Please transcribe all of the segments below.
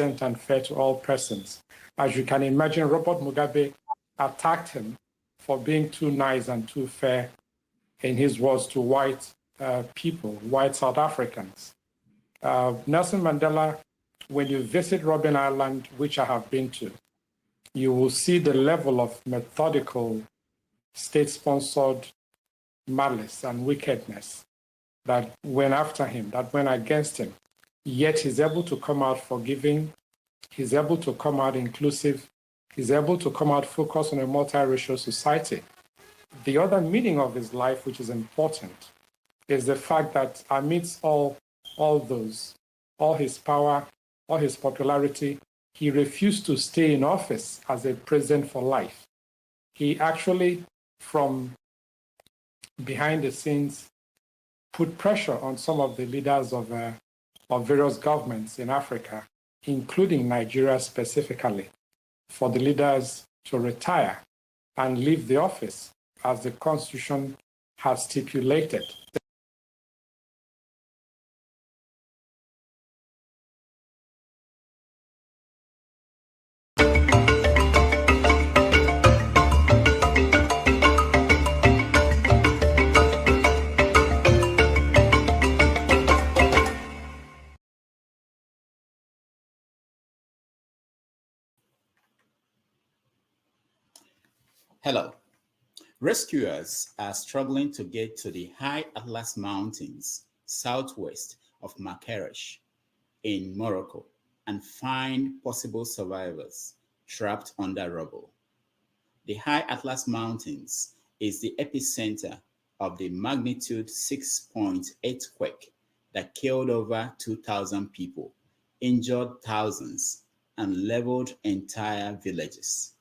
and fair to all persons. As you can imagine, Robert Mugabe attacked him for being too nice and too fair, in his words, to white people, white South Africans. Nelson Mandela, when you visit Robben Island, which I have been to, you will see the level of methodical, state-sponsored malice and wickedness that went after him, that went against him. Yet he's able to come out forgiving, he's able to come out inclusive, he's able to come out focused on a multiracial society. The other meaning of his life, which is important, is the fact that amidst all those, all his power, all his popularity, he refused to stay in office as a president for life. He actually, from behind the scenes, put pressure on some of the leaders of various governments in Africa, including Nigeria specifically, for the leaders to retire and leave the office as the Constitution has stipulated. Hello. Rescuers are struggling to get to the high Atlas Mountains southwest of Marrakech in Morocco and find possible survivors trapped under rubble. The high Atlas Mountains is the epicenter of the magnitude 6.8 quake that killed over 2,000 people, injured thousands, and leveled entire villages.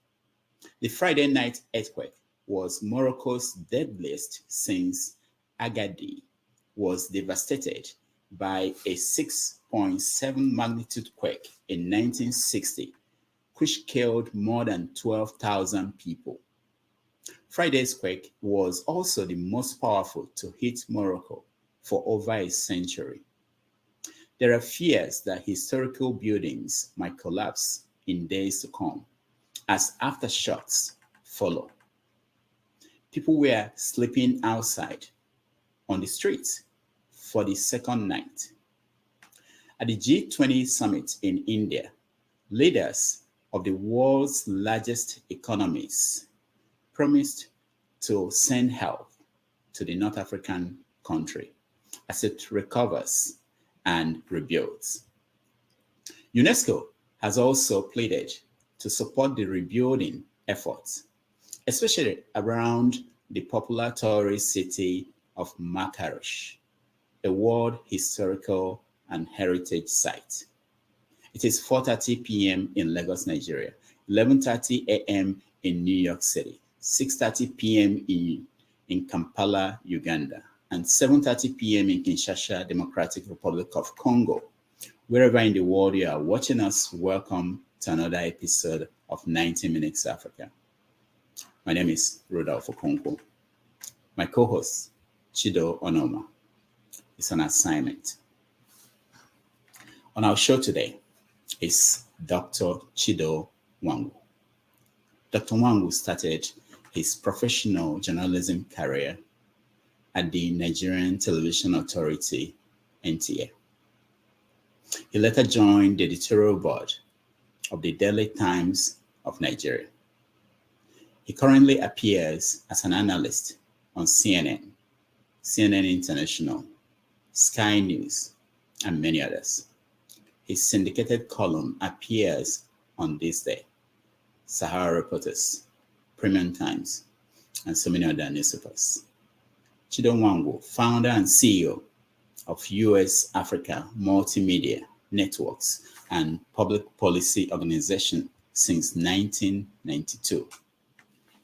The Friday night earthquake was Morocco's deadliest since Agadir was devastated by a 6.7 magnitude quake in 1960, which killed more than 12,000 people. Friday's quake was also the most powerful to hit Morocco for over a century. There are fears that historical buildings might collapse in days to come as aftershocks follow. People were sleeping outside on the streets for the second night. At the G20 summit in India, leaders of the world's largest economies promised to send help to the North African country as it recovers and rebuilds. UNESCO has also pleaded to support the rebuilding efforts, especially around the popular tourist city of Marrakech, a World Historical and Heritage Site. It is 4:30 p.m. in Lagos, Nigeria, 11:30 a.m. in New York City, 6:30 p.m. in Kampala, Uganda, and 7:30 p.m. in Kinshasa, Democratic Republic of Congo. Wherever in the world you are watching us, welcome to another episode of 90 Minutes Africa. My name is Rodolfo Okonkwo. My co-host, Chido Onoma, is on assignment. On our show today is Dr. Chido Nwangu. Dr. Nwangu started his professional journalism career at the Nigerian Television Authority, NTA. He later joined the editorial board of the Daily Times of Nigeria. He currently appears as an analyst on CNN, CNN International, Sky News, and many others. His syndicated column appears on This Day, Sahara Reporters, Premium Times, and so many other newspapers. Chido Nwangu, founder and CEO of US Africa Multimedia Networks and Public Policy Organization since 1992.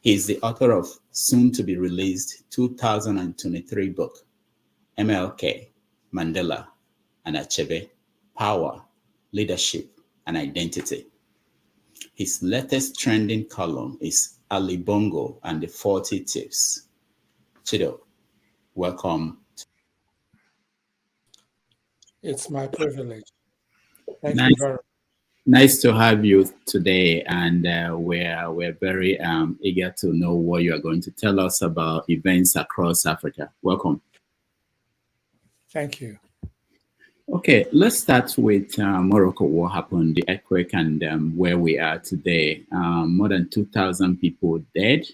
He is the author of soon-to-be-released 2023 book, MLK, Mandela, and Achebe, Power, Leadership, and Identity. His latest trending column is Ali Bongo and the 40 Tips. Chido, welcome. It's my privilege. Thank you very much. Nice to have you today, and we're very eager to know what you are going to tell us about events across Africa. Welcome. Thank you. Okay, let's start with Morocco. What happened? The earthquake and where we are today. More than 2,000 people dead.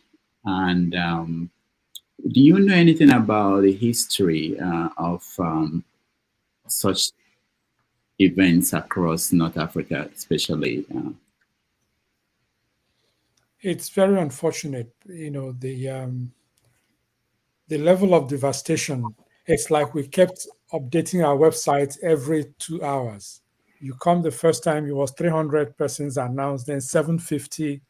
And do you know anything about the history of such events across North Africa, especially? It's very unfortunate, the level of devastation. It's like we kept updating our website every 2 hours. You come the first time, it was 300 persons announced, then 750,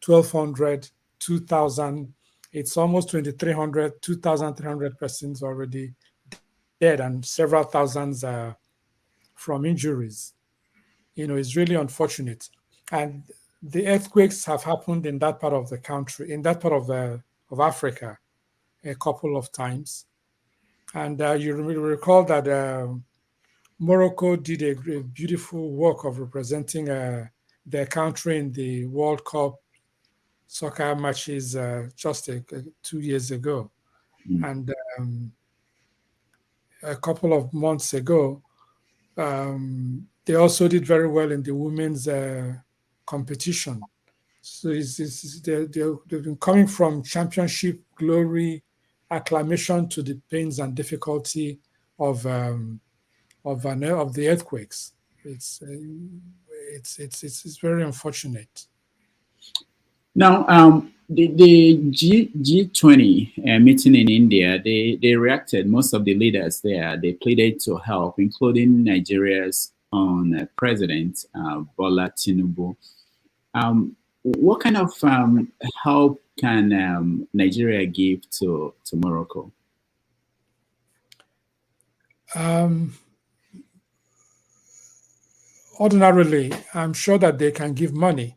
1,200, 2,000. It's almost 2,300, 2,300 persons already dead, and several thousands from injuries. It's really unfortunate. And the earthquakes have happened in that part of the country, in that part of Africa, a couple of times. And you recall that Morocco did a beautiful work of representing their country in the World Cup soccer matches just 2 years ago. Mm. And a couple of months ago, they also did very well in the women's competition. So they've been coming from championship glory, acclamation to the pains and difficulty of of the earthquakes. It's uh, it's very unfortunate. Now, the G20 meeting in India, they reacted. Most of the leaders there, they pleaded to help, including Nigeria's own president, Bola Tinubu. What kind of help can Nigeria give to Morocco? Um, Ordinarily, I'm sure that they can give money.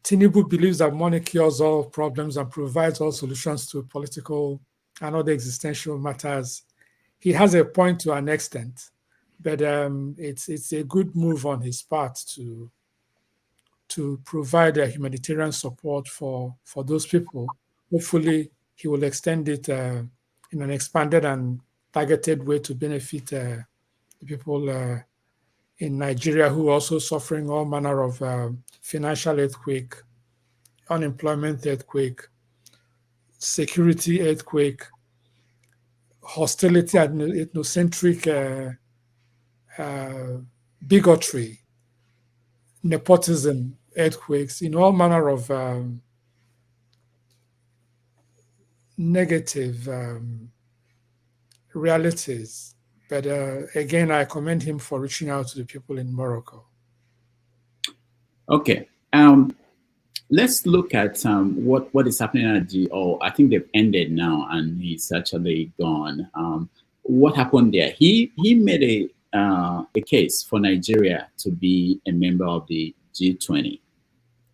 Tinubu believes that money cures all problems and provides all solutions to political and other existential matters. He has a point to an extent, but it's a good move on his part to provide a humanitarian support for those people. Hopefully, he will extend it in an expanded and targeted way to benefit the people in Nigeria who are also suffering all manner of financial earthquake, unemployment earthquake, security earthquake, hostility and ethnocentric uh, bigotry, nepotism earthquakes, in all manner of negative realities. But again, I commend him for reaching out to the people in Morocco. Okay. Let's look at what is happening at GO. I think they've ended now, and he's actually gone. What happened there? He made a case for Nigeria to be a member of the G20,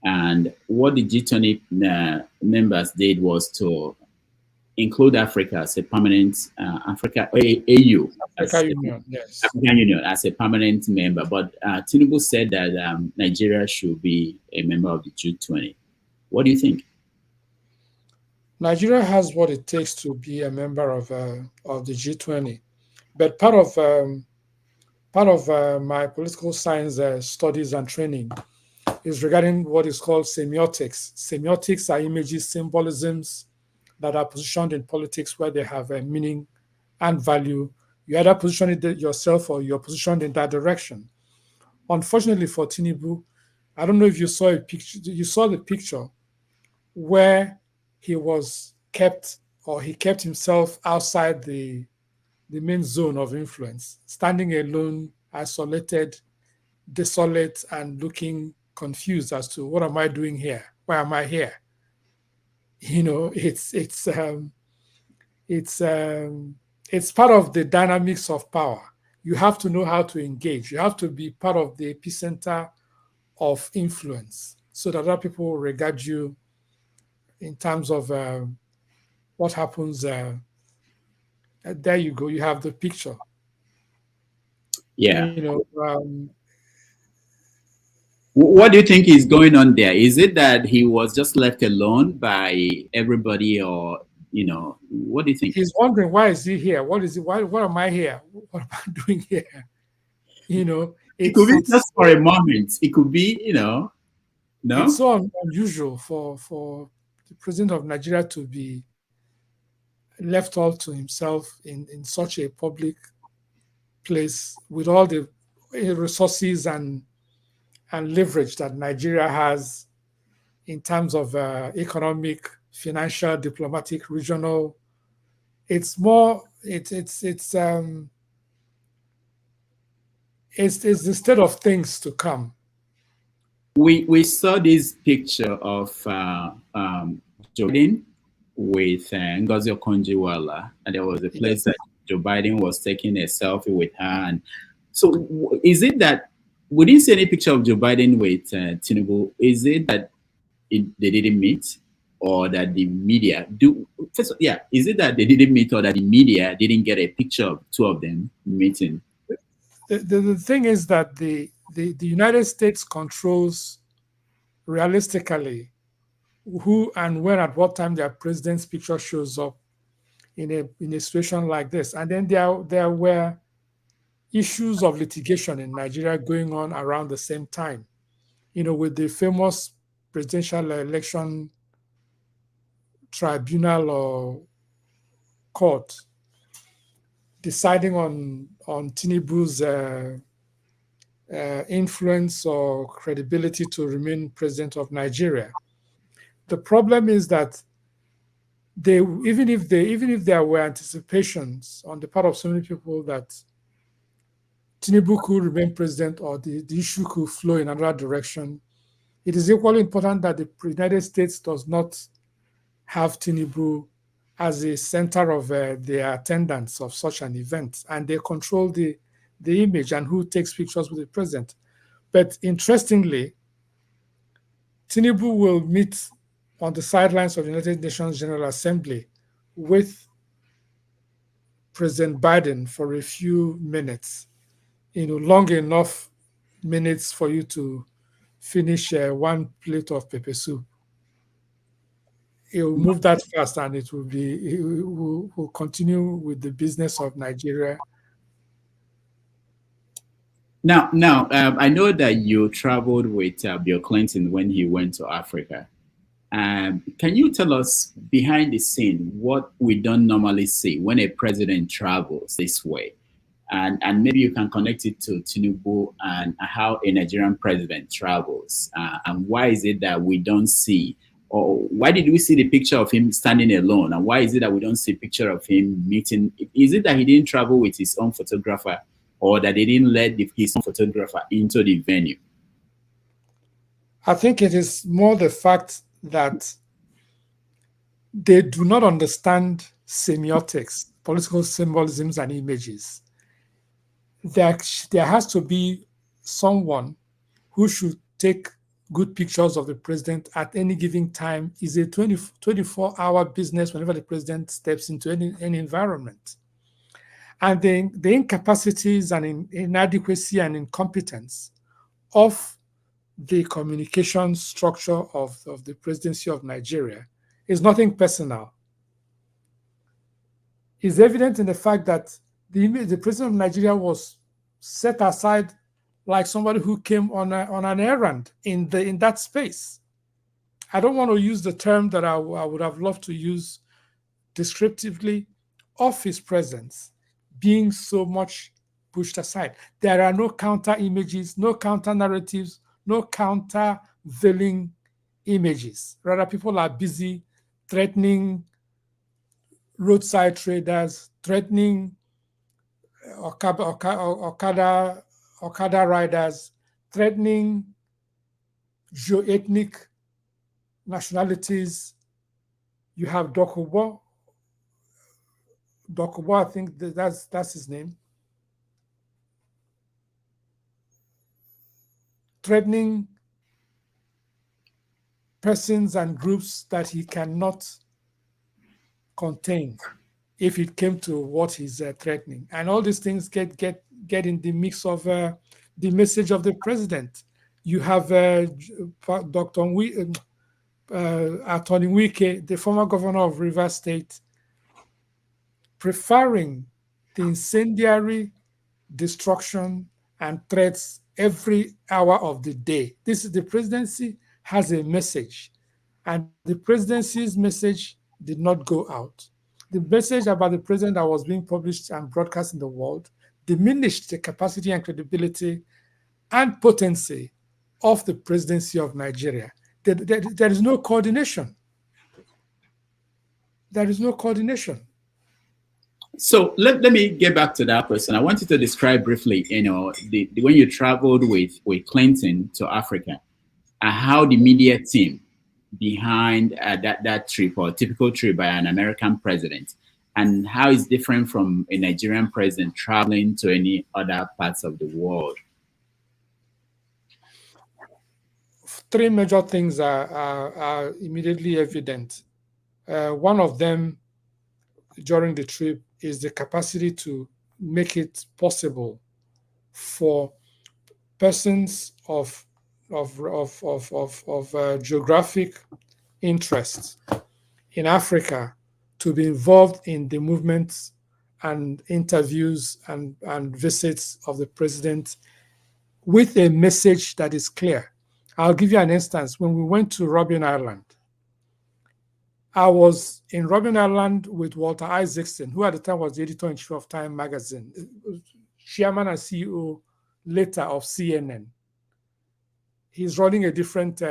and what the G20 members did was to include Africa as a permanent AU Africa as Union, yes. African Union as a permanent member. But Tinubu said that Nigeria should be a member of the G20. What do you think? Nigeria has what it takes to be a member of the G20, but part of my political science studies and training is regarding what is called semiotics. Semiotics are images, symbolisms that are positioned in politics where they have a meaning and value. You either position it yourself or you're positioned in that direction. Unfortunately for Tinubu, I don't know if you saw a picture. You saw the picture where he was kept, or he kept himself outside the main zone of influence, standing alone, isolated, desolate, and looking confused as to what am I doing here? Why am I here? It's it's part of the dynamics of power. You have to know how to engage. You have to be part of the epicenter of influence so that other people regard you in terms of what happens. There you go. You have the picture. Yeah. You know, What do you think is going on there? Is it that he was just left alone by everybody, or what do you think? He's wondering, why is he here? What is it? Why? What am I here? What am I doing here? It could be just for a so, moment. It could be, it's no. so unusual for the president of Nigeria to be left all to himself in such a public place with all the resources and leverage that Nigeria has in terms of economic, financial, diplomatic, regional. It's more. It's the state of things to come. We saw this picture of Joe Biden with Ngozi Okonjo-Iweala, and there was a Yeah. place that Joe Biden was taking a selfie with her. And so, is it that we didn't see any picture of Joe Biden with Tinubu? Is it that they didn't meet, or that the media do? First, yeah, is it that they didn't meet, or that the media didn't get a picture of two of them meeting? The thing is that the United States controls realistically who and when at what time their president's picture shows up in a situation like this. And then there were issues of litigation in Nigeria going on around the same time, with the famous presidential election tribunal or court deciding on Tinubu's influence or credibility to remain president of Nigeria. The problem is that even if there were anticipations on the part of so many people that Tinubu could remain president or the issue could flow in another direction, it is equally important that the United States does not have Tinubu as a center of the attendance of such an event, and they control the image and who takes pictures with the president. But interestingly, Tinubu will meet on the sidelines of the United Nations General Assembly with President Biden for a few minutes, long enough minutes for you to finish one plate of pepper soup. It will move that fast, and it will continue with the business of Nigeria. Now, I know that you traveled with Bill Clinton when he went to Africa. Can you tell us behind the scene what we don't normally see when a president travels this way? And maybe you can connect it to Tinubu and how a Nigerian president travels. And why is it that we don't see, or why did we see the picture of him standing alone? And why is it that we don't see a picture of him meeting? Is it that he didn't travel with his own photographer, or that they didn't let his own photographer into the venue? I think it is more the fact that they do not understand semiotics, political symbolisms, and images. There has to be someone who should take good pictures of the president at any given time. Is a 24-hour business whenever the president steps into any environment. And the incapacities and inadequacy and incompetence of the communication structure of the presidency of Nigeria is nothing personal. It's evident in the fact that the president of Nigeria was set aside like somebody who came on an errand in that space. I don't want to use the term that I would have loved to use descriptively of his presence being so much pushed aside. There are no counter images, no counter narratives, no counter veiling images. Rather, people are busy threatening roadside traders, threatening Okada riders, threatening geo-ethnic nationalities. You have Dokubo, I think that's his name, threatening persons and groups that he cannot contain if it came to what he's threatening. And all these things get in the mix of the message of the president. You have Dr. Attorney Wike, the former governor of Rivers State, preferring the incendiary destruction and threats every hour of the day. This is the presidency has a message, and the presidency's message did not go out. The message about the president that was being published and broadcast in the world diminished the capacity and credibility and potency of the presidency of Nigeria. There is no coordination. There is no coordination. So let me get back to that question. I want you to describe briefly, when you traveled with Clinton to Africa, how the media team behind that trip, or typical trip by an American president, and how it's different from a Nigerian president traveling to any other parts of the world. Three major things are immediately evident. One of them during the trip is the capacity to make it possible for persons of geographic interest in Africa to be involved in the movements and interviews and visits of the president with a message that is clear. I'll give you an instance. When we went to Robben Island, I was in Robben Island with Walter Isaacson, who at the time was the editor-in-chief of Time magazine, chairman and CEO later of CNN. He's running a different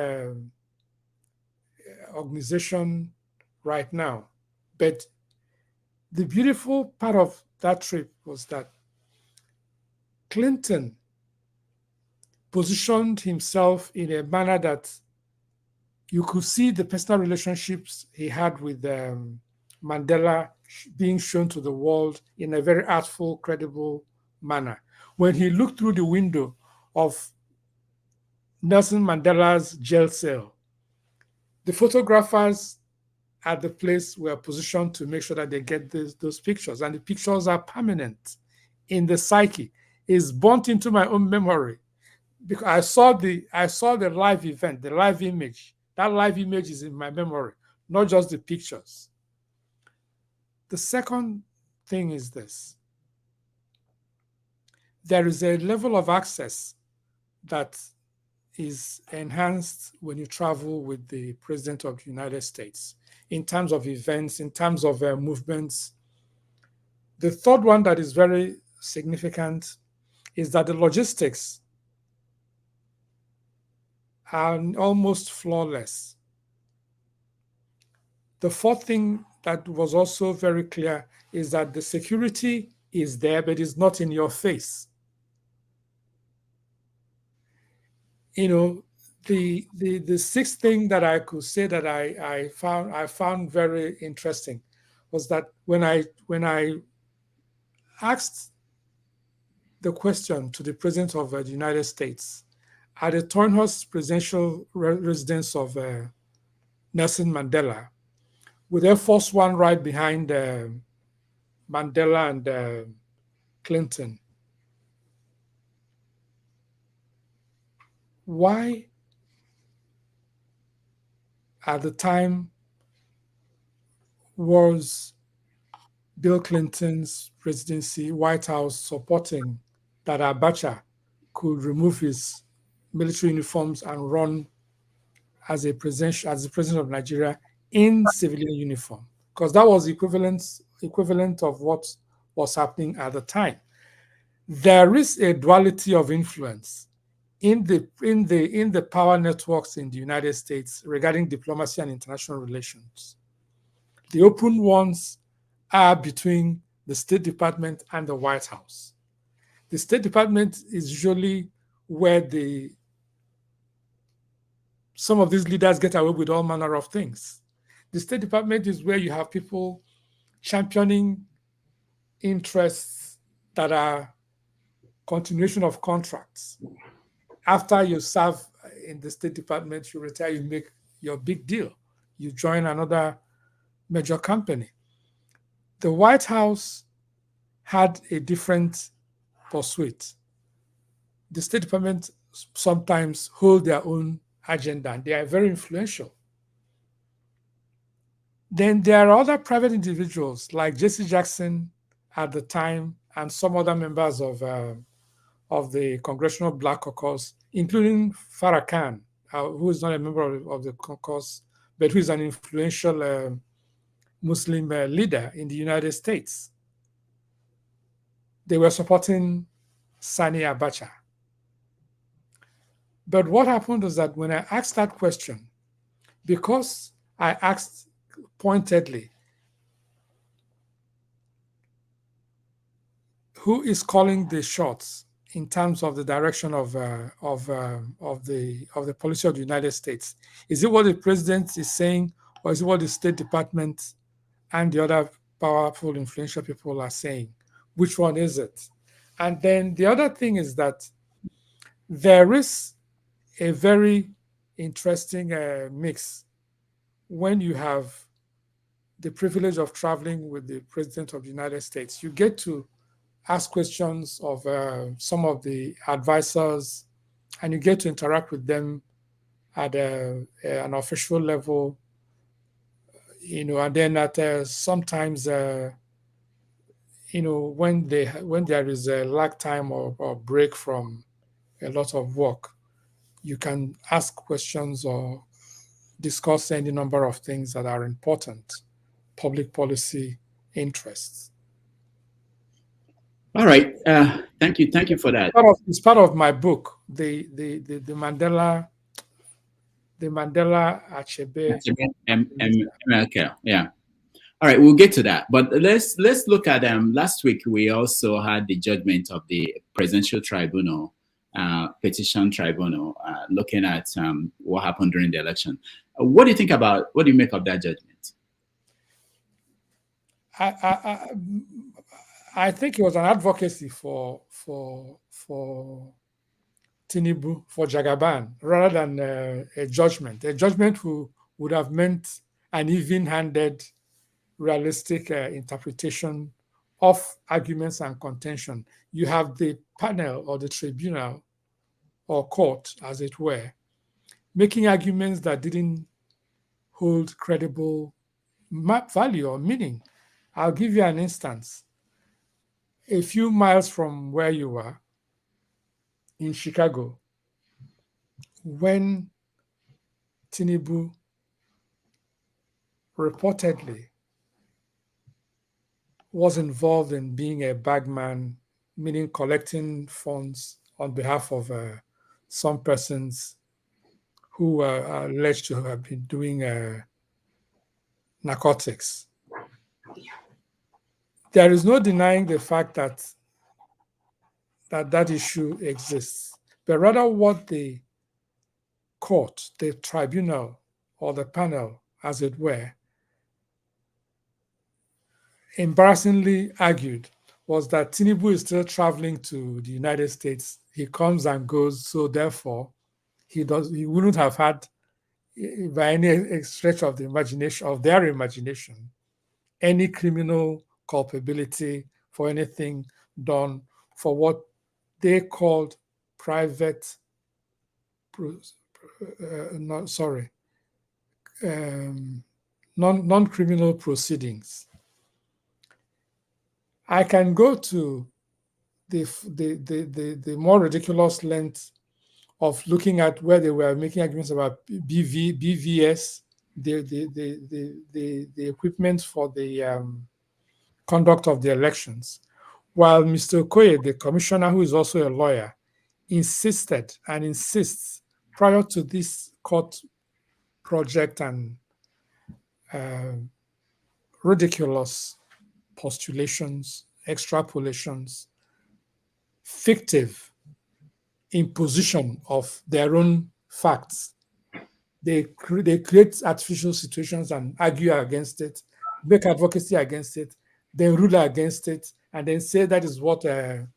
organization right now. But the beautiful part of that trip was that Clinton positioned himself in a manner that you could see the personal relationships he had with Mandela being shown to the world in a very artful, credible manner. When he looked through the window of Nelson Mandela's jail cell, the photographers at the place were positioned to make sure that they get those pictures, and the pictures are permanent in the psyche. It's burnt into my own memory because I saw the live event, the live image. That live image is in my memory, not just the pictures. The second thing is this. There is a level of access that is enhanced when you travel with the President of the United States in terms of events, in terms of movements. The third one that is very significant is that the logistics are almost flawless. The fourth thing that was also very clear is that the security is there, but it's not in your face. You know, the sixth thing that I could say that I found very interesting was that when I asked the question to the President of the United States at the Turnhouse presidential residence of Nelson Mandela, with Air Force One right behind Mandela and Clinton, why at the time was Bill Clinton's presidency, White House supporting that Abacha could remove his military uniforms and run as the president of Nigeria in civilian uniform? Because that was equivalent of what was happening at the time. There is a duality of influence in the power networks in the United States regarding diplomacy and international relations. The open ones are between the State Department and the White House. The State Department is usually where some of these leaders get away with all manner of things. The State Department is where you have people championing interests that are continuation of contracts. After you serve in the State Department, you retire, you make your big deal. You join another major company. The White House had a different pursuit. The State Department sometimes hold their own agenda, and they are very influential. Then there are other private individuals like Jesse Jackson at the time and some other members of the Congressional Black Caucus, including Farrakhan, who is not a member of the caucus, but who is an influential Muslim leader in the United States. They were supporting Sani Abacha. But what happened was that when I asked that question, because I asked pointedly, who is calling the shots in terms of the direction of the policy of the United States? Is it what the president is saying, or is it what the State Department and the other powerful, influential people are saying? Which one is it? And then the other thing is that there is a very interesting mix when you have the privilege of traveling with the President of the United States. You get to ask questions of some of the advisors, and you get to interact with them at an official level, and then at sometimes, when there is a lag time or break from a lot of work, you can ask questions or discuss any number of things that are important, public policy interests. All right. Thank you for that. It's part of my book, the Mandela Achebe America. Yeah. All right, we'll get to that. But let's look at last week we also had the judgment of the Presidential Tribunal, Petition Tribunal, looking at what happened during the election. What do you make of that judgment? I think it was an advocacy for Tinubu, for Jagaban, rather than a judgment. A judgment would have meant an even-handed, realistic interpretation of arguments and contention. You have the panel or the tribunal or court, as it were, making arguments that didn't hold credible value or meaning. I'll give you an instance. A few miles from where you are, in Chicago, when Tinubu reportedly was involved in being a bagman, meaning collecting funds on behalf of some persons who are alleged to have been doing narcotics. There is no denying the fact that issue exists, but rather what the court, the tribunal, or the panel, as it were, embarrassingly argued was that Tinubu is still traveling to the United States. He comes and goes, so therefore he wouldn't have had, by any stretch of the imagination, of their imagination, any criminal culpability for anything done for what they called private, non-criminal proceedings. I can go to the more ridiculous length of looking at where they were making arguments about BVS, the equipment for the conduct of the elections, while Mr. Okoye, the commissioner, who is also a lawyer, insisted and insists prior to this court project and ridiculous postulations, extrapolations, fictive imposition of their own facts. They create artificial situations and argue against it, make advocacy against it, then rule against it, and then say that is what the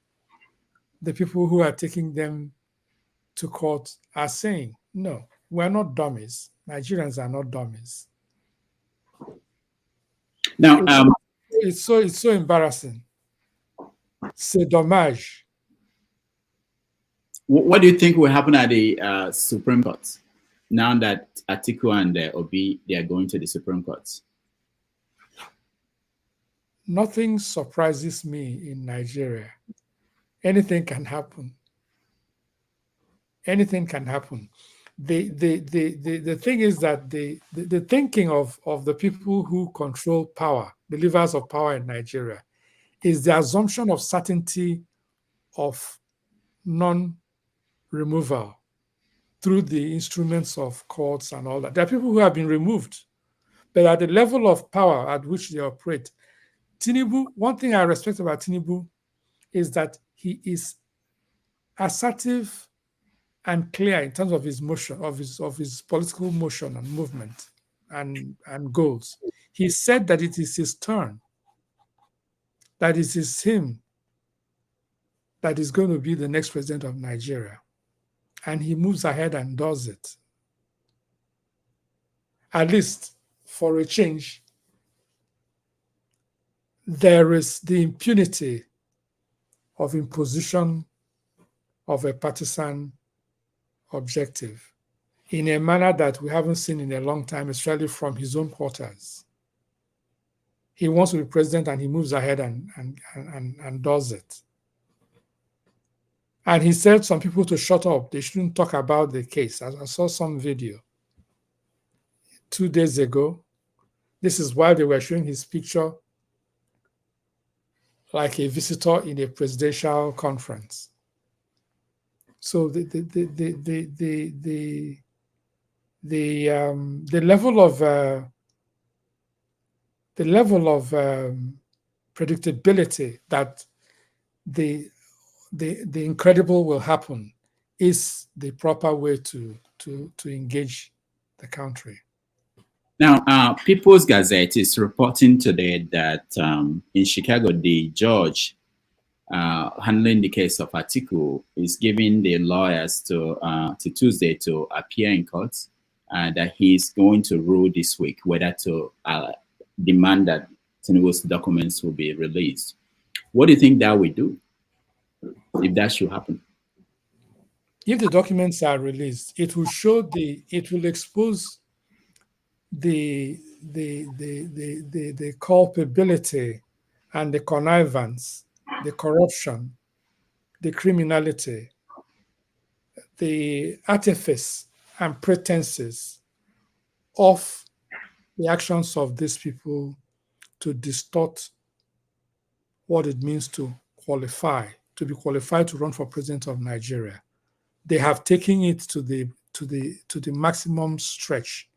people who are taking them to court are saying. No, we're not dummies. Nigerians are not dummies. Now, it's so embarrassing. C'est dommage. What do you think will happen at the Supreme Court now that Atiku and Obi, they are going to the Supreme Court? Nothing surprises me in Nigeria. Anything can happen. Anything can happen. The thing is that the thinking of the people who control power, the levers of power in Nigeria, is the assumption of certainty of non-removal through the instruments of courts and all that. There are people who have been removed, but at the level of power at which they operate, Tinubu, one thing I respect about Tinubu is that he is assertive and clear in terms of his motion, of his political motion and movement and goals. He said that it is his turn, that it is him that is going to be the next president of Nigeria. And he moves ahead and does it. At least for a change, there is the impunity of imposition of a partisan objective in a manner that we haven't seen in a long time, especially from his own quarters. He wants to be president and he moves ahead and does it. And he said some people to shut up. They shouldn't talk about the case. I saw some video 2 days ago. This is while they were showing his picture like a visitor in a presidential conference. So the level of predictability that the incredible will happen is the proper way to engage the country. Now, People's Gazette is reporting today that in Chicago, the judge handling the case of Atiku is giving the lawyers to Tuesday to appear in court, that he's going to rule this week whether to demand that Tinubu's documents will be released. What do you think that will do if that should happen? If the documents are released, it will show it will expose the culpability and the connivance, the corruption, the criminality, the artifice and pretenses of the actions of these people to distort what it means to be qualified to run for president of Nigeria. They have taken it to the maximum stretch.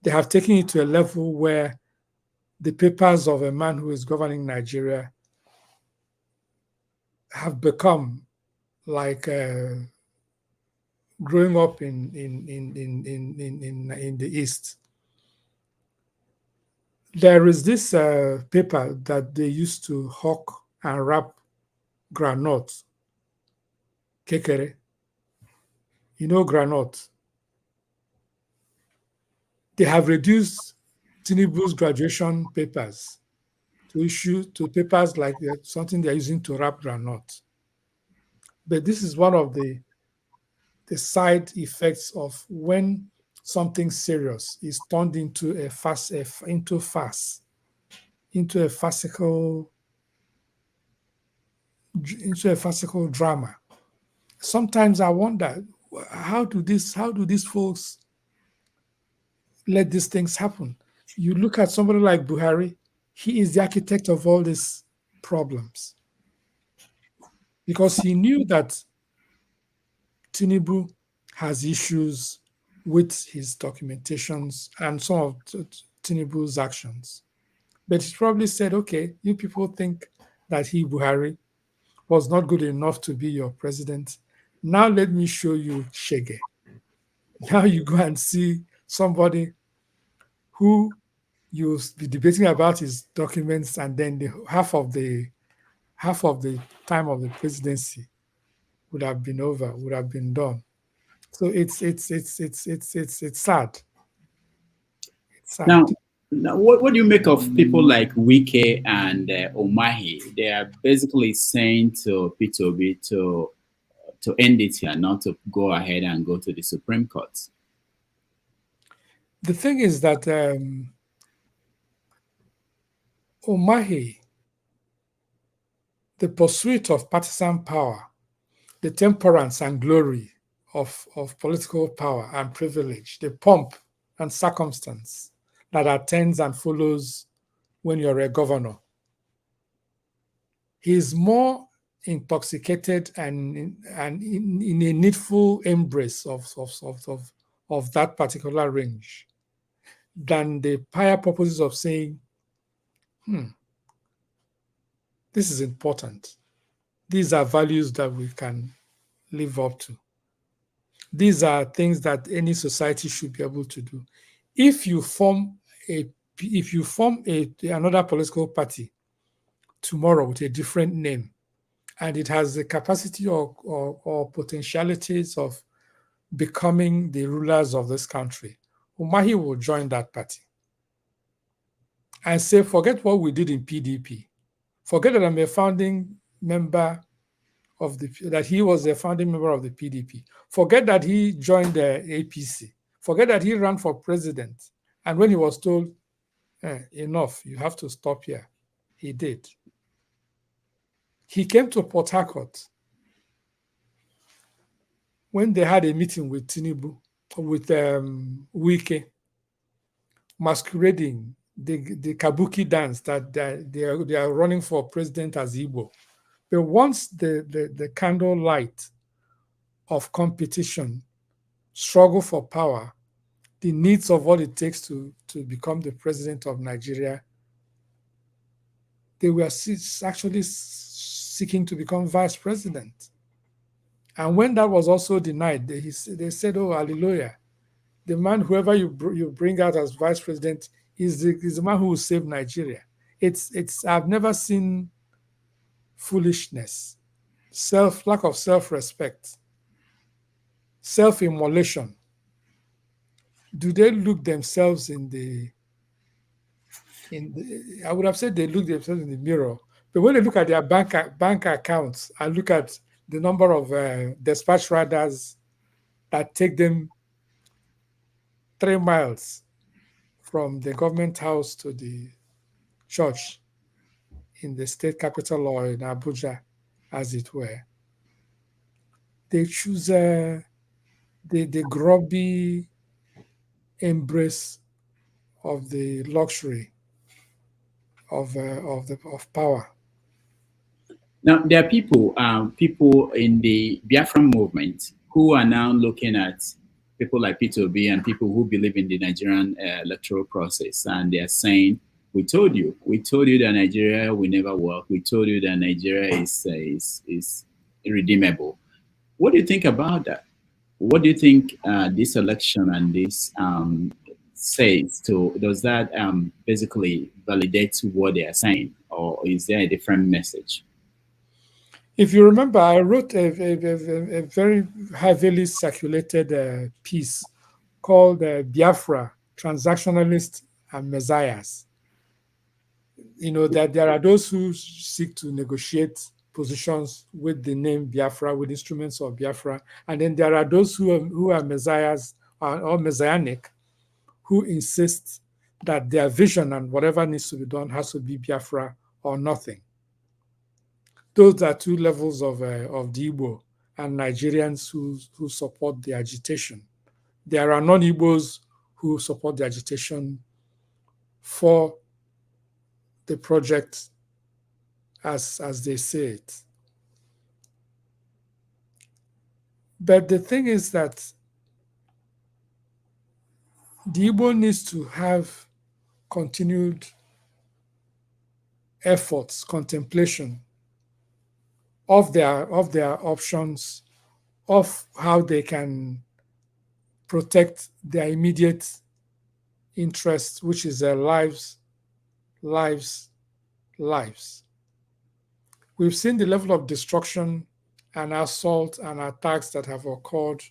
They have taken it to a level where the papers of a man who is governing Nigeria have become like growing up in the East. There is this paper that they used to hawk and wrap granite, kekere. You know granite. They have reduced Tinubu's graduation papers to issue to papers like something they're using to wrap granite. But this is one of the side effects of when something serious is turned into a farcical drama. Sometimes I wonder, how do these folks let these things happen? You look at somebody like Buhari, he is the architect of all these problems because he knew that Tinubu has issues with his documentations and some of Tinubu's actions. But he probably said, okay, you people think that Buhari, was not good enough to be your president. Now let me show you Shege. Now you go and see somebody who you'll be debating about his documents, and then half of the time of the presidency would have been done. So it's sad. It's sad. Now, what do you make of people like Wike and Omahi? They are basically saying to P2B to to end it here, not to go ahead and go to the Supreme Court? The thing is that Umahi, the pursuit of partisan power, the temperance and glory of political power and privilege, the pomp and circumstance that attends and follows when you're a governor. He is more intoxicated and in a needful embrace of that particular range than the higher purposes of saying, this is important. These are values that we can live up to. These are things that any society should be able to do. If you form another political party tomorrow with a different name, and it has the capacity or potentialities of becoming the rulers of this country, Umahi will join that party and say, forget what we did in PDP. Forget that I'm a founding member that he was a founding member of the PDP. Forget that he joined the APC. Forget that he ran for president. And when he was told, enough, you have to stop here, he did. He came to Port Harcourt when they had a meeting with Tinubu, with Wike, masquerading the kabuki dance that they are running for president as Igbo. But once the candlelight of competition, struggle for power, the needs of what it takes to become the president of Nigeria, they were actually seeking to become vice president. And when that was also denied, they said, oh, hallelujah. The man, whoever you bring out as vice president, is the man who will save Nigeria. I've never seen foolishness, lack of self-respect, self-immolation. Do they look themselves I would have said they look themselves in the mirror, but when they look at their bank accounts and look at the number of dispatch riders that take them 3 miles from the government house to the church in the state capital or in Abuja, as it were, they choose the grubby embrace of the luxury of power. Now, there are people in the Biafran movement who are now looking at people like Peter Obi and people who believe in the Nigerian electoral process, and they are saying, we told you that Nigeria will never work. We told you that Nigeria is irredeemable. What do you think about that? What do you think this election and this says does that basically validate what they are saying, or is there a different message? If you remember, I wrote a very heavily circulated piece called Biafra, Transactionalists and Messiahs. You know, that there are those who seek to negotiate positions with the name Biafra, with instruments of Biafra, and then there are those who are messiahs or messianic, who insist that their vision and whatever needs to be done has to be Biafra or nothing. Those are two levels of the Igbo and Nigerians who support the agitation. There are non-Igbos who support the agitation for the project as they say it. But the thing is that the Igbo needs to have continued efforts, contemplation of their options, of how they can protect their immediate interest, which is their lives. We've seen the level of destruction and assault and attacks that have occurred,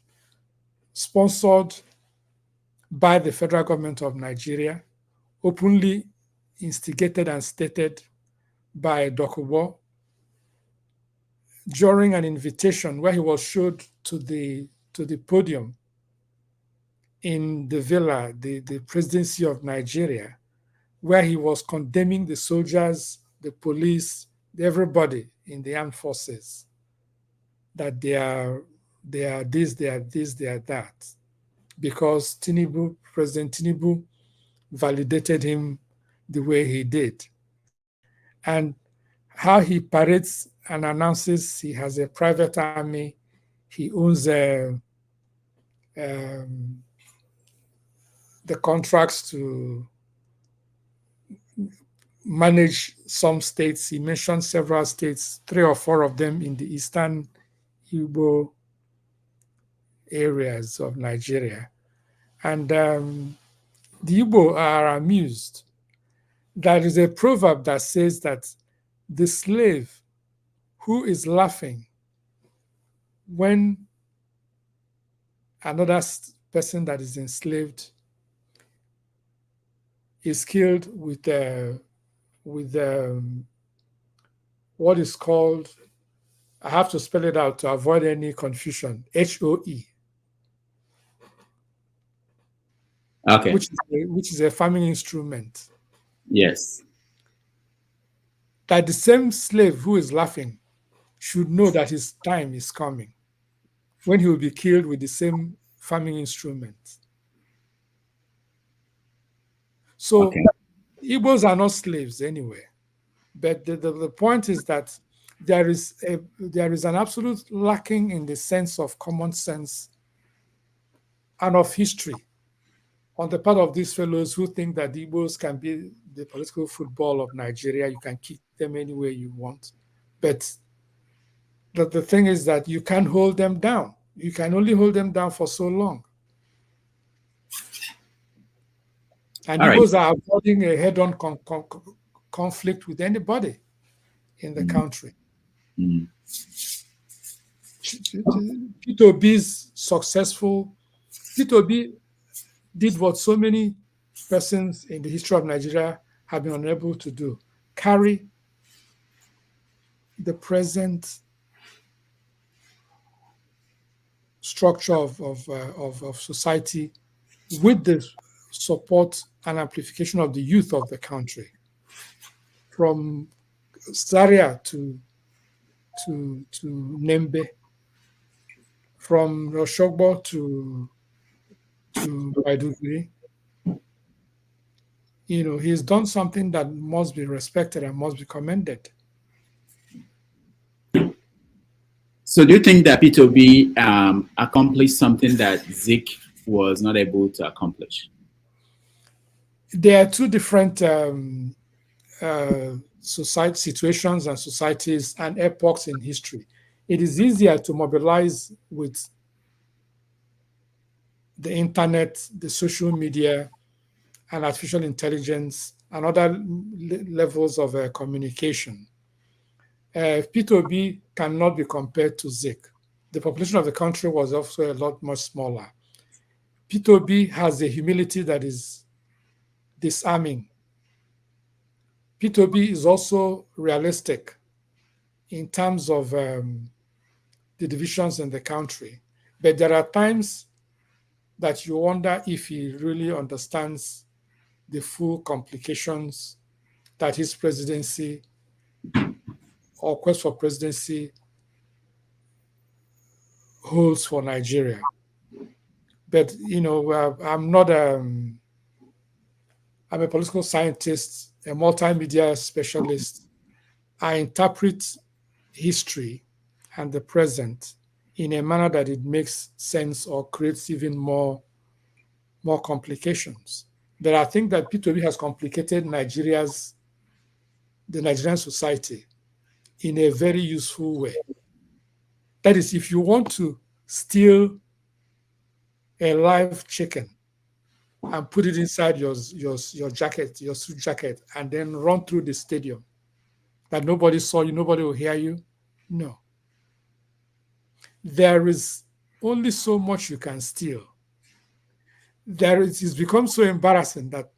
sponsored by the federal government of Nigeria, openly instigated and stated by Dokubo, during an invitation where he was showed to the podium in the villa, the presidency of Nigeria, where he was condemning the soldiers, the police, everybody in the armed forces, that they are this, they are this, they are that, because President Tinubu validated him the way he did. And how he parades and announces he has a private army, he owns the contracts to manage some states. He mentioned several states, 3 or 4 of them in the eastern Igbo areas of Nigeria. And the Igbo are amused. There is a proverb that says that the slave who is laughing when another person that is enslaved is killed with what is called, I have to spell it out to avoid any confusion, HOE. Okay. Which is a farming instrument. Yes. That the same slave who is laughing should know that his time is coming when he will be killed with the same farming instrument. So okay. Igbos are not slaves anyway. But the point is that there is an absolute lacking in the sense of common sense and of history on the part of these fellows who think that the Igbos can be the political football of Nigeria. You can kick them anywhere you want. But the thing is that you can't hold them down. You can only hold them down for so long. And Igbos are avoiding a head-on conflict with anybody in the country. Peter Obi's successful, Peter Obi did what so many persons in the history of Nigeria have been unable to do: carry the present structure of society with the support and amplification of the youth of the country, from Zaria to Nembe, from Oshogbo to Maiduguri. You know, he's done something that must be respected and must be commended. So do you think that Peter Obi accomplished something that Zik was not able to accomplish? There are two different society situations and societies and epochs in history. It is easier to mobilize with the internet, the social media, and artificial intelligence and other levels of communication. Peter Obi cannot be compared to Zik. The population of the country was also a lot much smaller. Peter Obi has a humility that is disarming. Peter Obi is also realistic in terms of the divisions in the country. But there are times that you wonder if he really understands the full complications that his presidency or quest for presidency holds for Nigeria. But, you know, I'm a political scientist, a multimedia specialist. I interpret history and the present in a manner that it makes sense or creates even more complications. But I think that Peter Obi has complicated the Nigerian society in a very useful way. That is, if you want to steal a live chicken and put it inside your jacket, your suit jacket, and then run through the stadium, that nobody saw you, nobody will hear you, no. There is only so much you can steal. It's become so embarrassing that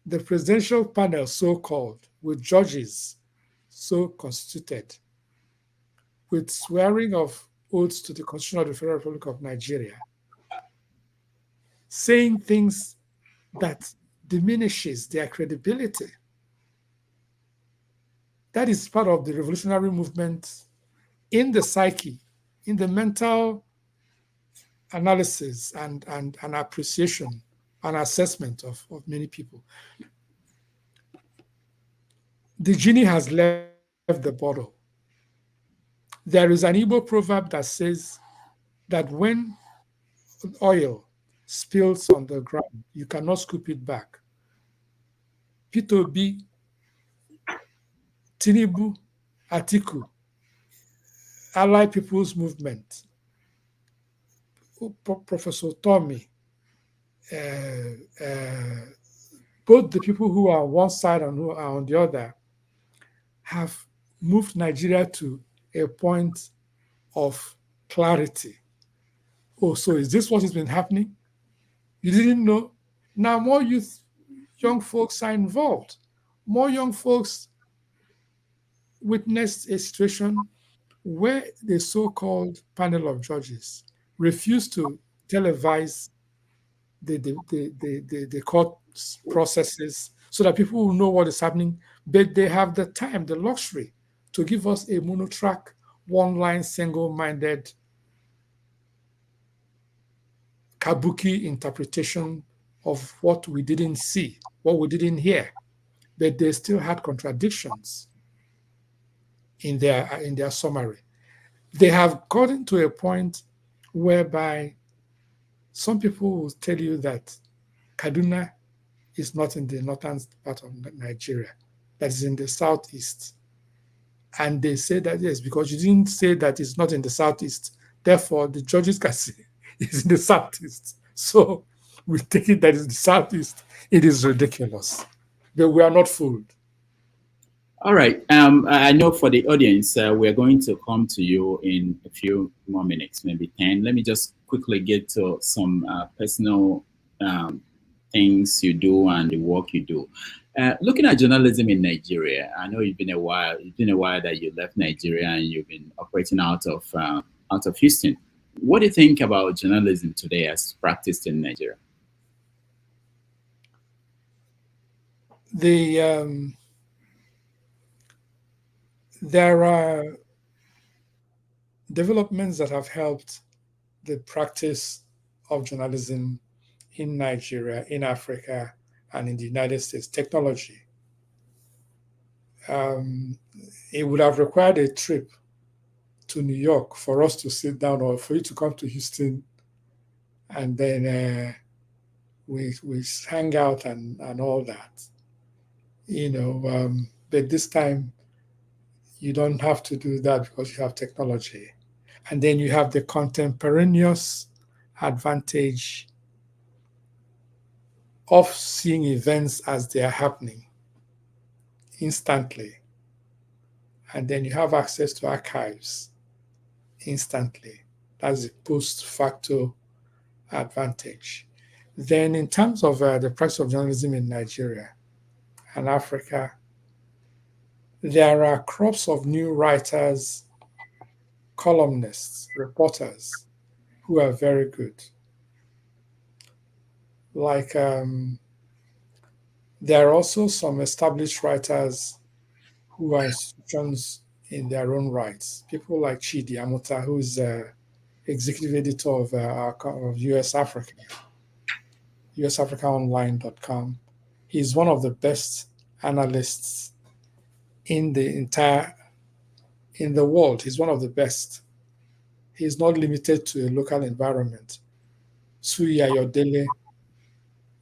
the presidential panel, so-called, with judges so constituted, with swearing of oaths to the Constitution of the Federal Republic of Nigeria, saying things that diminishes their credibility. That is part of the revolutionary movement in the psyche, in the mental analysis and appreciation and assessment of many people. The genie has left the bottle. There is an Igbo proverb that says that when oil spills on the ground, you cannot scoop it back. Peter B, Tinubu, Atiku, Allied People's Movement, Professor Tommy, both the people who are on one side and who are on the other have moved Nigeria to a point of clarity. Oh, so is this what has been happening? You didn't know? Now more young folks are involved. More young folks witnessed a situation where the so-called panel of judges refused to televise the court processes so that people will know what is happening, but they have the time, the luxury to give us a monotrack, one-line, single-minded kabuki interpretation of what we didn't see, what we didn't hear, but they still had contradictions in their summary. They have gotten to a point whereby some people will tell you that Kaduna is not in the northern part of Nigeria, that is in the southeast. And they say that, yes, because you didn't say that it's not in the southeast, therefore the judges can say it's in the southeast. So we take it that it's the southeast. It is ridiculous. But we are not fooled. All right. I know for the audience, we're going to come to you in a few more minutes, maybe 10. Let me just quickly get to some personal things you do and the work you do. Looking at journalism in Nigeria, I know it's been a while that you left Nigeria and you've been operating out of Houston. What do you think about journalism today as practiced in Nigeria? There are developments that have helped the practice of journalism in Nigeria, in Africa, and in the United States. Technology. It would have required a trip to New York for us to sit down, or for you to come to Houston, and then we hang out and all that. But this time you don't have to do that because you have technology. And then you have the contemporaneous advantage of seeing events as they are happening instantly. And then you have access to archives instantly. That's the post facto advantage. Then in terms of the practice of journalism in Nigeria and Africa, there are crops of new writers, columnists, reporters who are very good. Like there are also some established writers who are institutions in their own rights. People like Chidi Amuta, who is executive editor of US Africa, usafricaonline.com. He's one of the best analysts in the world. He's one of the best. He's not limited to a local environment. Suya Yodele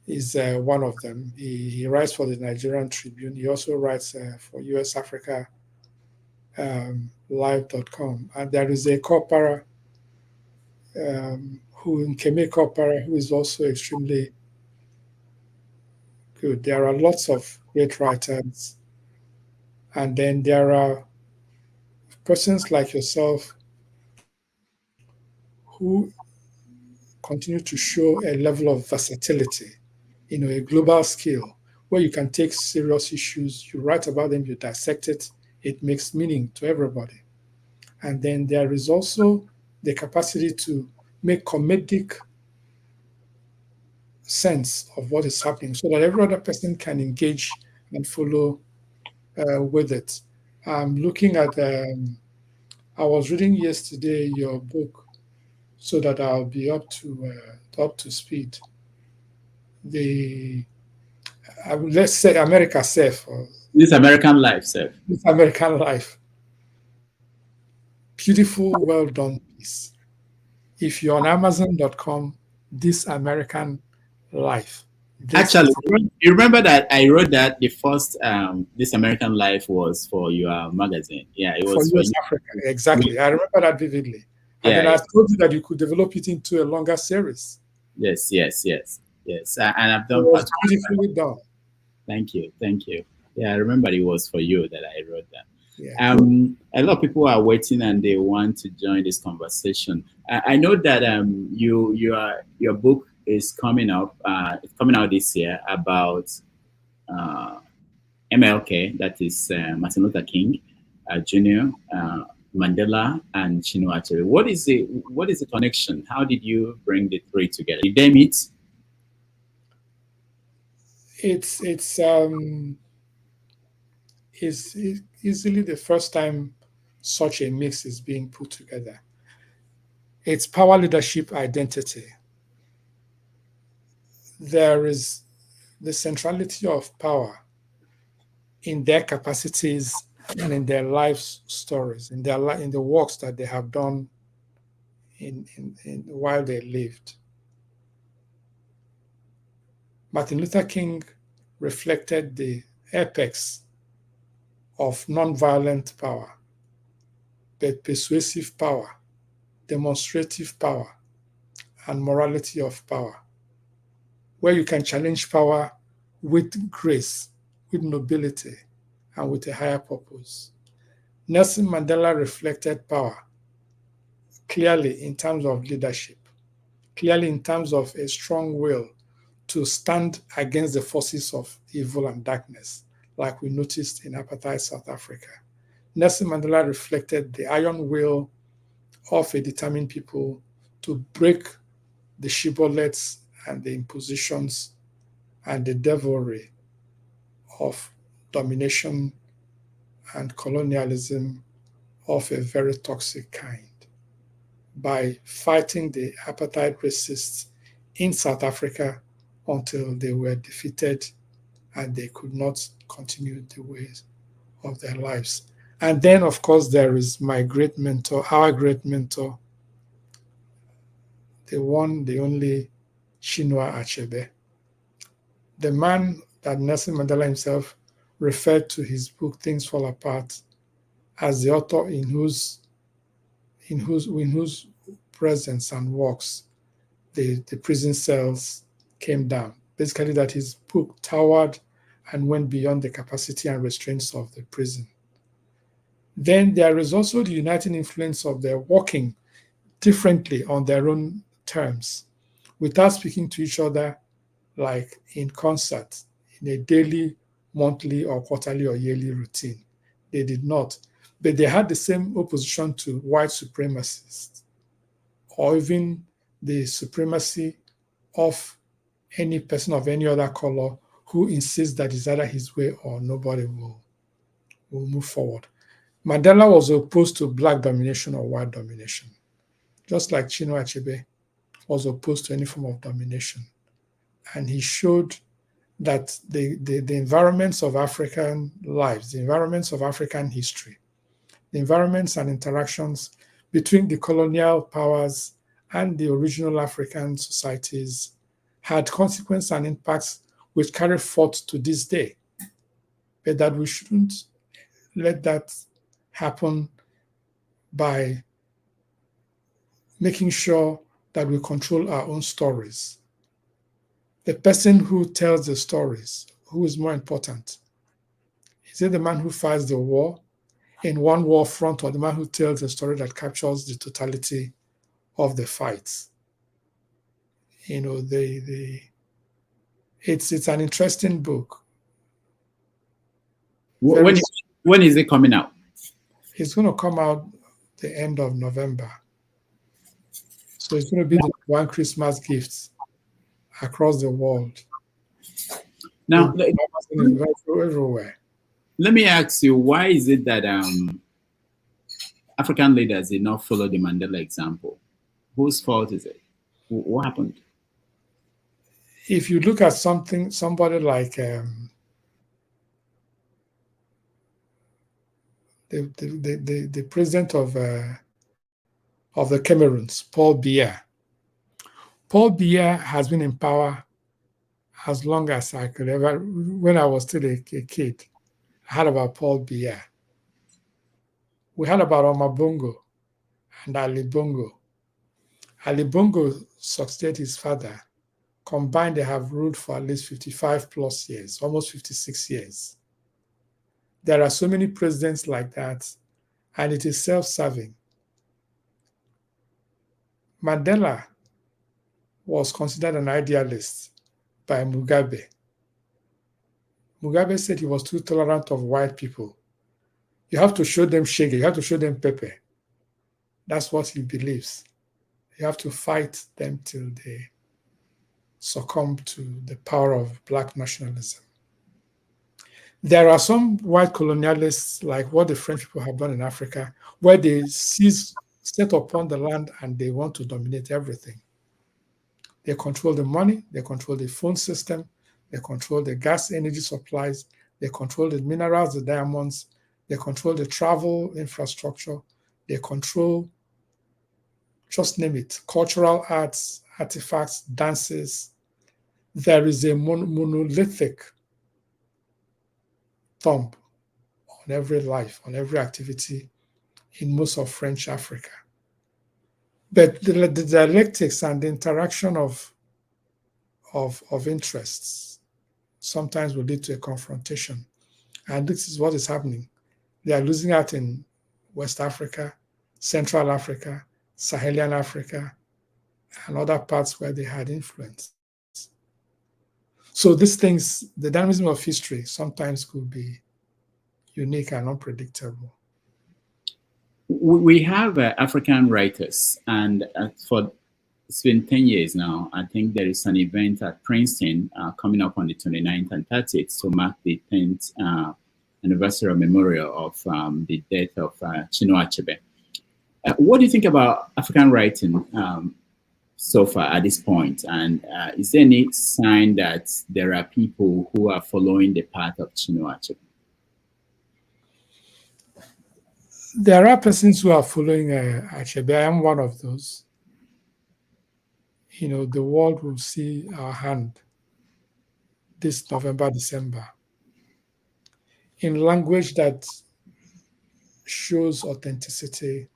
is one of them. He writes for the Nigerian Tribune. He also writes for US Africa live.com. And there is a Kopara, Nkeme Kopara, who is also extremely good. There are lots of great writers. And then there are persons like yourself who continue to show a level of versatility, a global scale, where you can take serious issues, you write about them, you dissect it, it makes meaning to everybody. And then there is also the capacity to make comedic sense of what is happening so that every other person can engage and follow with it. I'm looking at, I was reading yesterday your book so that I'll be up to speed. The let's say America Safe or This American life, sir. This American Life. Beautiful, well done piece. If you're on Amazon.com, This American Life. This Actually, is you remember that I wrote that the first This American Life was for your magazine. Yeah, it for was for US you. Africa. Exactly. I remember that vividly. And Yeah, then I yeah. told you that you could develop it into a longer series. Yes, yes, yes, yes. And I've It done was part. beautifully done. Thank you, thank you. Yeah, I remember it was for you that I wrote that. Yeah. A lot of people are waiting and they want to join this conversation. I know that your book is coming up. It's coming out this year about uh, MLK, that is Martin Luther King Jr., Mandela, and Chinua Achebe. What is the connection? How did you bring the three together? Did they meet? It's easily the first time such a mix is being put together. It's power, leadership, identity. There is the centrality of power in their capacities and in their life stories, in in the works that they have done while they lived. Martin Luther King reflected the apex of nonviolent power, but persuasive power, demonstrative power, and morality of power, where you can challenge power with grace, with nobility, and with a higher purpose. Nelson Mandela reflected power clearly in terms of leadership, clearly in terms of a strong will to stand against the forces of evil and darkness, like we noticed in apartheid South Africa. Nelson Mandela reflected the iron will of a determined people to break the shibboleths and the impositions and the devilry of domination and colonialism of a very toxic kind by fighting the apartheid racists in South Africa until they were defeated and they could not continue the ways of their lives. And then, of course, there is my great mentor, our great mentor, the one, the only Chinua Achebe, the man that Nelson Mandela himself referred to his book Things Fall Apart as the author in whose presence and works the prison cells came down. Basically, that his book towered and went beyond the capacity and restraints of the prison. Then there is also the uniting influence of their working differently on their own terms, without speaking to each other like in concert, in a daily, monthly, or quarterly or yearly routine. They did not. But they had the same opposition to white supremacists, or even the supremacy of any person of any other color who insists that it's either his way or nobody will move forward. Mandela was opposed to black domination or white domination, just like Chinua Achebe was opposed to any form of domination. And he showed that the environments of African lives, the environments of African history, the environments and interactions between the colonial powers and the original African societies had consequences and impacts which carry forth to this day. But that we shouldn't let that happen by making sure that we control our own stories. The person who tells the stories, who is more important? Is it the man who fights the war in one war front or the man who tells a story that captures the totality of the fights? You know, it's an interesting book. When when is it coming out? It's going to come out the end of November. So it's going to be the one Christmas gift across the world. Now, Everywhere. let me ask you, why is it that African leaders did not follow the Mandela example? Whose fault is it? What happened? If you look at somebody like the president of the Cameroons, Paul Biya. Paul Biya has been in power as long as I could ever. When I was still a kid, I heard about Paul Biya. We heard about Omar Bongo and Ali Bongo. Ali Bongo succeeded his father. Combined, they have ruled for at least 55 plus years, almost 56 years. There are so many presidents like that, and it is self-serving. Mandela was considered an idealist by Mugabe. Mugabe said he was too tolerant of white people. You have to show them shege, you have to show them pepper. That's what he believes. You have to fight them till they succumb to the power of black nationalism. There are some white colonialists, like what the French people have done in Africa, where they set upon the land and they want to dominate everything. They control the money, they control the phone system, they control the gas energy supplies, they control the minerals, the diamonds, they control the travel infrastructure, they control, just name it, cultural arts, artifacts, dances. There is a monolithic thumb on every life, on every activity in most of French Africa. But the dialectics and the interaction of interests sometimes will lead to a confrontation. And this is what is happening. They are losing out in West Africa, Central Africa, Sahelian Africa, and other parts where they had influence. So these things, the dynamism of history sometimes could be unique and unpredictable. We have African writers, and it's been 10 years now. I think there is an event at Princeton coming up on the 29th and 30th to mark the 10th anniversary or memorial of the death of Chinua Achebe. What do you think about African writing so far at this point? And is there any sign that there are people who are following the path of Chinua Achebe? There are persons who are following Achebe. I am one of those. You know, the world will see our hand this November, December, in language that shows authenticity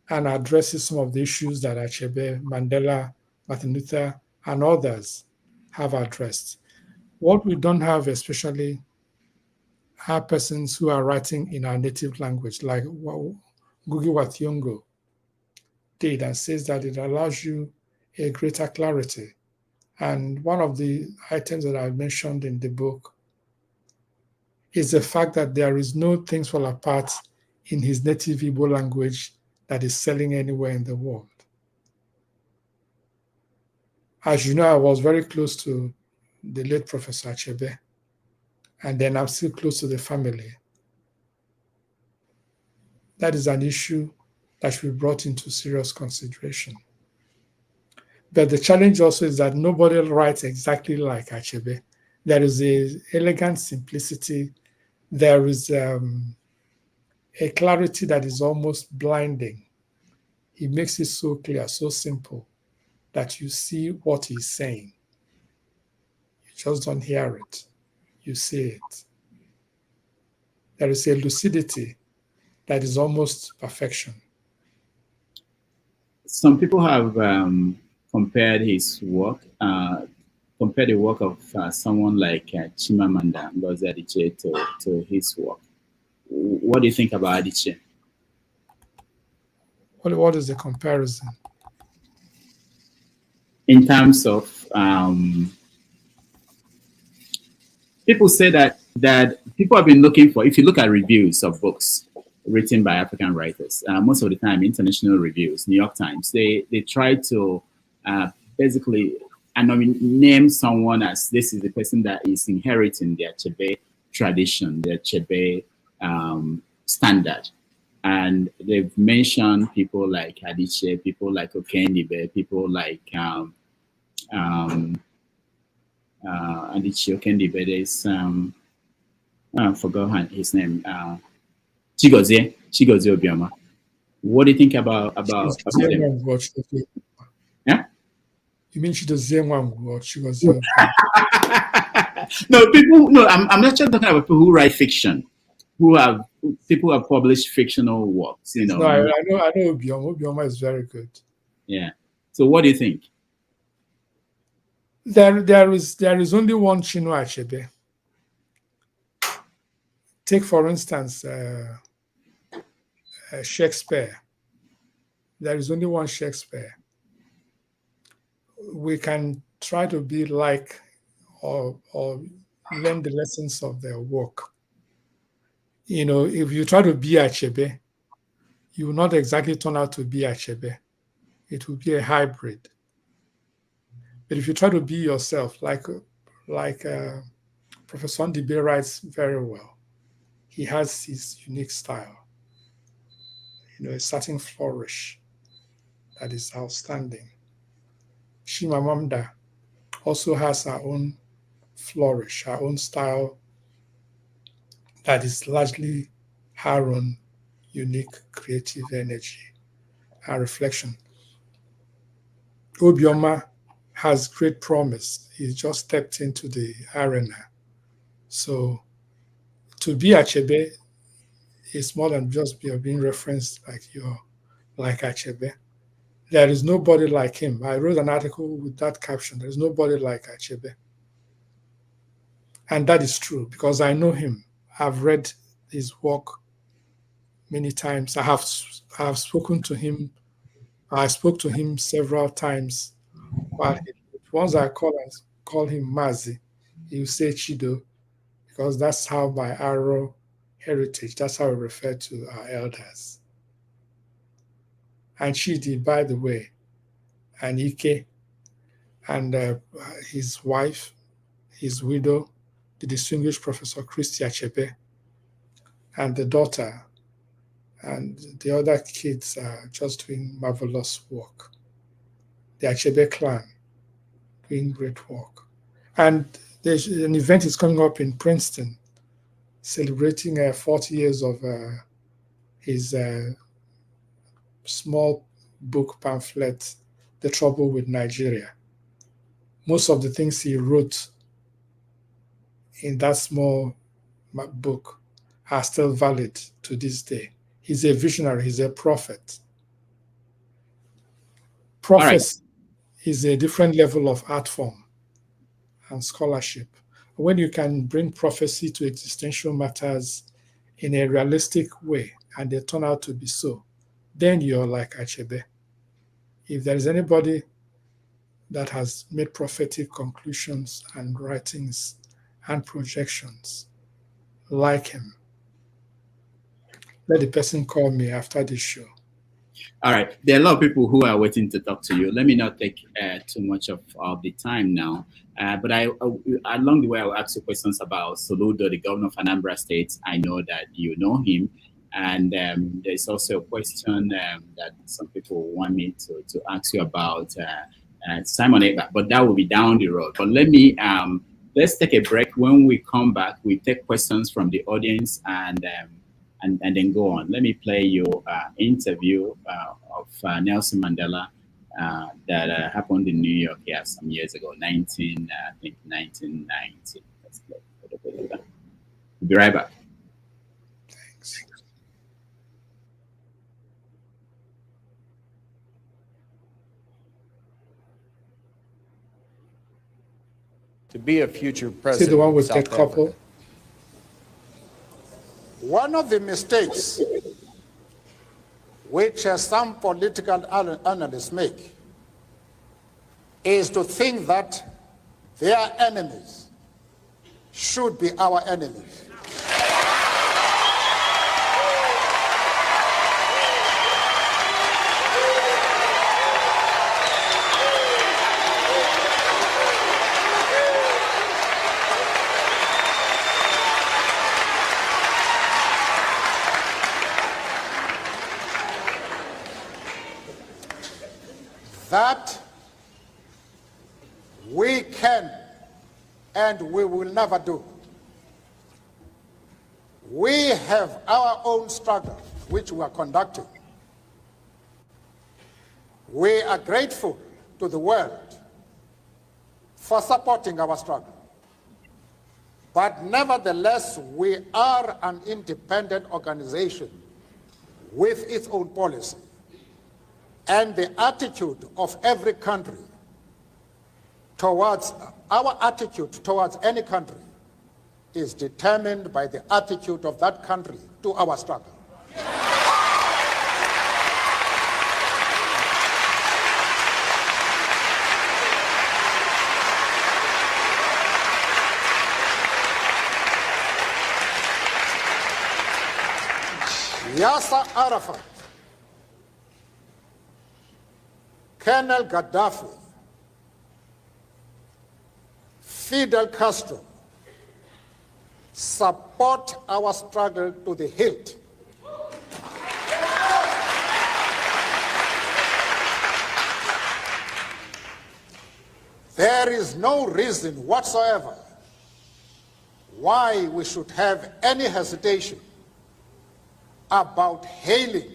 and addresses some of the issues that Achebe, Mandela, Martin Luther, and others have addressed. What we don't have, especially, are persons who are writing in our native language, like Ngugi wa Thiong'o did, and says that it allows you a greater clarity. And one of the items that I mentioned in the book is the fact that there is no Things Fall Apart in his native Igbo language that is selling anywhere in the world. As you know, I was very close to the late Professor Achebe, and then I'm still close to the family. That is an issue that should be brought into serious consideration. But the challenge also is that nobody writes exactly like Achebe. There is an elegant simplicity. There is a clarity that is almost blinding. He makes it so clear, so simple, that you see what he's saying. You just don't hear it. You see it. There is a lucidity that is almost perfection. Some people have compared his work, compared the work of someone like Chimamanda Ngozi Adichie to his work. What do you think about Adichie? What is the comparison? In terms of people say that people have been looking for, if you look at reviews of books, written by African writers. Most of the time, international reviews, New York Times, they try to basically name someone as this is the person that is inheriting the Achebe tradition, the Achebe standard. And they've mentioned people like Adichie, people like Okendibe, people like Adichie Okendibe. There's I forgot his name. Chigozie Obioma. What do you think about them? Yeah? You mean Chigozie Nwangu or Chigozie? No, people. No, I'm not just talking about people who write fiction, people who have published fictional works. You know. No, I know Obioma. Obioma is very good. Yeah. So, what do you think? There is only one Chinua Achebe. Take, for instance, Shakespeare. There is only one Shakespeare. We can try to be like or learn the lessons of their work. You know, if you try to be Achebe, you will not exactly turn out to be Achebe. It will be a hybrid. But if you try to be yourself, like Professor Ndibe writes very well, he has his unique style. You know, a certain flourish that is outstanding. Chimamanda also has her own flourish, her own style that is largely her own unique creative energy and reflection. Obioma has great promise. He just stepped into the arena. So to be Achebe is more than just being referenced like Achebe. There is nobody like him. I wrote an article with that caption. There is nobody like Achebe. And that is true because I know him. I've read his work many times. I have spoken to him. I spoke to him several times. But once I call him Mazi, he will say Chido, because that's how my Aro heritage, that's how we refer to our elders. And Chidi, by the way, and Ike, and his wife, his widow, the distinguished Professor Christy Achebe, and the daughter, and the other kids are just doing marvelous work. The Achebe clan doing great work. And there's an event is coming up in Princeton, celebrating 40 years of his small book pamphlet, The Trouble with Nigeria. Most of the things he wrote in that small book are still valid to this day. He's a visionary, he's a prophet. Prophecy is a different level of art form and scholarship. When you can bring prophecy to existential matters in a realistic way, and they turn out to be so, then you're like Achebe. If there is anybody that has made prophetic conclusions and writings and projections like him, let the person call me after this show. All right. There are a lot of people who are waiting to talk to you. Let me not take too much of the time now. But along the way, I will ask you questions about Soludo, the governor of Anambra State. I know that you know him. And there's also a question that some people want me to ask you about Simon Ekpa, but that will be down the road. But let's take a break. When we come back, we take questions from the audience and then go on. Let me play your interview of Nelson Mandela that happened in New York here some years ago, 1990. Let's play. We'll be right back. Thanks. To be a future president. See the one with that couple? One of the mistakes which some political analysts make is to think that their enemies should be our enemies. that we can and we will never do. We have our own struggle, which we are conducting. We are grateful to the world for supporting our struggle. But nevertheless, we are an independent organization with its own policy. And the attitude of every country towards, our attitude towards any country is determined by the attitude of that country to our struggle. Yasser Arafat, Colonel Gaddafi, Fidel Castro support our struggle to the hilt. There is no reason whatsoever why we should have any hesitation about hailing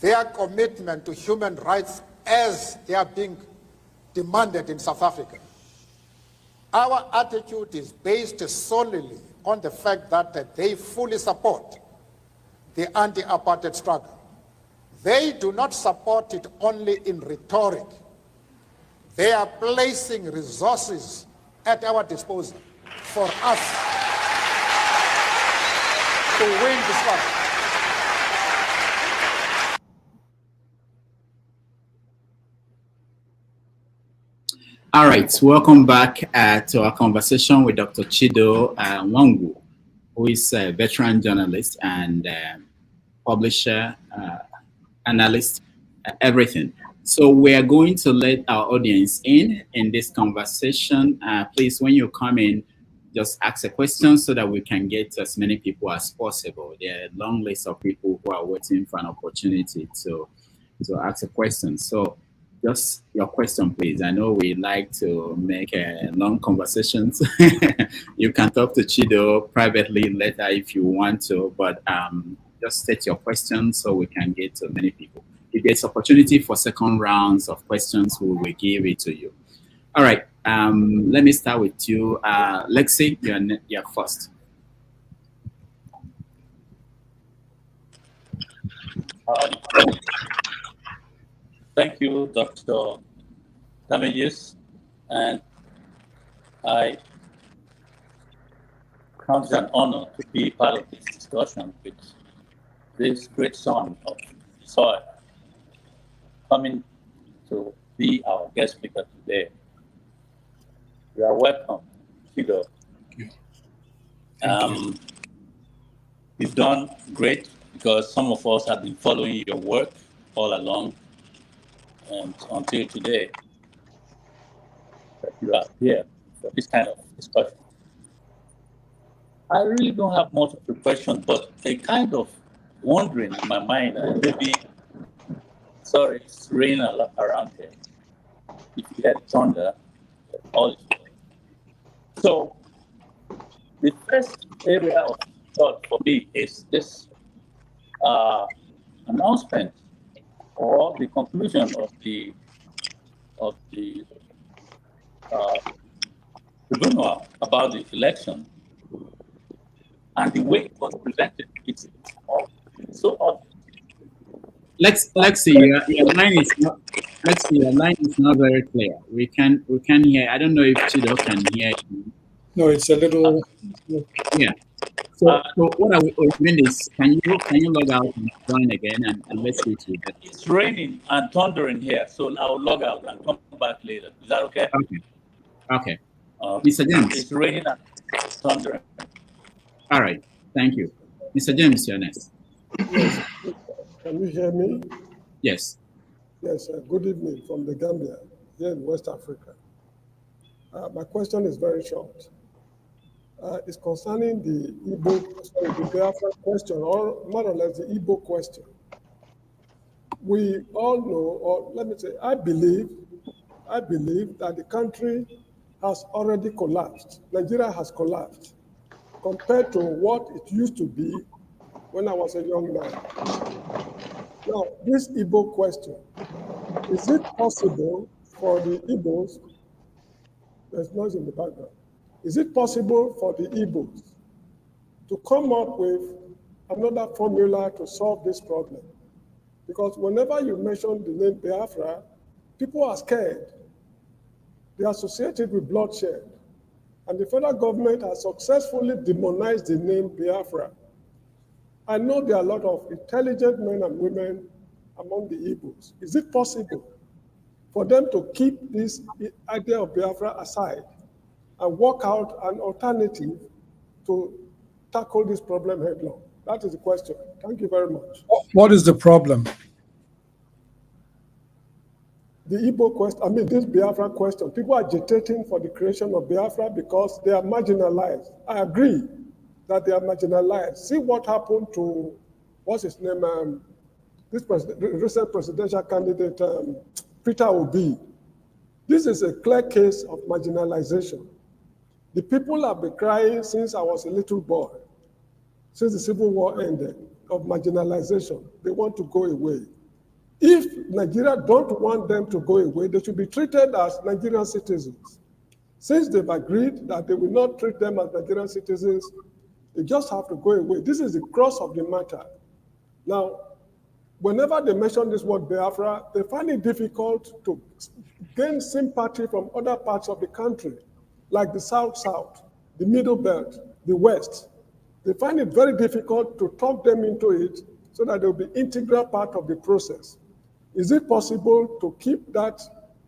their commitment to human rights as they are being demanded in South Africa. Our attitude is based solely on the fact that they fully support the anti-apartheid struggle. They do not support it only in rhetoric. They are placing resources at our disposal for us to win the struggle. All right, welcome back to our conversation with Dr. Chido Nwangu, who is a veteran journalist and publisher, analyst, everything. So we are going to let our audience in this conversation. Please, when you come in, just ask a question so that we can get as many people as possible. There are a long list of people who are waiting for an opportunity to ask a question. So just your question, please. I know we like to make long conversations. You can talk to Chido privately later if you want to, but just state your question so we can get to many people. If there's opportunity for second rounds of questions, we will give it to you. All right, let me start with you. Lexi, you're first. Thank you, Dr. Damages, and I count it an honor to be part of this discussion with this great son of soil coming to be our guest speaker today. You are welcome, Chido. You've done great because some of us have been following your work all along, and until today, that you are here for this kind of discussion. I really don't have much of a question, but a kind of wondering in my mind, maybe, sorry, it's raining a lot around here. If you had thunder, all is well. So, the first area of thought for me is this announcement or the conclusion of the tribunal about the election and the way it was presented. It's so odd. Let's see. Your line is not. Let's see. Your line is not very clear. We can hear. I don't know if Chido can hear you. No, it's a little. Yeah. So what I mean is, can you log out and join again and let's see to that. It's raining and thundering here, so I'll log out and come back later. Is that okay? Okay. Mr. James. It's raining and thundering. All right. Thank you. Mr. James, you're next. Yes. Can you hear me? Yes. Yes. Good evening from the Gambia, here in West Africa. My question is very short. It's concerning the Igbo, the Biafra question, or more or less the Igbo question. we all know, or let me say, I believe that the country has already collapsed. Nigeria has collapsed compared to what it used to be when I was a young man. Now, this Igbo question, is it possible for the Igbos, there's noise in the background, is it possible for the Igbos to come up with another formula to solve this problem? Because whenever you mention the name Biafra, people are scared. They are associated with bloodshed. And the federal government has successfully demonized the name Biafra. I know there are a lot of intelligent men and women among the Igbos. Is it possible for them to keep this idea of Biafra aside and work out an alternative to tackle this problem headlong? That is the question. Thank you very much. What is the problem? The Igbo question, I mean, this Biafra question, people are agitating for the creation of Biafra because they are marginalized. I agree that they are marginalized. See what happened to, what's his name, this recent presidential candidate, Peter Obi. This is a clear case of marginalization. The people have been crying since I was a little boy, since the Civil War ended, of marginalization. They want to go away. If Nigeria don't want them to go away, they should be treated as Nigerian citizens. Since they've agreed that they will not treat them as Nigerian citizens, they just have to go away. This is the crux of the matter. Now, whenever they mention this word Biafra, they find it difficult to gain sympathy from other parts of the country, like the South, the Middle Belt, the West. They find it very difficult to talk them into it so that they'll be integral part of the process. Is it possible to keep that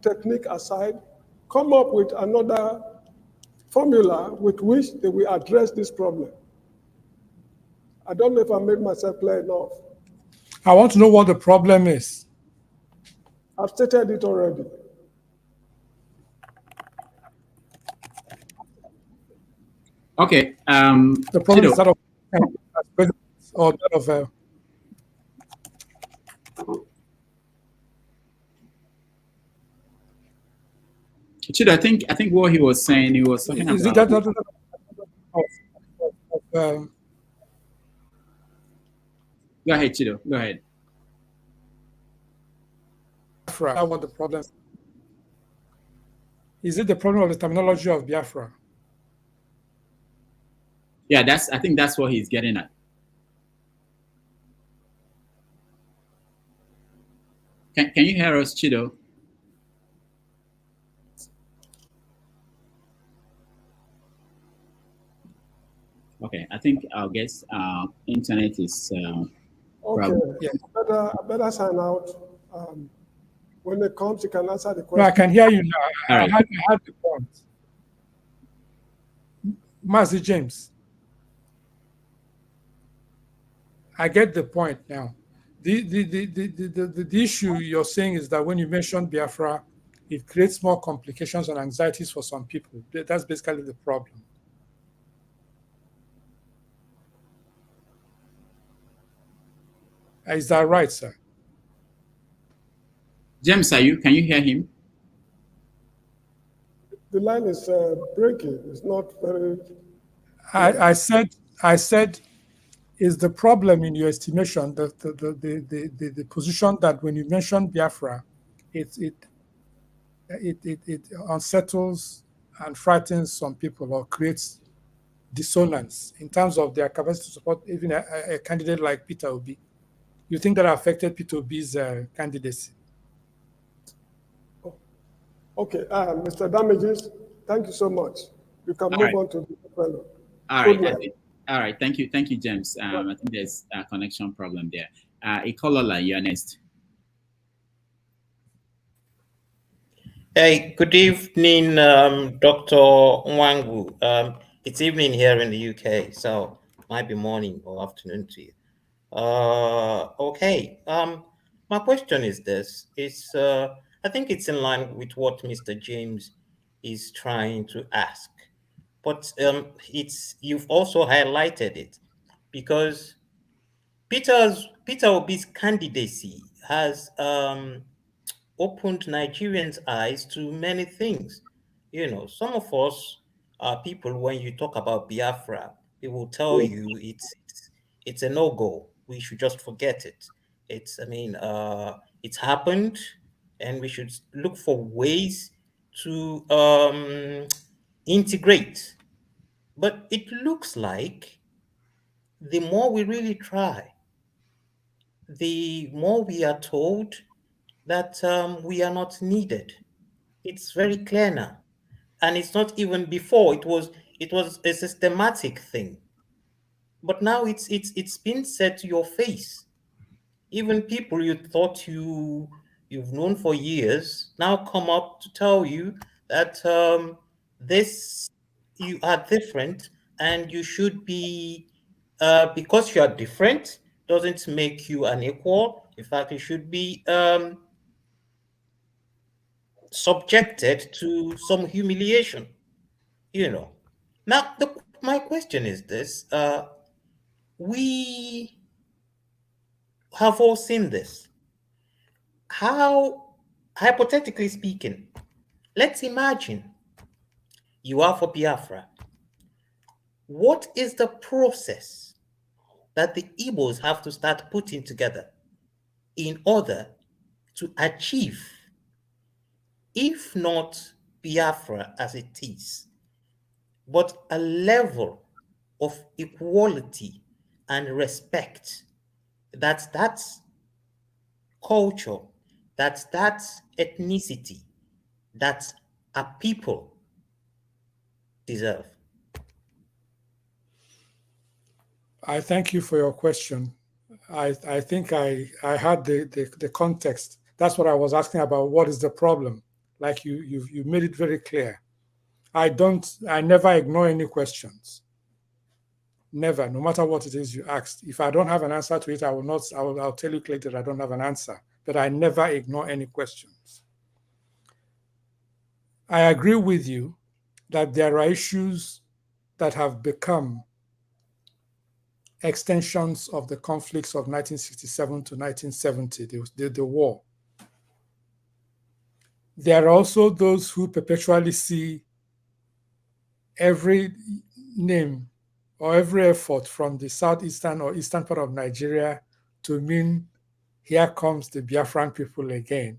technique aside, come up with another formula with which they will address this problem? I don't know if I made myself clear enough. I want to know what the problem is. I've stated it already. Okay. The problem is that of or that of Chido, I think what he was saying, he was talking is about. it that Go ahead, Chido. Go ahead. Biafra? What the problem? Is it the problem of the terminology of Biafra? Yeah, I think that's what he's getting at. Can you hear us, Chido? Okay, I think our guess internet is okay. Yeah. I better sign out. When it comes, you can answer the question. No, I can hear you now. I had the point. Master James, I get the point now. The issue you're saying is that when you mention Biafra, it creates more complications and anxieties for some people. That's basically the problem. Is that right, sir? James, can you hear him? The line is breaking. It's not very. I said, is the problem in your estimation the position that when you mention Biafra, it unsettles and frightens some people or creates dissonance in terms of their capacity to support even a candidate like Peter Obi? You think that affected Peter Obi's candidacy? Okay, Mr. Damages, thank you so much. You can move on to the fellow. All right. All right. Thank you, James. I think there's a connection problem there. Ikolola, you're next. Hey, good evening, Dr. Nwangu. It's evening here in the UK, so might be morning or afternoon to you. Okay. My question is this: I think it's in line with what Mr. James is trying to ask, but you've also highlighted it because Peter Obi's candidacy has opened Nigerians' eyes to many things. Some of us are people, when you talk about Biafra, they will tell you it's a no-go. We should just forget it. It's happened, and we should look for ways to integrate. But it looks like the more we really try, the more we are told that we are not needed. It's very clear now, and it's not even before. It was a systematic thing, but now it's been said to your face. Even people you thought you've known for years now come up to tell you that this you are different, and you should be because you are different doesn't make you an equal. In fact, you should be subjected to some humiliation. Now my question is this: we have all seen this. How, hypothetically speaking, let's imagine you are for Biafra. What is the process that the Igbos have to start putting together in order to achieve, if not Biafra as it is, but a level of equality and respect that culture, that ethnicity, that a people deserve? I thank you for your question. I think I had the context. That's what I was asking about. What is the problem? Like you made it very clear. I never ignore any questions. Never, no matter what it is you asked. If I don't have an answer to it, I'll tell you clearly that I don't have an answer. But I never ignore any questions. I agree with you that there are issues that have become extensions of the conflicts of 1967 to 1970, the war. There are also those who perpetually see every name or every effort from the southeastern or eastern part of Nigeria to mean here comes the Biafran people again.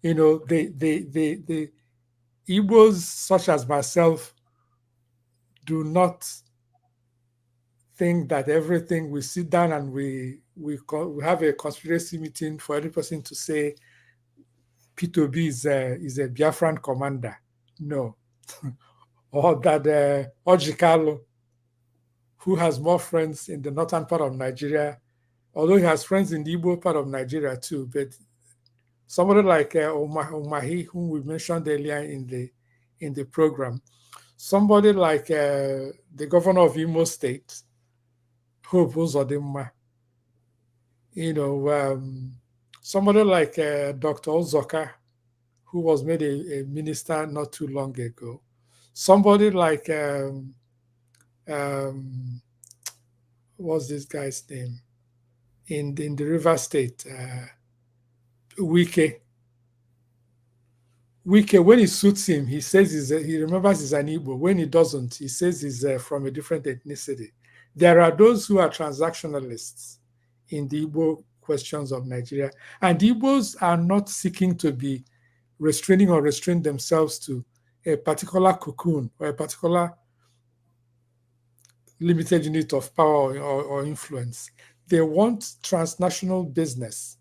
The Igbos, such as myself, do not think that everything we sit down and we have a conspiracy meeting for every person to say P2B is a Biafran commander. No. Or that Ojikalo, who has more friends in the northern part of Nigeria, although he has friends in the Igbo part of Nigeria too, but somebody like Omahi, whom we mentioned earlier in the program, somebody like the governor of Imo State, Hope Uzodimma, somebody like Dr. Ozoka, who was made a minister not too long ago, somebody like what's this guy's name in the River State, Wike, when it suits him, he says he remembers he's an Igbo. When he doesn't, he says he's from a different ethnicity. There are those who are transactionalists in the Igbo questions of Nigeria, and Igbos are not seeking to be restraining or restrain themselves to a particular cocoon or a particular limited unit of power or influence. They want transnational business.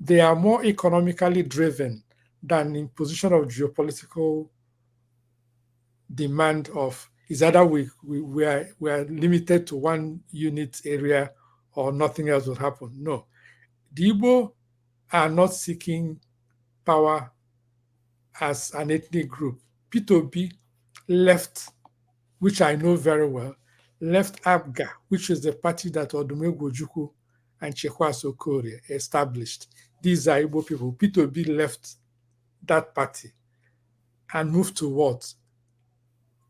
They are more economically driven than in position of geopolitical demand of is either we are limited to one unit area or nothing else will happen. No. The Igbo are not seeking power as an ethnic group. P2B left, which I know very well, left ABGA, which is the party that Odumegwu Ojukwu and Chekwaso Okorie established. These are Igbo people. P2B left that party and moved to what?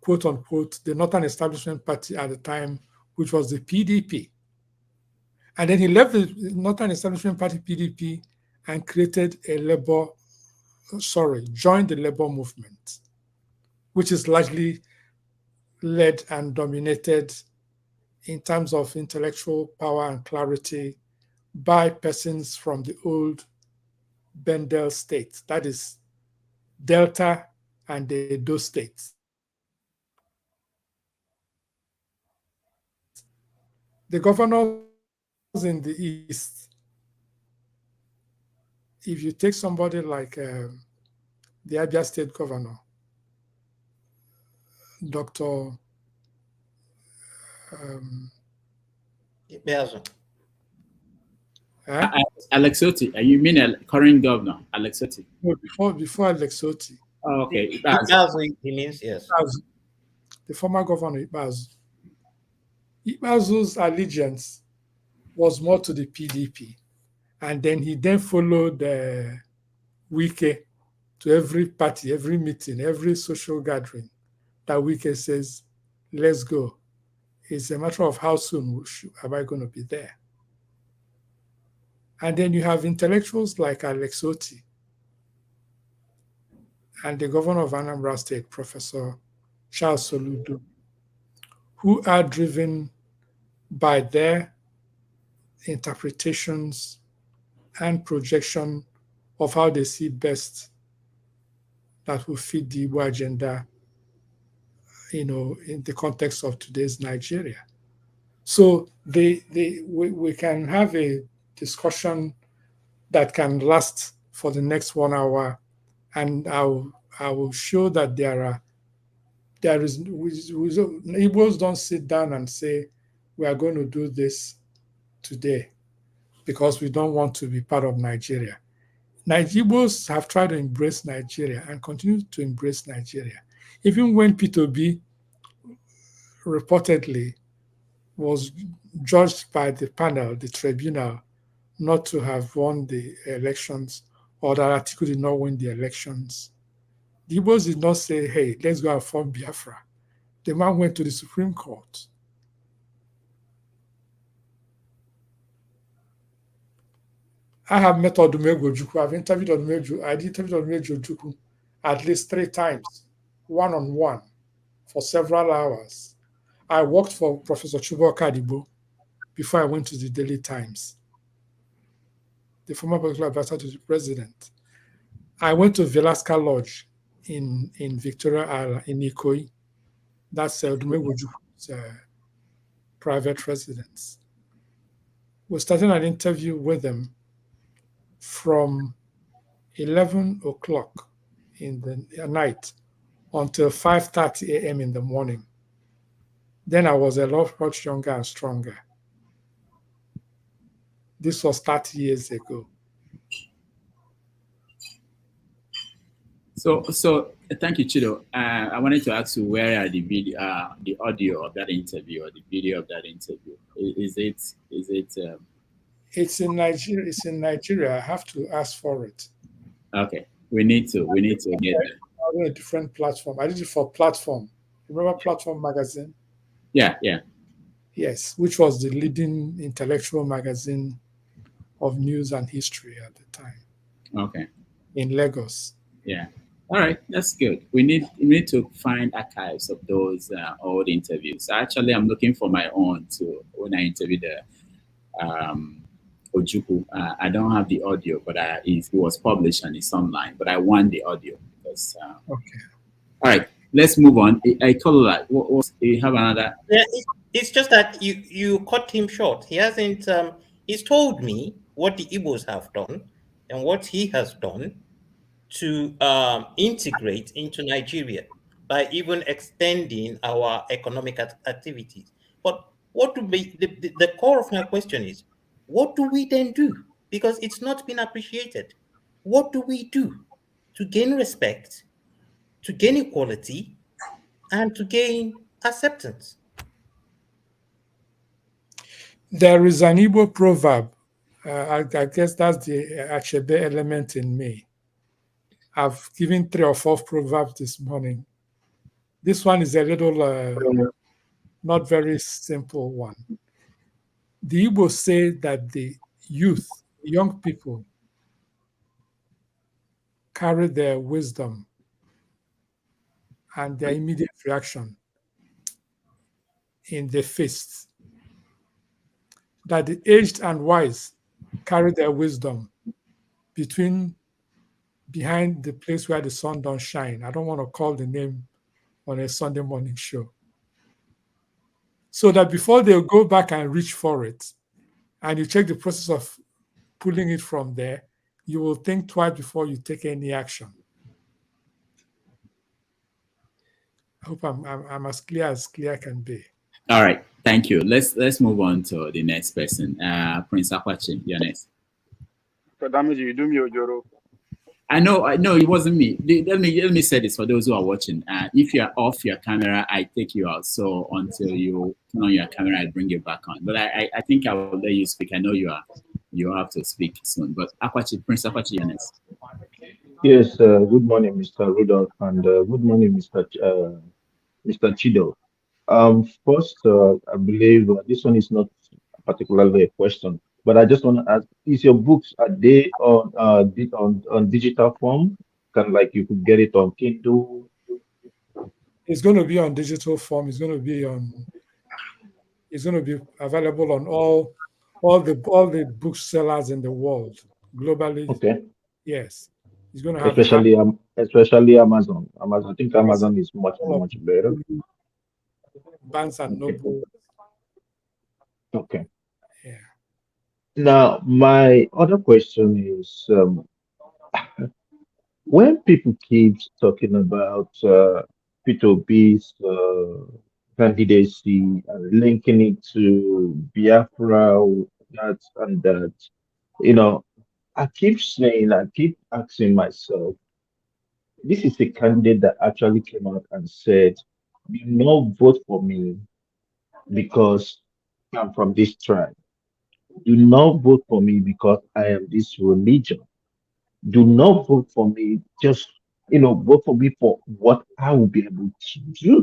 Quote unquote, the Northern Establishment Party at the time, which was the PDP. And then he left the Northern Establishment Party, PDP, and created joined the labor movement, which is largely led and dominated in terms of intellectual power and clarity by persons from the old Bendel states, that is Delta and the Edo states. The governors in the East, if you take somebody like the Abia State governor, Dr. Alex Otti, you mean current governor, Alex Otti? No, before Alex Otti. Oh, okay. He means, yes. The former governor, Ibazu. Ibazu's allegiance was more to the PDP. And then he followed Wike to every party, every meeting, every social gathering that Wike says, let's go. It's a matter of how soon am I going to be there? And then you have intellectuals like Alex Otti and the governor of Anambra State, Professor Charles Soludo, who are driven by their interpretations and projection of how they see best that will fit the Igbo agenda, in the context of today's Nigeria. So we can have a discussion that can last for the next 1 hour, and I will show that Igbos don't sit down and say we are going to do this today because we don't want to be part of Nigeria. Igbos have tried to embrace Nigeria and continue to embrace Nigeria. Even when P2B reportedly was judged by the panel, the tribunal, not to have won the elections, or that Atiku did not win the elections, the Igbos did not say, hey, let's go and form Biafra. The man went to the Supreme Court. I have met Odumegwu Ojukwu. I've interviewed Odumegwu. I did interview Odumegwu Ojukwu at least 3 times, one-on-one, for several hours. I worked for Professor Chubo Kadibo before I went to the Daily Times, the former political advisor to the president. I went to Velasca Lodge in Victoria Island, in Ikoyi. That's Odumegwu Ojukwu's private residence. We started an interview with them from 11 o'clock in the night until 5:30 a.m. in the morning. Then I was a lot much younger and stronger. This was 30 years ago. So thank you, Chido. I wanted to ask you, where are the video, the audio of that interview, or the video of that interview? Is it? It's in Nigeria. It's in Nigeria. I have to ask for it. Okay, we need to get it. On a different platform. I did it for Platform. Remember Platform magazine? Yeah. Yes, which was the leading intellectual magazine of news and history at the time. Okay. In Lagos. Yeah. All right, that's good. We need to find archives of those old interviews. Actually, I'm looking for my own too. When I interviewed Ojukwu, I don't have the audio, but it was published and it's online. But I want the audio because. Okay. All right, let's move on. I call that. What you have another? Yeah, it's just that you cut him short. He hasn't. He's told me what the Igbos have done and what he has done to integrate into Nigeria by even extending our economic activities. But what do we, the core of my question is, what do we then do? Because it's not been appreciated. What do we do to gain respect, to gain equality, and to gain acceptance? There is an Igbo proverb. I guess that's the Achebe element in me. I've given 3 or 4 proverbs this morning. This one is a little, not very simple one. The Igbo say that the youth, young people, carry their wisdom and their immediate reaction in their fists. That the aged and wise carry their wisdom behind the place where the sun don't shine. I don't want to call the name on a Sunday morning show. So that before they go back and reach for it, and you check the process of pulling it from there, you will think twice before you take any action. I hope I'm as clear can be. All right, thank you. Let's move on to the next person. Prince Akwachi, you're next. You do me, Ojoro. I know, it wasn't me. Let me say this for those who are watching. If you're off your camera, I take you out. So until you turn on your camera, I bring you back on. But I think I will let you speak. I know you have to speak soon. But Akwachi, Prince Akwachi, you're next. Yes, good morning, Mr. Rudolph, and good morning, Mr. Chido. First, I believe this one is not particularly a question, but I just want to ask: is your books, are they on digital form? Kind of like you could get it on Kindle? It's going to be on digital form. It's going to be available on all the booksellers in the world globally. Okay. Yes, it's going to have especially Amazon. I think Amazon is much better. Barnes and Noble. Okay. Yeah. Now, my other question is, when people keep talking about P2B's candidacy and linking it to Biafra, that and that, I keep asking myself, this is a candidate that actually came out and said, "Do not vote for me because I'm from this tribe. Do not vote for me because I am this religion. Do not vote for me, just vote for me for what I will be able to do."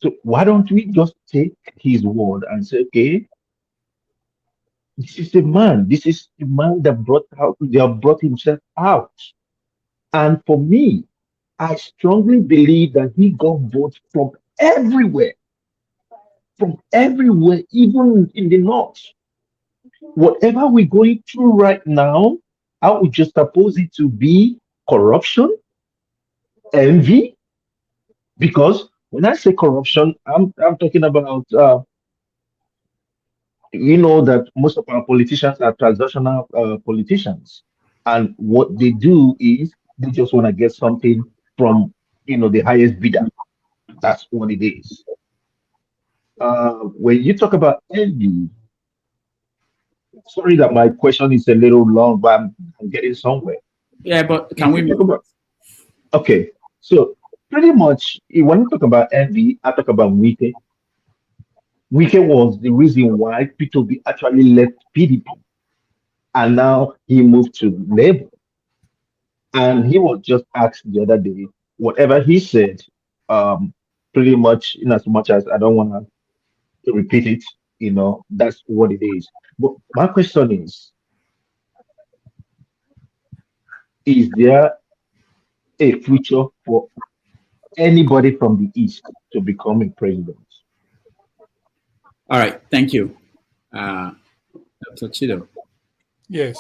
So why don't we just take his word and say, okay, this is the man that brought himself out. And for me, I strongly believe that he got votes from everywhere, even in the north. Whatever we're going through right now, I would just suppose it to be corruption, envy, because when I say corruption, I'm talking about that most of our politicians are transactional politicians, and what they do is they just want to get something from the highest bidder. That's what it is. When you talk about envy, sorry that my question is a little long, but I'm getting somewhere. Yeah, but can we talk about? Okay, so pretty much when you talk about envy, I talk about Wike. Wike was the reason why P2B actually left PDP, and now he moved to Labour. And he was just asked the other day, whatever he said, pretty much in as much as I don't want to repeat it, that's what it is. But my question is there a future for anybody from the East to become a president? All right, thank you. Dr. Chido. Yes.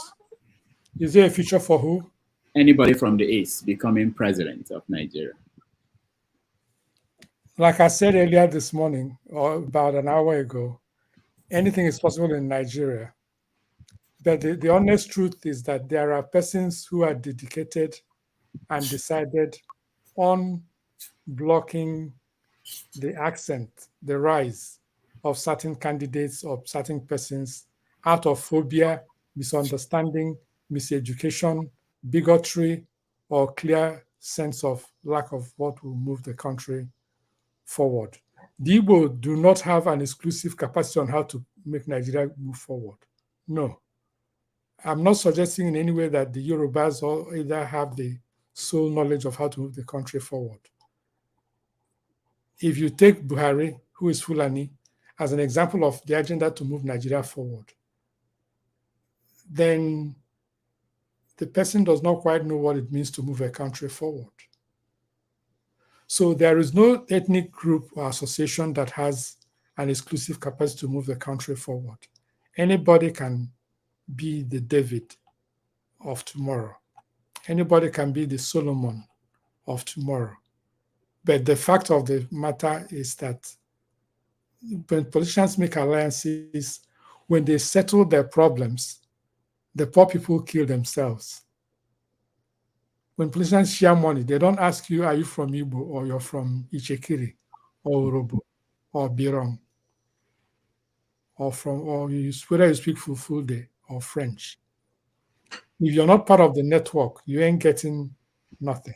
Is there a future for who? Anybody from the East becoming president of Nigeria. Like I said earlier this morning, or about an hour ago, anything is possible in Nigeria. But the honest truth is that there are persons who are dedicated and decided on blocking the ascent, the rise of certain candidates or certain persons out of phobia, misunderstanding, miseducation, bigotry, or clear sense of lack of what will move the country forward. The Igbo do not have an exclusive capacity on how to make Nigeria move forward. No. I'm not suggesting in any way that the Yorubas all either have the sole knowledge of how to move the country forward. If you take Buhari, who is Fulani, as an example of the agenda to move Nigeria forward, then the person does not quite know what it means to move a country forward. So there is no ethnic group or association that has an exclusive capacity to move the country forward. Anybody can be the David of tomorrow. Anybody can be the Solomon of tomorrow. But the fact of the matter is that when politicians make alliances, when they settle their problems, the poor people kill themselves. When politicians share money, they don't ask you, are you from Igbo or you're from Ichekiri or Urobo or Birong or whether you speak Fulfulde or French. If you're not part of the network, you ain't getting nothing,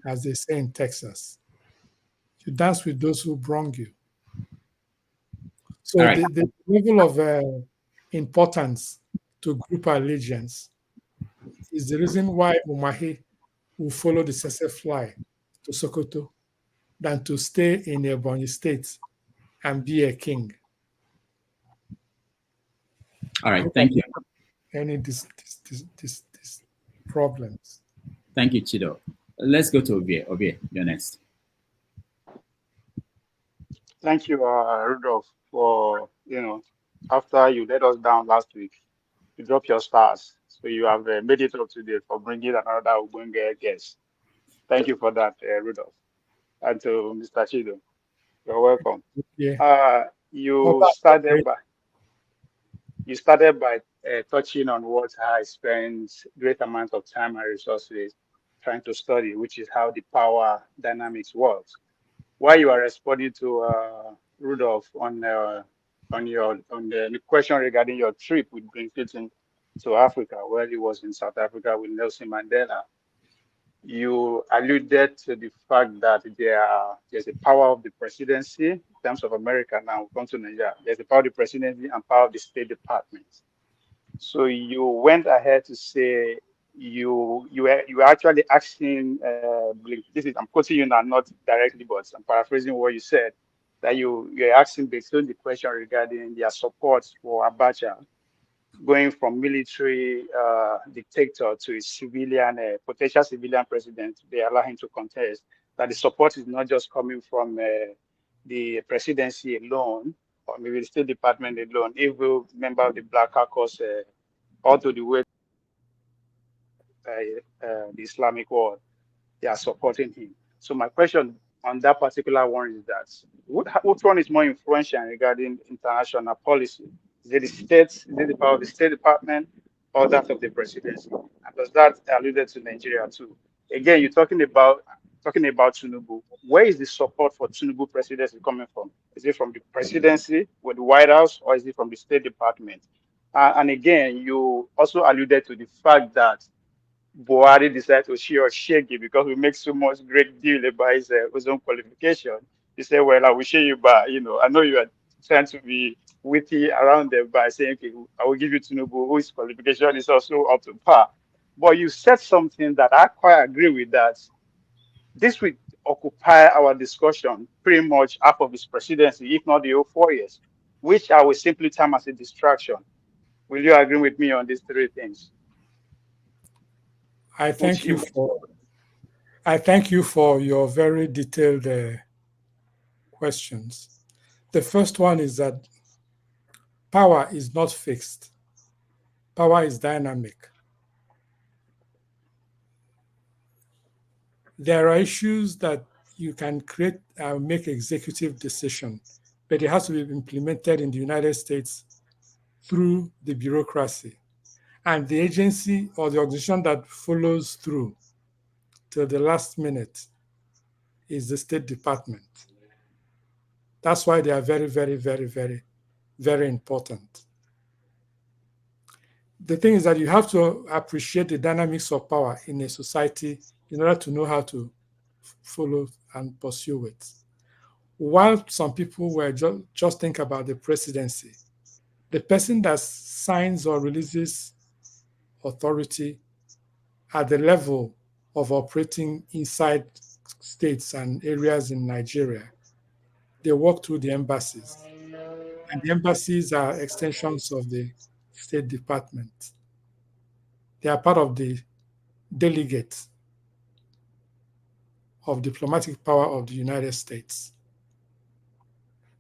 as they say in Texas. You dance with those who wrong you. So All right. the level of importance to group allegiance is the reason why Umahi will follow the Sese fly to Sokoto than to stay in Ebonyi State and be a king. All right, thank you. Any these problems. Thank you, Chido. Let's go to Ovie. Ovie, you're next. Thank you, Rudolph, for, after you let us down last week, you dropped your stars. So you have made it up today for bringing another Ubunge guest. Thank you for that, Rudolph. And to Mr. Chido, you're welcome. Yeah. You started by touching on what I spent great amount of time and resources trying to study, which is how the power dynamics works. While you are responding to Rudolph on the question regarding your trip with Green Fitting to Africa, where he was in South Africa with Nelson Mandela, you alluded to the fact that there's a power of the presidency in terms of America. Now, we'll come to Nigeria. There's a power of the presidency and power of the State Department. So you went ahead to say you were actually asking, I'm quoting you now, not directly, but I'm paraphrasing what you said, that you're asking based on the question regarding their support for Abacha going from military dictator to a civilian, potential civilian president. They allow him to contest, that the support is not just coming from the presidency alone, or maybe the State Department alone, every member of the Black Caucus, all to the way the Islamic world, they are supporting him. So my question on that particular one is that, which one is more influential regarding international policy? Is it the states, is it the power of the State Department, or that of the presidency? And does that alluded to Nigeria too? Again, you're talking about Tinubu. Where is the support for Tinubu presidency coming from? Is it from the presidency with the White House, or is it from the State Department? And again, you also alluded to the fact that Buhari decided to shake it because we make so much great deal about his own qualification. He said, well, I will share you, but I know you are trying to be witty around them by saying, okay, I will give you Tinubu, whose qualification is also up to par. But you said something that I quite agree with, that this will occupy our discussion pretty much half of his presidency, if not the whole 4 years, which I will simply term as a distraction. Will you agree with me on these three things? I thank you for your very detailed questions. The first one is that power is not fixed. Power is dynamic. There are issues that you can create and make executive decision, but it has to be implemented in the United States through the bureaucracy. And the agency or the organization that follows through till the last minute is the State Department. That's why they are very, very, very, very, very important. The thing is that you have to appreciate the dynamics of power in a society in order to know how to follow and pursue it. While some people were just think about the presidency, the person that signs or releases authority at the level of operating inside states and areas in Nigeria, they work through the embassies. And the embassies are extensions of the State Department. They are part of the delegates of diplomatic power of the United States.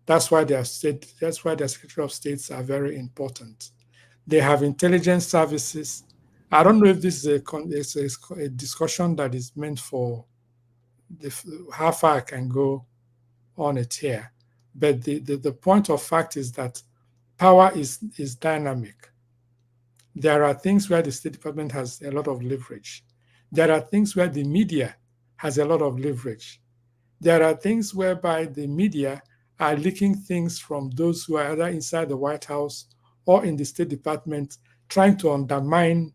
That's why their Secretary of States are very important. They have intelligence services. I don't know if this is a discussion that is meant for how far I can go on it here. But the point of fact is that power is dynamic. There are things where the State Department has a lot of leverage. There are things where the media has a lot of leverage. There are things whereby the media are leaking things from those who are either inside the White House or in the State Department, trying to undermine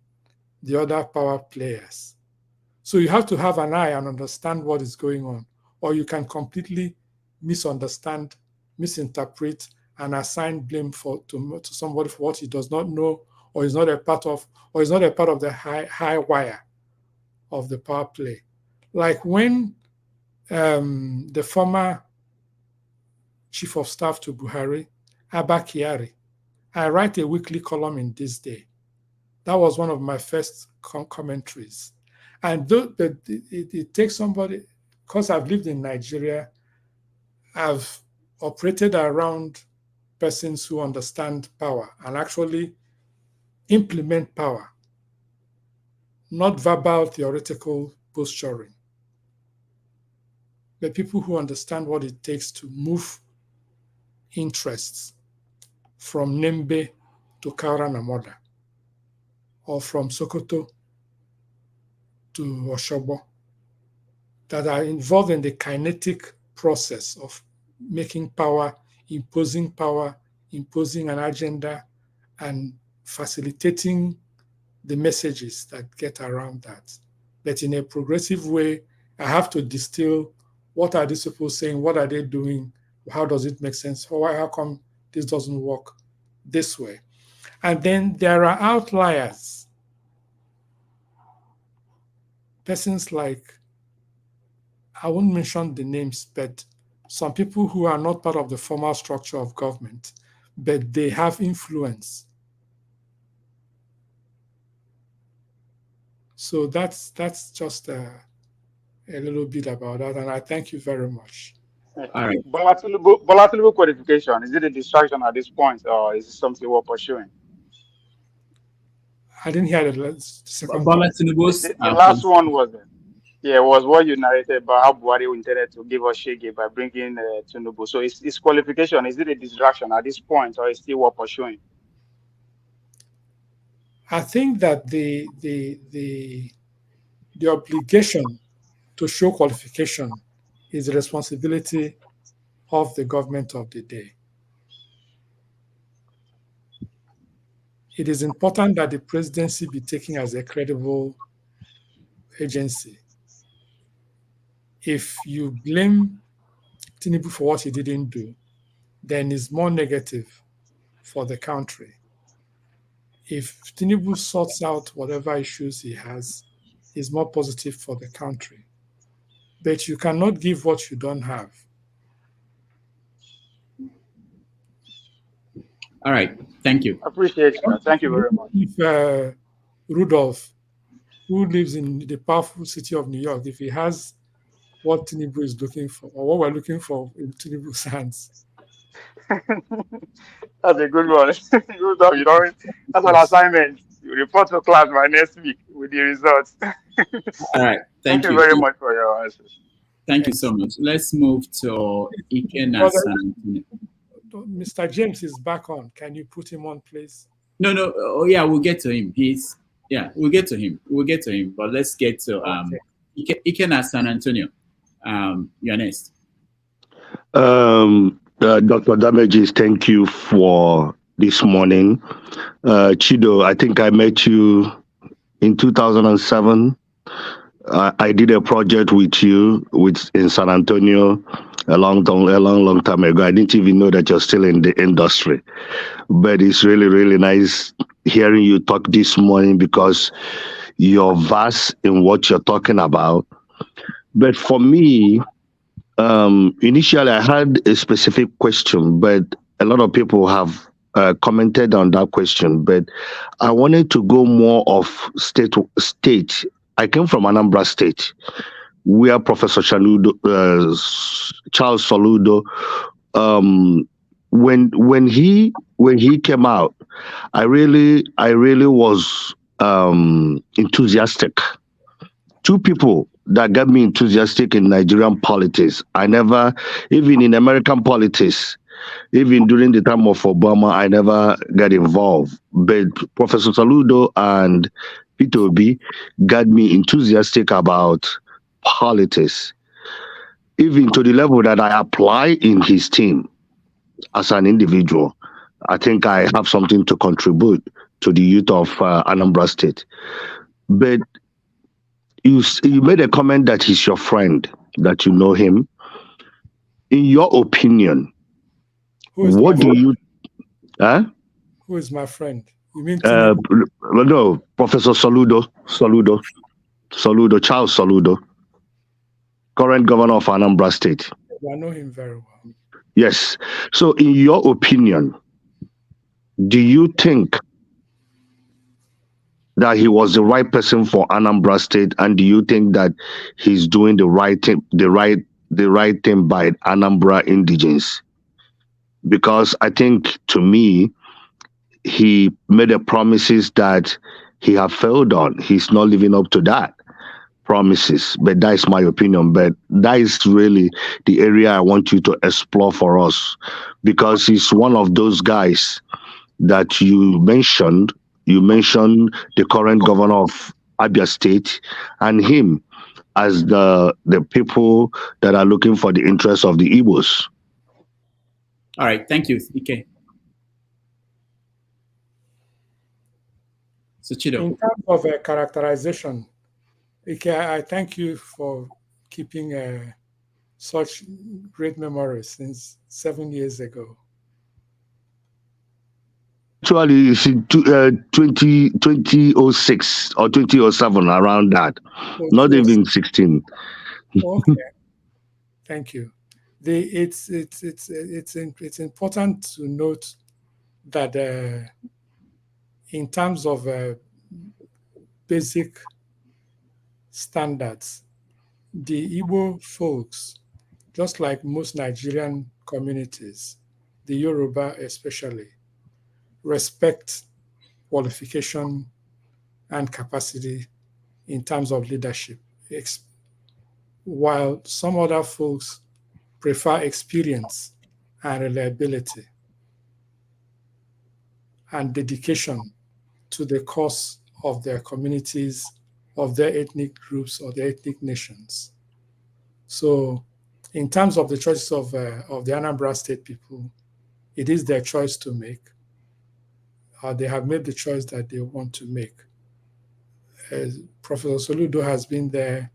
the other power players. So you have to have an eye and understand what is going on, or you can completely misunderstand, misinterpret, and assign blame to somebody for what he does not know, or is not a part of, or is not a part of the high wire of the power play. Like when the former Chief of Staff to Buhari, Abba Kyari, I write a weekly column in This Day. That was one of my first commentaries. And it takes somebody, because I've lived in Nigeria, I've operated around persons who understand power and actually implement power, not verbal theoretical posturing, but people who understand what it takes to move interests from Nembe to Kaura Namoda, or from Sokoto to Oshobo, that are involved in the kinetic process of making power, imposing an agenda, and facilitating the messages that get around that. But in a progressive way, I have to distill what are these people saying, what are they doing, how does it make sense, how come this doesn't work this way? And then there are outliers. Persons like, I won't mention the names, but some people who are not part of the formal structure of government, but they have influence. So that's just a little bit about that, and I thank you very much. All right. Bola Tinubu qualification, is it a distraction at this point, or is it something we're pursuing? I didn't hear the second Bola part. Tinubu's The last one was what you narrated about how Buhari intended to give us Shege by bringing Tinubu. So is qualification, is it a distraction at this point, or is it still worth pursuing? I think that the obligation to show qualification is the responsibility of the government of the day. It is important that the presidency be taken as a credible agency. If you blame Tinubu for what he didn't do, then it's more negative for the country. If Tinubu sorts out whatever issues he has, it's more positive for the country. But you cannot give what you don't have. All right, thank you. Appreciate that. Thank you very much. If Rudolph, who lives in the powerful city of New York, if he has what Tinubu is looking for, or what we're looking for in Tinubu's hands. That's a good one. You don't, that's an assignment. You report to class by next week with the results. All right, thank you very much for your answers. Thank you so much. Let's move to Ikena San Antonio. Mr. James is back on. Can you put him on, please? No. Oh, yeah, we'll get to him. We'll get to him. But let's get to Ikena San Antonio. You're next. Dr. Damages, thank you for this morning. Chido, I think I met you in 2007. I did a project with you in San Antonio a long time ago. I didn't even know that you're still in the industry. But it's really, really nice hearing you talk this morning because you're vast in what you're talking about. But for me, initially I had a specific question, but a lot of people have commented on that question, but I wanted to go more of state. I came from Anambra State, where Professor Charles Soludo, when he came out, I really was enthusiastic. Two people that got me enthusiastic in Nigerian politics. I never, even in American politics, even during the time of Obama, I never got involved. But Professor Saludo and Peter Obi got me enthusiastic about politics, even to the level that I apply in his team as an individual. I think I have something to contribute to the youth of Anambra State. But you made a comment that he's your friend, that you know him. In your opinion, what do you? Who is my friend? You mean no, Professor Charles Soludo, current governor of Anambra State. I know him very well. Yes. So, in your opinion, do you think that he was the right person for Anambra State, and do you think that he's doing the right thing, the right thing by Anambra indigents? Because I think, to me, he made a promises that he have failed on. He's not living up to that promises, but that is my opinion. But that is really the area I want you to explore for us, because he's one of those guys that you mentioned. You mentioned the current governor of Abia State and him as the people that are looking for the interests of the Igbos. All right, thank you, Ike. So Chido. In terms of characterization, Ike, I thank you for keeping such great memories since 7 years ago. Actually, it's in 2006 or 2007, around that. Not even 16. Okay, thank you. It's important to note that in terms of basic standards, the Igbo folks, just like most Nigerian communities, the Yoruba especially, respect qualification and capacity in terms of leadership, while some other folks prefer experience and reliability and dedication to the cause of their communities, of their ethnic groups, or their ethnic nations. So in terms of the choices of the Anambra State people, it is their choice to make. They have made the choice that they want to make. Professor Soludo has been there.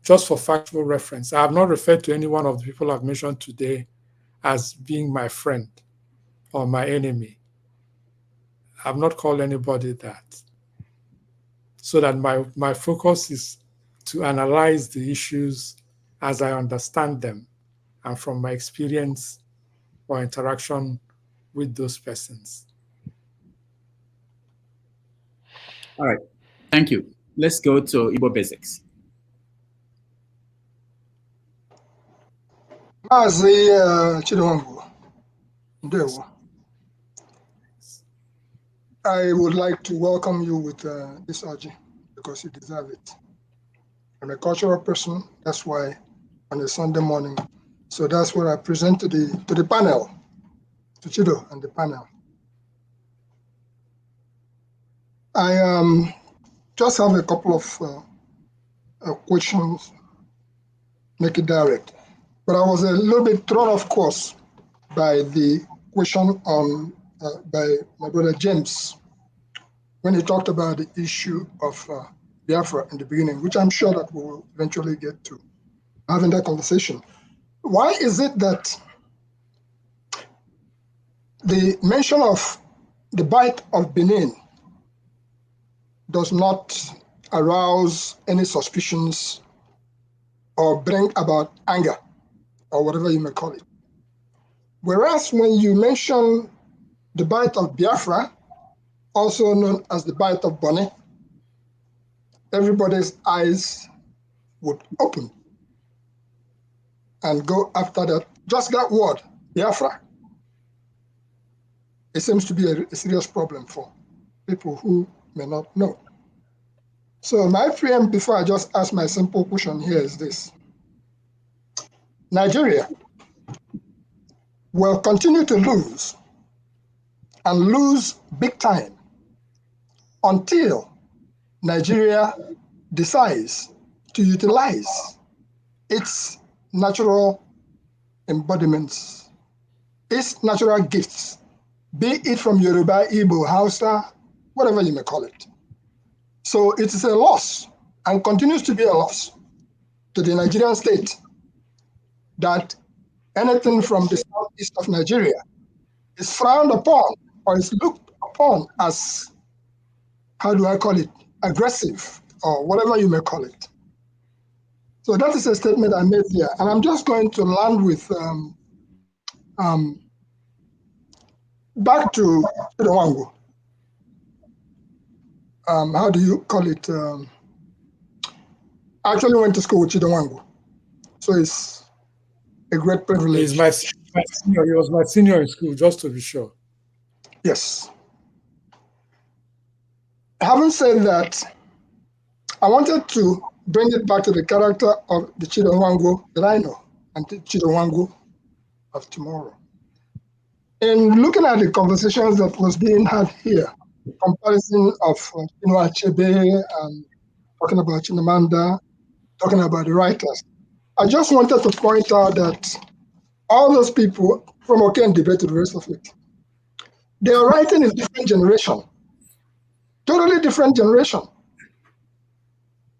Just for factual reference, I have not referred to any one of the people I've mentioned today as being my friend or my enemy. I've not called anybody that. So that my focus is to analyze the issues as I understand them and from my experience or interaction with those persons. All right, thank you. Let's go to Igbo Basics. I would like to welcome you with this Aji because you deserve it. I'm a cultural person, that's why on a Sunday morning. So that's what I present to the panel, to Chido and the panel. I just have a couple of questions, make it direct. But I was a little bit thrown off course by the question on by my brother James when he talked about the issue of Biafra in the beginning, which I'm sure that we will eventually get to having that conversation. Why is it that the mention of the Bight of Benin does not arouse any suspicions or bring about anger or whatever you may call it? Whereas when you mention the Bight of Biafra, also known as the Bight of Bonny, everybody's eyes would open and go after that. Just that word, Biafra. It seems to be a serious problem for people who may not know. So my preempt before I just ask my simple question here is this. Nigeria will continue to lose and lose big time until Nigeria decides to utilize its natural embodiments, its natural gifts, be it from Yoruba, Igbo, Hausa, whatever you may call it. So it is a loss and continues to be a loss to the Nigerian state that anything from the southeast of Nigeria is frowned upon or is looked upon as, how do I call it, aggressive or whatever you may call it. So that is a statement I made here. And I'm just going to land with back to Chidowangu. How do you call it? I actually went to school with Chidowangu. So it's a great privilege. He's my senior. He was my senior in school, just to be sure. Yes. Having said that, I wanted to bring it back to the character of the Chidowangu that I know and the Chidowangu of tomorrow. In looking at the conversations that was being had here, comparison of Achebe and talking about Chinamanda, talking about the writers, I just wanted to point out that all those people from Oken debate to the rest of it, they are writing in different generation, totally different generation.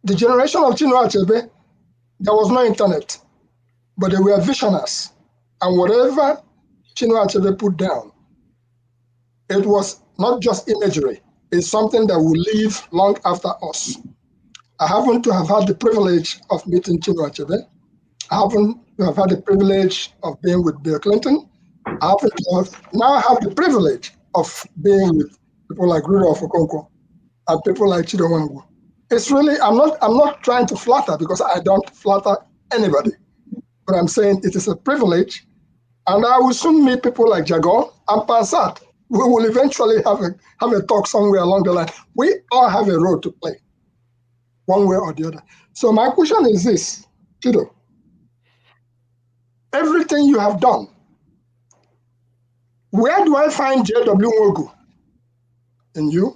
The generation of Chinua Achebe, there was no internet, but they were visionaries. And whatever Chinua Achebe put down, it was not just imagery, it's something that will live long after us. I happen to have had the privilege of meeting Chinua Achebe. I happen to have had the privilege of being with Bill Clinton. I happen to now have the privilege of being with people like Rudolph Okonkwo and people like Chidowangu. It's really, I'm not trying to flatter because I don't flatter anybody, but I'm saying it is a privilege, and I will soon meet people like Jagon and Pansat. We will eventually have a talk somewhere along the line. We all have a role to play, one way or the other. So my question is this, Chido. Everything you have done, where do I find J.W. Mogu? In you?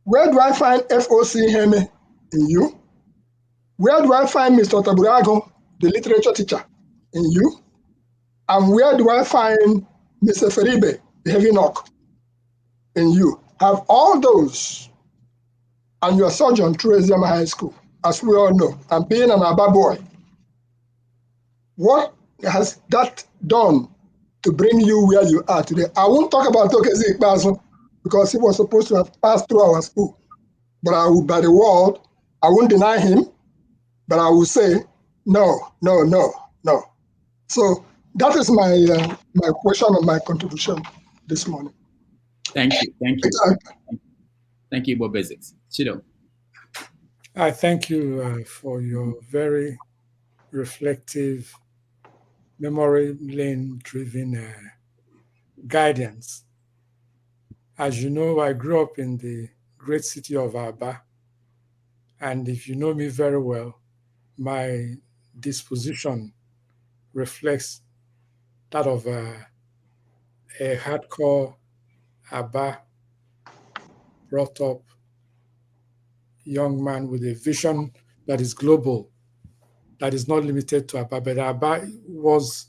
Where do I find FOC Heme? In you? Where do I find Mr. Taburago, the literature teacher? In you? And where do I find Mr. Feribe, the heavy knock? In you? Have all those, and your surgeon through Ezema High School, as we all know, and being an Aba boy, what has that done to bring you where you are today? I won't talk about Okezi Ikpeazu because he was supposed to have passed through our school. But I will, by the word, I won't deny him, but I will say, no. So that is my my question and my contribution this morning. Thank you. Thank you, Bob Basics. Chido. I thank you for your very reflective, memory lane-driven guidance. As you know, I grew up in the great city of Aba, and if you know me very well, my disposition reflects that of a hardcore Aba brought up young man with a vision that is global, that is not limited to Aba. But Aba was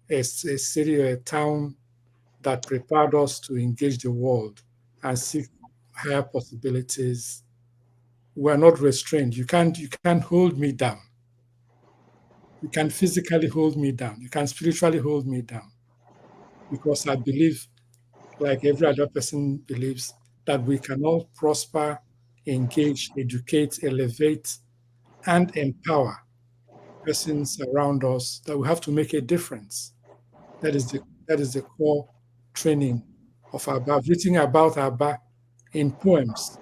a city, a town that prepared us to engage the world and seek higher possibilities. We're not restrained. You can't hold me down. You can physically hold me down. You can spiritually hold me down. Because I believe, like every other person believes, that we can all prosper, engage, educate, elevate, and empower persons around us, that we have to make a difference. That is the core training of Abba. I've written about Abba in poems.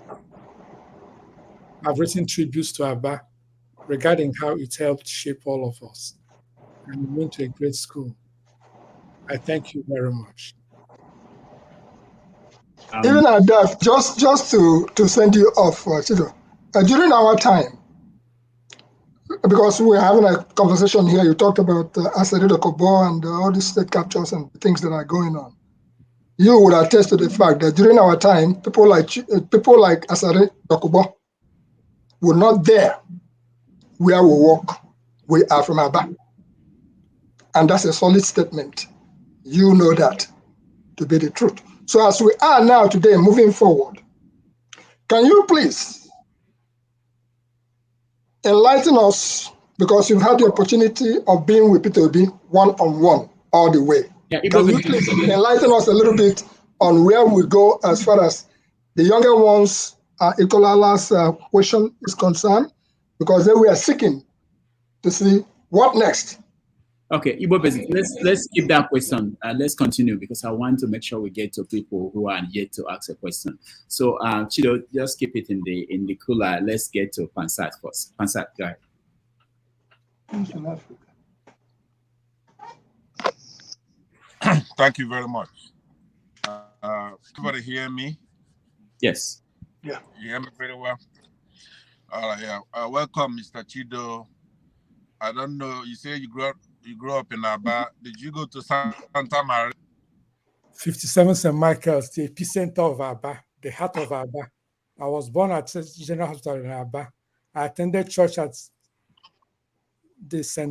I've written tributes to Abba regarding how it helped shape all of us. And we went to a great school. I thank you very much. Even at that, just to send you off, Chido, during our time, because we're having a conversation here, you talked about Asadedo Kobo and all these state captures and things that are going on. You would attest to the fact that during our time, people like Asadedo Kobo were not there where we work. We are from Aba. And that's a solid statement. You know that to be the truth. So as we are now today, moving forward, can you please enlighten us, because you've had the opportunity of being with Peter Obi one-on-one all the way. Yeah, Can you please enlighten us a little bit on where we go as far as the younger ones, Ikolala's question is concerned? Because they were seeking to see what next. Okay, Igbo Basic, let's keep that question. Let's continue because I want to make sure we get to people who are yet to ask a question. So, Chido, just keep it in the cooler. Let's get to Pansat first. Pansat, go ahead. Thank you very much. Everybody hear me? Yes. Yeah. You hear me very well? All right. Yeah. Welcome, Mr. Chido. I don't know. You say you grew up in Aba. Did you go to Santa Maria? 57 St. Michael's, the epicenter of Aba, the heart of Aba. I was born at General Hospital in Aba. I attended church at the St.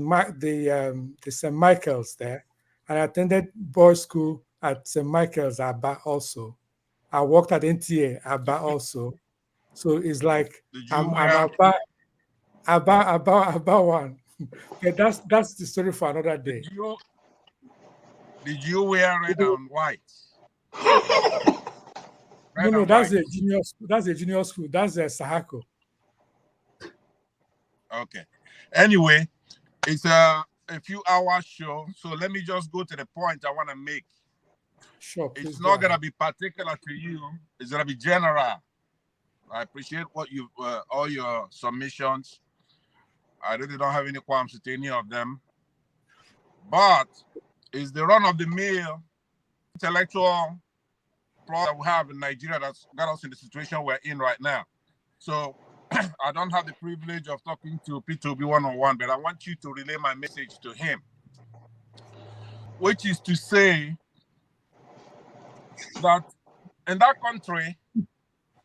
Michael's there, and I attended boys' school at St. Michael's Aba also. I worked at NTA Aba also. So it's like I'm Aba one. But that's the story for another day. Did you wear red and white? No, that's a junior school. That's a junior school. That's a Sahako. Okay. Anyway, it's a few hours show, so let me just go to the point I want to make. Sure. It's not gonna be particular to you. It's gonna be general. I appreciate what you all your submissions. I really don't have any qualms with any of them. But it's the run-of-the-mill intellectual problem that we have in Nigeria that's got us in the situation we're in right now. So I don't have the privilege of talking to P2B one-on-one, but I want you to relay my message to him, which is to say that in that country,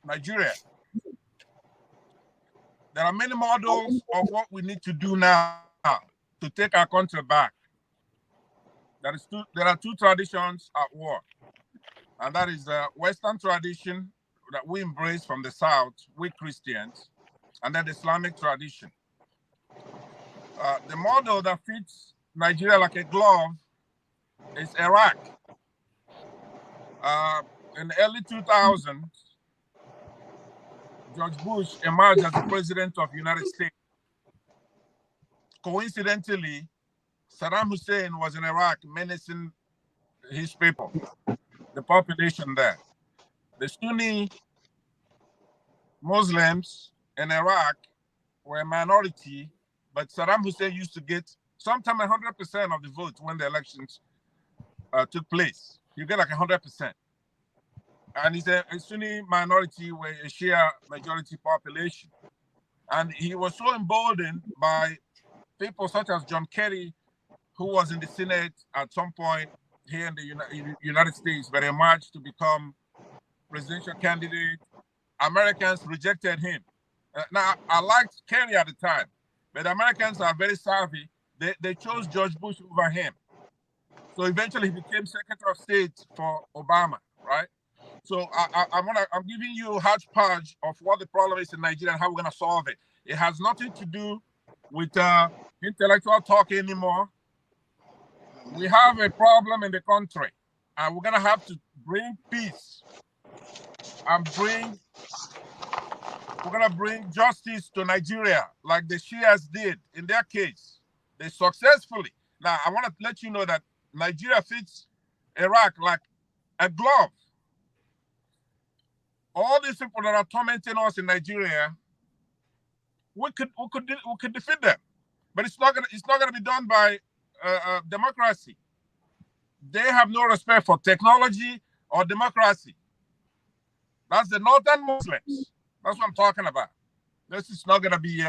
Nigeria, there are many models of what we need to do now to take our country back. There are two traditions at work, and that is the Western tradition that we embrace from the South, we Christians, and then the Islamic tradition. The model that fits Nigeria like a glove is Iraq. In the early 2000s, George Bush emerged as the president of the United States. Coincidentally, Saddam Hussein was in Iraq menacing his people, the population there. The Sunni Muslims in Iraq were a minority, but Saddam Hussein used to get sometimes 100% of the vote when the elections took place. You get like 100%. And he's a Sunni minority with a Shia majority population. And he was so emboldened by people such as John Kerry, who was in the Senate at some point here in the United States, but emerged to become presidential candidate. Americans rejected him. Now, I liked Kerry at the time, but Americans are very savvy. They chose George Bush over him. So eventually he became Secretary of State for Obama, right? So I'm giving you a hodgepodge of what the problem is in Nigeria and how we're going to solve it. It has nothing to do with intellectual talk anymore. We have a problem in the country, and we're going to have to bring peace and we're going to bring justice to Nigeria like the Shias did in their case. They successfully. Now, I want to let you know that Nigeria fits Iraq like a glove. All these people that are tormenting us in Nigeria, we could defeat them, but it's not gonna be done by democracy. They have no respect for technology or democracy. That's the northern Muslims. That's what I'm talking about. This is not gonna be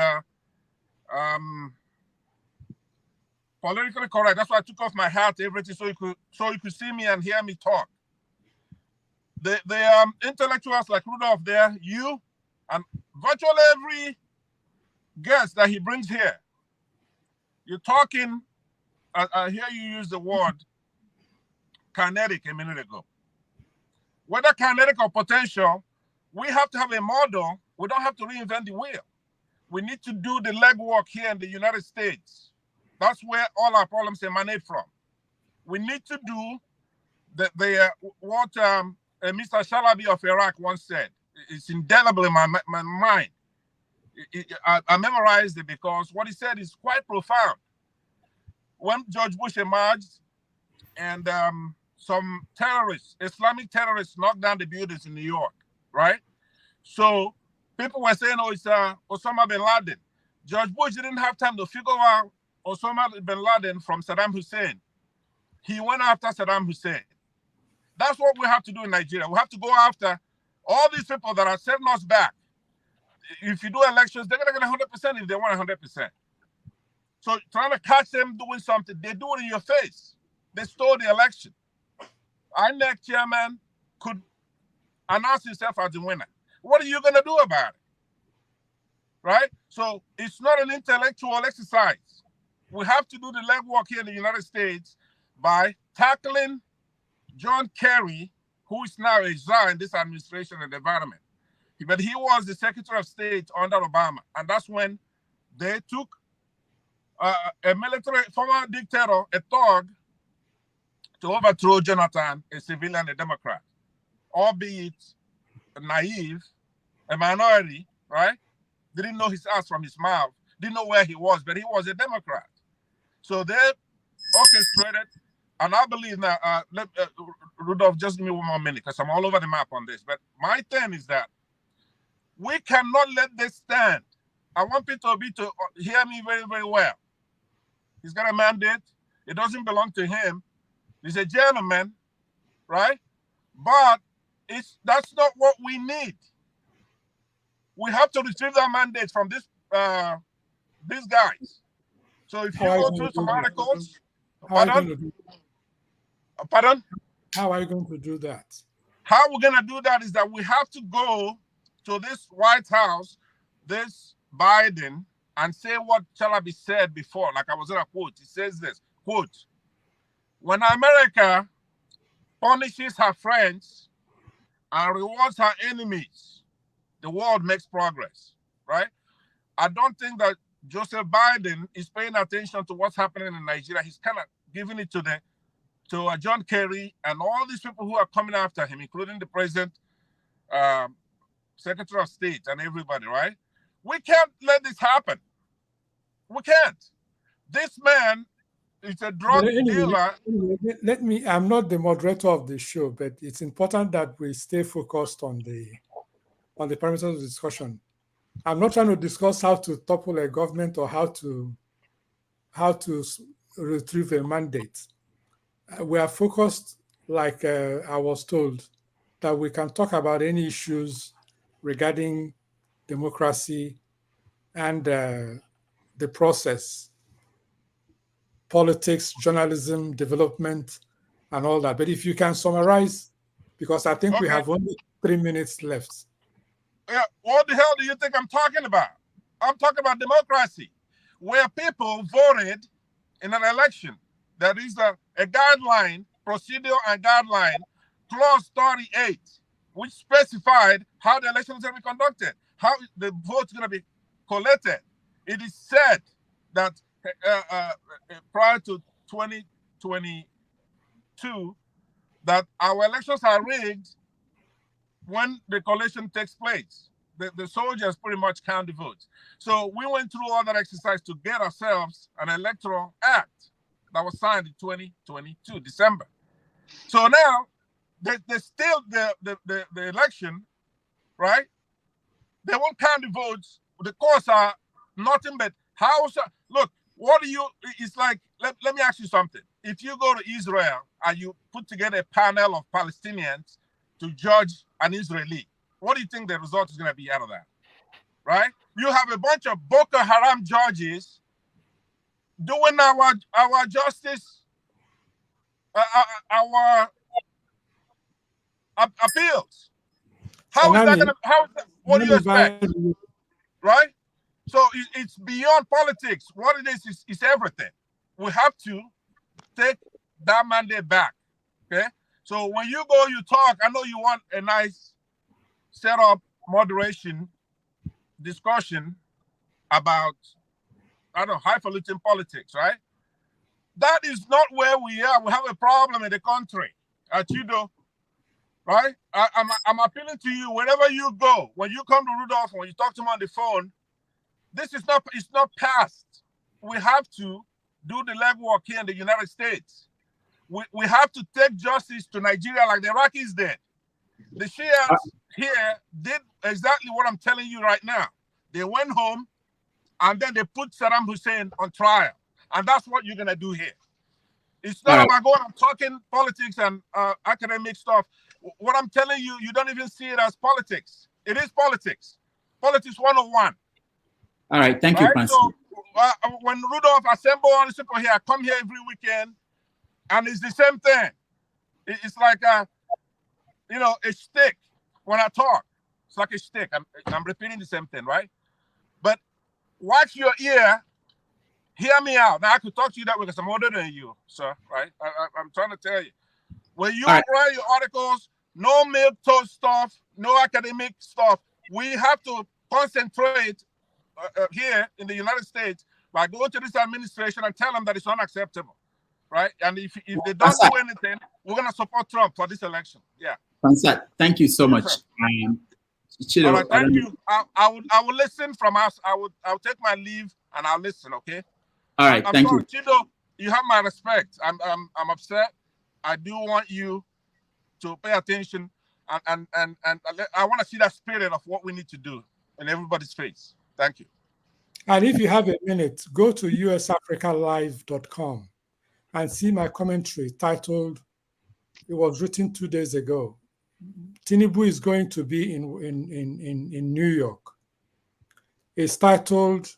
politically correct. That's why I took off my hat, everything, so you could see me and hear me talk. The intellectuals like Rudolph there, you, and virtually every guest that he brings here, you're talking. I hear you use the word kinetic a minute ago. Whether kinetic or potential, we have to have a model. We don't have to reinvent the wheel. We need to do the legwork here in the United States. That's where all our problems emanate from. We need to do what Mr. Shalabi of Iraq once said. It's indelible in my mind. I memorized it because what he said is quite profound. When George Bush emerged and some terrorists, Islamic terrorists, knocked down the buildings in New York, right? So people were saying, oh, it's Osama bin Laden. George Bush didn't have time to figure out Osama bin Laden from Saddam Hussein. He went after Saddam Hussein. That's what we have to do in Nigeria. We have to go after all these people that are setting us back. If you do elections, they're going to get 100% if they want 100%. So trying to catch them doing something, they do it in your face. They stole the election. INEC chairman could announce himself as the winner. What are you going to do about it? Right? So it's not an intellectual exercise. We have to do the legwork here in the United States by tackling John Kerry, who is now a czar in this administration and environment. But he was the Secretary of State under Obama. And that's when they took a military, former dictator, a thug, to overthrow Jonathan, a civilian, a Democrat, albeit naive, a minority, right? Didn't know his ass from his mouth, didn't know where he was, but he was a Democrat. So they orchestrated, and I believe now, Rudolph, just give me one more minute because I'm all over the map on this. But my thing is that we cannot let this stand. I want Peter Obi to hear me very, very well. He's got a mandate. It doesn't belong to him. He's a gentleman, right? But that's not what we need. We have to retrieve that mandate from these guys. So if you go through some articles, pardon? How are you going to do that? How we're going to do that is that we have to go to this White House, this Biden, and say what Chalabi said before, like I was going to quote. He says this, quote, when America punishes her friends and rewards her enemies, the world makes progress, right? I don't think that Joseph Biden is paying attention to what's happening in Nigeria. He's kind of giving it to John Kerry and all these people who are coming after him, including the president, Secretary of State, and everybody, right? We can't let this happen. We can't. This man is a drug dealer. I'm not the moderator of the show, but it's important that we stay focused on the parameters of the discussion. I'm not trying to discuss how to topple a government or how to retrieve a mandate. We are focused, like I was told, that we can talk about any issues regarding democracy and the process, politics, journalism, development, and all that. But if you can summarize, because I think we have only 3 minutes left. Yeah, what the hell do you think I'm talking about? I'm talking about democracy, where people voted in an election. There is a guideline, procedure and guideline, clause 38, which specified how the election is going to be conducted, how the vote's going to be collected. It is said that prior to 2022, that our elections are rigged when the collation takes place. The soldiers pretty much count the votes. So we went through all that exercise to get ourselves an electoral act. that was signed in 2022, December. So now, there's still the election, right? They won't count the votes. The courts are nothing but house. Look, what do you? It's like let me ask you something. If you go to Israel and you put together a panel of Palestinians to judge an Israeli, what do you think the result is going to be out of that? Right? You have a bunch of Boko Haram judges doing our justice, our appeals. How is that going to? What do you expect? Right? So it's beyond politics. What it is everything. We have to take that mandate back. Okay. So when you go, you talk. I know you want a nice setup, moderation, discussion about, I don't know, highfalutin politics, right? That is not where we are. We have a problem in the country. Chido, right? I'm appealing to you wherever you go. When you come to Rudolph, when you talk to him on the phone, it's not past. We have to do the legwork here in the United States. We have to take justice to Nigeria like the Iraqis did. The Shiites here did exactly what I'm telling you right now. They went home and then they put Saddam Hussein on trial. And that's what you're going to do here. It's not about going and talking politics and academic stuff. What I'm telling you, you don't even see it as politics. It is politics. Politics 101. All right, thank you, Pansi. So when Rudolph assemble all the people here, I come here every weekend, and it's the same thing. It's like a stick. When I talk, it's like a stick. I'm repeating the same thing, right? But watch your ear. Hear me out. Now I could talk to you that way because I'm older than you, sir. Right? I'm trying to tell you. When you write your articles, no milk toast stuff, no academic stuff. We have to concentrate here in the United States by going to this administration and tell them that it's unacceptable, right? And if they don't do anything, we're going to support Trump for this election. Yeah. Pansat, thank you so much. Chido, all right, thank you. I will listen from us. I'll take my leave and I'll listen. Okay. All right. I'm thank sorry, you. Chido. You have my respect. I'm upset. I do want you to pay attention and I want to see that spirit of what we need to do in everybody's face. Thank you. And if you have a minute, go to usafricalive.com and see my commentary titled, it was written 2 days ago. Tinubu is going to be in New York. It's titled,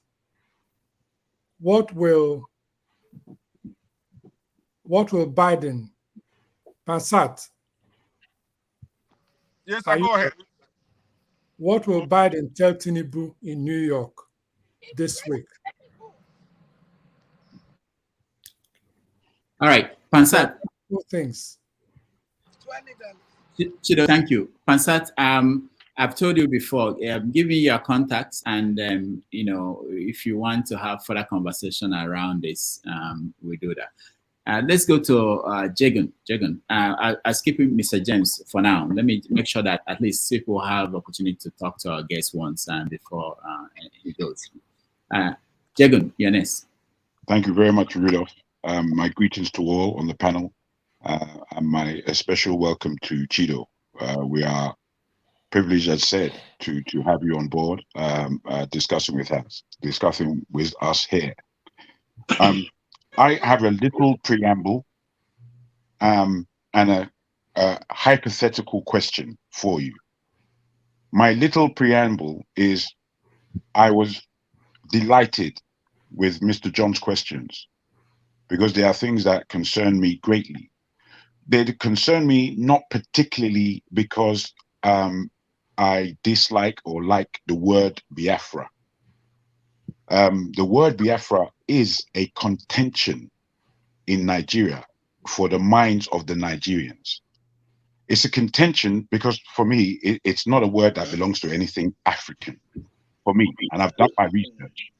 What will Biden, Pansat? Yes, go ahead. What will Biden tell Tinubu in New York this week? All right, Pansat. Two things. Chido, thank you. Pansat, I've told you before, give me your contacts and, if you want to have further conversation around this, we do that. Let's go to Jagan. I'll skip Mr. James for now. Let me make sure that at least people have opportunity to talk to our guests once before he goes. Jagan, you're next. Thank you very much, Rudolph. My greetings to all on the panel, and a special welcome to Chido. We are privileged, as said, to have you on board, discussing with us here. I have a little preamble and a hypothetical question for you. My little preamble is, I was delighted with Mr. John's questions because there are things that concern me greatly. They concern me not particularly because I dislike or like the word Biafra. The word Biafra is a contention in Nigeria for the minds of the Nigerians. It's a contention because for me, it's not a word that belongs to anything African. For me, and I've done my research.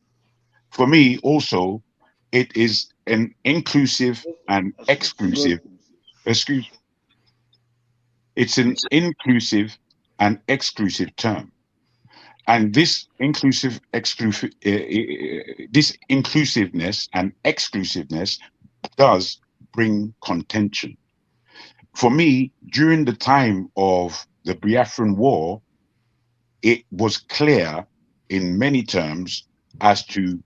For me, also, it is an inclusive and exclusive, it's an inclusive and exclusive term. And this inclusiveness and exclusiveness does bring contention. For me, during the time of the Biafran War, it was clear in many terms as to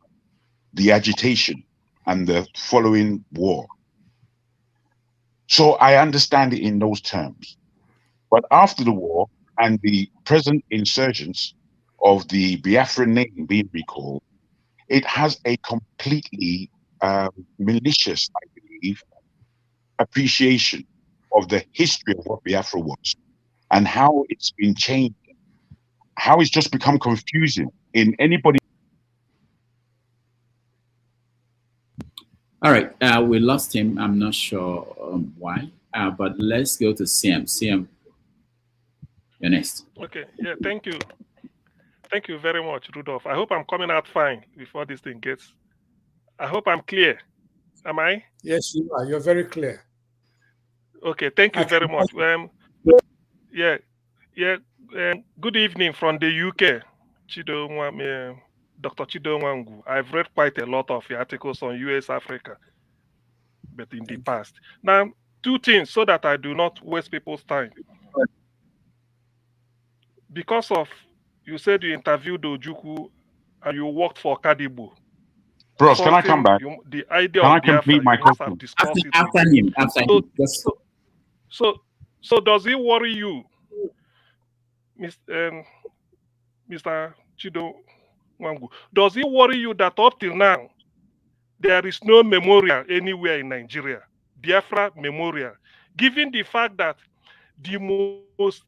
the agitation and the following war. So I understand it in those terms. But after the war and the present insurgents of the Biafran name being recalled, it has a completely malicious, I believe, appreciation of the history of what Biafra was and how it's been changed, how it's just become confusing in anybody. All right, we lost him. I'm not sure why, but let's go to CM. CM, you're next. Okay, yeah, thank you. Thank you very much, Rudolph. I hope I'm coming out fine before this thing gets. I hope I'm clear. Am I? Yes, you are. You're very clear. Okay, thank you very much. Yeah, yeah. Good evening from the UK, Dr. Chido Nwangu. I've read quite a lot of your articles on US Africa, but in the past. Now, two things so that I do not waste people's time. Because of you said you interviewed Ojukwu and you worked for Kadibu. Bros, can I come back? The idea can of I complete Biafra, my you must question? have discussed it After with him, after him. So does it worry you, Mr. Chido Nwangu? Does it worry you that up till now there is no memorial anywhere in Nigeria, Biafra memorial, given the fact that the most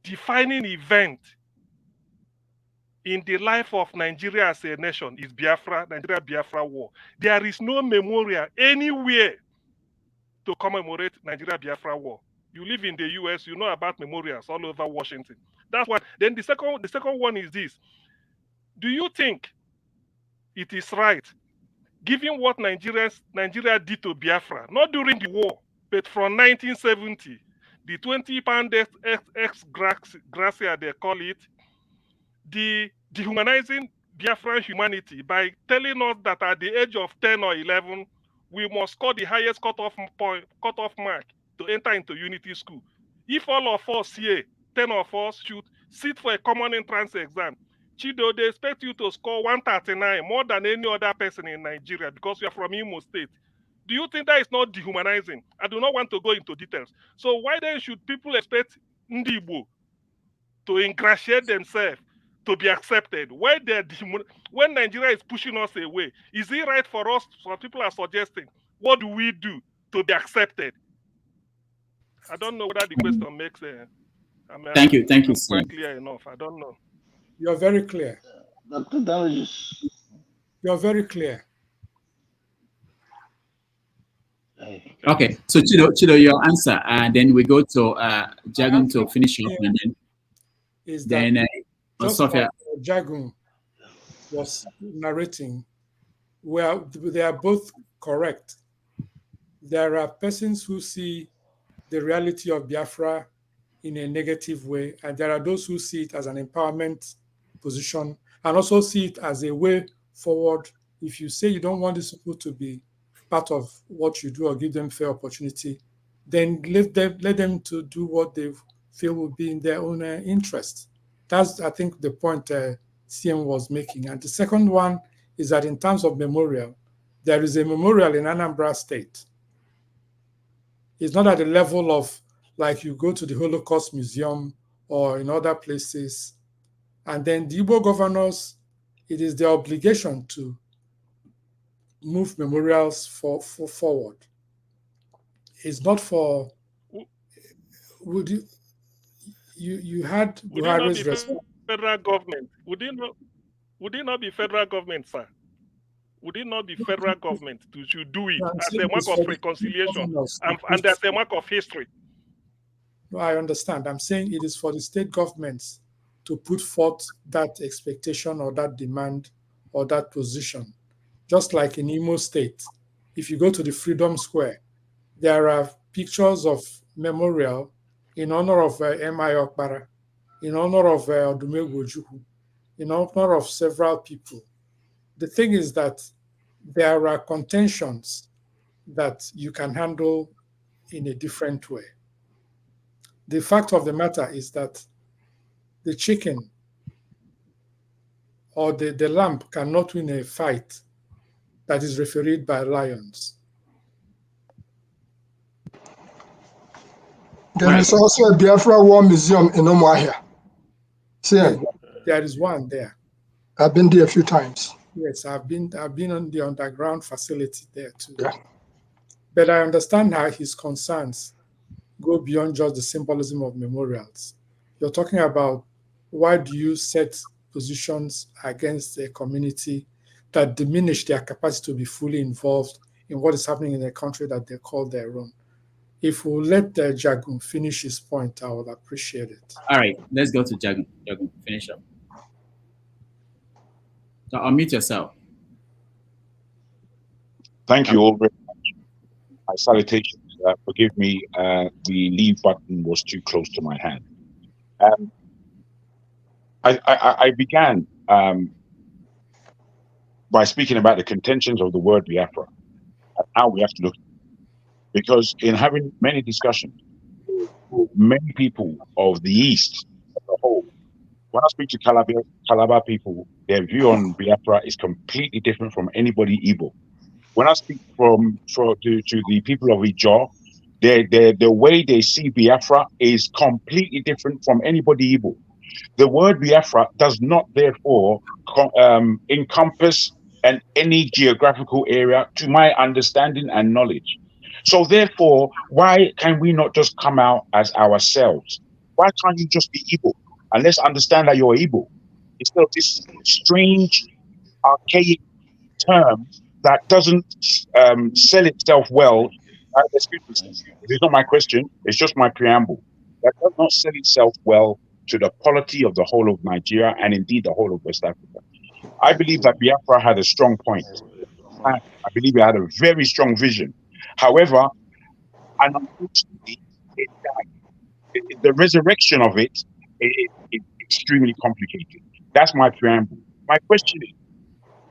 defining event in the life of Nigeria as a nation is Nigeria-Biafra war. There is no memorial anywhere to commemorate Nigeria-Biafra war. You live in the US, you know about memorials all over Washington. That's one. Then the second one is this. Do you think it is right, given what Nigeria did to Biafra, not during the war, but from 1970, the 20-pound ex-gracia, they call it, the dehumanizing Biafran humanity by telling us that at the age of 10 or 11, we must score the highest cutoff mark to enter into unity school. If all of us here, 10 of us, should sit for a common entrance exam, Chido, they expect you to score 139, more than any other person in Nigeria because you are from Imo State. Do you think that is not dehumanizing? I do not want to go into details. So why then should people expect Ndi Igbo to ingratiate themselves to be accepted when Nigeria is pushing us away? Is it right for us? Some people are suggesting, what do we do to be accepted? I don't know whether the question makes sense. Thank you, I'm Sam. quite clear enough. I don't know. You're very clear. Dr. Damages. You're very clear. Okay, so Chido, your answer, and then we go to Jagun to finish up, and then is that just Sophia. like Jagun was narrating, well, they are both correct. There are persons who see the reality of Biafra in a negative way, and there are those who see it as an empowerment position and also see it as a way forward. If you say you don't want these people to be part of what you do or give them fair opportunity, then let them to do what they feel will be in their own interest. That's, I think, the point CM was making. And the second one is that in terms of memorial, there is a memorial in Anambra State. It's not at the level of like you go to the Holocaust Museum or in other places. And then the Igbo governors, it is their obligation to move memorials forward. It's not for. Would you had Buhari's response? Federal government? Would it not be federal government, sir? Would it not be federal government to do it as a mark of reconciliation and as a mark of history? No, I understand. I'm saying it is for the state governments to put forth that expectation or that demand or that position. Just like in Imo State, if you go to the Freedom Square, there are pictures of memorial in honor of M.I. Okpara, in honor of Odumegwu Ojukwu, in honor of several people. The thing is that there are contentions that you can handle in a different way. The fact of the matter is that the chicken or the lamb cannot win a fight that is refereed by lions. There is also a Biafra War Museum in Umuahia. Yes, See, there is one there. I've been there a few times. Yes, I've been on the underground facility there too. Yeah. But I understand how his concerns go beyond just the symbolism of memorials. You're talking about why do you set positions against a community that diminish their capacity to be fully involved in what is happening in a country that they call their own. If we let Jagun finish his point, I would appreciate it. All right, let's go to Jagun. Jagun, finish up. So unmute yourself. Thank you all very much. My salutations. Forgive me, the leave button was too close to my hand. I began by speaking about the contentions of the word Biafra and how we have to look, because in having many discussions with many people of the East as a whole, when I speak to Calabar people, their view on Biafra is completely different from anybody Igbo. When I speak to the people of Ijaw, the way they see Biafra is completely different from anybody Igbo. The word Biafra does not, therefore, encompass any geographical area, to my understanding and knowledge. So, therefore, why can we not just come out as ourselves? Why can't you just be Igbo? And let's understand that you're Igbo, instead of this strange, archaic term that doesn't sell itself well. Excuse me, it's not my question, it's just my preamble. That does not sell itself well to the polity of the whole of Nigeria and indeed the whole of West Africa. I believe that Biafra had a strong point. I believe it had a very strong vision. However, and unfortunately, it died. The resurrection of it is extremely complicated. That's my preamble. My question is,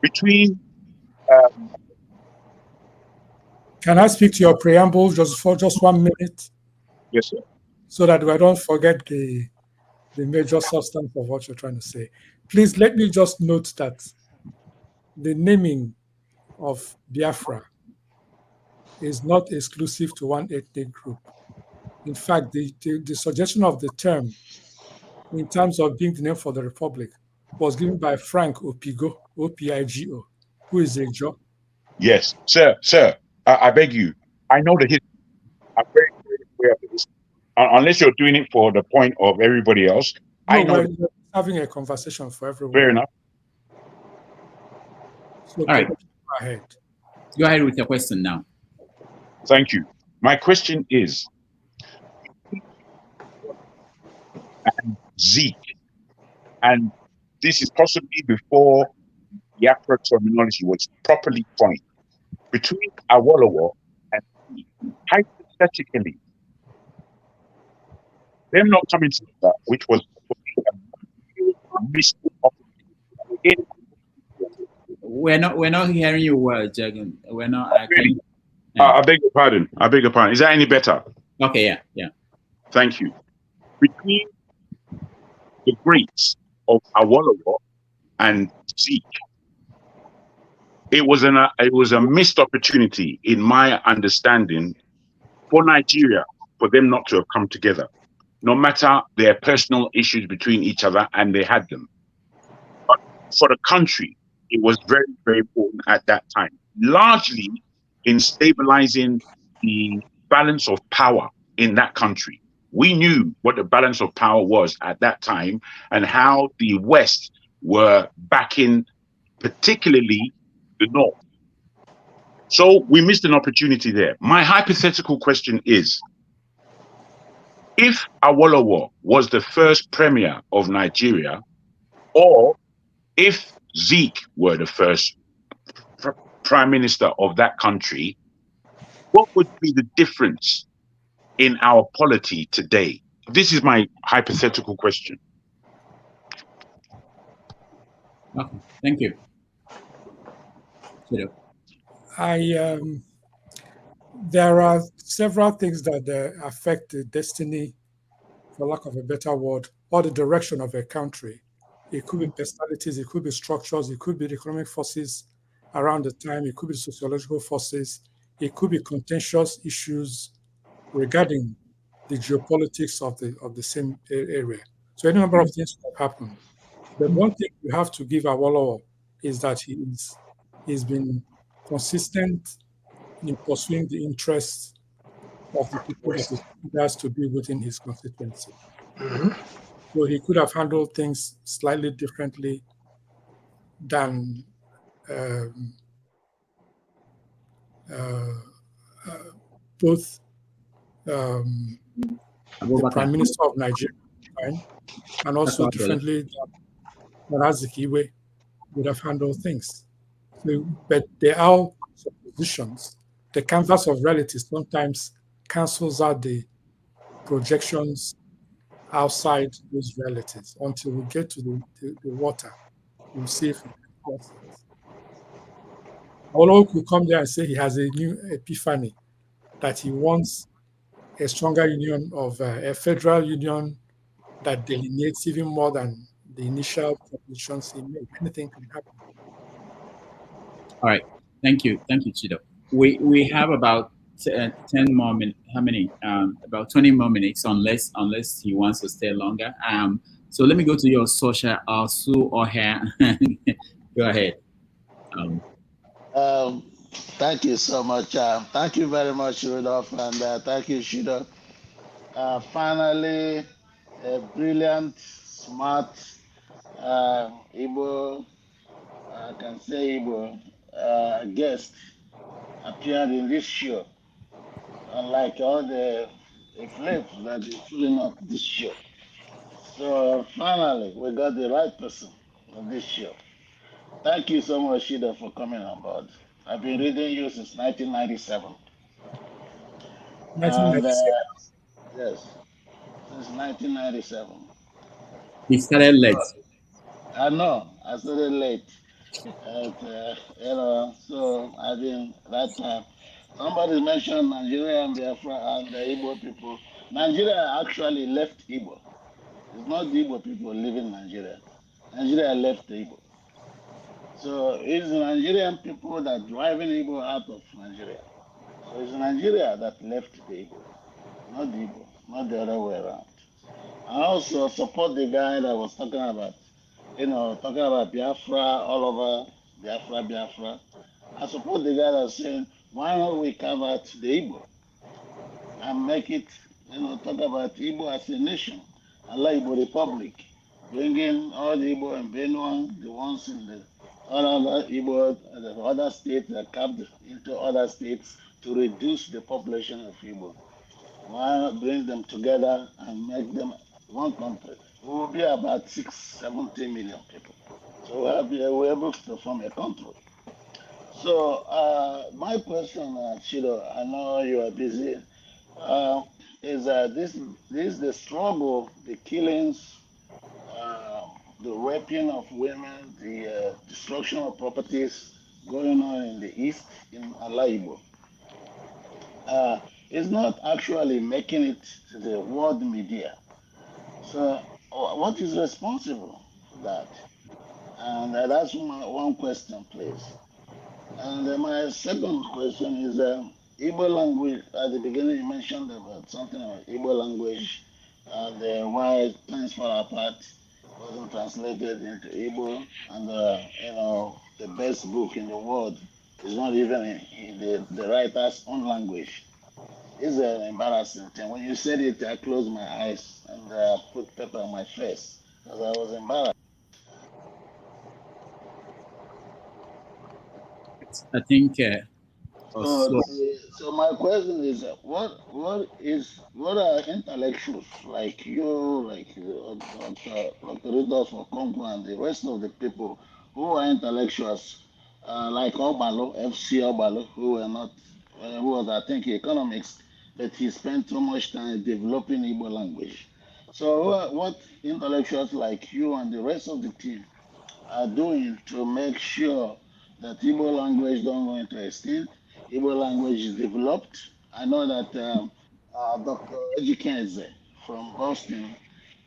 between Can I speak to your preamble just for just 1 minute? Yes, sir. So that we don't forget the major substance of what you're trying to say. Please let me just note that the naming of Biafra is not exclusive to one ethnic group. In fact, the suggestion of the term in terms of being the name for the republic was given by Frank Opigo, O-P-I-G-O, who is a Joe. Yes, sir. I beg you. I know the history. I'm very, very aware of this. Unless you're doing it for the point of everybody else, No, I know. we're having a conversation for everyone. Fair enough. So all right, go ahead. Go ahead with your question now. Thank you. My question is, and Zeke, and this is possibly before the Afro terminology was properly coined, between Awolowo and Zeke, hypothetically, them not coming together, which was a missed opportunity. We're not hearing you well, Jagan. We're not. I beg your pardon. Is that any better? Okay, yeah. Thank you. Between the greats of Awolowo and Zeke, it was a missed opportunity, in my understanding, for Nigeria, for them not to have come together, no matter their personal issues between each other, and they had them. But for the country, it was very, very important at that time, largely in stabilizing the balance of power in that country. We knew what the balance of power was at that time and how the West were backing, particularly the North. So we missed an opportunity there. My hypothetical question is, if Awolowo was the first premier of Nigeria, or if Zeke were the first prime minister of that country, what would be the difference in our polity today? This is my hypothetical question. Okay, thank you. There are several things that affect the destiny, for lack of a better word, or the direction of a country. It could be personalities, it could be structures, it could be the economic forces around the time, it could be sociological forces, it could be contentious issues regarding the geopolitics of the same area. So any number of things could have happened. But one thing you have to give Awolowo is that he's been consistent in pursuing the interests of the people that he has to be within his constituency. So he could have handled things slightly differently than um, uh, uh, both the Prime Minister of Nigeria and also differently than Azikiwe would have handled things. So, but there are suppositions. The canvas of reality sometimes cancels out the projections outside those realities until we get to the water. We'll see if we can cross it. Olo could come there and say he has a new epiphany that he wants a stronger union of a federal union that delineates even more than the initial propositions he made. Anything can happen. All right. Thank you, Chido. We have about 10 more minutes. How many? About 20 more minutes, unless he wants to stay longer. So let me go to your social Sue or hair. Go ahead. Thank you so much. Thank you very much, Rudolph, and thank you, Shido. Finally, a brilliant, smart Igbo, I can say Igbo, guest appeared in this show, unlike all the flips that is filling up this show. So finally, we got the right person on this show. Thank you so much, Shida, for coming on board. I've been reading you since 1997. 1997. Yes, since 1997. He started late. I know, I started late. So I've been that time. Somebody mentioned Nigeria and Biafra and the Igbo people. Nigeria actually left Igbo. It's not the Igbo people living in Nigeria. Nigeria left the Igbo. So it's the Nigerian people that driving Igbo out of Nigeria. So it's Nigeria that left the Igbo, not the Igbo, not the other way around. I also support the guy that was talking about, talking about Biafra all over, Biafra. I support the guy that's saying, why not we carve out the Igbo and make it, talk about Igbo as a nation, like Igbo Republic, bringing all the Igbo and Benue, the ones in the other Igbo, the other states that carved into other states to reduce the population of Igbo. Why not bring them together and make them one country? We will be about 70 million people. So we're able to form a country. So my question, Chido, I know you are busy, is this the struggle, the killings, the raping of women, the destruction of properties going on in the east, in Alaibo, is not actually making it to the world media. So what is responsible for that? And that's one question, please. And my second question is Igbo language. At the beginning, you mentioned about something about Igbo language and why things fall apart wasn't translated into Igbo, and the best book in the world is not even in the writer's own language. It's an embarrassing thing. When you said it, I closed my eyes and put paper on my face because I was embarrassed. I think. So my question is, what are intellectuals like you, like Dr. Rudolph Okonkwo and the rest of the people who are intellectuals, like Obalo, FC Obalo, who were not, who was I think economics, but he spent so much time developing Igbo language. So what intellectuals like you and the rest of the team are doing to make sure that Igbo language don't go into extinct, Igbo language is developed. I know that Dr. Ejikeze from Boston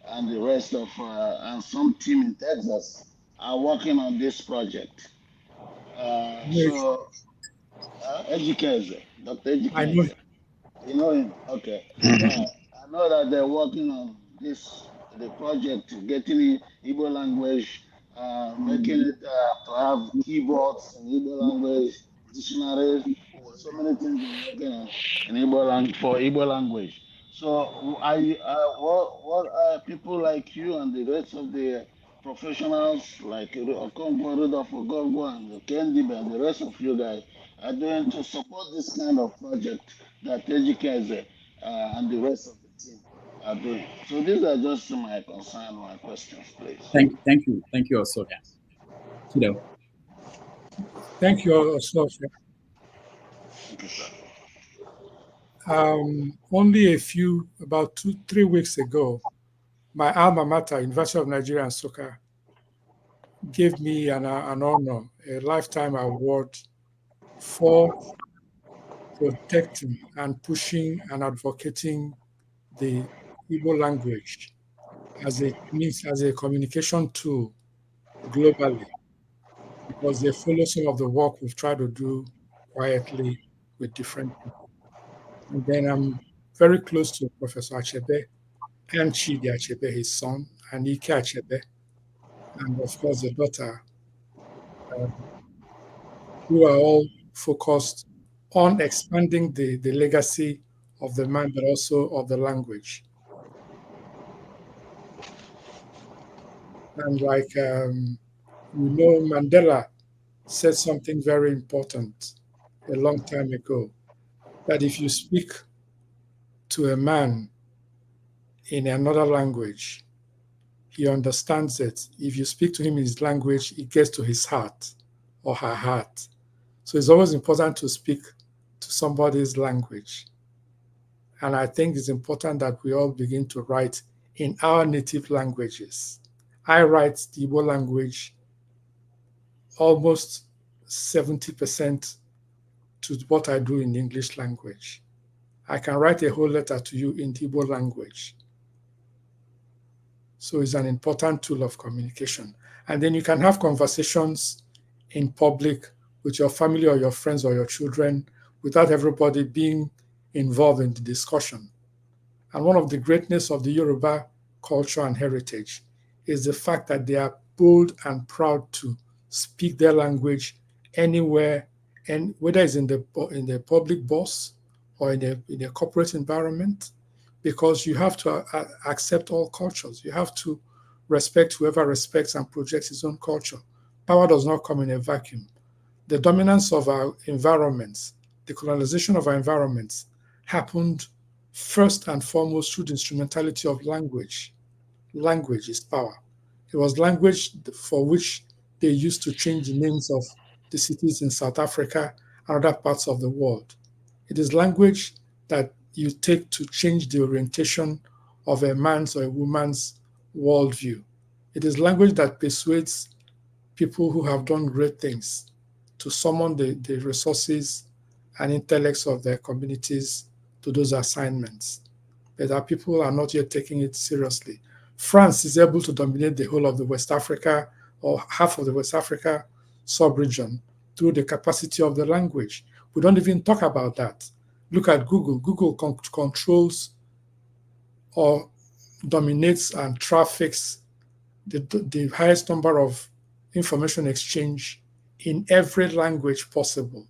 and the rest of, and some team in Texas are working on this project. Ejikeze, Dr. I know. Ejikeze, you know him? Okay. Yeah, I know that they're working on the project, getting Igbo language, making it to have keyboards in Igbo language, dictionaries, so many things they're working on in for Igbo language. So what people like you and the rest of the professionals like Okonkwo, Rudolph Okonkwo, and Kendi and the rest of you guys are doing to support this kind of project that Ejikeze and the rest of the team are doing. So these are just my concerns, my questions, please. Thank you, Osoga. Chido. Thank you, Osoga. Thank you, sir. Only about 2-3 weeks ago, my alma mater, University of Nigeria and Nsukka, gave me an honor, a lifetime award for protecting and pushing and advocating the Igbo language as a communication tool globally, because they follow some of the work we've tried to do quietly with different people. And then I'm very close to Professor Achebe and Chidi Achebe, his son, and Ike Achebe, and of course the daughter, who are all focused on expanding the legacy of the man, but also of the language. And Mandela said something very important a long time ago, that if you speak to a man in another language, he understands it. If you speak to him in his language, it gets to his heart or her heart. So it's always important to speak to somebody's language. And I think it's important that we all begin to write in our native languages. I write the Igbo language almost 70% to what I do in the English language. I can write a whole letter to you in the Igbo language. So it's an important tool of communication. And then you can have conversations in public with your family or your friends or your children without everybody being involved in the discussion. And one of the greatness of the Yoruba culture and heritage is the fact that they are bold and proud to speak their language anywhere, and whether it's in the public bus or in a corporate environment, because you have to accept all cultures. You have to respect whoever respects and projects his own culture. Power does not come in a vacuum. The dominance of our environments, the colonization of our environments, happened first and foremost through the instrumentality of language. Language is power. It was language for which they used to change the names of the cities in South Africa and other parts of the world. It is language that you take to change the orientation of a man's or a woman's worldview. It is language that persuades people who have done great things to summon the resources and intellects of their communities to those assignments. But our people are not yet taking it seriously. France is able to dominate the whole of the West Africa or half of the West Africa sub-region through the capacity of the language. We don't even talk about that. Look at Google. Google controls or dominates and traffics the highest number of information exchange in every language possible,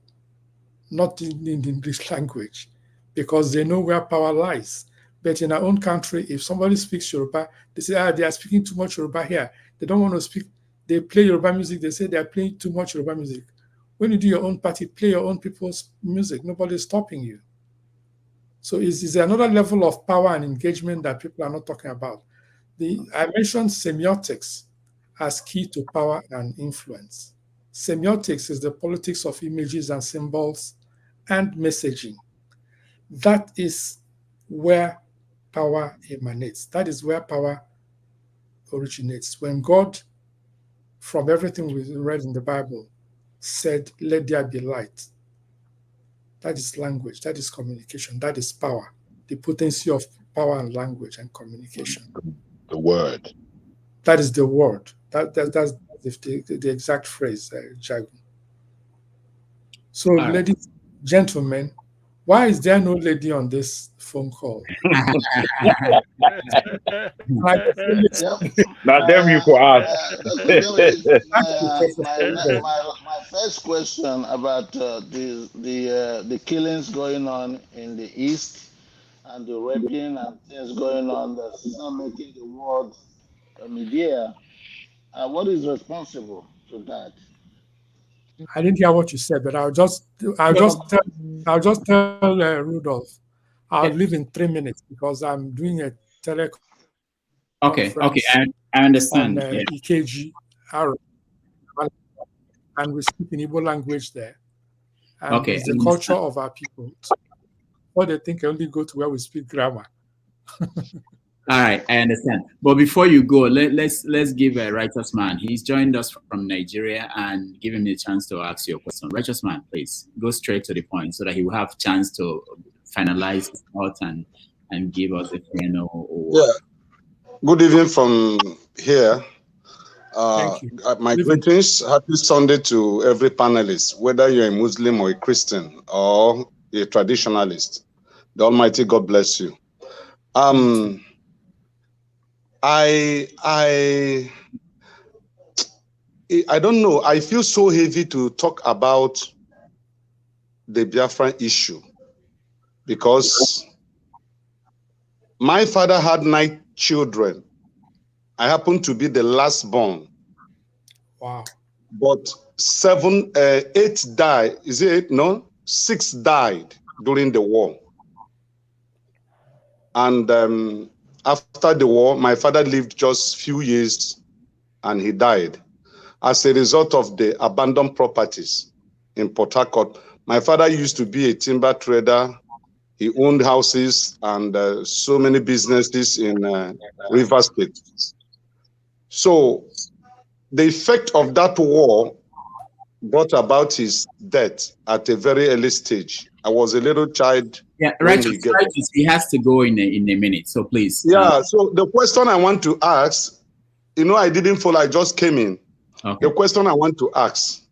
not in the English language, because they know where power lies. But in our own country, if somebody speaks Yoruba, they say, they are speaking too much Yoruba here. They don't want to speak. They play Yoruba music. They say they are playing too much Yoruba music. When you do your own party, play your own people's music. Nobody's stopping you. So it's another level of power and engagement that people are not talking about. I mentioned semiotics as key to power and influence. Semiotics is the politics of images and symbols and messaging. That is where power emanates. That is where power originates. When God, from everything we read in the Bible, said, "Let there be light," That is language. That is communication. That is power. The potency of power and language and communication. The word. That is the word. That's the exact phrase, Jagu. So, ladies, gentlemen, why is there no lady on this phone call? Now, them you for ask. My first question about the killings going on in the East and the raping and things going on that's not making the world media. What is responsible for that? I didn't hear what you said, but I'll just tell Rudolph. I'll leave in 3 minutes because I'm doing a teleconference. Okay, I understand. On EKG, and we speak in Igbo language there. And it's the culture of our people. Or they think I only go to where we speak grammar. All right, I understand. But before you go, let's give a righteous man. He's joined us from Nigeria, and give him a chance to ask your question. Righteous man, please go straight to the point so that he will have a chance to finalize his thoughts and give us a final. Yeah. Good evening from here. Thank you. My greetings. Happy Sunday to every panelist, whether you're a Muslim or a Christian or a traditionalist. The Almighty God bless you. I don't know. I feel so heavy to talk about the Biafran issue because my father had 9 children. I happen to be the last born. Wow. But 8 died. Is it 8? No, 6 died during the war. And after the war, my father lived just few years and he died. As a result of the abandoned properties in Port Harcourt, my father used to be a timber trader. He owned houses and so many businesses in Rivers State. So the effect of that war brought about his death at a very early stage. I was a little child. Yeah, righteous. He has to go in a minute, so please. Yeah, so the question I want to ask, I didn't follow, I just came in. Okay. The question I want to ask,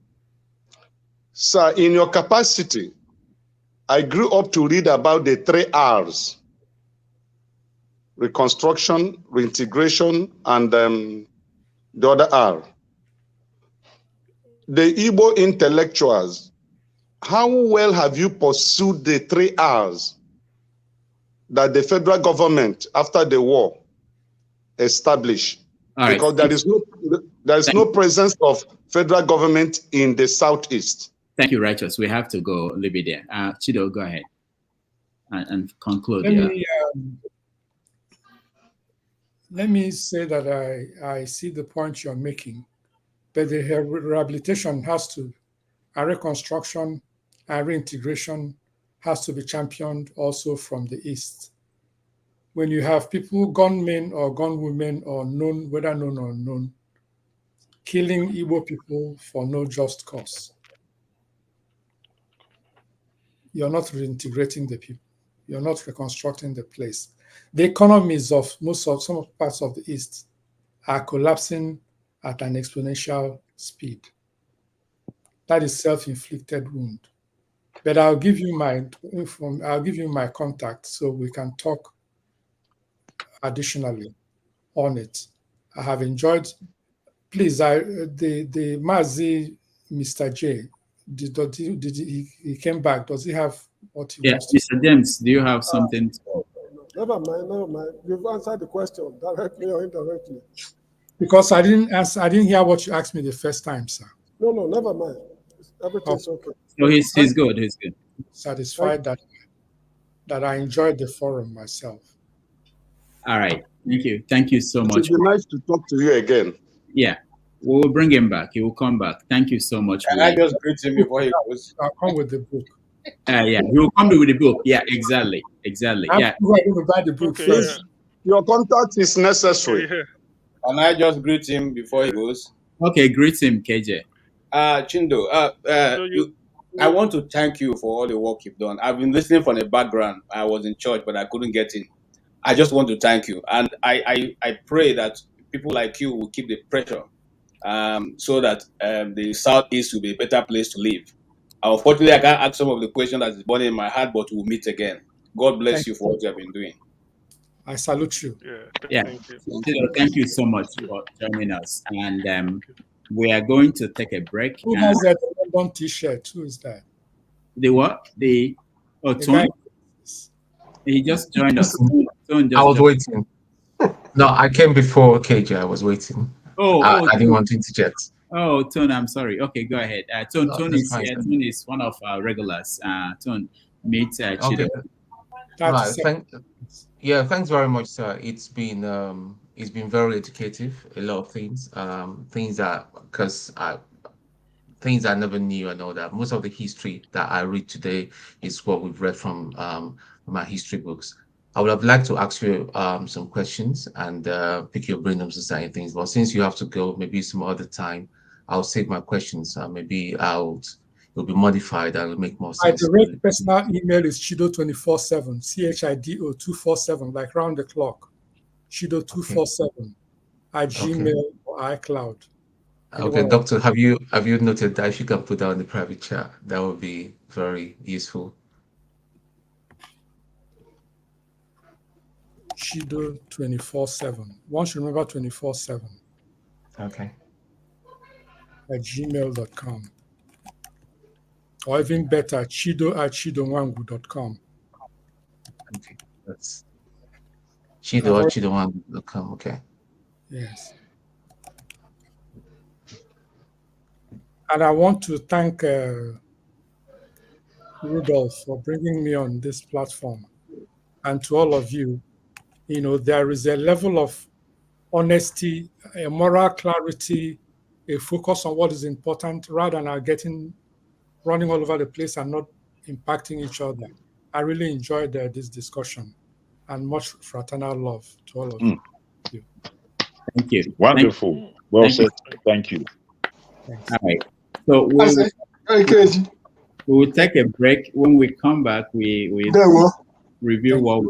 sir, in your capacity, I grew up to read about the 3 R's: reconstruction, reintegration, and the other R. The Igbo intellectuals, how well have you pursued the 3 R's that the federal government after the war established? All because right. there is no presence of federal government in the Southeast. Thank you, Righteous. We have to go leave it there. Chido, go ahead and conclude. Let me say that I see the point you're making, but the rehabilitation and reconstruction and reintegration has to be championed also from the East. When you have people, gunmen or gunwomen, or whether known or unknown, killing Igbo people for no just cause, you're not reintegrating the people. You're not reconstructing the place. The economies of some parts of the East are collapsing at an exponential speed. That is self-inflicted wound. But I'll give you my contact so we can talk additionally on it. I have enjoyed. Please, the Mazi, Mr. J, he came back? Does he have what he wants to say? Mr. James, do you have something? Never mind. You've answered the question directly or indirectly. Because I didn't hear what you asked me the first time, sir. No, never mind. Everything's okay. No, he's good. He's good. Satisfied that I enjoyed the forum myself. All right. Thank you so much. It would be nice to talk to you again. Yeah. We'll bring him back. He will come back. Thank you so much. Can I just greet him before he goes? I'll come with the book. Yeah, he will come with the book. Yeah, exactly. I'm going to buy the book first. Your contact is necessary. Can I just greet him before he goes? Okay, greet him, KJ. Chindo, I want to thank you for all the work you've done. I've been listening from the background. I was in church, but I couldn't get in. I just want to thank you. And I pray that people like you will keep the pressure so that the Southeast will be a better place to live. Unfortunately, I can't ask some of the questions that is burning in my heart, but we'll meet again. God bless Thank you for what you have been doing. I salute you. Yeah, Thank you. Thank you so much for joining us. And we are going to take a break. Who has that London T-shirt? Who is that? The what? The The guy. Tone? He just joined us. Tone I just was joined. waiting. No, I came before KJ. I was waiting. I didn't want to interject. Oh, Tone, I'm sorry. Okay, go ahead. Tone, No, Tone that's is fine, here. sir. Tone is one of our regulars. Tone, meet Chido. Okay. Right. Thanks very much, sir. It's been very educative. A lot of things. Things that things I never knew and all that. Most of the history that I read today is what we've read from my history books. I would have liked to ask you some questions and pick your brain on certain things. But since you have to go, maybe some other time, I'll save my questions. Maybe it'll be modified and it'll make more My sense. direct personal email is Chido247, CHIDO247, like round the clock. Chido247 at Gmail or iCloud. Okay, doctor, have you noted that if you can put that on the private chat, that would be very useful. Chido247. Once you remember 24/7. Okay. At gmail.com. Or even better, chido@chidonwangu.com. Okay, that's chido@chidowangu.com. Okay. Yes. And I want to thank Rudolph for bringing me on this platform. And to all of you, there is a level of honesty, a moral clarity, a focus on what is important rather than running all over the place and not impacting each other. I really enjoyed this discussion, and much fraternal love to all of you. Thank you. Wonderful. Well said. Thank you. Thanks. All right. So we'll take a break. When we come back, we review what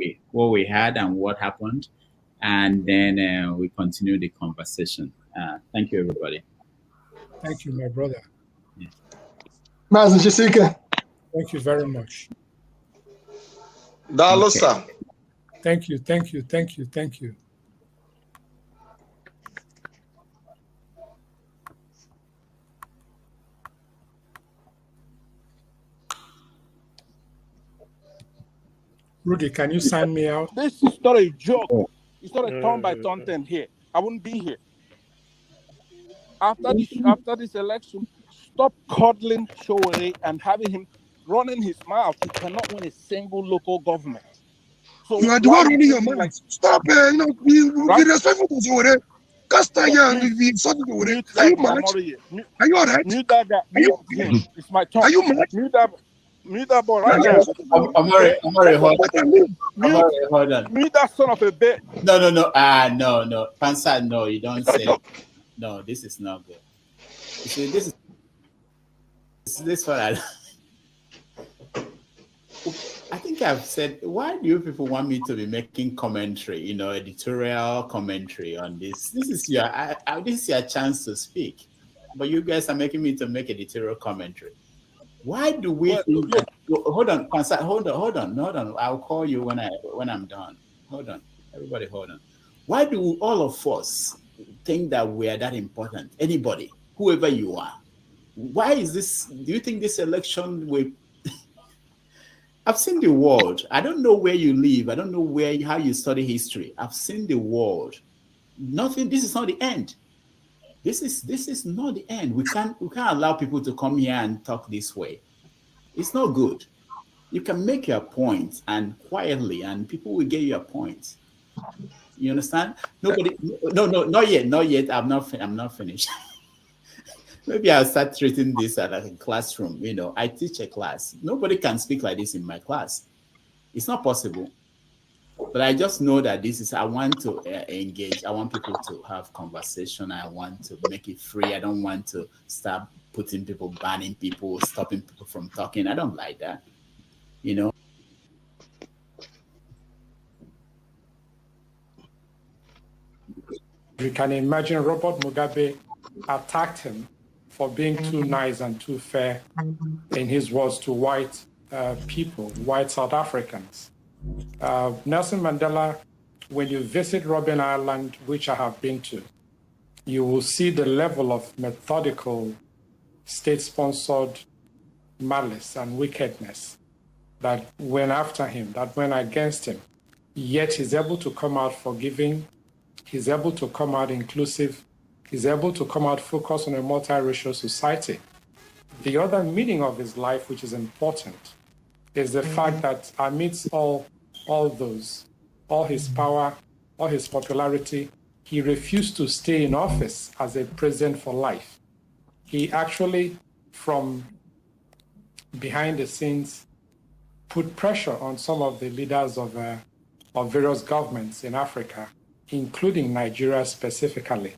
we had and what happened, and then we continue the conversation. Thank you, everybody. Thank you, my brother. Yeah. Thank you very much. Dalosa. Thank you. Rudy, can you sign me out? This is not a joke. It's not a turn-by-turn thing here. I wouldn't be here. After this election, stop coddling Showore and having him running his mouth. He cannot win a single local government. So you are the one running your mouth. Stop, be respectful to Showore. Cast and be insulting Showore. Are you mad? Are you alright? Mute that guy. Mute him. It's my turn. Are you mad? Mute that boy right now. Amari, hold on. Mute that son of a bitch. No. No. Pansa, no, you don't say. No, this is not good. You see, this one. I think I've said, why do you people want me to be making commentary, editorial commentary on this? This is your chance to speak, but you guys are making me to make editorial commentary. Why do we think that, hold on, hold on. I'll call you when I'm done. Hold on, everybody, hold on. Why do all of us think that we are that important? Anybody, whoever you are. Why is this? Do you think this election will? I've seen the world. I don't know where you live. I don't know how you study history. I've seen the world. Nothing. This is not the end. This is not the end. We can't allow people to come here and talk this way. It's not good. You can make your point and quietly, and people will get your point. You understand? Nobody. No, not yet. I'm not finished. Maybe I'll start treating this as like a classroom. I teach a class. Nobody can speak like this in my class. It's not possible. But I just know that I want to engage. I want people to have conversation. I want to make it free. I don't want to start putting people, banning people, stopping people from talking. I don't like that. You know. You can imagine Robert Mugabe attacked him for being too nice and too fair, in his words, to white people, white South Africans. Nelson Mandela, when you visit Robben Island, which I have been to, you will see the level of methodical, state-sponsored malice and wickedness that went after him, that went against him. Yet he's able to come out forgiving, he's able to come out inclusive, he's able to come out focused on a multiracial society. The other meaning of his life, which is important, is the fact that amidst all those, all his power, all his popularity, he refused to stay in office as a president for life. He actually, from behind the scenes, put pressure on some of the leaders of various governments in Africa, including Nigeria specifically,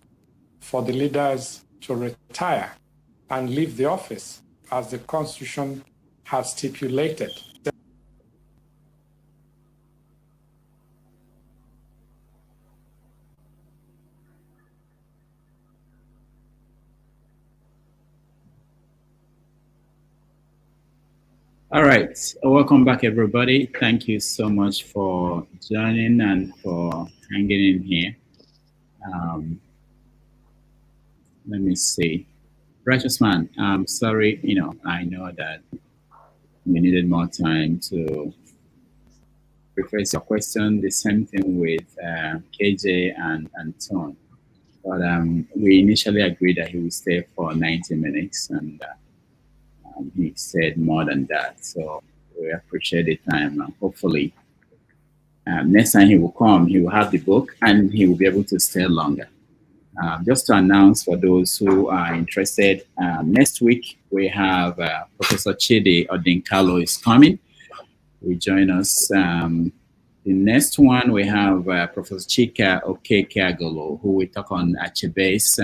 for the leaders to retire and leave the office as the Constitution has stipulated. All right, welcome back, everybody. Thank you so much for joining and for hanging in here. Let me see. Righteous Man, I'm sorry, I know that you needed more time to rephrase your question. The same thing with KJ and Tone. But we initially agreed that he would stay for 90 minutes, and he said more than that. So we appreciate the time. Hopefully, next time he will come, he will have the book and he will be able to stay longer. Just to announce for those who are interested, next week we have Professor Chidi Odinkalo is coming. Will join us. The next one we have Professor Chika Okeke-Agolo, who will talk on Achebe's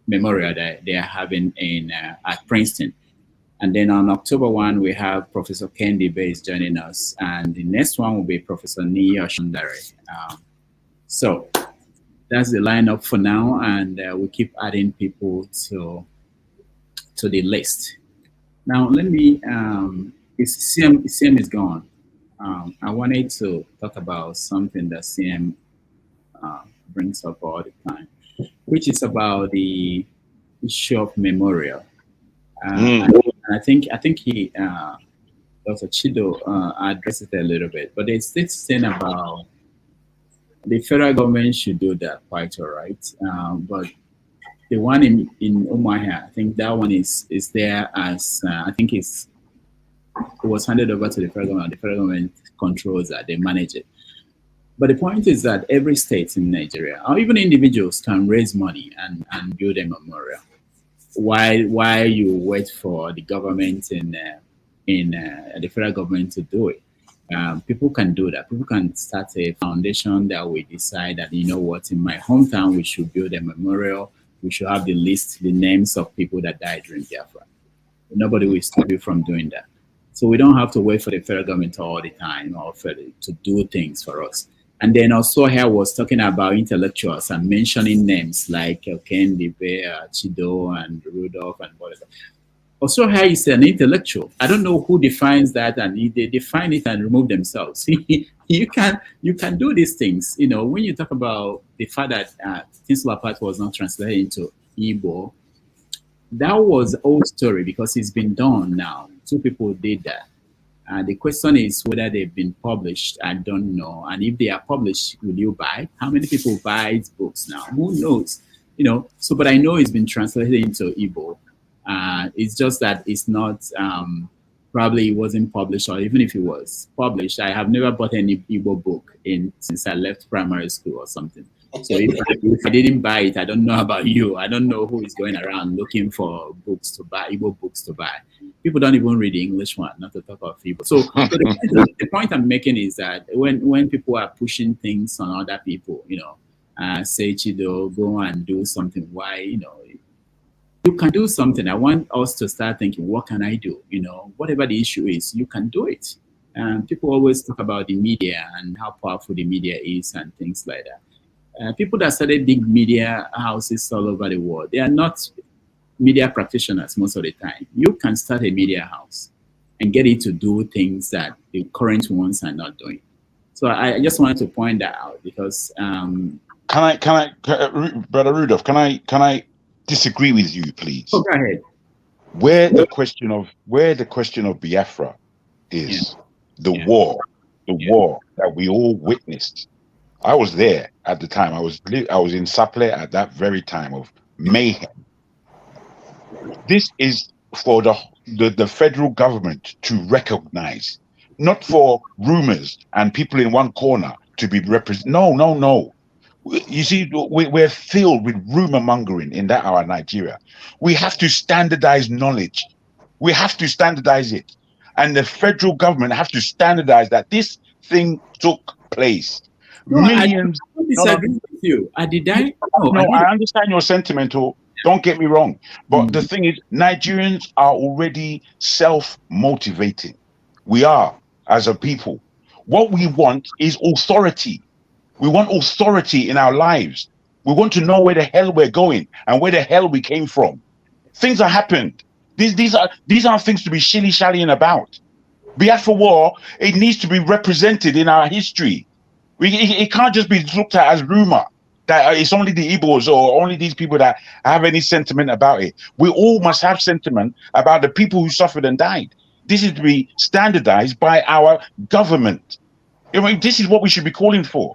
memorial that they are having at Princeton. And then on October 1, we have Professor Kendi Bays joining us. And the next one will be Professor Niyo Shundare. So that's the lineup for now. And we keep adding people to the list. Now, let me, CM is gone. I wanted to talk about something that CM brings up all the time, which is about the issue of memorial. And I think he, Dr. Chido, addressed it a little bit, but there's this thing about the federal government should do that quite all right. But the one in Umuahia, I think that one is there as, I think it was handed over to the federal government. The federal government controls that, they manage it. But the point is that every state in Nigeria, or even individuals, can raise money and build a memorial. While you wait for the government in the federal government to do it, people can do that. People can start a foundation that we decide that, you know what, in my hometown we should build a memorial. We should have the names of people that died during Biafra. Nobody will stop you from doing that. So we don't have to wait for the federal government all the time or to do things for us. And then also here was talking about intellectuals and mentioning names like Kendi, Chido, and Rudolph, and whatever. Also here is an intellectual. I don't know who defines that, and they define it and remove themselves. you can do these things. When you talk about the fact that Tinsula Part was not translated into Igbo, that was an old story because it's been done now. 2 people did that. The question is whether they've been published. I don't know. And if they are published, will you buy? How many people buy books now? Who knows? So, but I know it's been translated into Igbo. It's just that it's not, probably it wasn't published, or even if it was published, I have never bought any Igbo book since I left primary school or something. So if I didn't buy it, I don't know about you. I don't know who is going around looking for books to buy, Igbo books to buy. People don't even read the English one, not to talk about Igbo. So the point I'm making is that when people are pushing things on other people, say Chido, go and do something, why, you can do something. I want us to start thinking, what can I do? You know, whatever the issue is, you can do it. People always talk about the media and how powerful the media is and things like that. People that started big media houses all over the world, they are not media practitioners most of the time. You can start a media house and get it to do things that the current ones are not doing. So I just wanted to point that out because Brother Rudolph, can I disagree with you, please? Oh, go ahead. Where the question of Biafra is, the war that we all witnessed. I was there at the time. I was in Saple at that very time of mayhem. This is for the federal government to recognize, not for rumors and people in one corner to be represented. No. You see, we're filled with rumor mongering in that our Nigeria. We have to standardize knowledge. We have to standardize it. And the federal government have to standardize that this thing took place. No, Millions. I don't disagree with you. I understand your sentiment. Don't get me wrong. But the thing is, Nigerians are already self-motivating. We are, as a people. What we want is authority. We want authority in our lives. We want to know where the hell we're going and where the hell we came from. Things have happened. These aren't things to be shilly-shallying about. Biafra War, it needs to be represented in our history. It can't just be looked at as rumor that it's only the Igbos or only these people that have any sentiment about it. We all must have sentiment about the people who suffered and died. This is to be standardized by our government. I mean, this is what we should be calling for.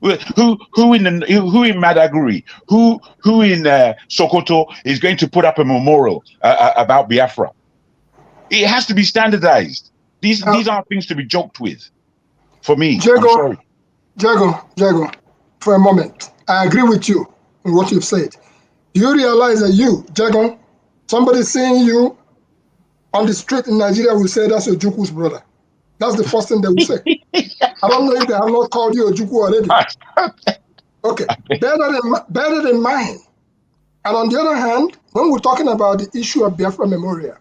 Who in Madaguri, who in Sokoto is going to put up a memorial about Biafra? It has to be standardized. These aren't things to be joked with. For me, I'm sorry. Jago, for a moment, I agree with you in what you've said. Do you realize that you, Jago, somebody seeing you on the street in Nigeria will say that's your Juku's brother? That's the first thing they will say. I don't know if they have not called you a Juku already. Okay, better than mine. And on the other hand, when we're talking about the issue of Biafra Memorial,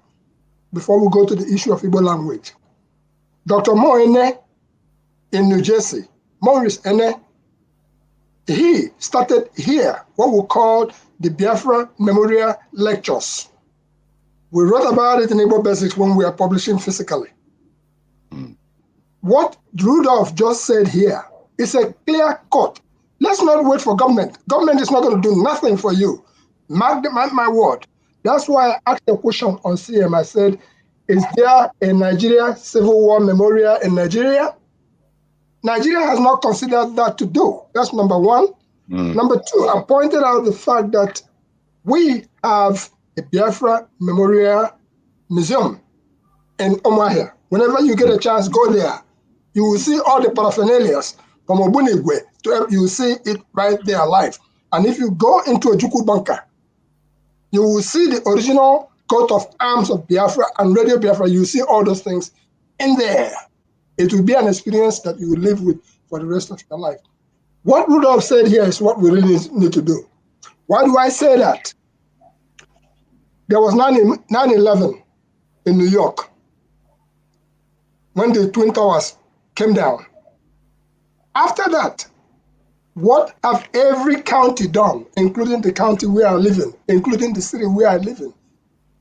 before we go to the issue of Igbo language, Dr. Moene in New Jersey, Maurice Ene, he started here what we call the Biafra Memorial Lectures. We wrote about it in Igbo Basics when we are publishing physically. What Rudolph just said here is a clear cut. Let's not wait for government. Government is not going to do nothing for you. Mark my word. That's why I asked a question on CM. I said, is there a Nigeria Civil War Memorial in Nigeria? Nigeria has not considered that to do. That's number one. Number two, I pointed out the fact that we have a Biafra Memorial Museum in Omahia. Whenever you get a chance, go there. You will see all the paraphernalia from Obunigwe. You will see it right there live. And if you go into a Juku bunker, you will see the original coat of arms of Biafra and Radio Biafra. You will see all those things in there. It will be an experience that you will live with for the rest of your life. What Rudolph said here is what we really need to do. Why do I say that? There was 9/11 in New York when the Twin Towers came down. After that, what have every county done, including the county where I live in, including the city where I live in?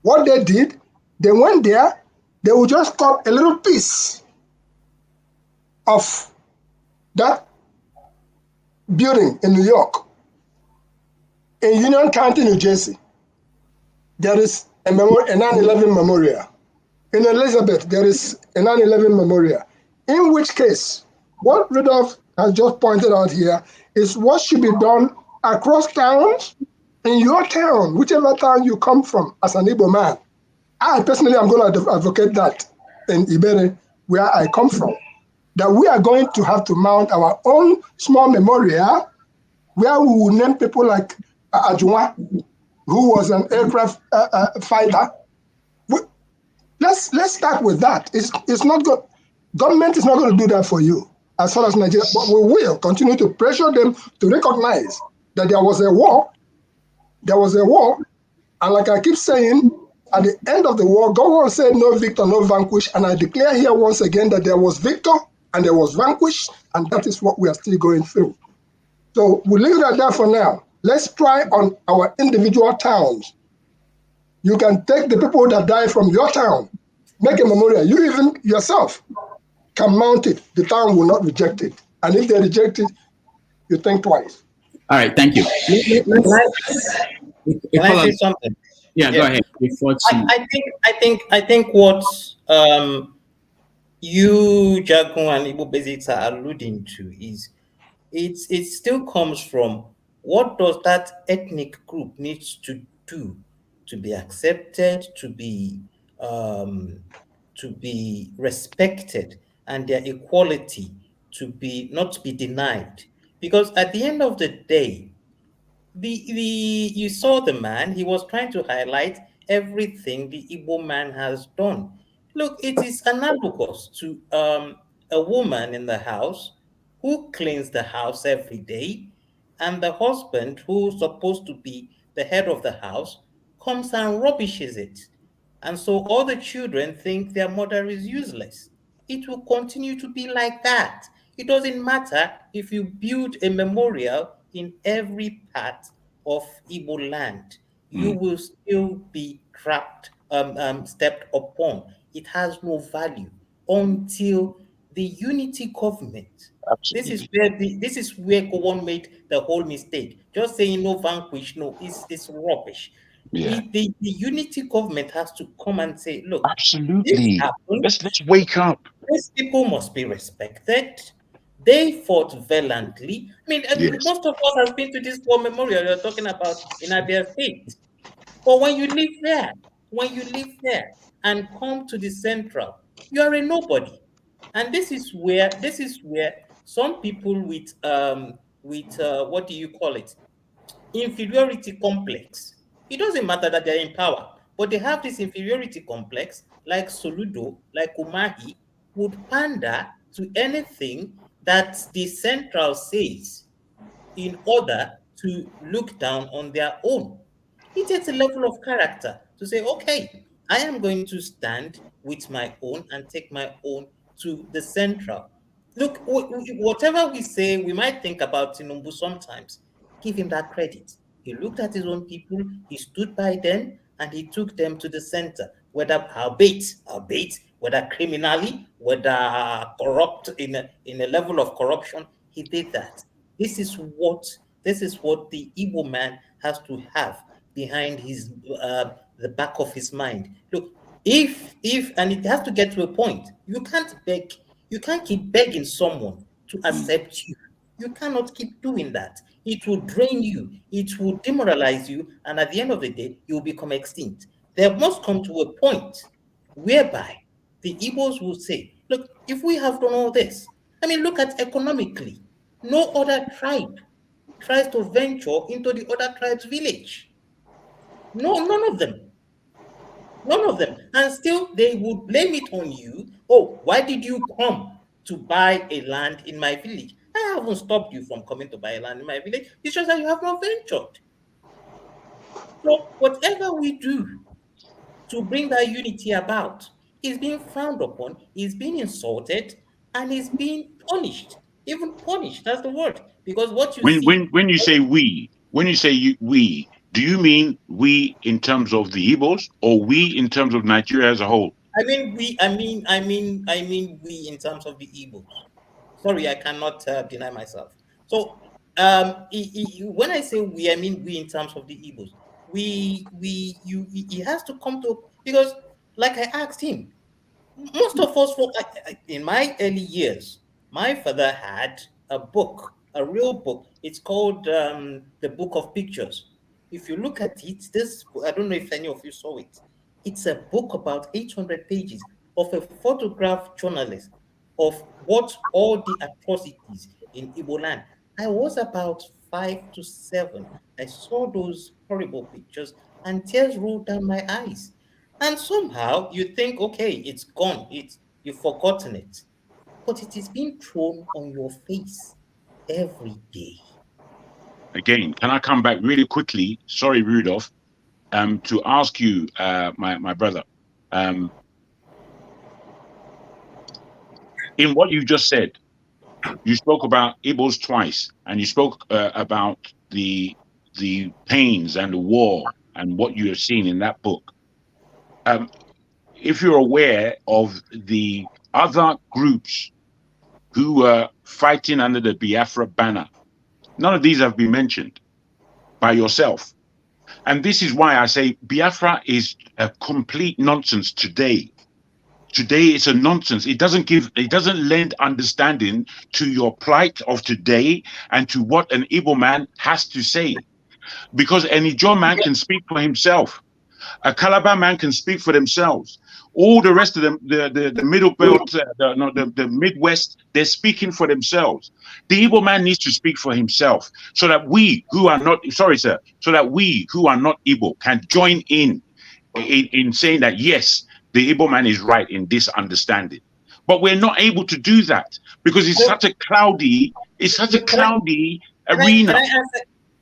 What they did, they went there, they would just cut a little piece of that building in New York. In Union County, New Jersey, there is a 9/11 memorial. In Elizabeth, there is a 9/11 memorial. In which case, what Rudolph has just pointed out here is what should be done across towns, in your town, whichever town you come from as an Igbo man. I personally am going to advocate that in Ibere, where I come from, that we are going to have to mount our own small memorial where we will name people like Ajua, who was an aircraft fighter. Let's start with that. It's not good. Government is not going to do that for you as far as Nigeria, but we will continue to pressure them to recognize that there was a war. There was a war, And like I keep saying, at the end of the war, God once said, no victor, no vanquish. And I declare here once again that there was victor and there was vanquish, and that is what we are still going through. So we'll leave it at that for now. Let's try on our individual towns. You can take the people that die from your town, make a memorial. You even yourself can mount it. The town will not reject it. And if they reject it, you think twice. All right, thank you. Can I say something? Yeah, go ahead. Before I think what you, Jagun, and Igbo Basics are alluding to is it still comes from what does that ethnic group needs to do to be accepted, to be respected, and their equality to be not to be denied. Because at the end of the day, you saw the man, he was trying to highlight everything the Igbo man has done. Look, it is analogous to a woman in the house who cleans the house every day, and the husband, who's supposed to be the head of the house, comes and rubbishes it. And so all the children think their mother is useless. It will continue to be like that. It doesn't matter if you build a memorial in every part of Igbo land, you will still be trapped, stepped upon. It has no value until the unity government. This is where Gowon made the whole mistake. Just saying no vanquish, no, it's rubbish. Yeah. The unity government has to come and say, look, this Absolutely. happened. Let's wake up. These people must be respected. They fought valiantly. I mean, Yes. most of us have been to this war memorial you're talking about in Abia State. But when you live there and come to the central, you are a nobody. And this is where some people with what do you call it? Inferiority complex. It doesn't matter that they're in power, but they have this inferiority complex, like Soludo, like Umahi, would pander to anything that the central says in order to look down on their own. It takes a level of character to say, okay, I am going to stand with my own and take my own to the central. Look, whatever we say, we might think about Tinubu sometimes. Give him that credit. He looked at his own people, he stood by them, and he took them to the center, whether albeit, whether criminally, whether corrupt in a level of corruption, he did that. This is what the Igbo man has to have behind his the back of his mind. Look, if and it has to get to a point. You can't keep begging someone to accept you. You cannot keep doing that. It will drain you, it will demoralize you, and at the end of the day, you will become extinct. There must come to a point whereby the Igbos will say, look, if we have done all this, I mean, look at economically. No other tribe tries to venture into the other tribe's village. No, none of them. None of them. And still, they would blame it on you. Oh, why did you come to buy a land in my village? I haven't stopped you from coming to buy a land in my village. It's just that you have not ventured. So, whatever we do to bring that unity about is being frowned upon, is being insulted, and is being punished. Even punished, that's the word. Because what you see. When you say we, we, do you mean we in terms of the Igbos or we in terms of Nigeria as a whole? I mean we in terms of the Igbos. Sorry, I cannot deny myself. So when I say we, I mean we in terms of the Igbos. He has to come to, because like I asked him, most of us, in my early years, my father had a book, a real book. It's called the Book of Pictures. If you look at it, I don't know if any of you saw it. It's a book about 800 pages of a photograph journalist of what all the atrocities in Igbo land. I was about 5 to 7. I saw those horrible pictures and tears rolled down my eyes. And somehow you think, okay, it's gone, you've forgotten it. But it is being thrown on your face every day. Again, can I come back really quickly? Sorry, Rudolph. to ask you, my brother, in what you just said, you spoke about Igbos twice, and you spoke about the pains and the war and what you have seen in that book. If you're aware of the other groups who were fighting under the Biafra banner, none of these have been mentioned by yourself. And this is why I say Biafra is a complete nonsense today. Today it's a nonsense. It doesn't lend understanding to your plight of today and to what an Igbo man has to say. Because an Ijaw man can speak for himself. A Calabar man can speak for themselves. All the rest of them, the middle belt, the Midwest, they're speaking for themselves. The Igbo man needs to speak for himself, so that we who are not, so that we who are not Igbo can join in saying that yes, the Igbo man is right in this understanding. But we're not able to do that because it's such a cloudy, arena.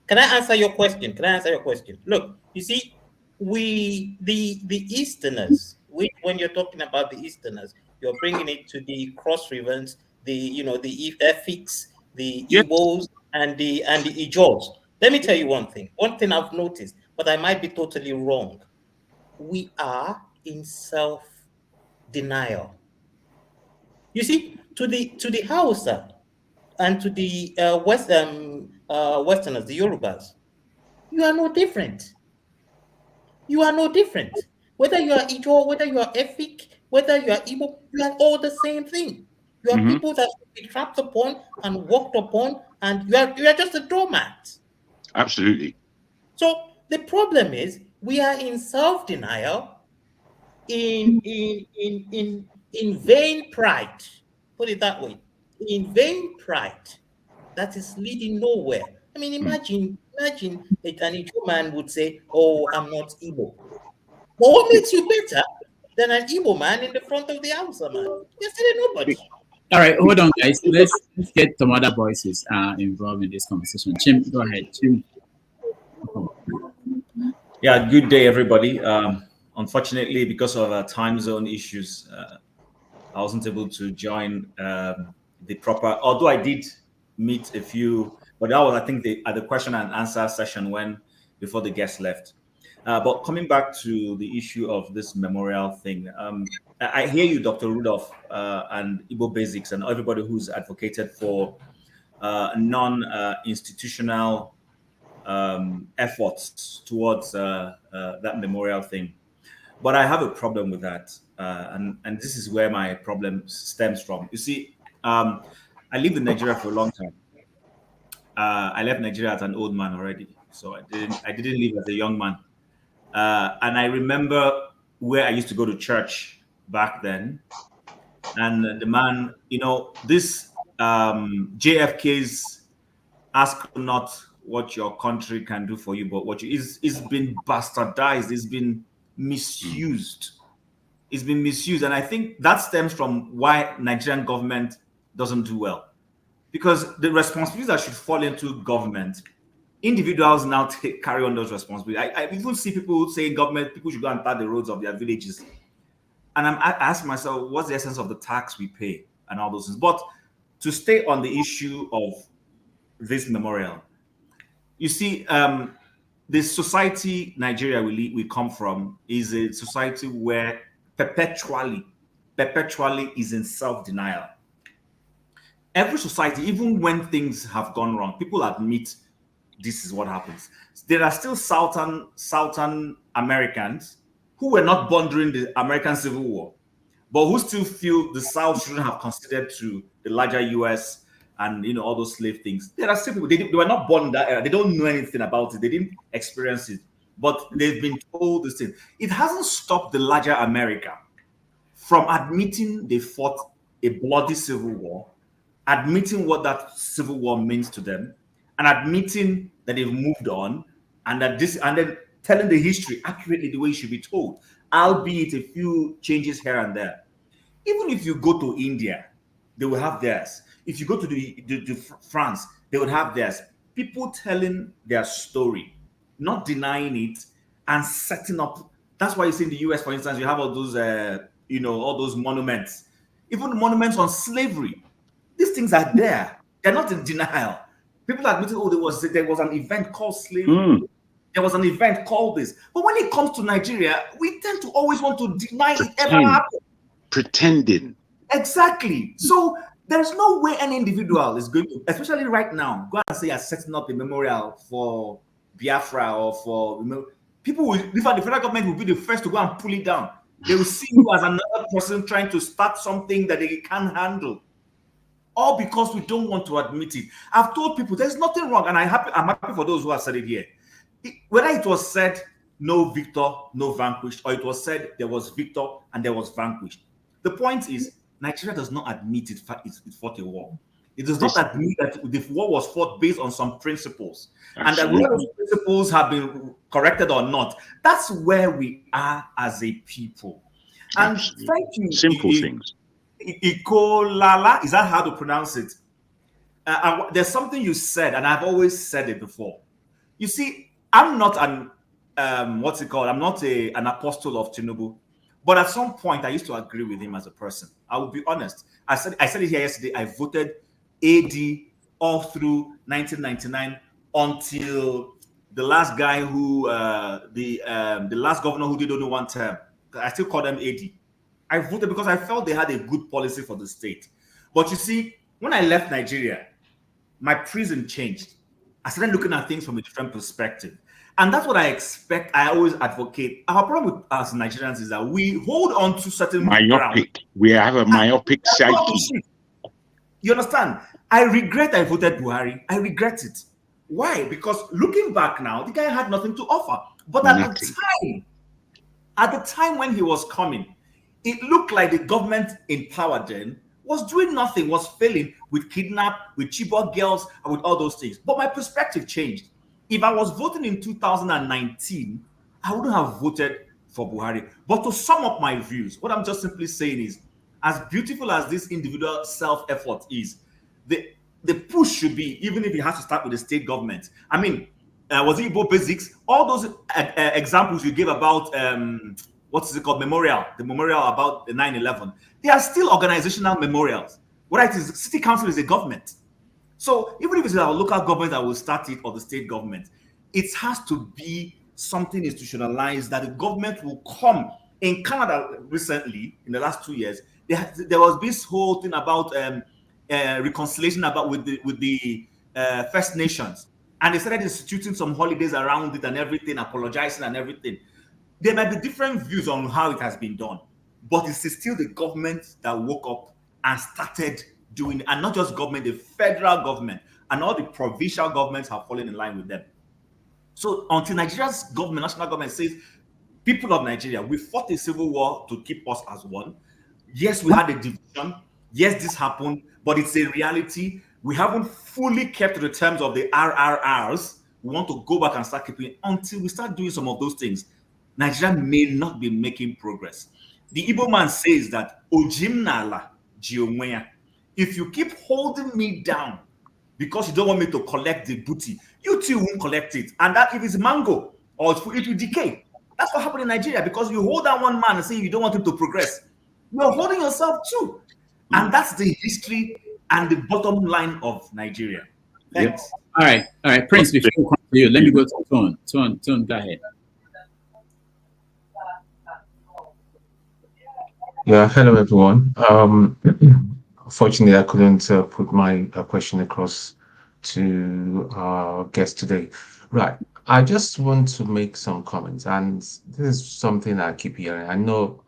Can I answer your question? Look, you see, the Easterners, when you're talking about the Easterners, you're bringing it to the Cross Rivers, the Efiks, the Igbos, and the Ijaws. Let me tell you one thing. One thing I've noticed, but I might be totally wrong. We are in self-denial. You see, to the Hausa and to the Westerners, the Yorubas, you are no different. You are no different. Whether you are Ijo, whether you are Efik, whether you are Igbo, you are all the same thing. You are people that should be trapped upon and walked upon, and you are just a doormat. Absolutely. So the problem is we are in self-denial, in vain pride. Put it that way. In vain pride that is leading nowhere. I mean, imagine an Igbo man would say, "Oh, I'm not Igbo." But what makes you better than an Igbo man in the front of the Hausa man? You're still nobody. All right, hold on, guys. Let's get some other voices involved in this conversation. Chim, go ahead. Chim. Yeah, good day, everybody. Unfortunately, because of time zone issues, I wasn't able to join the proper. Although I did meet a few, but that was, I think, at the question and answer session before the guests left. But coming back to the issue of this memorial thing, I hear you, Dr. Rudolph, and Igbo Basics, and everybody who's advocated for non-institutional efforts towards that memorial thing. But I have a problem with that, and this is where my problem stems from. You see, I lived in Nigeria for a long time. I left Nigeria as an old man already, so I didn't live as a young man. And I remember where I used to go to church back then, and the man, this JFK's "ask not what your country can do for you, but what you is been bastardized, it's been misused. It's been misused, and I think that stems from why Nigerian government doesn't do well, because the responsibilities that should fall into government, individuals now carry on those responsibilities. I even see people saying people should go and tar the roads of their villages, and I ask myself, what's the essence of the tax we pay and all those things? But to stay on the issue of this memorial, you see, the society Nigeria we come from is a society where perpetually is in self-denial. Every society, even when things have gone wrong, people admit this is what happens. There are still Southern Americans who were not born during the American Civil War, but who still feel the South shouldn't have conceded to the larger US and all those slave things. There are still people, they were not born in that era. They don't know anything about it. They didn't experience it, but they've been told this thing. It hasn't stopped the larger America from admitting they fought a bloody civil war, admitting what that civil war means to them, and admitting that they've moved on, and then telling the history accurately the way it should be told, albeit a few changes here and there. Even if you go to India, they will have theirs. If you go to the France, they would have theirs. People telling their story, not denying it, and setting up. That's why you see in the US, for instance, you have all those, all those monuments, even the monuments on slavery. These things are there. They're not in denial. People are admitting, oh, there was an event called slavery. There was an event called this. But when it comes to Nigeria, we tend to always want to deny it ever happened. Pretending. Exactly. So there's no way any individual is going to, especially right now, go and say you're setting up a memorial for Biafra or for people will, in fact, the federal government will be the first to go and pull it down. They will see you as another person trying to start something that they can't handle. All because we don't want to admit it. I've told people there's nothing wrong, and I'm happy for those who have said it here. Whether it was said no victor, no vanquished, or it was said there was victor and there was vanquished. The point is, Nigeria does not admit it fought a war. It does not admit that the war was fought based on some principles. And that whether those principles have been corrected or not, that's where we are as a people. And thank you. Simple things. Ikolala, is that how to pronounce it? There's something you said, and I've always said it before. You see, I'm not an I'm not an apostle of Tinubu, but at some point I used to agree with him as a person. I will be honest. I said it here yesterday. I voted AD all through 1999 until the last guy who the last governor who did only one term. I still call them AD. I voted because I felt they had a good policy for the state. But you see, when I left Nigeria, my prism changed. I started looking at things from a different perspective. And that's what I expect. I always advocate. Our problem with us Nigerians is that we hold on to certain myopic. We have a myopic psyche. You understand? I regret I voted Buhari. I regret it. Why? Because looking back now, the guy had nothing to offer. But at the time when he was coming, it looked like the government in power then was doing nothing, was failing with kidnap, with Chibok girls, and with all those things. But my perspective changed. If I was voting in 2019, I wouldn't have voted for Buhari. But to sum up my views, what I'm just simply saying is, as beautiful as this individual self-effort is, the push should be, even if it has to start with the state government. I mean, was it Igbo Basics? All those examples you gave about, what is it called, the memorial about the 9/11, they are still organizational memorials. What it is, the city council is a government. So even if it's our local government that will start it or the state government, it has to be something institutionalized that the government will come. In Canada recently, in the last 2 years, there was this whole thing about reconciliation with the First Nations, and they started instituting some holidays around it and everything, apologizing and everything. There might be different views on how it has been done, but it's still the government that woke up and started doing, and not just government, the federal government and all the provincial governments have fallen in line with them. So until Nigeria's government, national government says, people of Nigeria, we fought a civil war to keep us as one. Yes, we had a division. Yes, this happened, but it's a reality. We haven't fully kept to the terms of the RRRs. We want to go back and start keeping it until we start doing some of those things. Nigeria may not be making progress. The Igbo man says that Ojimnala Jiomwea. If you keep holding me down because you don't want me to collect the booty, you too won't collect it. And that if it's mango or it will decay. That's what happened in Nigeria, because you hold down one man and say you don't want him to progress. You're holding yourself too. And that's the history and the bottom line of Nigeria. Thanks. Yep. All right, Prince, before we come to you, let me go to Tone. Tone, go ahead. Yeah, hello everyone. Fortunately, I couldn't put my question across to our guest today. Right, I just want to make some comments, and this is something I keep hearing. I know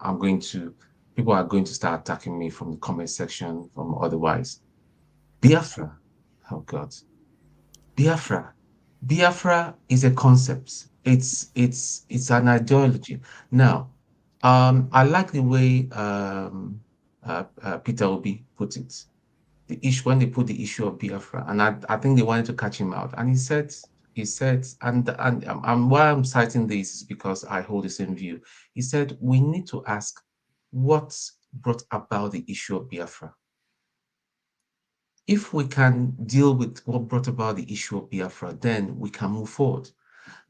people are going to start attacking me from the comment section, from otherwise. Biafra, oh God, Biafra is a concept. It's an ideology. Now, I like the way Peter Obi put it. The issue, when they put the issue of Biafra, and I think they wanted to catch him out. And he said, and why I'm citing this is because I hold the same view. He said we need to ask what brought about the issue of Biafra. If we can deal with what brought about the issue of Biafra, then we can move forward.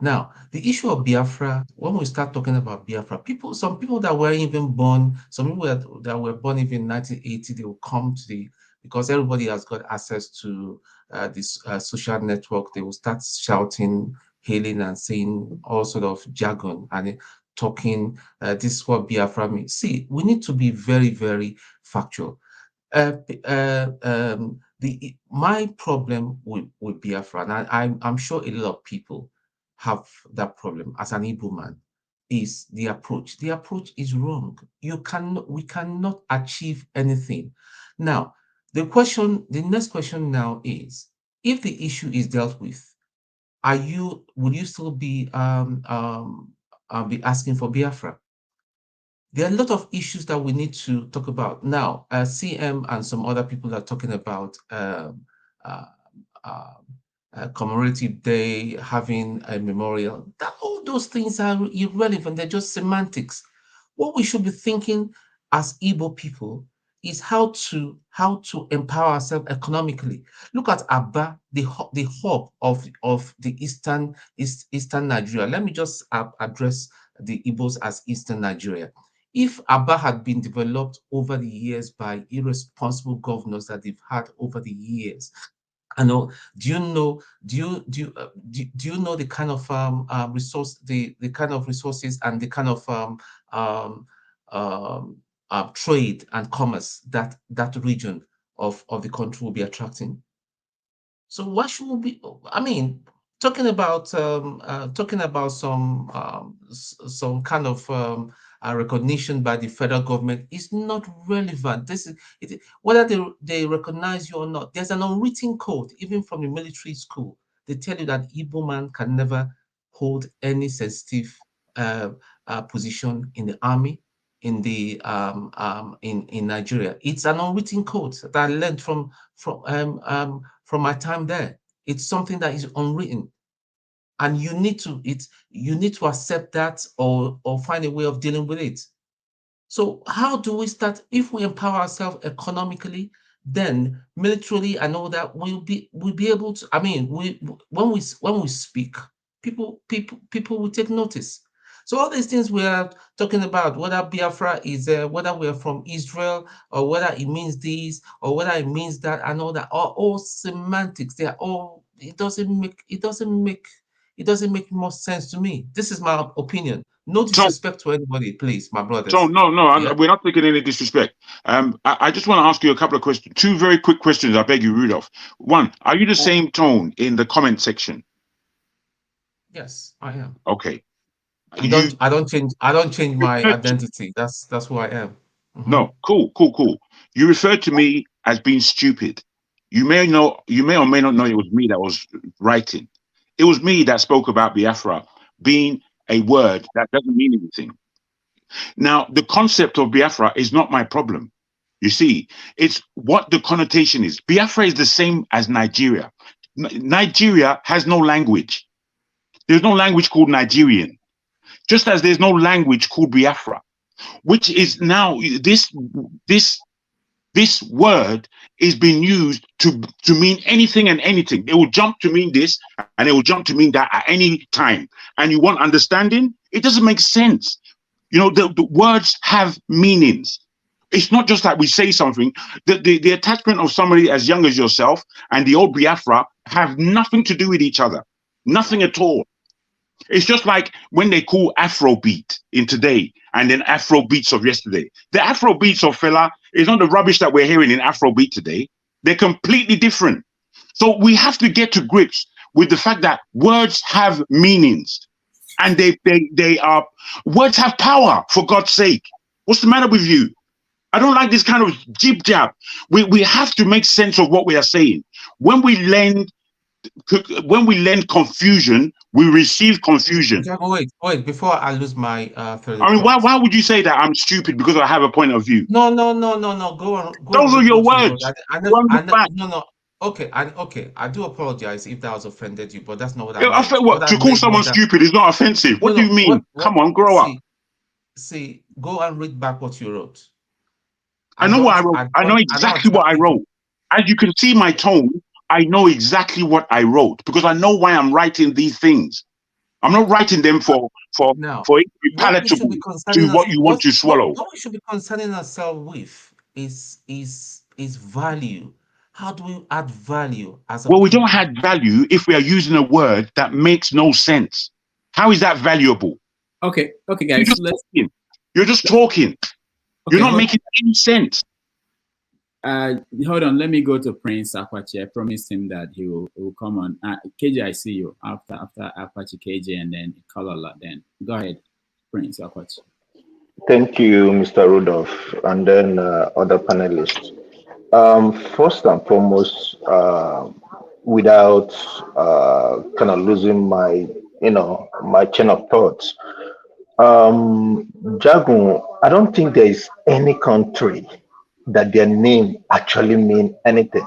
Now, the issue of Biafra, when we start talking about Biafra, some people that were even born, some people that were born even in 1980, they will come to because everybody has got access to this social network, they will start shouting, hailing, and saying all sort of jargon and talking, this is what Biafra means. See, we need to be very, very factual. My problem with Biafra, and I'm sure a lot of people have that problem as an Igbo man, is the approach. The approach is wrong. We cannot achieve anything. Now, the next question now is, if the issue is dealt with, will you still be asking for Biafra? There are a lot of issues that we need to talk about. Now, CM and some other people are talking about commemorative day, having a memorial. All those things are irrelevant. They're just semantics. What we should be thinking as Igbo people is how to empower ourselves economically. Look at Aba, the hub of the eastern Nigeria. Let me just address the Igbos as Eastern Nigeria. If Aba had been developed over the years by irresponsible governors that they've had over the years, I know. Do you know the kind of the kind of resources and the kind of trade and commerce that region of the country will be attracting? So why should we be? I mean, talking about some kind of recognition by the federal government is not relevant. Whether they recognize you or not. There's an unwritten code, even from the military school. They tell you that Igbo man can never hold any sensitive position in the army, in Nigeria. It's an unwritten code that I learned from my time there. It's something that is unwritten, and you need to accept that or find a way of dealing with it. So how do we start? If we empower ourselves economically, then militarily and all that, we'll be able to. I mean, when we speak, people will take notice. So all these things we are talking about, whether Biafra is whether we are from Israel, or whether it means this, or whether it means that, and all that, are all semantics. They are all. It doesn't make more sense to me. This is my opinion. No disrespect to anybody, please, my brothers. So no, we're not taking any disrespect. I just want to ask you a couple of questions. Two very quick questions. I beg you, Rudolph. One, are you the same tone in the comment section? Yes, I am. Okay. I don't change my identity. That's who I am. Mm-hmm. No, cool. You referred to me as being stupid. You may or may not know it was me that was writing. It was me that spoke about Biafra being a word that doesn't mean anything. Now, the concept of Biafra is not my problem. You see, it's what the connotation is. Biafra is the same as Nigeria. Nigeria has no language. There's no language called Nigerian. Just as there's no language called Biafra, which is now this word is being used to mean anything and anything. It will jump to mean this and it will jump to mean that at any time. And you want understanding? It doesn't make sense. You know, the words have meanings. It's not just like we say something. The attachment of somebody as young as yourself and the old Biafra have nothing to do with each other. Nothing at all. It's just like when they call Afrobeat in today and then Afrobeats of yesterday. The Afrobeats of Fela is not the rubbish that we're hearing in Afrobeat today. They're completely different. So we have to get to grips with the fact that words have meanings, and they are words have power, for God's sake. What's the matter with you? I don't like this kind of jib jab. We have to make sense of what we are saying. When we lend confusion, we receive confusion. Wait, before I lose my I mean, why would you say that I'm stupid because I have a point of view? No. Go on. Those are your words. No. Okay, I do apologize if that was offended you, but that's not what I meant. What to call someone stupid is not offensive. What do you mean? Come on, grow up. See, go and read back what you wrote. I know what I wrote. I know exactly what I wrote. As you can see my tone, I know exactly what I wrote because I know why I'm writing these things. I'm not writing them for Now, it to be what we should palatable be concerning to us, what you want to swallow. what we should be concerning ourselves with is value. How do we add value as a Well, we don't people? have value if we are using a word that makes no sense. How is that valuable? Okay, You're guys, just talking. You're just talking. You're not making any sense. Hold on. Let me go to Prince Apache. I promised him that he will come on. KJ, I see you after Apache KJ and then Kalola. Then go ahead, Prince Apache. Thank you, Mr. Rudolph, and then other panelists. First and foremost, without kind of losing my, my chain of thoughts, Jagun, I don't think there is any country that their name actually mean anything.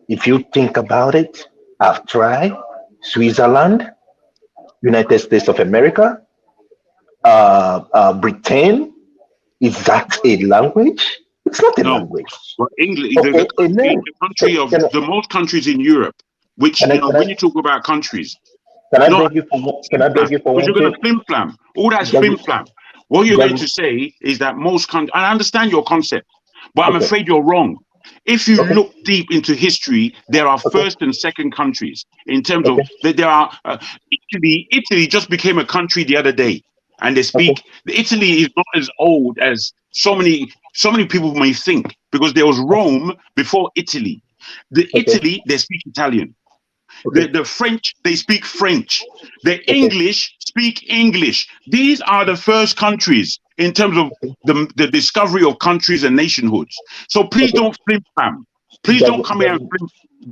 If you think about it, I've tried Switzerland, United States of America, Britain. Is that a language? It's not a No. language. Well, England, Okay, a name. the country of the most countries in Europe, which, when you talk about countries, can I not beg you for can I beg you for because one you're going thing? to flim flam. All that's Jagun, flim flam. What you're going Jagun, to say is that most countries, I understand your concept, but I'm okay, afraid you're wrong. If you okay, look deep into history, there are okay, first and second countries in terms of okay, that. There are Italy just became a country the other day, and they okay, speak. Italy is not as old as so many people may think, because there was Rome before Italy. The okay, Italy, they speak Italian. okay, The French, they speak French. The okay, English speak English. These are the first countries in terms of the discovery of countries and nationhoods. So please okay. don't flim flam. Please don't Jagun, come here and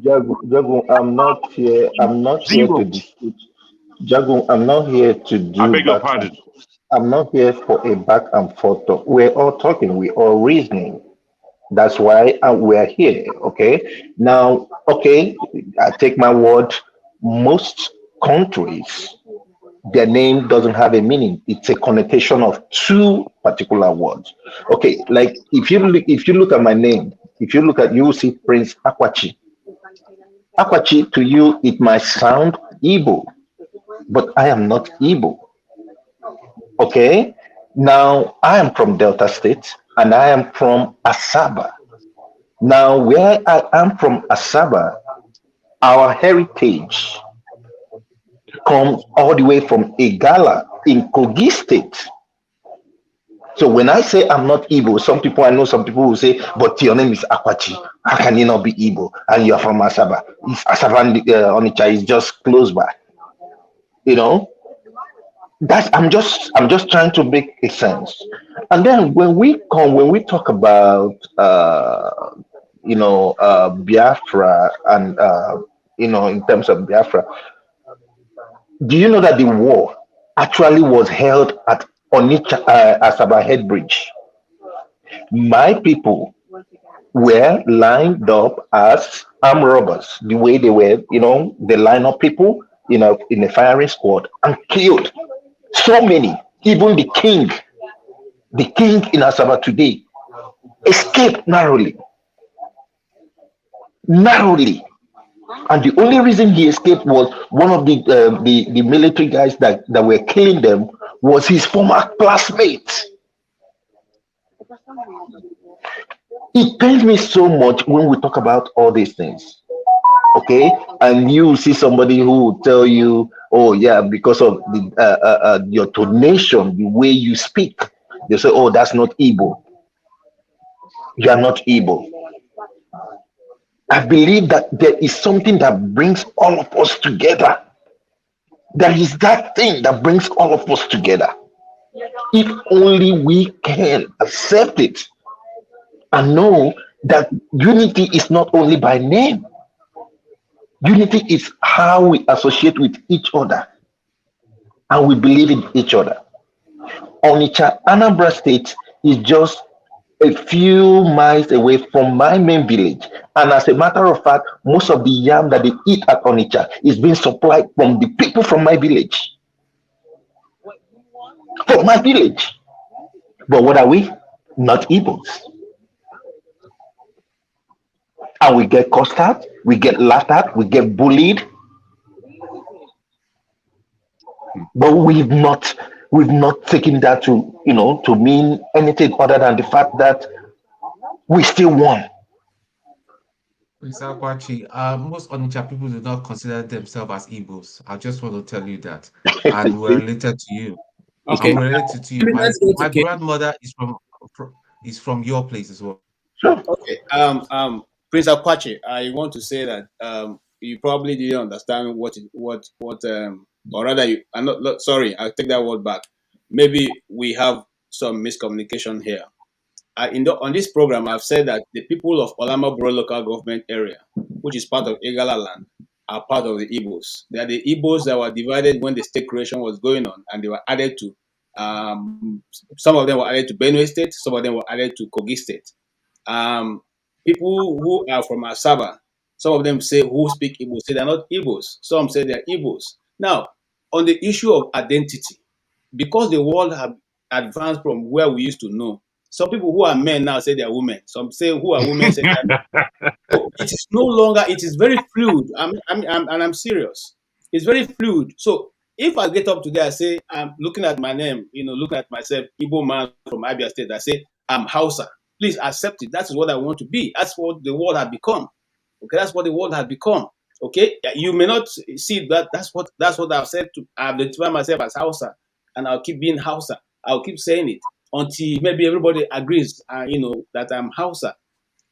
Jagun, flim Jagun, I'm not here. I'm not here to zero. dispute. Jagun, I'm not here to I do beg your back and. pardon. I'm not here for a back and forth talk. We're all talking. We're all reasoning. That's why we're here. Okay. Now, okay, I take my word. Most countries, their name doesn't have a meaning. It's a connotation of two particular words. Okay, like if you look at my name, if you look at you will see Prince Akwachi. Akwachi to you it might sound Igbo, but I am not Igbo. Okay. Now I am from Delta State and I am from Asaba. Now, where I am from Asaba, our heritage comes all the way from Igala in Kogi State. So when I say I'm not Igbo, some people I know some people will say, but your name is Akwachi. How can you not be Igbo? And you're from Asaba. It's Asaba and Onitsha is just close by. You know, that's I'm just trying to make a sense. And then when we talk about Biafra and in terms of Biafra, do you know that the war actually was held at Onitsha Asaba Head Bridge? My people were lined up as armed robbers, the way they were, they line up people, in a firing squad and killed so many. Even the king in Asaba today escaped narrowly. And the only reason he escaped was one of the military guys that were killing them was his former classmate. It pains me so much when we talk about all these things. Okay, and you see somebody who will tell you, "Oh yeah, because of your tonation, the way you speak," they say, "Oh, that's not Igbo. You are not Igbo." I believe that there is something that brings all of us together. There is that thing that brings all of us together. If only we can accept it and know that unity is not only by name, unity is how we associate with each other and we believe in each other. Onitsha, Anambra State is just a few miles away from my main village. And as a matter of fact, most of the yam that they eat at Onitsha is being supplied from the people from my village. From my village. But what are we? Not Igbos. And we get cussed out, we get laughed at, we get bullied. but we've not taken that to mean anything other than the fact that we still won. Mr. Akwachi, most Onitsha people do not consider themselves as Igbos. I just want to tell you that. And we're See? related to you. Okay. I'm related to you. Let's go to My Kenya. grandmother is from your place as well. Sure. Okay. Prince Akwache, I want to say that you probably didn't understand or rather, I'm not sorry. I'll take that word back. Maybe we have some miscommunication here. On this program, I've said that the people of Olamabro local government area, which is part of Igala land, are part of the Igbos. They are the Igbos that were divided when the state creation was going on, and they were added to. Some of them were added to Benue State. Some of them were added to Kogi State. Um, People who are from Asaba, some of them say who speak Igbo say they're not Igbos. Some say they're Igbos. Now, on the issue of identity, because the world have advanced from where we used to know, some people who are men now say they're women. Some say who are women say they're men. So it is no longer. It is very fluid. And I'm serious. It's very fluid. So if I get up today, I say I'm looking at my name, looking at myself, Igbo man from Abia State. I say I'm Hausa. Please accept it. That is what I want to be. That's what the world has become. Okay, that's what the world has become. Okay, you may not see that. That's what I've said. I've identified myself as Hausa, and I'll keep being Hausa. I'll keep saying it until maybe everybody agrees. That I'm Hausa.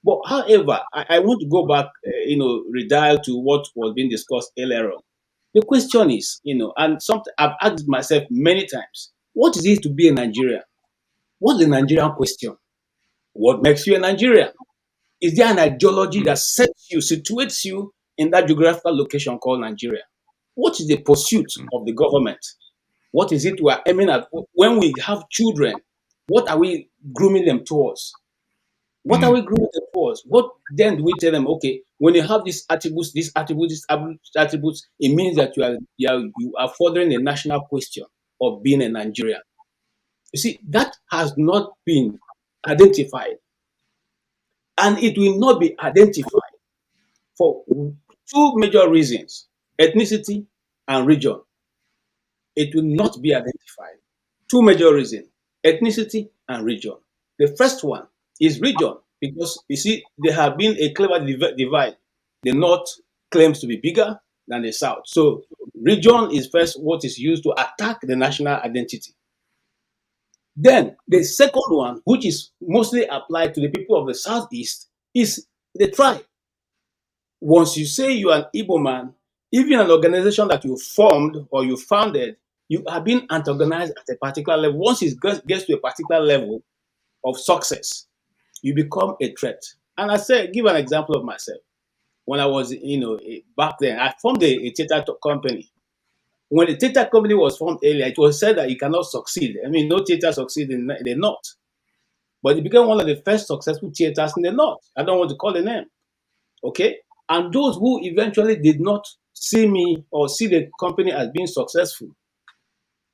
But however, I want to go back, redial to what was being discussed earlier on. The question is, and something I've asked myself many times: what is it to be a Nigerian? What's the Nigerian question? What makes you a Nigerian? Is there an ideology that sets you, situates you in that geographical location called Nigeria? What is the pursuit of the government? What is it we are aiming at? When we have children, what are we grooming them towards? What are we grooming them towards? What then do we tell them? Okay, when you have these attributes, these attributes, it means that you are furthering the national question of being a Nigerian. You see, that has not been identified, and it will not be identified for two major reasons: ethnicity and region. It will not be identified. Two major reasons: ethnicity and region. The first one is region, because you see, there have been a clever divide. The north claims to be bigger than the south. So, region is first what is used to attack the national identity. Then, the second one, which is mostly applied to the people of the southeast, is the tribe. Once you say you are an Igbo man, even an organization that you formed or you founded, you are being antagonized at a particular level. Once it gets to a particular level of success, you become a threat. And I say, give an example of myself. When I was, back then, I formed a theater company. When the theater company was formed earlier, it was said that you cannot succeed. I mean, no theater succeed in the north. But it became one of the first successful theaters in the north. I don't want to call the name. Okay? And those who eventually did not see me or see the company as being successful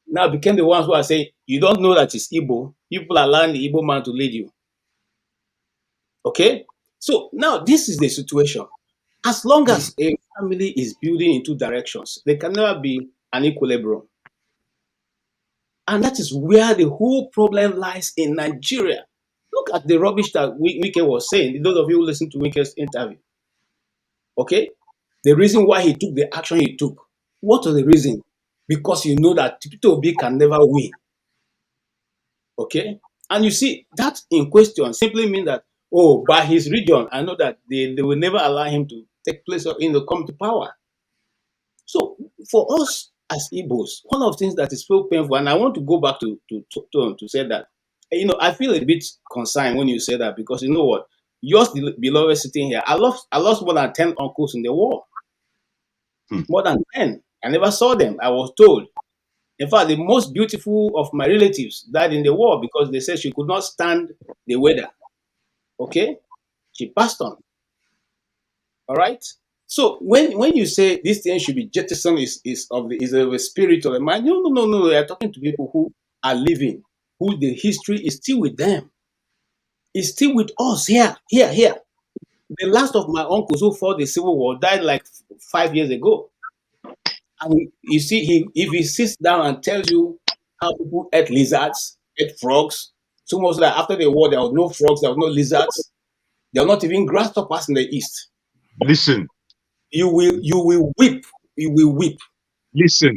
now became the ones who are saying, you don't know that it's Igbo. People are allowing the Igbo man to lead you. Okay? So now this is the situation. As long as a family is building in two directions, there can never be an equilibrium. And that is where the whole problem lies in Nigeria. Look at the rubbish that Wike was saying. Those of you who listen to Wike's interview. Okay? The reason why he took the action he took. What was the reason? Because you know that Peter Obi can never win. Okay? And you see, that in question simply means that, by his region, I know that they will never allow him to take place or come to power. So for us as Igbos, one of the things that is so painful, and I want to go back to say that, I feel a bit concerned when you say that, because you know what? Yours beloved sitting here, I lost more than 10 uncles in the war. More than 10. I never saw them, I was told. In fact, the most beautiful of my relatives died in the war because they said she could not stand the weather. Okay? She passed on. All right? So when you say this thing should be jettisoned is of a spirit of a mind, no. They are talking to people who are living, who the history is still with them. It's still with us here. The last of my uncles who fought the Civil War died like 5 years ago. And you see, if he sits down and tells you how people ate lizards, ate frogs, so much that after the war there was no frogs, there was no lizards, there were not even grasshoppers in the east. Listen, You will weep. You will weep. listen.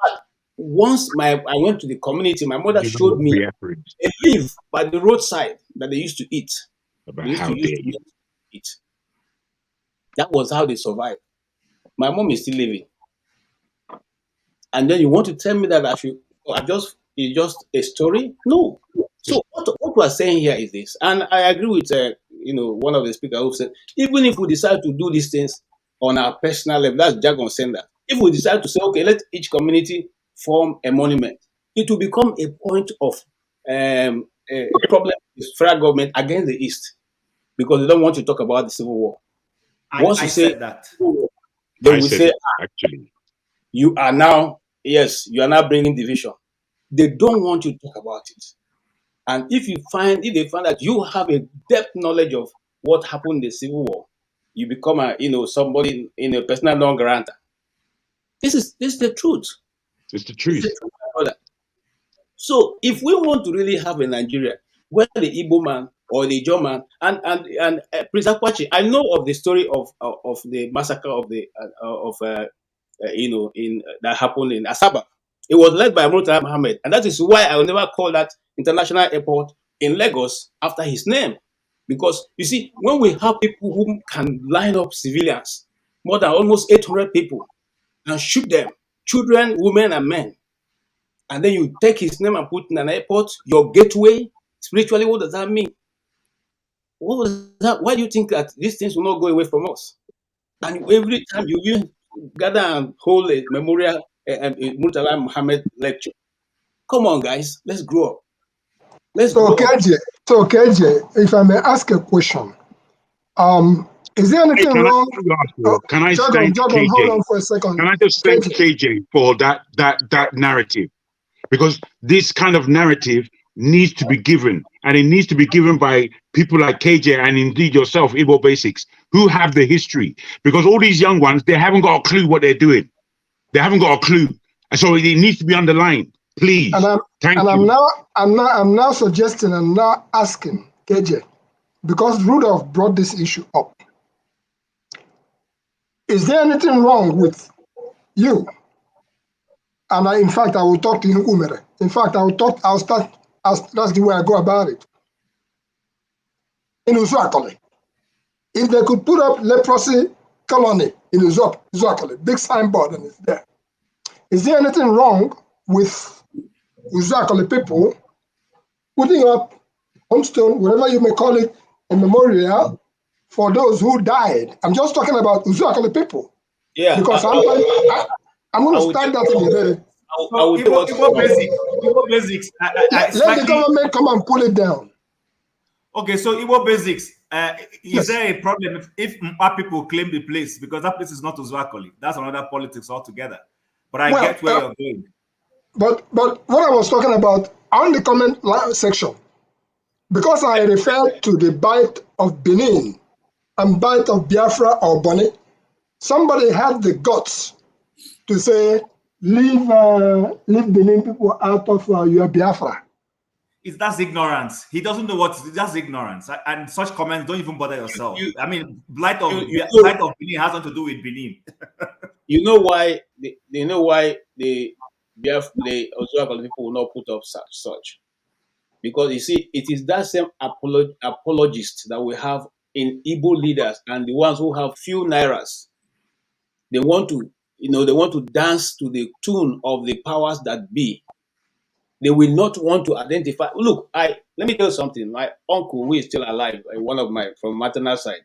But once I went to the community, my mother You know showed what me Biafra is? a leaf by the roadside that they used to eat. About They used how to use dare to you? eat. That was how they survived. My mom is still living. And then you want to tell me that it's just a story? No. So what we're saying here is this, and I agree with one of the speakers who said, even if we decide to do these things on our personal level, that's Jagon saying that. If we decide to say, okay, let each community form a monument, it will become a point of a problem with federal government against the East because they don't want to talk about the Civil War. Once you I say, said that. they I will said say, it, actually. you are now bringing division. They don't want you to talk about it. And if they find that you have a depth knowledge of what happened in the Civil War, you become somebody in a personal non granta. This is the truth. It's the This is truth. the truth, my brother. So if we want to really have a Nigeria where the Igbo man or the German and Prince Akwachi, I know of the story of the massacre of the in that happened in Asaba. It was led by Murtala Mohammed, and that is why I will never call that international airport in Lagos after his name. Because you see, when we have people who can line up civilians, more than almost 800 people, and shoot them, children, women, and men, and then you take his name and put in an airport, your gateway, spiritually, what does that mean? What was that? Why do you think that these things will not go away from us? And every time you will gather and hold a memorial Murtala Muhammad lecture. Come on, guys, let's grow up. Let's So grow up. KJ, if I may ask a question, is there Hey, anything wrong? Oh, can I Jagon, thank hold KJ? on for a second. Can I just thank KJ, KJ for that narrative? Because this kind of narrative needs to be given, and it needs to be given by people like KJ and indeed yourself, Igbo Basics, who have the history. Because all these young ones, they haven't got a clue what they're doing. They haven't got a clue, and so it needs to be underlined. Please, thank you. I'm now suggesting and now asking KJ, because Rudolph brought this issue up. Is there anything wrong with you? And in fact, I will talk to Umere. In fact, that's the way I go about it. In Uzuakole, if they could put up leprosy colony in Uzuakole, big signboard and it's there. Is there anything wrong with Uzuakole people putting up homestone, whatever you may call it, a memorial for those who died? I'm just talking about Uzuakole people. Yeah, Because I'm going to start that in a very. So Igbo basics. Let the government come and pull it down. Okay, so Igbo basics. Is Yes. there a problem if Mpa people claim the place, because that place is not Uzuakoli? That's another politics altogether. But I get where you're going. But what I was talking about on the comment section, because I referred to the bite of Benin and bite of Biafra or Bonnet, somebody had the guts to say, leave Benin people out of your Biafra. That's ignorance. He doesn't know that's ignorance. And such comments, don't even bother yourself. I mean, blight of Benin has nothing to do with Benin. You know why the Ozuakole people will not put up such? Because you see, it is that same apologist that we have in Igbo leaders and the ones who have few nairas. They want to dance to the tune of the powers that be. They will not want to identify. Look, let me tell you something. My uncle, who is still alive, one of my from maternal side,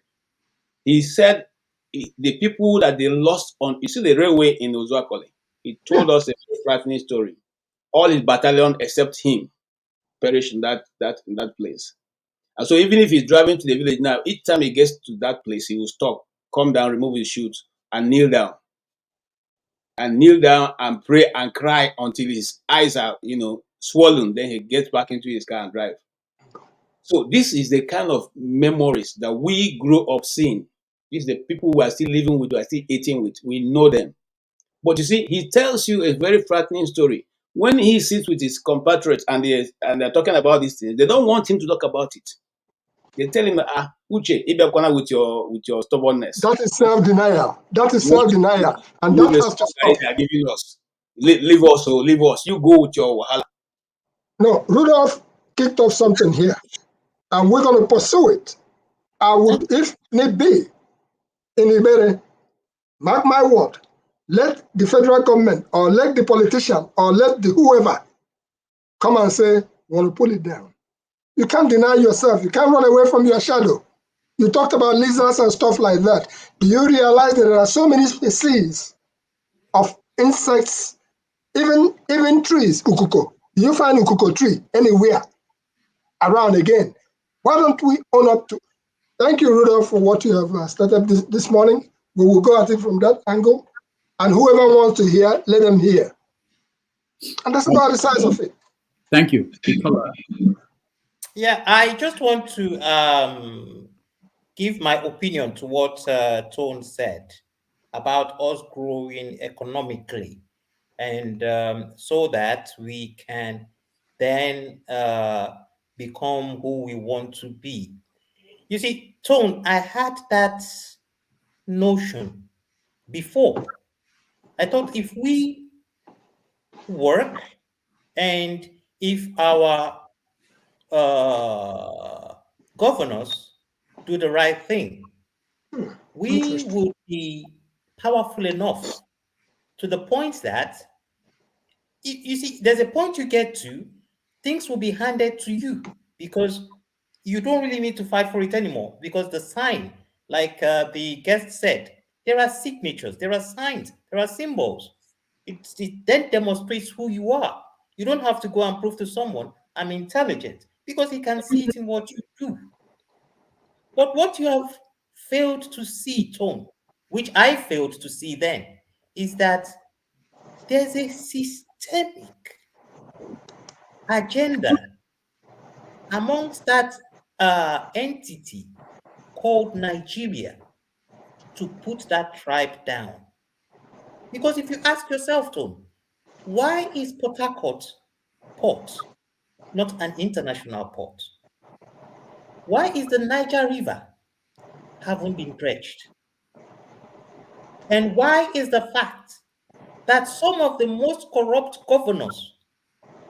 he said the people that they lost on, you see the railway in Ozuakole, he told us a frightening story. All his battalion except him perished in that place. And so even if he's driving to the village now, each time he gets to that place, he will stop, come down, remove his shoes, and kneel down. And kneel down and pray and cry until his eyes are, swollen. Then he gets back into his car and drive. So this is the kind of memories that we grew up seeing. These are the people we are still living with, we are still eating with. We know them. But you see, he tells you a very frightening story. When he sits with his compatriots and they're talking about these things, they don't want him to talk about it. They tell him, Uche, Ibiakwana with your stubbornness. That is self-denial. That is What self-denial. And you that has to stop. they are giving us. Leave us, oh, leave us. You go with your wahala. No, Rudolph kicked off something here, and we're going to pursue it. I would, if need be, in Ibere, mark my word, let the federal government or let the politician or let the whoever come and say, want to pull it down. You can't deny yourself. You can't run away from your shadow. You talked about lizards and stuff like that. Do you realize that there are so many species of insects, even trees, ukuko? Do you find ukuko tree anywhere around again? Why don't we own up to? Thank you, Rudolph, for what you have started this morning. We will go at it from that angle. And whoever wants to hear, let them hear. And that's about the size of it. Thank you. Yeah, I just want to give my opinion to what Tone said about us growing economically, and so that we can then become who we want to be. You see, Tone, I had that notion before. I thought if we work and if our governors do the right thing, we would be powerful enough to the point that, you see, there's a point you get to, things will be handed to you because you don't really need to fight for it anymore, because the sign, like the guest said, there are signatures, there are signs, there are symbols. It then demonstrates who you are. You don't have to go and prove to someone I'm intelligent, because he can see it in what you do. But what you have failed to see, Tom, which I failed to see then, is that there's a systemic agenda amongst that entity called Nigeria to put that tribe down. Because if you ask yourself, Tom, why is Port Harcourt port not an international port? Why is the Niger River haven't been dredged? And why is the fact that some of the most corrupt governors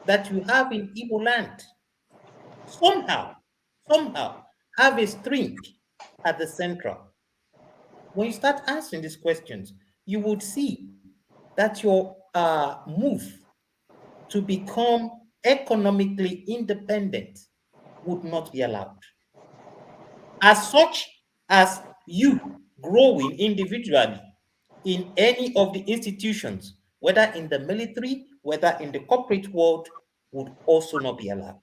that you have in Igbo land somehow have a string at the central? When you start answering these questions, you would see that your move to become economically independent would not be allowed. As such as you growing individually in any of the institutions, whether in the military, whether in the corporate world, would also not be allowed.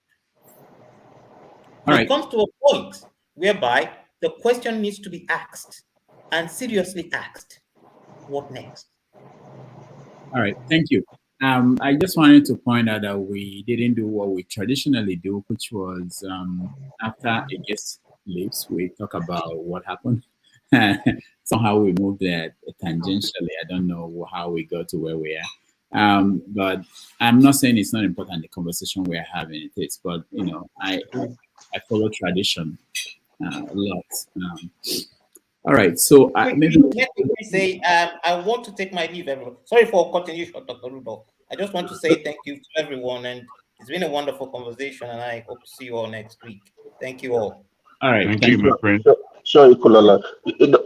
It comes to a point whereby the question needs to be asked, and seriously asked, what next? All right, thank you. I just wanted to point out that we didn't do what we traditionally do, which was after a guest leaves, we talk about what happened. Somehow we moved there tangentially. I don't know how we got to where we are. But I'm not saying it's not important, the conversation we're having. It is, but you know, I follow tradition a lot. All right, so maybe let me say, I want to take my leave, everyone. Sorry for cutting you short, Dr. Rudolph. I just want to say thank you to everyone, and it's been a wonderful conversation, and I hope to see you all next week. Thank you all. All right, thank you, my friend. Sure, Ikolala.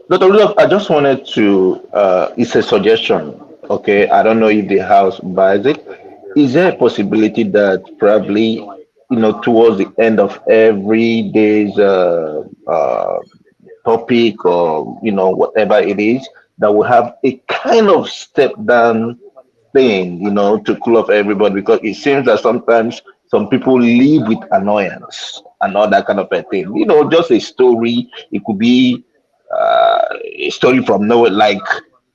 Dr. Rudolph, I just wanted to, it's a suggestion, okay? I don't know if the House buys it. Is there a possibility that probably, towards the end of every day's topic or, whatever it is, that we have a kind of step down thing, to cool off everybody, because it seems that sometimes some people live with annoyance and all that kind of a thing. Just a story. It could be a story from nowhere. Like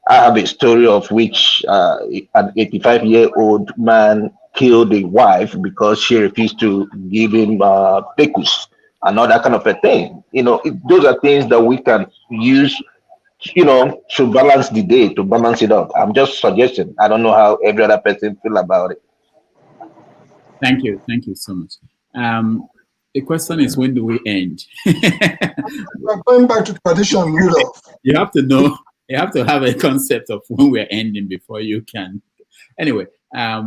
I have a story of which an 85-year-old man killed a wife because she refused to give him pekus and all that kind of a thing. Those are things that we can use to balance the day, to balance it up. I'm just suggesting. I don't know how every other person feel about it. Thank you so much. The question is, when do we end? We're going back to tradition, Rudolph. You have to know. You have to have a concept of when we're ending before you can. Anyway, I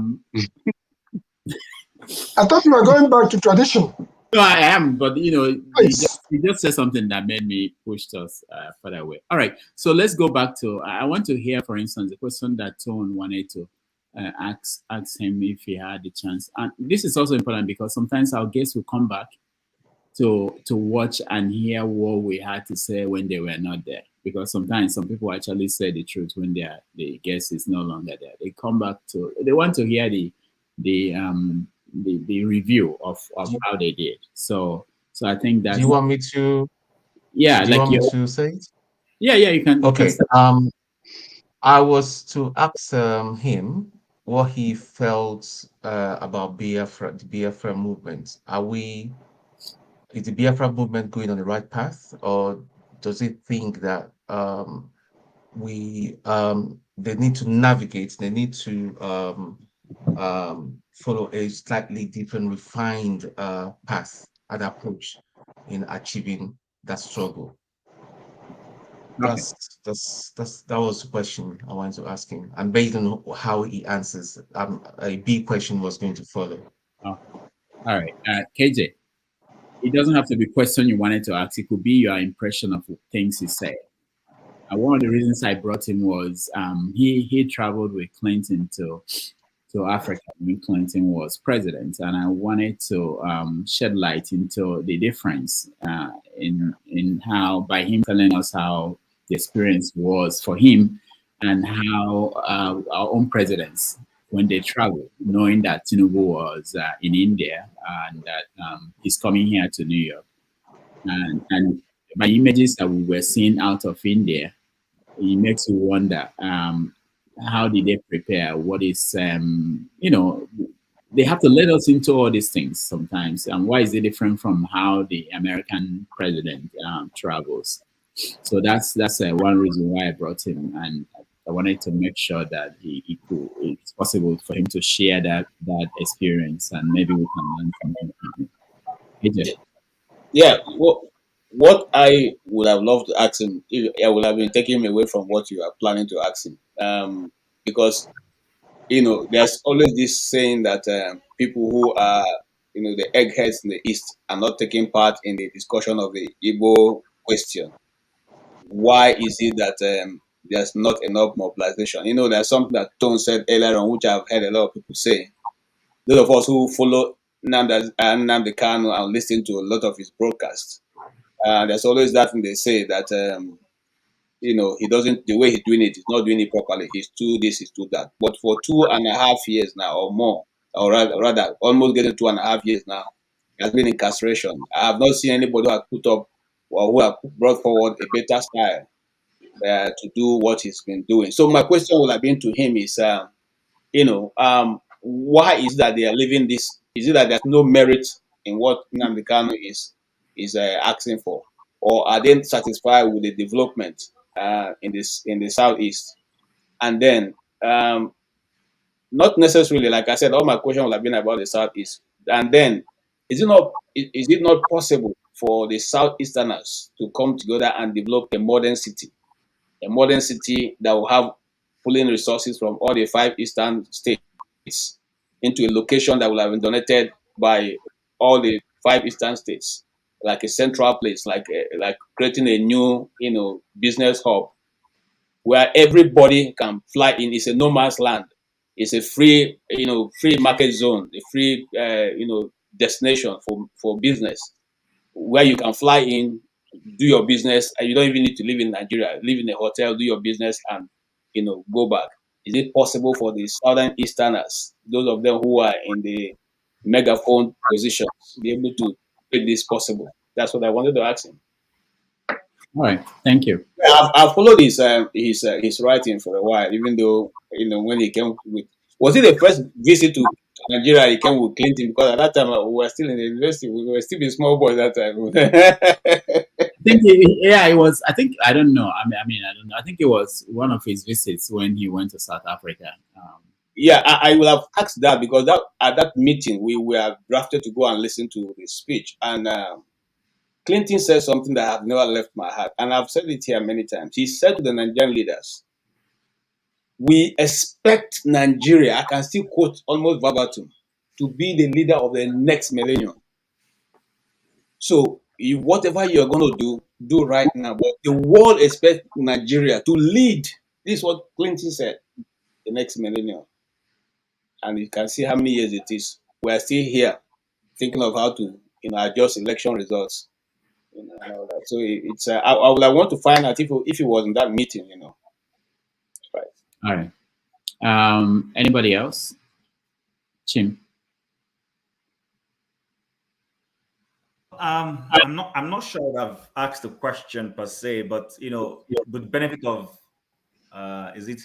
thought you were going back to tradition. no, I am, but you Please. just said something that made me push us further away. All right, so let's go back to. I want to hear, for instance, the question that Tone wanted to ask him if he had the chance. And this is also important because sometimes our guests will come back to watch and hear what we had to say when they were not there. Because sometimes some people actually say the truth when the guest is no longer there. They come back they want to hear the review of how they did. So I think that. Do you want me to? Yeah, do you want me to say it? Yeah, you can. Okay. I was to ask him what he felt about Biafra, the Biafra movement. Is the Biafra movement going on the right path, or does it think that they need to navigate, they need to follow a slightly different, refined path and approach in achieving that struggle? Okay. That was the question I wanted to ask him, and based on how he answers, a B question was going to follow. Oh. All right, KJ. It doesn't have to be a question you wanted to ask. It could be your impression of things he said. One of the reasons I brought him was he traveled with Clinton to Africa when Clinton was president, and I wanted to shed light into the difference in how, by him telling us how the experience was for him, and how our own presidents, when they travel, knowing that Tinubu was in India and that he's coming here to New York, and by images that we were seeing out of India, it makes you wonder how did they prepare? What is they have to let us into all these things sometimes, and why is it different from how the American president travels? So that's one reason why I brought him, and I wanted to make sure that it's possible for him to share that experience, and maybe we can learn something from him. AJ. Yeah, what I would have loved to ask him, I would have been taking him away from what you are planning to ask him. Because there's always this saying that people who are the eggheads in the East are not taking part in the discussion of the Igbo question. Why is it that there's not enough mobilization? There's something that Tone said earlier on, which I've heard a lot of people say. Those of us who follow Nnamdi Kanu and listen to a lot of his broadcasts, there's always that thing they say that he doesn't, the way he's doing it, he's not doing it properly. He's too this, he's too that. But for 2.5 years now or more, or rather almost getting 2.5 years now, he has been in incarceration. I have not seen anybody who has put up or who have brought forward a better style to do what he's been doing. So my question would have been to him is, why is that they are leaving this? Is it that there's no merit in what Nnamdi Kanu is asking for, or are they satisfied with the development in the southeast? And then, not necessarily, like I said, all my question would have been about the southeast. And then, is it not possible for the southeasterners to come together and develop a modern city that will have pulling resources from all the 5 eastern states into a location that will have been donated by all the 5 eastern states, like a central place, like creating a new business hub where everybody can fly in. It's a no man's land. It's a free free market zone, a free destination for business where you can fly in, do your business, and you don't even need to live in Nigeria. Live in a hotel, do your business, and go back. Is it possible for the southern easterners, those of them who are in the megaphone positions, be able to make this possible? That's what I wanted to ask him. All right, thank you. I've followed his writing for a while, even though when he came with, was it the first visit to Nigeria he came with Clinton? Because at that time we were still in the university, we were still a small boy that time. think yeah, it was. I think I don't know. I mean, I don't know. I think it was one of his visits when he went to South Africa. Yeah, I will have asked that because that at that meeting we were drafted to go and listen to his speech, and Clinton said something that have never left my heart, and I've said it here many times. He said to the Nigerian leaders, "We expect Nigeria." I can still quote almost verbatim, to be the leader of the next millennium. So, whatever you're going to do right now. But the world expects Nigeria to lead. This is what Clinton said. The next millennium, and you can see how many years it is. We are still here thinking of how to, adjust election results, and all that. So it's. I would want to find out if it was in that meeting, Right. All right. Anybody else? Chim. I'm not sure I've asked the question per se, but with the benefit of is it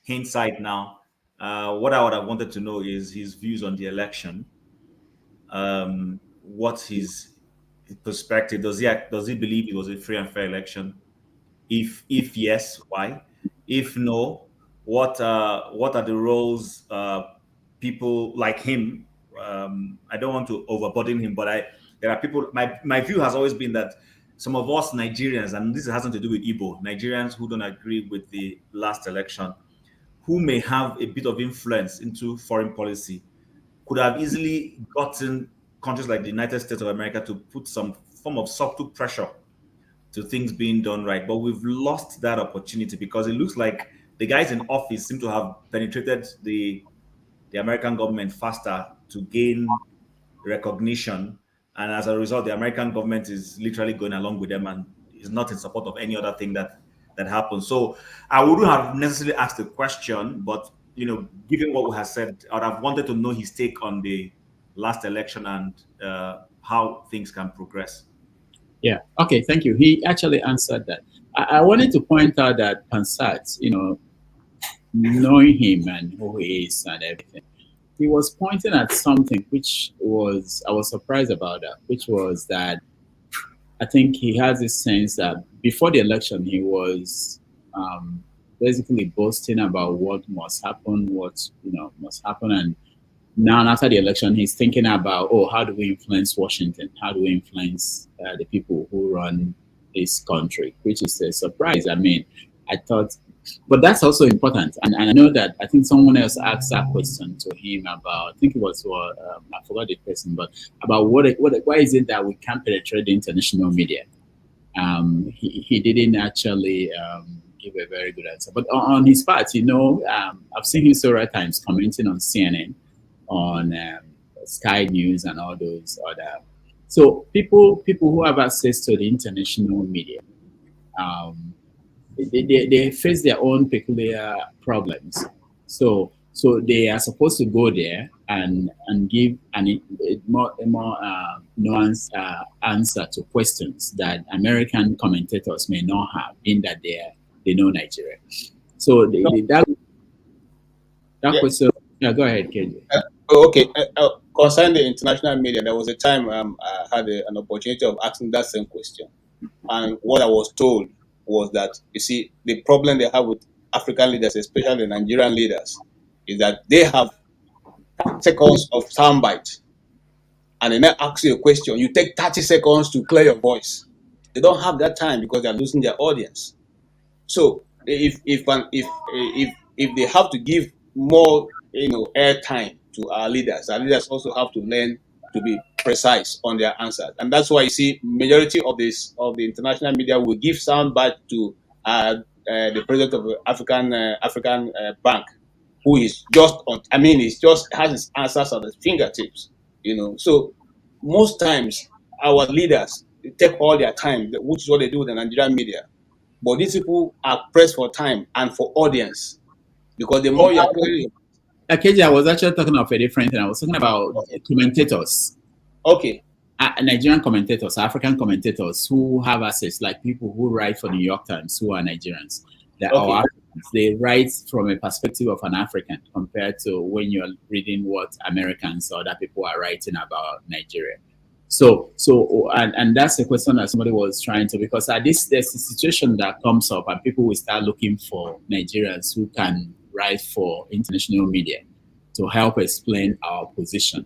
hindsight now? What I would have wanted to know is his views on the election. What's his perspective? Does he believe it was a free and fair election? If yes, why? If no, what are the roles people like him? I don't want to overburden him, but there are people. My view has always been that some of us Nigerians, and this has nothing to do with Igbo Nigerians who don't agree with the last election, who may have a bit of influence into foreign policy, could have easily gotten countries like the United States of America to put some form of subtle pressure to things being done right. But we've lost that opportunity because it looks like the guys in office seem to have penetrated the American government faster to gain recognition. And as a result, the American government is literally going along with them and is not in support of any other thing that happens. So I wouldn't have necessarily asked the question, but given what we have said, I would have wanted to know his take on the last election and how things can progress. Yeah. Okay. Thank you. He actually answered that. I wanted to point out that Pansat, knowing him and who he is and everything, he was pointing at something which I was surprised about that, which was that I think he has this sense that before the election, he was basically boasting about what must happen, must happen. And now after the election, he's thinking about, how do we influence Washington? How do we influence the people who run this country? Which is a surprise. I mean, I thought, but that's also important. And I know that I think someone else asked that question to him about, I think it was, I forgot the person, but about why is it that we can't penetrate the international media? He didn't actually give a very good answer. But on his part, I've seen him several times commenting on CNN, on Sky News and all those other. So people who have access to the international media, they face their own peculiar problems. So they are supposed to go there and give a more nuanced answer to questions that American commentators may not have, in that they know Nigeria. So that question. Yeah, go ahead, KJ. Okay. Concerning the international media, there was a time I had an opportunity of asking that same question. And what I was told was that, you see, the problem they have with African leaders, especially the Nigerian leaders, is that they have seconds of soundbite. And then they ask you a question. You take 30 seconds to clear your voice. They don't have that time because they're losing their audience. So if they have to give more airtime to our leaders also have to learn to be precise on their answers, and that's why you see majority of the international media will give soundbite to the president of the African Bank, who is just on. I mean, he's just has his answers at his fingertips. So most times our leaders take all their time, which is what they do with the Nigerian media. But these people are pressed for time and for audience, because the more you are clearly. KJ, I was actually talking of a different thing. I was talking about commentators. Okay. Nigerian commentators, African commentators who have access, like people who write for New York Times who are Nigerians. They write from a perspective of an African compared to when you're reading what Americans or other people are writing about Nigeria. And that's the question that somebody was trying to, because there's a situation that comes up and people will start looking for Nigerians who can write for international media to help explain our position.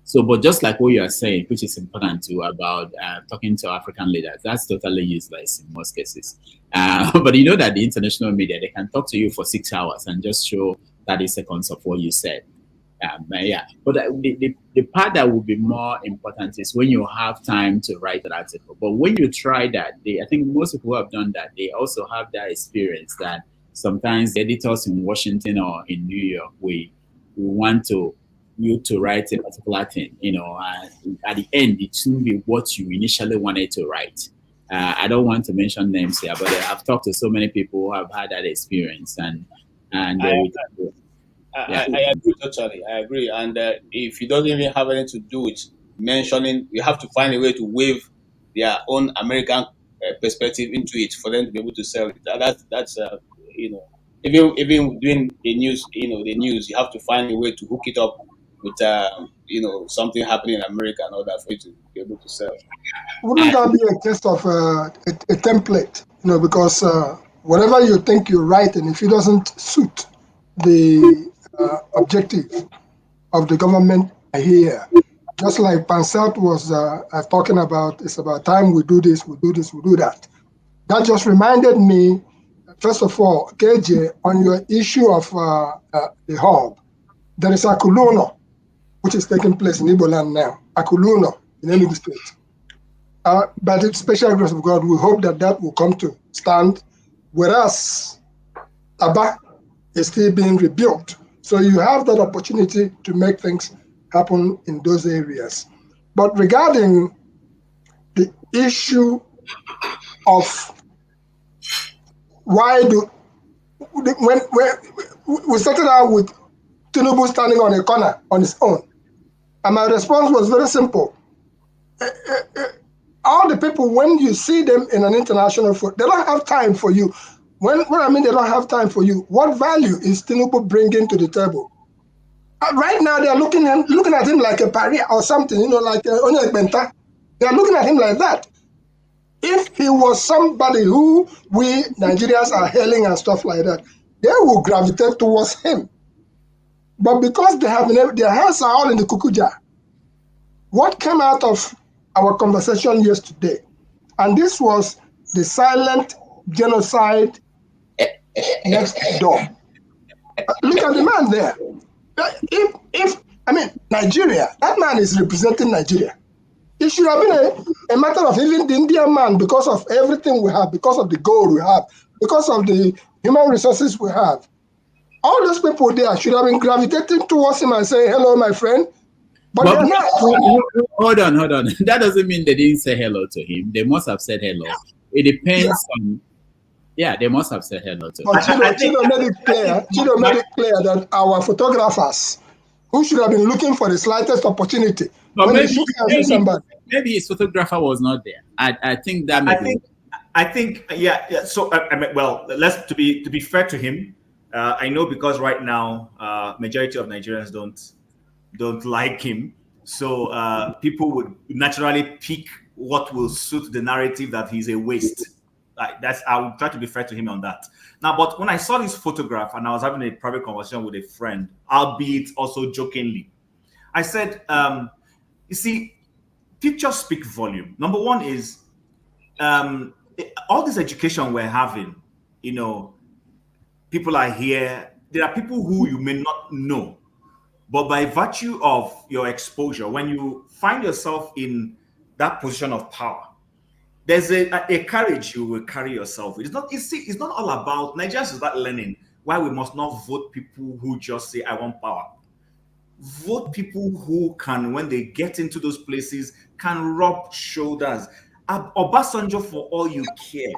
So, but just like what you are saying, which is important too, about talking to African leaders, that's totally useless in most cases. But you know that the international media, they can talk to you for 6 hours and just show 30 seconds of what you said. But the part that would be more important is when you have time to write an article. But when you try that, I think most people who have done that, they also have that experience that sometimes the editors in Washington or in New York, we want you to write a particular thing, at the end, it shouldn't be what you initially wanted to write. I don't want to mention names here, but I've talked to so many people who have had that experience, and I agree totally. I agree. And if it doesn't even have anything to do with mentioning, you have to find a way to weave their own American perspective into it for them to be able to sell it. That's even doing the news, the news, you have to find a way to hook it up with something happening in America and all that for you to be able to sell. Wouldn't that be a case of a template? Because whatever you think you're writing, if it doesn't suit the objective of the government here, just like Pansat was talking about, it's about time we do this, we do this, we do that. That just reminded me, first of all, KJ, on your issue of the hub, there is Akuluno, which is taking place in Igbo land now. Akuluno in Enugu State. By the special grace of God, we hope that will come to stand, whereas Aba is still being rebuilt. So you have that opportunity to make things happen in those areas. But regarding the issue of when we started out with Tinubu standing on a corner on his own, and my response was very simple. All the people, when you see them in an international forum, they don't have time for you. When I mean they don't have time for you, what value is Tinubu bringing to the table? Right now, they are looking at him like a pariah or something, like Onye Benta. They are looking at him like that. If he was somebody who we Nigerians are hailing and stuff like that, they will gravitate towards him. But because they have their hands are all in the cuckoo jar, what came out of our conversation yesterday, and this was the silent genocide next door. Look at the man there. If Nigeria, that man is representing Nigeria. It should have been a matter of even the Indian man, because of everything we have, because of the gold we have, because of the human resources we have. All those people there should have been gravitating towards him and saying, hello, my friend. But they're not. Hold on. That doesn't mean they didn't say hello to him. They must have said hello. It depends on. Yeah, they must have said hello to him. But Chido made it clear that our photographers, who should have been looking for the slightest opportunity, but when they shook hands with somebody. Maybe his photographer was not there. I think that maybe. I think yeah. So let's to be fair to him. I know because right now majority of Nigerians don't like him, so people would naturally pick what will suit the narrative that he's a waste. I would try to be fair to him on that. Now, but when I saw this photograph and I was having a private conversation with a friend, albeit also jokingly, I said, you see, pictures speak volume. Number one is all this education we're having, people are here. There are people who you may not know, but by virtue of your exposure, when you find yourself in that position of power, there's a courage you will carry yourself. It's not all about Nigerians is not learning why we must not vote people who just say I want power. Vote people who can, when they get into those places, can rub shoulders. Obasanjo, for all you care,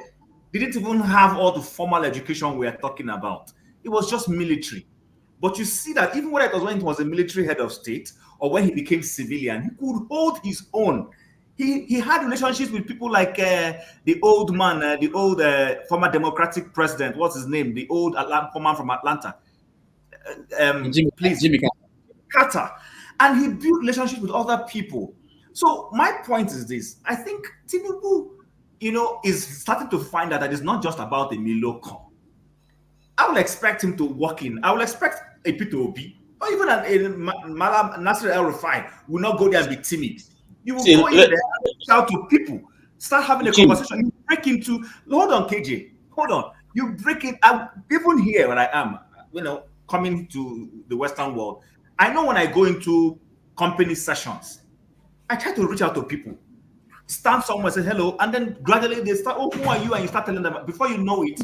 didn't even have all the formal education we are talking about. It was just military. But you see that even when he was a military head of state or when he became civilian, he could hold his own. He had relationships with people like the old man, the old former Democratic president. What's his name? The old man from Atlanta. Jimmy Carter. And he built relationships with other people. So my point is this: I think Tinubu, is starting to find out that it's not just about the Miloko. I will expect him to walk in. I will expect a P2OB or even Malam Nasser El Rufai will not go there and be timid. You will See, go in there, reach out to people, start having a Jim, conversation. You break into, hold on, KJ, hold on. You break in, even here where I am, coming to the Western world, I know when I go into company sessions, I try to reach out to people, stand somewhere, say hello, and then gradually they start, oh, who are you? And you start telling them, before you know it,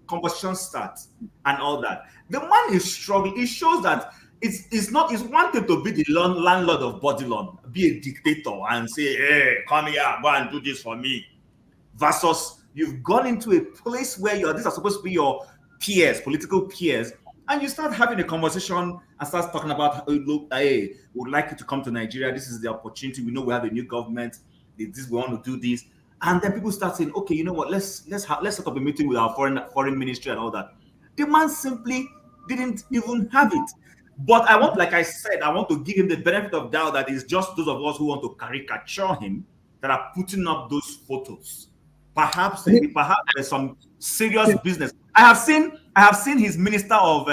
conversation starts and all that. The man is struggling. It shows that it's one thing to be the landlord of Bodilon, be a dictator and say, hey, come here, go and do this for me. Versus you've gone into a place where these are supposed to be your peers, political peers, and you start having a conversation and start talking about, look, hey, we would like you to come to Nigeria. This is the opportunity. We know we have a new government. We want to do this. And then people start saying, okay, you know what? Let's set up a meeting with our foreign ministry and all that. The man simply didn't even have it. But like I said, I want to give him the benefit of doubt that it's just those of us who want to caricature him that are putting up those photos. Perhaps there's some serious business. I have seen his minister of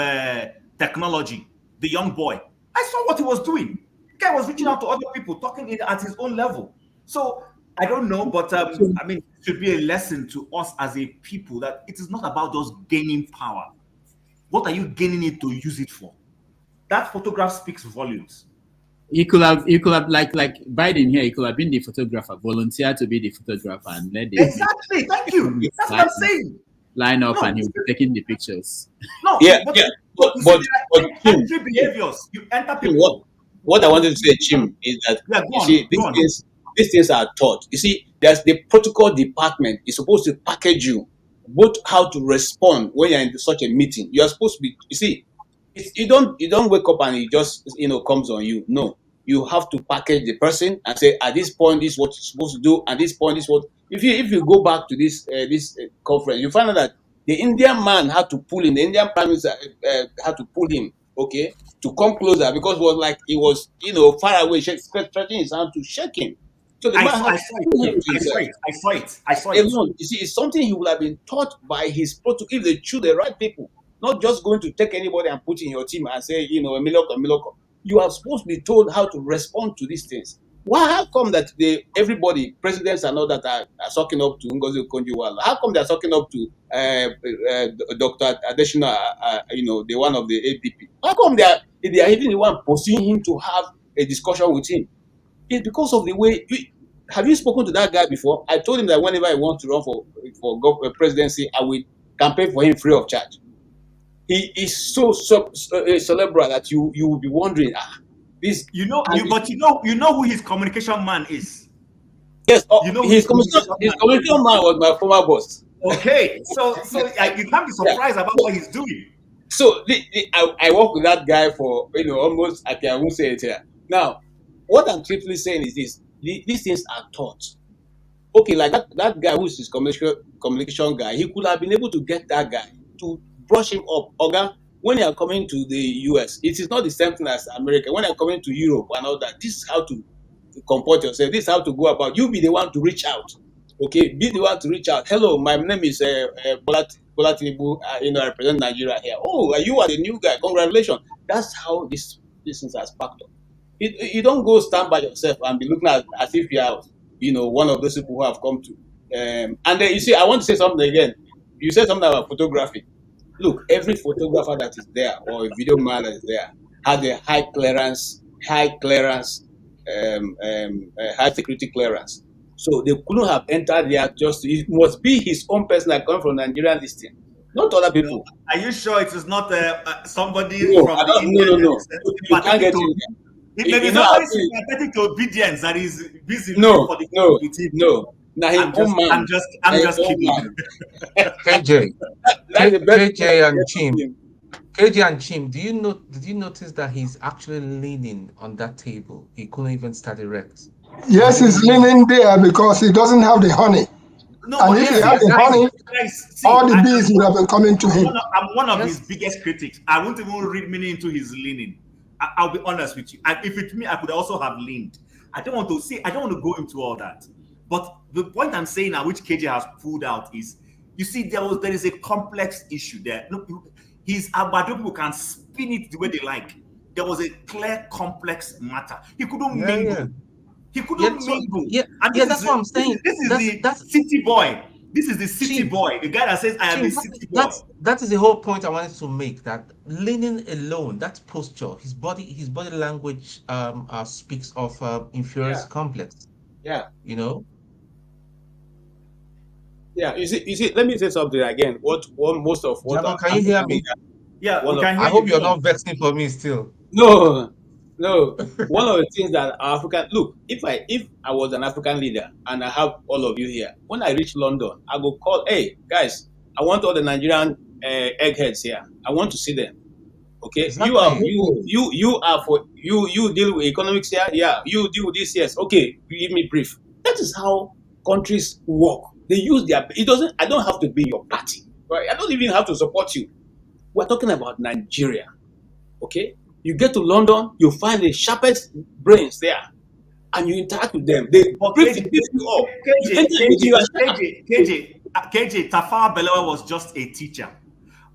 technology, the young boy. I saw what he was doing. The guy was reaching out to other people, talking at his own level. So I don't know, but it should be a lesson to us as a people that it is not about just gaining power. What are you gaining it to use it for? That photograph speaks volumes. He could have like Biden here. He could have been the photographer, volunteer to be the photographer, and let the exactly. Thank you. That's what I'm saying. Line up, and he'll be taking the pictures. No, but entry behaviors. You enter people. What I wanted to say, Jim, is that these things are taught. You see, there's the protocol department is supposed to package you both how to respond when you're in such a meeting. You are supposed to be. You see, you don't wake up and it just comes on you. No, you have to package the person and say, at this point, this is what you're supposed to do. At this point, this is what. If you go back to this conference, you find out that the Indian man had to pull him. The Indian prime minister had to pull him. Okay, to come closer because it was like he was far away, stretching his hand to shake him. So the man I saw it. Alone, you see, it's something he would have been taught by his protocol if they choose the right people. Not just going to take anybody and put in your team and say, Miloko. You are supposed to be told how to respond to these things. How come that everybody, presidents and all that are sucking up to Ngozi Okonjo-Iweala? How come they're sucking up to Dr. Adesina, the one of the APP? How come they are even the one pursuing him to have a discussion with him? It's because of the way. Have you spoken to that guy before? I told him that whenever I want to run for presidency, I will campaign for him free of charge. He is so cerebral that you will be wondering, this. But you know who his communication man is. Yes, his communication man was my former boss. Okay, so you can't be surprised about what he's doing. So I work with that guy for almost. I won't say it here now. What I'm simply saying is this: these things are taught. Okay, like that guy who's his communication guy, he could have been able to get that guy to brush him up. Okay, when you are coming to the US, it is not the same thing as America. When you are coming to Europe and all that, this is how to comport yourself. This is how to go about. You be the one to reach out. Okay, be the one to reach out. Hello, my name is Bola Tinubu. I represent Nigeria here. Oh, you are the new guy. Congratulations. That's how these things are sparked up. You don't go stand by yourself and be looking as if you are, one of those people who have come to. And then you see, I want to say something again. You said something about photography. Look, every photographer that is there or a video man that is there has a high security clearance. So they couldn't have entered there it must be his own person that comes from Nigerian listing, not other people. Are you sure it is not somebody from the Indian? No. You can't get in there. It may be somebody sympathetic to obedience that is busy for the no. I'm just kidding. KJ and Chim, did you notice that he's actually leaning on that table? He couldn't even stand erect. Yes, he's leaning there because he doesn't have the honey. No, and if he had the honey, all the bees would have been coming to him. I'm one of his biggest critics. I won't even read meaning into his leaning. I'll be honest with you. And if it's me, I could also have leaned. I don't want to go into all that. But the point I'm saying now, which KJ has pulled out, is you see, there is a complex issue there. Look, his Agbado people can spin it the way they like. There was a clear, complex matter. He couldn't mingle. He couldn't mingle. And that's what I'm saying. This is the city boy. This is the city boy. The guy that says, I am a city boy. That is the whole point I wanted to make, that leaning alone, that posture, his body language speaks of inferiority complex. Yeah. You know? Yeah, you see, let me say something again. What most of what Jamo, can you hear me? Yeah, we can hear I hope you. you're not vexing for me still. No. One of the things that African if I was an African leader and I have all of you here, when I reach London, I go call, hey guys, I want all the Nigerian eggheads here. I want to see them. Okay, exactly. you deal with economics here. Yeah, you deal with this. Yes, okay. Give me brief. That is how countries work. They use their. It doesn't. I don't have to be your party. Right? I don't even have to support you. We're talking about Nigeria. Okay, you get to London, you find the sharpest brains there, and you interact with them. They brief you up. KJ, Tafawa Balewa was just a teacher.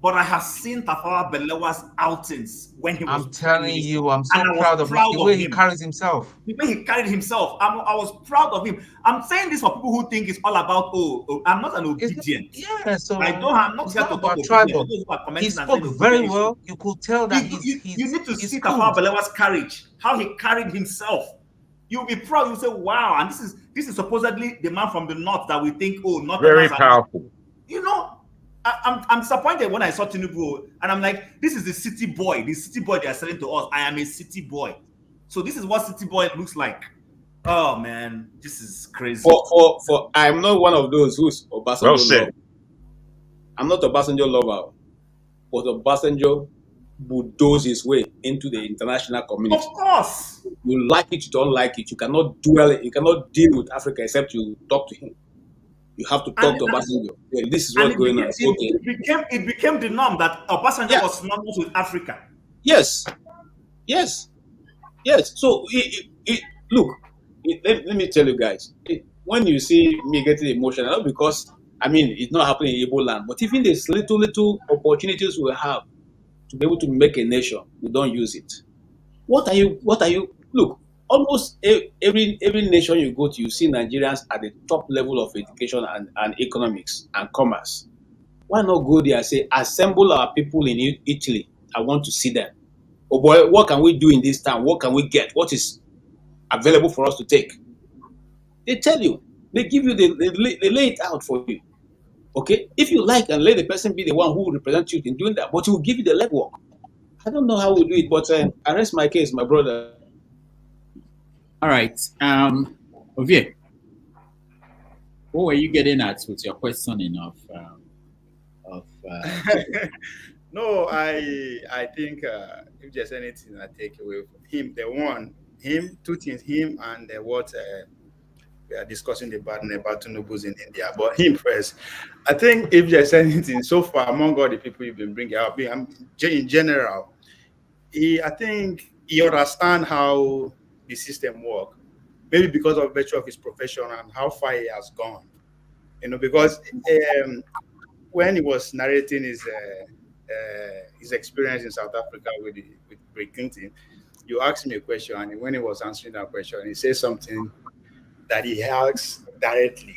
But I have seen Tafawa Balewa's outings when he was. I'm telling you, I'm so proud of the way he carries himself. The way he carried himself, I was proud of him. I'm saying this for people who think it's all about I'm not an obedient. Yeah, so I'm not here to talk about tribal. He spoke very well. You could tell that you need to see Tafawa Balewa's courage, how he carried himself. You'll be proud. You'll say, "Wow!" And this is supposedly the man from the north that we think, not very powerful. You know. I'm disappointed when I saw Tinubu, and I'm like, this is the city boy they are selling to us. I am a city boy. So this is what city boy looks like. Oh man, this is crazy. For I'm not one of those who's Obasanjo lover. I'm not Obasanjo lover, but Obasanjo bulldoze his way into the international community. Of course. You like it, you don't like it. You cannot deal with Africa except you talk to him. You have to talk to Obasanjo. Yeah, this is what's going on. It became the norm that Obasanjo was synonymous with Africa. Yes. So, look, let me tell you guys. When you see me getting emotional, not because, it's not happening in Igbo land, but even these little opportunities we have to be able to make a nation, we don't use it. What are you? Look, almost every nation you go to, you see Nigerians at the top level of education and economics and commerce. Why not go there and say, assemble our people in Italy? I want to see them. Oh boy, what can we do in this town? What can we get? What is available for us to take? They tell you. They give you, they lay it out for you. Okay? If you like, and let the person be the one who represents you in doing that, but he will give you the legwork. I don't know how we do it, but I rest my case, my brother. All right. Ovie, what were you getting at with your questioning of No, I think if there's anything I take away from him, two things, him and what we are discussing about Tinubu's in India, but him first. I think if there's anything so far among all the people you've been bringing up, in general, I think he understands how the system works. Maybe because of virtue of his profession and how far he has gone. Because when he was narrating his experience in South Africa with Bill Clinton, you asked me a question, and when he was answering that question, he said something that he asked directly.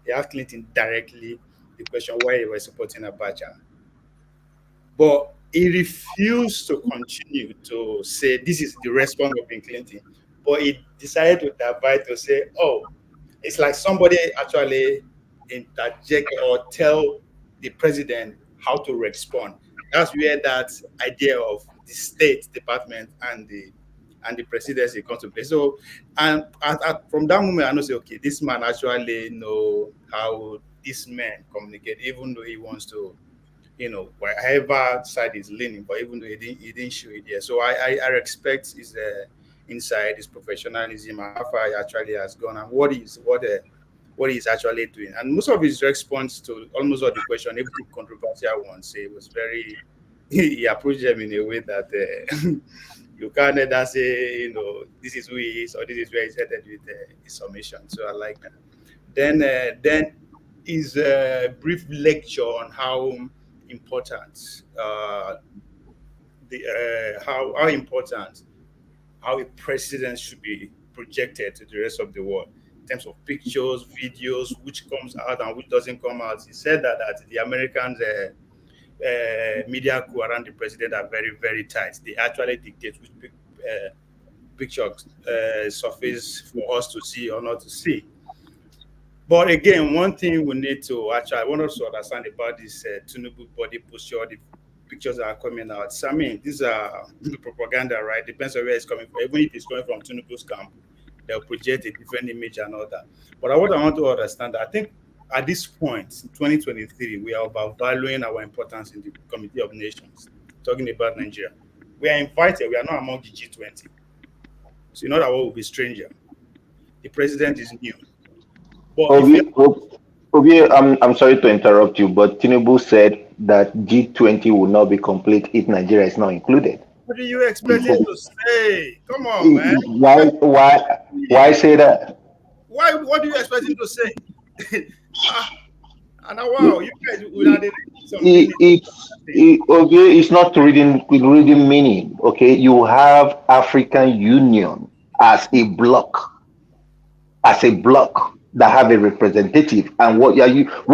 He asked Clinton directly the question why he was supporting Abacha. But he refused to continue to say this is the response of Bill Clinton. But he decided to divide to say, it's like somebody actually interject or tell the president how to respond. That's where that idea of the State Department and the presidency comes to play. So, and from that moment, I know, say, okay, this man actually know how this man communicate, even though he wants to, whatever side is leaning, but even though he didn't show it yet. So I respect his insight, his professionalism, and how far he actually has gone, and what he's actually doing. And most of his response to almost all the question, everything controversial ones, it was very, he approached them in a way that You can't either say, this is who he is or this is where he's headed with his summation. So I like that. Then is a brief lecture on how important how important how a president should be projected to the rest of the world in terms of pictures, videos, which comes out and which doesn't come out. He said that the Americans media crew around the president are very, very tight. They actually dictate which pictures surface for us to see or not to see. But again, one thing we need to I want us to understand about this Tinubu body posture, the pictures that are coming out. So, I mean, these are propaganda, right? Depends on where it's coming from. Even if it's coming from Tinubu's camp, they'll project a different image and all that. But what I want to understand, I think at this point, 2023, we are overvaluing our importance in the Committee of Nations, talking about Nigeria. We are invited, we are not among the G20. So you know that what will be stranger. The president is new. But Obi, I'm sorry to interrupt you, but Tinubu said that G20 will not be complete if Nigeria is not included. What do you expect him to say? Come on, man. Why say that? Why? What do you expect him to say? And wow, you guys would have it's not reading meaning. Okay, you have African Union as a bloc that have a representative, and what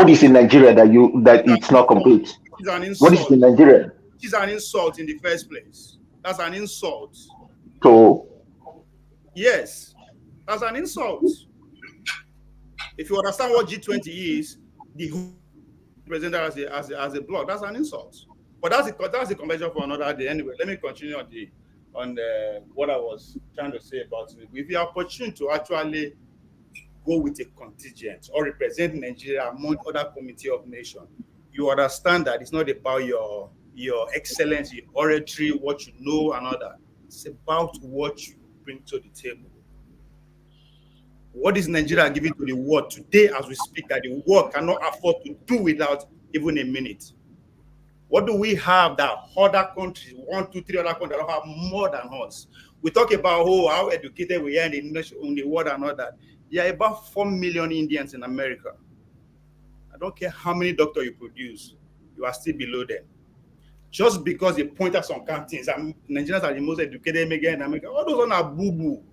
is in Nigeria that it's not complete? What is in Nigeria? It's an insult in the first place. That's an insult. So yes, that's an insult. If you understand what G20 is, the whole president as a bloc, that's an insult. But that's the convention for another day. Anyway, let me continue on what I was trying to say about it. With the opportunity to actually go with a contingent or represent Nigeria among other committee of nations, you understand that it's not about your excellence, your oratory, what you know, and all that. It's about what you bring to the table. What is Nigeria giving to the world today as we speak that the world cannot afford to do without even a minute? What do we have that other countries, 1, 2, 3 other countries don't have more than us? We talk about how educated we are in the world and all that. There are about 4 million Indians in America. I don't care how many doctors you produce, you are still below them. Just because they point at some things, and Nigerians are the most educated immigrants in America, all those are boo-boo.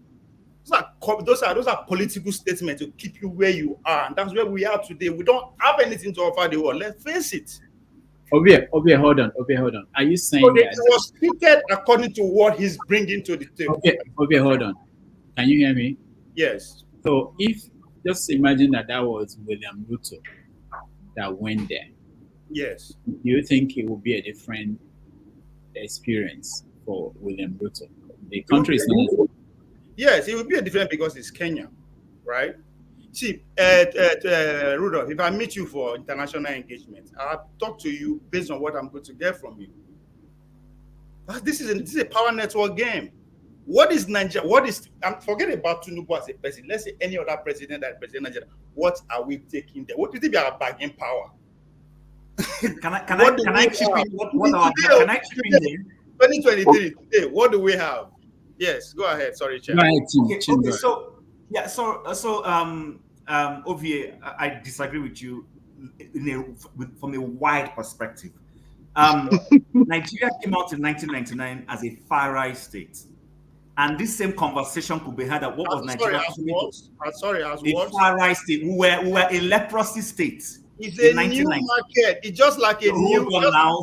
Those are political statements to keep you where you are, and that's where we are today. We don't have anything to offer the world. Let's face it. Obi, hold on. Are you saying so that it was treated according to what he's bringing to the table? Obi, hold on. Can you hear me? Yes. So if just imagine that was William Ruto that went there. Yes. Do you think it would be a different experience for William Ruto? The country is not. Yes, it would be a different because it's Kenya, right? See, Rudolph, if I meet you for international engagement, I'll talk to you based on what I'm going to get from you. This is a power network game. What is Nigeria? Forget about Tinubu as a president. Let's say any other president that represents Nigeria. What are we taking there? What do you think we are bargaining power? Can I chip in? Can I chip in there? 2023 today, what do we have? Yes, go ahead. Sorry, Chair. Okay, so Ovie, I disagree with you from a wide perspective. Nigeria came out in 1999 as a far right state, and this same conversation could be had at what was Nigeria? A far right state. We were a leprosy state. It's a new market. It's just like a new. Hold on now,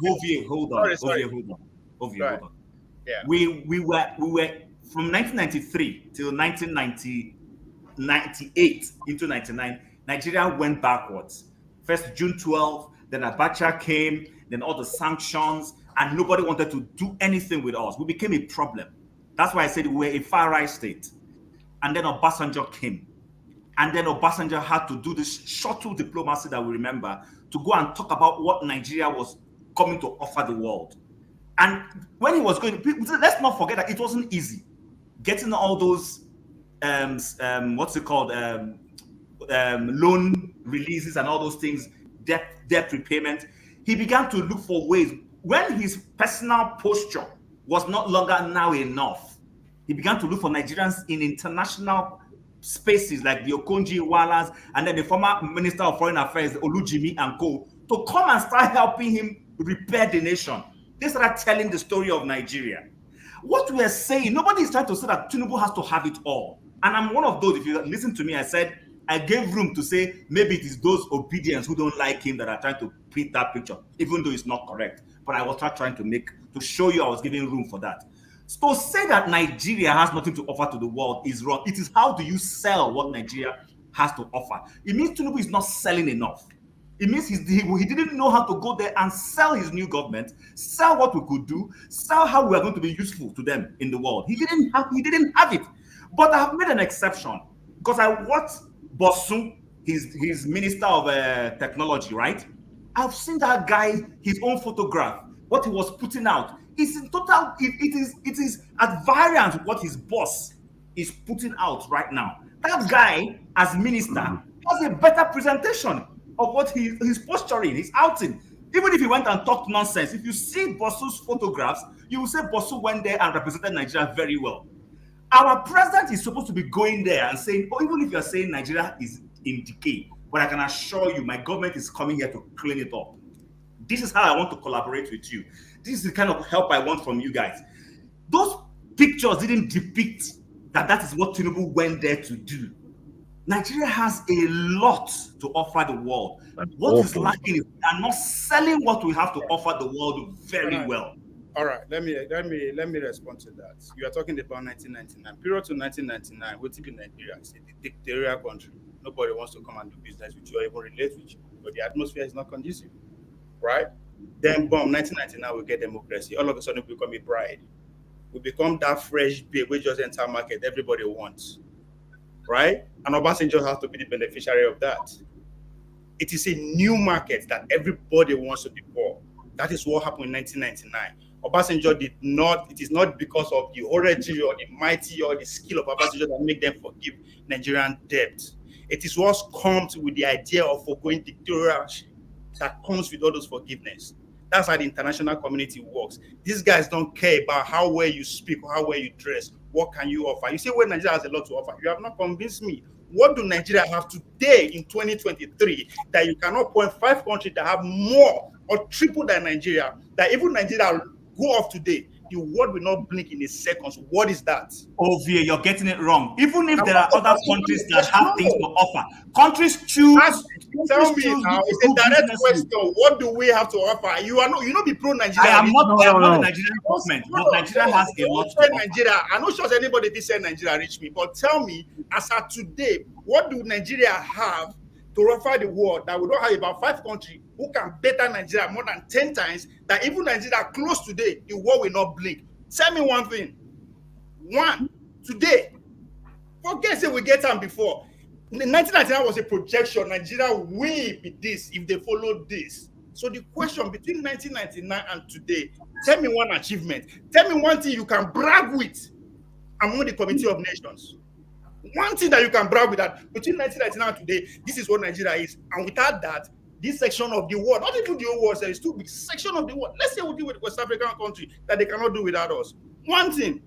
Ovie, hold on. Yeah. We were from 1993 till 1998 into 99. Nigeria went backwards. First June 12, then Abacha came, then all the sanctions, and nobody wanted to do anything with us. We became a problem. That's why I said we were a far right state. And then Obasanjo came. And then Obasanjo had to do this shuttle diplomacy that we remember to go and talk about what Nigeria was coming to offer the world. And when he was going, let's not forget that it wasn't easy getting all those loan releases and all those things, debt repayment. He began to look for ways. When his personal posture was not longer now enough. He began to look for Nigerians in international spaces like the Okonji Iwealas and then the former Minister of Foreign Affairs, Olujimi and co, to come and start helping him repair the nation. They started telling the story of Nigeria. What we are saying, nobody is trying to say that Tinubu has to have it all. And I'm one of those, if you listen to me, I said, I gave room to say maybe it is those obedience who don't like him that are trying to paint that picture, even though it's not correct. But I was trying to show you I was giving room for that. So say that Nigeria has nothing to offer to the world is wrong. It is how do you sell what Nigeria has to offer. It means Tinubu is not selling enough. It means he didn't know how to go there and sell his new government, sell what we could do, sell how we are going to be useful to them in the world. He didn't have it. But I have made an exception because I watched Bosu, his minister of technology, right? I've seen that guy, his own photograph, what he was putting out. It's in total, it is at variance with what his boss is putting out right now. That guy, as minister, has a better presentation of what he's posturing, he's outing. Even if he went and talked nonsense, if you see Bosu's photographs, you will say Bosu went there and represented Nigeria very well. Our president is supposed to be going there and saying, oh, even if you're saying Nigeria is in decay, but I can assure you my government is coming here to clean it up. This is how I want to collaborate with you. This is the kind of help I want from you guys. Those pictures didn't depict that is what Tinubu went there to do. Nigeria has a lot to offer the world. What is lacking is we are not selling what we have to offer the world very well. All right, let me respond to that. You are talking about 1999. Period to 1999, what in Nigeria is a dictatorial country. Nobody wants to come and do business with you or even relate with you, but the atmosphere is not conducive, right? Then, boom, 1999 we get democracy. All of a sudden, we become a bride. We become that fresh babe we just enter market everybody wants, right? And Obasanjo has to be the beneficiary of that. It is a new market that everybody wants to be for. That is what happened in 1999. Obasanjo did not, it is not because of the oratory or the mighty or the skill of Obasanjo that make them forgive Nigerian debt. It is what comes with the idea of forgoing dictatorship that comes with all those forgiveness. That's how the international community works. These guys don't care about how well you speak or how well you dress. What can you offer? You see, when Nigeria has a lot to offer, you have not convinced me. What do Nigeria have today in 2023 that you cannot point 5 countries that have more or triple than Nigeria, that even Nigeria go off today, the world will not blink in a second. So what is that? Ovie, you're getting it wrong. Even if there are other countries that have things to offer, countries choose. Tell me now, it's a direct question. What do we have to offer? You not be pro Nigeria. I am not the Nigerian government, but Nigeria has a lot to offer. Nigeria. I'm not sure anybody did say Nigeria reach me, but tell me, as of today, what do Nigeria have to offer the world that we don't have about 5 countries who can better Nigeria more than 10 times, that even Nigeria close today, the world will not blink? Tell me one thing. One, today, forget say we get them before. 1999 was a projection. Nigeria will be this if they follow this. So the question between 1999 and today, tell me one achievement. Tell me one thing you can brag with among the Committee of Nations. One thing that you can brag with that between 1999 and today, this is what Nigeria is. And without that, this section of the world, not even the whole world, there is too big section of the world. Let's say we deal with West African country that they cannot do without us. One thing.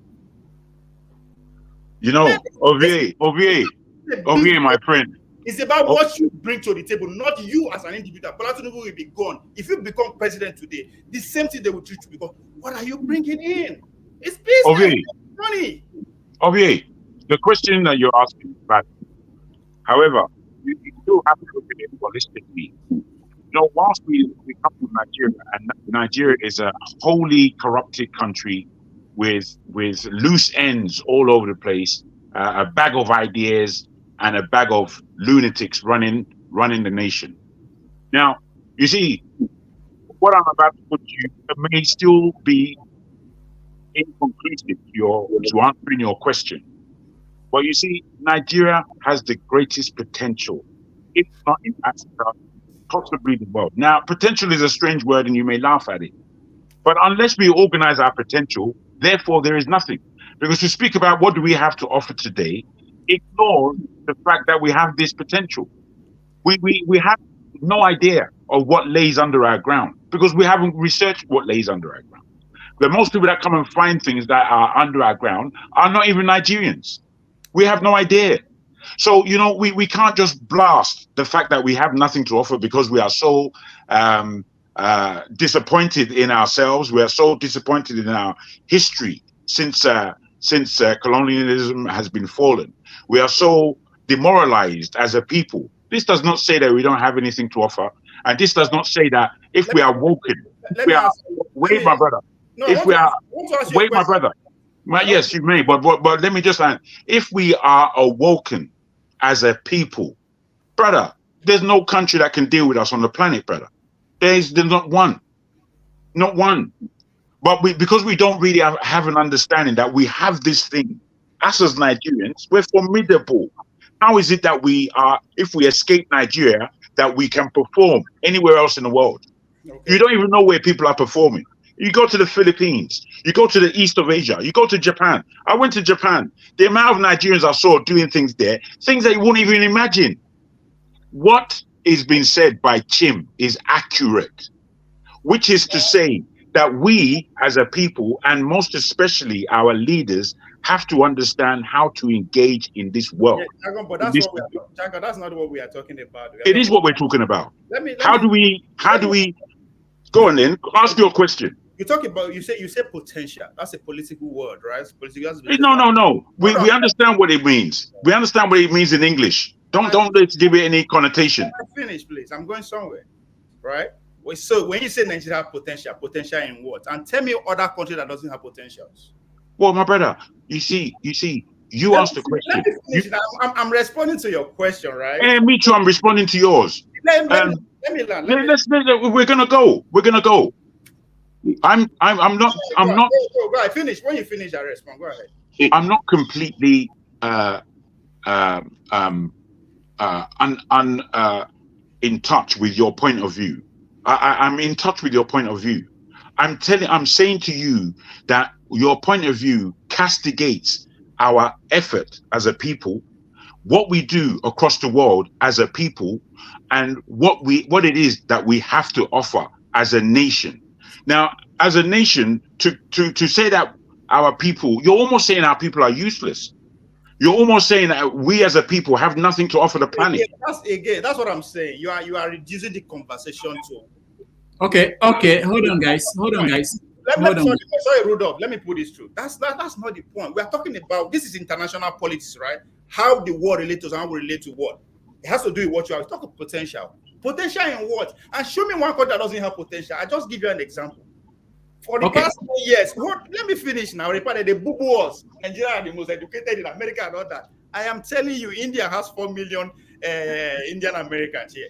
You know, Ovie, my friend. It's about what you bring to the table, not you as an individual. Bola Tinubu will be gone. If you become president today, the same thing they will treat you because what are you bringing in? It's business, money. Ovie, the question that you're asking is valid. However, you still have to look at it holistically. You know, whilst we come to Nigeria, and Nigeria is a wholly corrupted country with loose ends all over the place, a bag of ideas and a bag of lunatics running the nation. Now, you see, what I'm about to put to you may still be inconclusive to answering your question. But you see, Nigeria has the greatest potential, if not in Africa, possibly the world. Now, potential is a strange word and you may laugh at it. But unless we organize our potential, therefore there is nothing. Because to speak about what do we have to offer today, ignores the fact that we have this potential. We have no idea of what lays under our ground because we haven't researched what lays under our ground. The most people that come and find things that are under our ground are not even Nigerians. We have no idea. So, we can't just blast the fact that we have nothing to offer because we are so disappointed in ourselves. We are so disappointed in our history since colonialism has been fallen. We are so demoralized as a people. This does not say that we don't have anything to offer. And this does not say that if we are woken, wait, my brother. If we are, wait, my brother. Yes, you may, but let me just add, if we are awoken as a people, brother, there's no country that can deal with us on the planet, brother. There's not one. But because we don't really have an understanding that we have this thing, us as Nigerians, we're formidable. How is it that if we escape Nigeria, that we can perform anywhere else in the world? Okay. You don't even know where people are performing. You go to the Philippines, you go to the east of Asia, you go to Japan. I went to Japan. The amount of Nigerians I saw doing things there, things that you wouldn't even imagine. What is being said by Chim is accurate, which is to say that we as a people, and most especially our leaders, have to understand how to engage in this world. Yeah, but that's not what we are talking about. It is what we're talking about. How do we go on then? Ask your question. You talk about you say potential. That's a political word, right? No. We understand what it means. We understand what it means in English. Don't let's give it any connotation. Finish, please. I'm going somewhere, right? So when you say Nigeria have potential in what? And tell me other country that doesn't have potentials. Well, my brother, you see, you asked the question. Let me finish. I'm responding to your question, right? And me too. I'm responding to yours. Let me learn. We're gonna go. I'm not. Go ahead. Finish. When you finish, I respond. Go ahead. I'm not completely in touch with your point of view. I'm in touch with your point of view. I'm saying to you that your point of view castigates our effort as a people, what we do across the world as a people, and what it is that we have to offer as a nation. Now, as a nation, to say that our people, you're almost saying our people are useless. You're almost saying that we as a people have nothing to offer the planet. That's what I'm saying. You are reducing the conversation to. Okay. Hold on, guys. Sorry, Rudolph. Let me put this through. That's not the point. We are talking about this is international politics, right? How the world relates to us and how we relate to what. It has to do with what you are talking about potential. Potential in what? And show me one country that doesn't have potential. I just give you an example. For the past 4 years, let me finish now. The boo wars. Nigeria are the most educated in America and all that. I am telling you, India has 4 million Indian Americans here.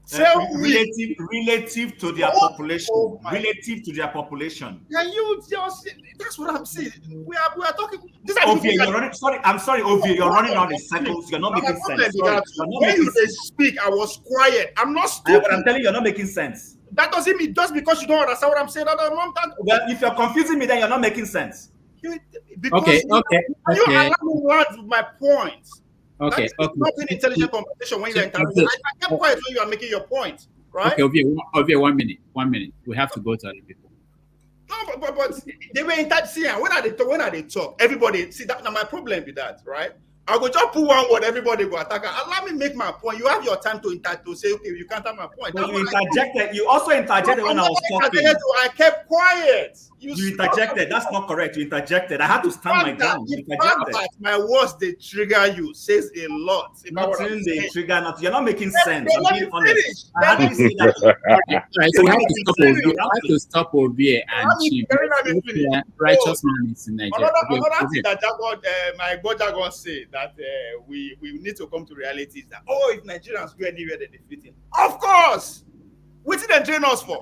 Relative to their population. Relative to their population. Can you just? That's what I'm saying. We are talking. I'm sorry, Ovie. You're running on the cycles. You're not making sense. When you speak, I was quiet. I'm not stupid. But I'm telling you, you're not making sense. That doesn't mean just because you don't understand what I'm saying. Well, if you're confusing me, then you're not making sense. Okay. You allow me to land my points. Okay. Not an intelligent conversation when you're intelligent. I kept quiet when you are making your point, right? Okay, Ovie, 1 minute. 1 minute. We have to go to other people. No, but they were in touch. See, when are they talk? Everybody see that. Now my problem with that, right? I go just put one word. Everybody go attack. Allow me make my point. You have your time to say, okay, you can't have my point. But you interjected. You also interjected when I was talking. I kept quiet. You interjected. That's not correct. You interjected. I had to stand my ground. You interjected. That my words they trigger you says a lot. Nothing they trigger. Not. You're not making sense. I'm being honest. I have to say that. So we have to stop Ovie and Chim. Righteous man is in Nigeria. Another thing that my Bojagon say that we need to come to reality is that if Nigerians go anywhere they defeat him. Of course. What did they train us for?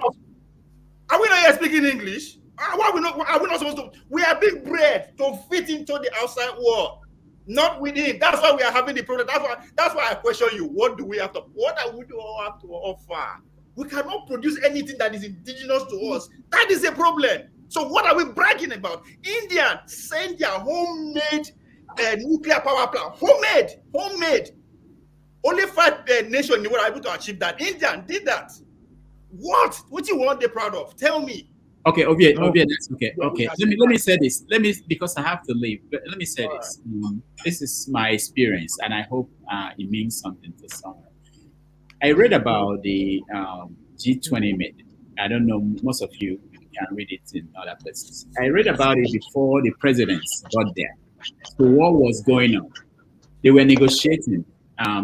Are we not here speaking English? Are we not supposed to? We are being bred to fit into the outside world, not within. That's why we are having the problem. That's why I question you. What do we have to? What do we have to offer? We cannot produce anything that is indigenous to us. That is a problem. So what are we bragging about? India send their homemade nuclear power plant. Homemade. Only 5 nations in the world are able to achieve that. India did that. What you want they proud of? Tell me. Okay, Ovie, that's okay. Okay, let me say this. Because I have to leave. But let me say this. This is my experience, and I hope it means something to someone. I read about the G20 meeting. I don't know, most of you can read it in other places. I read about it before the presidents got there. So what was going on? They were negotiating.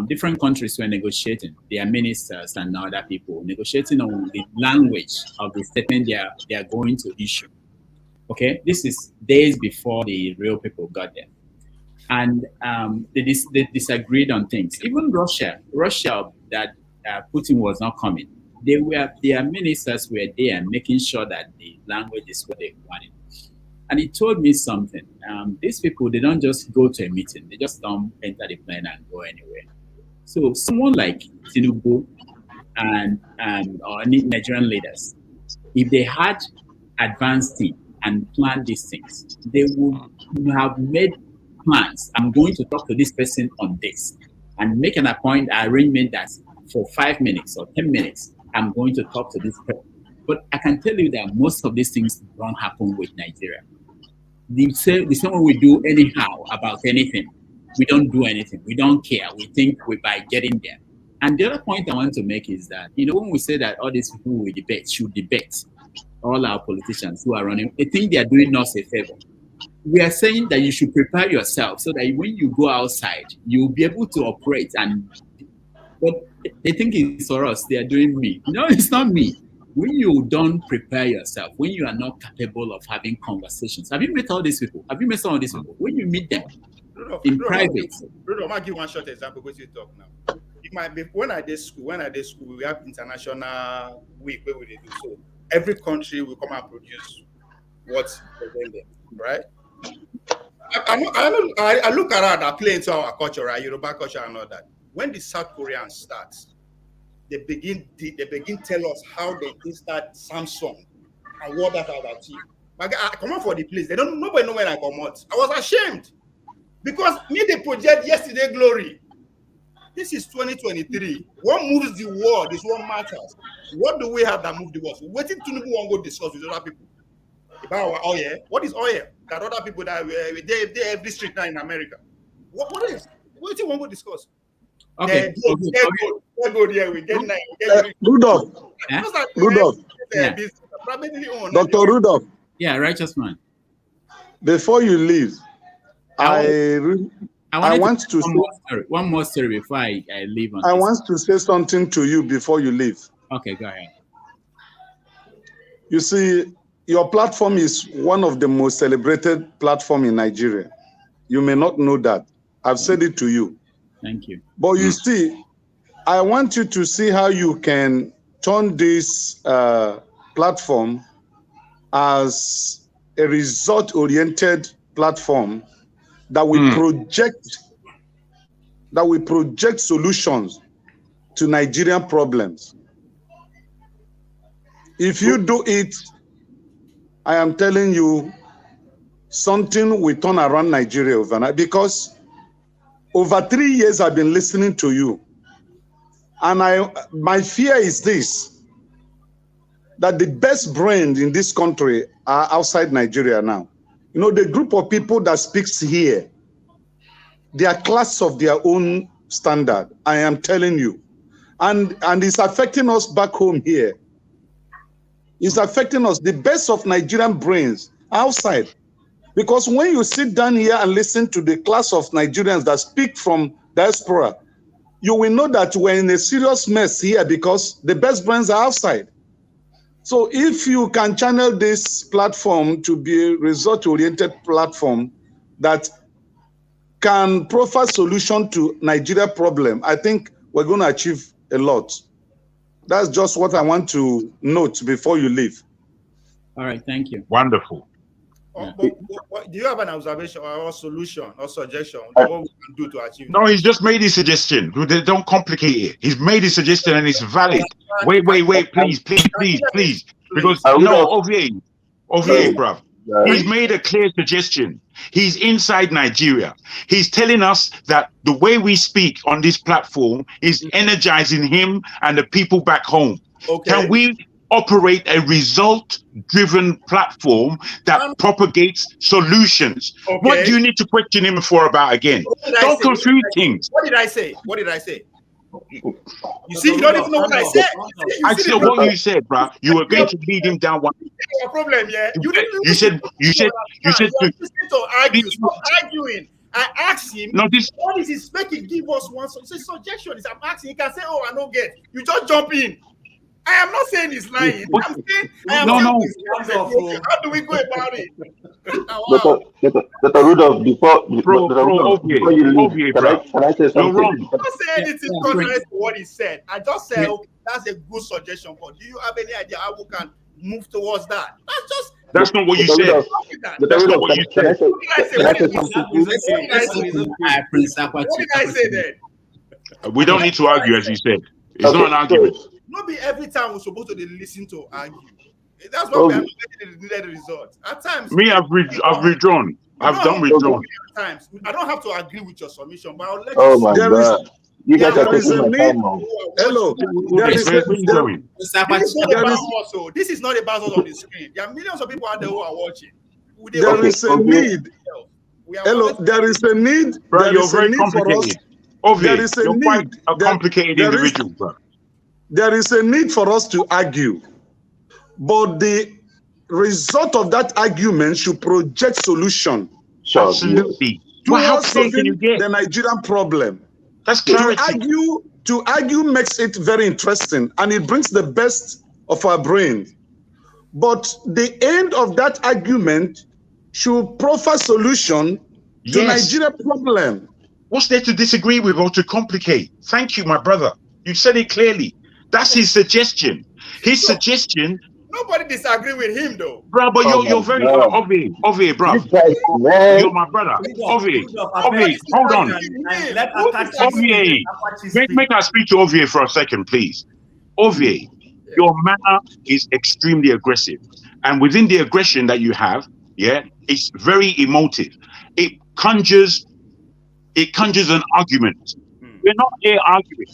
Different countries were negotiating. Their ministers and other people negotiating on the language of the statement they are going to issue. Okay, this is days before the real people got there, and they disagreed on things. Even Russia that Putin was not coming. Their ministers were there making sure that the language is what they wanted. And he told me something. These people, they don't just go to a meeting. They just don't enter the plane and go anywhere. So someone like Tinubu and or Nigerian leaders, if they had advanced team and planned these things, they would have made plans. I'm going to talk to this person on this and make an arrangement that for 5 minutes or 10 minutes, I'm going to talk to this person. But I can tell you that most of these things don't happen with Nigeria. The same way we do anyhow about anything. We don't do anything. We don't care. We think by getting there. And the other point I want to make is that, when we say that all these people we debate should debate, all our politicians who are running, I think they are doing us a favor. We are saying that you should prepare yourself so that when you go outside, you'll be able to operate. But they think it's for us. They are doing me. No, it's not me. When you don't prepare yourself, when you are not capable of having conversations, have you met all these people? Have you met some of these people? When you meet them in private. Bruno, I'll give one short example because you talk now. It might be when I did school, we have international week where we do. So every country will come and produce what's presented, right? I look around, I play into our culture, right? Yoruba culture and all that. When the South Koreans start, they begin tell us how they start Samsung and what that has achieved. But I come out for the place. Nobody know when I come out. I was ashamed because me they project yesterday glory. This is 2023. What moves the world is what matters. What do we have that move the world? So waiting to go and go discuss with other people about our oil. What is oil? That other people that they every street now in America. What is? What do you want to discuss? Okay. Rudolph. Dr. Rudolph. Yeah, righteous man. Before you leave, I want to say one more story before I leave. I want to say something to you before you leave. Okay, go ahead. You see, your platform is one of the most celebrated platforms in Nigeria. You may not know that. I've said it to you. Thank you. But you see, I want you to see how you can turn this platform as a result-oriented platform that will project solutions to Nigerian problems. If you do it, I am telling you, something will turn around Nigeria overnight, because over 3 years I've been listening to you. And my fear is this, that the best brains in this country are outside Nigeria now. The group of people that speaks here, they are class of their own standard, I am telling you. And it's affecting us back home here. It's affecting us. The best of Nigerian brains outside. Because when you sit down here and listen to the class of Nigerians that speak from diaspora, you will know that we're in a serious mess here because the best brains are outside. So if you can channel this platform to be a result-oriented platform that can provide solution to Nigeria problem, I think we're going to achieve a lot. That's just what I want to note before you leave. All right, thank you. Wonderful. Do you have an observation or solution or suggestion on what we can do to achieve No, that? he's just made his suggestion. Don't complicate it. He's made his suggestion and it's valid. Wait, please. Because Ovie, bruv. He's made a clear suggestion. He's inside Nigeria. He's telling us that the way we speak on this platform is energizing him and the people back home. Okay. operate a result-driven platform that propagates solutions. What do you need to question him for about again? Don't confuse things. What did I say? What did I say? You see, you don't even know what I said. I said what you said, bro. You were going to lead him down one. Your problem, yeah. You said you're listening to argue. Stop arguing. I asked him, no, what is his spec? He give us one suggestion. I'm asking. He can say, "Oh, I don't get." You just jump in. I am not saying he's lying. I'm saying, how do we go about it? Dr. Rudolph, before you leave, can I say something? I don't say anything contrary to what he said. I just said, okay, that's a good suggestion, but do you have any idea how we can move towards that? That's not what you said. That's not what you said. What did I say then? We don't need to argue, as you said. It's not an argument. Not be every time we're supposed to listen to argue. That's why we have to get the results. At times, I've withdrawn. I've done withdrawn. At times, I don't have to agree with your submission, but I'll let you. Oh my God! You guys are taking my time now. Hello. This is not about us on the screen. There are millions of people out there who are watching. There is a need. Hello. There is a need. Bro, you're very complicated. Obviously, you're quite a complicated individual, bro. There is a need for us to argue, but the result of that argument should project solution. Absolutely. How clear can you get the Nigerian problem? That's clarity. To argue makes it very interesting, and it brings the best of our brain. But the end of that argument should proffer solution to Nigeria problem. What's there to disagree with or to complicate? Thank you, my brother. You said it clearly. That's his suggestion. His suggestion. Nobody disagree with him, though. Bro, but you're very obvious, bro. You're my brother. Obvious. Hold on. Make us speak to Ovie for a second, please. Ovie, your manner is extremely aggressive. And within the aggression that you have, it's very emotive. It conjures an argument. We're not here arguing.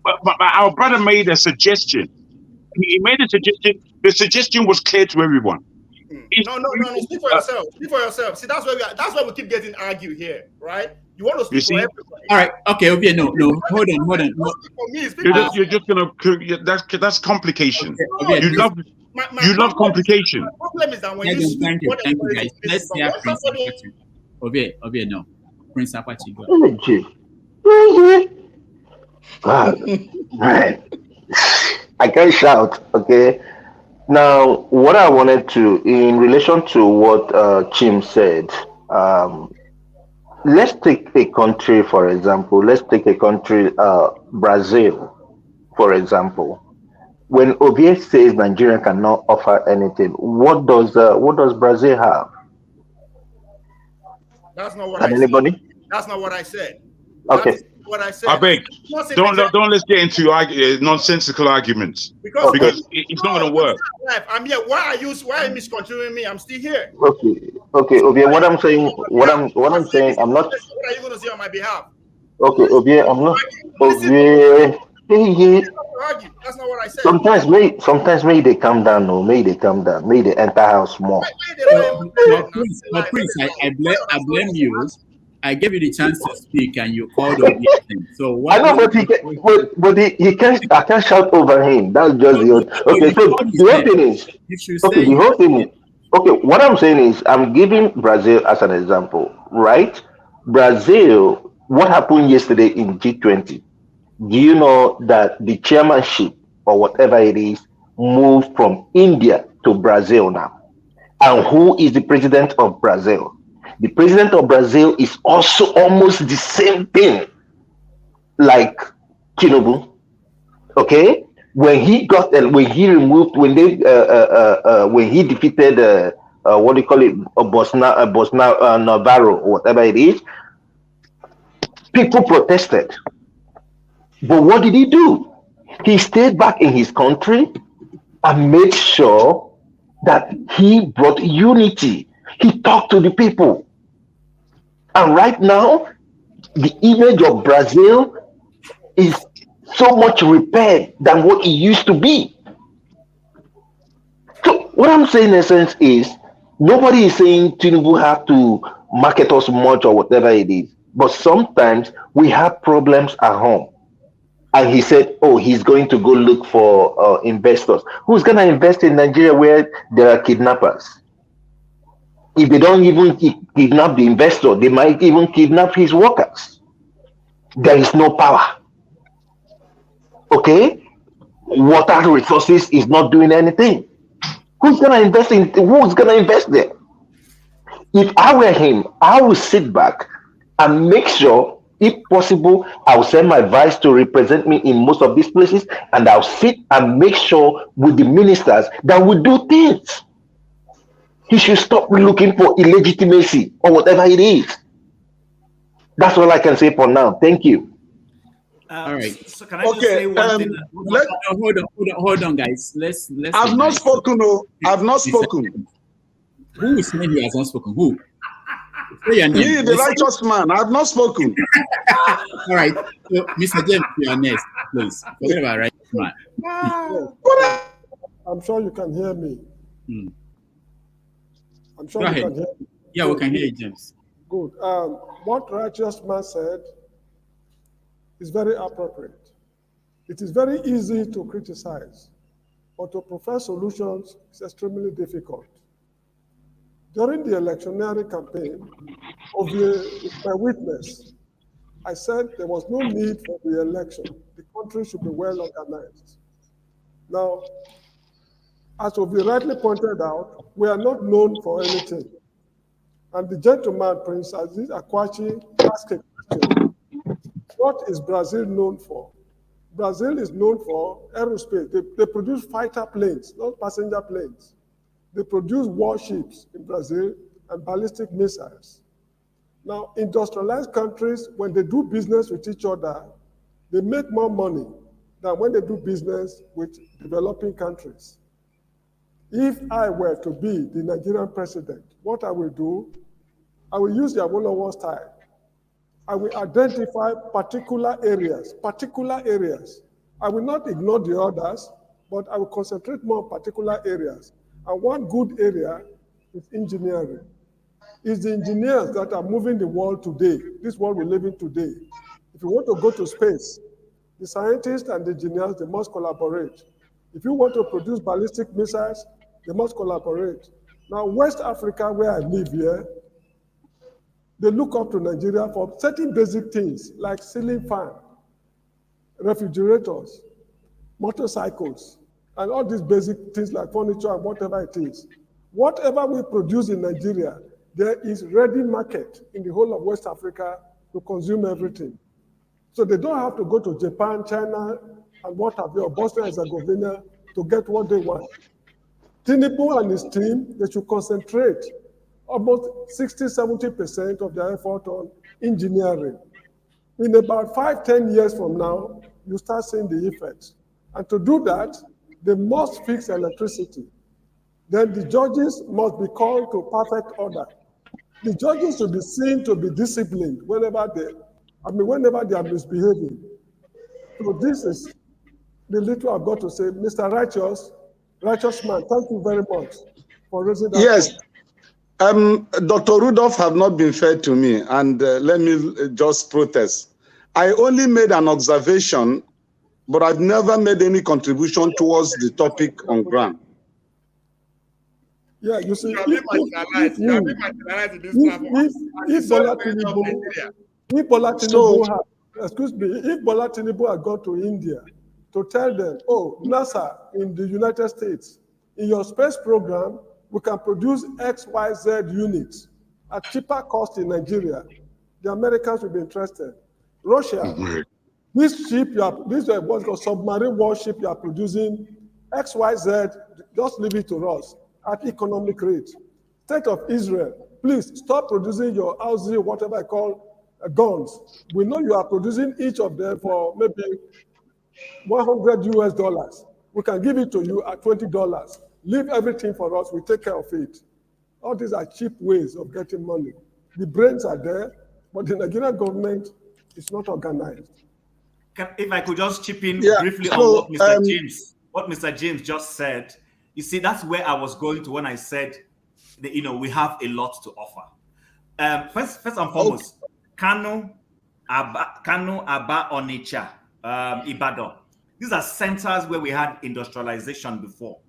But our brother made a suggestion. He made a suggestion. The suggestion was clear to everyone. No. Speak for yourself. Speak for yourself. See, that's why we keep getting argued here, right? You want to speak for everybody. All right. Okay. Okay. No. Hold on. You're just gonna. That's complication. Okay. You love complication. The problem is that when thank you, guys. Let's hear Prince Apache. Ovie, no. Prince Apache, go. God, man. I can't shout, okay? Now, what I wanted to, in relation to what Chim said, let's take a country, for example. Let's take a country, Brazil, for example. When Ovie says Nigeria cannot offer anything, what does Brazil have? That's not what anybody? That's not what I said. Okay. What I said. I beg. Don't let's get into nonsensical arguments because it's not going to work. I'm here. Why are you misconstruing me? I'm still here. Okay. Ovie, what I'm saying, I'm not. What are you going to say on my behalf? Okay, Ovie, I'm not. Ovie. That's not what I said. Sometimes may they come down, no, may they come down, may they enter house more. Prince, I blame you. I gave you the chance to speak, and you called on him. So what? I know, but he can't. I can't shout over him. That's just the okay. So the whole thing is okay. The whole thing is okay. What I'm saying is, I'm giving Brazil as an example, right? Brazil. What happened yesterday in G20? Do you know that the chairmanship or whatever it is moved from India to Brazil now? And who is the president of Brazil? The president of Brazil is also almost the same thing like Tinubu. Okay, when he defeated what do you call it, Bolsonaro, Navarro, or whatever it is, people protested. But what did he do? He stayed back in his country and made sure that he brought unity. He talked to the people. And right now, the image of Brazil is so much repaired than what it used to be. what I'm saying in essence is nobody is saying Tinubu have to market us much or whatever it is. But sometimes we have problems at home. And he said, oh, he's going to go look for investors. Who's going to invest in Nigeria where there are kidnappers? If they don't even kidnap the investor, they might even kidnap his workers. There is no power. Okay? Water resources is not doing anything. Who's gonna invest in who's gonna invest there? If I were him, I would sit back and make sure, if possible, I'll send my vice to represent me in most of these places, and I'll sit and make sure with the ministers that we do things. He should stop looking for illegitimacy or whatever it is. That's all I can say for now. Thank you. All right. So can I just say one thing? Hold on, guys. Let's. I've not spoken. No, I've not spoken. Who is saying he has not spoken? Who? Say your name. Me, the righteous man. I've not spoken. All right. So, Mr. James, you are next, please. Forget about righteous man. I'm sure you can hear me. I'm sure Go you ahead. can hear me. Yeah, we can hear you, James. Good. What righteous man said is very appropriate. It is very easy to criticize, but to profess solutions is extremely difficult. During the electioneering campaign, my witness, I said there was no need for the election. The country should be well organized. Now, as will be rightly pointed out, we are not known for anything. And the gentleman, Prince Aziz Akwachi, asked a question. What is Brazil known for? Brazil is known for aerospace. They produce fighter planes, not passenger planes. They produce warships in Brazil and ballistic missiles. Now, industrialized countries, when they do business with each other, they make more money than when they do business with developing countries. If I were to be the Nigerian president, what I will do, I will use the Awolowo style. I will identify particular areas. I will not ignore the others, but I will concentrate more on particular areas. And one good area is engineering. It's the engineers that are moving the world today, this world we live in today. If you want to go to space, the scientists and the engineers, they must collaborate. If you want to produce ballistic missiles, they must collaborate. Now, West Africa, where I live here, they look up to Nigeria for certain basic things like ceiling fan, refrigerators, motorcycles, and all these basic things like furniture and whatever it is. Whatever we produce in Nigeria, there is ready market in the whole of West Africa to consume everything. So they don't have to go to Japan, China, and what have you, or Bosnia and Herzegovina to get what they want. Tinubu and his team, they should concentrate almost 60–70% of their effort on engineering. In about 5–10 years from now, you start seeing the effects. And to do that, they must fix electricity. Then the judges must be called to perfect order. The judges should be seen to be disciplined whenever they are misbehaving. So this is the little I've got to say. Mr. Righteous man, thank you very much for raising that. Yes. Dr. Rudolph have not been fair to me, and let me just protest. I only made an observation, but I've never made any contribution towards the topic on ground. Yeah, you see, if Bola Tinubu had gone to India to tell them, oh, NASA in the United States, in your space program, we can produce XYZ units at cheaper cost in Nigeria, the Americans will be interested. Russia, this ship, this is what's called submarine warship you are producing, XYZ, just leave it to us at economic rate. State of Israel, please stop producing your Aussie, whatever I call guns. We know you are producing each of them for maybe $100 US. We can give it to you at $20. Leave everything for us, we take care of it. All these are cheap ways of getting money. The brains are there, but the Nigerian government is not organized. If I could just chip in Yeah, briefly so, on what Mr. James just said, You see, that's where I was going to when I said that, we have a lot to offer. First and foremost, Kano, Aba, Onitsha, Ibadan. These are centers where we had industrialization before.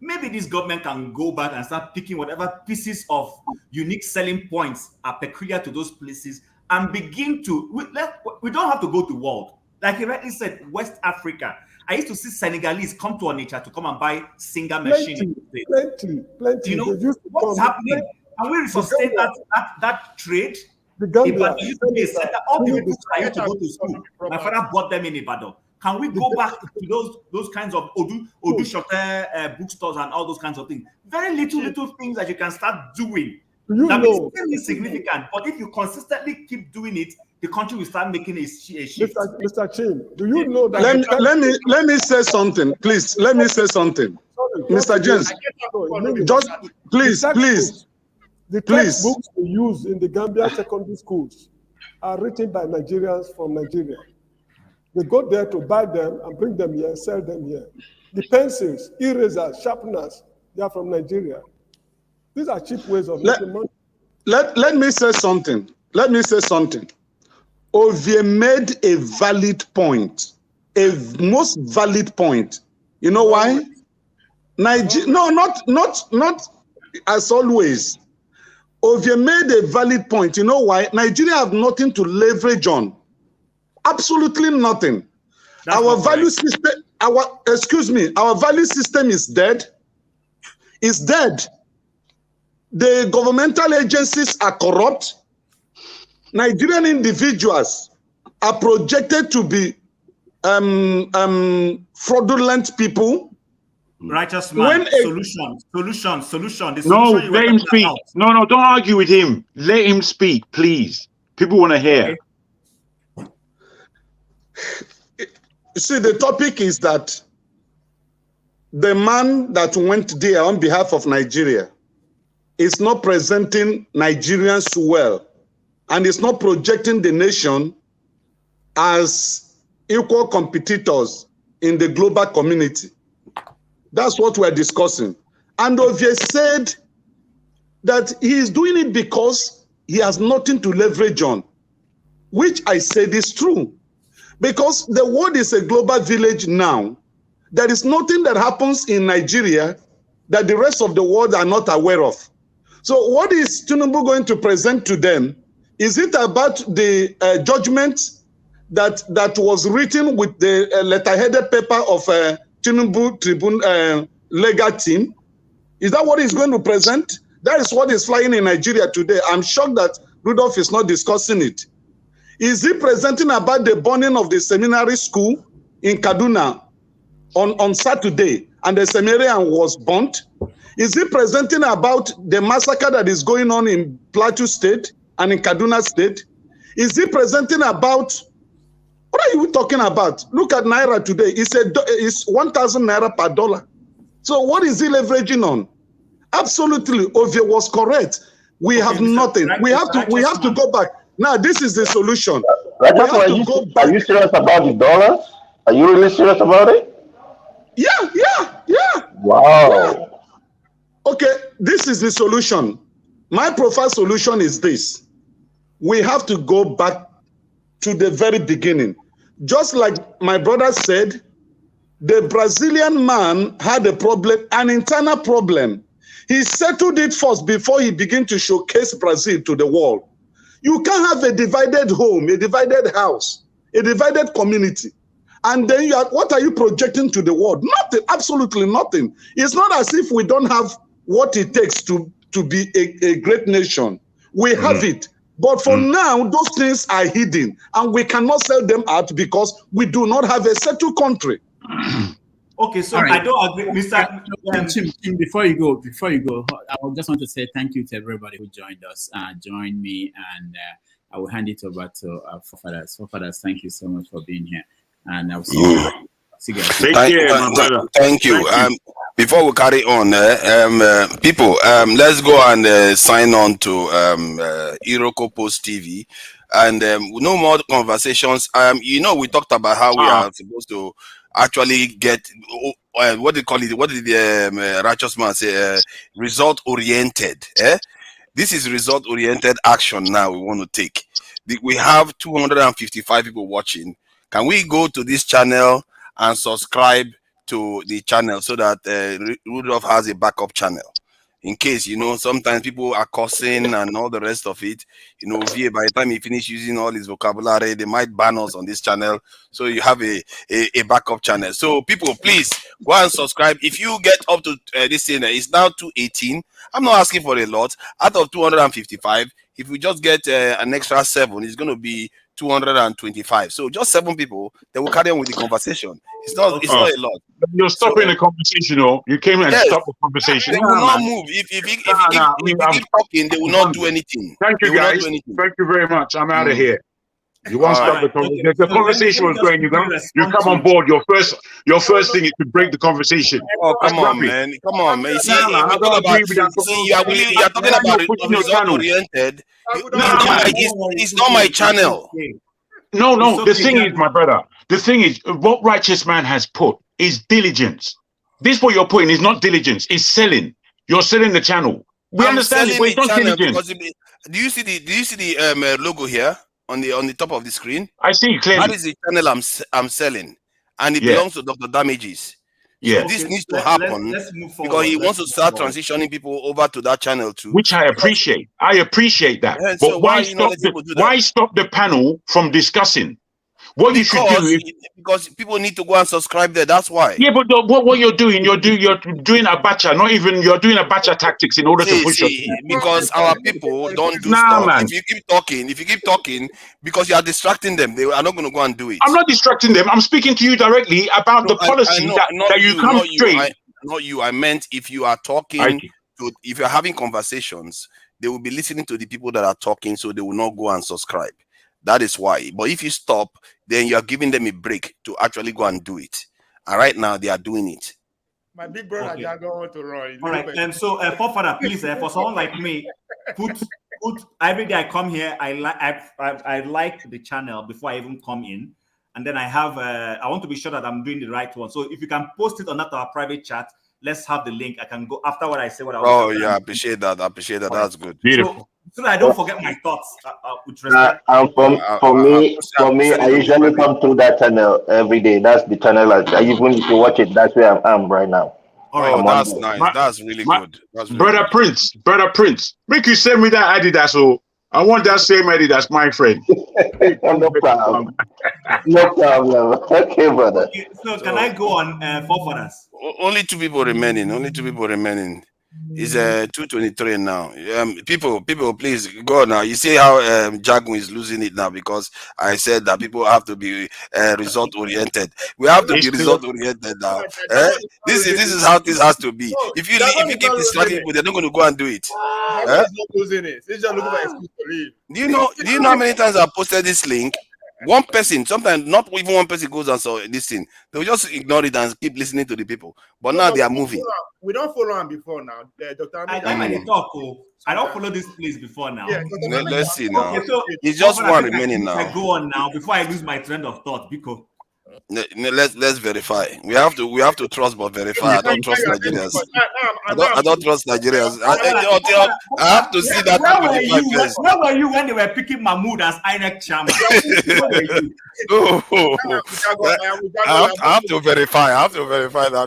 Maybe this government can go back and start picking whatever pieces of unique selling points are peculiar to those places and begin to, we don't have to go to world. Like he rightly said, West Africa. I used to see Senegalese come to Onitsha to come and buy Singer machine. Plenty. What's happening? Can we resuscitate that trade? The Gambia. Ibadan used to be a center. All the people I used to go to school, my father bought them in Ibadan. Can we go back to those kinds of Odu Shote bookstores and all those kinds of things? Very little things that you can start doing. That may still be significant, but if you consistently keep doing it, the country will start making a shift. Mr. Chin, do you know that? Let me say something, please. Let me say something, Mr. James. Just please. The textbooks we use in the Gambia secondary schools are written by Nigerians from Nigeria. They go there to buy them and bring them here, sell them here. The pencils, erasers, sharpeners, they are from Nigeria. These are cheap ways of making money. Let me say something. Ovie made a valid point, a most valid point. You know why? Not as always. Ovie made a valid point. You know why? Nigeria have nothing to leverage on. Absolutely nothing. Our value system, our value system is dead. It's dead. The governmental agencies are corrupt. Nigerian individuals are projected to be fraudulent people. Righteous man. Solution. No, let him speak. No, don't argue with him. Let him speak, please. People want to hear. You see, the topic is that the man that went there on behalf of Nigeria is not presenting Nigerians well, and is not projecting the nation as equal competitors in the global community. That's what we're discussing. And Ovie said that he is doing it because he has nothing to leverage on, which I said is true. Because the world is a global village now. There is nothing that happens in Nigeria that the rest of the world are not aware of. So what is Tinubu going to present to them? Is it about the judgment that was written with the letter-headed paper of Tinubu Tribune legal team? Is that what he's going to present? That is what is flying in Nigeria today. I'm shocked that Rudolph is not discussing it. Is he presenting about the burning of the seminary school in Kaduna on Saturday, and the seminarian was burnt? Is he presenting about the massacre that is going on in Plateau State and in Kaduna State? Is he presenting about, what are you talking about? Look at Naira today. It's 1,000 Naira per dollar. So what is he leveraging on? Absolutely, Ovie was correct. We have nothing. We have to go back. Now, this is the solution. Are you serious about the dollars? Are you really serious about it? Yeah. Wow. Yeah. Okay, this is the solution. My profile solution is this. We have to go back to the very beginning. Just like my brother said, the Brazilian man had a problem, an internal problem. He settled it first before he began to showcase Brazil to the world. You can't have a divided home, a divided house, a divided community. And then what are you projecting to the world? Nothing, absolutely nothing. It's not as if we don't have what it takes to be a great nation. We have it. But for now, those things are hidden, and we cannot sell them out because we do not have a settled country. Okay, so right. I don't agree, Mr. Tim, before you go, I just want to say thank you to everybody who joined us, joined me, and I will hand it over to our forefathers. Forefathers, thank you so much for being here, and I'll see you. See you guys. Take care, my brother. Thank you. Before we carry on, people, let's go and sign on to Iroko Post TV, and no more conversations. We talked about how we are supposed to actually get what they call it? What did the righteous man say? Result oriented. This is result oriented action. Now we want to take. We have 255 people watching. Can we go to this channel and subscribe to the channel so that Rudolph has a backup channel? In case, sometimes people are cursing and all the rest of it. VA, by the time he finish using all his vocabulary, they might ban us on this channel. So you have a backup channel. So people, please go and subscribe. If you get up to this thing, it's now 218. I'm not asking for a lot. Out of 255, if we just get an extra 7, it's going to be 225. So just 7 people, they will carry on with the conversation. It's not a lot. You're stopping the conversation, You came here and stopped the conversation. They will not move. If you keep talking, they will not do anything. Thank you, guys. Thank you very much. I'm out of here. You won't stop the conversation. Okay. The conversation was going. You come on board. Your first thing is to break the conversation. Oh, come on, man. Come on, man. You see, you are talking about result oriented. It's not my channel. No. The thing is, my brother. The thing is, what righteous man has put is diligence. This what you're putting is not diligence. It's selling. You're selling the channel. We understand it, but it's not diligence. Do you see the logo here on the top of the screen? I see it clearly. That is the channel I'm selling, and it belongs to Dr. Damages. Yeah, so this needs to happen because he wants to start transitioning people over to that channel too. Which I appreciate. I appreciate that. Yeah, but so why stop the panel from discussing? What you should do is because people need to go and subscribe there. That's why. Yeah, but what you're doing, you're doing a bacha. You're doing a bacha tactics in order to push us. Because our people don't do stuff. Man. If you keep talking, because you are distracting them, they are not going to go and do it. I'm not distracting them. I'm speaking to you directly about the policy that you come straight. Not you. I meant if you are talking, if you're having conversations, they will be listening to the people that are talking, so they will not go and subscribe. That is why. But if you stop, then you are giving them a break to actually go and do it. And right now, they are doing it. My big brother, I don't want to run. All right. And so, forefather, please, for someone like me, put every day I come here, I like the channel before I even come in, and then I want to be sure that I'm doing the right one. So if you can post it on our private chat, let's have the link. I can go after what I say. What I want. Oh yeah, I appreciate that. That's good. Beautiful. So that I don't forget my thoughts. With respect. And for me, I usually come through that channel every day. That's the channel. Even if you watch it, that's where I am right now. Oh, that's nice. That's really good. Brother Prince, make you send me that Adidas. So I want that same Adidas, my friend. No problem. No problem. Okay, brother. Okay, so can I go on forefathers? Only 2 people remaining. It's 2:23 now. People, please go now. You see how Jagun is losing it now because I said that people have to be result oriented. We have to be result oriented now. This is how this has to be. If you keep distracting people, they're not going to go and do it. Not losing it. It's just looking for excuse to leave. Do you know how many times I posted this link? One person, sometimes not even one person goes and saw this thing. They'll just ignore it and keep listening to the people. But now they are moving. We don't follow him before now. Dr. I don't follow this place before now. Yeah, let's see now. Okay, so it's just one remaining now. I go on now before I lose my trend of thought because let's verify. We have to trust but verify. I don't trust Nigerians. I don't trust Nigerians. I have to see that. Where were you when they were picking Mahmoud as INEC chairman? I have to verify. that.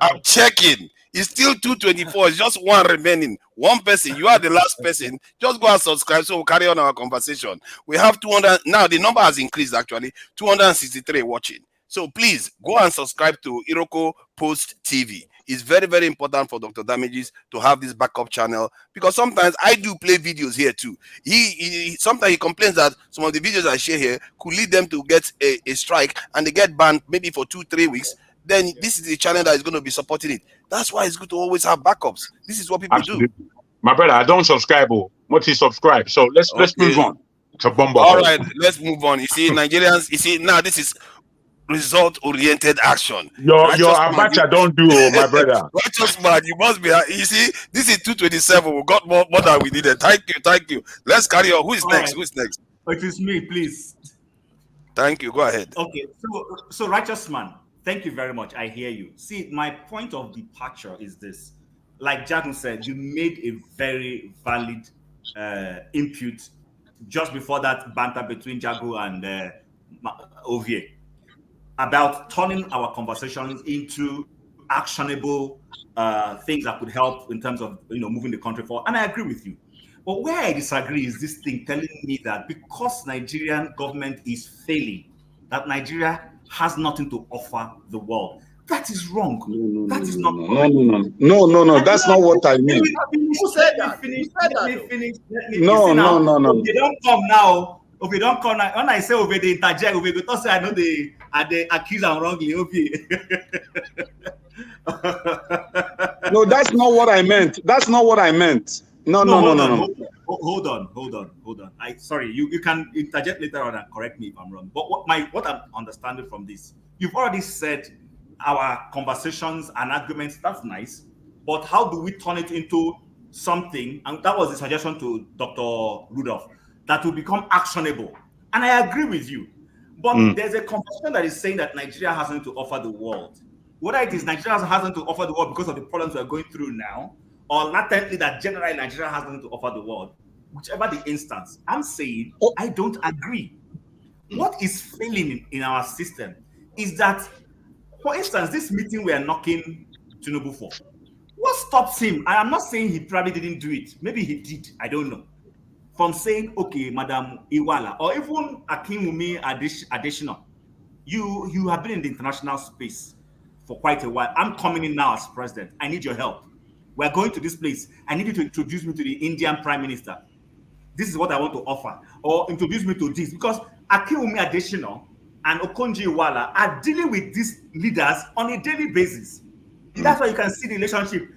I'm checking. It's still 2:24. It's just one remaining. One person. You are the last person. Just go and subscribe so we'll carry on our conversation. We have 200. Now the number has increased actually. 263 watching. So please go and subscribe to Iroko Post TV. It's very, very important for Dr. Damages to have this backup channel because sometimes I do play videos here too. Sometimes he complains that some of the videos I share here could lead them to get a strike and they get banned maybe for 2-3 weeks. Then this is the channel that is going to be supporting it. That's why it's good to always have backups. This is what people do. My brother, I don't subscribe. What he subscribe? So let's move on. It's a bomb. All right, let's move on. You see, Nigerians. Now this is result-oriented action. Your abacha don't do, my brother. Righteous man, you must be. You see, this is 2:27. We got more than we needed. Thank you. Let's carry on. Who's next? It is me, please. Thank you. Go ahead. Okay, so righteous man. Thank you very much. I hear you. See, my point of departure is this. Like Jagun said, you made a very valid input just before that banter between Jago and Ovie about turning our conversations into actionable things that could help in terms of moving the country forward. And I agree with you. But where I disagree is this thing telling me that because Nigerian government is failing, that Nigeria has nothing to offer the world. That is wrong. That is not correct. No. That's not what I mean. Let me finish. No. If you don't come now, when I say over the interject, over the say I know they accuse am wrongly. No, that's not what I meant. That's not what I meant. No. Hold on. Sorry, you can interject later on and correct me if I'm wrong. But what I'm understanding from this, you've already said our conversations and arguments, that's nice. But how do we turn it into something? And that was the suggestion to Dr. Rudolph, that will become actionable. And I agree with you. But there's a conversation that is saying that Nigeria has nothing to offer the world. Whether it is Nigeria has nothing to offer the world because of the problems we're going through now, or latently that generally Nigeria has nothing to offer the world, whichever the instance, I'm saying I don't agree. What is failing in our system is that, for instance, this meeting we are knocking Tinubu for, what stops him? I am not saying he probably didn't do it. Maybe he did. I don't know. From saying, okay, Madam Iwala, or even Akinwumi Adesina, you have been in the international space for quite a while. I'm coming in now as president. I need your help. We're going to this place. I need you to introduce me to the Indian Prime Minister. This is what I want to offer. Or introduce me to this. Because Akinwumi Adesina and Okonjo Iweala are dealing with these leaders on a daily basis. That's why you can see the relationship.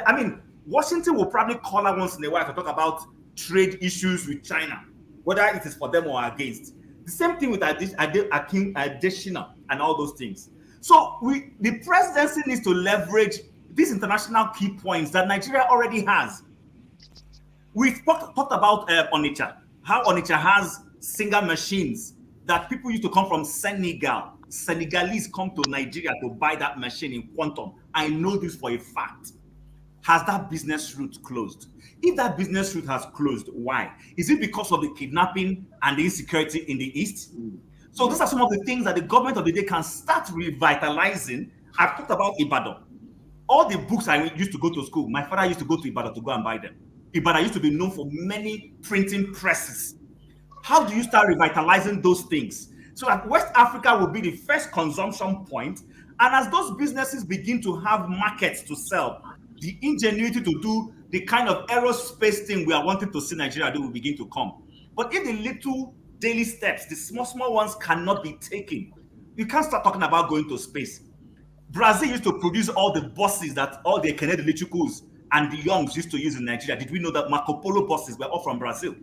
I mean, Washington will probably call her once in a while to talk about trade issues with China, whether it is for them or against. The same thing with Adesina and all those things. So the presidency needs to leverage these international key points that Nigeria already has. We talked about Onitsha, how Onitsha has single machines that people used to come from Senegal. Senegalese come to Nigeria to buy that machine in quantum. I know this for a fact. Has that business route closed? If that business route has closed, why? Is it because of the kidnapping and the insecurity in the East? So these are some of the things that the government of the day can start revitalizing. I've talked about Ibadan. All the books I used to go to school, my father used to go to Ibadan to go and buy them. Ibadan used to be known for many printing presses. How do you start revitalizing those things? So that West Africa will be the first consumption point. And as those businesses begin to have markets to sell, the ingenuity to do the kind of aerospace thing we are wanting to see Nigeria do will begin to come. But if the little daily steps, the small ones cannot be taken, you can't start talking about going to space. Brazil used to produce all the buses that all the Canadian electricals and the youngs used to use in Nigeria. Did we know that Marco Polo buses were all from Brazil?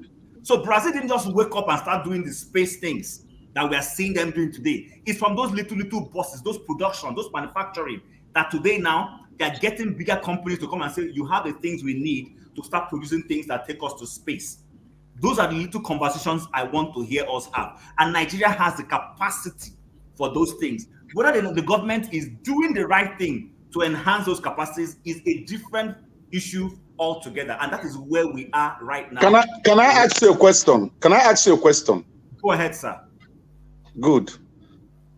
So Brazil didn't just wake up and start doing the space things that we are seeing them doing today. It's from those little buses, those production, those manufacturing, that today now they are getting bigger companies to come and say, you have the things we need to start producing things that take us to space. Those are the little conversations I want to hear us have. And Nigeria has the capacity for those things. Whether the government is doing the right thing to enhance those capacities is a different issue altogether. And that is where we are right now. Can I ask you a question? Go ahead, sir. Good.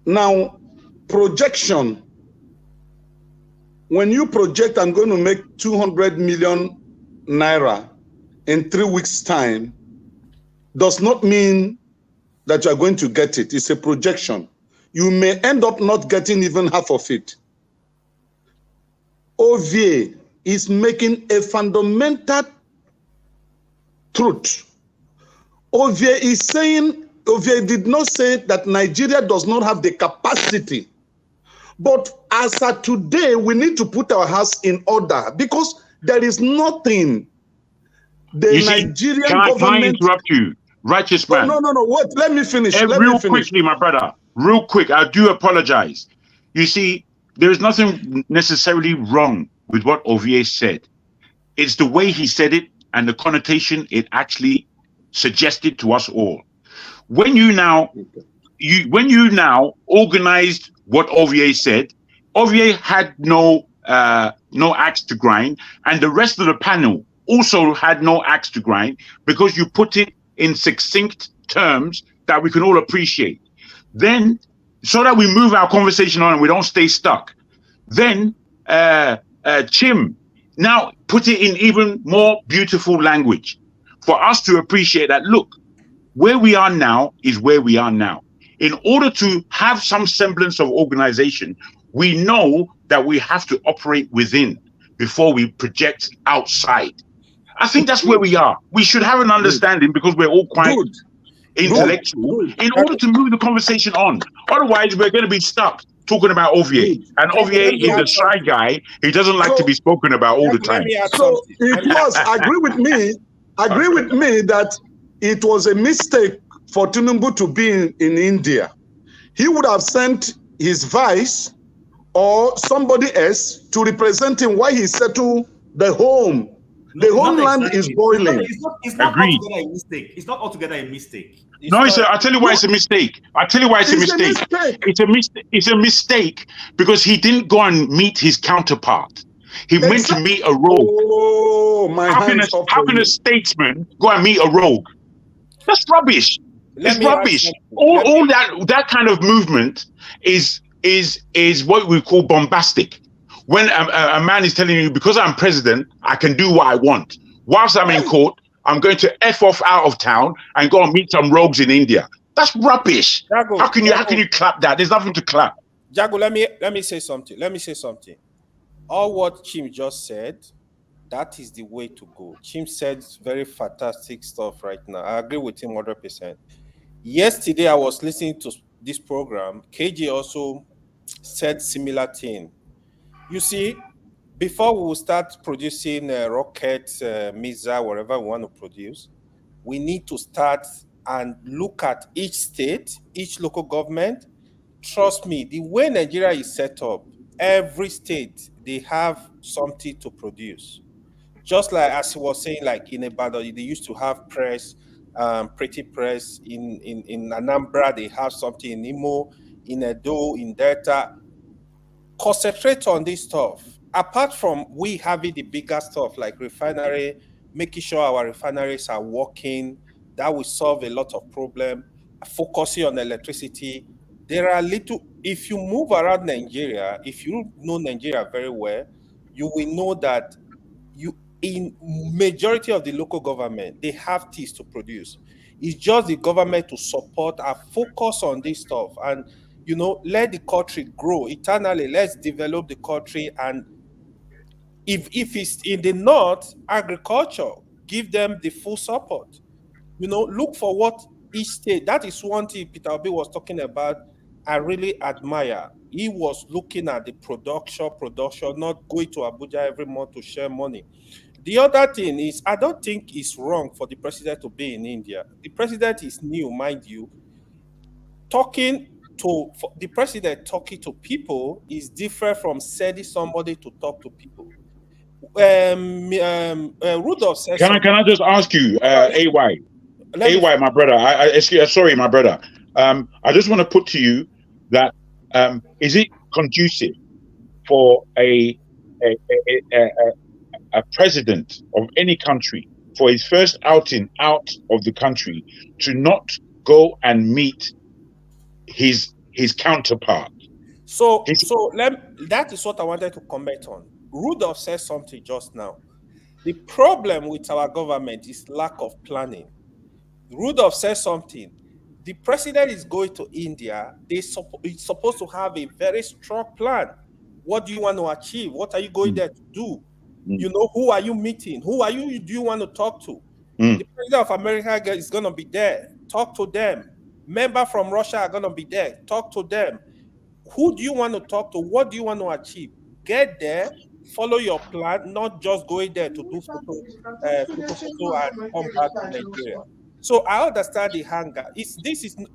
Now, projection. When you project, I'm going to make 200 million naira in 3 weeks' time, does not mean that you are going to get it. It's a projection. You may end up not getting even half of it. OVA is making a fundamental truth. OVA is saying, OVA did not say that Nigeria does not have the capacity. But as of today, we need to put our house in order because there is nothing the Nigerian government... Can I interrupt you? Righteous man. Oh, no. Wait, let me finish. Quickly, my brother. Real quick. I do apologize. You see, there is nothing necessarily wrong with what OVA said. It's the way he said it and the connotation it actually suggested to us all. When you now organized what Ovier said. Ovier had no axe to grind, and the rest of the panel also had no axe to grind because you put it in succinct terms that we can all appreciate. Then, so that we move our conversation on and we don't stay stuck. Then Chim now put it in even more beautiful language for us to appreciate that, look, where we are now is where we are now. In order to have some semblance of organization, we know that we have to operate within before we project outside. I think that's where we are. We should have an understanding because we're all quite intellectual in order to move the conversation on. Otherwise, we're going to be stuck talking about Ovier. And Ovier is a shy guy. He doesn't like to be spoken about all the time. So it was, agree with me that it was a mistake for Tinubu to be in India. He would have sent his vice or somebody else to represent him while he settled the home. The homeland is boiling. It's not altogether a mistake. It's not altogether a mistake. I'll tell you why it's a mistake. It's a mistake because he didn't go and meet his counterpart. He went to meet a rogue. Oh, how can a statesman go and meet a rogue? That's rubbish. It's rubbish. All that kind of movement is what we call bombastic. When a man is telling you, because I'm president, I can do what I want. Whilst I'm in court, I'm going to F off out of town and go and meet some rogues in India. That's rubbish. Jago, how can you clap that? There's nothing to clap. Jago, let me say something. All what Chim just said, that is the way to go. Chim said very fantastic stuff right now. I agree with him 100%. Yesterday, I was listening to this program. KJ also said similar thing. You see, before we will start producing rockets, missile, whatever we want to produce, we need to start and look at each state, each local government. Trust me, the way Nigeria is set up, every state, they have something to produce. Just like as he was saying, like in Ibadan, they used to have press, pretty press. In Anambra, they have something. In Imo, in Edo, in Delta. Concentrate on this stuff. Apart from we having the bigger stuff like refinery, making sure our refineries are working, that will solve a lot of problem. Focusing on electricity. There are if you move around Nigeria, if you know Nigeria very well, you will know that in majority of the local government, they have things to produce. It's just the government to support and focus on this stuff and let the country grow eternally. Let's develop the country. And if it's in the north, agriculture, give them the full support. Look for what each state. That is one thing Peter Obi was talking about. I really admire. He was looking at the production, not going to Abuja every month to share money. The other thing is, I don't think it's wrong for the president to be in India. The president is new, mind you. The president talking to people is different from sending somebody to talk to people. Rudolph says. Can I just ask you, AY, my brother? Sorry, my brother. I just want to put to you that is it conducive for a president of any country for his first outing out of the country to not go and meet his counterpart? That is what I wanted to comment on. Rudolph said something just now. The problem with our government is lack of planning. Rudolph says something. The president is going to India. He's supposed to have a very strong plan. What do you want to achieve? What are you going there to do? Who are you meeting? Do you want to talk to? The president of America is going to be there. Talk to them. Members from Russia are going to be there. Talk to them. Who do you want to talk to? What do you want to achieve? Get there, follow your plan, not just going there to do photo and come back to Nigeria. So I understand the hunger.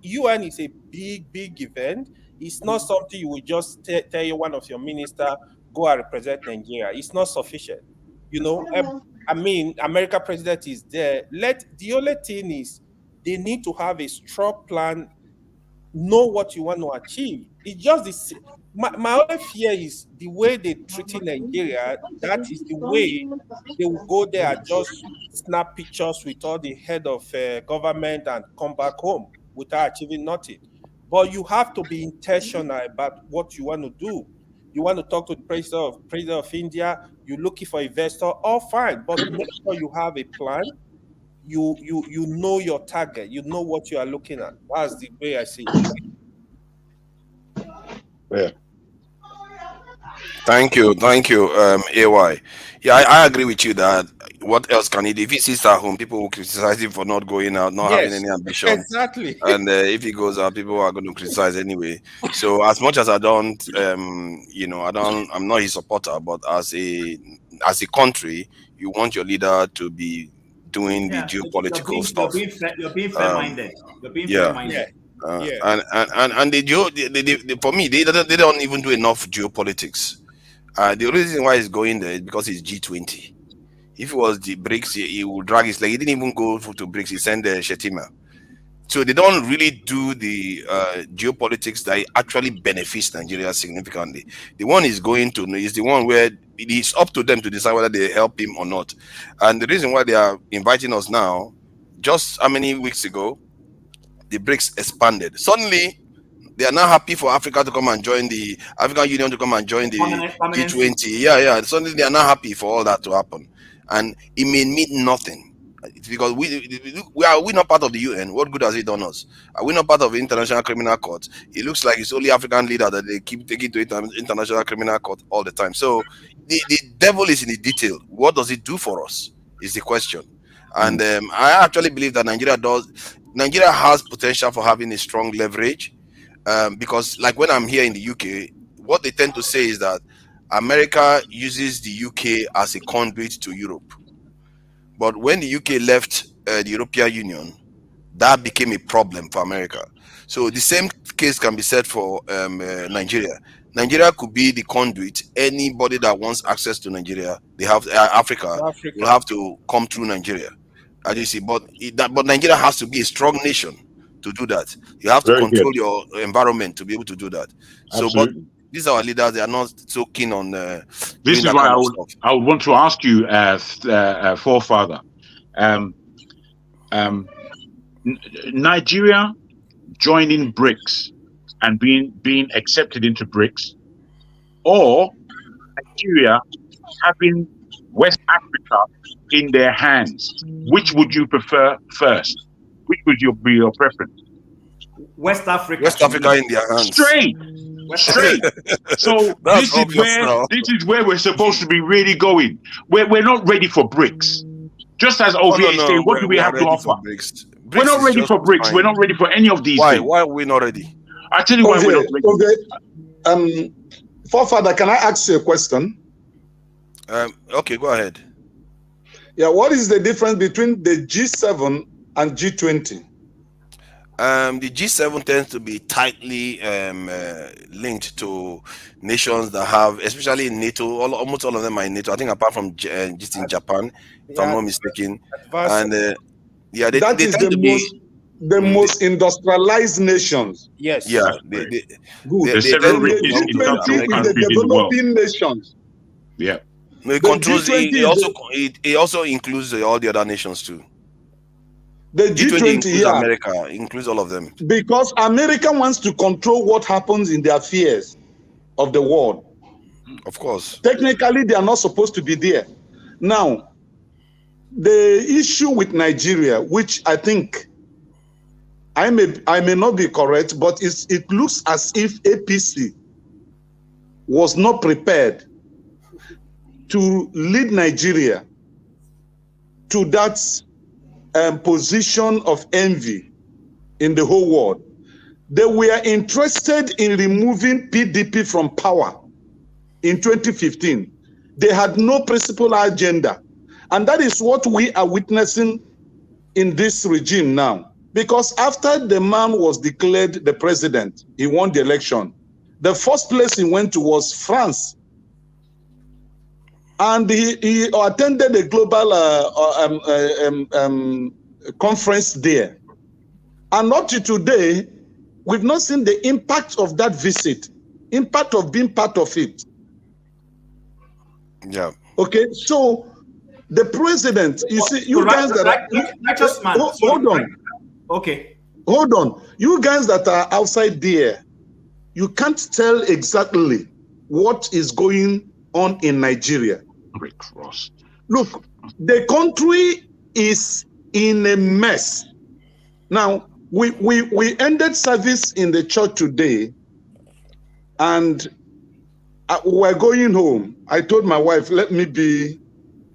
UN is a big event. It's not something you will just tell you one of your ministers, go and represent Nigeria. It's not sufficient. America president is there. The only thing is they need to have a strong plan know what you want to achieve. It's just this. My only fear is the way they treating Nigeria. That is the way they will go there and just snap pictures with all the head of government and come back home without achieving nothing. But you have to be intentional about what you want to do. You want to talk to the president of India. You're looking for investor. All fine, but make sure you have a plan. You know your target. You know what you are looking at. That's the way I see it. Yeah. Thank you, AY. Yeah, I agree with you that what else can he do? If he sits at home, people will criticize him for not going out, not having Yes, any ambition. exactly. And if he goes out, people are going to criticize anyway. So as much as I don't, I'm not his supporter, but as a country, you want your leader to be doing the geopolitical stuff. You're being fair-minded. You're being Yeah. fair-minded. And for me, they don't even do enough geopolitics. The reason why he's going there is because he's G20. If it was the BRICS, he would drag his leg. He didn't even go to BRICS. He sent Shetima. So they don't really do the geopolitics that actually benefits Nigeria significantly. The one he's going to is the one where it is up to them to decide whether they help him or not. And the reason why they are inviting us now, just how many weeks ago, the BRICS expanded. Suddenly, they are now happy for Africa to come and join the African Union to come and join the G20. Yeah. Suddenly, they are not happy for all that to happen. And it may mean nothing. It's because we're not part of the UN. What good has it done us? Are we not part of the International Criminal Court? It looks like it's only African leader that they keep taking to International Criminal Court all the time. So the devil is in the detail. What does it do for us is the question. And I actually believe that Nigeria has potential for having a strong leverage, because like when I'm here in the UK, what they tend to say is that America uses the UK as a conduit to Europe. But when the UK left the European Union, that became a problem for America. So the same case can be said for Nigeria. Nigeria could be the conduit. Anybody that wants access to Nigeria, they have Africa will have to come through Nigeria. As you see, but Nigeria has to be a strong nation to do that. You have to control your environment to be able to do that. So, Absolutely. but these are our leaders. They are not so keen on. This is why I would want to ask you, forefather, Nigeria joining BRICS and being accepted into BRICS, or Nigeria having West Africa in their hands. Which would you prefer first? Which would be your preference? West Africa. West Africa in their hands. Straight. So this is where we're supposed to be really going. We're not ready for BRICS. Just as Ovie is saying, what do we have to offer? We're not ready for BRICS. We're not ready for any of these things. Why are we not ready? I tell you why we're not ready. Forefather, can I ask you a question? Okay, go ahead. Yeah, what is the difference between the G7 and G20? The G7 tends to be tightly linked to nations that have, especially in NATO, almost all of them are in NATO. I think apart from just in Japan, if I'm not mistaken. And they that is tend to be the most industrialized nations. Yes. Yeah. Good. The seven richest G20 is the developing nations. Yeah. No, it controls. It also includes all the other nations too. The G20 includes America, includes all of them. Because America wants to control what happens in the affairs of the world. Of course. Technically, they are not supposed to be there. Now, the issue with Nigeria, which I think I may not be correct, but it looks as if APC was not prepared to lead Nigeria to that position of envy in the whole world. They were interested in removing PDP from power in 2015. They had no principal agenda. And that is what we are witnessing in this regime now. Because after the man was declared the president, he won the election. The first place he went to was France. And he attended a global conference there. And up to today, We've not seen the impact of that visit, impact of being part of it. Yeah. Okay, so the president, you see, you guys that righteous man. Hold on. Okay. Hold on. You guys that are outside there, you can't tell exactly what is going on in Nigeria. Look, the country is in a mess. Now, we ended service in the church today, and we're going home. I told my wife, let me be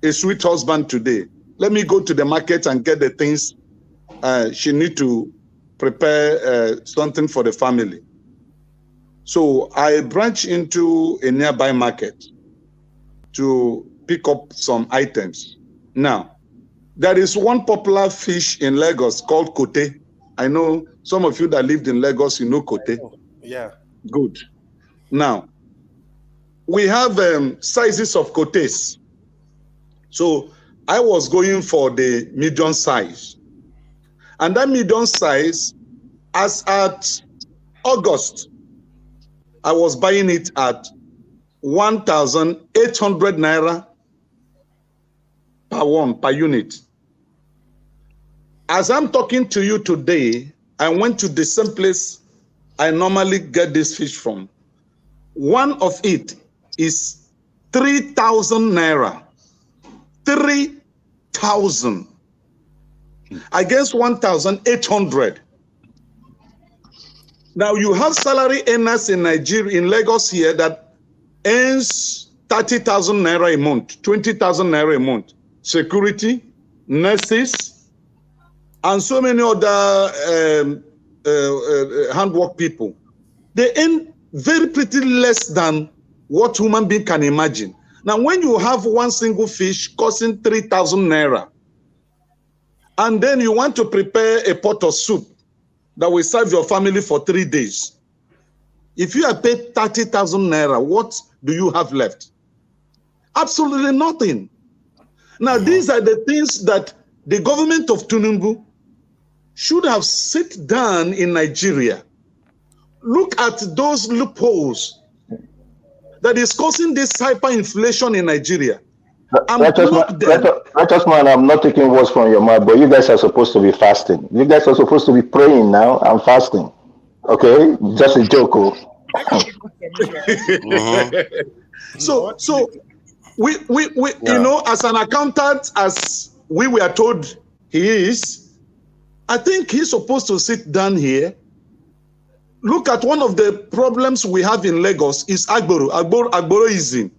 a sweet husband today. Let me go to the market and get the things she need to prepare something for the family. So I branched into a nearby market to pick up some items. Now, there is one popular fish in Lagos called kote. I know some of you that lived in Lagos, you know kote. Yeah. Good. Now, we have sizes of kotes. So I was going for the medium size. And that medium size, as at August, I was buying it at 1,800 naira per unit. As I'm talking to you today, I went to the same place I normally get this fish from. One of it is 3,000 naira. 3,000 against 1,800. Now you have salary earners in Nigeria, in Lagos here, that earns 30,000 naira a month, 20,000 naira a month. Security, nurses, and so many other handwork people. They earn very pretty less than what human being can imagine. Now, when you have one single fish costing 3,000 naira, and then you want to prepare a pot of soup that will serve your family for 3 days, if you are paid 30,000 naira, what do you have left? Absolutely nothing. Now, these are the things that the government of Tinubu should have sit down in Nigeria. Look at those loopholes that is causing this hyperinflation in Nigeria. Righteous man, I'm not taking words from your mouth, but you guys are supposed to be fasting. You guys are supposed to be praying now. I'm fasting. Okay? Just a joke. So we you know, as an accountant, as we were told he is, I think he's supposed to sit down here. Look at one of the problems we have in Lagos is Agboroism.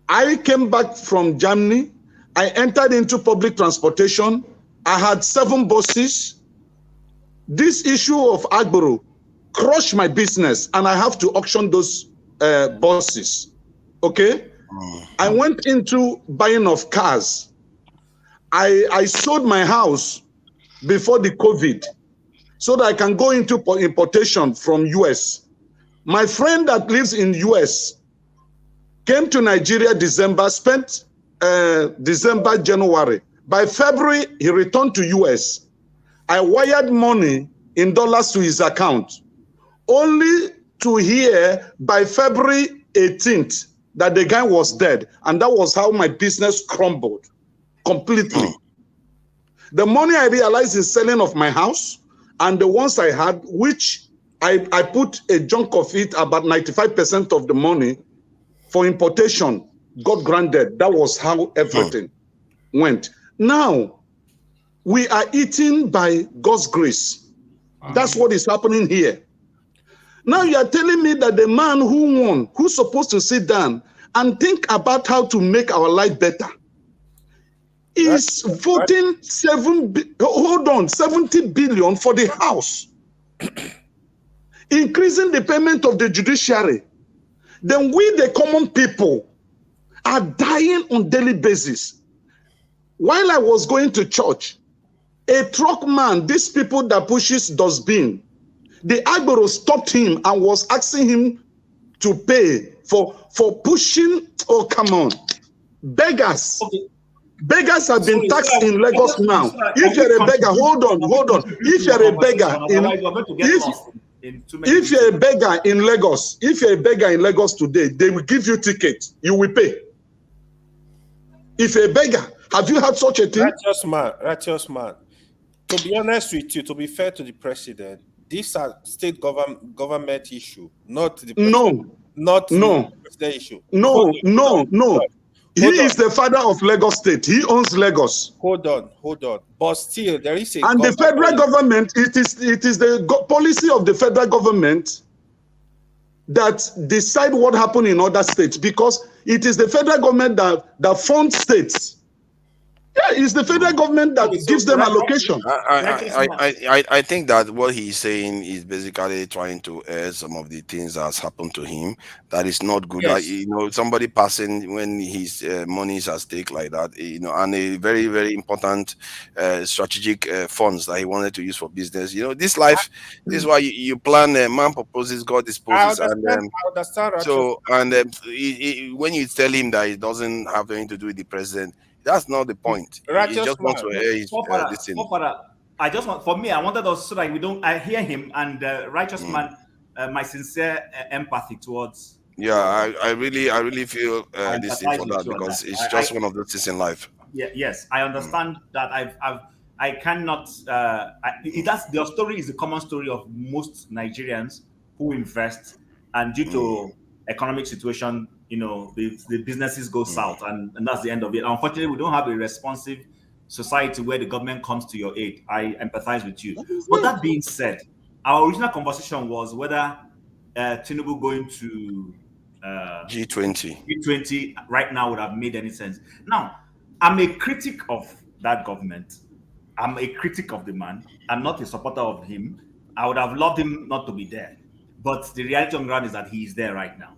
I came back from Germany. I entered into public transportation. I had 7 buses. This issue of Agboro crushed my business, and I have to auction those buses. Okay? I went into buying of cars. I sold my house before the COVID so that I can go into importation from US. My friend that lives in US came to Nigeria December, spent December, January. By February, he returned to US. I wired money in dollars to his account, only to hear by February 18th that the guy was dead. And that was how my business crumbled completely. The money I realized in selling of my house and the ones I had, which I put a chunk of it, about 95% of the money for importation, got granted. That was how everything went. Now, we are eaten by God's grace. That's what is happening here. Now you are telling me that the man who won, who's supposed to sit down and think about how to make our life better, is voting 70 billion for the house, increasing the payment of the judiciary. Then we, the common people, are dying on daily basis. While I was going to church, a truck man, these people that pushes dustbin, the Agboro stopped him and was asking him to pay for pushing. Oh, come on. Beggars. Okay. Beggars have been taxed in Lagos now. If you're a beggar, hold on. If you're a beggar if you're a beggar in Lagos today, they will give you ticket. You will pay. If you're a beggar, have you had such a thing? Righteous man. To be honest with you, to be fair to the president, these are state government issue, not the president. The president issue. No. He is the father of Lagos State. He owns Lagos. Hold on. But still, there is a and the federal government. It is the policy of the federal government that decide what happened in other states, because it is the federal government that funds states. Yeah, it's the federal government that gives them allocation. I think that what he's saying is basically trying to air some of the things that's happened to him. That is not good. Yes. Somebody passing when his money is at stake like that, and a very, very important strategic funds that he wanted to use for business. This life, this is why you plan. Man proposes, God disposes. I understand. When you tell him that it doesn't have anything to do with the president, that's not the point. He just wants to air his this thing. I wanted us so that I hear him and righteous man, my sincere empathy towards. Yeah, I really feel this thing for that, because it's just one of those things in life. Yeah, yes, I understand that. I cannot. Their story is a common story of most Nigerians who invest, and due to economic situation, the businesses go south, and that's the end of it. Unfortunately, we don't have a responsive society where the government comes to your aid. I empathize with you. But that being said, our original conversation was whether Tinubu going to G20 right now would have made any sense. Now, I'm a critic of that government. I'm a critic of the man. I'm not a supporter of him. I would have loved him not to be there. But the reality on the ground is that he is there right now.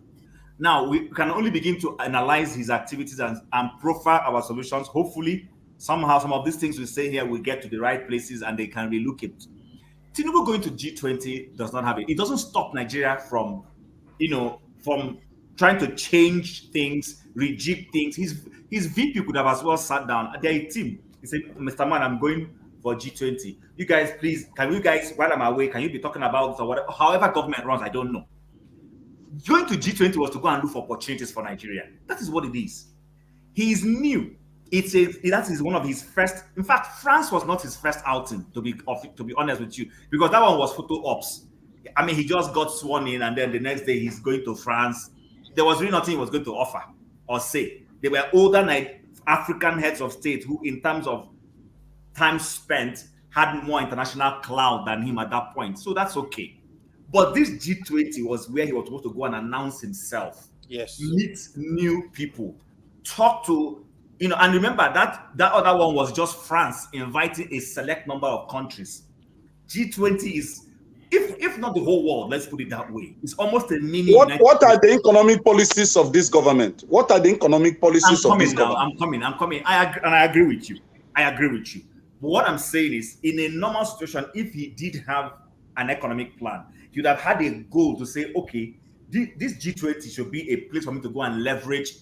Now, we can only begin to analyze his activities and profile our solutions. Hopefully, somehow, some of these things we say here will get to the right places and they can relook it. Tinubu going to G20 does not have it. It doesn't stop Nigeria from trying to change things, rejig things. His VP could have as well sat down. They're a team. He said, Mr. Man, I'm going for G20. You guys, please, while I'm away, can you be talking about or whatever, however government runs, I don't know. Going to G20 was to go and look for opportunities for Nigeria. That is what it is. He is new. That is one of his first. In fact, France was not his first outing, to be honest with you, because that one was photo ops. I mean, he just got sworn in, and then the next day he's going to France. There was really nothing he was going to offer or say. They were older African heads of state who, in terms of time spent, had more international clout than him at that point. So that's okay. But this G20 was where he was supposed to go and announce himself. Yes. Meet new people. Talk to, and remember that other one was just France inviting a select number of countries. G20 is, if not the whole world, let's put it that way. It's almost a mini. What are the economic policies of this government? What are the economic policies of this government? I'm coming. I agree with you. But what I'm saying is, in a normal situation, if he did have an economic plan, you'd have had a goal to say, okay, this G20 should be a place for me to go and leverage,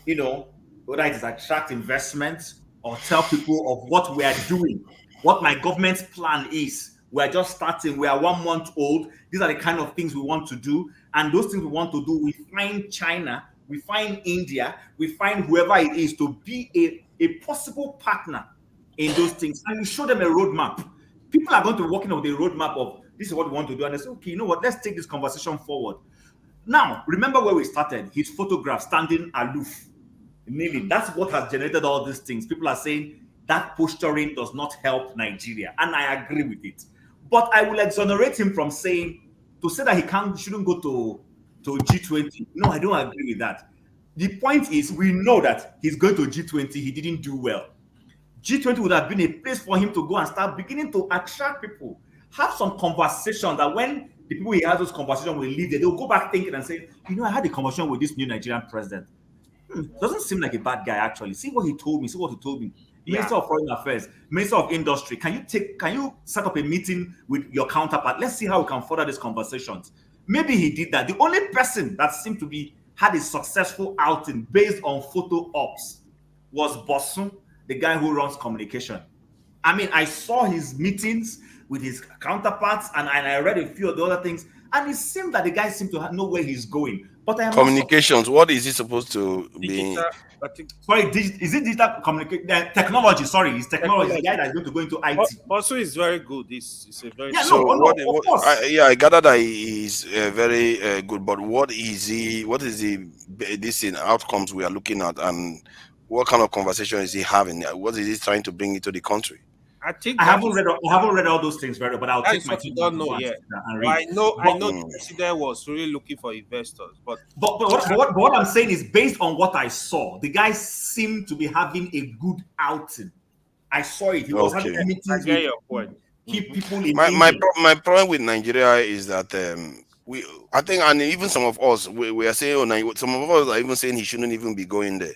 whether it is attract investment or tell people of what we are doing, what my government's plan is. We're just starting. We are 1 month old. These are the kind of things we want to do. And those things we want to do, we find China, we find India, we find whoever it is to be a possible partner in those things. And we show them a roadmap. People are going to be working on the roadmap of this is what we want to do. And they say, okay, you know what? Let's take this conversation forward. Now, remember where we started. His photograph standing aloof. Kneeling. That's what has generated all these things. People are saying that posturing does not help Nigeria. And I agree with it. But I will exonerate him from saying that he shouldn't go to G20. No, I don't agree with that. The point is, we know that he's going to G20. He didn't do well. G20 would have been a place for him to go and start beginning to attract people. Have some conversation that when the people he has those conversations will leave there, they'll go back thinking and say, I had a conversation with this new Nigerian president. Doesn't seem like a bad guy, actually. See what he told me. Minister of Foreign Affairs, Minister of Industry, can you set up a meeting with your counterpart? Let's see how we can further these conversations. Maybe he did that. The only person that seemed to had a successful outing based on photo ops was Bosun. the guy who runs communication. I mean, I saw his meetings with his counterparts, and I read a few of the other things, and it seemed that the guy seemed to know where he's going. But I am communications. What is he supposed to be? Digital, sorry, is it digital communication? Technology. Sorry, it's technology. The guy that's going to go into IT. Also, it's very good. It's a very So I gather that he is very good. But what is he? What is the this in outcomes we are looking at, and what kind of conversation is he having? What is he trying to bring into the country? I haven't read all those things very, but I'll take my time. Don't know yet. I know the president was really looking for investors, but what I'm saying is based on what I saw, the guy seemed to be having a good outing. I saw it. He was having meetings with key people in my problem with Nigeria is that I think, and even some of us we are saying, some of us are even saying he shouldn't even be going there.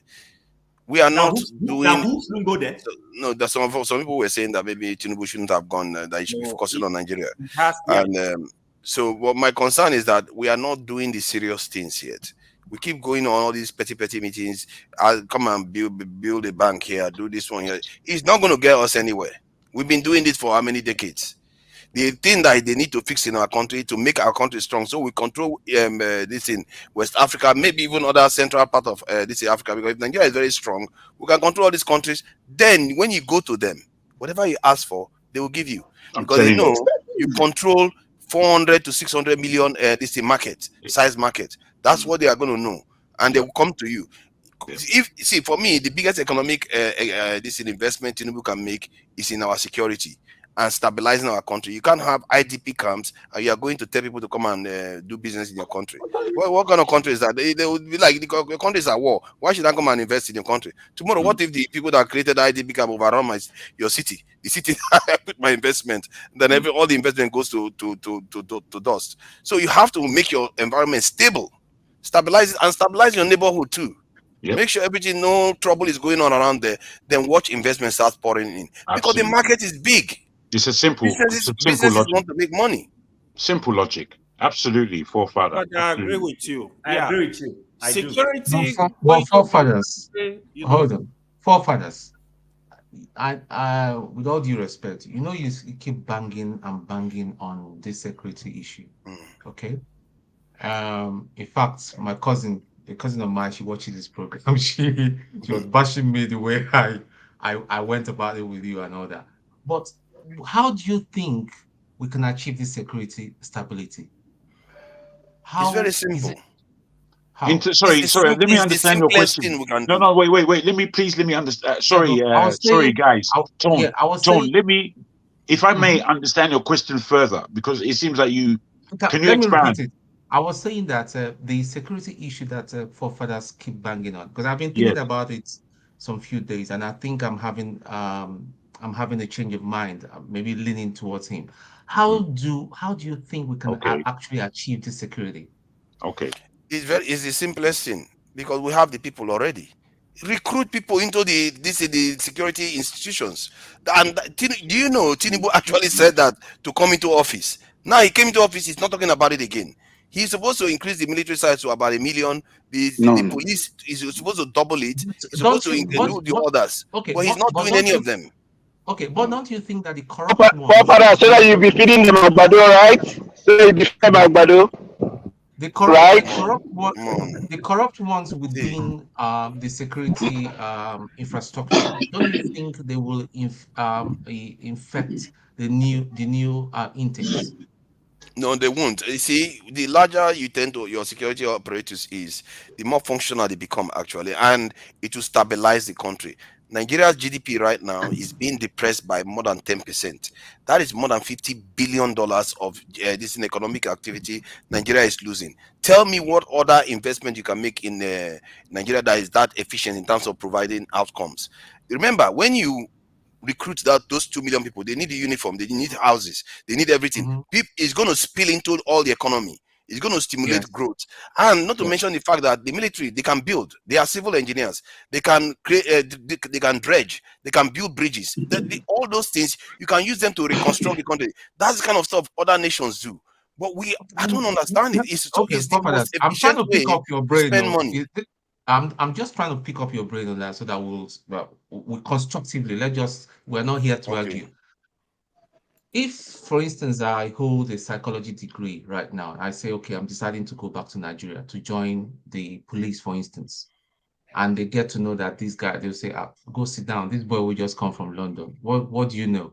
We are not doing. Who shouldn't go there? No, that some people were saying that maybe Tinubu shouldn't have gone. That he should be focusing on Nigeria. And so, what my concern is that we are not doing the serious things yet. We keep going on all these petty meetings. I'll come and build a bank here, do this one here. It's not going to get us anywhere. We've been doing this for how many decades? The thing that they need to fix in our country to make our country strong, so we control this in West Africa, maybe even other central part of this Africa, because if Nigeria is very strong, we can control all these countries. Then when you go to them, whatever you ask for, they will give you. Because they know you control 400 to 600 million this market, size market. That's what they are going to know. And they will come to you. For me, the biggest economic this investment Tinubu can make is in our security and stabilizing our country. You can't have IDP camps and you are going to tell people to come and do business in your country. Well, what kind of country is that? They would be like, your country is at war. Why should I come and invest in your country? Tomorrow, what if the people that created IDP camp overrun your city? The city I put my investment, then all the investment goes to dust. So you have to make your environment stable, stabilize it, and stabilize your neighborhood too. Yep. Make sure everything, no trouble is going on around there. Then watch investment start pouring in. Because the market is big. It's a simple businesses logic. Want to make money. Simple logic. Absolutely, forefather. But I agree with you. I agree with you. Security. Forefathers. Hold on. Forefathers. I, with all due respect, you keep banging on this security issue. Okay. In fact, a cousin of mine, she watches this program. She was bashing me the way I went about it with you and all that. But how do you think we can achieve this security stability? It's very simple. Sorry. Let me understand your question. No. Wait. Let me understand. Sorry, guys. Tone. Let me, if I may, understand your question further, because it seems like you. Can you expand? I was saying that the security issue that forefathers keep banging on, because I've been thinking about it some few days, and I think I'm having a change of mind, maybe leaning towards him. How do you think we can actually achieve this security? Okay. It's the simplest thing, because we have the people already. Recruit people into the security institutions. And do you know Tinubu actually said that to come into office? Now he came into office, he's not talking about it again. He's supposed to increase the military size to about 1 million. The police is supposed to double it. He's supposed to include the others. Okay, but he's not doing any of them. Okay, but don't you think that the corrupt ones... so that you'll be feeding them Agbado, right? So you'll be feeding them Agbado. The corrupt ones within the security infrastructure, don't you think they will infect the new intakes? No, they won't. You see, the larger you tend to your security apparatus is, the more functional they become actually, and it will stabilize the country. Nigeria's GDP right now is being depressed by more than 10%. That is more than $50 billion of this in economic activity Nigeria is losing. Tell me what other investment you can make in Nigeria that is that efficient in terms of providing outcomes. Remember, when you recruit those 2 million people, they need a uniform, they need houses, they need everything. It's going to spill into all the economy. It's going to stimulate growth. And not to mention the fact that the military, they can build. They are civil engineers. They can create, they can dredge. They can build bridges. All those things, you can use them to reconstruct the country. That's the kind of stuff other nations do. But I don't understand it. It's the most efficient way to spend money. I'm just trying to pick up your brain on that so that we'll constructively, we're not here to argue. If, for instance, I hold a psychology degree right now, I say, okay, I'm deciding to go back to Nigeria to join the police, for instance, and they get to know that this guy, they'll say, go sit down. This boy will just come from London. What do you know?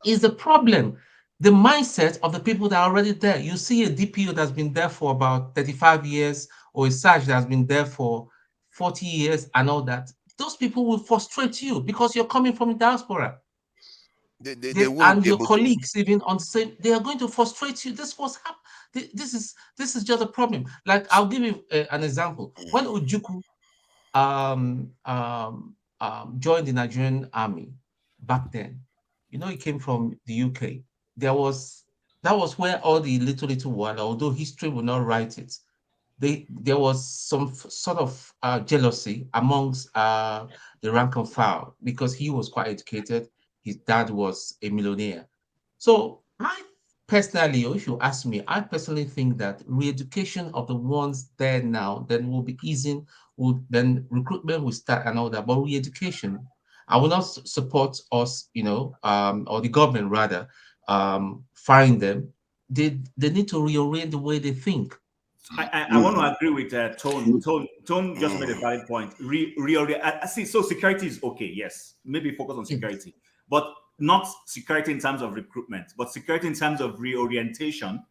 Is the problem the mindset of the people that are already there? You see a DPO that's been there for about 35 years or a Sarge that's been there for 40 years and all that. Those people will frustrate you because you're coming from diaspora. They won't And be your able colleagues even on the same, they are going to frustrate you. This was this is just a problem. Like, I'll give you an example. When Ojukwu joined the Nigerian army back then, you know, he came from the UK. That was where all the little while, although history will not write it, there was some sort of jealousy amongst the rank and file because he was quite educated. His dad was a millionaire. So I personally, or if you ask me, I personally think that re-education of the ones there now then will be easing, then recruitment will start and all that. But re-education, I will not support us, or the government rather, firing them. They need to reorient the way they think. I want to agree with Tone. Tone just made a valid point. See, so security is okay, yes. Maybe focus on security, but not security in terms of recruitment, but security in terms of reorientation,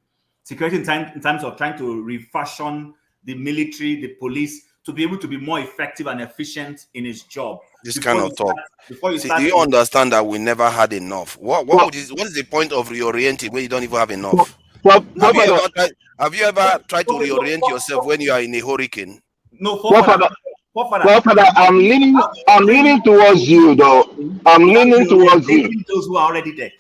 security in terms of trying to refashion the military, the police, to be able to be more effective and efficient in its job. This kind of talk. Do you understand that we never had enough? What is the point of reorienting when you don't even have enough? Have you ever tried to reorient yourself when you are in a hurricane? No, Father, I'm leaning towards you, though. I'm leaning towards you. Those who are already there.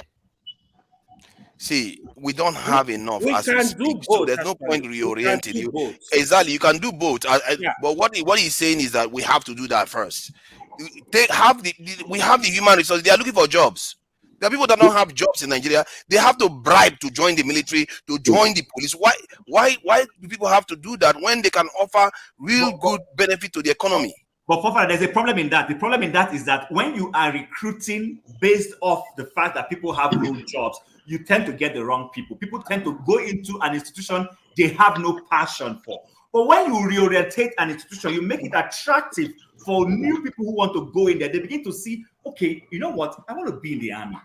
See, we don't have enough as we speak, so there's no point reorienting you. Both. Exactly, you can do both. But what he's saying is that we have to do that first. We have the human resources. They are looking for jobs. There are people that don't have jobs in Nigeria. They have to bribe to join the military, to join the police. Why do people have to do that when they can offer real good benefit to the economy? But Fofa, there's a problem in that. The problem in that is that when you are recruiting based off the fact that people have no jobs, you tend to get the wrong people. People tend to go into an institution they have no passion for. But when you reorientate an institution, you make it attractive for new people who want to go in there. They begin to see, okay, you know what? I want to be in the army.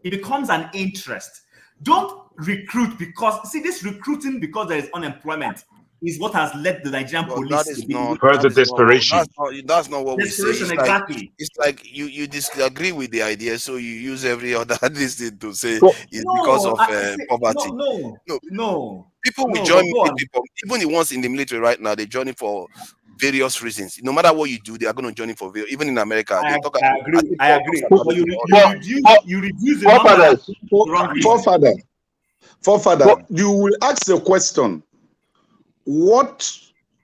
It becomes an interest. Don't recruit because, this recruiting because there is unemployment is what has led the Nigerian police. That is not further desperation. That's not what we say. Exactly. It's like you disagree with the idea, so you use every other thing to say it's because of poverty. No. People will join people, even the ones in the military right now, they join it for various reasons. No matter what you do, they are going to join it for various. Even in America, I agree. But you reduce the Forefather, you will ask the question, what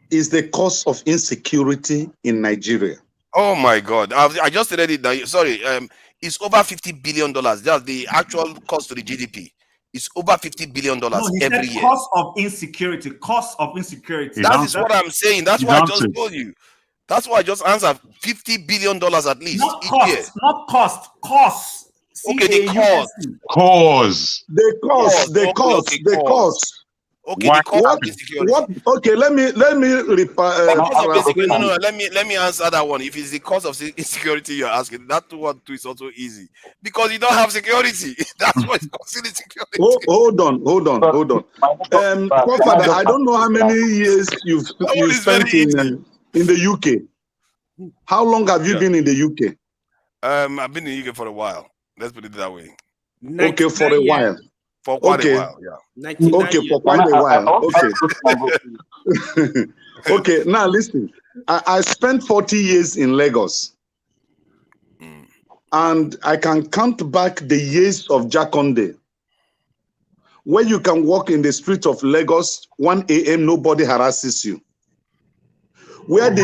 is the cause of insecurity in Nigeria? Oh my God! I just read it now. Sorry, it's over $50 billion. That's the actual cost to the GDP. It's over $50 billion every year. Cost of insecurity. That is what I'm saying. That's why I just told you. That's why I just answered $50 billion at least each year. Not cost. Cost. Okay, the cost. The cost. Okay, the cost of insecurity. Okay, let me let me answer that one. If it's the cause of insecurity you're asking, that one too is also easy because you don't have security. That's what it's causing insecurity. Hold on. Father, I don't know how many years you've spent in the UK. How long have you been in the UK? I've been in the UK for a while. Let's put it that way. Okay, for a while. For quite a while, yeah. Okay, for quite a while. Okay. Okay, now listen. I spent 40 years in Lagos. And I can count back the years of Jakonde, where you can walk in the streets of Lagos, 1 a.m., nobody harasses you. Where the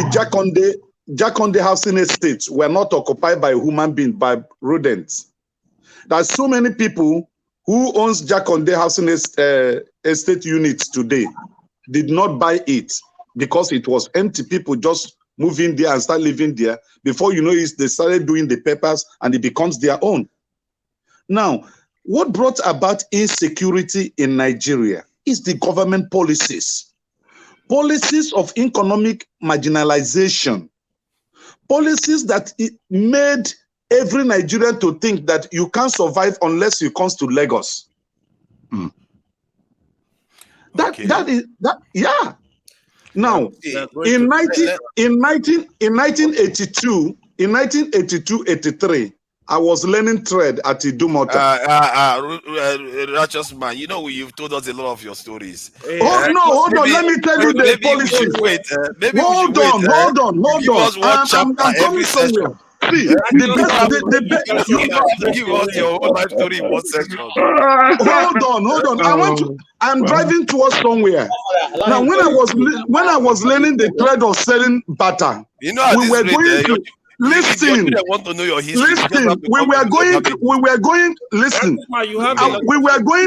Jakonde housing estates were not occupied by human beings, by rodents. There's so many people who owns Jakonde housing estate units today did not buy it because it was empty. People just move in there and start living there. Before you know it, they started doing the papers and it becomes their own. Now, what brought about insecurity in Nigeria is the government policies. Policies of economic marginalization. Policies that made every Nigerian to think that you can't survive unless you come to Lagos. Yeah. Now, in 1982-83, I was learning trade at Idumota. Righteous man, you know you've told us a lot of your stories. Hold on. Let me tell you the policy. Hold on. Give us one chapter every session. See, you have to give us your whole life story in one section. Hold on. I'm driving towards somewhere. Now, when I was learning the trade of selling butter, we were going to listen. Want to know your history. We were going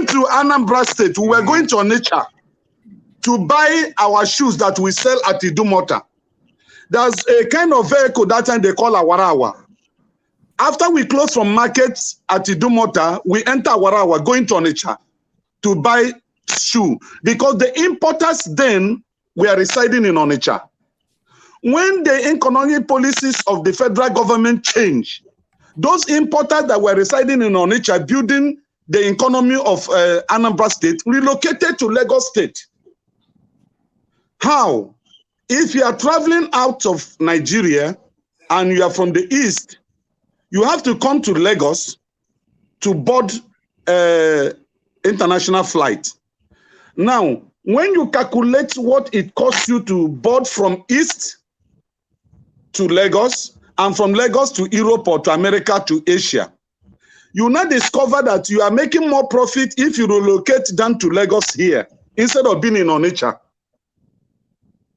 to Anambra State. We were going to Onitsha to buy our shoes that we sell at Idumota. There's a kind of vehicle that time they call Awarawa. After we close from markets at Idumota, we enter Awarawa going to Onitsha to buy shoe because the importers then were residing in Onitsha. When the economic policies of the federal government changed, those importers that were residing in Onitsha, building the economy of Anambra State, relocated to Lagos State. How? If you are traveling out of Nigeria and you are from the east, you have to come to Lagos to board international flight. Now, when you calculate what it costs you to board from east to Lagos and from Lagos to Europe or to America to Asia, you now discover that you are making more profit if you relocate down to Lagos here instead of being in Onitsha.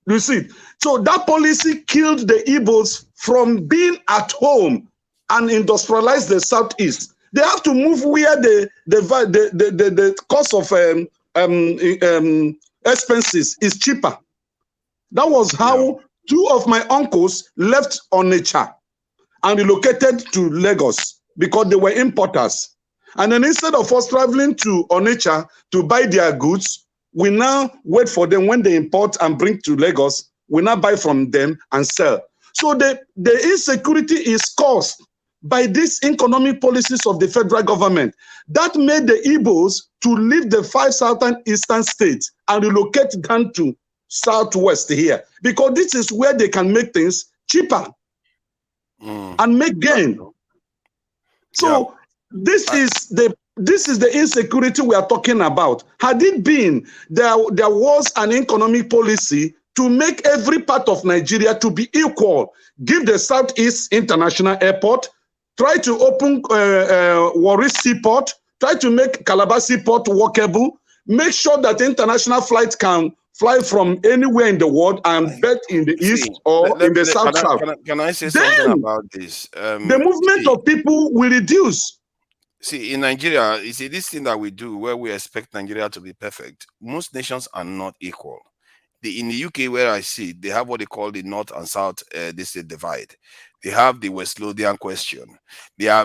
You see, so that policy killed the Igbos from being at home and industrialize the southeast. They have to move where the cost of expenses is cheaper. That was how two of my uncles left Onitsha and relocated to Lagos because they were importers. And then instead of us traveling to Onitsha to buy their goods, we now wait for them when they import and bring to Lagos. We now buy from them and sell. So the insecurity is caused by these economic policies of the federal government that made the Igbos to leave the 5 southeastern states and relocate down to southwest here, because this is where they can make things cheaper and make gain. So this is the insecurity we are talking about. Had it been there was an economic policy to make every part of Nigeria to be equal, give the Southeast International Airport, try to open Warri Seaport, try to make Calabar Seaport workable, make sure that international flights can fly from anywhere in the world and bet in the east or in the south. Can I say something about this? The movement of people will reduce. See, in Nigeria, you see, this thing that we do where we expect Nigeria to be perfect, most nations are not equal. In the UK, where I see, they have what they call the North and South divide. They have the West Lothian question. Their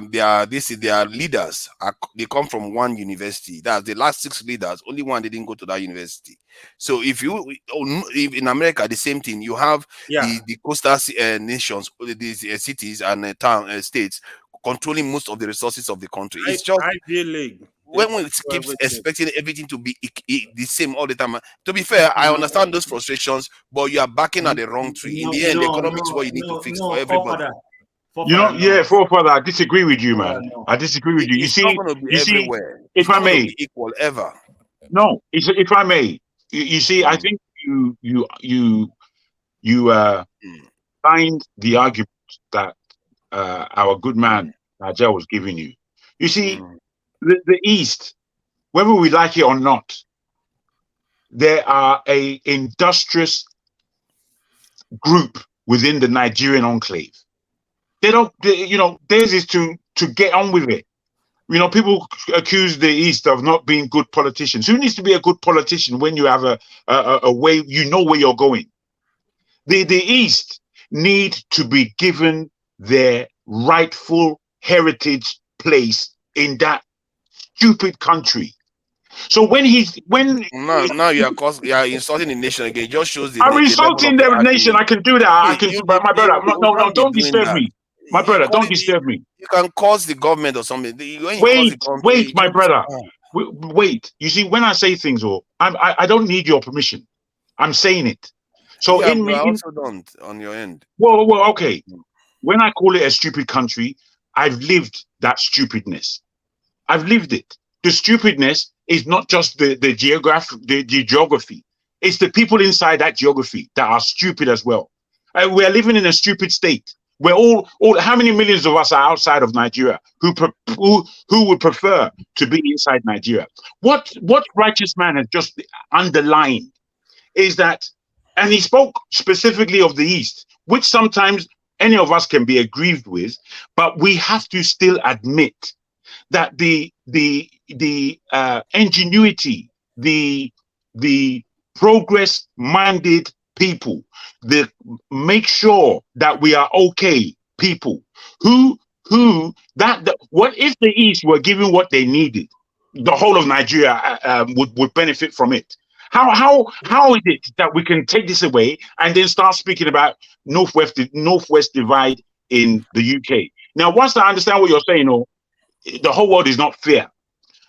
leaders they come from one university. That's the last 6 leaders. Only one didn't go to that university. So if in America, the same thing. You have the coastal nations, these cities and states controlling most of the resources of the country. It's just when we keep expecting everything to be the same all the time. To be fair, I understand those frustrations, but you are backing at the wrong tree. In the end, the economics is what you need to fix for everybody. Forefather, I disagree with you, man. I disagree with you. You see, if I may, equal ever. No, if I may, you see, I think you find the argument that our good man Najee was giving you. You see, the East, whether we like it or not, there are a industrious group within the Nigerian enclave. Theirs is to get on with it. People accuse the East of not being good politicians. Who needs to be a good politician when you have a way, where you're going? The East, need to be given their rightful heritage place in that stupid country. So when now you are insulting the nation again. It just shows the I'm the level insulting of the the nation, I argument. can do that. I can, You, but my brother, no, can't be don't doing disturb that. me. My brother, don't disturb me. You can cause the government or something. When you cause the government, Wait, my brother. Wait. You see, when I say things, I don't need your permission. I'm saying it. So yeah, but I also don't on your end. Well, okay. When I call it a stupid country, I've lived that stupidness. I've lived it. The stupidness is not just the geography. It's the people inside that geography that are stupid as well. We are living in a stupid state. We're all how many millions of us are outside of Nigeria who would prefer to be inside Nigeria? What righteous man has just underlined is that, and he spoke specifically of the East, which sometimes any of us can be aggrieved with, but we have to still admit that the ingenuity, the progress-minded people, the make sure that we are okay people, what if the East were given what they needed, the whole of Nigeria would benefit from it. How is it that we can take this away and then start speaking about northwest divide in the UK? Now, once I understand what you're saying, the whole world is not fair.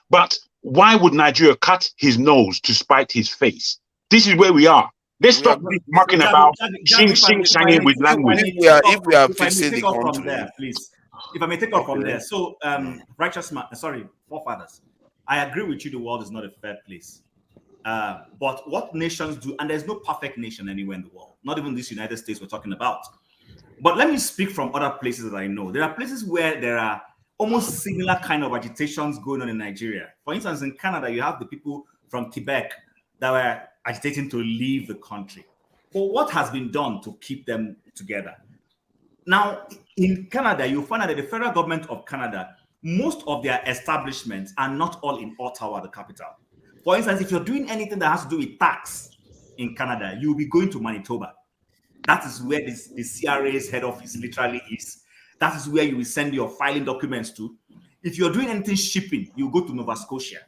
But why would Nigeria cut his nose to spite his face? This is where we are. Let's stop mucking about, singing with language. If we are fixing the country, please. If I may take off from there. So, forefathers, I agree with you. The world is not a fair place. But what nations do, and there's no perfect nation anywhere in the world, not even this United States we're talking about. But let me speak from other places that I know. There are places where there are almost similar kind of agitations going on in Nigeria. For instance, in Canada, you have the people from Quebec that were agitating to leave the country. But what has been done to keep them together? Now, in Canada, you'll find out that the federal government of Canada, most of their establishments are not all in Ottawa, the capital. For instance, if you're doing anything that has to do with tax in Canada, you'll be going to Manitoba. That is where the CRA's head office literally is. That is where you will send your filing documents to. If you're doing anything shipping, you go to Nova Scotia.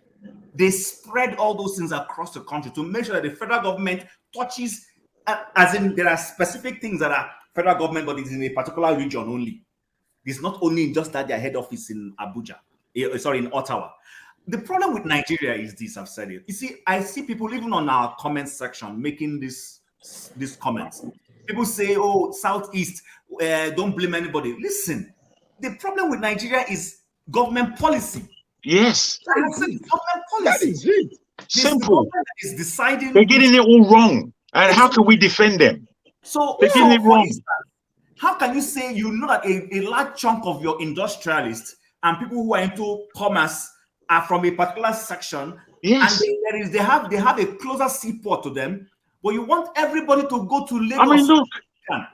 They spread all those things across the country to make sure that the federal government touches, as in there are specific things that are federal government, but it's in a particular region only. It's not only just that their head office in in Ottawa. The problem with Nigeria is this, I've said it. You see, I see people even on our comment section making these comments. People say, oh, Southeast, don't blame anybody. Listen, the problem with Nigeria is government policy. Yes. Government policy. That is it. Simple. The is deciding. They're getting it all wrong. And how can we defend them? So they're getting it wrong. Instance, how can you say you know that a large chunk of your industrialists and people who are into commerce are from a particular section, yes, and they have a closer seaport to them, but you want everybody to go to Lagos? I mean, look. Come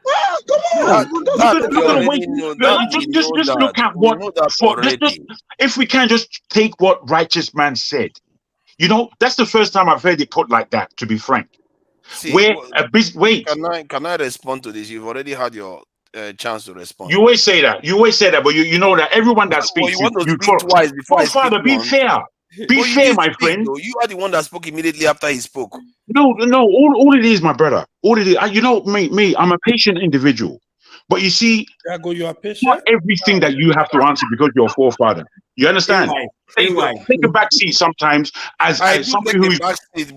on. Just look at what. If we can just take what righteous man said, that's the first time I've heard it put like that. To be frank, wait. Can I respond to this? You've already had your chance to respond. You always say that. But you know that everyone that speaks, you want to speak twice before I speak. Father, be fair. Be fair, my friend. You are the one that spoke immediately after he spoke. No. All it is, my brother. All it is, me. I'm a patient individual. But you see, you are patient. Not everything that you have to answer because you're a forefather. You understand? Take a back seat sometimes as somebody who is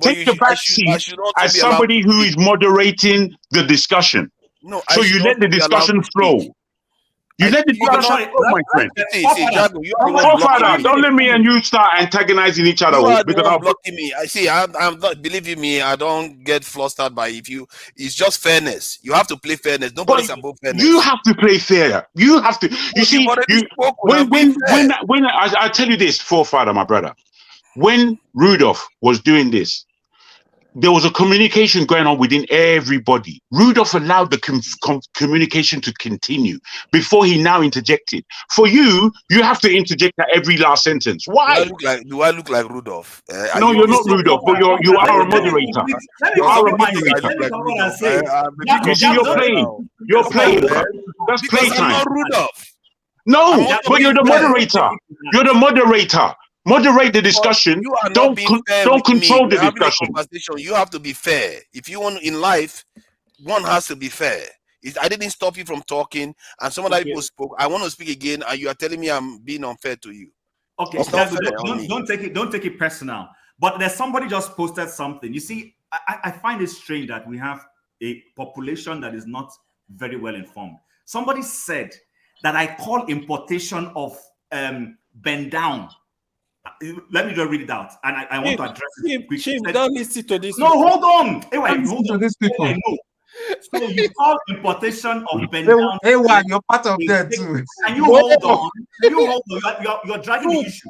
take the back seat as somebody who is moderating the discussion. No, so you let the discussion flow. You let the discussion flow, my friend. Father, don't let me and you start antagonizing each other. You are the one blocking me. I see. I'm not. Believe me, I don't get flustered by it's just fairness. You have to play fairness. Nobody's above fairness. You have to play fair. You have to. You see, when I tell you this, forefather, my brother, when Rudolph was doing this, there was a communication going on within everybody. Rudolph allowed the communication to continue before he now interjected. For you, you have to interject at every last sentence. Why? Do I look like Rudolph? No, you're not Rudolph, but you are a moderator. You are a moderator. You're playing. You're playing. That's because playtime. I'm not Rudolph. No, but you're the moderator. You're the moderator. Moderate the discussion. You are don't not being fair don't with control me. the We're having a discussion. conversation. You have to be fair. If you want in life, one has to be fair. I didn't stop you from talking, and some other people spoke. I want to speak again, and you are telling me I'm being unfair to you. Okay, It's not fair on me. don't take it personal. But there's somebody just posted something. You see, I find it strange that we have a population that is not very well informed. Somebody said that I call importation of bend down. Let me just read it out, and I want to address it. Don't listen to this. No, hold on. Anyway, hold on. These people. So you call importation of bend down. You're part of that too. And you hold on. You're dragging the issue.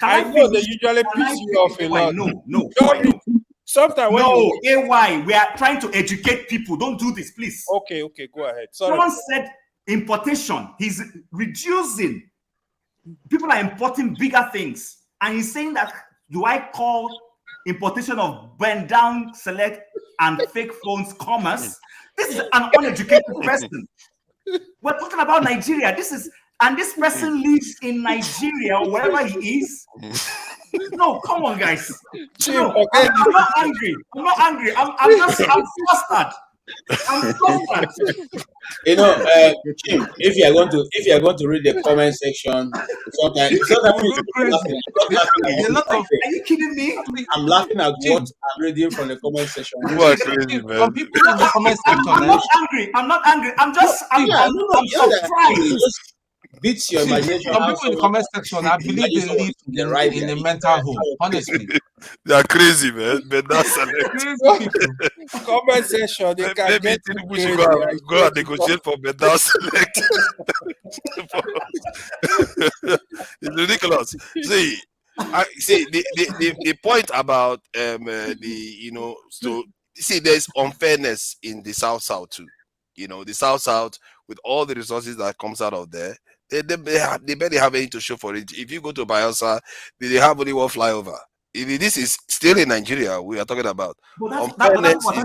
I know they usually piss you off a lot. No. Sometimes when AY, we are trying to educate people. Don't do this, please. Okay, go ahead. Sorry. Someone said importation. He's reducing. People are importing bigger things. And he's saying that, do I call importation of bend down, select, and fake phones commerce? This is an uneducated person. We're talking about Nigeria. And this person lives in Nigeria or wherever he is. No, come on, guys. No, I'm not angry. I'm flustered. I'm flustered. You know, Jim, if you are going to read the comment section, sometimes are you kidding me? I'm laughing at what I'm reading from the comment section. You are crazy, man. Some people in the comment section. I'm not angry. I'm surprised. Beats your imagination. Some people in the comment section, I believe they live in a mental home. Honestly, they are crazy, man. But that's comment section. They can maybe we should go and negotiate for Mandela select. It's ridiculous. See, the point about so see, there's unfairness in the South too. You know, the South with all the resources that comes out of there. They barely have anything to show for it. If you go to Bayelsa, they have only one flyover. This is still in Nigeria we are talking about. Unfairness is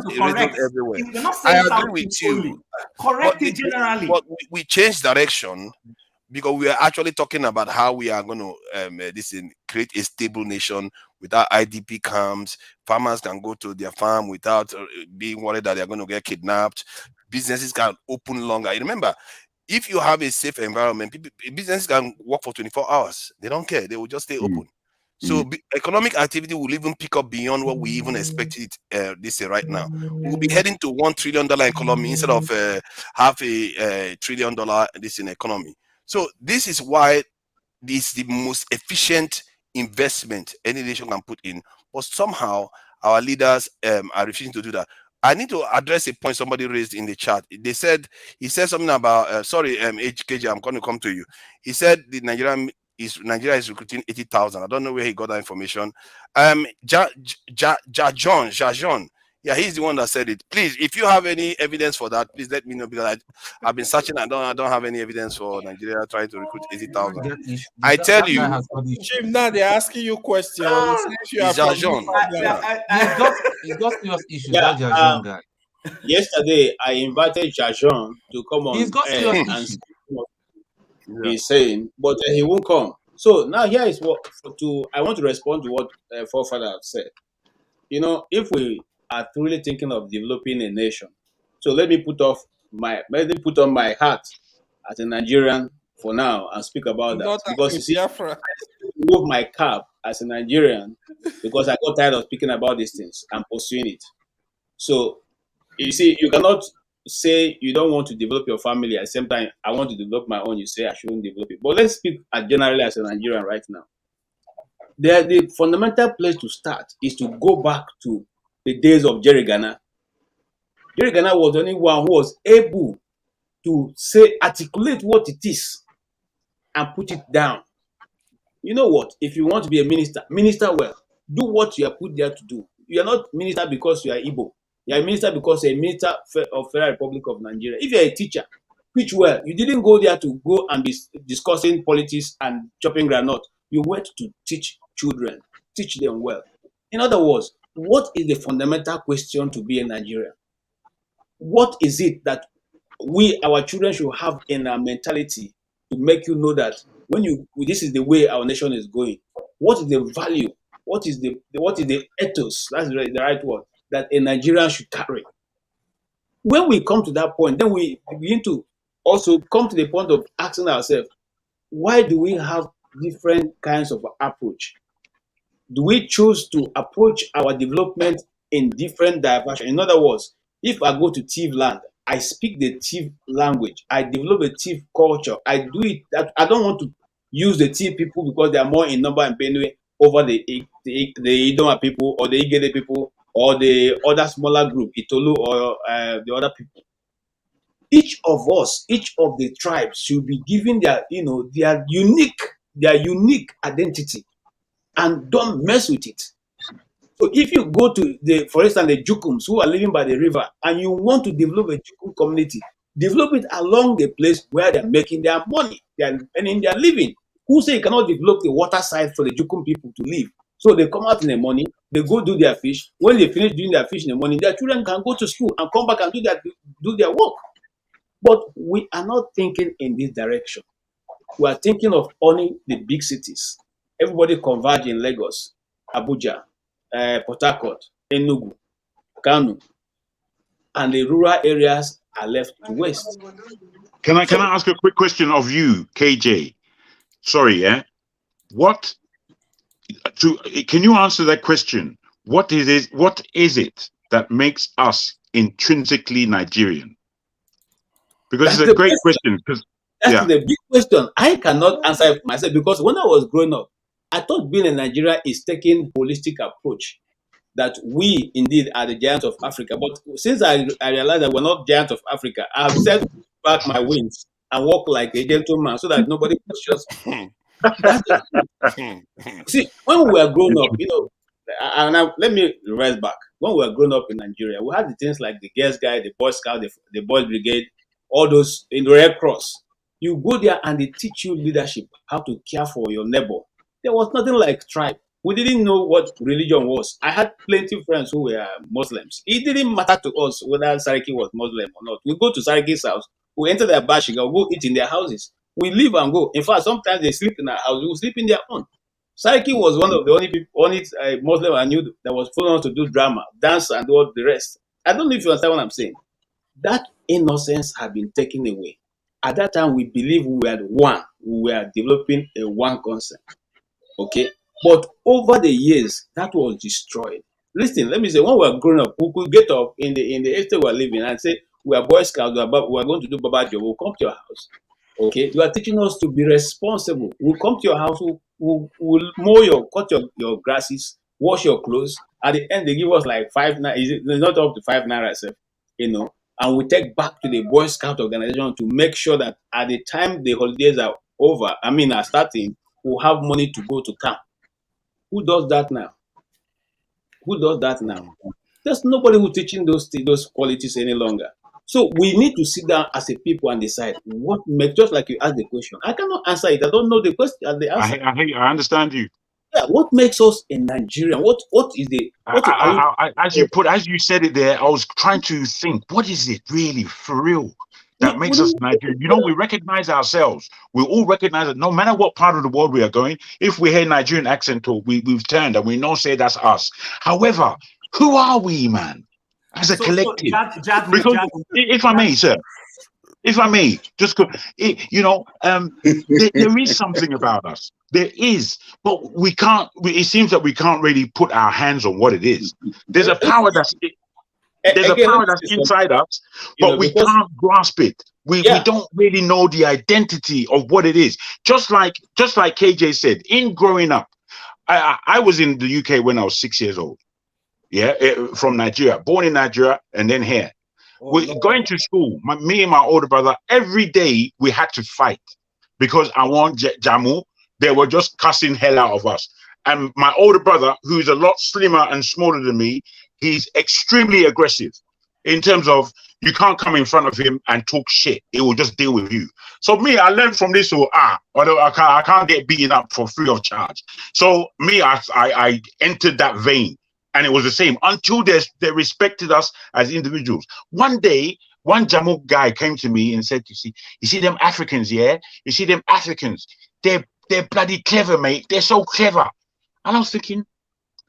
everywhere. I agree with you. Correct it generally. But we changed direction because we are actually talking about how we are going to create a stable nation without IDP camps. Farmers can go to their farm without being worried that they're going to get kidnapped. Businesses can open longer. You remember, if you have a safe environment, businesses can work for 24 hours. They don't care. They will just stay open. So economic activity will even pick up beyond what we even expected this year right now. We'll be heading to $1 trillion economy instead of half a $1 trillion this in economy. So this is why this is the most efficient investment any nation can put in. But somehow our leaders are refusing to do that. I need to address a point somebody raised in the chat. He said something about HKG. I'm going to come to you. He said Nigeria is recruiting 80,000. I don't know where he got that information. Jajon. Yeah, he's the one that said it. Please, if you have any evidence for that, please let me know, because I've been searching. I don't have any evidence for Nigeria trying to recruit 80,000. I tell you, Jim, now they're asking you questions. Jajon. He got serious issues. That Jajon guy. Yesterday, I invited Jajon to come on. He's got serious issues. He's saying, but he won't come. So now here is I want to respond to what forefather have said. You know, if we are truly thinking of developing a nation, so let me put on my hat as a Nigerian for now and speak about that, because you see, I remove my cap as a Nigerian because I got tired of speaking about these things and pursuing it. So you see, you cannot say you don't want to develop your family at the same time I want to develop my own. You say I shouldn't develop it. But let's speak generally as a Nigerian right now. The fundamental place to start is to go back to the days of Jerry Ghana. Jerry Ghana was the only one who was able to articulate what it is and put it down. You know what? If you want to be a minister well. Do what you are put there to do. You are not minister because you are Igbo. You are a minister because you're a minister of Federal Republic of Nigeria. If you're a teacher, teach well. You didn't go there to go and be discussing politics and chopping granite. You went to teach children, teach them well. In other words, what is the fundamental question to be in Nigeria? What is it that our children should have in our mentality to make you know that this is the way our nation is going? What is the value? What is the ethos? That's the right word that a Nigerian should carry. When we come to that point, then we begin to also come to the point of asking ourselves, why do we have different kinds of approach? Do we choose to approach our development in different directions? In other words, if I go to Tiv land, I speak the Tiv language. I develop a Tiv culture. I do it. I don't want to use the Tiv people because they are more in number in Benue over the Idoma people or the Igede people or the other smaller group, Itolu or the other people. Each of us, each of the tribes should be given their unique identity, and don't mess with it. So if you go to for instance, the Jukums who are living by the river, and you want to develop a Jukum community, develop it along the place where they're making their money, they're earning their living. Who say you cannot develop the water side for the Jukum people to live? So they come out in the morning, they go do their fish. When they finish doing their fish in the morning, their children can go to school and come back and do their work. But we are not thinking in this direction. We are thinking of owning the big cities. Everybody converge in Lagos, Abuja, Port Harcourt, Enugu, Kano, and the rural areas are left to waste. Can I ask a quick question of you, KJ? Sorry, yeah. Can you answer that question? What is it that makes us intrinsically Nigerian? Because it's a great question. That's the big question. I cannot answer it myself because when I was growing up, I thought being in Nigeria is taking holistic approach, that we indeed are the giants of Africa. But since I realized that we're not giants of Africa, I have set back my wings and walk like a gentleman so that nobody questions me. That's the truth. See, when we were growing up, let me reverse back. When we were growing up in Nigeria, we had the things like the Girls Guide, the Boy Scout, the Boys Brigade, all those in the Red Cross. You go there and they teach you leadership, how to care for your neighbor. There was nothing like tribe. We didn't know what religion was. I had plenty of friends who were Muslims. It didn't matter to us whether Sariki was Muslim or not. We go to Sariki's house, we enter their bashiga, we go eat in their houses. We leave and go. In fact, sometimes they sleep in our house, we sleep in their own. Sariki was one of the only Muslim I knew that was full on to do drama, dance, and all the rest. I don't know if you understand what I'm saying. That innocence had been taken away. At that time, we believed we were one. We were developing a one concept. Okay? But over the years, that was destroyed. Listen, let me say, when we were growing up, we could get up in the estate we were living and say, we are Boy Scouts, we are going to do Baba job. We'll come to your house. Okay? You are teaching us to be responsible. We'll come to your house, we'll cut your grasses, wash your clothes. At the end, they give us like 5 naira. It's not up to 5 naira, and we take back to the Boy Scout organization to make sure that at the time the holidays are starting, we'll have money to go to camp. Who does that now? There's nobody who's teaching those qualities any longer. So we need to sit down as a people and decide what makes, just like you asked the question. I cannot answer it. I don't know the question, the answer. I understand you. Yeah, what makes us a Nigerian? What is the as you said it there, I was trying to think, what is it really for real that makes us Nigerian? We recognize ourselves. We all recognize that no matter what part of the world we are going, if we hear Nigerian accent talk, we've turned and we know say that's us. However, who are we, man? As a collective. Because if I may, sir, if I may, just go, there is something about us. There is, but we can't. It seems that we can't really put our hands on what it is. There's a power that's inside us, but we can't grasp it. We don't really know the identity of what it is. Just like KJ said, in growing up, I was in the UK when I was 6 years old. Yeah, from Nigeria, born in Nigeria, and then here. Going to school, me and my older brother, every day we had to fight because I want Jamu. They were just cussing hell out of us. and my older brother, who's a lot slimmer and smaller than me, he's extremely aggressive in terms of you can't come in front of him and talk shit. He will just deal with you. So me, I learned from this. Although I can't get beaten up for free of charge. So me, I entered that vein, and it was the same until they respected us as individuals. One day, one Jamuk guy came to me and said, you see them Africans, yeah? You see them Africans? They're bloody clever, mate. They're so clever. And I was thinking,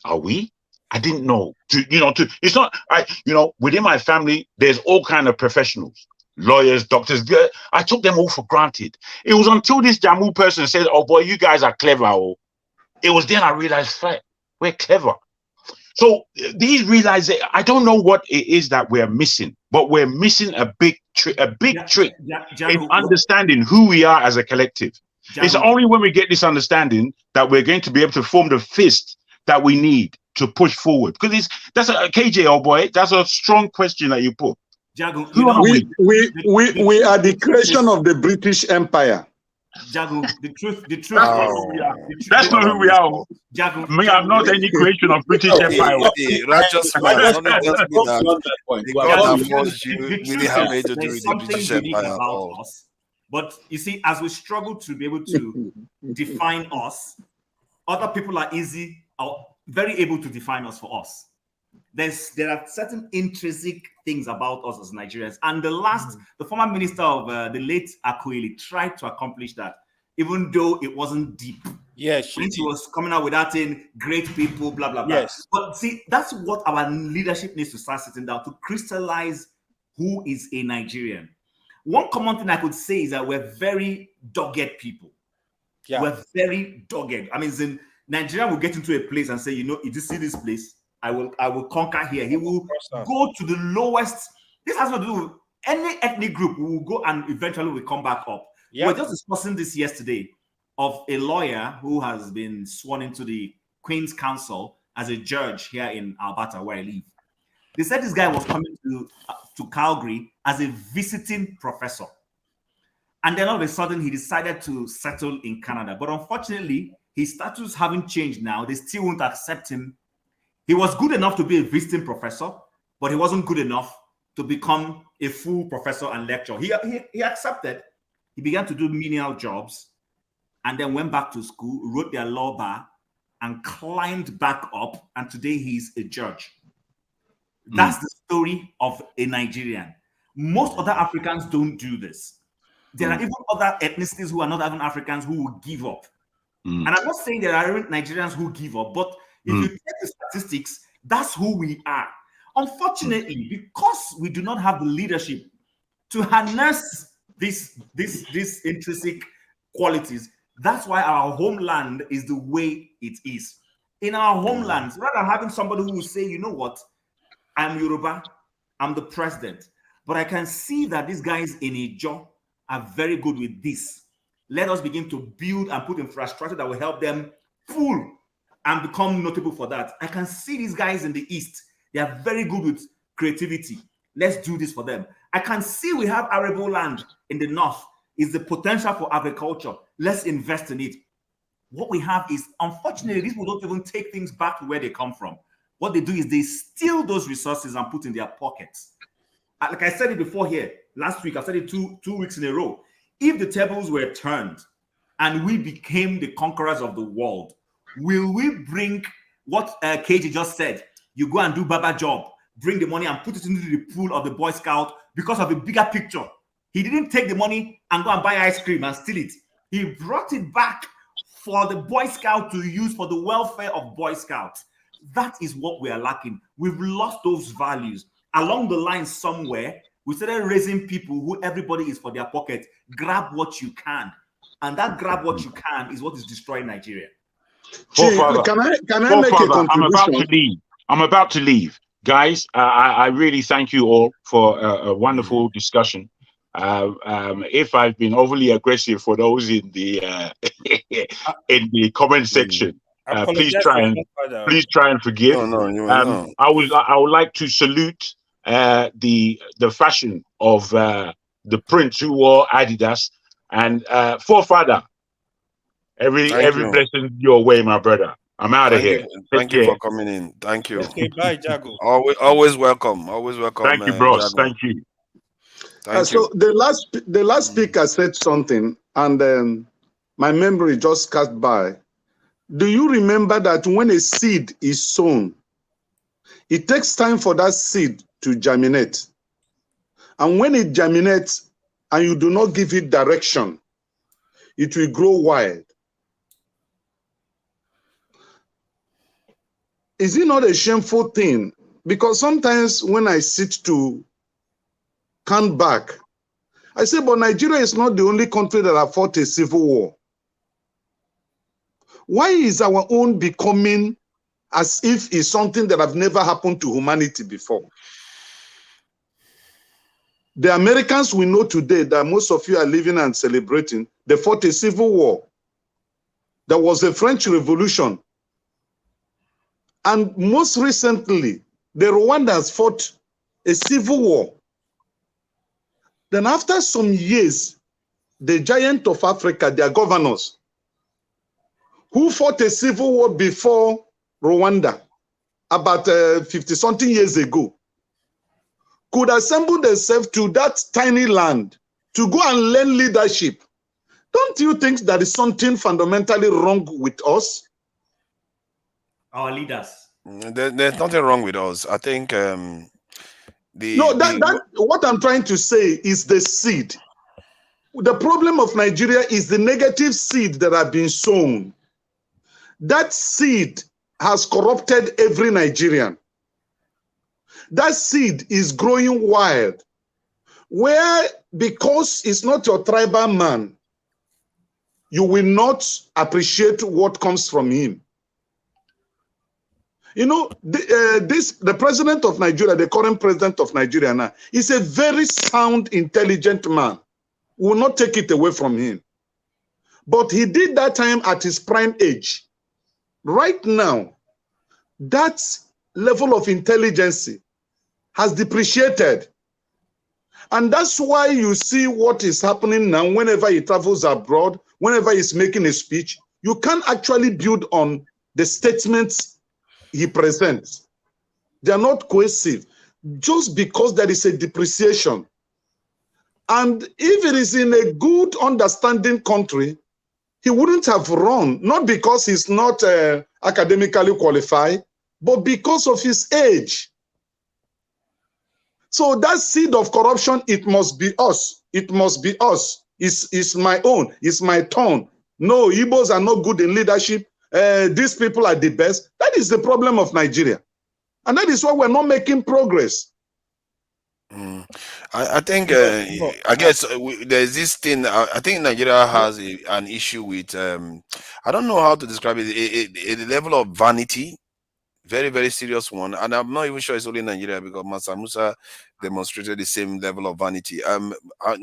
are we? I didn't know. It's not. Within my family, there's all kind of professionals, lawyers, doctors. I took them all for granted. It was until this Jammu person said, "Oh boy, you guys are clever." Oh, it was then I realized, we're clever. So these realize that I don't know what it is that we're missing, but we're missing a big trick in understanding who we are as a collective. It's only when we get this understanding that we're going to be able to form the fist that we need to push forward. Because that's a KJ, oh boy, that's a strong question that you put. Jago, we are the creation of the British Empire. Jago, the truth. That's not who we are. Jago, I'm not any creation of British Empire. Righteous man, really have made to do with the British Empire about us. But you see, as we struggle to be able to define us, other people are very able to define us for us. There are certain intrinsic things about us as Nigerians. And the former minister of the late Akwili tried to accomplish that, even though it wasn't deep. Yes, she was coming out with that in great people, blah, blah, blah. Yes. But see, that's what our leadership needs to start sitting down to crystallize who is a Nigerian. One common thing I could say is that we're very dogged people. Yeah. We're very dogged. I mean, in Nigeria will get into a place and say, if you see this place, I will conquer here. He will go to the lowest. This has to do with any ethnic group. We will go and eventually we come back up. Yeah. We were just discussing this yesterday of a lawyer who has been sworn into the Queen's Council as a judge here in Alberta, where I live. They said this guy was coming to Calgary as a visiting professor. And then all of a sudden, he decided to settle in Canada. But unfortunately, his status having changed now, they still won't accept him. He was good enough to be a visiting professor, but he wasn't good enough to become a full professor and lecturer. He accepted. He began to do menial jobs and then went back to school, wrote their law bar, and climbed back up. And today he's a judge. That's the story of a Nigerian. Most other Africans don't do this. There are even other ethnicities who are not even Africans who will give up. And I'm not saying there aren't Nigerians who give up, but if you take the statistics, that's who we are. Unfortunately, because we do not have the leadership to harness these intrinsic qualities, that's why our homeland is the way it is. In our homelands, rather than having somebody who will say, you know what, I'm Yoruba, I'm the president, but I can see that these guys in Ijo are very good with this. Let us begin to build and put infrastructure that will help them pull and become notable for that. I can see these guys in the East. They are very good with creativity. Let's do this for them. I can see we have arable land in the North. Is the potential for agriculture. Let's invest in it. What we have is, unfortunately, these people don't even take things back to where they come from. What they do is they steal those resources and put in their pockets. Like I said it before here, last week, I said it two weeks in a row. If the tables were turned and we became the conquerors of the world, will we bring what KJ just said? You go and do Baba job, bring the money and put it into the pool of the Boy Scout because of a bigger picture. He didn't take the money and go and buy ice cream and steal it. He brought it back for the Boy Scout to use for the welfare of Boy Scouts. That is what we are lacking. We've lost those values. Along the line somewhere, we started raising people who everybody is for their pocket. Grab what you can. And that grab what you can is what is destroying Nigeria. Can I make a contribution? I'm about to leave. Guys, I really thank you all for a wonderful discussion. If I've been overly aggressive for those in the comment section, please try and forgive. No. I would like to salute the fashion of the prince who wore Adidas, and forefather. Every blessing your way, my brother. I'm out of here. Thank you for coming in. Thank you. Okay, bye, Jago. Always welcome. Always welcome. Thank you, bros. Jago. Thank you. Thank So you. the last speaker said something, and my memory just cast by. Do you remember that when a seed is sown, it takes time for that seed to germinate, and when it germinates, and you do not give it direction, it will grow wild. Is it not a shameful thing? Because sometimes when I sit to count back, I say, but Nigeria is not the only country that have fought a civil war. Why is our own becoming as if it's something that have never happened to humanity before? The Americans we know today that most of you are living and celebrating, they fought a civil war. There was a French Revolution. And most recently, the Rwandans fought a civil war. Then after some years, the giant of Africa, their governors, who fought a civil war before Rwanda, about 50-something years ago, could assemble themselves to that tiny land to go and learn leadership. Don't you think that is something fundamentally wrong with us? Our leaders. There's nothing wrong with us. I think what I'm trying to say is the seed. The problem of Nigeria is the negative seed that have been sown. That seed has corrupted every Nigerian. That seed is growing wild, where because it's not your tribal man, you will not appreciate what comes from him. You know, the president of Nigeria, the current president of Nigeria now, is a very sound, intelligent man. We will not take it away from him. But he did that time at his prime age. Right now, that level of intelligence has depreciated. And that's why you see what is happening now whenever he travels abroad, whenever he's making a speech, you can't actually build on the statements he presents. They are not cohesive just because there is a depreciation. And if it is in a good understanding country, he wouldn't have run, not because he's not academically qualified, but because of his age. So that seed of corruption, it must be us. It must be us. It's my own. It's my turn. No, Igbos are not good in leadership. These people are the best. That is the problem of Nigeria. And that is why we're not making progress. I think, I guess there's this thing. I think Nigeria has an issue with, I don't know how to describe it, a level of vanity, very, very serious one. And I'm not even sure it's only Nigeria because Mansa Musa demonstrated the same level of vanity.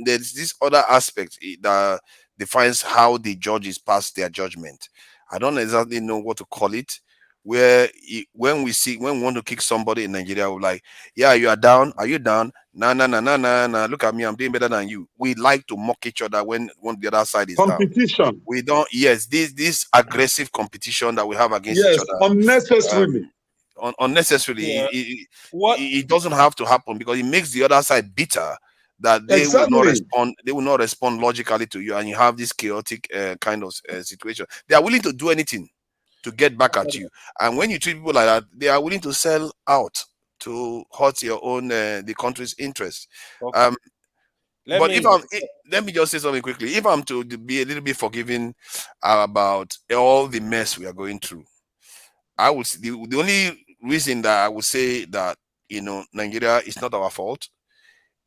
There's this other aspect that defines how the judges pass their judgment. I don't exactly know what to call it. Where when we want to kick somebody in Nigeria, we're like, yeah, you are down. Are you down? Nah. Look at me, I'm doing better than you. We like to mock each other when the other side is competition. Down. We don't. Yes, this aggressive competition that we have against each other. Unnecessarily. Unnecessarily. It doesn't have to happen because it makes the other side bitter that they will not respond. They will not respond logically to you, and you have this chaotic kind of situation. They are willing to do anything to get back at you, and when you treat people like that, they are willing to sell out to hurt your own the country's interest. Okay. Let me just say something quickly. If I'm to be a little bit forgiving about all the mess we are going through, I would the only reason that I would say that Nigeria is not our fault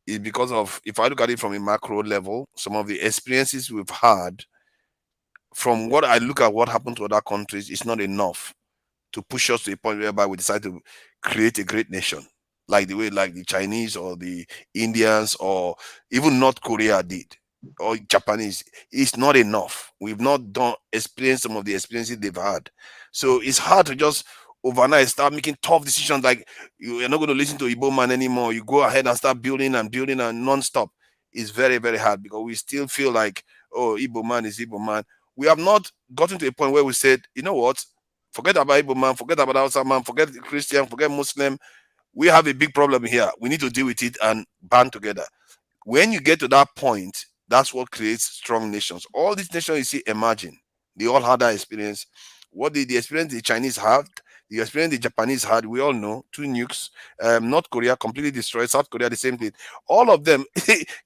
is because of, if I look at it from a macro level, some of the experiences we've had. From what I look at what happened to other countries, it's not enough to push us to a point whereby we decide to create a great nation, like the way like the Chinese or the Indians or even North Korea did, or Japanese. It's not enough. We've not experienced some of the experiences they've had. So it's hard to just overnight start making tough decisions like you're not going to listen to Igbo man anymore. You go ahead and start building and non-stop. It's very, very hard because we still feel like, oh, Igbo man is Igbo man. We have not gotten to a point where we said, you know what, Forget about Igbo man, forget about Hausa man, forget Christian, forget Muslim. We have a big problem here. We need to deal with it and band together. When you get to that point, that's what creates strong nations. All these nations you see emerging, they all had that experience. What did the experience the Chinese had, the experience the Japanese had, we all know, two nukes, North Korea completely destroyed, South Korea the same thing. All of them,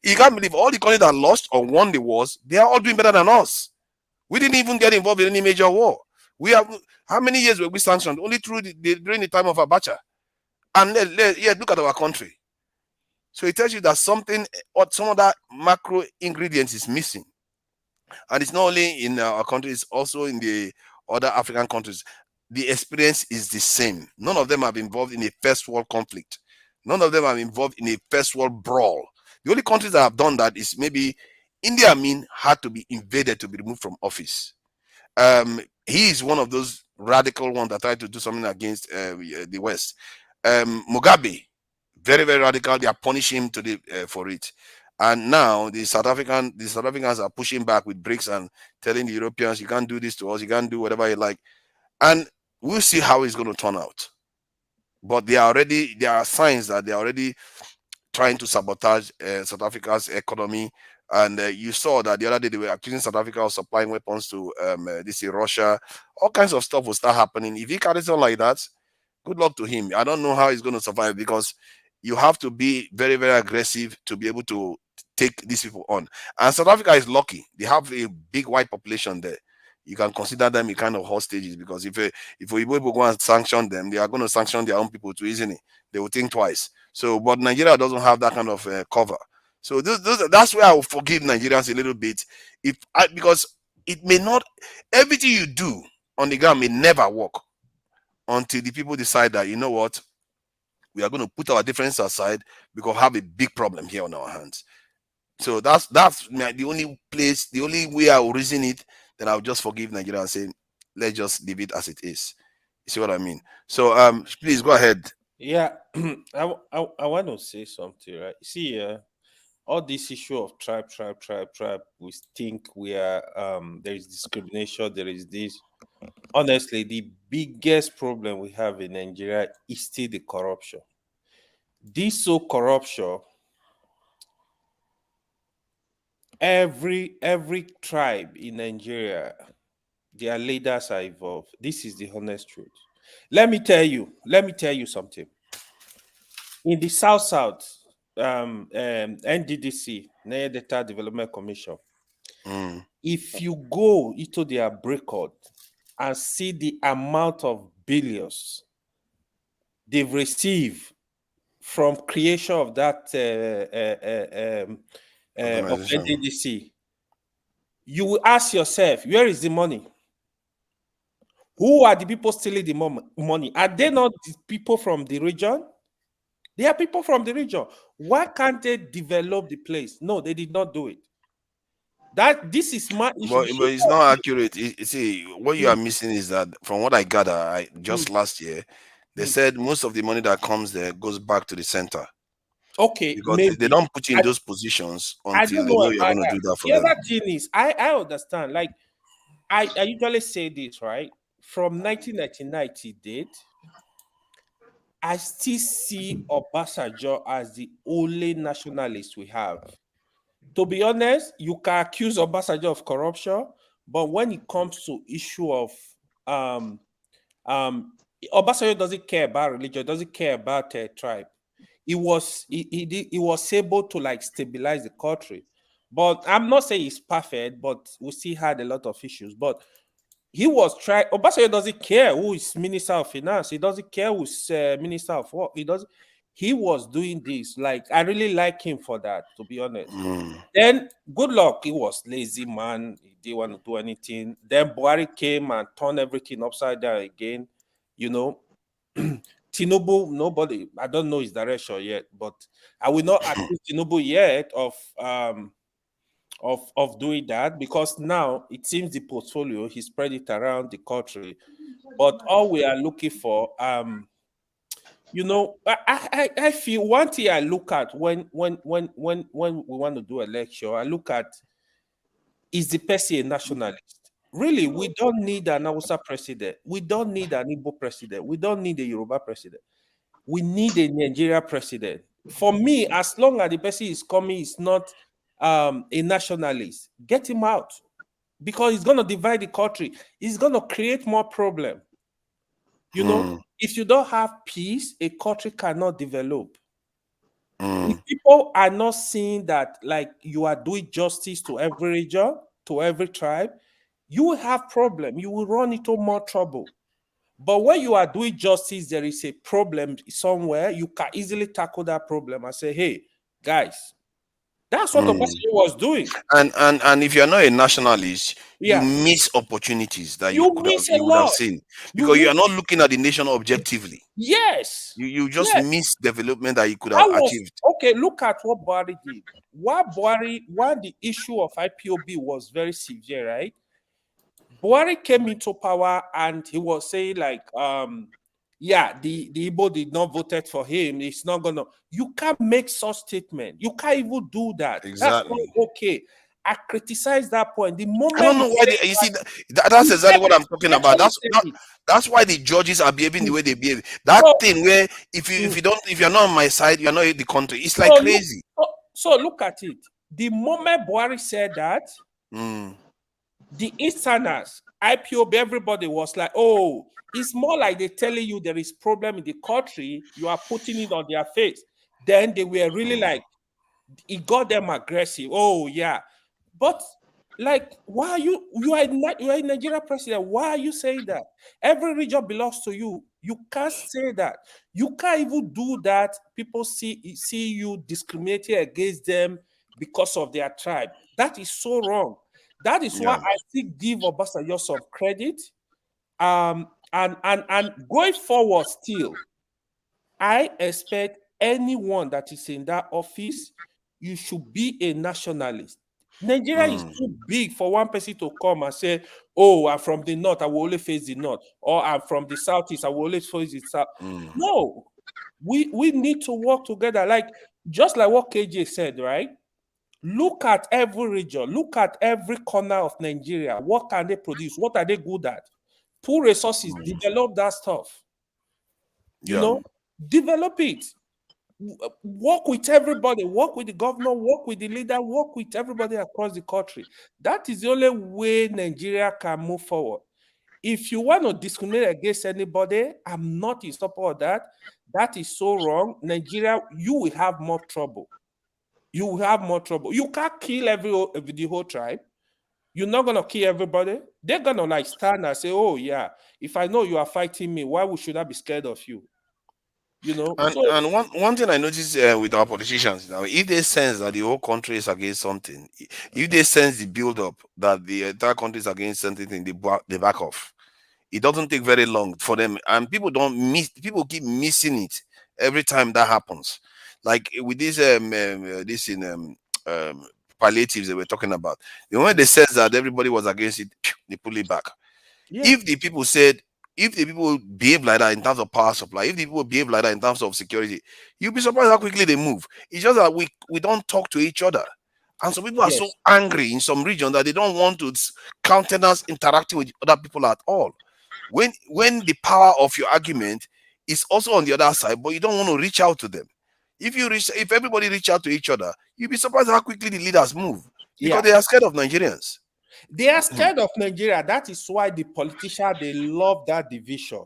you can't believe all the countries that lost or won the wars, they are all doing better than us. We didn't even get involved in any major war. We have, how many years were we sanctioned? Only through during the time of Abacha. And yeah, look at our country. So it tells you that something or some of that macro ingredients is missing. And it's not only in our country, it's also in the other African countries. The experience is the same. None of them have been involved in a first world conflict. None of them are involved in a first world brawl. The only countries that have done that is maybe India Amin had to be invaded to be removed from office. He is one of those radical ones that tried to do something against the West. Mugabe, very, very radical. They are punishing him for it. And now the South Africans are pushing back with BRICS and telling the Europeans, you can't do this to us, you can't do whatever you like. And we'll see how it's going to turn out. But there are signs that they are already trying to sabotage South Africa's economy. And you saw that the other day they were accusing South Africa of supplying weapons to Russia. All kinds of stuff will start happening. If he carries on like that, good luck to him. I don't know how he's going to survive, because you have to be very, very aggressive to be able to take these people on. And South Africa is lucky. They have a big white population there. You can consider them a kind of hostages, because if we go and sanction them, they are going to sanction their own people too, isn't it? They will think twice. So, but Nigeria doesn't have that kind of cover. So that's where I will forgive Nigerians a little bit, because it may not, everything you do on the ground may never work until the people decide that, you know what, we are going to put our differences aside because we have a big problem here on our hands. So that's the only place, the only way I will reason it. Then I'll just forgive Nigeria and say, let's just leave it as it is. You see what I mean? So please go ahead. Yeah, I want to say something, right? See, all this issue of tribe, we think we are there is discrimination, there is this. Honestly, the biggest problem we have in Nigeria is still the corruption. This so corruption, every tribe in Nigeria, their leaders are involved. This is the honest truth. Let me tell you something. In the South, NDDC, Nigeria Data Development Commission, if you go into their record and see the amount of billions they've received from creation of that of NDDC, you will ask yourself, where is the money? Who are the people stealing the money? Are they not the people from the region? They are people from the region. Why can't they develop the place? No, they did not do it. This is my issue. But it's not accurate. See, what you are missing is that, from what I gather, just last year, they said most of the money that comes there goes back to the center. Okay, because maybe they don't put you in those positions until they know you're going to do that for the them. other thing is, I understand. Like, I usually say this, right? From 1999 to date, I still see Obasanjo as the only nationalist we have. To be honest, you can accuse Obasanjo of corruption, but when it comes to issue of Obasanjo doesn't care about religion, doesn't care about tribe. He was able to like stabilize the country. But I'm not saying he's perfect, but we still had a lot of issues. But he was trying. Obasanjo doesn't care who is Minister of Finance. He doesn't care who's Minister of War. He was doing this. Like, I really like him for that, to be honest. Then, good luck. He was lazy, man. He didn't want to do anything. Then Buhari came and turned everything upside down again. You know, Tinubu, nobody, I don't know his direction yet, but I will not accuse Tinubu yet of doing that, because now it seems the portfolio, he spread it around the country. But all we are looking for, you know, I feel one thing I look at when we want to do a lecture, I look at, is the person a nationalist? really, we don't need an Hausa president. We don't need an Igbo president. We don't need a Yoruba president. We need a Nigeria president. For me, as long as the person is coming is not a nationalist, get him out, because he's going to divide the country. He's going to create more problem. You know, if you don't have peace, a country cannot develop. If people are not seeing that, like, you are doing justice to every region, to every tribe, you will have problem. You will run into more trouble. But when you are doing justice, there is a problem somewhere, you can easily tackle that problem and say, hey, guys, that's what Obasanjo was doing. And if you're not a nationalist, Yeah. you miss opportunities that You miss a would have lot. seen, You because you are miss- not looking at the nation objectively. Yes. You just Yes. miss development that you could That have was achieved. okay. Look at what Buhari did. Why the issue of IPOB was very severe, right? Buhari came into power and he was saying, like, yeah, the Igbo did not voted for him. It's not gonna. You can't make such statement. You can't even do that. Exactly. That's not okay. I criticize that point. The moment I don't know why you see that's exactly what I'm talking about. That's why the judges are behaving the way they behave. That thing where if you're not on my side, you're not in the country. It's like crazy. So look at it. The moment Buhari said that, the Easterners, IPOB, everybody was like, oh, it's more like they're telling you there is problem in the country. You are putting it on their face. Then they were really like, it got them aggressive. Oh, yeah. But like, why are you are a Nigeria president? Why are you saying that? Every region belongs to you. You can't say that. You can't even do that. People see you discriminating against them because of their tribe. That is so wrong. That is why I still give Obasanjo some credit. And going forward still, I expect anyone that is in that office, you should be a nationalist. Nigeria is too big for one person to come and say, oh, I'm from the north, I will only face the north, or I'm from the southeast, I will only face the south. No, we need to work together. Like, just like what KJ said, right? Look at every region, look at every corner of Nigeria. What can they produce? What are they good at? Pool resources, develop that stuff. You know, develop it. Work with everybody, work with the governor, work with the leader, work with everybody across the country. That is the only way Nigeria can move forward. If you want to discriminate against anybody, I'm not in support of that. That is so wrong. Nigeria, you will have more trouble. You will have more trouble. You can't kill the whole tribe. You're not gonna kill everybody. They're gonna like stand and say, "Oh yeah, if I know you are fighting me, why should I be scared of you?" You know. And one thing I noticed with our politicians now, if they sense that the whole country is against something, if they sense the build-up that the entire country is against something, they back off. It doesn't take very long for them, and people people keep missing it every time that happens. Like with this palliatives they were talking about, the moment they said that everybody was against it, they pull it back. If the people behave like that in terms of power supply, if the people behave like that in terms of security, you'll be surprised how quickly they move. It's just that we don't talk to each other. And some people are so angry in some region that they don't want to countenance interacting with other people at all. When the power of your argument is also on the other side, but you don't want to reach out to them. If everybody reach out to each other, you'll be surprised how quickly the leaders move. Because they are scared of Nigerians. They are scared of Nigeria. That is why the politicians, they love that division.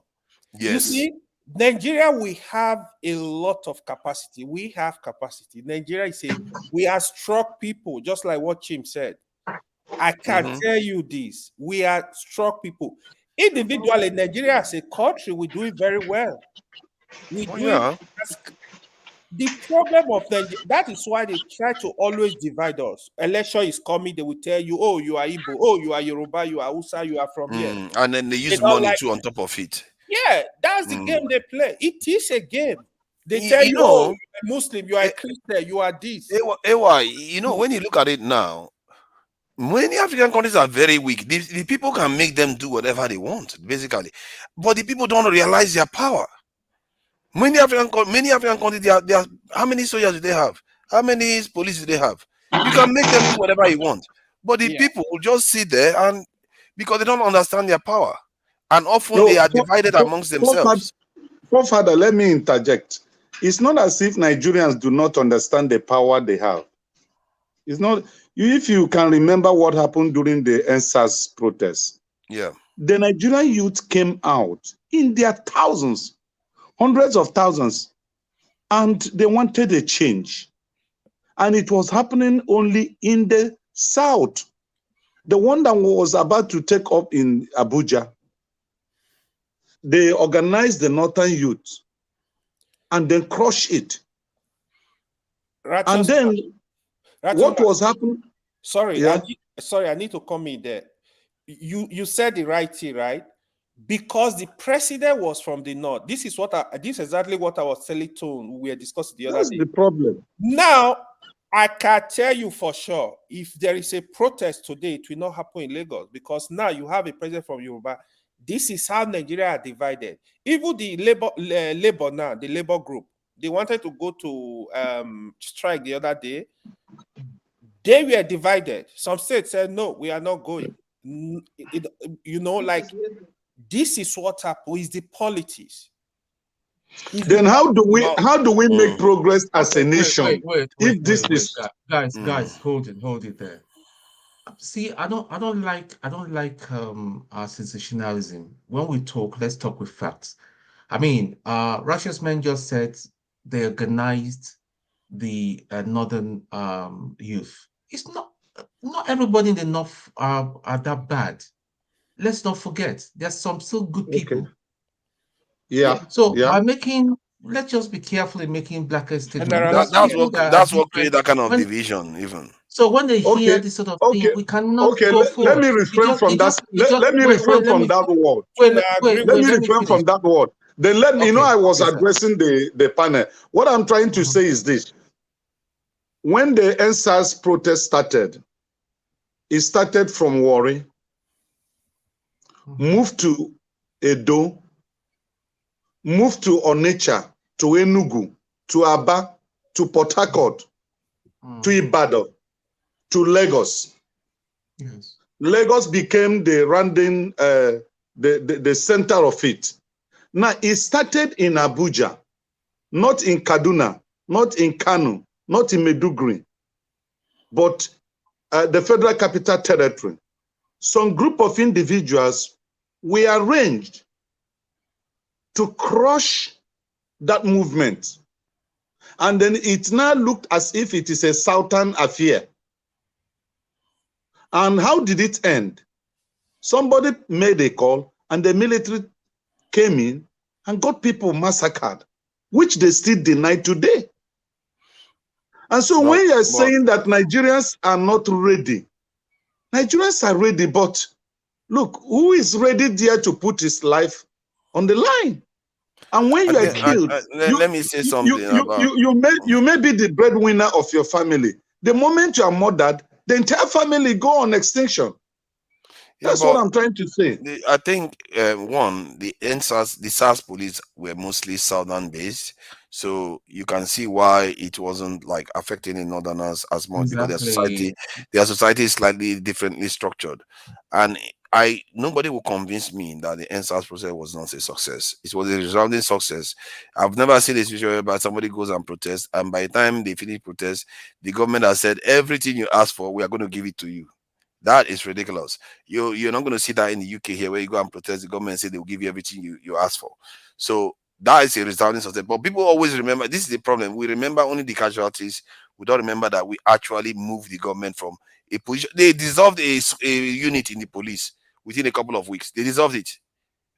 Yes. You see, Nigeria, we have a lot of capacity. We have capacity. Nigeria is we are strong people, just like what Chim said. I can tell you this. We are strong people. Individually, Nigeria as a country, we do it very well. The problem of Nigeria, that is why they try to always divide us. Election is coming, they will tell you, oh, you are Igbo, oh, you are Yoruba, you are Hausa, you are from here. And then they use money too on top of it. Yeah, that's the game they play. It is a game. They tell you, oh, you are a Muslim, you are a Christian, you are this. You know, when you look at it now, many African countries are very weak. The people can make them do whatever they want, basically. But the people don't realize their power. Many African countries, they are, how many soldiers do they have? How many police do they have? You can make them do whatever you want. But the people will just sit there and because they don't understand their power. And often No, they are divided amongst themselves. Father, let me interject. It's not as if Nigerians do not understand the power they have. It's not. If you can remember what happened during the NSAS protests, Yeah. the Nigerian youth came out in their thousands, hundreds of thousands, and they wanted a change. And it was happening only in the south. The one that was about to take up in Abuja, they organized the northern youth and then crushed it. And then what was happening? Sorry, Yeah. I need to come in there. You said the right thing, right? Because the president was from the north. This is exactly what I was telling Tone. We were discussing the other That's day. the problem. Now, I can tell you for sure, if there is a protest today, it will not happen in Lagos, because now you have a president from Yoruba. This is how Nigeria are divided. Even the labor now, the labor group, they wanted to go to strike the other day. They were divided. Some states said, no, we are not going. This is what happened. Is the politics. Then how do we make progress as a nation? Guys, hold it there. See, I don't like our sensationalism. When we talk, let's talk with facts. I mean, Russia's man just said they organized the northern youth. It's not everybody in the north are that bad. Let's not forget, there's some still good people. Yeah. So by let's just be careful in making blacker statements. That's what created that kind of division, even. So when they hear this sort of thing, we cannot go forward. Let me refrain from that. Let me refrain from that word. Let me refrain from that word. Then I was addressing the panel. What I'm trying to say is this. When the NSAS protest started, it started from Warri, moved to Edo, moved to Onitsha, to Enugu, to Aba, to Port Harcourt, to Ibadan, to Lagos. Yes. Lagos became the center of it. Now, it started in Abuja, not in Kaduna, not in Kano, not in Maiduguri, but the Federal Capital Territory. Some group of individuals were arranged to crush that movement. And then it now looked as if it is a southern affair. And how did it end? Somebody made a call and the military came in and got people massacred, which they still deny today. And so when you're saying that Nigerians are not ready, Nigerians are ready, but look, who is ready there to put his life on the line? And when you are killed, let me say something you may be the breadwinner of your family. The moment you are murdered, the entire family go on extinction. That's what I'm trying to say. I think the SARS police were mostly southern based, so you can see why it wasn't like affecting the northerners as much, because their society is slightly differently structured, and nobody will convince me that the NSAS process was not a success. It was a resounding success. I've never seen a situation where somebody goes and protests, and by the time they finish protest, the government has said everything you ask for, we are going to give it to you. That is ridiculous. You're not going to see that in the UK here, where you go and protest, the government and say they will give you everything you ask for. So that is a resounding success. But people always remember, this is the problem. We remember only the casualties. We don't remember that we actually moved the government from a position. They dissolved a unit in the police within a couple of weeks. They dissolved it.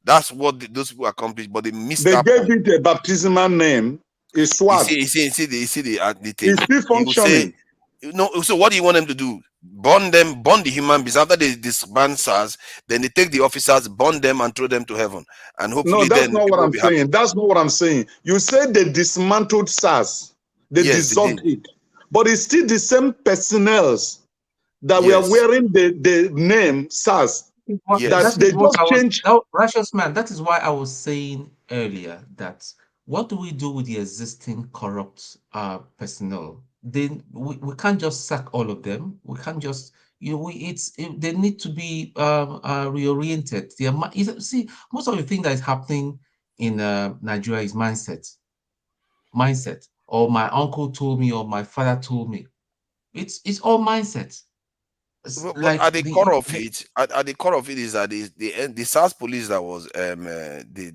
That's what those people accomplished, but they missed that They gave point. it a baptismal name. It's swag. You see the It's still functioning. No, so what do you want them to do? Burn the human beings. After they disband SARS, then they take the officers, burn them, and throw them to heaven. And hopefully, no, that's not what I'm saying. Happy. That's not what I'm saying. You said they dismantled SARS, they dissolved it, but it's still the same personnel that were wearing the name SARS. That Righteous man, that is why I was saying earlier that what do we do with the existing corrupt personnel? Then we can't just sack all of them. We can't just they need to be reoriented. See, most of the thing that is happening in Nigeria is mindset. Or my uncle told me, or my father told me. It's all mindset. But at the core of it, at the core of it is that the SARS police that was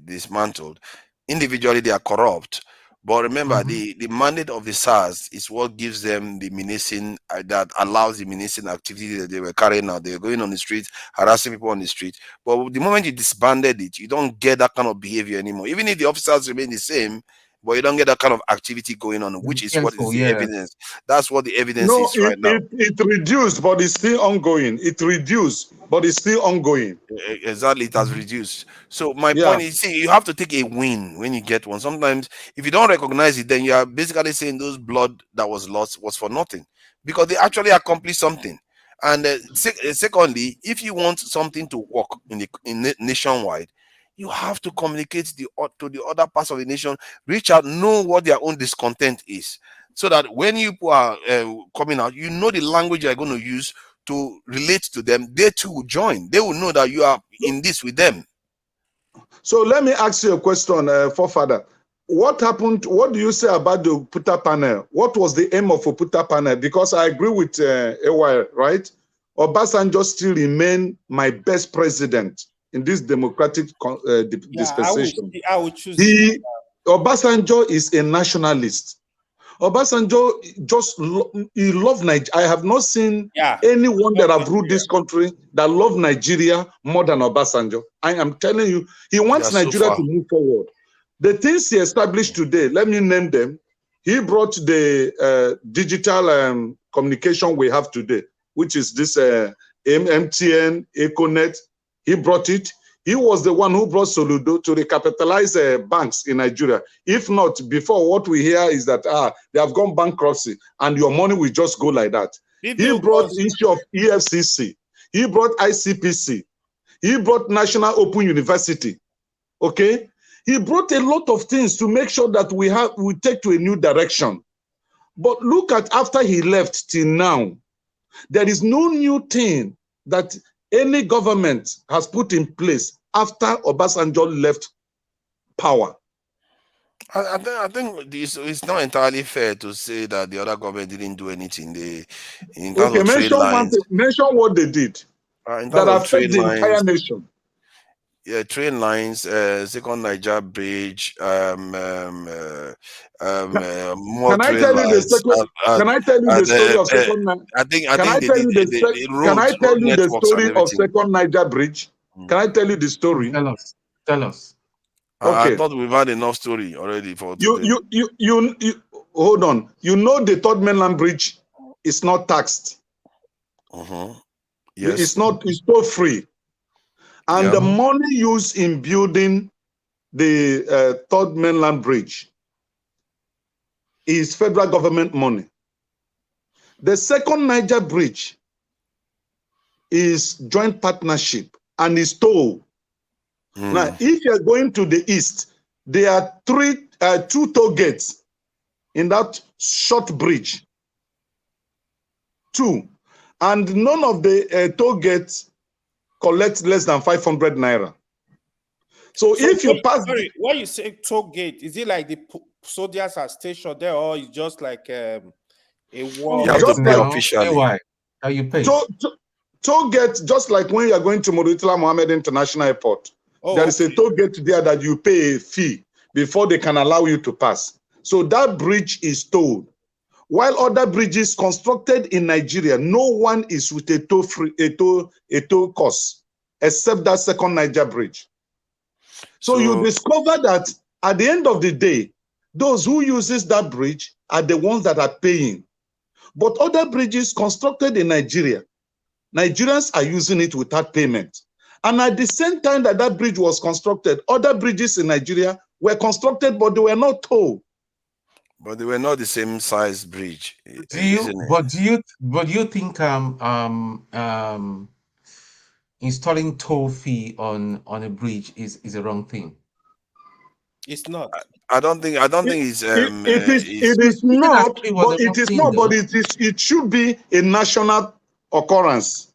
dismantled, individually they are corrupt. But remember, the mandate of the SARS is what gives them the menacing that allows the menacing activity that they were carrying out. They were going on the street, harassing people on the street. But the moment you disbanded it, you don't get that kind of behavior anymore. Even if the officers remain the same, but you don't get that kind of activity going on, which is what is the evidence. That's what the evidence No, is right now. it reduced, but it's still ongoing. It reduced, but it's still ongoing. Exactly, it has reduced. So my point is, see, you have to take a win when you get one. Sometimes, if you don't recognize it, then you are basically saying those blood that was lost was for nothing, because they actually accomplished something. And secondly, if you want something to work nationwide, you have to communicate to the other parts of the nation, reach out, know what their own discontent is, so that when you are coming out, you know the language you're going to use to relate to them. They too will join. They will know that you are in this with them. So let me ask you a question, forefather. What happened? What do you say about the Oputa panel? What was the aim of Oputa panel? Because I agree with AY, right? Obasanjo still remain my best president in this democratic dispensation. I would choose Obasanjo is a nationalist. Obasanjo he loved Nigeria. I have not seen anyone that have ruled this country that loved Nigeria more than Obasanjo. I am telling you, he wants Nigeria to move forward. The things he established today, let me name them. He brought the digital communication we have today, which is this MTN, Econet. He brought it. He was the one who brought Soludo to recapitalize banks in Nigeria. If not, before, what we hear is that they have gone bankruptcy and your money will just go like that. He brought the issue of EFCC. He brought ICPC. He brought National Open University. Okay? He brought a lot of things to make sure that we take to a new direction. But look at after he left till now, there is no new thing that any government has put in place after Obasanjo left power. I think it's not entirely fair to say that the other government didn't do anything. In terms of trade lines, mention what they did that affect the entire nation. Yeah, train lines, Second Niger Bridge, more can train lines. Can I tell you the story of Second Niger? Can I tell you the story of Second Niger Bridge? Can I tell you the story? Tell us. Okay. I thought we've had enough story already for today. You hold on. You know the Third Mainland Bridge is not taxed. Yes. It's toll free. And the money used in building the Third Mainland Bridge is federal government money. The Second Niger Bridge is joint partnership and is toll. Now, if you're going to the east, there are two toll gates in that short bridge. Two. And none of the toll gates collect less than 500 naira. So if you pass... Sorry, when you say toll gate, is it like the soldiers are stationed there, or it's just like a wall? You have to pay officially. Why? How you pay? Toll gate, just like when you are going to Murtala Mohammed International Airport. There is a toll gate there that you pay a fee before they can allow you to pass. So that bridge is tolled. While other bridges constructed in Nigeria, no one is with a toll cost, except that Second Niger Bridge. So you discover that at the end of the day, those who uses that bridge are the ones that are paying. But other bridges constructed in Nigeria, Nigerians are using it without payment. And at the same time that that bridge was constructed, other bridges in Nigeria were constructed, but they were not tolled. But they were not the same size bridge. Do you think installing toll fee on a bridge is a wrong thing? It's not. I don't think it's it is not, but it should be a national occurrence.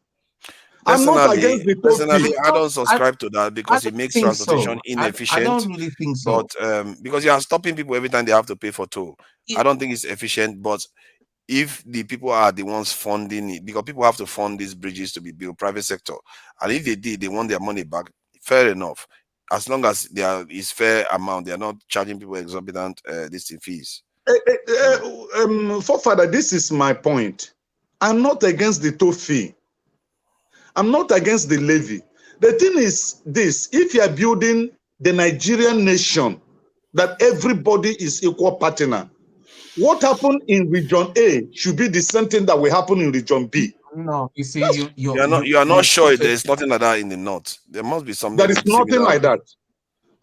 I'm not against the personally, toll I don't subscribe to that I because it don't makes think transportation so. inefficient. I don't really think so. But because you are stopping people every time they have to pay for toll, I don't think it's efficient. But if the people are the ones funding it, because people have to fund these bridges to be built, private sector, and if they want their money back, fair enough. As long as there is fair amount, they are not charging people exorbitant fees. Forefather, this is my point. I'm not against the toll fee. I'm not against the levy. The thing is this: if you are building the Nigerian nation, that everybody is equal partner, what happened in region A should be the same thing that will happen in region B. No, you see, You are not sure there's nothing like that in the north. There must be something. There is nothing like that.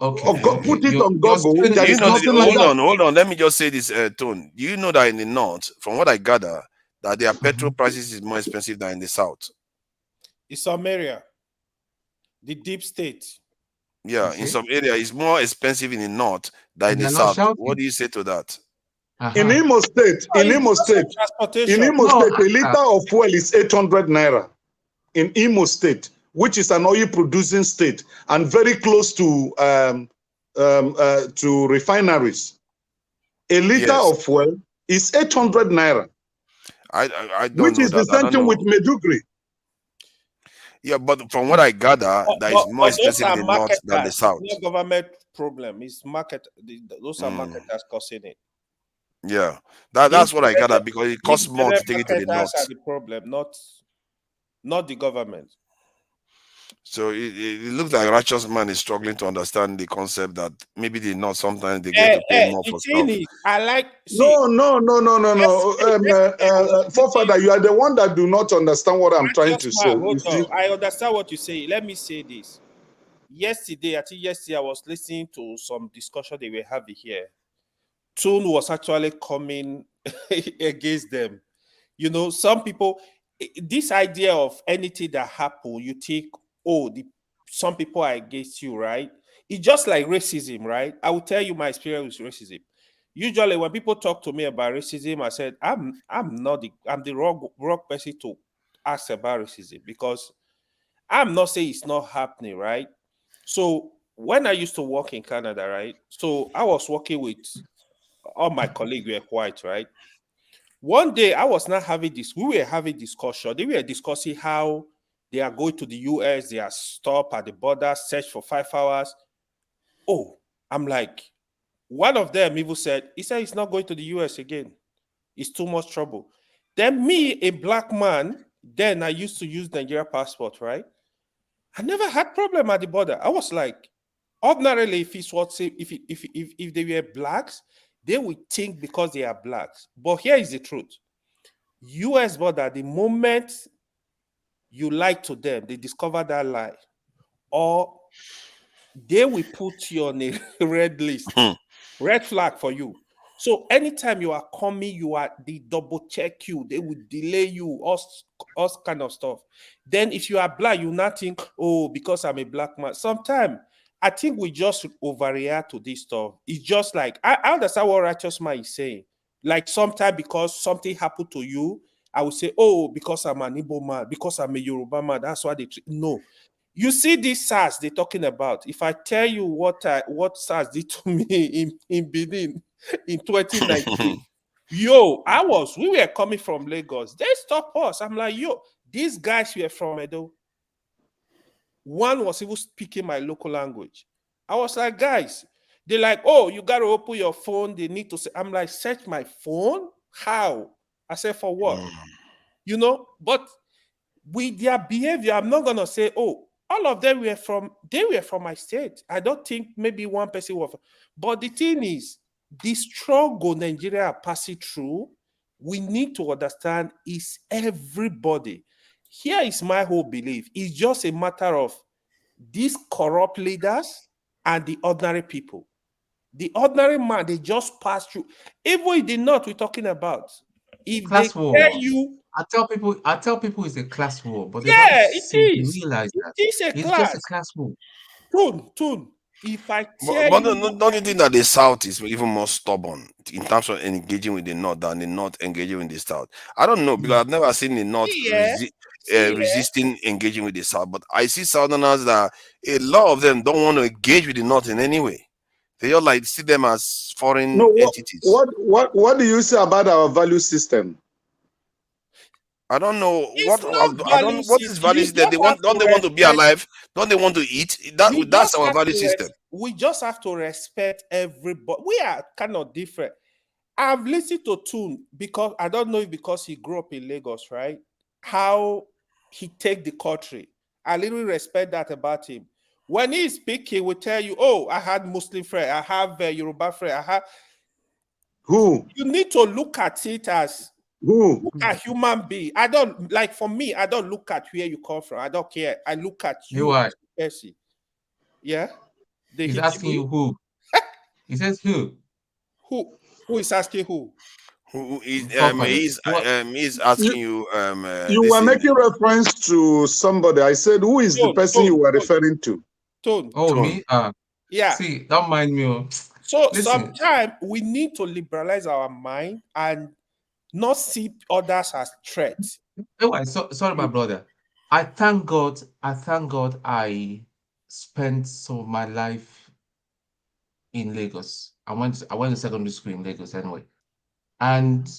Okay, Put it on Google. There is nothing like that. Hold on. Let me just say this, Tone. Do you know that in the north, from what I gather, that their petrol prices is more expensive than in the south? In some area, the deep state. Yeah, in some area, it's more expensive in the north than in the south. What do you say to that? In Imo State, a liter of fuel is 800 naira. In Imo State, which is an oil-producing state and very close to refineries, a liter of fuel is 800 naira. I don't which know is that. the same thing with Medugri. Yeah, but from what I gather, that is more expensive in the north than the south. It's not government problem. It's market. Those are marketers causing it. Yeah, that's what I gather, because it costs more to take it to the north. Are the problem, not the government. So it looks like Righteous Man is struggling to understand the concept that maybe the north sometimes they get to pay more for stuff. I like. No. Forefather, you are the one that do not understand what I'm trying to say. Hold on. I understand what you say. Let me say this. Yesterday, I was listening to some discussion they were having here. Tune was actually coming against them. You know, some people, this idea of anything that happen, you think, some people are against you, right? It's just like racism, right? I will tell you my experience with racism. Usually, when people talk to me about racism, I said, I'm the wrong person to ask about racism, because I'm not saying it's not happening, right? So when I used to work in Canada, right? So I was working with all my colleagues were white, right? One day I was not having this, we were having discussion. They were discussing how they are going to the US, they are stopped at the border, search for 5 hours. Oh, I'm like, one of them even said, he's not going to the US again. It's too much trouble. Then me, a black man, then I used to use Nigeria passport, right? I never had problem at the border. I was like, ordinarily, if they were blacks, they would think because they are blacks. But here is the truth. US border, the moment you lie to them, they discover that lie, or they will put you on a red list, red flag for you. So anytime you are coming, they double check you, they will delay you, all kind of stuff. Then if you are black, you not think, because I'm a black man. Sometimes I think we just overreact to this stuff. It's just like, I understand what Righteous Man is saying. Like sometimes because something happened to you, I would say, because I'm an Igbo man, because I'm a Yoruba man, that's why they treat. No. You see this SARS they're talking about. If I tell you what SARS did to me in Benin in 2019, we were coming from Lagos. They stopped us. I'm like, these guys were from Edo. One was even speaking my local language. I was like, guys, they're like, you got to open your phone. They need to say, I'm like, search my phone? How? I said, for what? You know, but with their behavior, I'm not going to say, all of them were from my state. I don't think maybe one person was. But the thing is, the struggle Nigeria are passing through, we need to understand is everybody. Here is my whole belief. It's just a matter of these corrupt leaders and the ordinary people. The ordinary man, they just pass through. Even in the north we're talking about. If class they war. tell you, I tell people it's a class war, but they yeah, don't it seem is. to realize that It is a it's class. just a class war. Tune. if I But, tell but you, don't you think that the South is even more stubborn in terms of engaging with the North than the North engaging with the South? I don't know because I've never seen the North see, resisting engaging with the South. But I see Southerners that a lot of them don't want to engage with the North in any way. They all like see them as foreign No, entities. what do you say about our value system? I don't know it's not I value don't what is system. value You system. just have Don't to they want to be respect. alive? Don't they want to eat? That's our value system. We just have to respect everybody. We are kind of different. I've listened to Tune because I don't know if because he grew up in Lagos, right? How he take the country. I literally respect that about him. When he is speaking, he will tell you, "Oh, I had Muslim friend, I have a Yoruba friend, I have." Who? You need to look at it as who a human being. I don't like for me. I don't look at where you come from. I don't care. I look at you as a person. Yeah. He's asking you who. He says who. Who is asking who? He's asking you. You this were thing. making reference to somebody. I said, who is the person you were referring to? Tone. Oh, me? Yeah. See, don't mind me. So Listen. sometimes we need to liberalize our mind and not see others as threats. Oh, sorry, my brother. I thank God I spent some of my life in Lagos. I went to secondary school in Lagos anyway. And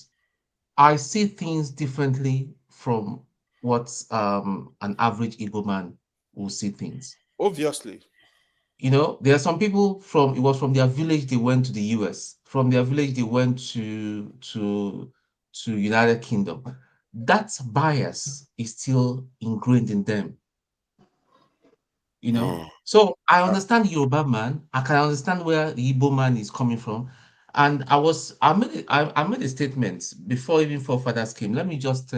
I see things differently from what an average Igbo man will see things. Obviously. You know, there are some people it was from their village they went to the US. From their village they went to United Kingdom. That bias is still ingrained in them. You know, so I understand Yoruba man. I can understand where the Igbo man is coming from. And I made a statement before even forefathers came. Let me just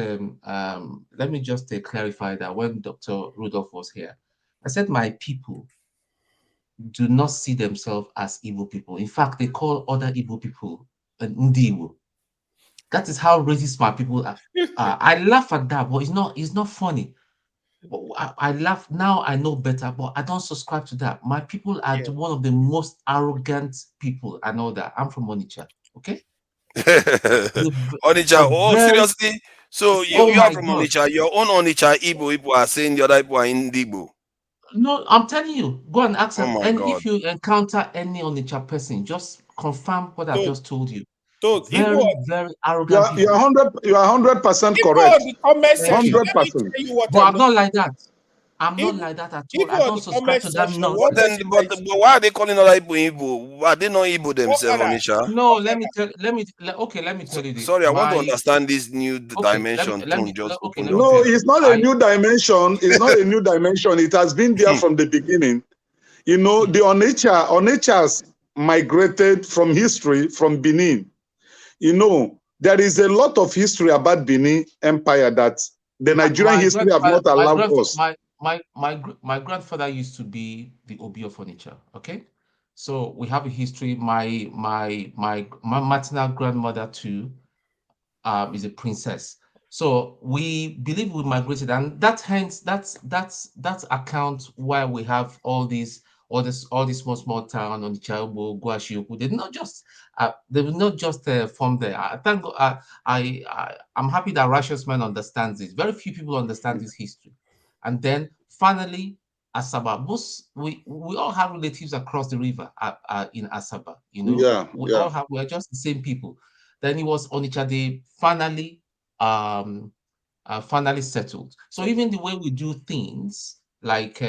clarify that when Dr. Rudolph was here, I said my people do not see themselves as Igbo people. In fact, they call other Igbo people Ndi Igbo. That is how racist my people are. I laugh at that, but it's not funny. I laugh now. I know better, but I don't subscribe to that. My people are one of the most arrogant people. I know that. I'm from Onitsha. Okay. Onitsha. Oh, seriously? So you are from Onitsha. Your own Onitsha Igbo people are saying the other people are Indigo. No, I'm telling you. Go and ask them. Oh my And God. if you encounter any Onitsha person, just confirm what I've just told you. Very, very arrogant people. You are 100% correct. 100%. But I'm not like that. I'm not like that at all. I don't subscribe to that nonsense. But why are they calling other people Igbo? Are they not Igbo themselves, Onisha? No, let me tell you this. Sorry, I want to understand this new dimension. No, it's not a new dimension. It's not a new dimension. It has been there from the beginning. You know, the Onitsha's migrated from history from Benin. You know, there is a lot of history about Benin Empire that the Nigerian history have not allowed us. My grandfather used to be the Obi of Onitsha. Okay, so we have a history. My maternal grandmother too is a princess. So we believe we migrated, and that's account why we have all these small town on the Chaibo, Guashioku. They will not just form there. I thank God. I'm happy that righteous man understands this. Very few people understand this history. And then finally, Asaba. We all have relatives across the river in Asaba. You know, we are just the same people. Then it was Onitsha. They finally settled. So even the way we do things, like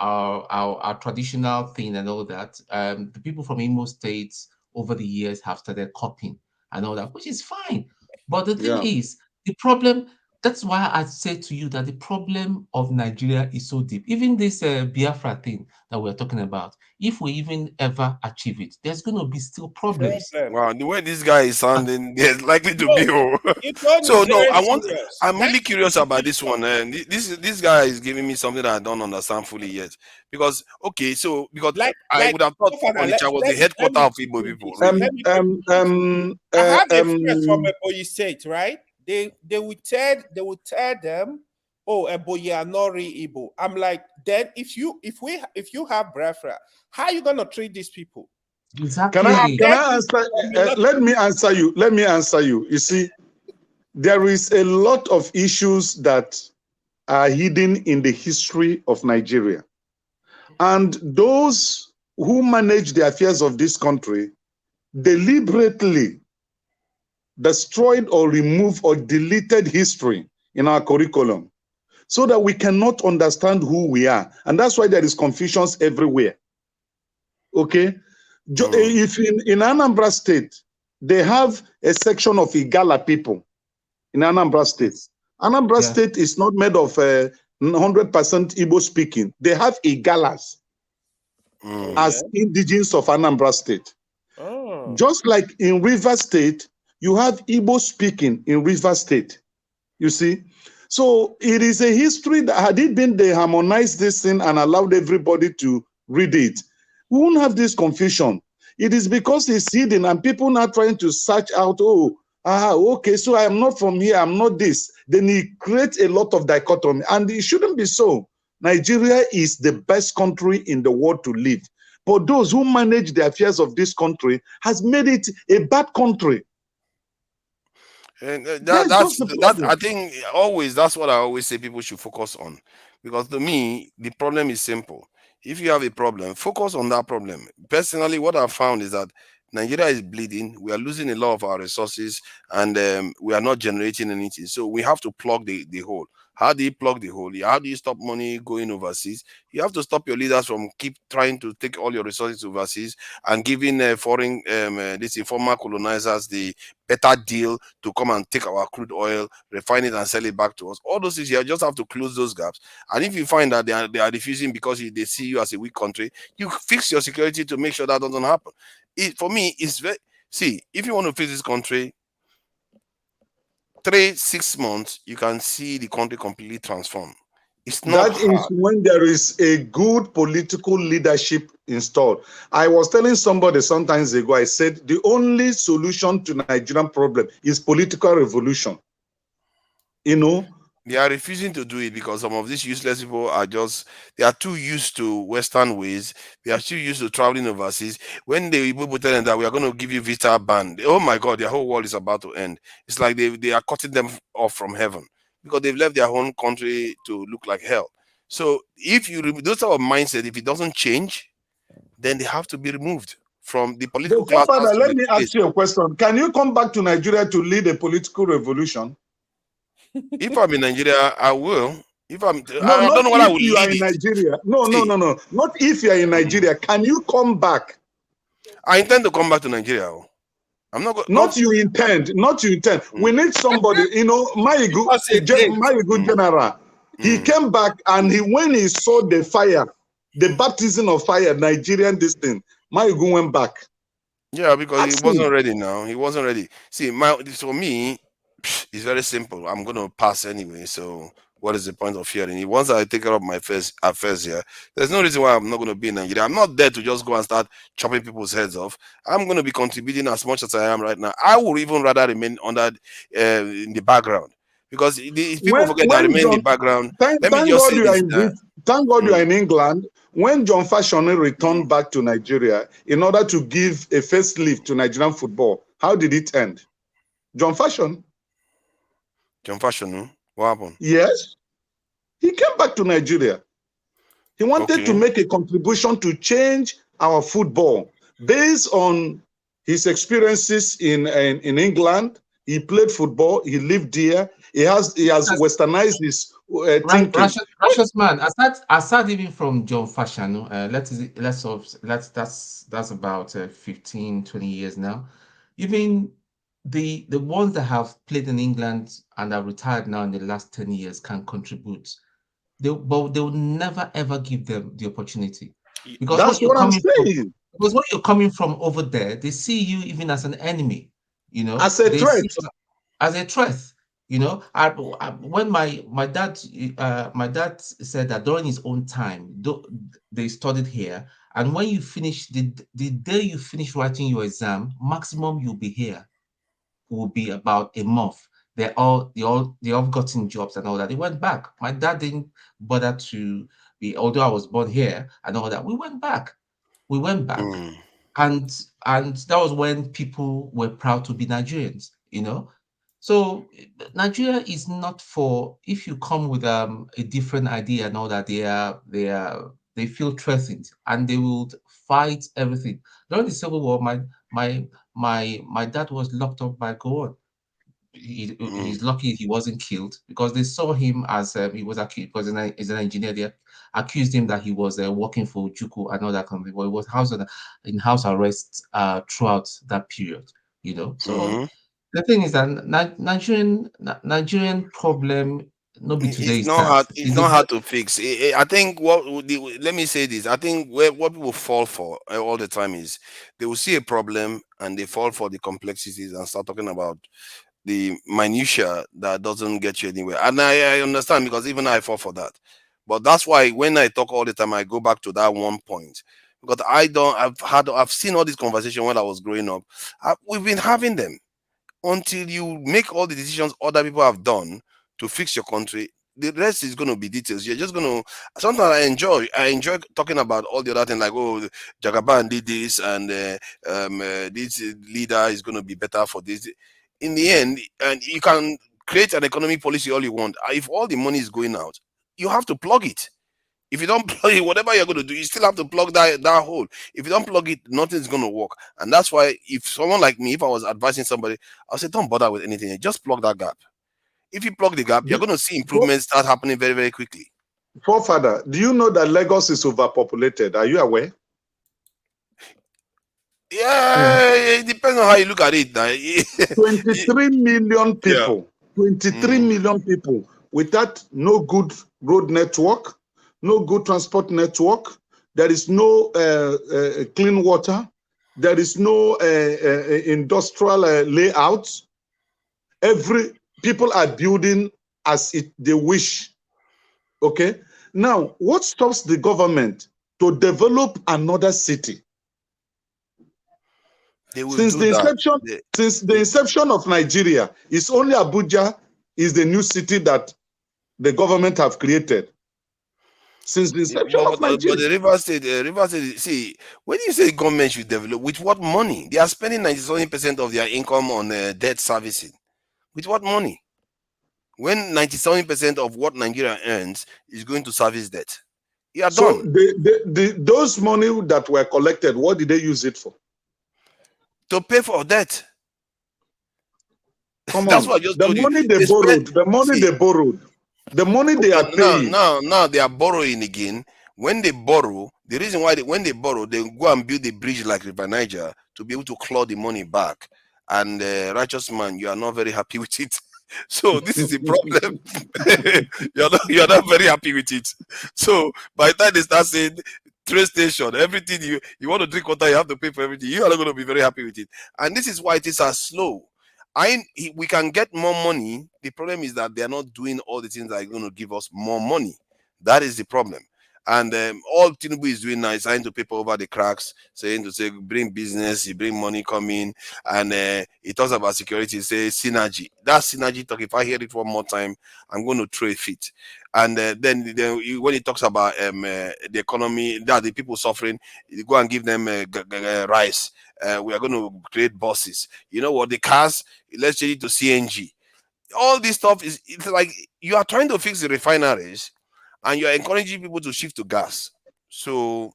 our traditional thing and all that, the people from Imo states over the years have started copying and all that, which is fine. But the thing is, the problem. That's why I say to you that the problem of Nigeria is so deep. Even this Biafra thing that we're talking about, if we even ever achieve it, there's going to be still problems. Wow, the way this guy is sounding, there's likely to be. So no, I'm really curious about this one. This guy is giving me something that I don't understand fully yet. Because I would have thought Onitsha was the headquarter of Igbo people. Really. I have a friend from Oyi State, right? They will tell them, oh, Eboye Nori Igbo. I'm like, then if you have Biafra, how are you gonna treat these people? Can I answer? Let me answer you. Let me answer you. You see, there is a lot of issues that are hidden in the history of Nigeria. And those who manage the affairs of this country deliberately destroyed or removed or deleted history in our curriculum so that we cannot understand who we are. And that's why there is confusions everywhere. Okay? If in Anambra State, they have a section of Igala people in Anambra State. Anambra State is not made of 100% Igbo speaking. They have Igalas as indigenes of Anambra State. Just like in River State, you have Igbo speaking in River State. You see? So it is a history that had it been they harmonized this thing and allowed everybody to read it, we won't have this confusion. It is because it's hidden and people are trying to search out, okay, so I am not from here, I'm not this. Then it creates a lot of dichotomy. And it shouldn't be so. Nigeria is the best country in the world to live. But those who manage the affairs of this country has made it a bad country. And that I think always that's what I always say people should focus on, because to me the problem is simple. If you have a problem, focus on that problem. Personally, what I've found is that Nigeria is bleeding. We are losing a lot of our resources, and we are not generating anything. So we have to plug the hole. How do you plug the hole? How do you stop money going overseas? You have to stop your leaders from keep trying to take all your resources overseas and giving foreign, these former colonizers the better deal to come and take our crude oil, refine it, and sell it back to us. All those things, you just have to close those gaps. And if you find that they are refusing because they see you as a weak country, you fix your security to make sure that doesn't happen. For me, it's very, see, if you want to fix this country, 3-6 months, you can see the country completely transform. It's not That is when there is a good political leadership installed. I was telling somebody sometimes ago, I said the only solution to Nigerian problem is political revolution. You know, they are refusing to do it because some of these useless people are they are too used to Western ways. They are too used to traveling overseas. When people tell them that we are going to give you visa ban, oh my God, their whole world is about to end. It's like they are cutting them off from heaven because they've left their own country to look like hell. So if you remove those type of mindset, if it doesn't change, then they have to be removed from the political class. Father, let me ask you a question. Can you come back to Nigeria to lead a political revolution? If I'm in Nigeria, I will. If I'm, no, I don't know what I will you are lead in it. Nigeria. No. Not if you are in Nigeria. Can you come back? I intend to come back to Nigeria. I'm not going. Not you intend. We need somebody. You know, my good general. He came back and when he saw the fire, the baptism of fire, Nigerian this thing, my good went back. Yeah, because he wasn't ready now. He wasn't ready. See, for me, it's very simple. I'm going to pass anyway. So what is the point of hearing it? Once I take care of my affairs here, there's no reason why I'm not going to be in Nigeria. I'm not there to just go and start chopping people's heads off. I'm going to be contributing as much as I am right now. I would even rather remain under in the background, because if people forget that I remain in the background. Thank God you are in England. When John Fashion returned back to Nigeria in order to give a facelift to Nigerian football, how did it end? John Fashion, what happened? Yes, he came back to Nigeria. He wanted to make a contribution to change our football based on his experiences in England. He played football. He lived there. He has westernized his thinking. Precious man, aside even from John Fashion, that's about 15, 20 years now. Even the ones that have played in England and are retired now in the last 10 years can contribute. But they'll never ever give them the opportunity. Because that's what I'm saying. Because when you're coming from over there, they see you even as an enemy, you know, as a threat. As a threat. You know, when my dad said that during his own time, they studied here, and when you finish the day you finish writing your exam, maximum you'll be here will be about a month. they all gotten jobs and all that. They went back. My dad didn't bother to be, although I was born here and all that. We went back. We went back. And that was when people were proud to be Nigerians, you know. So Nigeria is not for, if you come with a different idea and all that, they feel threatened and they will fight everything. During the Civil War, my dad was locked up by Gowon. He's lucky he wasn't killed, because they saw him as he was accused, because he's an engineer. They accused him that he was working for Juku and all that kind of thing. But he was in house arrest throughout that period, you know. So the thing is that Nigerian problem, nobody today It's is not that. hard. It's not hard to fix. I think let me say this. I think what people fall for all the time is they will see a problem and they fall for the complexities and start talking about the minutia that doesn't get you anywhere. And I understand, because even I fall for that. But that's why when I talk all the time, I go back to that one point, because I've seen all these conversations when I was growing up. We've been having them until you make all the decisions other people have done to fix your country. The rest is going to be details. You're just going to. Sometimes I enjoy talking about all the other things, like, oh, Jagaban did this, and this leader is going to be better for this. In the end, and you can create an economic policy all you want. If all the money is going out, you have to plug it. If you don't plug it, whatever you're going to do, you still have to plug that hole. If you don't plug it, nothing's going to work. And that's why, if someone like me, if I was advising somebody, I'll say, don't bother with anything. Just plug that gap. If you plug the gap, you're going to see improvements start happening very, very quickly. Forefather, do you know that Lagos is overpopulated? Are you aware? Yeah, it depends on how you look at it. 23 million people. Yeah. 23 million people without no good road network, no good transport network. There is no clean water. There is no industrial layout. People are building as they wish. Okay. Now, what stops the government to develop another city? Since the inception of Nigeria, it's only Abuja is the new city that the government have created. Since the inception of Nigeria. But the River State, see, when you say government should develop, with what money? They are spending 97% of their income on debt servicing. With what money? When 97% of what Nigeria earns is going to service debt, you are done. Those money that were collected, what did they use it for? To pay for debt. Come on. That's what I just told you. The money they borrowed. The money they are paying. Now they are borrowing again. When they borrow, the reason why when they borrow, they go and build a bridge like River Niger to be able to claw the money back. And righteous man, you are not very happy with it. So this is the problem. you're not very happy with it. So by the time they start saying train station, everything you want to drink water, you have to pay for everything. You are not going to be very happy with it. And this is why it is as slow. We can get more money. The problem is that they are not doing all the things that are going to give us more money. That is the problem. And all Tinubu is doing now is trying to paper over the cracks, saying to say bring business, you bring money coming, and he talks about security, say synergy. That synergy talk, if I hear it one more time, I'm going to throw a fit. And then when he talks about the economy, that the people suffering, you go and give them rice. We are going to create buses. You know what? The cars, let's change it to CNG. All this stuff it's like you are trying to fix the refineries, and you're encouraging people to shift to gas. So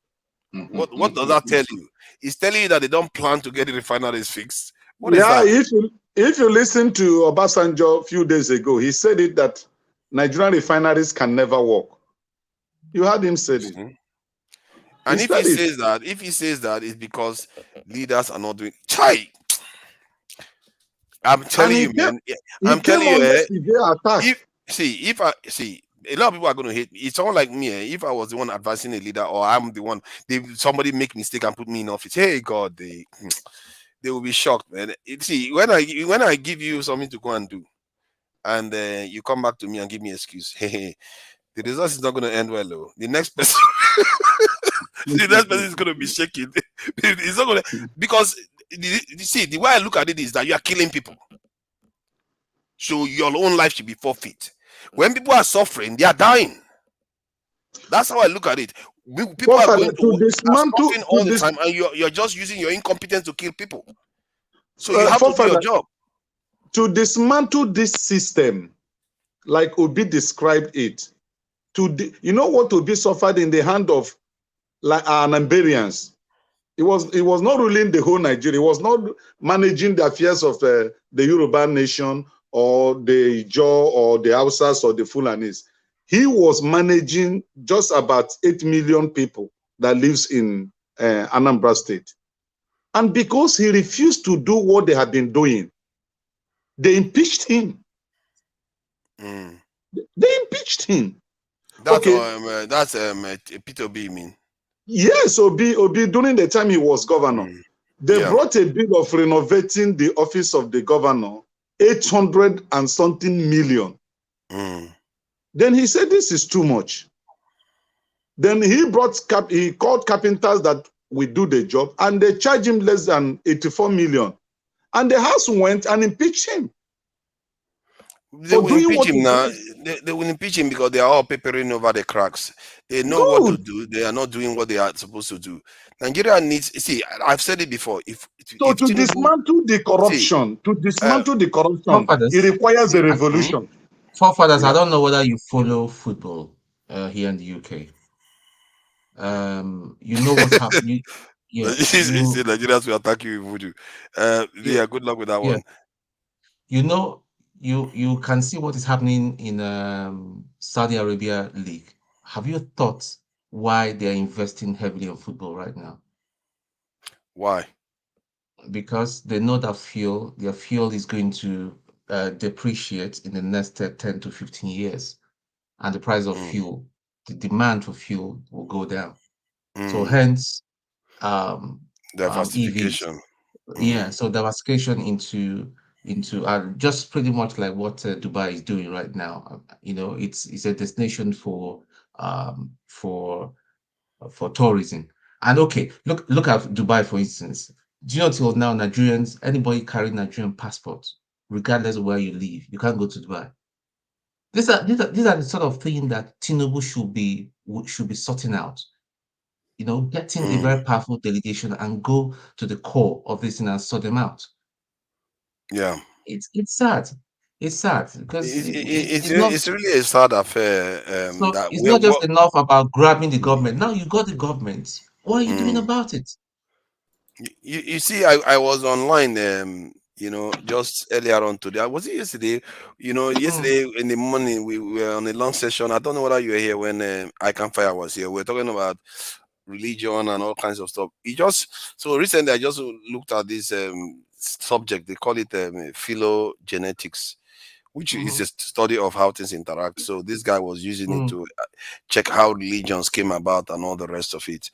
what does that tell you? It's telling you that they don't plan to get the refineries fixed. What is that? If you listen to Obasanjo a few days ago, he said it that Nigerian refineries can never work. You heard him say it. And if he says that, it's because leaders are not doing chai. I'm telling you, man. I'm telling you, if a lot of people are going to hate me. It's someone like me. If I was the one advising a leader, or I'm the one, somebody make mistake and put me in office. Hey God, they will be shocked, man. When I give you something to go and do, and you come back to me and give me an excuse, hey, the result is not going to end well, though. The next person, the next person is going to be shaking. It's not going to, because the way I look at it is that you are killing people. So your own life should be forfeit. When people are suffering, they are dying. That's how I look at it. People are going to suffering all the time, and you're just using your incompetence to kill people. So you have to do your job. To dismantle this system, like Obi described it, you know what Obi suffered in the hand of like Nambarians. It was not ruling the whole Nigeria. It was not managing the affairs of the Yoruba nation or the Ijaw or the Hausas or the Fulanis. He was managing just about 8 million people that lives in Anambra State. And because he refused to do what they had been doing, they impeached him. They impeached him. That's Peter Obi, mean? Yes, Obi during the time he was governor. They brought a bill of renovating the office of the governor, 800 and something million. Then he said, this is too much. Then he called carpenters that will do the job, and they charged him less than 84 million. And the House went and impeached him. They will impeach him now. They will impeach him because they are all papering over the cracks. They know what to do. They are not doing what they are supposed to do. Nigeria needs. See, I've said it before. If dismantle the corruption, it requires a revolution. Forefathers, I don't know whether you follow football here in the UK. You know what's happening. Yeah, Nigerians will attack you with voodoo. Yeah, good luck with that one. You know, you can see what is happening in Saudi Arabia League. Have you thought why they're investing heavily on football right now? Why? Because they know that their fuel is going to depreciate in the next 10 to 15 years. And the price of fuel, the demand for fuel will go down. So hence, diversification. EVs. So diversification into just pretty much like what Dubai is doing right now. You know, it's a destination for tourism. And okay, look at Dubai, for instance. Do you know till now Nigerians, anybody carrying Nigerian passport, regardless of where you live, you can't go to Dubai. These are the sort of thing that Tinubu should be sorting out. You know, getting a very powerful delegation and go to the core of this thing and sort them out. Yeah, it's sad. It's sad because it's really a sad affair. So it's not just enough about grabbing the government. Now you got the government. What are you doing about it? You see, I was online, you know, just earlier on today. Was it yesterday? You know, yesterday in the morning we were on a long session. I don't know whether you were here when I Can Fire was here. We were talking about religion and all kinds of stuff. So recently I just looked at this subject. They call it phylogenetics, which is a study of how things interact. So this guy was using it to check how religions came about and all the rest of it.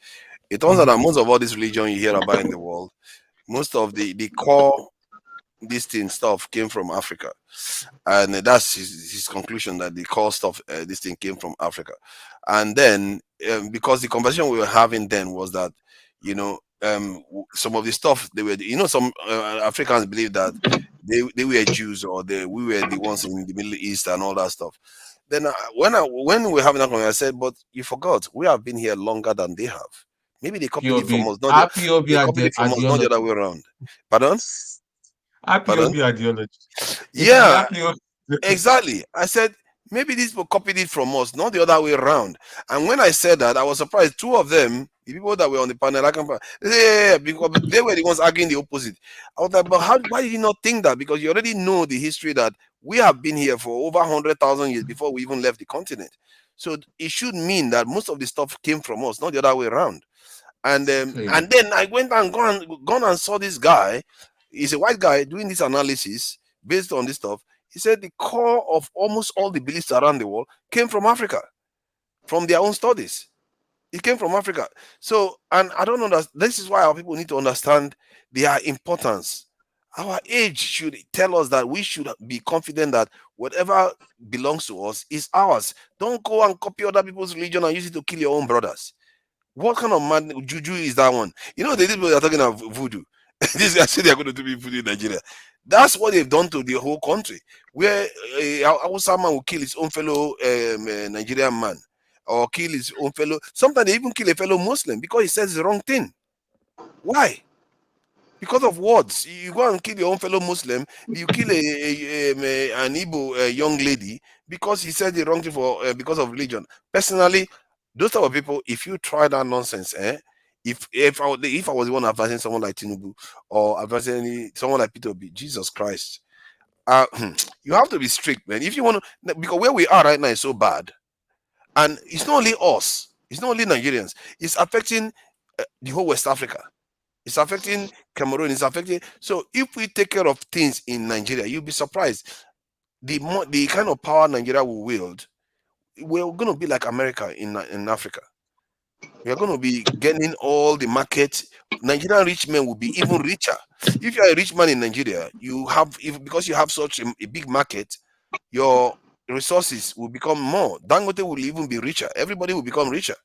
It turns out that most of all this religion you hear about in the world, most of the core this thing stuff came from Africa, and that's his conclusion, that the core stuff this thing came from Africa. And then because the conversation we were having then was that, you know, some of the stuff they were, you know, some Africans believe that they were Jews, or we were the ones in the Middle East and all that stuff. Then when we were having that conversation, I said, but you forgot, we have been here longer than they have. Maybe they copied it from us, not the other way around. Pardon? IPOB ideology. Yeah, exactly. I said, maybe these people copied it from us, not the other way around. And when I said that, I was surprised. Two of them, the people that were on the panel, because they were the ones arguing the opposite. I was like, but why did you not think that? Because you already know the history that we have been here for over 100,000 years before we even left the continent. So it should mean that most of the stuff came from us, not the other way around. And then I went and gone and saw this guy. He's a white guy doing this analysis based on this stuff. He said the core of almost all the beliefs around the world came from Africa, from their own studies. It came from Africa. So, and I don't know that this is why our people need to understand their importance. Our age should tell us that we should be confident that whatever belongs to us is ours. Don't go and copy other people's religion and use it to kill your own brothers. What kind of man juju is that one? You know, the people are talking about voodoo. These guys say they're going to do people in Nigeria. That's what they've done to the whole country, where Hausa man will kill his own fellow Nigerian man, or kill his own fellow. Sometimes they even kill a fellow Muslim because he says the wrong thing. Why? Because of words. You go and kill your own fellow Muslim. You kill an Igbo young lady because he said the wrong thing for because of religion. Personally, those type of people, if you try that nonsense, if I was the one advising someone like Tinubu or advising someone like Peter B, Jesus Christ, you have to be strict, man. If you want to, because where we are right now is so bad, and it's not only us, it's not only Nigerians, it's affecting the whole West Africa. It's affecting Cameroon. It's affecting. So if we take care of things in Nigeria, you'll be surprised. The kind of power Nigeria will wield, we're going to be like America in Africa. We are going to be getting all the market. Nigerian rich men will be even richer. If you are a rich man in Nigeria, you have because you have such a big market, your resources will become more. Dangote will even be richer. Everybody will become richer.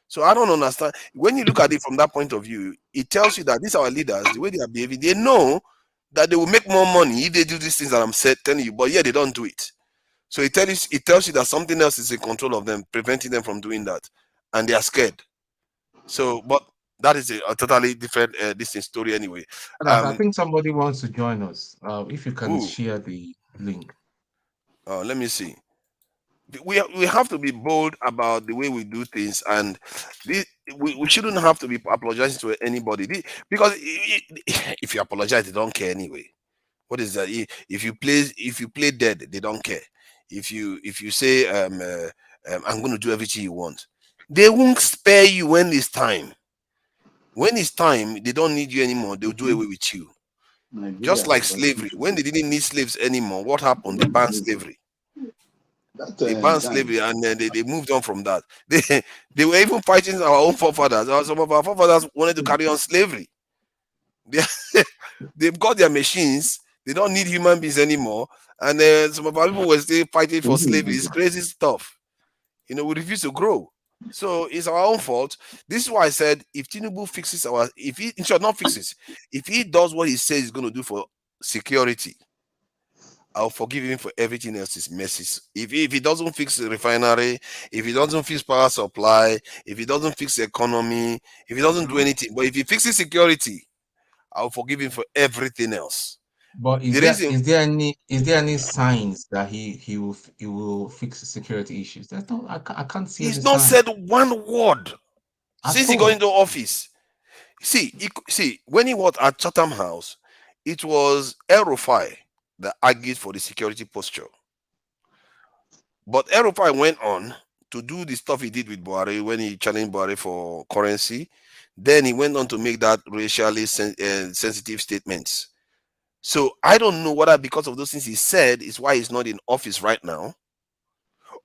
So I don't understand. When you look at it from that point of view, it tells you that these are our leaders, the way they are behaving, they know that they will make more money if they do these things that I'm telling you, but yeah, they don't do it. So it tells you that something else is in control of them, preventing them from doing that, and they are scared. So, but that is a totally different story anyway. I think somebody wants to join us. If you can Ooh. share the link. Let me see. We have to be bold about the way we do things, and we shouldn't have to be apologizing to anybody because if you apologize, they don't care anyway. What is that? If you play dead, they don't care. If you say I'm going to do everything you want, they won't spare you when it's time. When it's time, they don't need you anymore. They'll do away with you. Just like slavery. When they didn't need slaves anymore, what happened? They banned slavery. They banned slavery, and then they moved on from that. They were even fighting our own forefathers. Some of our forefathers wanted to carry on slavery. They've got their machines. They don't need human beings anymore. And some of our people were still fighting for slavery. It's crazy stuff. We refuse to grow. So it's our own fault. This is why I said if Tinubu fixes if he does what he says he's going to do for security, I'll forgive him for everything else is messes. If he doesn't fix the refinery, if he doesn't fix power supply, if he doesn't fix the economy, if he doesn't do anything, but if he fixes security, I'll forgive him for everything else. But is there any signs that he will fix the security issues? That's not, I can't see. He's not said one word since he got into office. See, when he was at Chatham House, it was El-Rufai that argued for the security posture. But El-Rufai went on to do the stuff he did with Buhari when he challenged Buhari for currency. Then he went on to make that racially sensitive statements. So I don't know whether because of those things he said is why he's not in office right now,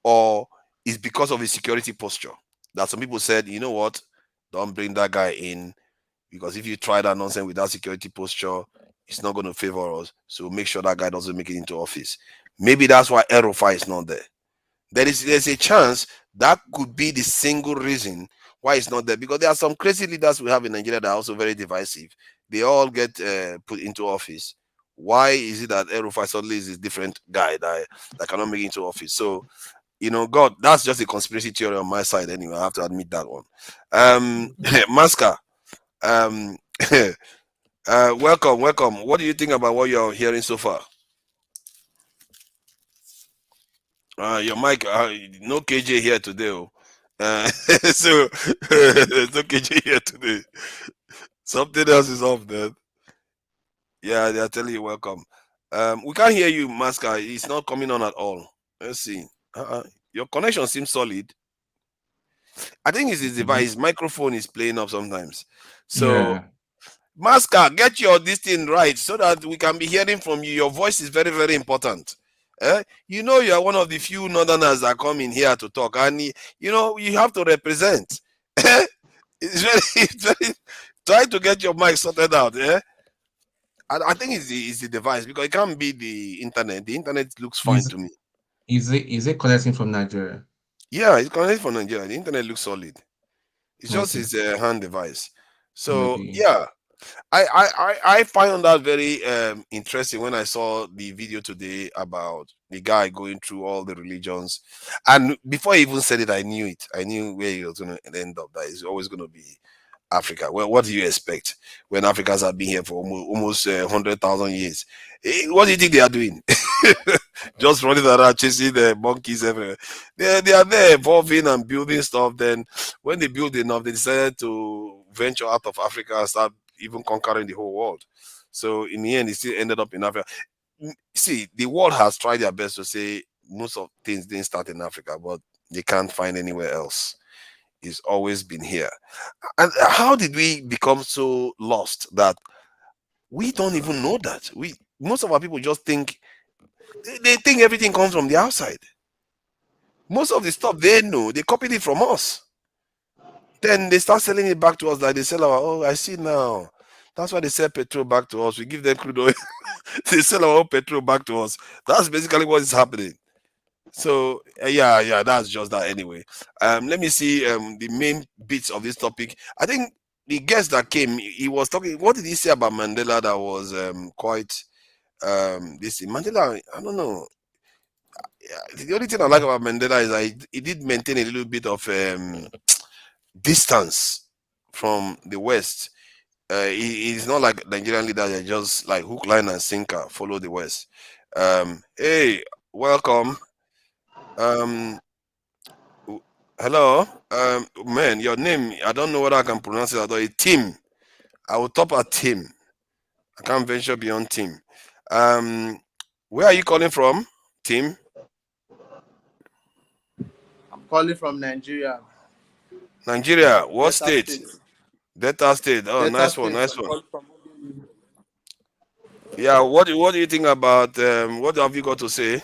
or is because of his security posture. That some people said, you know what, don't bring that guy in, because if you try that nonsense with that security posture, it's not going to favor us. So make sure that guy doesn't make it into office. Maybe that's why El-Rufai is not there. There's a chance that could be the single reason why it's not there, because there are some crazy leaders we have in Nigeria that are also very divisive. They all get put into office. Why is it that El-Rufai suddenly is a different guy that cannot make it into office? So, God, that's just a conspiracy theory on my side anyway. I have to admit that one. Maska, welcome. What do you think about what you're hearing so far? Your mic, no KJ here today. So there's no KJ here today. Something else is off there. Yeah, they're telling you welcome. We can't hear you, Maska. It's not coming on at all. Let's see. Your connection seems solid. I think it's his device. His microphone is playing up sometimes. So, Maska, get this thing right so that we can be hearing from you. Your voice is very, very important. You are one of the few northerners that come in here to talk, and you have to represent. It's very try to get your mic sorted out. I think it's the device, because it can't be the internet. The internet looks fine to me. Is it connecting from Nigeria? Yeah, it's connected from Nigeria. The internet looks solid. It's just his hand device. So yeah, I find that very interesting when I saw the video today about the guy going through all the religions, and before he even said it, I knew it. I knew where he was going to end up. That is always going to be Africa. Well, what do you expect when Africans have been here for almost 100,000 years? What do you think they are doing? Just running around chasing the monkeys everywhere. They are there evolving and building stuff. Then when they build enough, they decided to venture out of Africa and start even conquering the whole world. So in the end, it still ended up in Africa. See, the world has tried their best to say most of things didn't start in Africa, but they can't find anywhere else. It's always been here. And how did we become so lost that we don't even know that? Most of our people just think they think everything comes from the outside. Most of the stuff they know, they copied it from us. Then they start selling it back to us like they sell our, oh, I see now. That's why they sell petrol back to us. We give them crude oil. They sell our own petrol back to us. That's basically what is happening. So yeah, that's just that anyway. Let me see the main bits of this topic. I think the guest that came, he was talking. What did he say about Mandela that was quite this Mandela? I don't know. The only thing I like about Mandela is that he did maintain a little bit of distance from the West. He's not like Nigerian leaders that just like hook, line, and sinker follow the West. Hey, welcome. Hello. Man, your name, I don't know whether I can pronounce it at all. Tim. I will top at Tim. I can't venture beyond Tim. Where are you calling from, Tim? I'm calling from Nigeria. Nigeria. What Delta state? State. Delta State. Oh, Delta nice one, State. nice I'm one. calling from Yeah, what do you think about what have you got to say?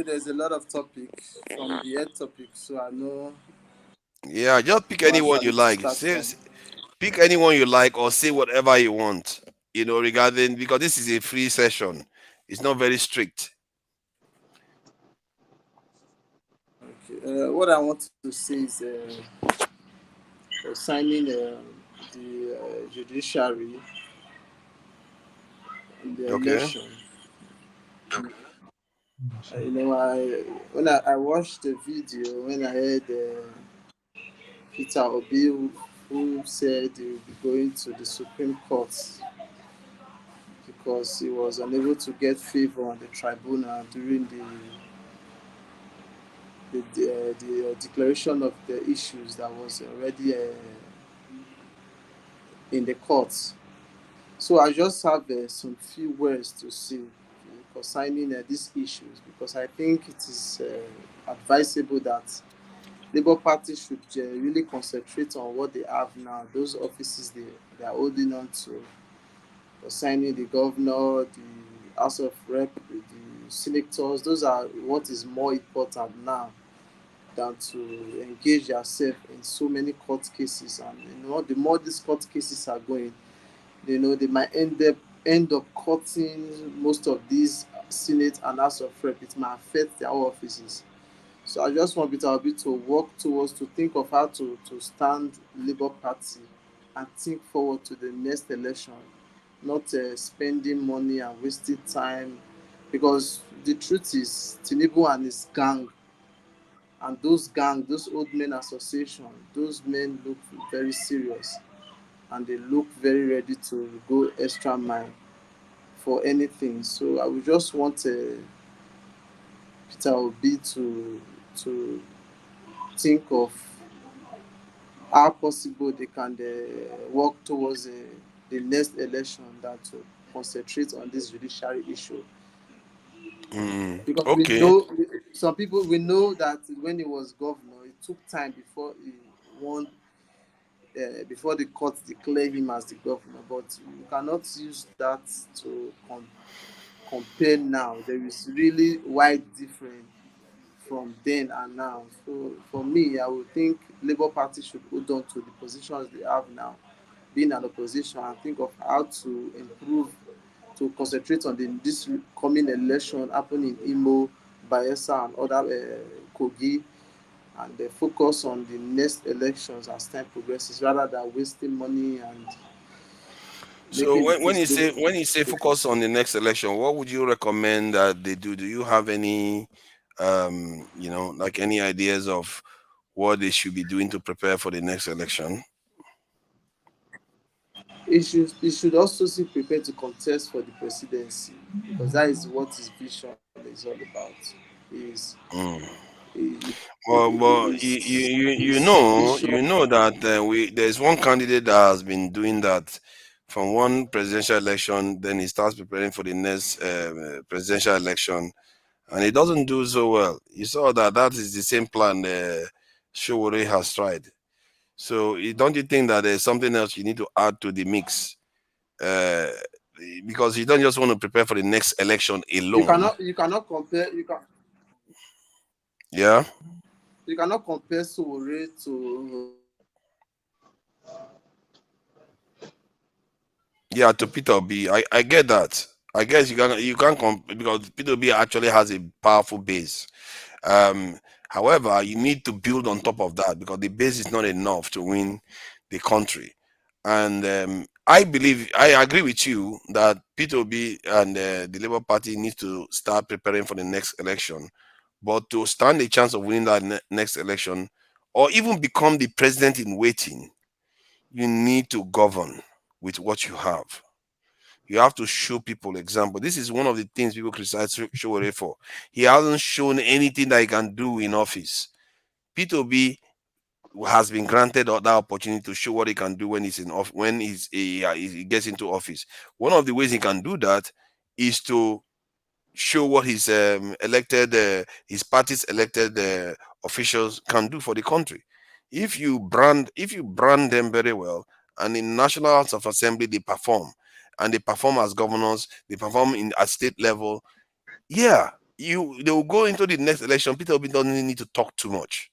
there's a lot of topics from the head topic, so I know Yeah, just pick where anyone you actually to like. start from. Pick anyone you like or say whatever you want, regarding, because this is a free session. It's not very strict. Okay. What I want to say is signing the judiciary in the Okay. election. When I watched the video, when I heard Peter Obi, who said he will be going to the Supreme Court because he was unable to get favor on the tribunal during the declaration of the issues that was already in the courts. So I just have some few words to say concerning these issues, because I think it is advisable that Labour Party should really concentrate on what they have now, those offices they are holding on to, concerning the governor, the House of Rep, the senators. Those are what is more important now than to engage yourself in so many court cases. And the more these court cases are going, they might end up cutting most of these Senate and House of Rep. It might affect their offices. So I just want Peter Obi to work towards, to think of how to stand Labour Party and think forward to the next election, not spending money and wasting time, because the truth is Tinubu and his gang, and those old men association, those men look very serious and they look very ready to go extra mile for anything. So I would just want Peter Obi to think of how possible they can work towards the next election, than to concentrate on this judiciary issue. Because we Okay. know, some people, we know that when he was governor, it took time before he won, before the court declared him as the governor. But you cannot use that to compare now. There is really wide difference from then and now. So for me, I would think Labour Party should hold on to the positions they have now, being an opposition, and think of how to improve, to concentrate on this coming election happening in Imo, Bayelsa, and other Kogi, and focus on the next elections as time progresses rather than wasting money and So making the when case look. when you say focus on the next election, what would you recommend that they do? Do you have any like any ideas of what they should be doing to prepare for the next election? It should also be prepared to contest for the presidency because that is what his vision is all about. Is Mm. But vision. you know that there's one candidate that has been doing that from one presidential election, then he starts preparing for the next presidential election, and he doesn't do so well. You saw that that is the same plan Showore has tried. So don't you think that there's something else you need to add to the mix? Uh, because you don't just want to prepare for the next election You alone. cannot you cannot compare Yeah. you cannot compare Sowore to Yeah, to Peter B. I get that. I guess you can because Peter B actually has a powerful base. Um, However, you need to build on top of that because the base is not enough to win the country. And I agree with you that Peter B and the Labour Party needs to start preparing for the next election. But to stand a chance of winning that next election, or even become the president in waiting, you need to govern with what you have. You have to show people example. This is one of the things people criticize Showore for. He hasn't shown anything that he can do in office. P2B has been granted that opportunity to show what he can do when he's in when he gets into office. One of the ways he can do that is to show what his party's elected officials can do for the country. If you brand them very well, and in National House of Assembly they perform, and they perform as governors, they perform at state level. Yeah, they will go into the next election. Peter Obi doesn't need to talk too much.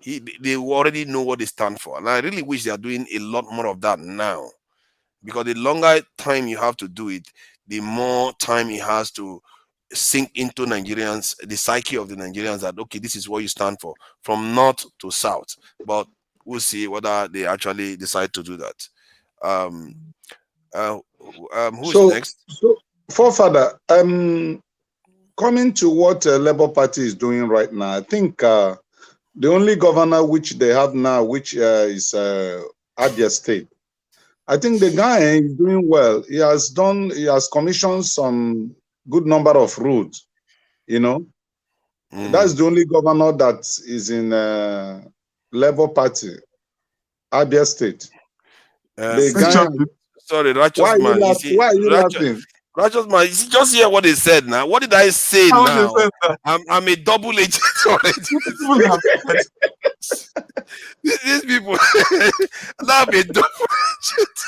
They already know what they stand for, and I really wish they are doing a lot more of that now, because the longer time you have to do it, the more time it has to sink into Nigerians, the psyche of the Nigerians, that okay, this is what you stand for from north to south. But we'll see whether they actually decide to do that. Who is next? So, forefather, coming to what Labour Party is doing right now, I think the only governor which they have now, which is Abia State, I think the guy is doing well. He has commissioned some good number of roads, That's the only governor that is in Labour Party, Abia State. The guy. Sorry, righteous Why man. You see, why are you laughing? righteous man. You see, just hear what they said now. What did I say now? I'm a double agent already. These people, now I'm a double agent.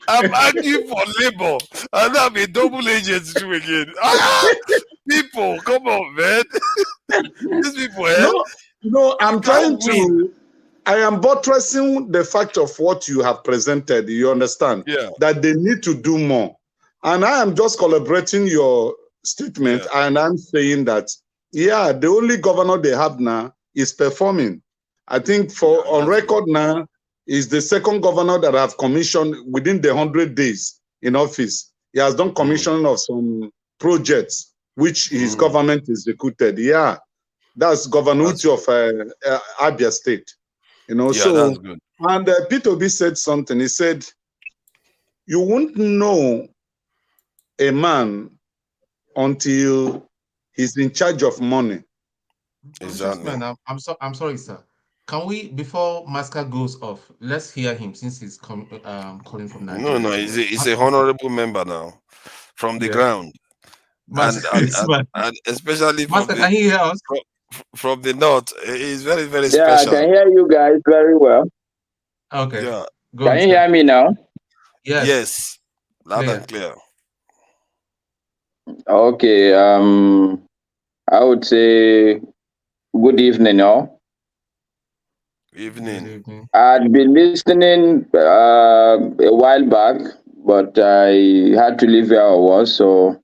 I'm arguing for labor, and now I'm a double agent too again. People, come on, man. These people, No, I'm trying to. I am buttressing the fact of what you have presented. You understand? Yeah. That they need to do more. And I am just collaborating your statement, and I'm saying that, the only governor they have now is performing. I think on record now, is the second governor that have commissioned within the 100 days in office. He has done commissioning of some projects which his government executed. Yeah, that's Governor Uti of Abia State. That's good. And Peter B said something. He said, you won't know a man until he's in charge of money. Exactly. Man, I'm sorry, sir. Can we, before Masca goes off, let's hear him since he's calling from Nigeria. No, he's a honorable member now, from the ground, and especially Master, can you hear us? From the north. He's very, very special. Yeah, I can hear you guys very well. Okay. Yeah. Can you hear me now? Yes. Loud and clear. Okay. I would say good evening, all. Evening. I'd been listening a while back, but I had to leave where I was. So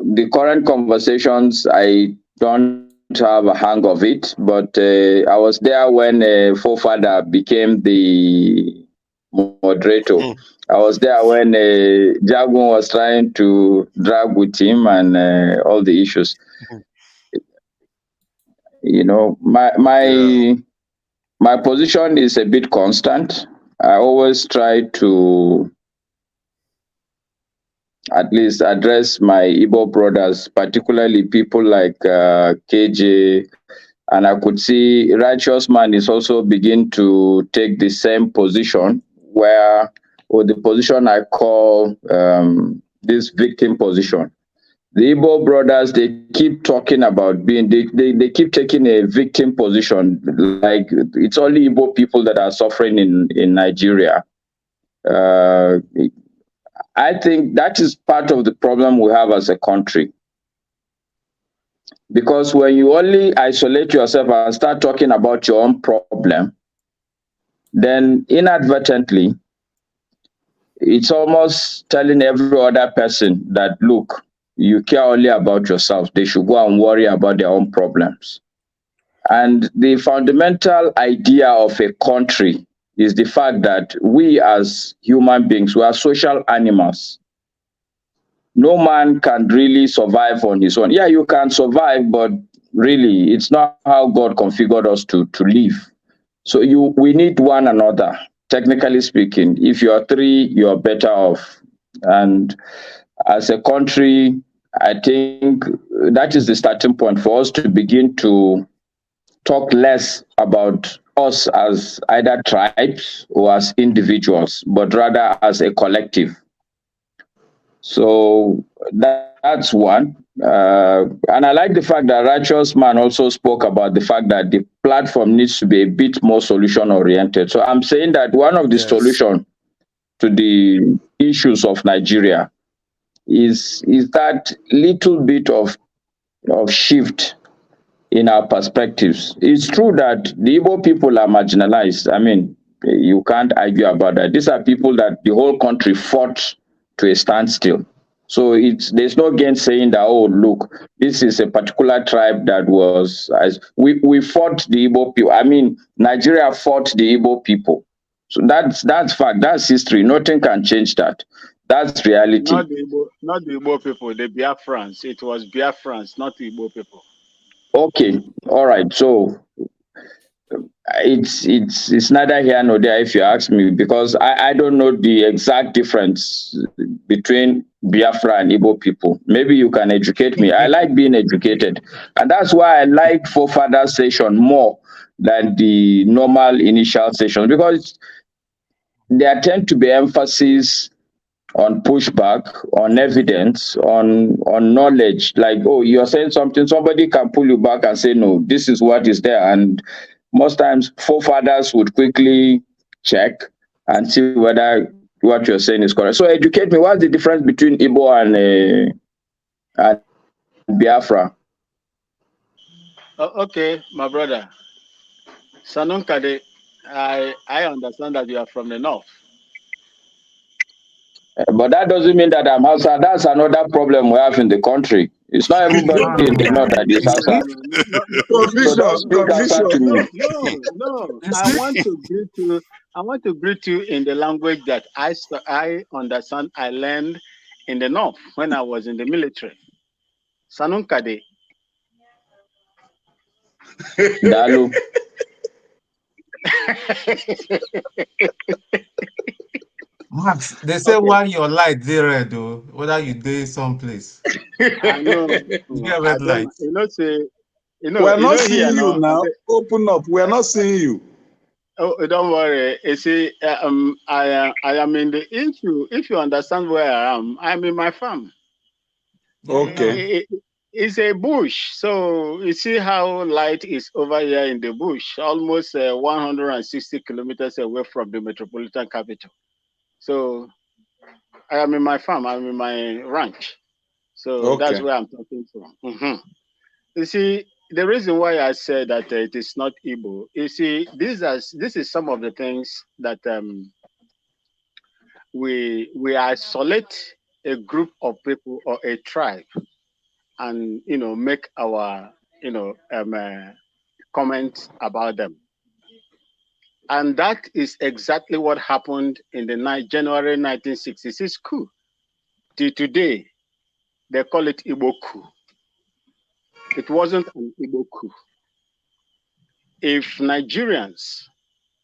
the current conversations, I don't have a hang of it, but I was there when forefather became the moderator. I was there when Jagun was trying to drag with him and all the issues. You know, my position is a bit constant. I always try to at least address my Igbo brothers, particularly people like KJ. And I could see Righteous Man is also begin to take the same position where, or the position I call this victim position. The Igbo brothers, they keep talking about being, they keep taking a victim position, like it's only Igbo people that are suffering in Nigeria. I think that is part of the problem we have as a country. Because when you only isolate yourself and start talking about your own problem, then inadvertently, it's almost telling every other person that, look, you care only about yourself. They should go and worry about their own problems. And the fundamental idea of a country is the fact that we as human beings, we are social animals. No man can really survive on his own. Yeah, you can survive, but really, it's not how God configured us to live. So we need one another. Technically speaking, if you are three, you are better off. And as a country, I think that is the starting point for us to begin to talk less about us as either tribes or as individuals, but rather as a collective. So that's one. And I like the fact that Righteous Man also spoke about the fact that the platform needs to be a bit more solution oriented. So I'm saying that one of the solutions to the issues of Nigeria is that little bit of shift in our perspectives. It's true that the Igbo people are marginalized. I mean, you can't argue about that. These are people that the whole country fought to a standstill. So there's no gain saying that, oh, look, this is a particular tribe that was, as we fought the Igbo people. I mean, Nigeria fought the Igbo people. So that's fact, that's history. Nothing can change that. That's reality. Not the Igbo people, the Biafrans. It was Biafrans, not the Igbo people. Okay, all right. So it's neither here nor there if you ask me, because I don't know the exact difference between Biafra and Igbo people. Maybe you can educate me. I like being educated, and that's why I like forefather session more than the normal initial session, because there tend to be emphasis on pushback, on evidence, on knowledge. Like, oh, you're saying something, somebody can pull you back and say, no, this is what is there. And most times forefathers would quickly check and see whether what you're saying is correct. So educate me, what's the difference between Igbo and Biafra? Okay, my brother. Sanunkade, I understand that you are from the north. But that doesn't mean that I'm Hausa. That's another problem we have in the country. It's not everybody in the north that is Hausa. So don't speak Hausa to me. No. I want to greet you in the language that I understand. I learned in the north when I was in the military. Sanunkade. Dalu. Max, they say why your light there, though, whether you there someplace. I know. You get red light. We're not seeing you now. Open up. We're not seeing you. Oh, don't worry. You see, I am in the. If you understand where I am, I'm in my farm. Okay. It's a bush, so you see how light is over here in the bush, almost 160 kilometers away from the metropolitan capital. So I am in my farm. I'm in my ranch. So that's where I'm talking from. You see, the reason why I said that it is not Igbo, you see, this is some of the things that we isolate a group of people or a tribe, and make our comment about them. And that is exactly what happened in the January 1966 coup. Till today, they call it Igbo coup. It wasn't an Igbo coup. If Nigerians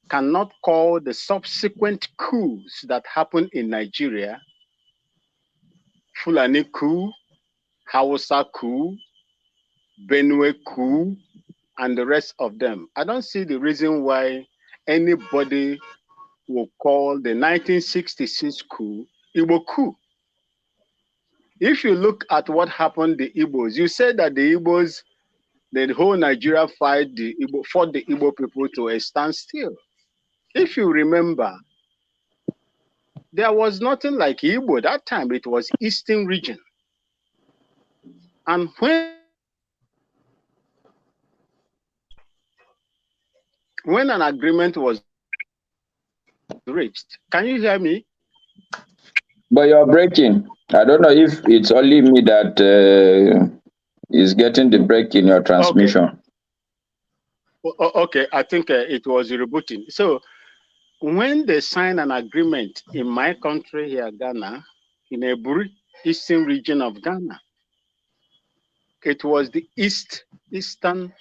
cannot call the subsequent coups that happened in Nigeria Fulani coup, Hausa coup, Benue coup, and the rest of them, I don't see the reason why anybody will call the 1966 coup Igbo coup. If you look at what happened to the Igbos, you said that the Igbos, the whole Nigeria fought the Igbo people to a standstill. If you remember, there was nothing like Igbo that time. It was Eastern region. And when an agreement was reached, can you hear me? But you're breaking. I don't know if it's only me that is getting the break in your transmission. Okay, I think it was rebooting. So when they signed an agreement in my country here, Ghana, in Eburi, eastern region of Ghana, it was the eastern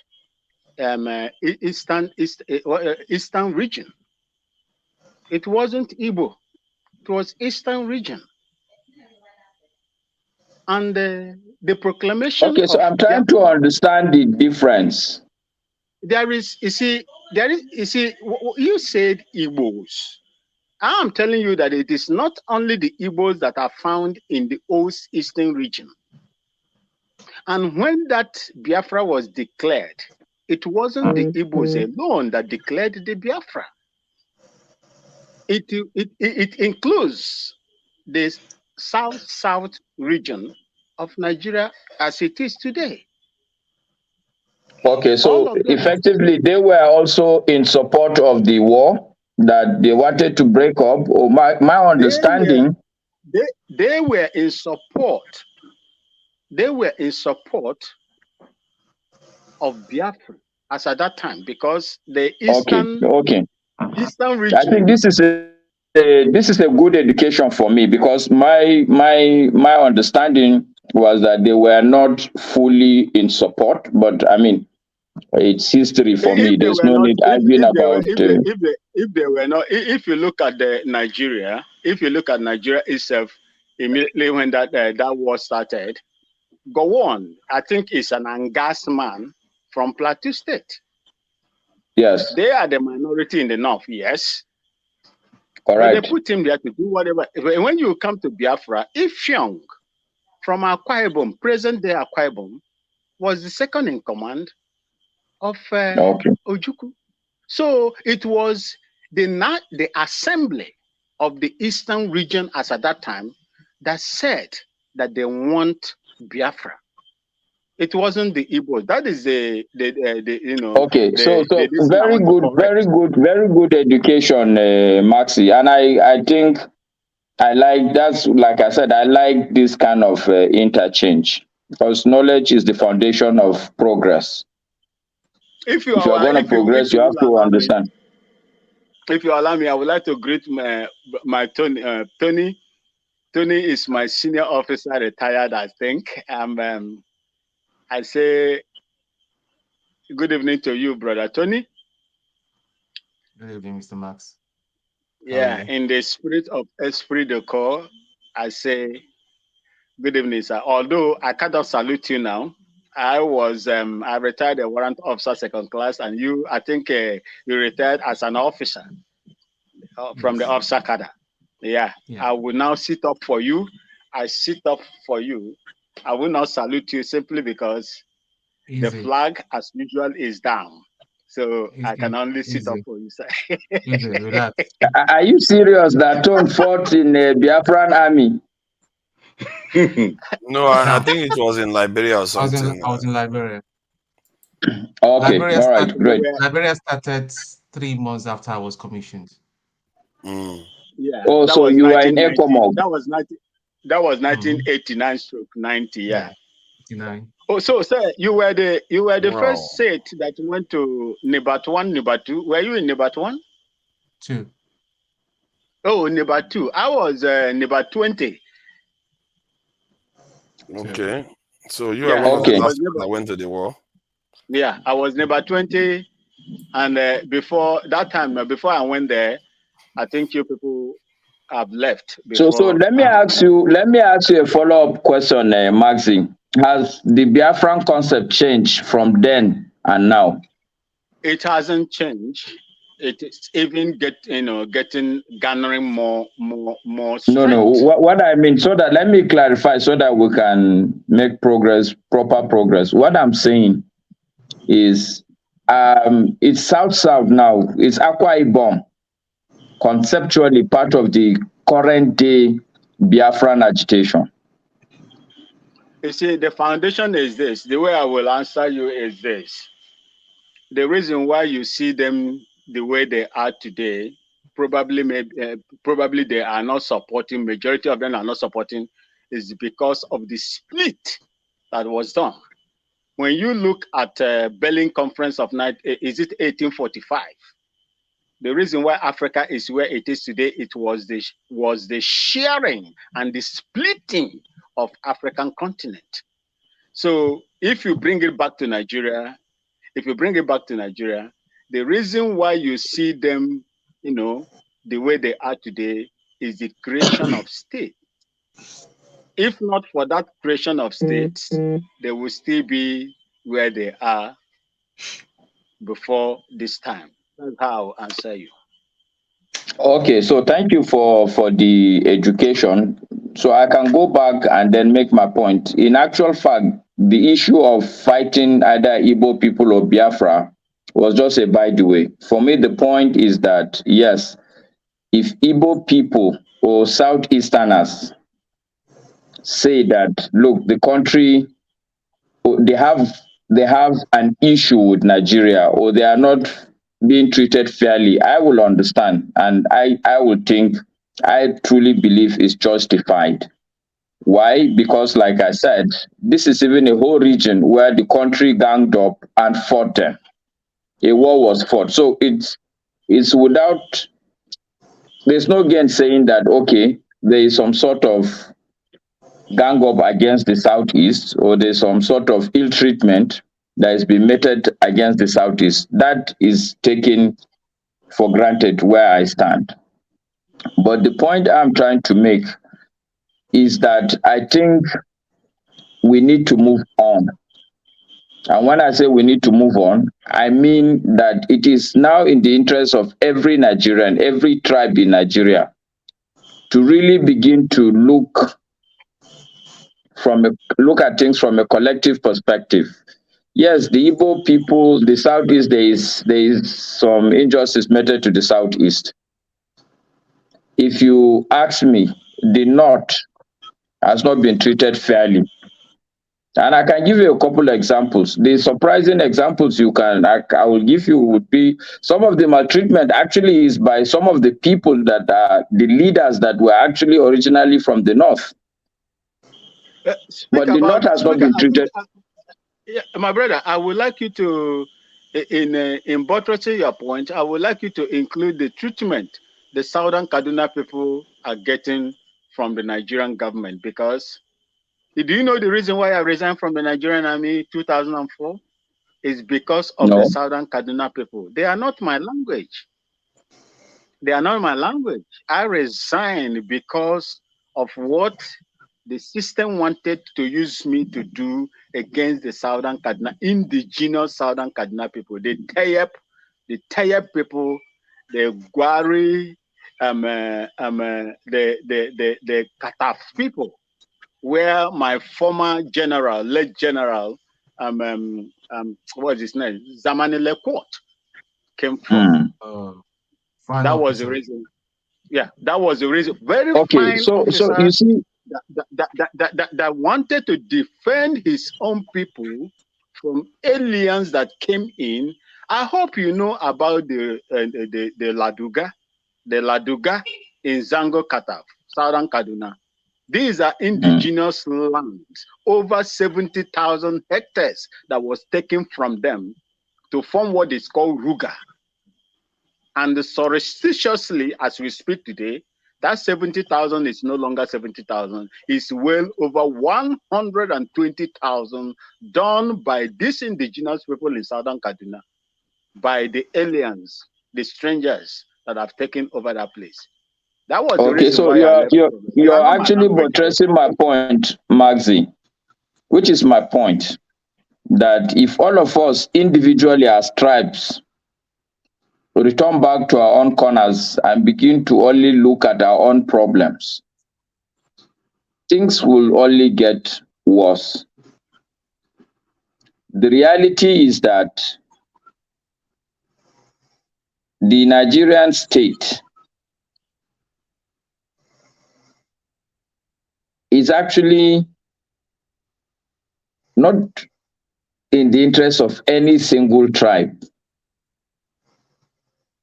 region. It wasn't Igbo. It was eastern region. And the proclamation. Okay, so I'm trying to understand the difference. You said Igbos. I'm telling you that it is not only the Igbos that are found in the old eastern region. And when that Biafra was declared, it wasn't the Igbos alone that declared the Biafra. It includes the south region of Nigeria as it is today. Okay, so effectively they were also in support of the war that they wanted to break up. Or my understanding, they were in support. They were in support of Biafra as at that time because the eastern region. I think this is a good education for me because my understanding was that they were not fully in support, but I mean it's history for me. There's no need arguing about. If they were not, if you look at Nigeria, itself, immediately when that war started, go on. I think it's an Angas man from Plateau State. Yes. They are the minority in the north, yes. Correct. But they put him there to do whatever. When you come to Biafra, Ifyong from Akwa Ibom, present-day Akwa Ibom, was the second in command of Ojukwu. So it was the assembly of the eastern region as at that time that said that they want Biafra. It wasn't the Igbos. That is the Okay, so very good education, Maxi, and I think I like that's like I said, I like this kind of interchange because knowledge is the foundation of progress. If you are going to progress, you have to understand. If you allow me, I would like to greet my Tony. Tony is my senior officer, retired, I think. I say good evening to you, brother Tony. Good evening, Mr. Max. Yeah, in the spirit of esprit de corps, I say good evening, sir. Although I cannot salute you now. I retired a warrant officer second class, and you, I think you retired as an officer from the officer cadre. Yeah, I will now sit up for you. I sit up for you. I will not salute you simply because the flag, as usual, is down. So I can only sit up for you, sir. Relax. Are you serious that Tone fought in the Biafran army? No, I think it was in Liberia or something. I was in Liberia. Okay, all right, great. Liberia started 3 months after I was commissioned. Yeah. Oh, so you were in ECOMOG. That was 1989/90. Yeah. 89. Oh, so sir, you were the Wow. first set that went to Nibat 1, Nibat 2. Were you in Nibat 1? 2. Oh, Nibat 2. I was Nibat 20. Okay. So you are Yeah, one of the I Okay. was last people that went to the war. Yeah, I was Nibat 20, and before that time, before I went there, I think you people have left So before. let me ask you a follow-up question, Maxi. Has the Biafran concept changed from then and now? It hasn't changed. It is even garnering more No, strength. what I mean, so that let me clarify so that we can make proper progress. What I'm saying is it's South now. It's Akwa Ibom, conceptually part of the current day Biafran agitation. You see, the foundation is this. The way I will answer you is this. The reason why you see them the way they are today, probably they are not supporting, majority of them are not supporting, is because of the split that was done. When you look at Berlin Conference of is it 1845? The reason why Africa is where it is today, it was the sharing and the splitting of African continent. So if you bring it back to Nigeria, the reason why you see them, the way they are today is the creation of state. If not for that creation of states, they will still be where they are before this time. That's how I'll answer you. Okay, so thank you for the education. So I can go back and then make my point. In actual fact, the issue of fighting either Igbo people or Biafra was just a by the way. For me, the point is that yes, if Igbo people or Southeasterners say that look, the country they have an issue with Nigeria or they are not being treated fairly, I will understand and I would think I truly believe is justified. Why? Because like I said, this is even a whole region where the country ganged up and fought them. A war was fought. So it's without there's no gain saying that okay, there is some sort of gang up against the southeast or there's some sort of ill treatment that has been meted against the southeast. That is taken for granted where I stand. But the point I'm trying to make is that I think we need to move on. And when I say we need to move on, I mean that it is now in the interest of every Nigerian, every tribe in Nigeria, to really begin to look at things from a collective perspective. Yes, the Igbo people, the southeast, there is some injustice meted to the southeast. If you ask me, the north has not been treated fairly. And I can give you a couple of examples. The surprising examples I will give you would be some of the maltreatment actually is by some of the people that are the leaders that were actually originally from the north. But the north has not been treated. Yeah, my brother, I would like you to, in buttressing your point, I would like you to include the treatment the Southern Kaduna people are getting from the Nigerian government. Because do you know the reason why I resigned from the Nigerian Army 2004? Is because of the Southern Kaduna people. They are not my language. They are not my language. I resigned because of what the system wanted to use me to do against the Southern Kaduna, indigenous Southern Kaduna people, the Tayep people, the Gwari, the Kataf people, where my former general, late general, what is his name, Zamani Lekot, came from. That was the reason. Yeah, that was the reason. Very fine officer. So you see, that wanted to defend his own people from aliens that came in. I hope you know about the Laduga in Zango Kataf, Southern Kaduna. These are indigenous lands, over 70,000 hectares that was taken from them to form what is called Ruga. And surreptitiously, as we speak today, that 70,000 is no longer 70,000. It's well over 120,000 done by these indigenous people in Southern Kaduna, by the aliens, the strangers that have taken over that place. That was the Okay, reason so why I left. you're actually buttressing my point, Maxi, which is my point, that if all of us individually as tribes return back to our own corners and begin to only look at our own problems, things will only get worse. The reality is that the Nigerian state is actually not in the interest of any single tribe.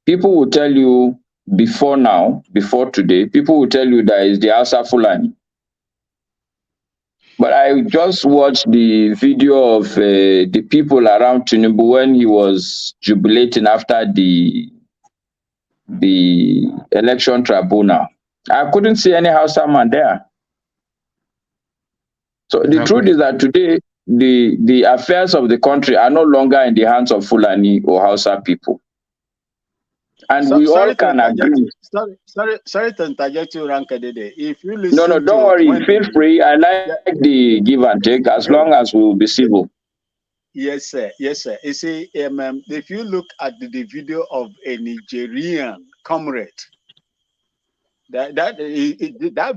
People will tell you before now, before today, people will tell you that it's the Hausa Fulani. But I just watched the video of the people around Tinubu when he was jubilating after the election tribunal. I couldn't see any Hausa man there. So the truth is that today, the affairs of the country are no longer in the hands of Fulani or Hausa people. And we all can agree. Sorry to interject you, Rankadede. If you listen No, don't worry. Feel free. I like the give and take as long as we will be civil. Yes, sir. Yes, sir. You see, if you look at the video of a Nigerian comrade, that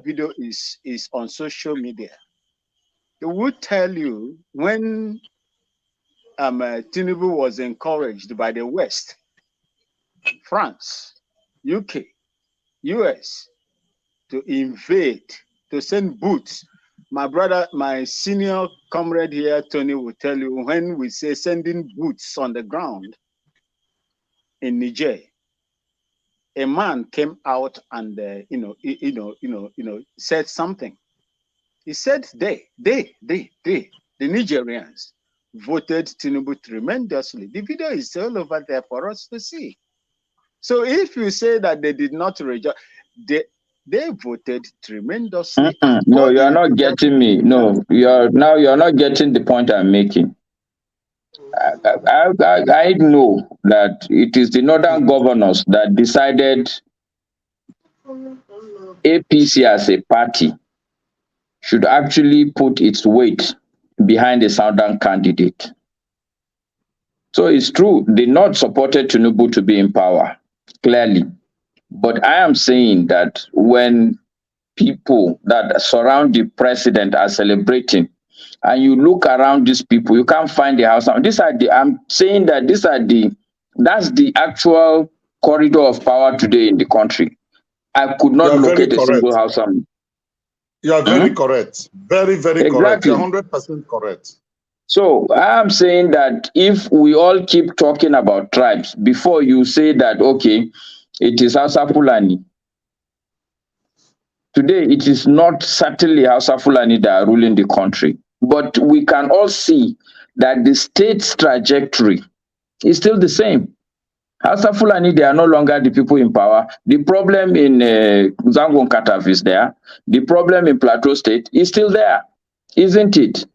video is on social media. It would tell you when Tinubu was encouraged by the West, France, UK, US, to invade, to send boots. My brother, my senior comrade here, Tony, will tell you when we say sending boots on the ground in Niger, a man came out and said something. He said the Nigerians voted Tinubu tremendously. The video is all over there for us to see. So if you say that they did not reject, they voted tremendously. No, you are not getting me. No, you're not getting the point I'm making. I know that it is the northern governors that decided APC as a party should actually put its weight behind a southern candidate. So it's true, the North supported Tinubu to be in power, clearly. But I am saying that when people that surround the president are celebrating, and you look around these people, you can't find the house. I'm saying that that's the actual corridor of power today in the country. I could not locate a single house. You are very correct. Very, very correct. You're 100% correct. So I'm saying that if we all keep talking about tribes, before you say that, okay, it is Hausa Fulani. Today, it is not certainly Hausa Fulani that are ruling the country. But we can all see that the state's trajectory is still the same. Hausa Fulani, they are no longer the people in power. The problem in Zangon Kataf is there. The problem in Plateau State is still there, isn't it?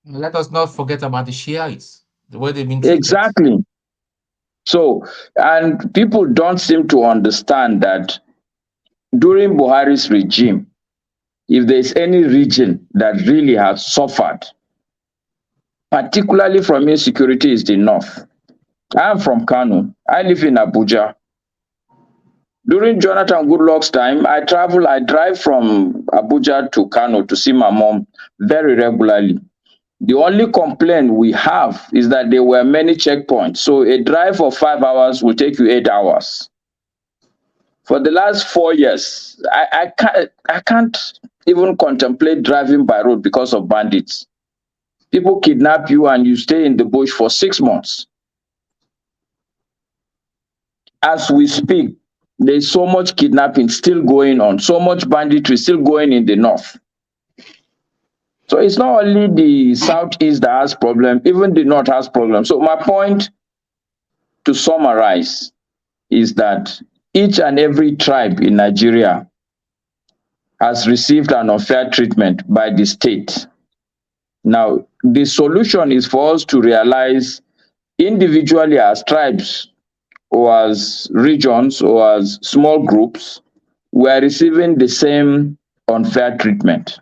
Let us not forget about the Shiites, the way they've been treated. Exactly. So, and people don't seem to understand that during Buhari's regime, if there's any region that really has suffered, particularly from insecurity, is the North. I am from Kano. I live in Abuja. During Jonathan Goodluck's time, I drive from Abuja to Kano to see my mom very regularly. The only complaint we have is that there were many checkpoints. So a drive of 5 hours will take you 8 hours. For the last 4 years, I can't even contemplate driving by road because of bandits. People kidnap you and you stay in the bush for 6 months. As we speak, there's so much kidnapping still going on, so much banditry still going in the north. So it's not only the southeast that has problem, even the north has problem. So my point, to summarize, is that each and every tribe in Nigeria has received an unfair treatment by the state. Now, the solution is for us to realize individually as tribes or as regions or as small groups, we are receiving the same unfair treatment.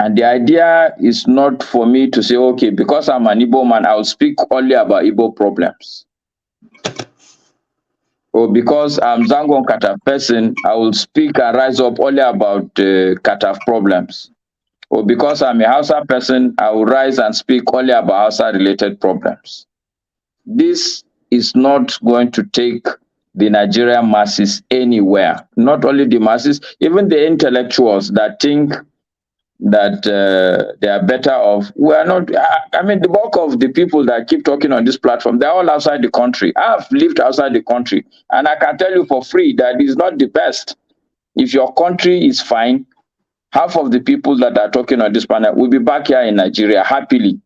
And the idea is not for me to say, okay, because I'm an Igbo man, I'll speak only about Igbo problems. Or because I'm Zangon Kataf person, I will speak and rise up only about Kataf problems. Or because I'm a Hausa person, I will rise and speak only about Hausa-related problems. This is not going to take the Nigerian masses anywhere. Not only the masses, even the intellectuals that think that they are better off. We are not. I mean, the bulk of the people that keep talking on this platform, they're all outside the country. I've lived outside the country, and I can tell you for free that it's not the best. If your country is fine, half of the people that are talking on this panel will be back here in Nigeria happily.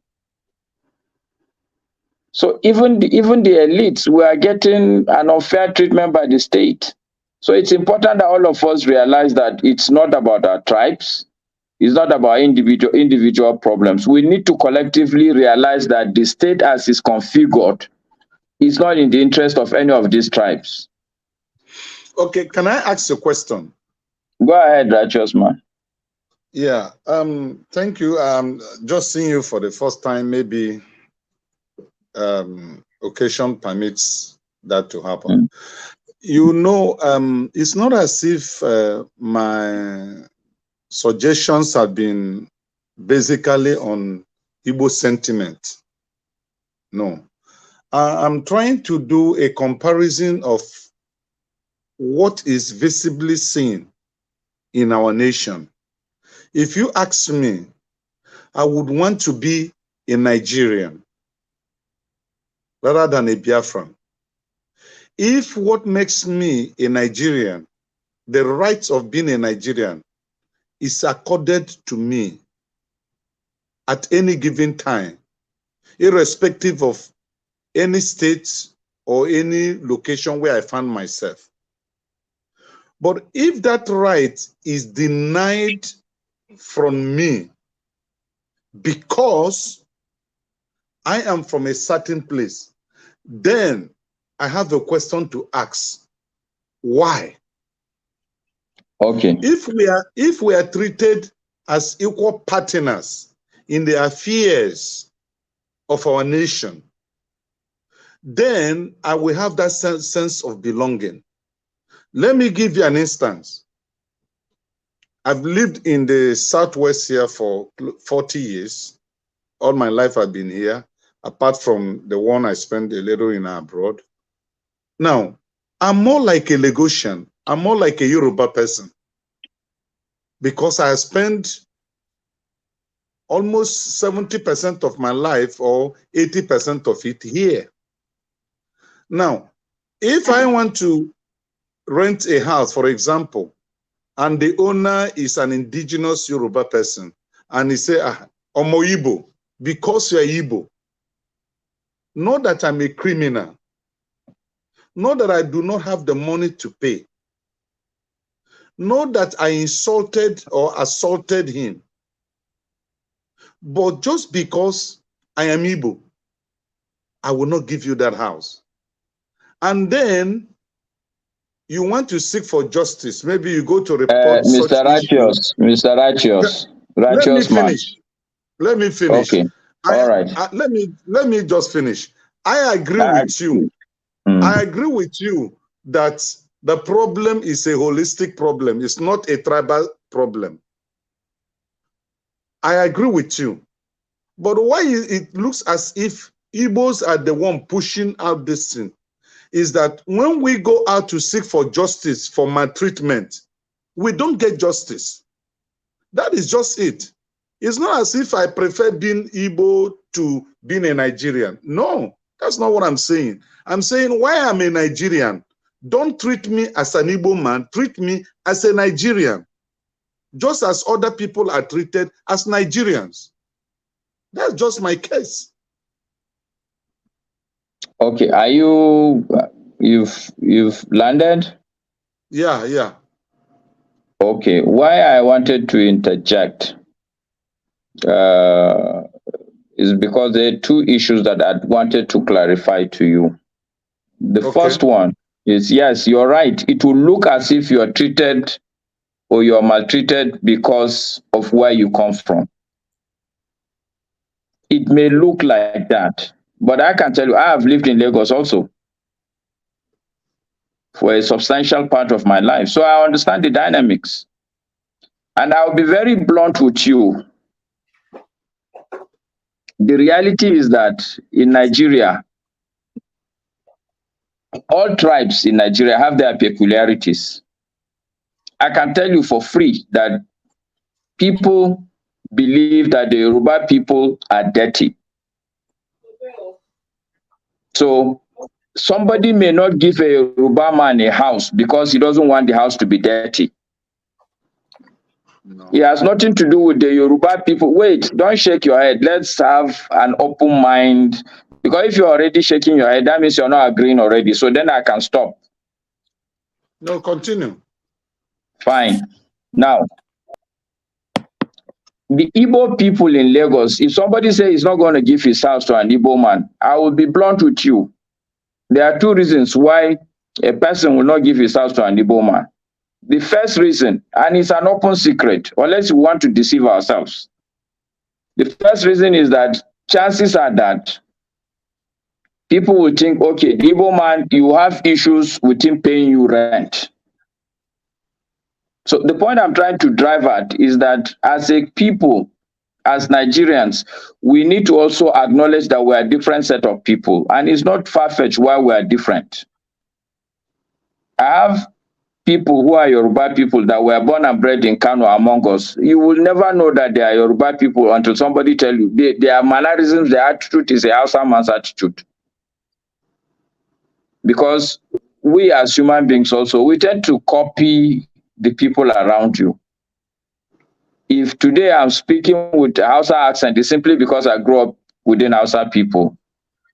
So even the elites, we are getting an unfair treatment by the state. So it's important that all of us realize that it's not about our tribes. It's not about individual problems. We need to collectively realize that the state as is configured is not in the interest of any of these tribes. Okay, can I ask a question? Go ahead, Righteous Man. Yeah, thank you. Just seeing you for the first time, maybe occasion permits that to happen. You know, it's not as if my suggestions have been basically on Igbo sentiment. No. I'm trying to do a comparison of what is visibly seen in our nation. If you ask me, I would want to be a Nigerian rather than a Biafran. If what makes me a Nigerian, the rights of being a Nigerian, is accorded to me at any given time, irrespective of any state or any location where I find myself. But if that right is denied from me because I am from a certain place, then I have a question to ask. Why? Okay. If we are treated as equal partners in the affairs of our nation, then I will have that sense of belonging. Let me give you an instance. I've lived in the Southwest here for 40 years. All my life I've been here, apart from the one I spent a little in abroad. Now, I'm more like a Lagosian. I'm more like a Yoruba person because I spent almost 70% of my life or 80% of it here. Now, if I want to rent a house, for example, and the owner is an indigenous Yoruba person, and he say, Omo Igbo, because you're Igbo, not that I'm a criminal, not that I do not have the money to pay, not that I insulted or assaulted him, but just because I am Igbo, I will not give you that house. And then you want to seek for justice. Maybe you go to report such Mr. Righteous, Mr. Righteous, Righteous man. Let me finish. Okay. All right. Let me just finish. I agree with you. I agree with you that the problem is a holistic problem. It's not a tribal problem. I agree with you. But why it looks as if Igbos are the one pushing out this thing is that when we go out to seek for justice for maltreatment, we don't get justice. That is just it. It's not as if I prefer being Igbo to being a Nigerian. No, That's not what I'm saying. I'm saying why I'm a Nigerian. Don't treat me as an Igbo man. Treat me as a Nigerian. Just as other people are treated as Nigerians. That's just my case. Okay, are you've landed? Yeah. Okay, why I wanted to interject is because there are two issues that I wanted to clarify to you. The first one is, yes, you're right. It will look as if you are treated or you are maltreated because of where you come from. It may look like that, but I can tell you, I have lived in Lagos also for a substantial part of my life. So I understand the dynamics. And I'll be very blunt with you. The reality is that in Nigeria, all tribes in Nigeria have their peculiarities. I can tell you for free that people believe that the Yoruba people are dirty. So somebody may not give a Yoruba man a house because he doesn't want the house to be dirty. No. It has nothing to do with the Yoruba people. Wait, don't shake your head. Let's have an open mind. Because if you're already shaking your head, that means you're not agreeing already. So then I can stop. No, continue. Fine. Now, the Igbo people in Lagos, if somebody says he's not going to give his house to an Igbo man, I will be blunt with you. There are two reasons why a person will not give his house to an Igbo man. The first reason, and it's an open secret, unless we want to deceive ourselves. The first reason is that chances are that people will think, okay, the Igbo man, you have issues with him paying you rent. So the point I'm trying to drive at is that as a people, as Nigerians, we need to also acknowledge that we are a different set of people. And it's not far-fetched why we are different. I have people who are Yoruba people that were born and bred in Kano among us. You will never know that they are Yoruba people until somebody tell you. Their mannerisms, their attitude is a Hausa man's attitude. Because we as human beings also, we tend to copy the people around you. If today I'm speaking with a Hausa accent, it's simply because I grew up within Hausa people.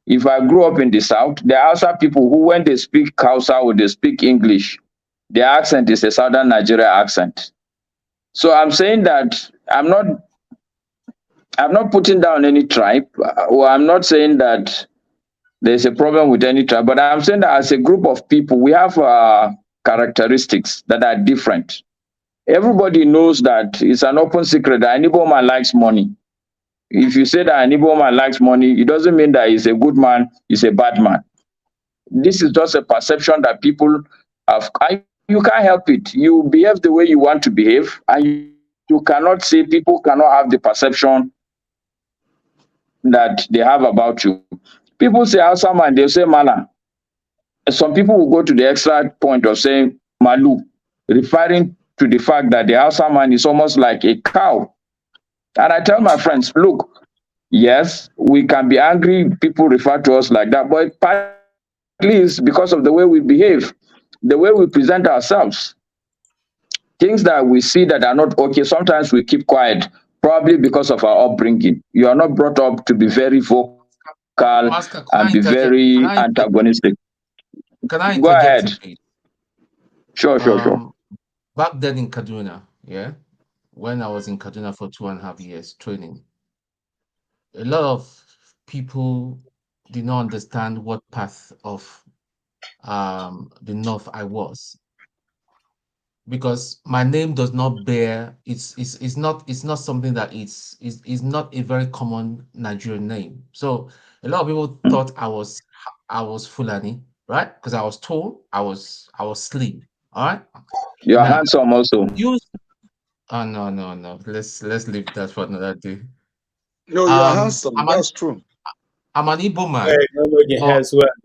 If I grew up in the South, there are Hausa people who, when they speak Hausa or they speak English, their accent is a Southern Nigeria accent. So I'm saying that I'm not putting down any tribe, or I'm not saying that there's a problem with any tribe, but I'm saying that as a group of people, we have characteristics that are different. Everybody knows that it's an open secret that an Igbo man likes money. If you say that an Igbo man likes money, it doesn't mean that he's a good man, he's a bad man. This is just a perception that people have. You can't help it. You behave the way you want to behave, and you cannot say people cannot have the perception that they have about you. People say Hausa man, they'll say Mala. Some people will go to the extra point of saying Malu, referring to the fact that the Hausa man is almost like a cow. And I tell my friends, look, yes, we can be angry, people refer to us like that, but partly it's because of the way we behave, the way we present ourselves. Things that we see that are not okay, sometimes we keep quiet, probably because of our upbringing. You are not brought up to be very vocal and be very antagonistic. Can I Go interject, ahead. please? Sure. Back then in Kaduna, when I was in Kaduna for 2.5 years training, a lot of people did not understand what path of the north I was, because my name does not bear it's not something that is not a very common Nigerian name. So a lot of people thought I was Fulani, right? Because I was tall, I was slim. All right. You're handsome also. Oh no. Let's leave that for another day. No, you're handsome. That's true. I'm an Igbo man.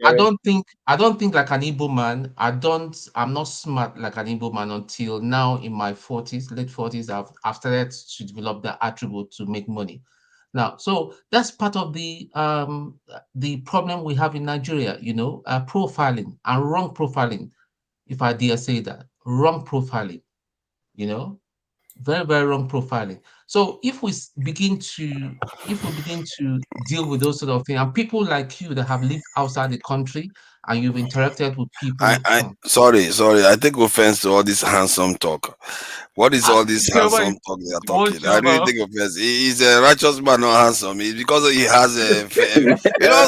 I don't think like an Igbo man. I'm not smart like an Igbo man until now in my 40s, late 40s. I've started to develop the attribute to make money. Now, so that's part of the problem we have in Nigeria, profiling and wrong profiling, if I dare say that, wrong profiling, very, very wrong profiling. So if we begin to deal with those sort of things, and people like you that have lived outside the country and you've interacted with people. Sorry, I take offense to all this handsome talk. What is all this handsome talk they are talking? I really take offense. He's a righteous man, not handsome. It's because he has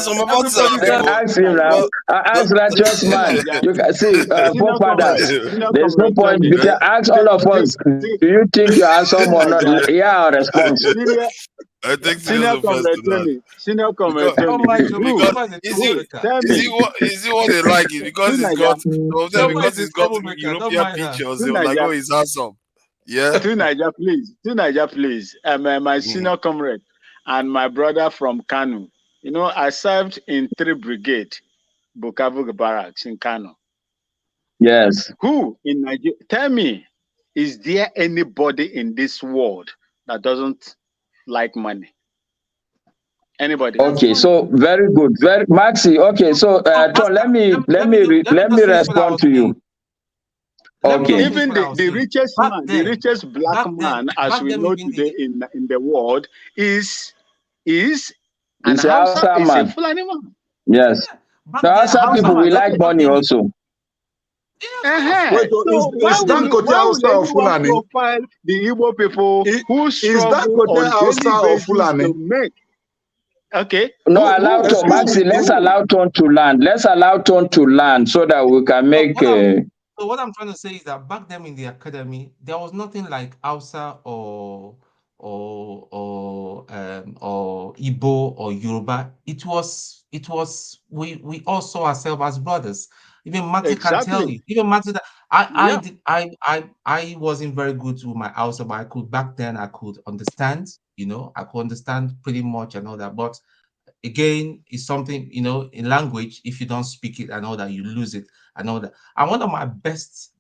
some of us people. Ask him now. Ask righteous man. You can see, forefathers. There's no point. Because ask all of us. Do you think you are handsome or not? Yeah, our response. I think Senior Comrade Tony. Senior Comrade Tony. Is it what they like? It because he's got European pictures. They were like, oh, he's handsome. Yeah. To Niger, please. My senior comrade and my brother from Kano. I served in 3 Brigade, Bukavu Barracks in Kano. Yes. Who in Nigeria? Tell me, is there anybody in this world that doesn't like money? Anybody? Okay, so very good, very Maxi. Okay, so Tom, let me respond to you. Okay. Even the richest man, the richest black man, as we know today in the world, is an Hausa man. Fulani man. Yes. The Hausa people, we like money also. Wait, so is Dangote Hausa or Fulani? Profile the Igbo people who struggle Dangote Hausa or Fulani? To make. Okay. No, allow Tom, Maxi, let's allow Tom to land. Let's allow Tom to land so that we can make. So what I'm trying to say is that back then in the academy, there was nothing like Hausa or Igbo or Yoruba. It was we all saw ourselves as brothers. Even Matthew can tell you. Even Matthew, I wasn't very good with my Hausa, but back then I could understand. I could understand pretty much and all that. But again, it's something, in language, if you don't speak it and all that, you lose it and all that. And one of my best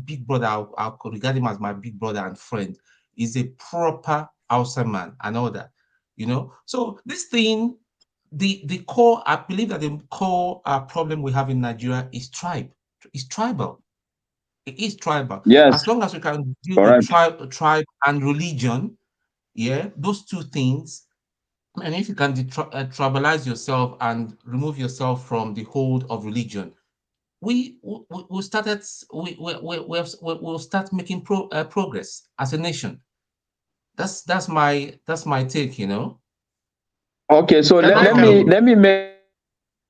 big brother, I could regard him as my big brother and friend, is a proper Hausa man and all that, So this thing, the core, I believe that the core problem we have in Nigeria is tribal. It is tribal. Yes. As long as we can deal with tribe and religion, those two things, and if you can tribalize yourself and remove yourself from the hold of religion, we'll start making progress as a nation. That's my take, Okay, so let me make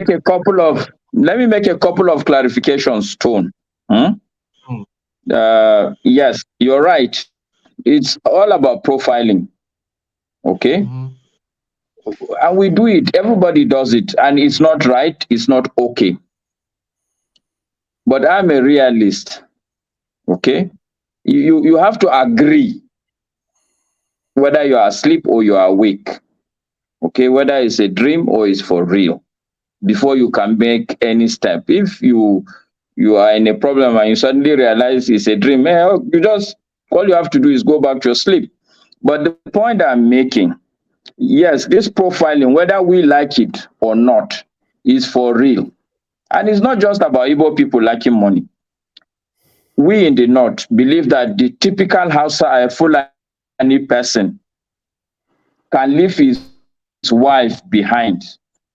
a couple of clarifications, Tone. Yes, you're right. It's all about profiling. Okay. And we do it, everybody does it, and it's not right, it's not okay. But I'm a realist. Okay. You have to agree whether you are asleep or you are awake. Okay, whether it's a dream or it's for real, before you can make any step. If you are in a problem and you suddenly realize it's a dream, all you have to do is go back to your sleep. But the point I'm making, yes, this profiling, whether we like it or not, is for real. And it's not just about Igbo people liking money. We in the North believe that the typical Hausa Fulani person can leave his wife behind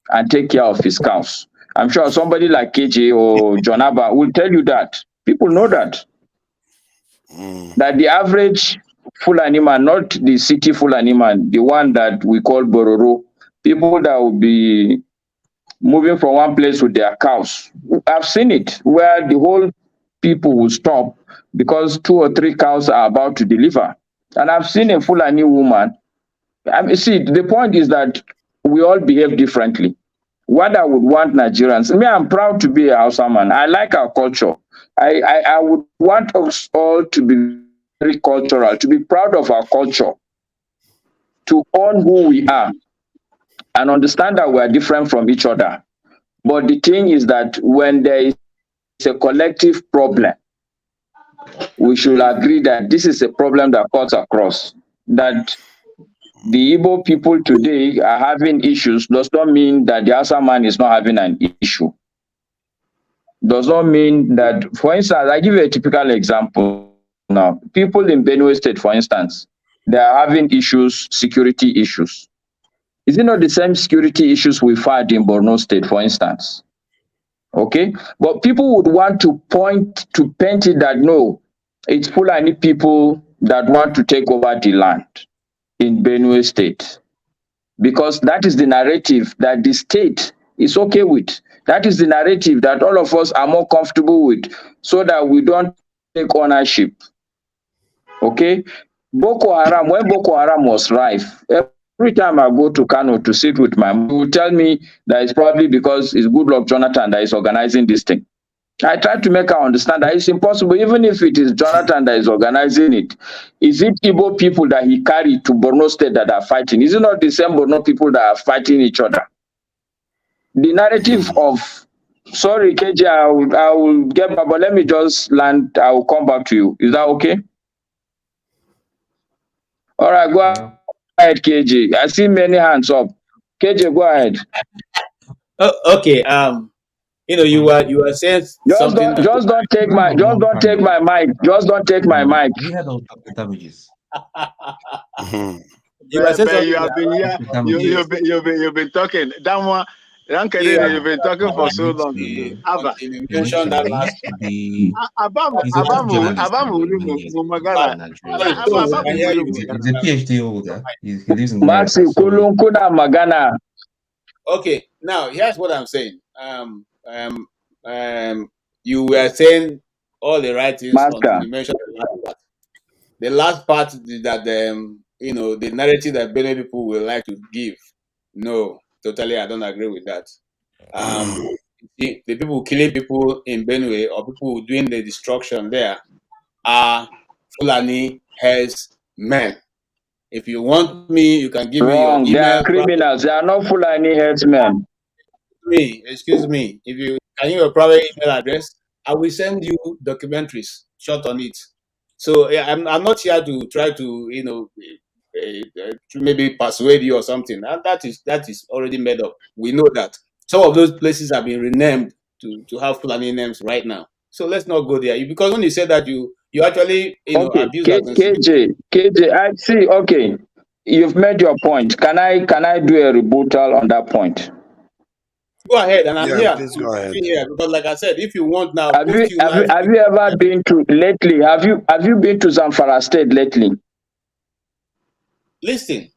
and take care of his cows. I'm sure somebody like KJ or John Abba will tell you that. People know that. That the average Fulani man, not the city Fulani man, the one that we call Bororo, people that will be moving from one place with their cows. I've seen it where the whole people will stop because 2 or 3 cows are about to deliver. And I've seen a Fulani woman. See, the point is that we all behave differently. What I would want Nigerians, I'm proud to be a Hausa man. I like our culture. I would want us all to be very cultural, to be proud of our culture, to own who we are, and understand that we are different from each other. But the thing is that when there is a collective problem, we should agree that this is a problem that cuts across, that the Igbo people today are having issues does not mean that the Hausa man is not having an issue. Does not mean that, for instance, I give you a typical example now. People in Benue State, for instance, they are having issues, security issues. Is it not the same security issues we've had in Borno State, for instance? Okay, but people would want to paint it that no, it's Fulani people that want to take over the land in Benue State, because that is the narrative that the state is okay with. That is the narrative that all of us are more comfortable with, so that we don't take ownership. Okay, Boko Haram, when Boko Haram was rife, every time I go to Kano to sit with my mom, he will tell me that it's probably because it's Goodluck Jonathan that is organizing this thing. I try to make her understand that it's impossible, even if it is Jonathan that is organizing it. Is it Igbo people that he carried to Borno State that are fighting? Is it not the same Borno people that are fighting each other? The narrative of, sorry, KJ, I will get back, but let me just land. I will come back to you. Is that okay? All right, go ahead, KJ. I see many hands up. KJ, go ahead. Oh, okay. You were saying something. Just don't take my mic. Just don't take my mic. Have you heard of Dr. Damages? You were saying something. You have been here. You've been talking. That one. You've been talking for so long. You mentioned that last. He's a top journalist He's a PhD holder. He lives in America. Magana. Okay, now here's what I'm saying. You were saying all the right things until you mentioned the last part. The last part is that the narrative that Benue people will like to give. No, totally, I don't agree with that. The people killing people in Benue or people doing the destruction there are Fulani herdsmen. If you want me, you can give me your email. They are criminals. They are not Fulani herdsmen. Excuse me. If you can give your private email address, I will send you documentaries short on it. So yeah, I'm not here to try to to maybe persuade you or something. That is already made up. We know that some of those places have been renamed to have Fulani names right now. So let's not go there. Because when you say that you actually abuse that. KJ, I see. Okay, you've made your point. Can I do a rebuttal on that point? Go ahead, and I'm here. Please go ahead. Because, like I said, if you want now, have you ever been to lately? Have you been to Zamfara State lately? Listen.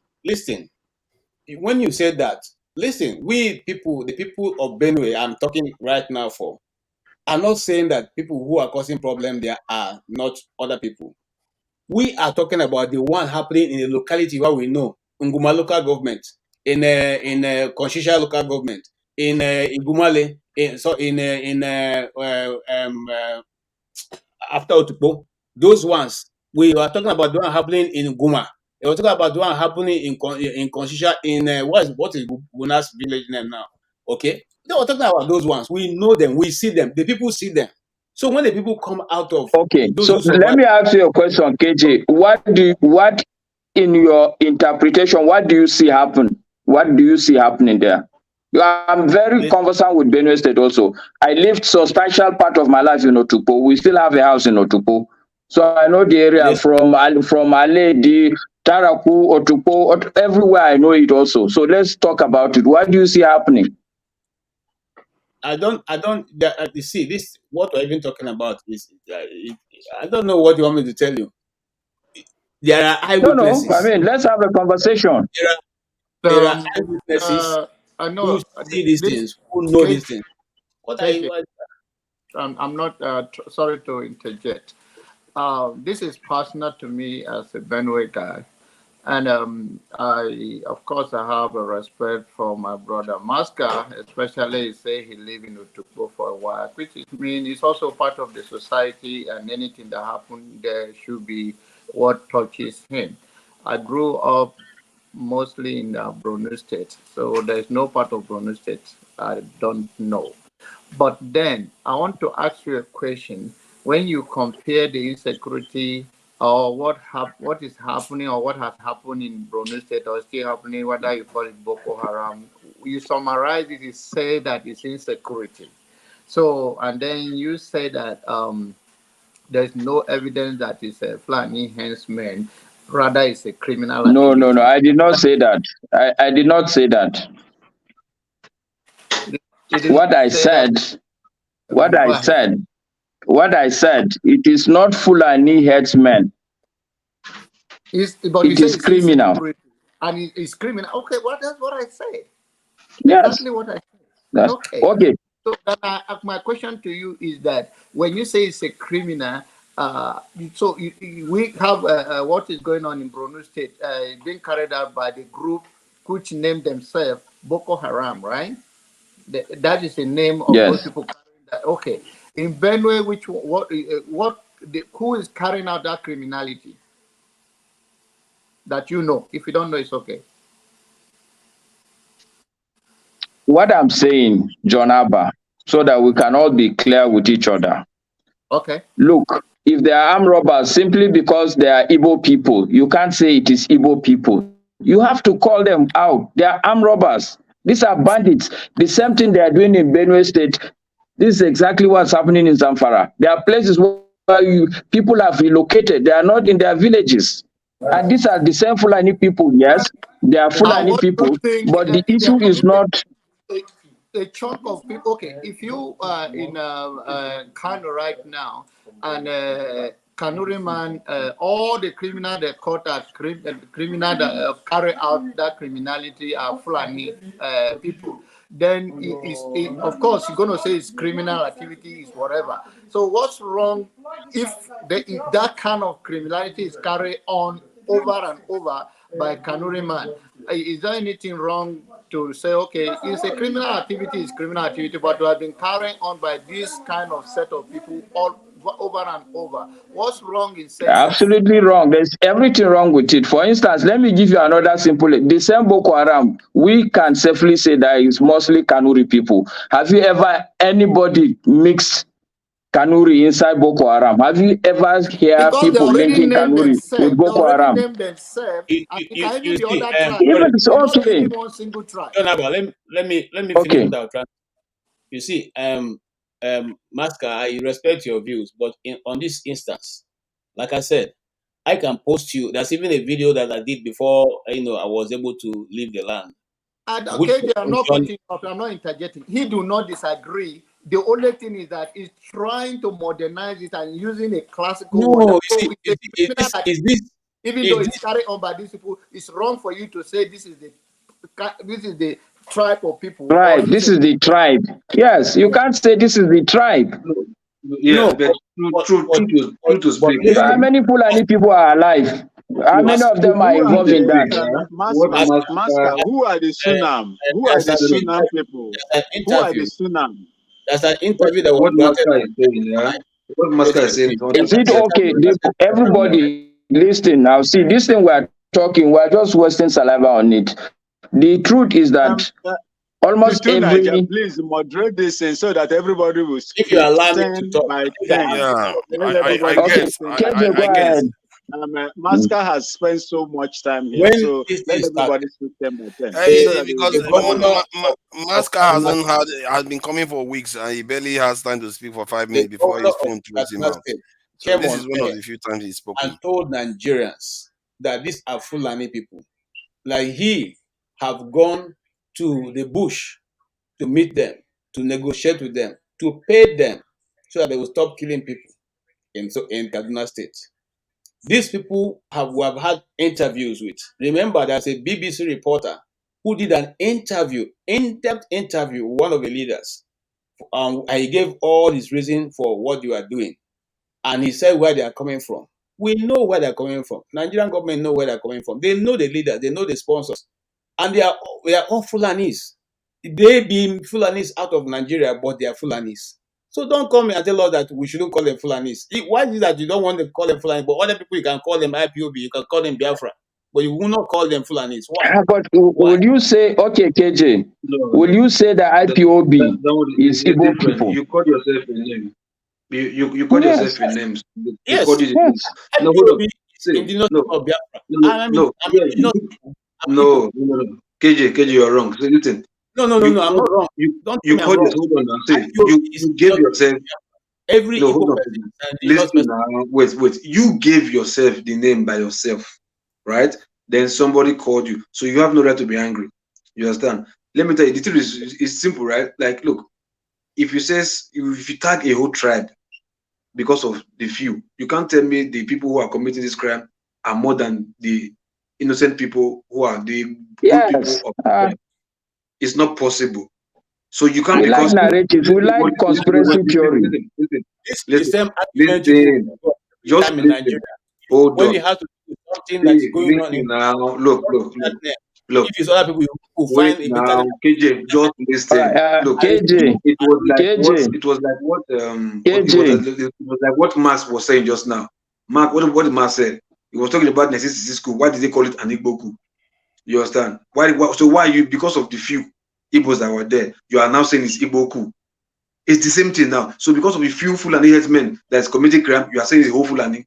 When you said that, listen. The people of Benue, I'm talking right now for. I'm not saying that people who are causing problems there are not other people. We are talking about the one happening in the locality where we know, Nguma local government, in Konshisha local government, in Igumale, after Otukpo. Those ones, we are talking about the one happening in Nguma. We are talking about the one happening in Konshisha, in what is Guna's village name now? Okay, they were talking about those ones. We know them, we see them, the people see them. So when the people come out of so let me ask you a question, KJ. What in your interpretation, what do you see happen? What do you see happening there? I'm very conversant with Benue State also. I lived substantial part of my life in Otukpo. We still have a house in Otukpo. So I know the area from Aledi, Taraku, Otukpo, everywhere I know it also. So let's talk about it. What do you see happening? I don't. You see, this what we're even talking about is. I don't know what you want me to tell you. There are eyewitnesses. No. I mean, let's have a conversation. There are eyewitnesses I know who see these things, who know these things. What are you? I'm not sorry to interject. This is personal to me as a Benue guy. And I, of course, I have a respect for my brother Maska, especially he say he live in Utukpo for a while, which means it's also part of the society, and anything that happened there should be what touches him. I grew up mostly in Borno State, so there's no part of Borno State I don't know. But then I want to ask you a question. When you compare the insecurity or what is happening or what has happened in Borno State or still happening, whether you call it Boko Haram, you summarize it, you say that it's insecurity. So, and then you say that there's no evidence that it's a Fulani enhancement, rather it's a criminal No, no, no. activity. I did not say that. I did not say that. You did What not I say that. said, what Go I ahead. said, what I said, it is not Fulani headsmen. But you It say is it's criminal. insecurity and it's criminal. Okay, that's what I said. Yes. Exactly what I said. That's Okay. okay. So then my question to you is that when you say it's a criminal, we have what is going on in Borno State being carried out by the group which named themselves Boko Haram, right? That is the name of those Yes. people carrying that. Okay. In Benue, who is carrying out that criminality? That you know. If you don't know, it's okay. What I'm saying, John Abba, so that we can all be clear with each other. Okay. Look, if they are armed robbers simply because they are Igbo people, you can't say it is Igbo people. You have to call them out. They are armed robbers. These are bandits. The same thing they are doing in Benue State. This is exactly what's happening in Zamfara. There are places where people have relocated. They are not in their villages. And these are the same Fulani people, yes. They are Fulani What do you people, think? but the They are issue is coming not. a chunk of people. Okay, if you are in Kano right now, and Kanuri man, all the criminal they caught as criminal that carry out that criminality are Fulani people. Then of course you're going to say it's criminal activity, is whatever. So what's wrong if that kind of criminality is carried on over and over by Kanuri man? Is there anything wrong to say, okay, it's a criminal activity, it's criminal activity, but we have been carrying on by this kind of set of people all over and over? What's wrong in saying that? Absolutely wrong. There's everything wrong with it. For instance, let me give you another simple. The same Boko Haram, we can safely say that it's mostly Kanuri people. Have you ever anybody mixed Kanuri inside Boko Haram? Have you ever heard Because they people already linking named Kanuri with themselves. They Boko already Haram? named themselves, and it can You even be see, other tribes. Even it's It may not be okay. even one single tribe. John Abba, let me finish Okay. what I was trying. You see, Masca, I respect your views, but on this instance, like I said, I can post you. There's even a video that I did before I was able to leave the land. Which Okay, I'm not cutting off. I'm not interjecting. He do not disagree. The only thing is that he's trying to modernize it and using a classical word. No, So you see, even though it's carried on by these people, it's wrong for you to say this is the tribe of people. Right. This is the tribe. Yes, you can't say this is the tribe. Yes, but true to speak. How many Fulani people are alive? How many of them are involved in that? Master, who are the Sunam? Who are the Sunam people? Who are the Sunam? There's an interview that was What granted. Master is saying, yeah? What Master is saying Is it okay? Everybody listen now. See, this thing we're talking, we're just wasting saliva on it. The truth is that almost every. Please moderate this so that everybody will speak. If you allow me to 10 talk, by 10. Yeah, I guess. Masker has spent so much time here, when so let everybody speak 10 by 10. Because Masca has been coming for weeks and he barely has time to speak for 5 minutes before his phone throws him out. So this is one of the few times he's spoken. And told Nigerians that these are Fulani people. Like he have gone to the bush to meet them, to negotiate with them, to pay them so that they will stop killing people in Kaduna State. These people we have had interviews with. Remember, there's a BBC reporter who did an interview, in-depth interview with one of the leaders. And he gave all his reason for what you are doing. And he said where they are coming from. We know where they're coming from. Nigerian government know where they're coming from. They know the leaders, they know the sponsors. And they are all Fulanis. They be Fulanis out of Nigeria, but they are Fulanis. So don't come and tell us that we shouldn't call them Fulanis. Why is it that you don't want to call them Fulanis, but other people you can call them IPOB, you can call them Biafra, but you will not call them Fulanis? Why? But would you say, okay, KJ, will you say that IPOB is Igbo people? You call yourself a name. You called Yes, yourself in names. They Yes. called you the names. yes. No, hold on. IPOB is See, indigenous no, people of Biafra. no, And I mean, no. I'm Yeah, indigenous. I'm no, Igbo. no. KJ, you're wrong. So listen, No, I'm you not wrong. Don't tell you me I'm called wrong. yourself. Hold on now. See, IPOB is you gave indigenous people yourself. of Biafra. Every No, Igbo hold on. person is an indigenous Listen person. now. Wait. You gave yourself the name by yourself, right? Then somebody called you, so you have no right to be angry. You understand? Let me tell you, the truth is simple, right? Like, look, if you tag a whole tribe because of the few, you can't tell me the people who are committing this crime are more than the innocent people who are the good people Yes. of the tribe. It's not possible. So you can't, We like because narratives. We like conspiracy theory. This is the same argument you listen, put just time in listen. Nigeria. Hold When on. it has to do with something that is going on Listen in now. Look. if it's other people, you will Wait find a now, better. KJ, just All right, listen. Look, KJ, it was like KJ, it was like what Max was saying just now. Mark, what did Max say? He was talking about 1960 school. Why did they call it an Igbo coup? You understand? Why you, because of the few Igbos that were there, you are now saying it's Igbo coup? It's the same thing now. So because of the few Fulani headsmen that's committing crime, you are saying it's a whole Fulani.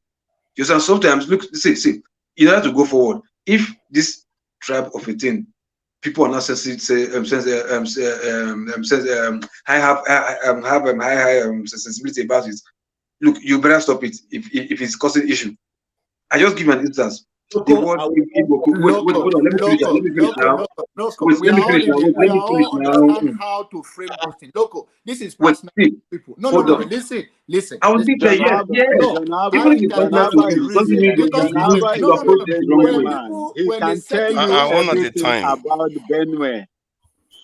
You understand? Sometimes look, see, in order to go forward, if this tribe of a thing, people are not high sensibility about it. Look, you better stop it if it's causing issue. I just give you an instance. The word wait, hold on, let me finish now. Wait, We let are me all finish now. Wait, we let are me finish all now. understand how to frame this thing. Loco, this is Wait, personal see, people. hold No. on. Listen. I will teach you, John yes. Haba, No, John Even Haba, if it's John personal to Haba you, is doesn't a, mean because John you Haba is a approach it the wrong Benue when way. man. people He when they can tell setting you you up, one at a everything time. about Benue.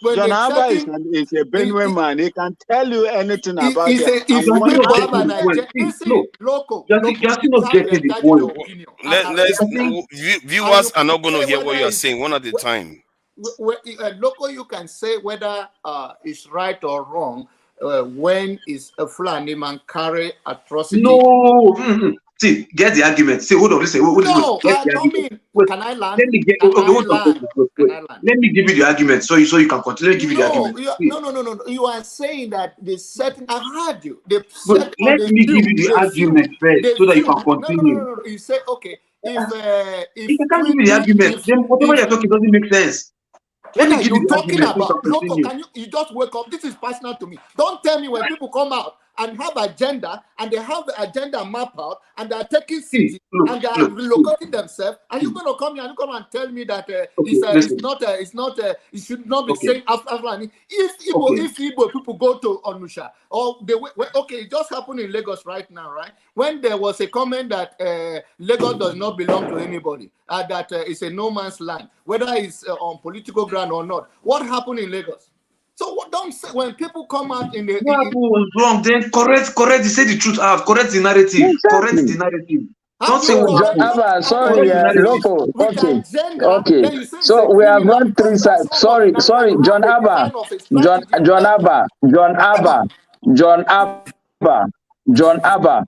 when John they Haba setting is a Benue man. He can tell you anything about It's it. a, And if You are one still not people has have getting an the point. agenda, See, listen, no, local, you're still people not have the getting the entitled point. to opinion, You are saying, Viewers are and not you going to say hear what whether you are it's saying one at a time. local. You can say whether it's right or wrong when is a Fulani man carry atrocity. no. See, get the argument. See, hold on, listen. Wait. No, Get the come argument. in. Wait, Can I land? let me get. Can Okay, I hold on. land? Can Wait. I land? Let me give you the argument, so you can continue. Let me give you the No, argument. See, no. You are saying that the setting. I've heard you. The but set on let the me give few, you the argument first, so that you can continue. No. You say okay. If If I can't give you the argument, then whatever you're talking doesn't make sense. Let what me are give you you the talking argument so you about? can Local, continue. can you just wake up? This is personal to me. Don't tell me when people come out and have agenda and they have the agenda map out and they are taking See, cities and they are relocating themselves. Are you going to come here and come and tell me that listen. it should not be Okay, saying after if okay. Igbo people go to Onusha or okay, it just happened in Lagos right now, right? When there was a comment that Lagos does not belong to anybody, that it's a no man's land, whether it's on political ground or not. What happened in Lagos? So what don't say when people come out in the What was wrong? Then correct. Say the truth out. Correct the narrative. Correct Exactly. the narrative. how Don't do say you what So, correct? happened. Abba, Okay, sorry, Correct the narrative. local. with Okay, agenda, okay. then you say it's a So we have criminal run because three you are sides. somebody now. Sorry, You have John a Abba, design of a strategy. John Abba, John Abba.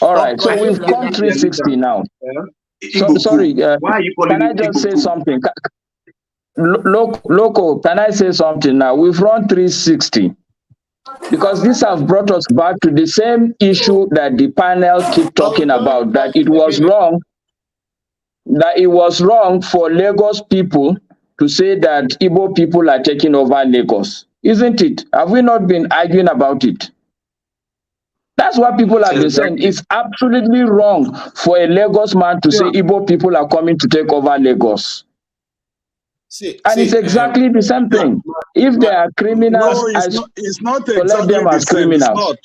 All Come, right. go So ahead, we've Let come me land. give you an 360 instance. now. Igbo coup. Sorry. Why are you calling Can I it just Igbo say coup? something? Local, can I say something now? We've run 360 because these have brought us back to the same issue that the panel keep I will talking join you about, back that it in a was minute. wrong, for Lagos people to say that Igbo people are taking over Lagos. Isn't it? Have we not been arguing about it? That's what people have been saying. Exactly. It's absolutely wrong for a Lagos man to say Igbo people are coming to take over Lagos. And it's exactly the same thing. If they are criminals, No, I it's not select exactly them the as same. It's criminals. not.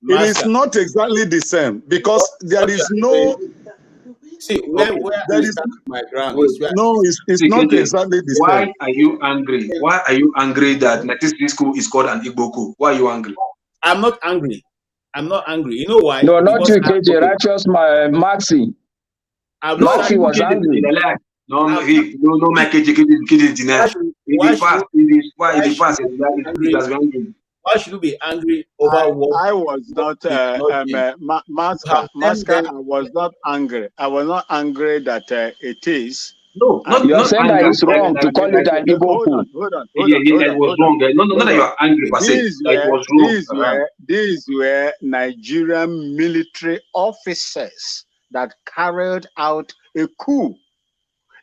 It is not exactly the same because there is no. See, where There I is stand my ground Wait. is where no. It's See, not KJ, exactly the why same. are you angry? Why are you angry that 1960 school is called an Igbo coup? Why are you angry? I'm not angry. I'm not angry. You know why? No, not Because you, KJ. Righteous Maxi. I've No, Maxi started. even was KJ angry. did a lie. No, I've no, my KJ why deny. should In why the should past, in why the should past, we be it angry? has been angry. Why should we be angry over I was what not is not changed? You have Masker. them I was not angry. I was not angry that it is. No, You're saying that anger. it's wrong to call it an Igbo coup. It was wrong. Not that you are angry per se. It was wrong. These were Nigerian military officers that carried out a coup.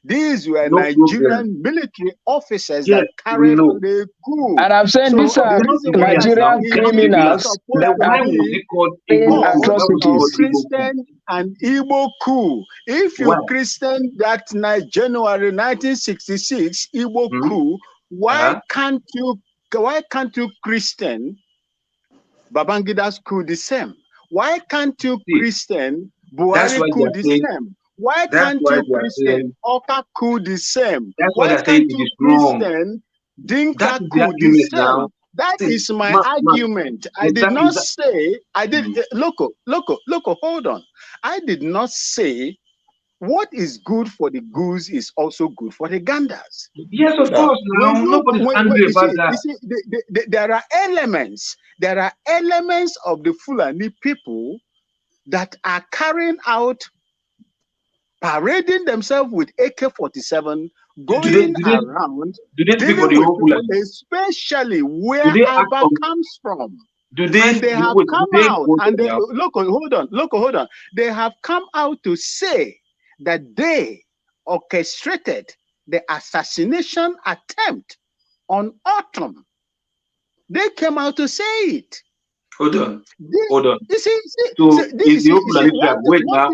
These were Nigerian military officers that carried out a coup. And I'm saying these are Nigerian criminals that are atrocities. Christian and Igbo coup. If you Christian that night, January 1966 Igbo coup, why can't you Christian Babangida's coup the same? Why can't you Christian Buhari coup the same? Why can't you Christian Oka coup the same? Why can't you Christian Dinka coup the same? That is my argument. I did not say, look, hold on. I did not say what is good for the goose is also good for the ganders. Yes, of course. Nobody's angry about that. You see, there are elements of the Fulani people that are carrying out, parading themselves with AK-47, going around, dealing with people, especially where Abba comes from. And they have come out, and they, hold on. They have come out to say that they orchestrated the assassination attempt on Autumn. They came out to say it. Hold on.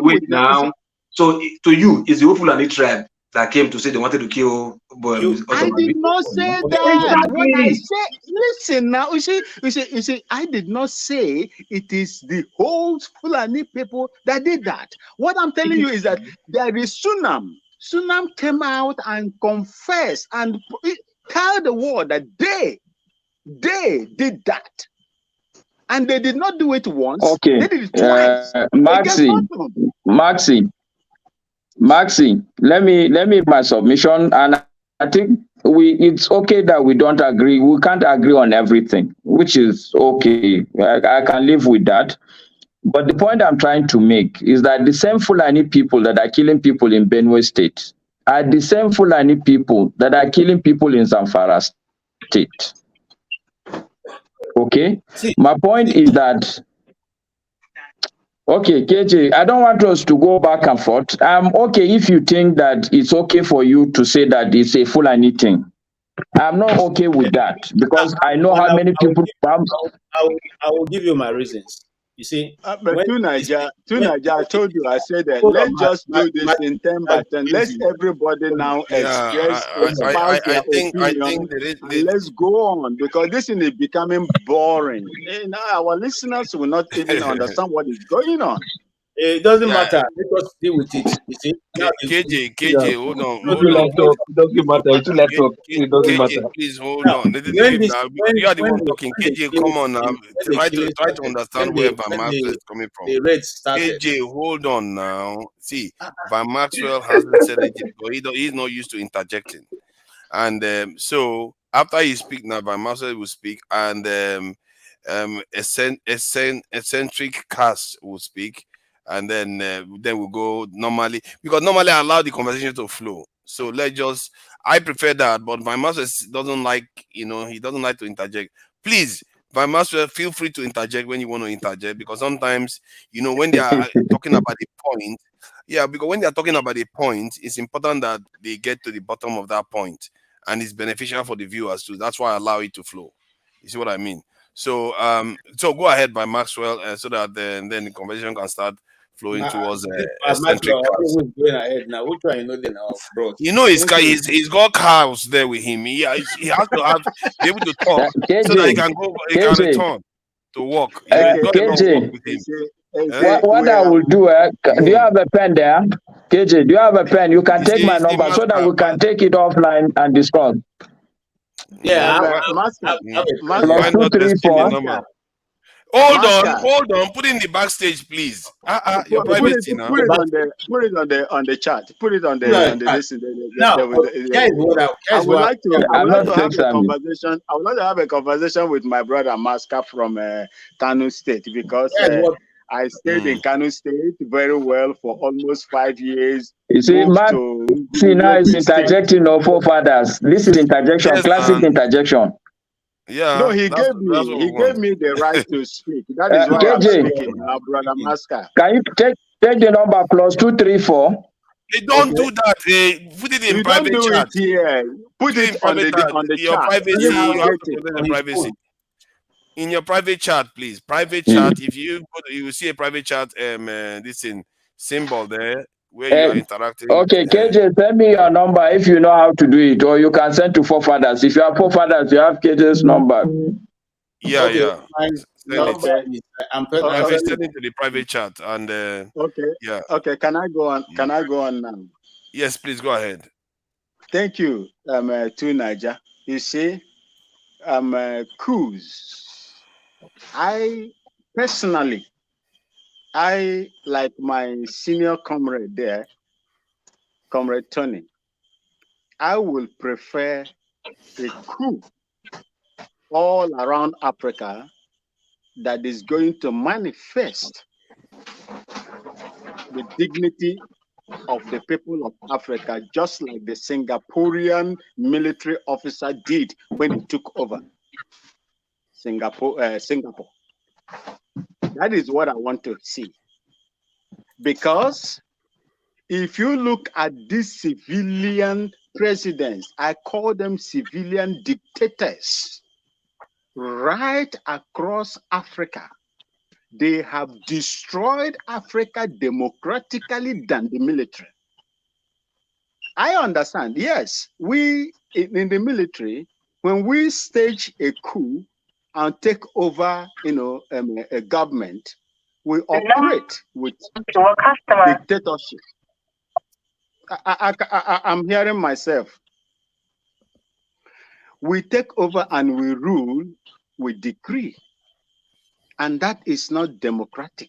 Wait now. So to you, is the Fulani tribe that came to say they wanted to kill I did not say that. When I say, listen now, you see, I did not say it is the whole Fulani people that did that. What I'm telling you is that there is Sunam. Sunam came out and confessed and tell the world that they did that. And they did not do it once. Okay. They did it twice. Maxi, let me my submission, and I think it's okay that we don't agree. We can't agree on everything, which is okay. I can live with that. But the point I'm trying to make is that the same Fulani people that are killing people in Benue State are the same Fulani people that are killing people in Zamfara State. Okay? My point is that, okay, KJ, I don't want us to go back and forth. I'm okay if you think that it's okay for you to say that it's a Fulani thing. I'm not okay with that because I know how many people. I will give you my reasons. You see, but to Niger, I told you, I said that let's just do this in 10 by 10. Let everybody now express their opinion. Let's go on because this is becoming boring. Now our listeners will not even understand what is going on. It doesn't matter. Let us deal with it. You see, KJ, hold on. It doesn't matter. It doesn't matter. KJ, please hold on. You are the one talking. KJ, come on now. Try to understand where Van Maxwell is coming from. KJ, hold on now. See, Van Maxwell hasn't said anything because he's not used to interjecting. And so after he speaks now, Van Maxwell will speak, and eccentric cast will speak. And then we'll go normally, because normally I allow the conversation to flow. So I prefer that, but my master doesn't like, he doesn't like to interject. Please, my master, feel free to interject when you want to interject, because sometimes, when they are talking about a point, because when they are talking about a point, it's important that they get to the bottom of that point, and it's beneficial for the viewers too. That's why I allow it to flow. You see what I mean? So, go ahead by Maxwell, so that then the conversation can start flowing towards eccentric cars. Going ahead now. Which one now, bro? He's got cows there with him. He has to be able to talk so that he can go. He can return to work. KJ, what I will do? Do you have a pen there, KJ? Do you have a pen? You can take my number so that we can take it offline and discuss. Yeah, +234. Hold on. Put in the backstage, please. Your privacy now. Put it on the chat. Put it on the listen. I would like to have a conversation. I would like to have a conversation with my brother Maska from Kano State, because I stayed in Kano State very well for almost 5 years. You see, See, now is interjecting of forefathers. This is interjection, Yes, classic man. interjection. No, Yeah, he that's gave what we me want. the right to speak. That is why I'm KJ, speaking, brother Masker. can you take the number +234? Hey, don't Okay. do that. Put it in You don't private do chat. it here. Put Put it it in private chat. on the Your chat. privacy, We will you have get to it. protect the privacy. In your private chat, please. Private Yeah. chat. If you go you will see a private chat this in symbol there where you are interacting. Okay, KJ, send me your number if you know how to do it, or you can send to forefathers. If you have forefathers, you have KJ's number. Yeah, Okay, yeah. my Send it. number is Send it to the private chat and Okay. yeah. Okay. Can I go on? Can I go on now? Yes, please go ahead. Thank you, to Niger. You see, Coups. I personally, I like my senior comrade there, Comrade Tony. I will prefer a coup all around Africa that is going to manifest the dignity of the people of Africa, just like the Singaporean military officer did when he took over Singapore. That is what I want to see. Because if you look at these civilian presidents, I call them civilian dictators, right across Africa, they have destroyed Africa democratically than the military. I understand. Yes, we in the military, when we stage a coup and take over, a government, we operate with dictatorship. I'm hearing myself. We take over and we rule with decree, and that is not democratic.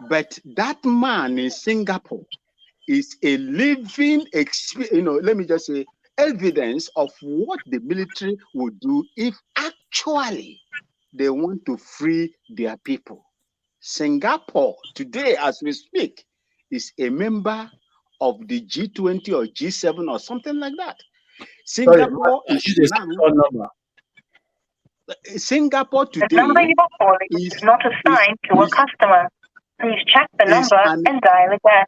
But that man in Singapore is a living experience, let me just say, evidence of what the military would do if actually they want to free their people. Singapore today, as we speak, is a member of the G20 or G7 or something like that. Singapore Singapore today the number you are calling is not assigned to a customer. Please check the number and dial again.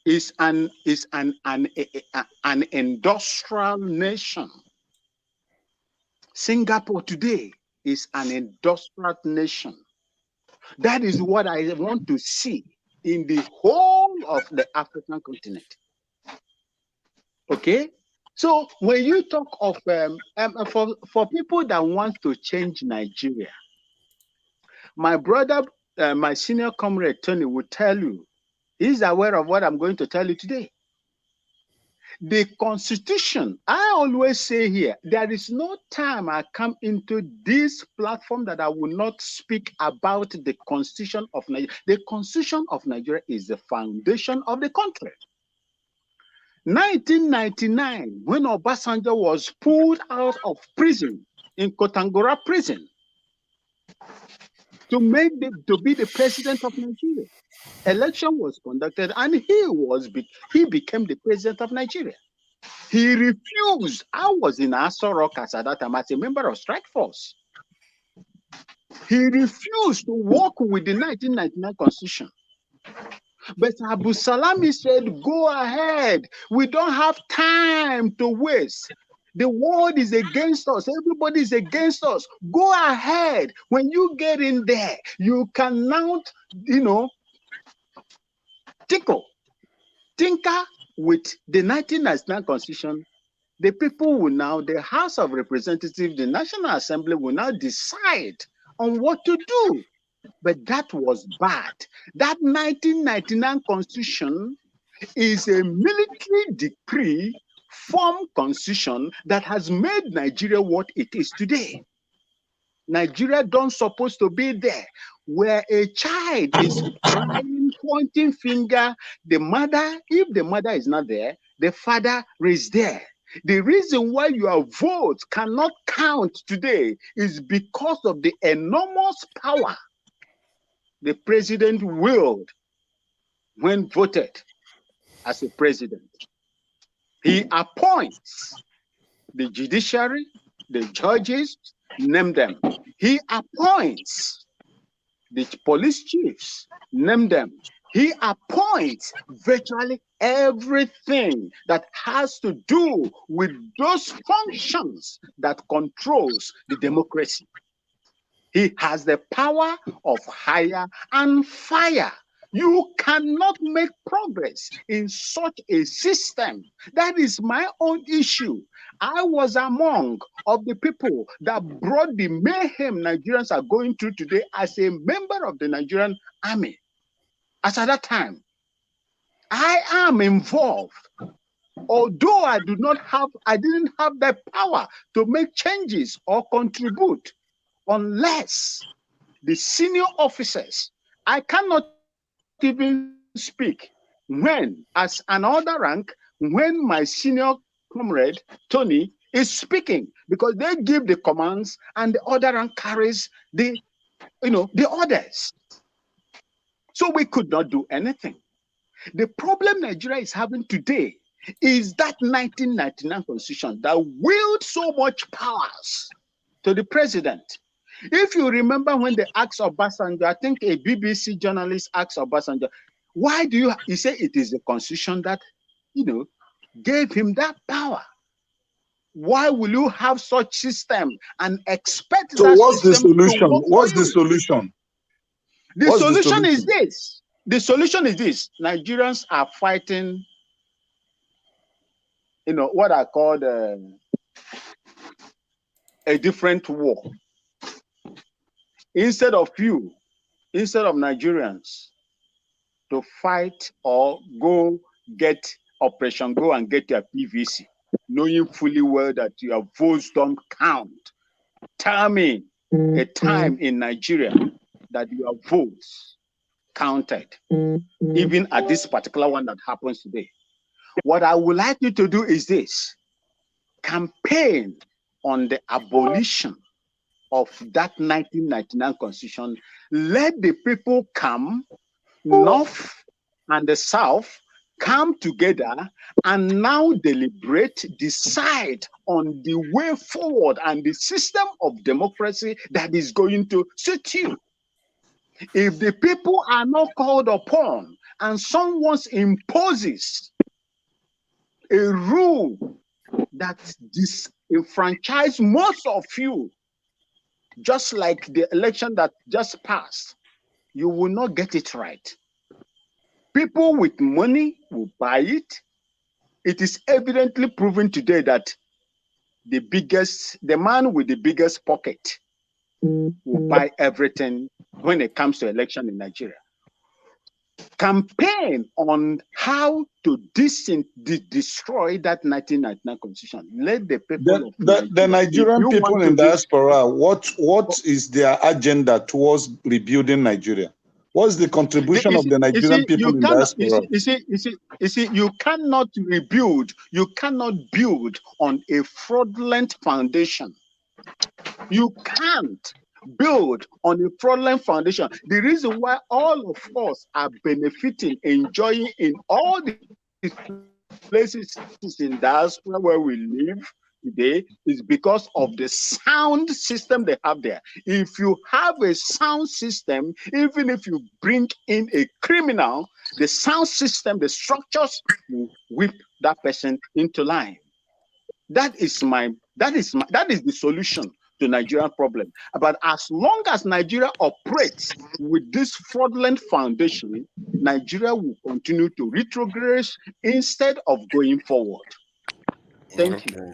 Is an industrial nation. Singapore today is an industrial nation. That is what I want to see in the whole of the African continent. Okay, so when you talk of for people that want to change Nigeria, my brother, my senior comrade Tony will tell you, he's aware of what I'm going to tell you today. The Constitution, I always say here, there is no time I come into this platform that I will not speak about the Constitution of Nigeria. The Constitution of Nigeria is the foundation of the country. 1999, when Obasanjo was pulled out of prison, in Kotangora prison, to be the president of Nigeria, election was conducted and he became the president of Nigeria. He refused. I was in Aso Rock at that time as a member of Strike Force. He refused to work with the 1999 Constitution. But Abu Salami said, go ahead. We don't have time to waste. The world is against us. Everybody is against us. Go ahead. When you get in there, you can now, tinker with the 1999 Constitution. The people will now, the House of Representatives, the National Assembly will now decide on what to do. But that was bad. That 1999 Constitution is a military decree form constitution that has made Nigeria what it is today. Nigeria don't supposed to be there. Where a child is crying, pointing finger, the mother, if the mother is not there, the father is there. The reason why your vote cannot count today is because of the enormous power the president willed when voted. as a president. He appoints the judiciary, the judges, name them. He appoints the police chiefs, name them. He appoints virtually everything that has to do with those functions that controls the democracy. He has the power of hire and fire. You cannot make progress in such a system. That is my own issue. I was among of the people that brought the mayhem Nigerians are going through today as a member of the Nigerian army. As at that time, I am involved. Although I didn't have the power to make changes or contribute unless the senior officers, I cannot even speak when, as another rank, when my senior comrade, Tony, is speaking, because they give the commands and the other rank carries the orders. So we could not do anything. The problem Nigeria is having today is that 1999 constitution that willed so much powers to the president. If you remember when they asked Obasanjo, I think a BBC journalist asked Obasanjo, why do you, he said it is the constitution that, gave him that power. Why will you have such system and expect so that what's the system solution? to work What's for the you? solution? The solution is this. The solution is this. Nigerians are fighting, what I call a different war. Instead of Nigerians to fight or go and get your PVC, knowing fully well that your votes don't count. Tell me a time in Nigeria that your votes counted, even at this particular one that happens today. What I would like you to do is this: campaign on the abolition of that 1999 constitution. Let the people come, North and the South, come together and now deliberate, decide on the way forward and the system of democracy that is going to suit you. If the people are not called upon and someone imposes a rule that disenfranchises most of you, just like the election that just passed, you will not get it right. People with money will buy it. It is evidently proven today that the man with the biggest pocket will buy everything when it comes to election in Nigeria. Campaign on how to destroy that 1999 constitution. Let the people the Nigerian people in diaspora, what is their agenda towards rebuilding Nigeria? What's the contribution of the Nigerian people in diaspora? You see, you cannot rebuild, you cannot build on a fraudulent foundation. You can't build on a fraudulent foundation. The reason why all of us are benefiting, enjoying in all the places in diaspora where we live today is because of the sound system they have there. If you have a sound system, even if you bring in a criminal, the sound system, the structures will whip that person into line. That is the solution to Nigerian problem. But as long as Nigeria operates with this fraudulent foundation, Nigeria will continue to retrogress instead of going forward. Thank you.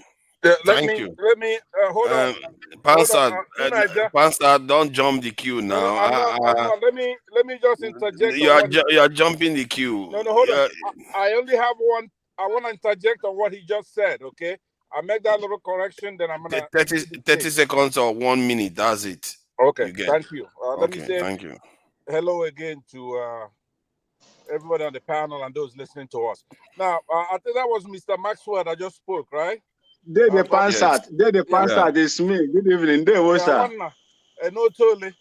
Let me hold on. Pastor, don't jump the queue now. Let me just interject. You are jumping the queue. No, hold on. I only have one. I want to interject on what he just said. Okay, I make that little correction. Then I'm gonna 30 seconds or 1 minute. That's it. Okay, thank you. Let me say thank you. Hello again to everybody on the panel and those listening to us. Now, I think that was Mr. Maxwell that just spoke, right? The Pansat is me. Good evening. There was no, totally.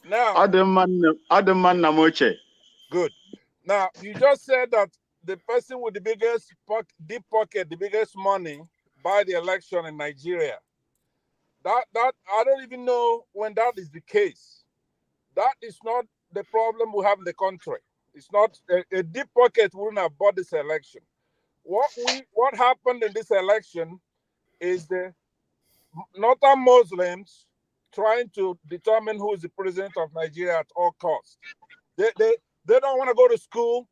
Now, Other man Namoche. Good. Now, you just said that the person with the biggest deep pocket, the biggest money, buy the election in Nigeria. That I don't even know when that is the case. That is not the problem we have in the country. It's not a deep pocket wouldn't have bought this election. What happened in this election is the northern Muslims trying to determine who is the president of Nigeria at all costs. They don't want to go to school.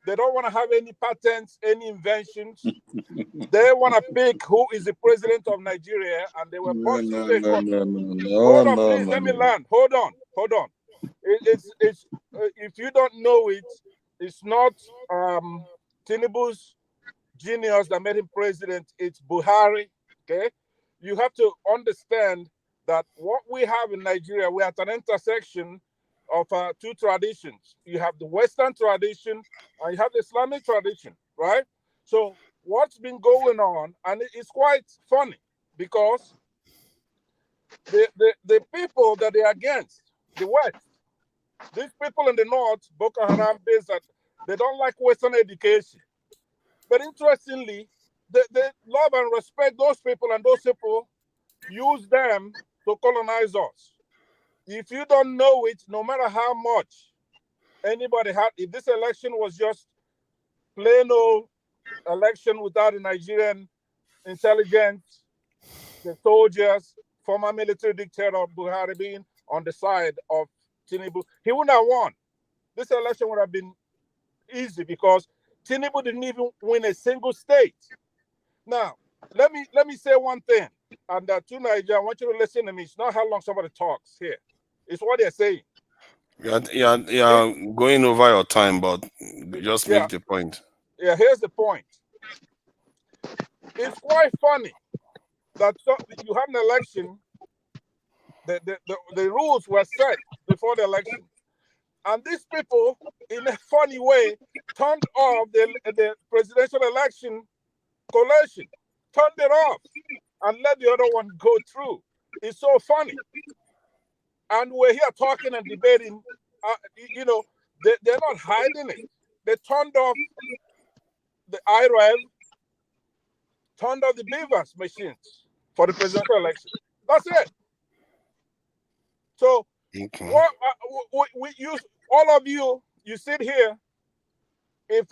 They don't want to have any patents, any inventions. They want to pick who is the president of Nigeria, and they were boxing Hold on, please, let me land. Hold on. It's if you don't know it, it's not Tinubu's genius that made him president. It's Buhari. Okay, you have to understand that what we have in Nigeria, we're at an intersection of two traditions. You have the Western tradition and you have the Islamic tradition, right? So what's been going on, and it's quite funny because the people that they're against, the West, these people in the North, Boko Haram, they don't like Western education. But interestingly, they love and respect those people, and those people use them to colonize us. If you don't know it, no matter how much anybody had, if this election was just plain old election without a Nigerian intelligence, the soldiers, former military dictator Buhari being on the side of Tinubu, he wouldn't have won. This election would have been easy because Tinubu didn't even win a single state. Now, let me say one thing, and to Nigeria, I want you to listen to me. It's not how long somebody talks here. It's what they're saying. You're going over your time, but just make the point. Yeah, here's the point. It's quite funny that you have an election, the rules were set before the election. And these people, in a funny way, turned off the presidential election collation, turned it off, and let the other one go through. It's so funny. And we're here talking and debating, they're not hiding it. They turned off the IREV, turned off the Beavers machines for the presidential election. That's it. So, what we use, all of you sit here. If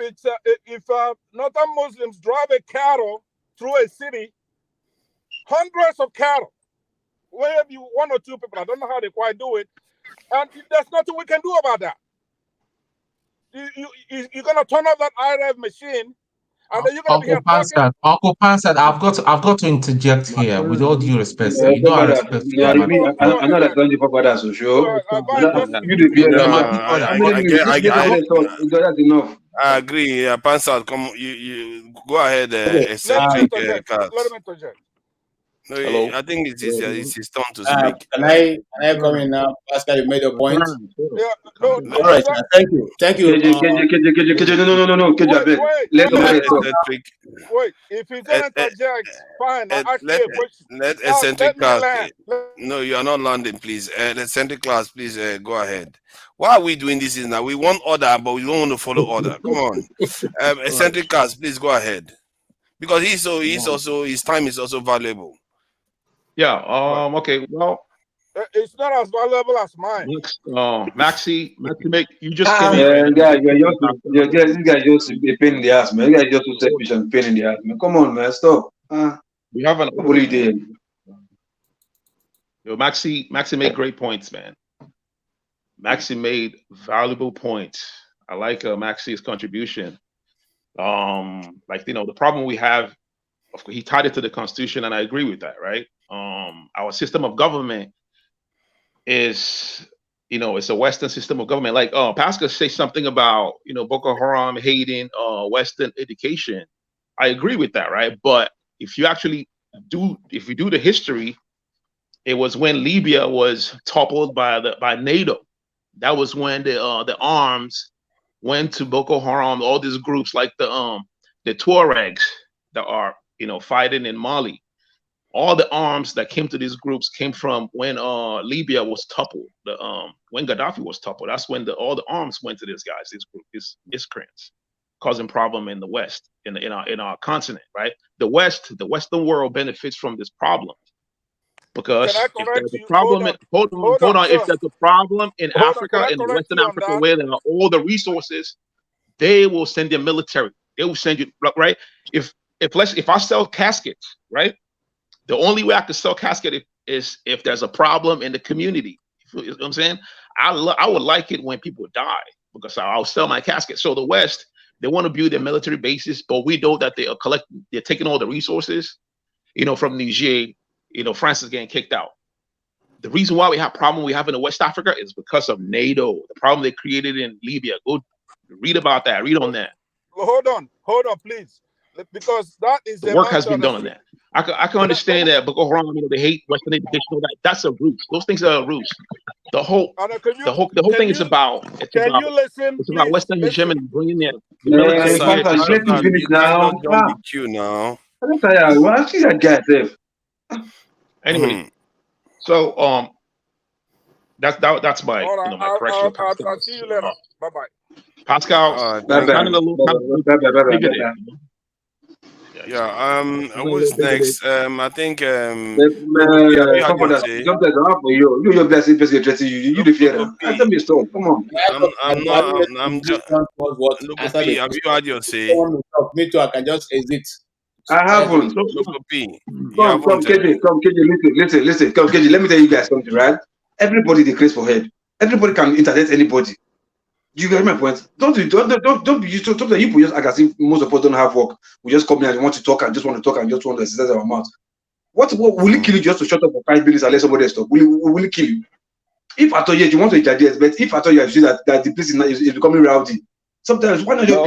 Northern Muslims drive a cattle through a city, hundreds of cattle, maybe one or two people, I don't know how they quite do it, and there's nothing we can do about that. You're gonna turn off that IREV machine, and then you're gonna be here talking. Uncle Pansat, I've got to interject here with all due respect, sir. You know I respect you. I know that 24 brothers for sure. I agree. Pansat, come. You go ahead. Eccentric. Let him interject. No, I think it's his turn to speak. Can I come in now? Pascal, you made your point. Yeah, no, all right. Thank you. No. Wait, if he's gonna interject, fine. I'll ask you a question. Let eccentric class. No, you are not landing, please. Eccentric class, please go ahead. Why are we doing this? Now we want order, but we don't want to follow order. Come on, eccentric class, please go ahead, because his time is also valuable. Yeah. Okay. Well, it's not as valuable as mine. Maxi, you just came in. This guy just a pain in the ass, man. This guy just too selfish and pain in the ass, man. Come on, man. Stop. We have an holiday. Yo, Maxi made great points, man. Maxi made valuable points. I like Maxi's contribution. The problem we have, of course, he tied it to the Constitution, and I agree with that, right? Our system of government is, it's a Western system of government. Like, Pascal say something about, Boko Haram hating Western education. I agree with that, right? But if you do the history, it was when Libya was toppled by NATO. That was when the arms went to Boko Haram, all these groups like the Tuaregs that are, fighting in Mali. all the arms that came to these groups came from when Libya was toppled. When Gaddafi was toppled, that's when all the arms went to these guys, this group, this Iskrans, causing problem in the West, in our continent, right? The Western world benefits from this problem because Can I if correct there's a you? problem, hold on, if sir. there's a problem in Hold on. Can Africa, I in correct Western you on Africa, that? where there are all the resources, they will send their military. They will send you, right? If I sell caskets, right? The only way I can sell casket is if there's a problem in the community. You know what I'm saying? I would like it when people die because I'll sell my casket. So the West, they want to build their military bases, but we know that they're taking all the resources, from Niger. France is getting kicked out. The reason why we have problem we have in West Africa is because of NATO. The problem they created in Libya. Go read about that. Read on that. Hold on, please, because that is The a work matter has been done on that. I can understand that Boko Haram, they hate Western education. That's a roots. Those things are roots. The whole thing is about Western hegemony, bringing the military here. Let him finish now. Join the queue now. I'm tired. Well, I see that guy safe. Anyway, so that's my my correction. I'll see you later. Bye bye. Pascal, yeah, who's next? I think you blessing person addressing you the fear. Tell me stop. Come on. I'm just have you had your say? Me too, I can just exit. I haven't. Local P. Come, KJ, listen. Come, KJ, let me tell you guys something, right? Everybody they craze for head. Everybody can internet anybody. You get my point? Don't be used to talk that you just as if most of us don't have work. We just come here and want to talk and just want to exercise our mouth. What will it kill you just to shut up for 5 minutes and let somebody else talk? Will it kill you? If at all you want to interject, but if at all you see that the place is becoming rowdy, sometimes why not just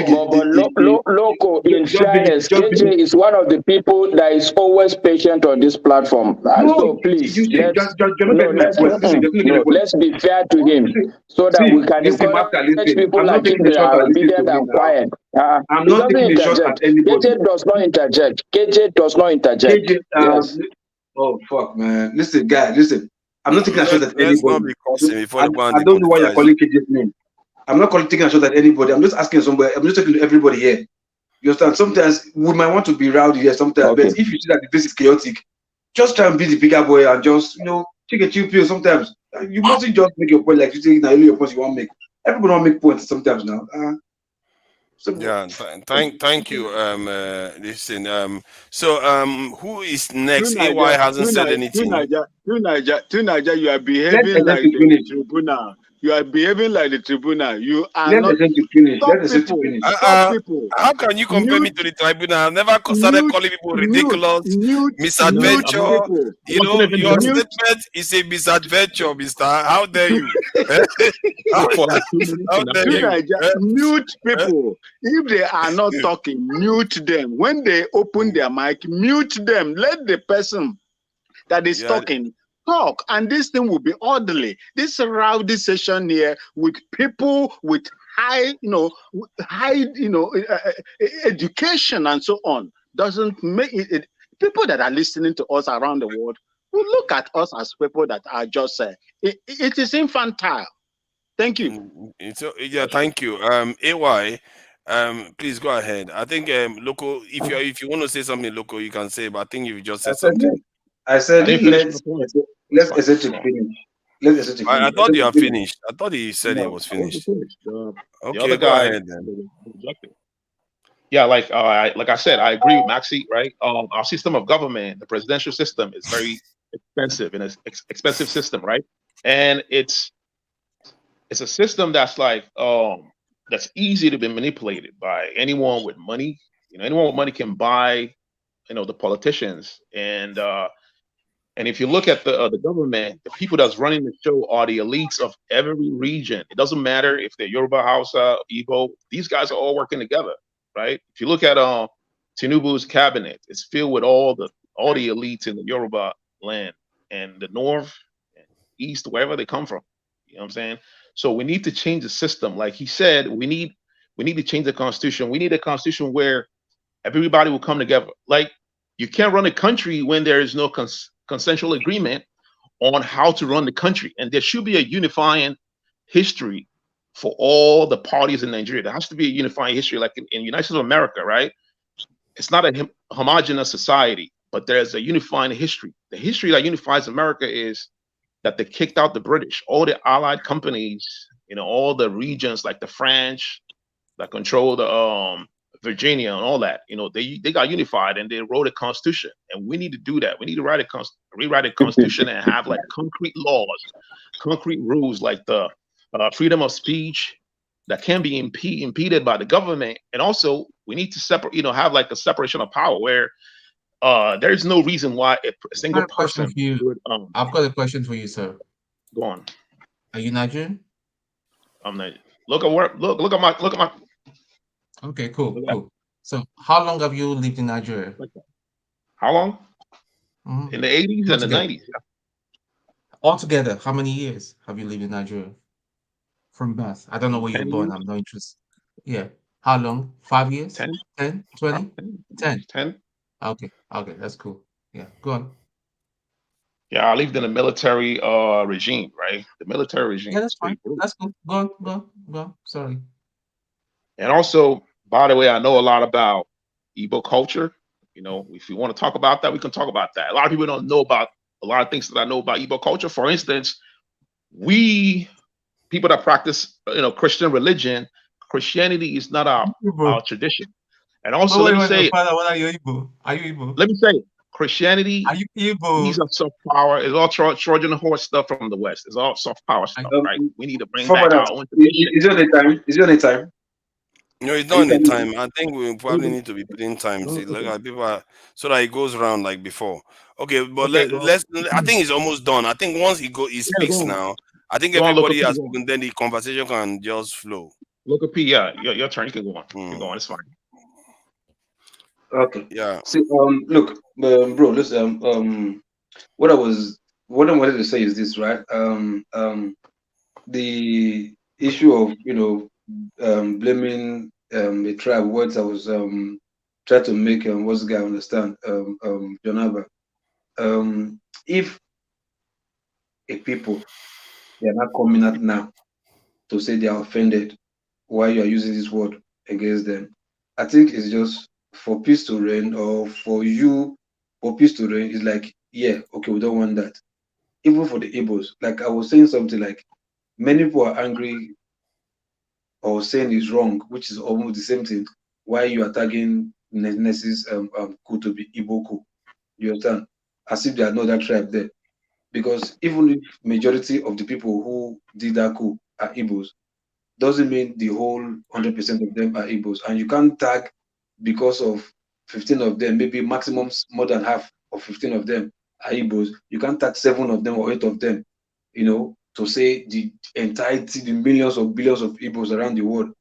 Loco, in fairness, KJ is one of the people that is always patient on this platform. So please, let's be fair to him so that we can encourage people like him that are obedient and quiet. I'm not taking a shot at anybody. KJ does not interject. KJ does not interject. Yes. Oh, fuck, man. Listen, guy, listen. I'm not taking a shot at anybody. I don't know why you're calling KJ's name. I'm not taking a shot at anybody. I'm just asking somebody. I'm just talking to everybody here. You understand? Sometimes we might want to be rowdy here sometimes, but if you see that the place is chaotic, just try and be the bigger boy and just, take a chill pill sometimes. You mustn't just make your point like you say now, only your points you want to make. Everybody want to make points sometimes now. Thank you. Listen. So who is next? AY hasn't said anything. To Niger, you are behaving like the tribunal. You are behaving like the tribunal. You are not. Stop people. How can you compare me to the tribunal? I've never started calling people ridiculous, misadventure. Your statement is a misadventure, mister. How dare you? How dare you? Mute people. If they are not talking, mute them. When they open their mic, mute them. Let the person that is talking talk, and this thing will be orderly. This rowdy session here with people with high education and so on doesn't make it. People that are listening to us around the world will look at us as people that are just it is infantile. Thank you. Thank you. AY, please go ahead. I think Loco, if you want to say something, Loco, you can say, but I think you just said something. I said let's essentially finish. I thought you had finished. I thought he said he was finished. Okay, the other go guy, ahead then. Yeah, like I said, I agree with Maxi, right? Our system of government, the presidential system, is very expensive and it's expensive system, right? And it's a system that's that's easy to be manipulated by anyone with money. Anyone with money can buy, the politicians. And if you look at the government, the people that's running the show are the elites of every region. It doesn't matter if they're Yoruba, Hausa, Igbo. These guys are all working together, right? If you look at Tinubu's cabinet, it's filled with all the elites in the Yoruba land and the north and east, wherever they come from. You know what I'm saying? So we need to change the system. Like he said, we need to change the constitution. We need a constitution where everybody will come together. Like You can't run a country when there is no consensual agreement on how to run the country. And there should be a unifying history for all the parties in Nigeria. There has to be a unifying history, like in the United States of America, right? It's not a homogenous society, but there's a unifying history. The history that unifies America is that they kicked out the British, all the allied companies, all the regions like the French that control the Virginia and all that, they got unified and they wrote a constitution. And we need to do that. We need to rewrite a constitution and have like concrete laws, concrete rules, like the freedom of speech that can be impeded by the government. And also we need to separate, have like a separation of power where there's no reason why a single person would, I've got a question for you, sir. Go on. Are you Nigerian? I'm not. Look at my. Okay, cool. So, how long have you lived in Nigeria? How long? In the 80s and the 90s. Altogether, how many years have you lived in Nigeria? From birth. I don't know where you're born. I'm not interested. Yeah. How long? 5 years? 10? 20? 10. 10. Okay, that's cool. Yeah, go on. Yeah, I lived in a military regime, right? The military regime. Yeah, that's fine. That's cool. Go on. Sorry. And also, by the way, I know a lot about Igbo culture. If you want to talk about that, we can talk about that. A lot of people don't know about a lot of things that I know about Igbo culture. For instance, people that practice, Christian religion, Christianity is not our tradition. And also, let me say, Father, what are you Igbo? Are you Igbo? Let me say, Christianity, are you Igbo? These are soft power. It's all Trojan horse stuff from the West. It's all soft power stuff, right? We need to bring back our own tradition. Is it any time? No, it's not any time. I think we probably need to be putting time. See, like people so that it goes around like before. Okay, but let's. I think it's almost done. I think once he speaks now, I think everybody has spoken. Then the conversation can just flow. Look at P. Yeah, your turn. You can go on. Keep going. It's fine. Okay. Yeah. See, look, bro, listen. What I wanted to say is this, right? The issue of blaming a tribe. What I was trying to make what's the guy understand, Jonaba. If a people they are not coming out now to say they are offended, why you are using this word against them, I think it's just for peace to reign, or for peace to reign. Is like, yeah, okay, we don't want that. Even for the Igbos, like I was saying something like, many people are angry or saying is wrong, which is almost the same thing. Why you are tagging Nes's coup to be Igbo coup? You understand? As if there are no other tribe there. Because even if majority of the people who did that coup are Igbos, doesn't mean the whole 100% of them are Igbos. And you can't tag because of 15 of them, maybe maximum more than half of 15 of them are Igbos. You can't tag 7 of them or 8 of them, to say the entirety, the millions or billions of Igbos around the world,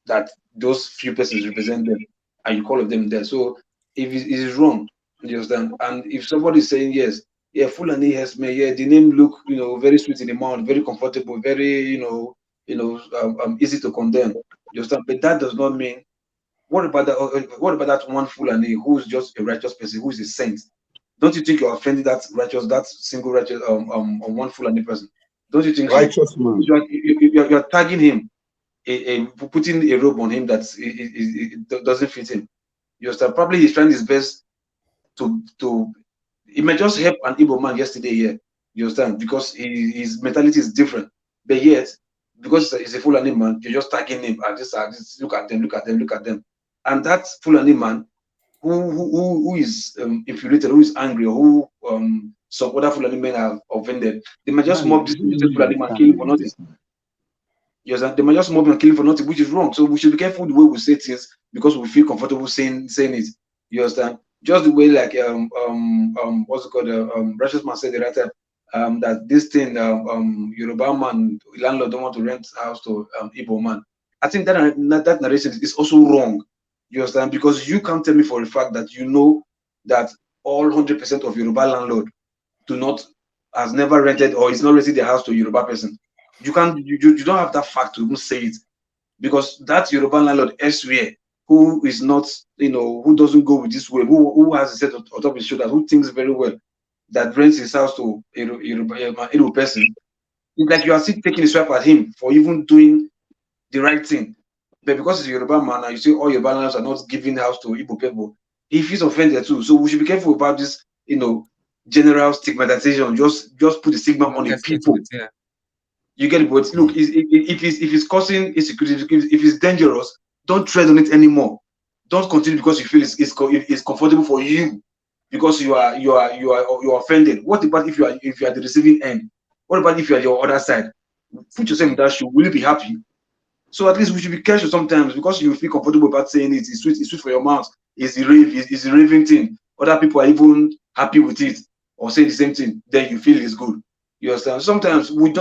that those few persons represent them, and you call of them there. So if it is wrong, you understand? And if somebody is saying yes, yeah, Fulani has me, yeah, the name look, very sweet in the mouth, very comfortable, very, easy to condemn. You understand? But that does not mean. What about that one Fulani who's just a righteous person, who is a saint? Don't you think you're offending that single righteous one Fulani person? Don't you think righteous man? You're tagging him, putting a robe on him that it doesn't fit him. You understand? Probably he's trying his best to. It may just help an Igbo man yesterday here. You understand? Because his mentality is different. But yet, because he's a Fulani man, you're just tagging him. Just look at them. And that Fulani man who is infuriated, who is angry, or who some other Fulani men have offended, they might just mob this Fulani man, kill him for nothing. Yes, and they might just mob and kill him for nothing, which is wrong. So we should be careful the way we say things, because we feel comfortable saying it. You understand? Just the way, like what's it called? Righteous man said the right time, that this thing, Yoruba man landlord don't want to rent house to Igbo man. I think that narration is also wrong. You understand? Because you can't tell me for a fact that you know that all 100% of Yoruba landlord has never rented or is not renting their house to a Yoruba person. You don't have that fact to even say it, because that Yoruba landlord elsewhere who is not, who doesn't go with this way, who has a set on top of his shoulders, who thinks very well, that rents his house to a person, it's like you are still taking a swipe at him for even doing the right thing. But because it's a Yoruba man and you say all your banners are not giving house to Igbo people, he feels offended too. So we should be careful about this, general stigmatization. Just put the stigma on the people. You get it, but look, if it's causing insecurity, if it's dangerous, don't tread on it anymore. Don't continue because you feel it's comfortable for you, because you are offended. What about if you are the receiving end? What about if you are your other side? Put yourself in that shoe. Will you be happy? So at least we should be careful sometimes, because you feel comfortable about saying it. It's sweet for your mouth. It's a raving thing. Other people are even happy with it or say the same thing. Then you feel it's good. You understand? Sometimes we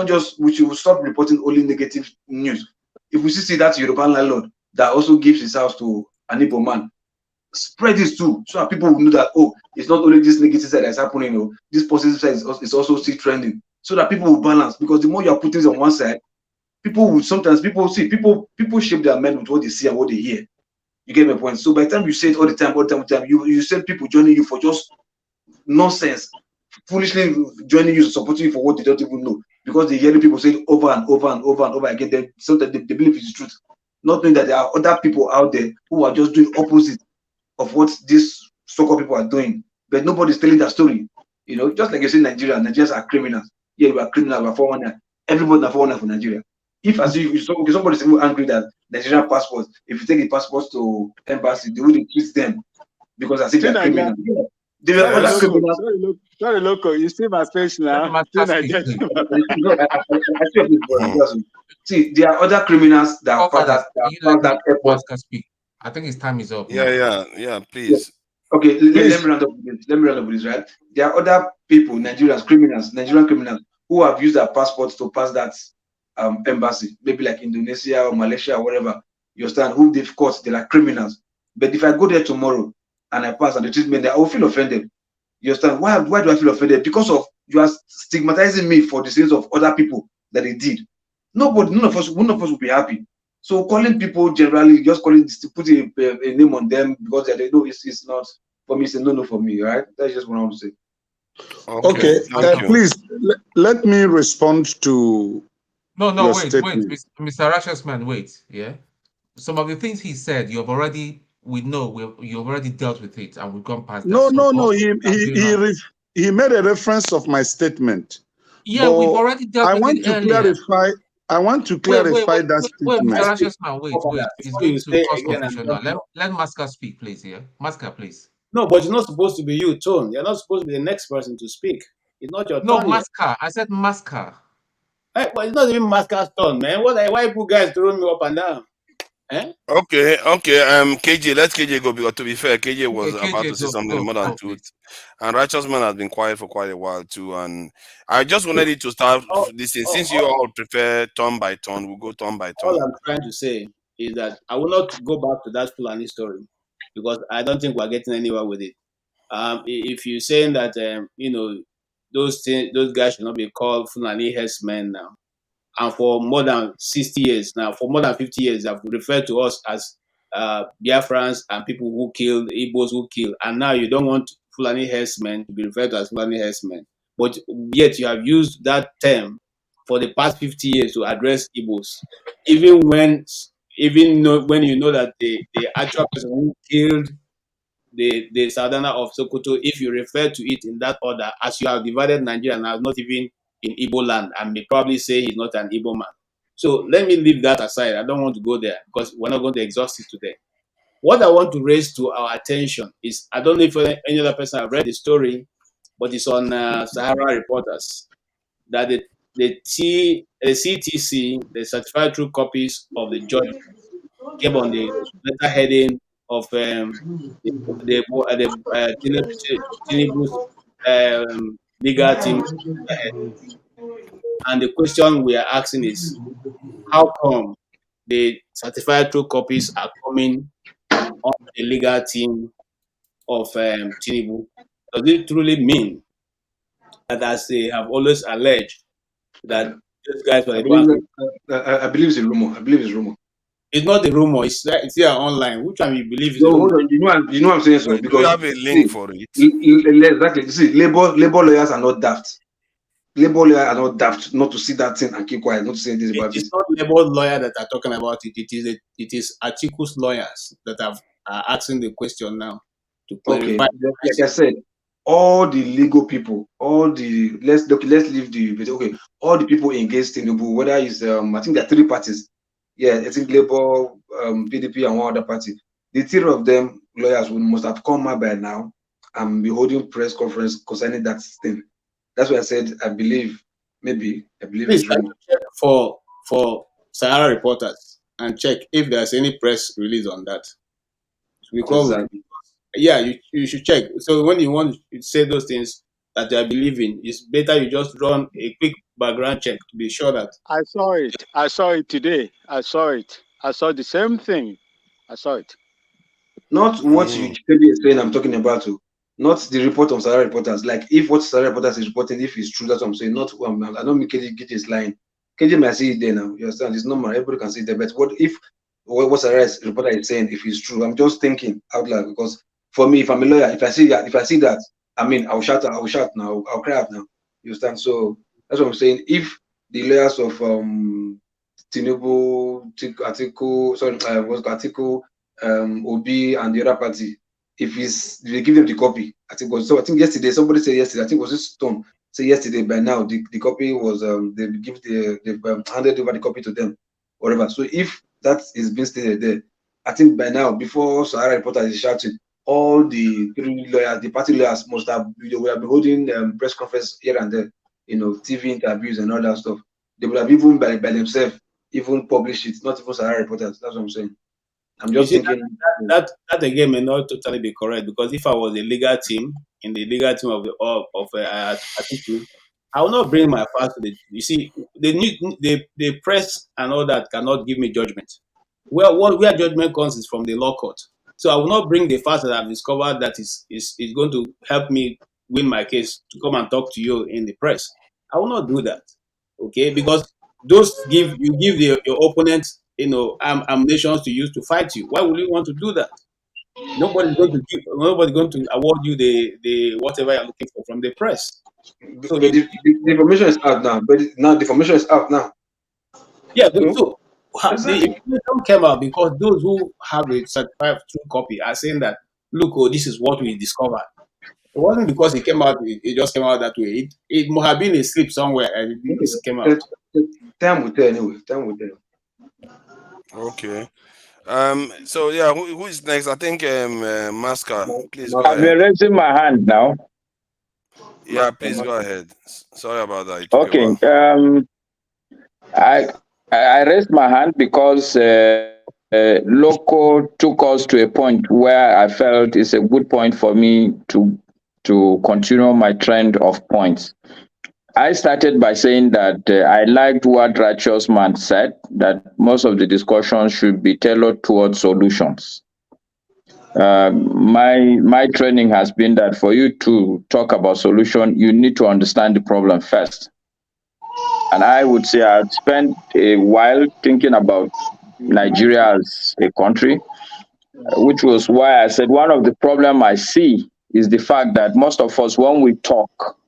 should stop reporting only negative news. If we see that European landlord that also gives his house to an Igbo man, spread this too, so that people will know that, oh, it's not only this negative side that's happening, this positive side is also still trending, so that people will balance. Because the more you are putting it on one side, people shape their mind with what they see and what they hear. You get my point? So by the time you say it all the time, you send people joining you for just nonsense, foolishly joining you, supporting you for what they don't even know, because they hear people say it over and over and over and over again. Then sometimes they believe it's the truth, not knowing that there are other people out there who are just doing opposite of what these so-called people are doing. But nobody's telling that story. Just like you say, Nigerians are criminals. Yeah, we are criminals, we are 419. Everybody are 419 for Nigeria. If as if somebody's even angry that Nigerian passports, if you take the passports to embassy, the way they treat them, because as if they're criminals. Yeah. There were other criminals. Sorry, loco. You see my face now. See, there are other criminals that pass that airport. Speak. I think his time is up. Yeah, please. Okay, let me round up with this, right? There are other people, Nigerian criminals, who have used their passports to pass that embassy, maybe like Indonesia or Malaysia or whatever. You understand? Who they've caught, they're like criminals. But if I go there tomorrow and I pass and they treat me there, I will feel offended. You understand? Why do I feel offended? Because of you are stigmatizing me for the sins of other people that they did. None of us will be happy. So calling people generally, just put a name on them because they know it's not for me. It's a no for me, right? That's just what I want to say. Okay, please let me respond to. No, wait, Mr. Rashasman, wait. Yeah, some of the things he said, you've already dealt with it, and we've gone past that. No. He made a reference of my statement. Yeah, we've already dealt with it earlier. I want to clarify that statement. Mr. Rashasman, wait. It's going to cause confusion now. Let Maska speak, please. Yeah, Maska, please. No, but it's not supposed to be you, Tone. You're not supposed to be the next person to speak. It's not your turn. No, Maska. I said Maska. Hey, well, it's not even Maska's turn, man. Why you guys throwing me up and down? Eh? Okay. KJ, let KJ go, because to be fair, KJ was about to say something more than truth. And Righteous Man has been quiet for quite a while too. And I just wanted you to start this thing. Since you all prefer turn by turn, we'll go turn by turn. All I'm trying to say is that I will not go back to that Fulani story, because I don't think we're getting anywhere with it. If you're saying that those guys should not be called Fulani herdsmen now, and for more than 60 years now, for more than 50 years, they've referred to us as Biafrans and people who killed, Igbos who killed, and now you don't want Fulani herdsmen to be referred to as Fulani herdsmen, but yet you have used that term for the past 50 years to address Igbos, even when you know that the actual person who killed the Sardana of Sokoto, if you refer to it in that order, as you have divided Nigeria now, not even in Igbo land, and may probably say he's not an Igbo man. So let me leave that aside. I don't want to go there because we're not going to exhaust it today. What I want to raise to our attention is, I don't know if any other person have read the story, but it's on Sahara Reporters, that the CTC, the certified true copies of the judgment, came on the letter heading of Tinubu's legal team. And the question we are asking is, how come the certified true copies are coming on the legal team of Tinubu? Does it truly mean that, as they have always alleged, that these guys were I believe it's a rumor. It's not a rumor. It's here online. Which one you believe is a No, rumor? hold on. You know what I'm saying so Do we because have a link see, for it? exactly. See, labor lawyers are not daft. Labor lawyers are not daft not to see that thing and keep quiet, not to say this about It's it. not labor lawyer that are talking about it. It is Atiku's lawyers that are asking the question now to Okay, clarify. like I said, all the legal people, all the let's leave the okay, all the people against Tinubu, whether it's I think there are three parties. Yeah, I think Labour, PDP, and one other party. The three of them lawyers must have come out by now and be holding press conference concerning that thing. That's why I said I believe Please, it's can rumor. you check for Sahara reporters and check if there's any press release on that? Because Exactly. yeah, you should check. So when you want to say those things that you are believing, it's better you just run a quick background check to be sure that I saw it. I saw it today. I saw it. I saw the same thing. I saw it. Not what you is saying I'm talking about, not the report of Sahara reporters. Like if what Sahara reporters is reporting, if it's true, that's what I'm saying. Not I don't mean KJ is lying. KJ might see it there now. You understand? It's normal. Everybody can see it there. But what if what Sahara reporter is saying, if it's true? I'm just thinking out loud because for me, if I'm a lawyer, if I see that, I mean, I'll shout now. I'll cry out now. You understand? So that's what I'm saying. If the lawyers of Tinubu, Atiku, sorry, what's Atiku, Obi, and the other party, if they give them the copy, I think yesterday somebody said yesterday, I think it was this Stone say yesterday by now the copy was they've handed over the copy to them, whatever. So if that is being stated there, I think by now before Sahara reporter is shouting, all the three lawyers, the party lawyers must have they will have been holding press conference here and there, TV interviews and all that stuff. They would have even by themselves even published it, not even Sahara reporters. That's what I'm saying. I'm you just see thinking. that again may not totally be correct because if I was a legal team in the legal team of Atiku, I will not bring my files to the. You see, the press and all that cannot give me judgment. Where judgment comes is from the law court. So I will not bring the facts that I've discovered that is going to help me win my case to come and talk to you in the press. I will not do that. Okay, because you give your opponent ammunitions to use to fight you. Why would you want to do that? Nobody's going to award you the whatever you're looking for from the press. So But the information is out now. But now the information is out now. yeah, but So so the exactly. information came out because those who have a certified true copy are saying that look, oh, this is what we discovered. It wasn't because it came out, it just came out that way. It must have been a slip somewhere and this came out. Time will tell anyway. Time will tell. Okay. So yeah, who is next? I think Masca. Please go I've ahead. been raising my hand now. Yeah, please go ahead. Sorry about that. It took a Okay. while. I raised my hand because Loco took us to a point where I felt it's a good point for me to continue my trend of points. I started by saying that I liked what Righteous Man said, that most of the discussion should be tailored towards solutions. My training has been that for you to talk about solution, you need to understand the problem first. And I would say I've spent a while thinking about Nigeria as a country, which was why I said one of the problem I see is the fact that most of us, when we talk,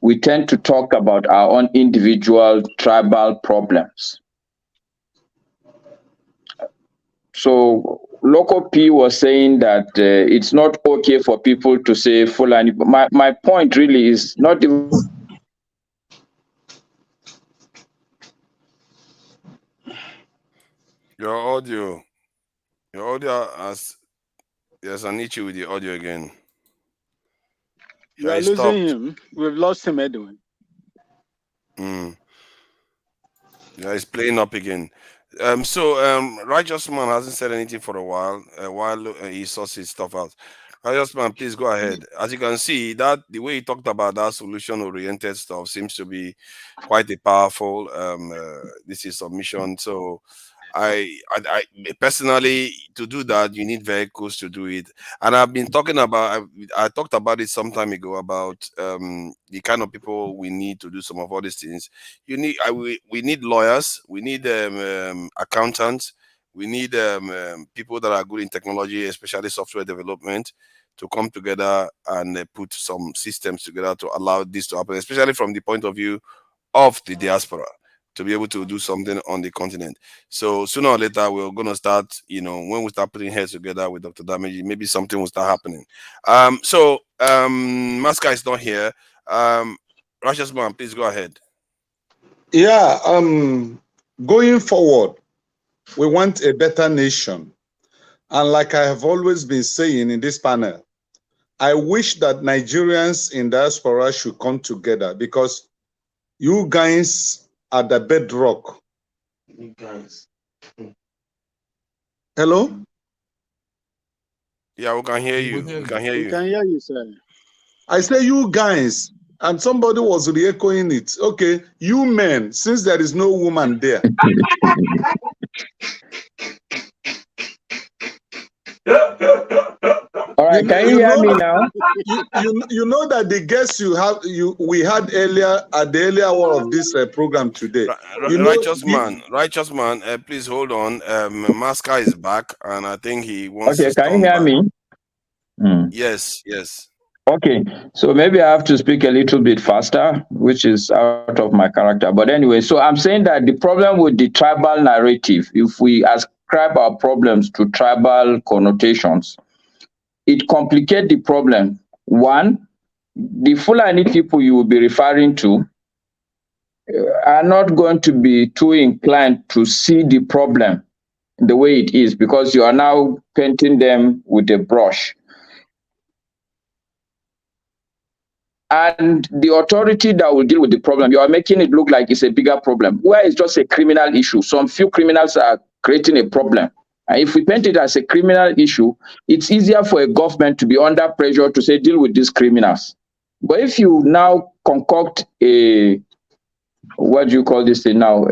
we tend to talk about our own individual tribal problems. So Local P was saying that it's not okay for people to say Fulani. My point really is not even Your audio. Your audio has there's an issue with the audio again. You Yeah, are it losing stopped. him. We've lost him, Edwin. Yeah, it's playing up again. Righteous Man hasn't said anything for a while he sorts his stuff out. Righteous Man, please go ahead. As you can see, that the way he talked about that solution-oriented stuff seems to be quite a powerful this is submission. So I personally, to do that, you need vehicles to do it. And I've been talking about, I talked about it some time ago about the kind of people we need to do some of all these things. We need lawyers, we need accountants, We need people that are good in technology, especially software development, to come together and put some systems together to allow this to happen, especially from the point of view of the diaspora, to be able to do something on the continent. So sooner or later, we're going to start, when we start putting heads together with Dr. Damage, maybe something will start happening. Masca is not here. Russia's man, please go ahead. Yeah, going forward, we want a better nation. And like I have always been saying in this panel, I wish that Nigerians in diaspora should come together, because you guys are the bedrock. You guys. Hello? Yeah, we can hear you. We can hear We you. can hear you, sir. I say you guys, and somebody was re-echoing it. Okay, you men, since there is no woman there. All right, can you hear me now? You know that the guests we had earlier at the earlier hour of this program today. Righteous man, please hold on. Masca is back, and I think he wants Okay, to can you come hear back. me? Yes. Okay, so maybe I have to speak a little bit faster, which is out of my character. But anyway, so I'm saying that the problem with the tribal narrative, if we ascribe our problems to tribal connotations, it complicates the problem. One, the Fulani people you will be referring to are not going to be too inclined to see the problem the way it is, because you are now painting them with a brush. And the authority that will deal with the problem, you are making it look like it's a bigger problem, where it's just a criminal issue. Some few criminals are creating a problem. And if we paint it as a criminal issue, it's easier for a government to be under pressure to say, deal with these criminals. But if you now concoct what do you call this thing now?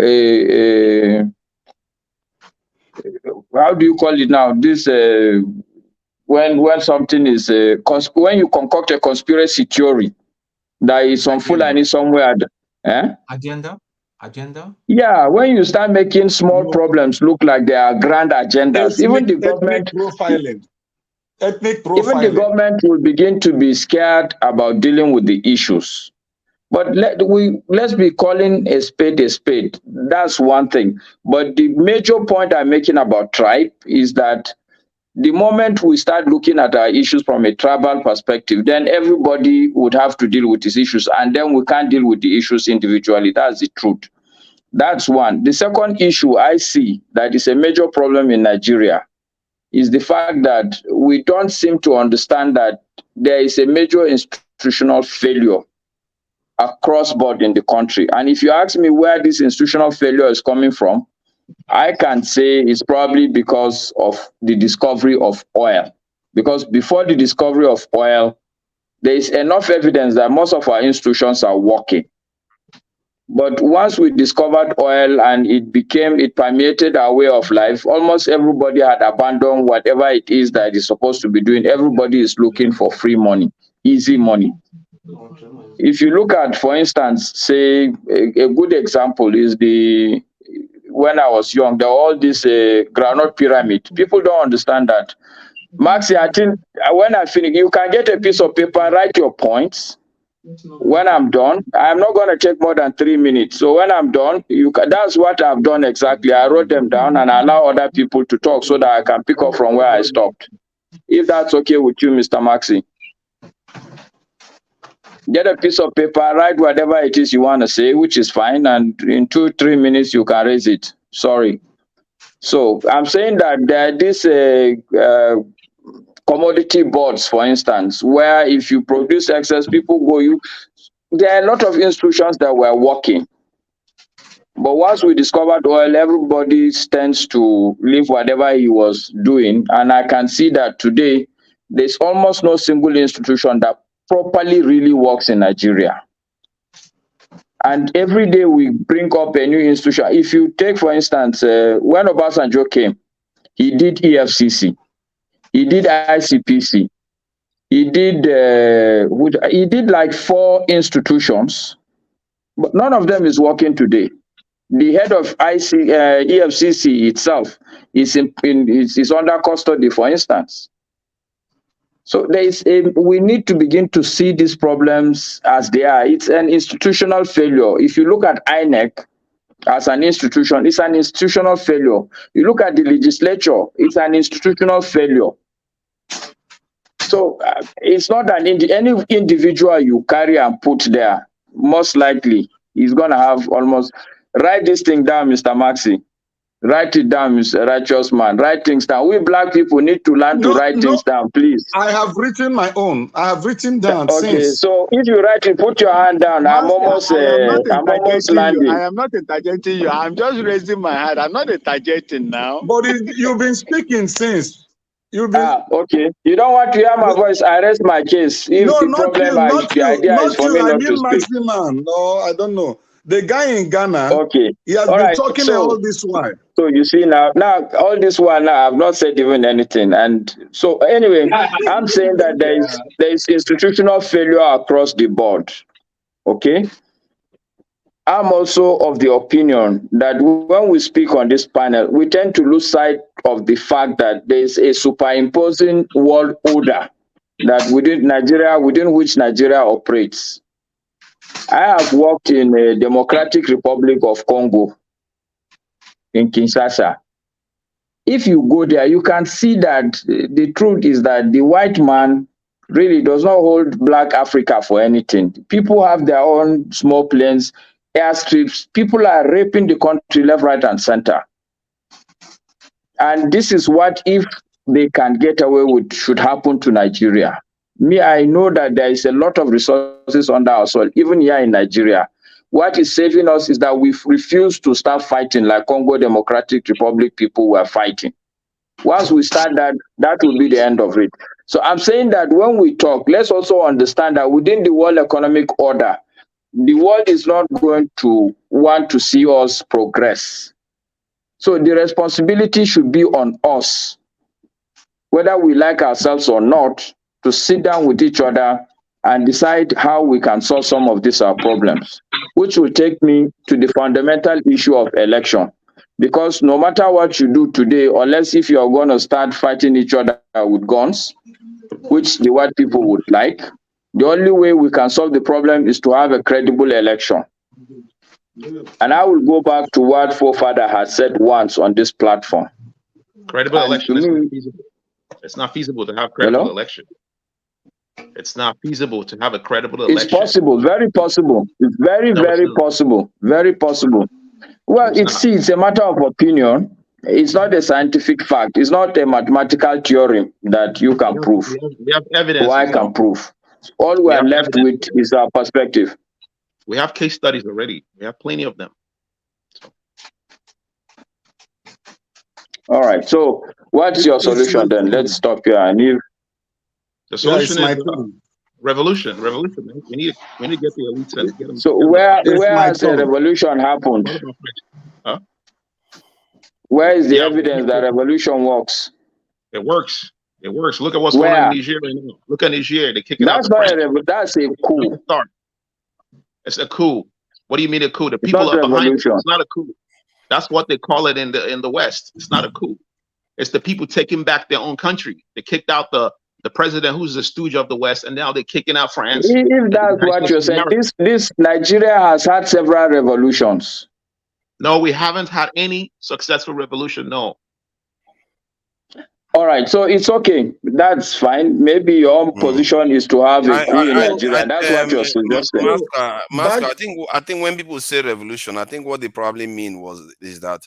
How do you call it now? This when something is when you concoct a conspiracy theory, there is some Fulani somewhere. Agenda? Yeah, when you start making small problems look like they are grand agendas, even the government profiling. Ethnic profiling. Even the government will begin to be scared about dealing with the issues. But let's be calling a spade a spade. That's one thing. But the major point I'm making about tribe is that the moment we start looking at our issues from a tribal perspective, then everybody would have to deal with these issues, and then we can't deal with the issues individually. That's the truth. That's one. The second issue I see that is a major problem in Nigeria is the fact that we don't seem to understand that there is a major institutional failure across board in the country. And if you ask me where this institutional failure is coming from, I can say it's probably because of the discovery of oil. Because before the discovery of oil, there is enough evidence that most of our institutions are working. But once we discovered oil and it permeated our way of life, almost everybody had abandoned whatever it is that is supposed to be doing. Everybody is looking for free money, easy money. If you look at, for instance, say a good example is when I was young, there were all this groundnut pyramid. People don't understand that. Maxi, I think when I finish, you can get a piece of paper, write your points. When I'm done, I'm not going to take more than 3 minutes. So when I'm done, that's what I've done exactly. I wrote them down and I allow other people to talk so that I can pick up from where I stopped. If that's okay with you, Mr. Maxi. Get a piece of paper, write whatever it is you want to say, which is fine. And in 2-3 minutes, you can raise it. Sorry. So I'm saying that there are these commodity boards, for instance, where if you produce excess, people go, there are a lot of institutions that were working. But once we discovered oil, everybody tends to leave whatever he was doing. And I can see that today, there's almost no single institution that properly really works in Nigeria. And every day we bring up a new institution. If you take, for instance, when Obasanjo came, he did EFCC, he did ICPC, he did like 4 institutions, but none of them is working today. The head of EFCC itself is is under custody, for instance. So we need to begin to see these problems as they are. It's an institutional failure. If you look at INEC as an institution, it's an institutional failure. You look at the legislature, it's an institutional failure. So it's not any individual you carry and put there, most likely is going to have almost, write this thing down, Mr. Maxi. Write it down, Mr. Righteous Man. Write things down. We black people need to learn to write things down, please. I have written my own. I have written down Okay, since. so if you write it, put your hand down. I'm almost landing. I am not interjecting you. I'm just raising my hand. I'm not interjecting now. But you've been speaking since. You've been... okay. You don't want to hear my voice. I rest my case. If no, the not problem you, is the idea is for me not to speak. Maximum. No, I don't know. The guy in Ghana, okay, he has been talking all this while. So you see now all this while now I've not said even anything. And so anyway, I'm saying that there is institutional failure across the board. Okay. I'm also of the opinion that when we speak on this panel, we tend to lose sight of the fact that there is a superimposing world order that within which Nigeria operates. I have worked in the Democratic Republic of Congo, in Kinshasa. If you go there, you can see that the truth is that the white man really does not hold Black Africa for anything. People have their own small planes, airstrips. People are raping the country left, right, and center. And this is what, if they can get away with, should happen to Nigeria. Me, I know that there is a lot of resources under our soil, even here in Nigeria. What is saving us is that we've refused to start fighting like Congo Democratic Republic people were fighting. Once we start that will be the end of it. So I'm saying that when we talk, let's also understand that within the World Economic Order, the world is not going to want to see us progress. So the responsibility should be on us, whether we like ourselves or not, to sit down with each other and decide how we can solve some of these problems, which will take me to the fundamental issue of election. Because no matter what you do today, unless if you're going to start fighting each other with guns, which the white people would like, the only way we can solve the problem is to have a credible election. And I will go back to what forefather had said once on this platform. Credible election is not feasible. It's not feasible to have credible election. It's not feasible to have a credible election. It's possible, very possible. It's very, very possible. Very possible. Well, it's a matter of opinion. It's not a scientific fact. It's not a mathematical theorem that you can prove. We have evidence. Or I can prove. All we are left with is our perspective. We have case studies already. We have plenty of them. All right. So what's your solution then? Let's stop here. And if the solution is revolution. Revolution. Man. We need to get the elites and get them. So where has a revolution happened? Huh? Where is the evidence that revolution works? It works. It works. Look at what's going on in Niger right now. Look at Niger. They're kicking out the president. That's a coup. It's a coup. What do you mean a coup? The people are behind it. It's not a coup. That's what they call it in the West. It's not a coup. It's the people taking back their own country. They kicked out the president who's the stooge of the West, and now they're kicking out France. If that's what you're saying, this Nigeria has had several revolutions. No, we haven't had any successful revolution. No. All right, so it's okay. That's fine. Maybe your own position is to have a coup in Nigeria. That's what you're suggesting. Master, I think when people say revolution, I think what they probably mean is that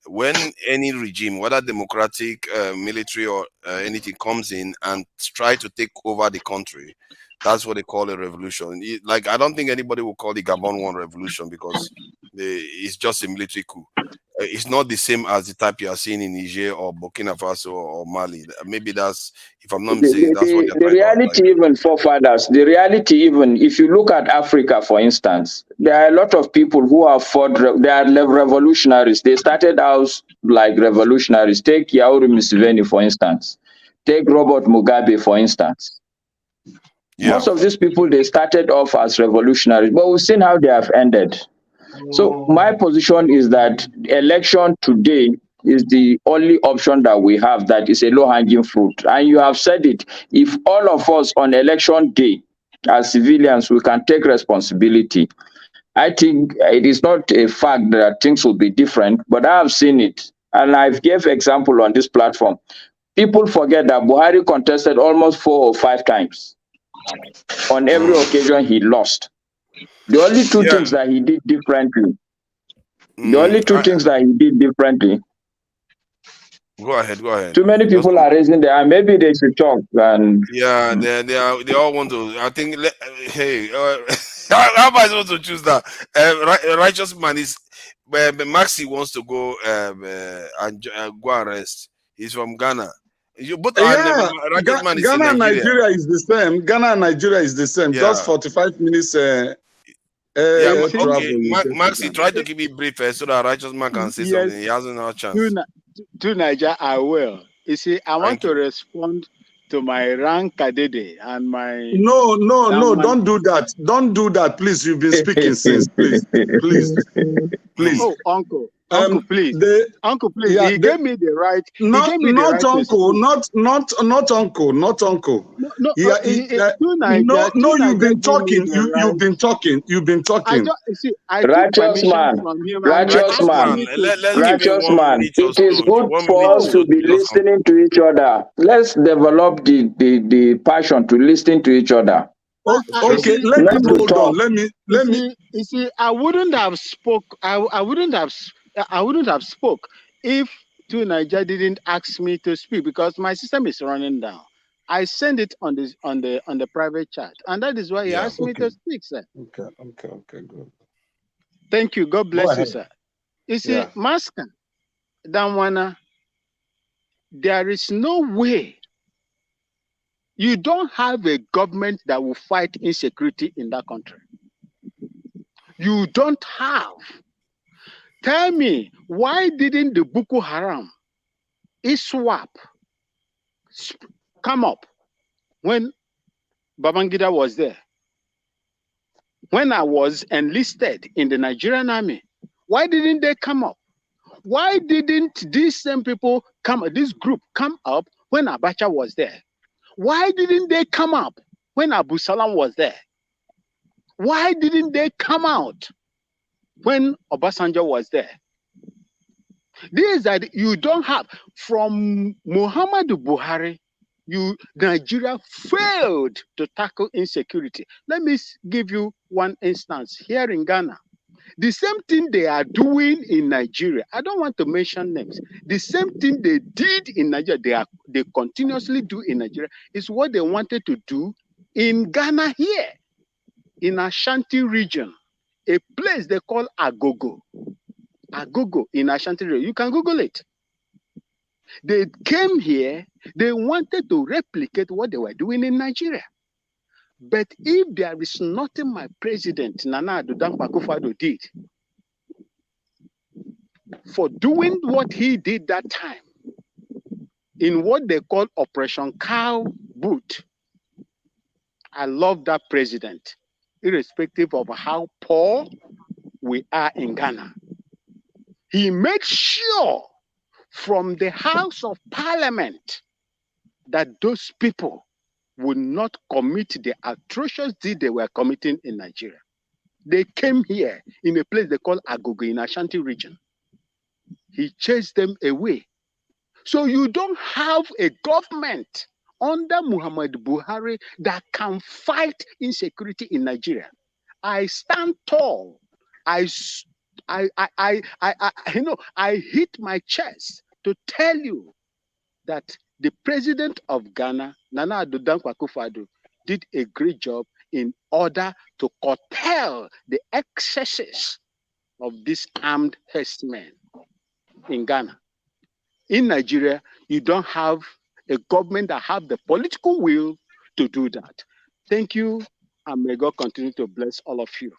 when any regime, whether democratic, military, or anything comes in and try to take over the country, that's what they call a revolution. Like, I don't think anybody will call the Gabon one revolution because it's just a military coup. It's not the same as the type you are seeing in Niger or Burkina Faso or Mali. Maybe that's, if I'm not mistaken, that's what the reality. Even forefathers, the reality, even if you look at Africa, for instance, there are a lot of people who have fought. They are revolutionaries. They started out like revolutionaries. Take Yoweri Museveni, for instance. Take Robert Mugabe, for instance. Yeah. Most of these people, they started off as revolutionaries, but we've seen how they have ended. So my position is that election today is the only option that we have that is a low-hanging fruit. And you have said it. If all of us on election day as civilians, we can take responsibility, I think it is not a fact that things will be different, but I have seen it. And I've gave example on this platform. People forget that Buhari contested almost 4 or 5 times. On every occasion, he lost. The only two things that he did differently, Go ahead. Too many people are raising their hand. Maybe they should talk. And Yeah, they all want to. I think. Hey, how am I supposed to choose that? Righteous man is. Maxi wants to go and go and rest. He's from Ghana. You both are. Yeah, Righteous man is in Ghana and Nigeria. Nigeria is the same. Ghana and Nigeria is the same. Yeah. Just 45 minutes. Yeah, travel. okay. Maxi, try to keep it brief so that righteous man can say something. He hasn't had a chance. To Niger, I will. You see, I want to respond to my rank Kadede and my. No, don't do that. Don't do that, please. You've been speaking since, please. Oh, uncle, please. Uncle, please. Yeah, he gave me the right. Not uncle, not uncle. No, you've been talking. You've been talking. Righteous man. It is good for us to be listening to each other. Let's develop the passion to listen to each other. Okay, let him hold on. Let me. You see, I wouldn't have spoke. I wouldn't have spoke if Niger didn't ask me to speak, because my system is running down. I send it on the private chat, and that is why he asked me to speak, sir. Okay, good. Thank you. God bless you, sir. You see, Maska, Danwana, there is no way. You don't have a government that will fight insecurity in that country. You don't have. Tell me, why didn't the Boko Haram, ISWAP, come up when Babangida was there? When I was enlisted in the Nigerian army, why didn't they come up? Why didn't these same people this group come up when Abacha was there? Why didn't they come up when Abu Salam was there? Why didn't they come out when Obasanjo was there? These that you don't have. From Muhammadu Buhari, Nigeria failed to tackle insecurity. Let me give you one instance. Here in Ghana, the same thing they are doing in Nigeria, I don't want to mention names, the same thing they did in Nigeria, they continuously do in Nigeria, is what they wanted to do in Ghana here, in Ashanti region, a place they call Agogo. Agogo in Ashanti region. You can Google it. They came here, they wanted to replicate what they were doing in Nigeria. But if there is nothing my president, Nana Addo Dankwa Akufo-Addo, did for doing what he did that time in what they call Operation Cow Boot, I love that president, irrespective of how poor we are in Ghana. He made sure from the House of Parliament that those people would not commit the atrocious deed they were committing in Nigeria. They came here in a place they call Agogo in Ashanti region. He chased them away. So you don't have a government under Muhammadu Buhari that can fight insecurity in Nigeria. I stand tall. I hit my chest to tell you that the president of Ghana, Nana Addo Dankwa Akufo-Addo, did a great job in order to curtail the excesses of these armed herdsmen in Ghana. In Nigeria, you don't have a government that have the political will to do that. Thank you, and may God continue to bless all of you.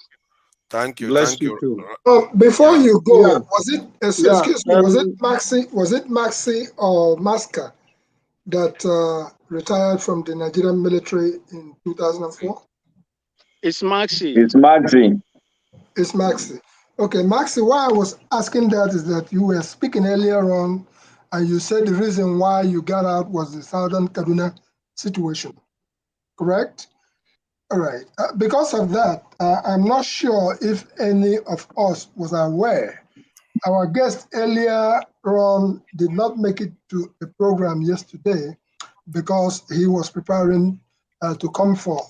Thank you. Bless thank you you. too. Before you go, was it excuse me? Was it Maxi or Maska that retired from the Nigerian military in 2004? It's Maxi. It's Maxi. It's Maxi. Okay, Maxi, why I was asking that is that you were speaking earlier on, and you said the reason why you got out was the Southern Kaduna situation, correct? All right. Because of that, I'm not sure if any of us was aware. Our guest earlier on did not make it to the program yesterday because he was preparing to come for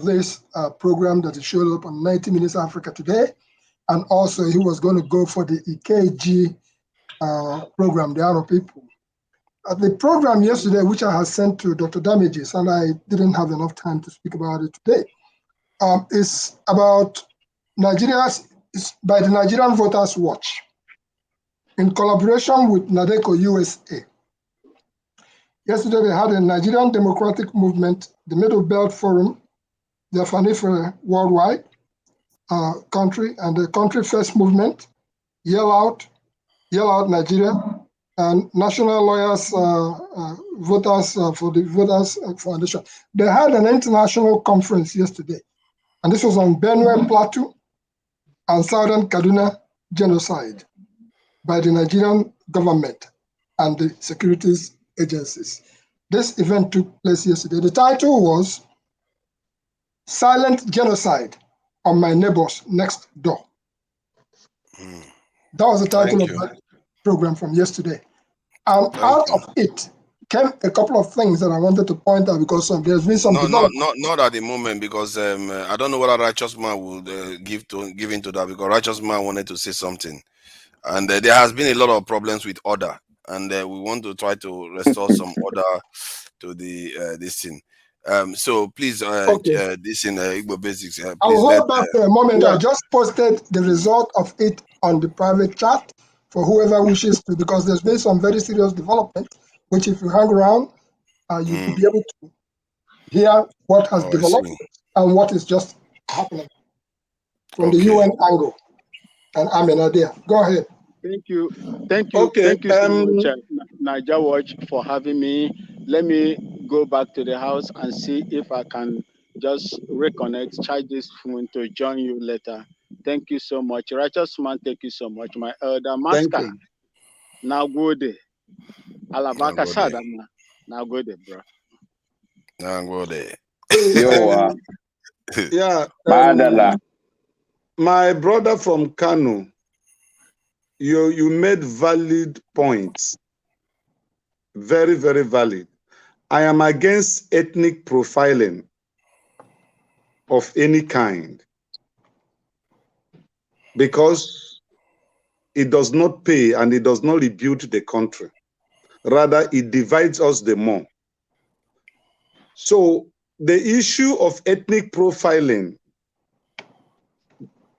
this program that is showed up on 90 Minutes Africa today. And also he was going to go for the EKG program, the Arrow People. The program yesterday, which I had sent to Dr. Damages, and I didn't have enough time to speak about it today, is about Nigeria's, by the Nigerian Voters Watch in collaboration with NADECO USA. Yesterday, they had a Nigerian Democratic Movement, the Middle Belt Forum, the Afanife Worldwide country, and the Country First Movement, Yell Out Nigeria, and National Lawyers Voters for the Voters Foundation. They had an international conference yesterday, and this was on Benue Plateau and Southern Kaduna genocide by the Nigerian government and the securities agencies. This event took place yesterday. The title was Silent Genocide on My Neighbors Next Door. That was the title of that program from yesterday. And out of it came a couple of things that I wanted to point out because there's been some development. Not at the moment, because I don't know whether Righteous Man would give into that, because Righteous Man wanted to say something, and there has been a lot of problems with order, and we want to try to restore some order to the this thing. So please, this in Igbo Basics. Please I'll hold back for a moment. I just posted the result of it on the private chat for whoever wishes to, because there's been some very serious development, which if you hang around, you could be able to hear what has developed and what is just happening from the UN angle. And I'm an idea. Go ahead. Thank you. Thank you. Okay. Thank you so much, Niger Watch, for having me. Let me go back to the house and see if I can just reconnect, charge this phone to join you later. Thank you so much. Righteous Man, thank you so much. My elder master. Now good. Alabaka Sadama. Now good, bro. Now good. Yeah. My brother from Kano, you made valid points. Very, very valid. I am against ethnic profiling of any kind because it does not pay and it does not rebuild the country. Rather, it divides us the more. So the issue of ethnic profiling,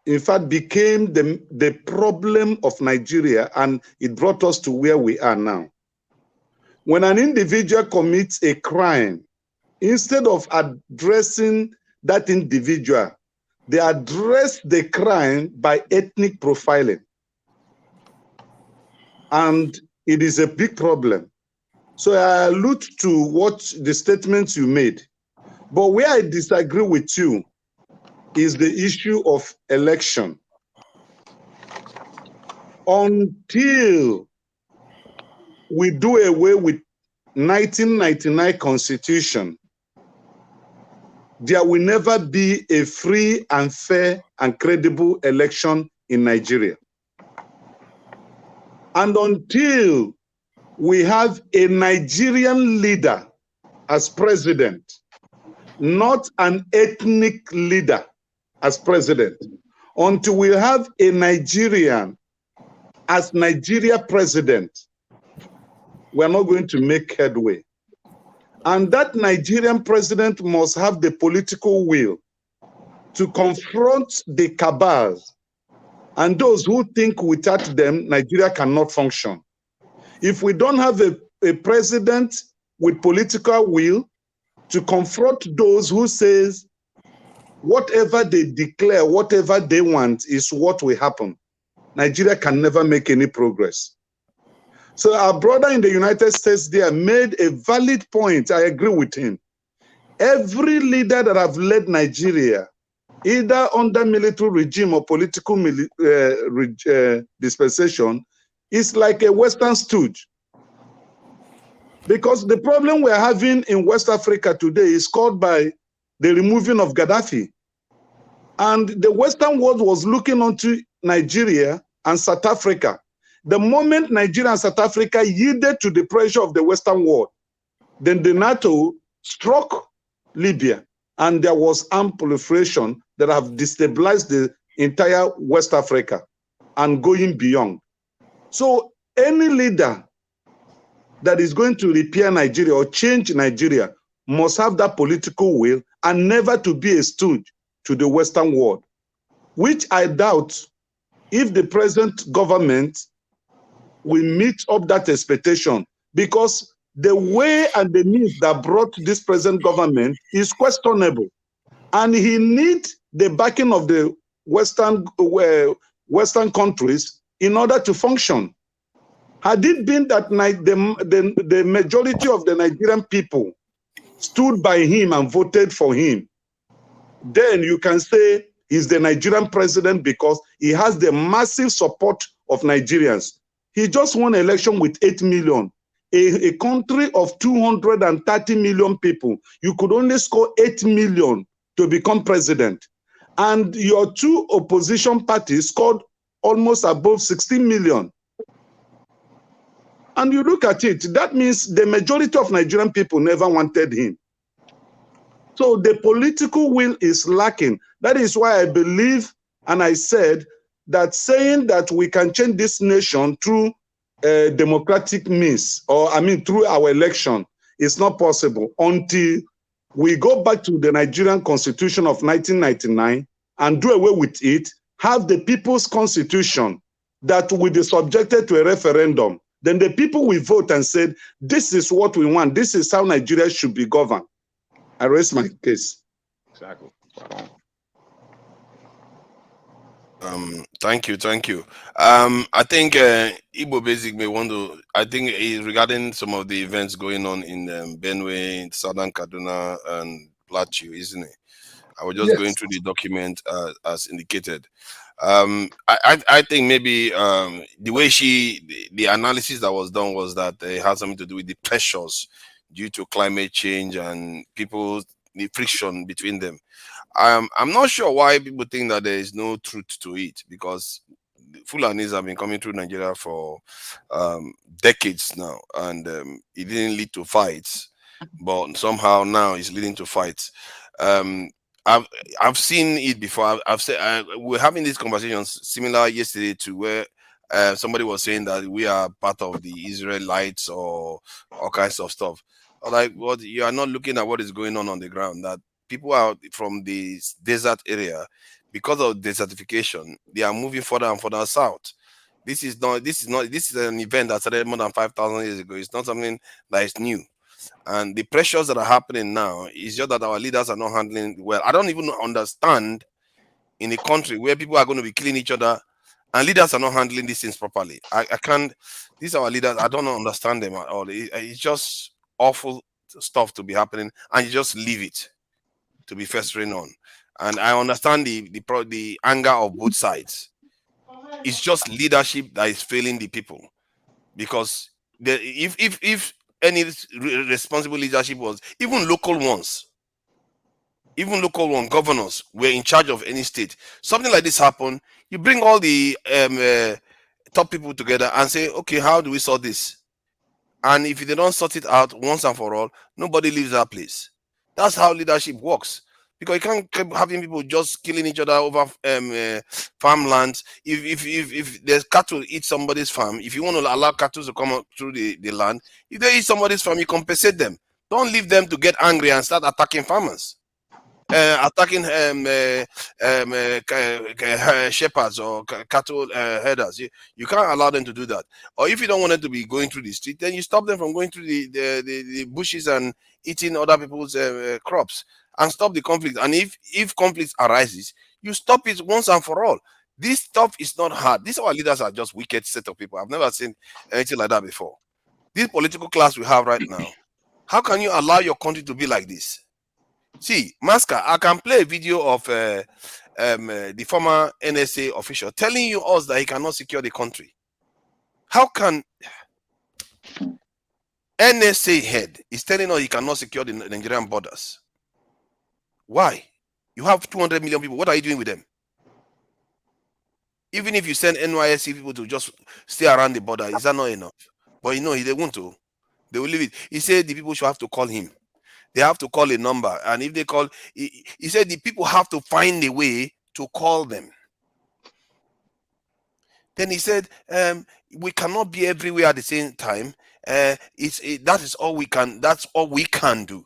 in fact, became the problem of Nigeria, and it brought us to where we are now. When an individual commits a crime, instead of addressing that individual, they address the crime by ethnic profiling. And it is a big problem. So I allude to what the statements you made. But where I disagree with you is the issue of election. Until we do away with 1999 Constitution, there will never be a free and fair and credible election in Nigeria. And until we have a Nigerian leader as president, not an ethnic leader as president, until we have a Nigerian as Nigeria president, we're not going to make headway. And that Nigerian president must have the political will to confront the cabals and those who think without them, Nigeria cannot function. If we don't have a president with political will to confront those who says whatever they declare, whatever they want is what will happen, Nigeria can never make any progress. So our brother in the United States there made a valid point. I agree with him. Every leader that have led Nigeria either under military regime or political dispensation, is like a Western stooge. Because the problem we're having in West Africa today is caused by the removing of Gaddafi. And the Western world was looking onto Nigeria and South Africa. The moment Nigeria and South Africa yielded to the pressure of the Western world, then the NATO struck Libya, and there was armed proliferation that have destabilized the entire West Africa and going beyond. So any leader that is going to repair Nigeria or change Nigeria must have that political will and never to be a stooge to the Western world, which I doubt if the present government will meet up that expectation, because the way and the means that brought this present government is questionable. And he needs the backing of the Western countries in order to function. Had it been that the majority of the Nigerian people stood by him and voted for him, then you can say he's the Nigerian president because he has the massive support of Nigerians. He just won an election with 8 million. A country of 230 million people, you could only score 8 million to become president. And your two opposition parties scored almost above 16 million. And you look at it, that means the majority of Nigerian people never wanted him. So the political will is lacking. That is why I believe, and I said, that saying that we can change this nation through democratic means, or I mean through our election, is not possible until we go back to the Nigerian Constitution of 1999 and do away with it, have the people's constitution that will be subjected to a referendum. Then the people will vote and say, this is what we want. This is how Nigeria should be governed. I raise my case. Exactly. Thank you. I think Igbo Basic may want to. I think regarding some of the events going on in Benue, in Southern Kaduna, and Plateau, isn't it? I was just going through the document as indicated. I think maybe the way the analysis that was done was that it had something to do with the pressures due to climate change and the friction between them. I'm not sure why people think that there is no truth to it, because Fulanis have been coming through Nigeria for decades now, and it didn't lead to fights, but somehow now it's leading to fights. I've seen it before. I've said we're having these conversations similar yesterday to where somebody was saying that we are part of the Israelites or all kinds of stuff. Like, what, you are not looking at what is going on the ground. That people are from the desert area, because of desertification, they are moving further and further south. This is an event that started more than 5,000 years ago. It's not something that is new. And the pressures that are happening now is just that our leaders are not handling it well. I don't even understand in a country where people are going to be killing each other and leaders are not handling these things properly. I can't. These are our leaders. I don't understand them at all. It's just awful stuff to be happening, and you just leave it to be festering on. And I understand the anger of both sides. It's just leadership that is failing the people, because if any responsible leadership was, even local ones, governors were in charge of any state, something like this happen, you bring all the top people together and say, okay, how do we sort this? And if they don't sort it out once and for all, nobody leaves that place. That's how leadership works. Because you can't keep having people just killing each other over farmlands. If there's cattle eat somebody's farm, if you want to allow cattle to come up through the land, if they eat somebody's farm, you compensate them. Don't leave them to get angry and start attacking farmers, attacking shepherds or cattle herders. You can't allow them to do that. Or if you don't want them to be going through the street, then you stop them from going through the bushes and eating other people's crops, and stop the conflict. And if conflict arises, you stop it once and for all. This stuff is not hard. These our leaders are just wicked set of people. I've never seen anything like that before. This political class we have right now, how can you allow your country to be like this? See, Masker, I can play a video of the former NSA official telling you us that he cannot secure the country. How can NSA head is telling us he cannot secure the Nigerian borders? Why? You have 200 million people. What are you doing with them? Even if you send NYSC people to just stay around the border, is that not enough? But you know, they won't to. They will leave it. He said the people should have to call him. They have to call a number. And if they call, he said the people have to find a way to call them. Then he said, we cannot be everywhere at the same time. That is all we can. That's all we can do.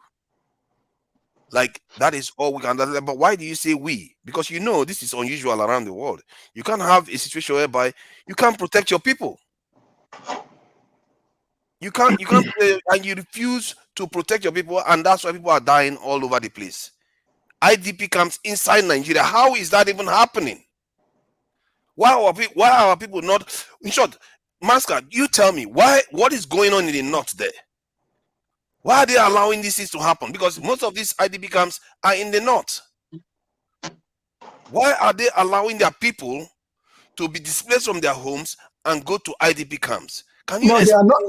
Like, that is all we can. But why do you say we? Because you know this is unusual around the world. You can't have a situation whereby you can't protect your people. You can't, and you refuse to protect your people, and that's why people are dying all over the place. IDP camps inside Nigeria. How is that even happening? Why are our people not? In short, Masker, you tell me what is going on in the north there? Why are they allowing these things to happen? Because most of these IDP camps are in the north. Why are they allowing their people to be displaced from their homes and go to IDP camps? Can you? No, they are not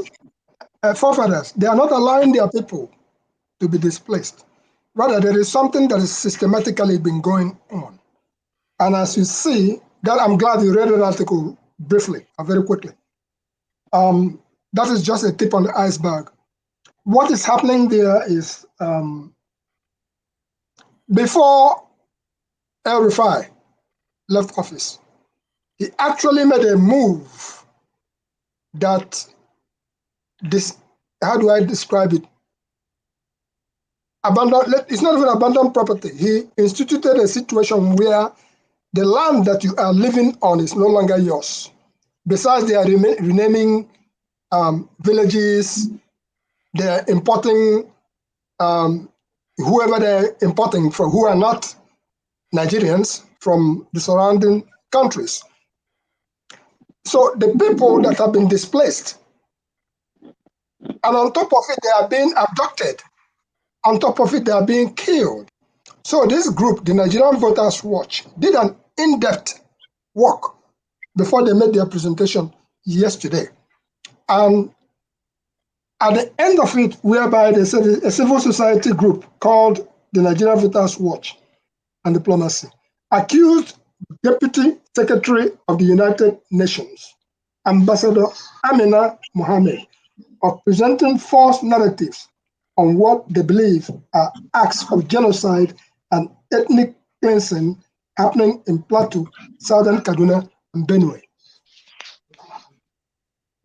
forefathers. They are not allowing their people to be displaced. Rather, there is something that is systematically been going on. And as you see, that I'm glad you read that article briefly and very quickly. That is just a tip on the iceberg. What is happening there is before El Rufai left office, he actually made a move that how do I describe it? It's not even abandoned property. He instituted a situation where the land that you are living on is no longer yours. Besides, they are renaming villages. They're importing whoever they're importing from, who are not Nigerians, from the surrounding countries. So the people that have been displaced, and on top of it, they are being abducted. On top of it, they are being killed. So this group, the Nigerian Voters Watch, did an in-depth work before they made their presentation yesterday. And at the end of it, whereby they said a civil society group called the Nigerian Voters Watch and Diplomacy accused Deputy Secretary of the United Nations, Ambassador Amina Mohammed, of presenting false narratives on what they believe are acts of genocide and ethnic cleansing happening in Plateau, Southern Kaduna, and Benue.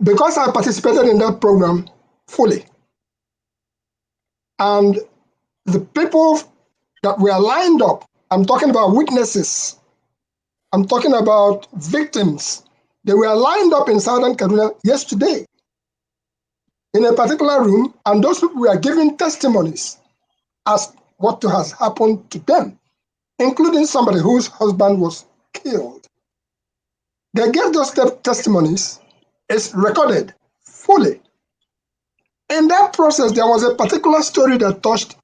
Because I participated in that program fully, and the people that were lined up, I'm talking about witnesses, I'm talking about victims, they were lined up in Southern Kaduna yesterday in a particular room, and those people were giving testimonies as what has happened to them, including somebody whose husband was killed. They gave those testimonies. It's recorded fully. In that process, there was a particular story that touched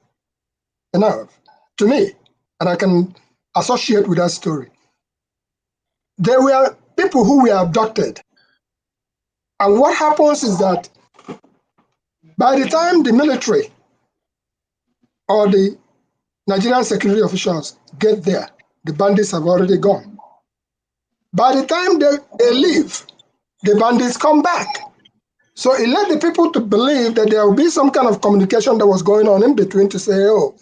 a nerve to me, and I can associate with that story. There were people who were abducted. And what happens is that by the time the military or the Nigerian security officials get there, the bandits have already gone. By the time they leave, the bandits come back. So it led the people to believe that there will be some kind of communication that was going on in between to say, oh,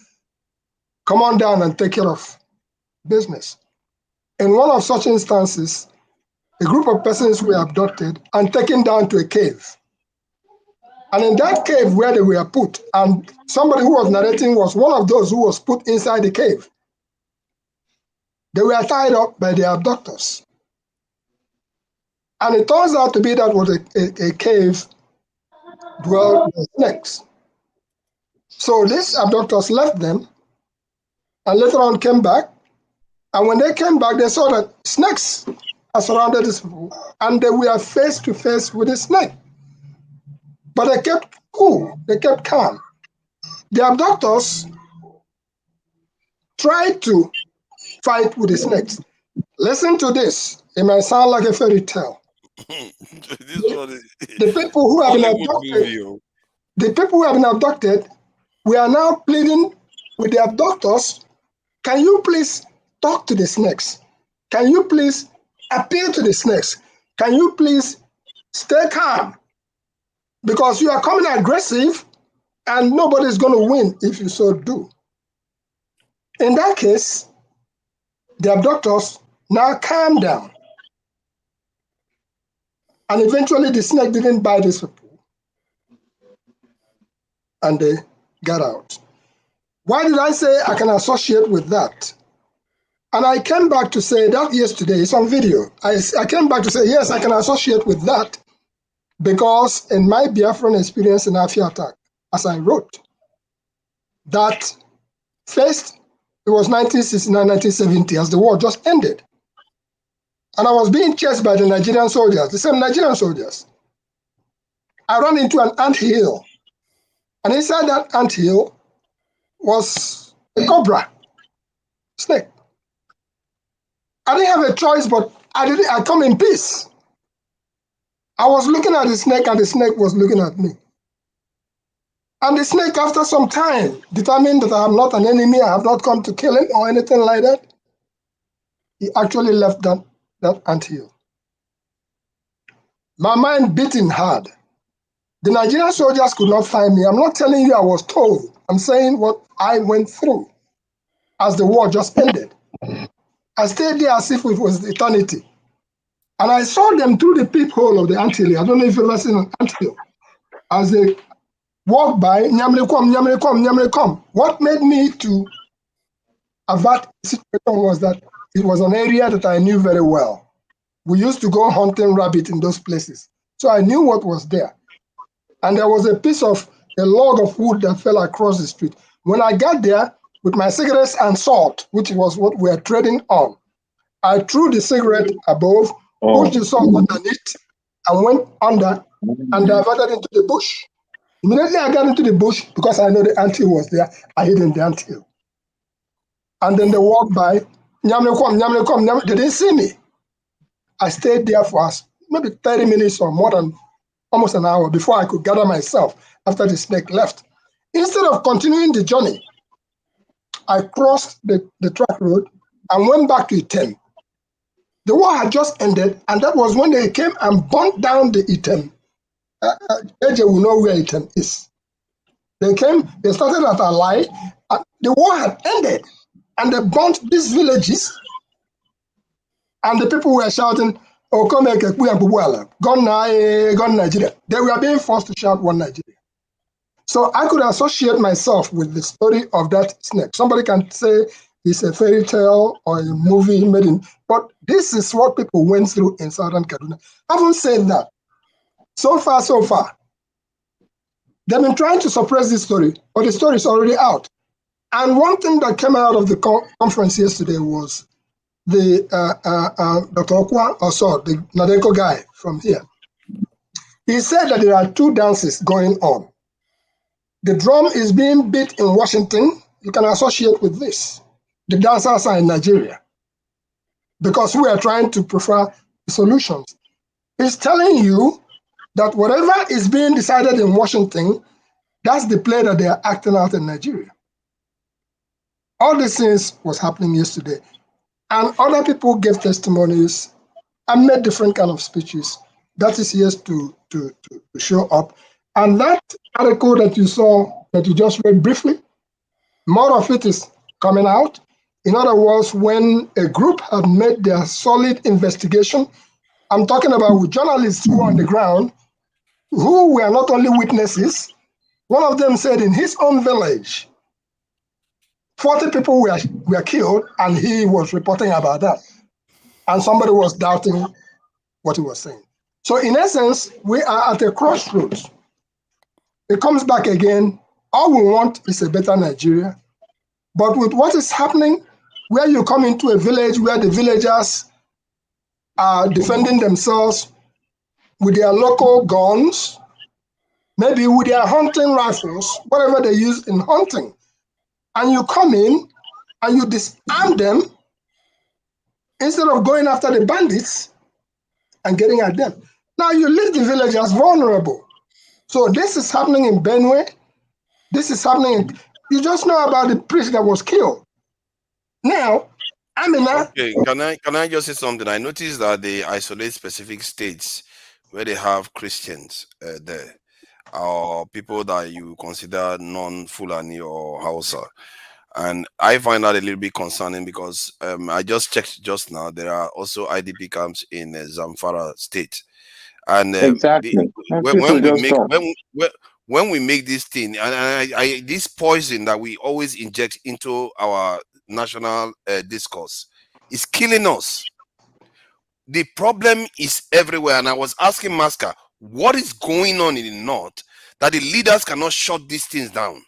come on down and take care of business. In one of such instances, a group of persons were abducted and taken down to a cave. And in that cave where they were put, and somebody who was narrating was one of those who was put inside the cave, they were tied up by the abductors. And it turns out to be that was a cave dwelled with snakes. So these abductors left them and later on came back. And when they came back, they saw that snakes had surrounded these people and they were face to face with a snake. But they kept cool, they kept calm. The abductors tried to fight with the snakes. Listen to this. It might sound like a fairy tale. This one is The people who have been Hollywood abducted, movie. Oh. the people who have been abducted, we are now pleading with the abductors. Can you please talk to the snakes? Can you please appeal to the snakes? Can you please stay calm? Because you are coming aggressive and nobody's going to win if you so do. In that case, the abductors now calm down. And eventually the snake didn't bite these people. And they got out. Why did I say I can associate with that? And I came back to say that yesterday, it's on video. I came back to say, yes, I can associate with that because in my Biafran experience in Afia attack, as I wrote, that first, it was 1969, 1970, as the war just ended. And I was being chased by the Nigerian soldiers, the same Nigerian soldiers. I ran into an anthill. And inside that anthill was a cobra, snake. I didn't have a choice, but I come in peace. I was looking at the snake and the snake was looking at me. And the snake, after some time, determined that I am not an enemy, I have not come to kill him or anything like that, he actually left that anthill. My mind beating hard. The Nigerian soldiers could not find me. I'm not telling you I was told. I'm saying what I went through as the war just ended. I stayed there as if it was eternity. And I saw them through the peephole of the anthill. I don't know if you've ever seen an anthill. As they walked by, nyamre kom, nyamre kom, nyamre kom. What made me to avert the situation was that it was an area that I knew very well. We used to go hunting rabbit in those places. So I knew what was there. And there was a log of wood that fell across the street. When I got there with my cigarettes and salt, which was what we were trading on, I threw the cigarette above, pushed the salt underneath, and went under and diverted into the bush. Immediately I got into the bush because I know the anthill was there. I hid in the anthill. And then they walked by. Nyamle kom, nyamle kom, nyamle. They didn't see me. I stayed there for maybe 30 minutes or more than almost an hour before I could gather myself after the snake left. Instead of continuing the journey, I crossed the track road and went back to Item. The war had just ended, and that was when they came and burnt down the Item. AJ will know where Item is. They started at Alai, the war had ended, and they burnt these villages, and the people were shouting, "Oh, come here, Gun Nigeria." They were being forced to shout one Nigeria. So I could associate myself with the story of that snake. Somebody can say it's a fairy tale or a movie made in, but this is what people went through in Southern Kaduna. I haven't said that. So far, they've been trying to suppress this story, but the story is already out. And one thing that came out of the conference yesterday was the Dr. Okwa, the Nadeko guy from here. He said that there are two dances going on. The drum is being beat in Washington. You can associate with this. The dancers are in Nigeria because we are trying to prefer solutions. He's telling you that whatever is being decided in Washington, that's the play that they are acting out in Nigeria. All these things was happening yesterday. And other people gave testimonies and made different kind of speeches. That is yet to show up. And that article that you saw, that you just read briefly, more of it is coming out. In other words, when a group had made their solid investigation, I'm talking about with journalists who are on the ground, who were not only witnesses, one of them said in his own village, 40 people were killed, and he was reporting about that. And somebody was doubting what he was saying. So in essence, we are at a crossroads. It comes back again. All we want is a better Nigeria. But with what is happening, where you come into a village where the villagers are defending themselves with their local guns, maybe with their hunting rifles, whatever they use in hunting, and you come in and you disarm them instead of going after the bandits and getting at them. Now you leave the villagers vulnerable. So this is happening in Benue. This is happening in, you just know about the priest that was killed. Now, Amina. Okay, can I just say something? I noticed that they isolate specific states where they have Christians there, or people that you consider non-Fulani or Hausa. And I find that a little bit concerning because I just checked just now. There are also IDP camps in Zamfara state, and Exactly. when we make when we make this thing, and this poison that we always inject into our national discourse is killing us. The problem is everywhere, and I was asking Masker, what is going on in the north that the leaders cannot shut these things down?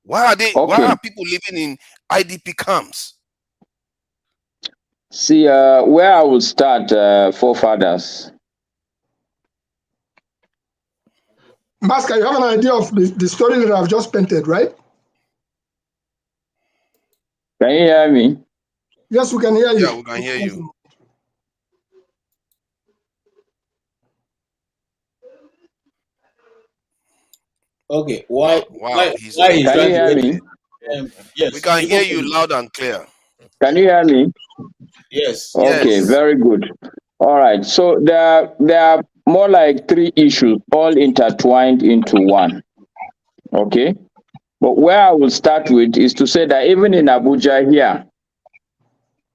Why are they? Why are people living in IDP camps? See, where I will start, forefathers. Masker, you have an idea of the story that I've just painted, right? Can you hear me? Yes, we can hear you. Yeah, we can hear you. Okay, why he's can you trying hear to me? Yes, we can hear you loud and clear. Can you hear me? Yes. Okay, Yes. very good. All right. So there are more like 3 issues all intertwined into one. Okay. But where I will start with is to say that even in Abuja here,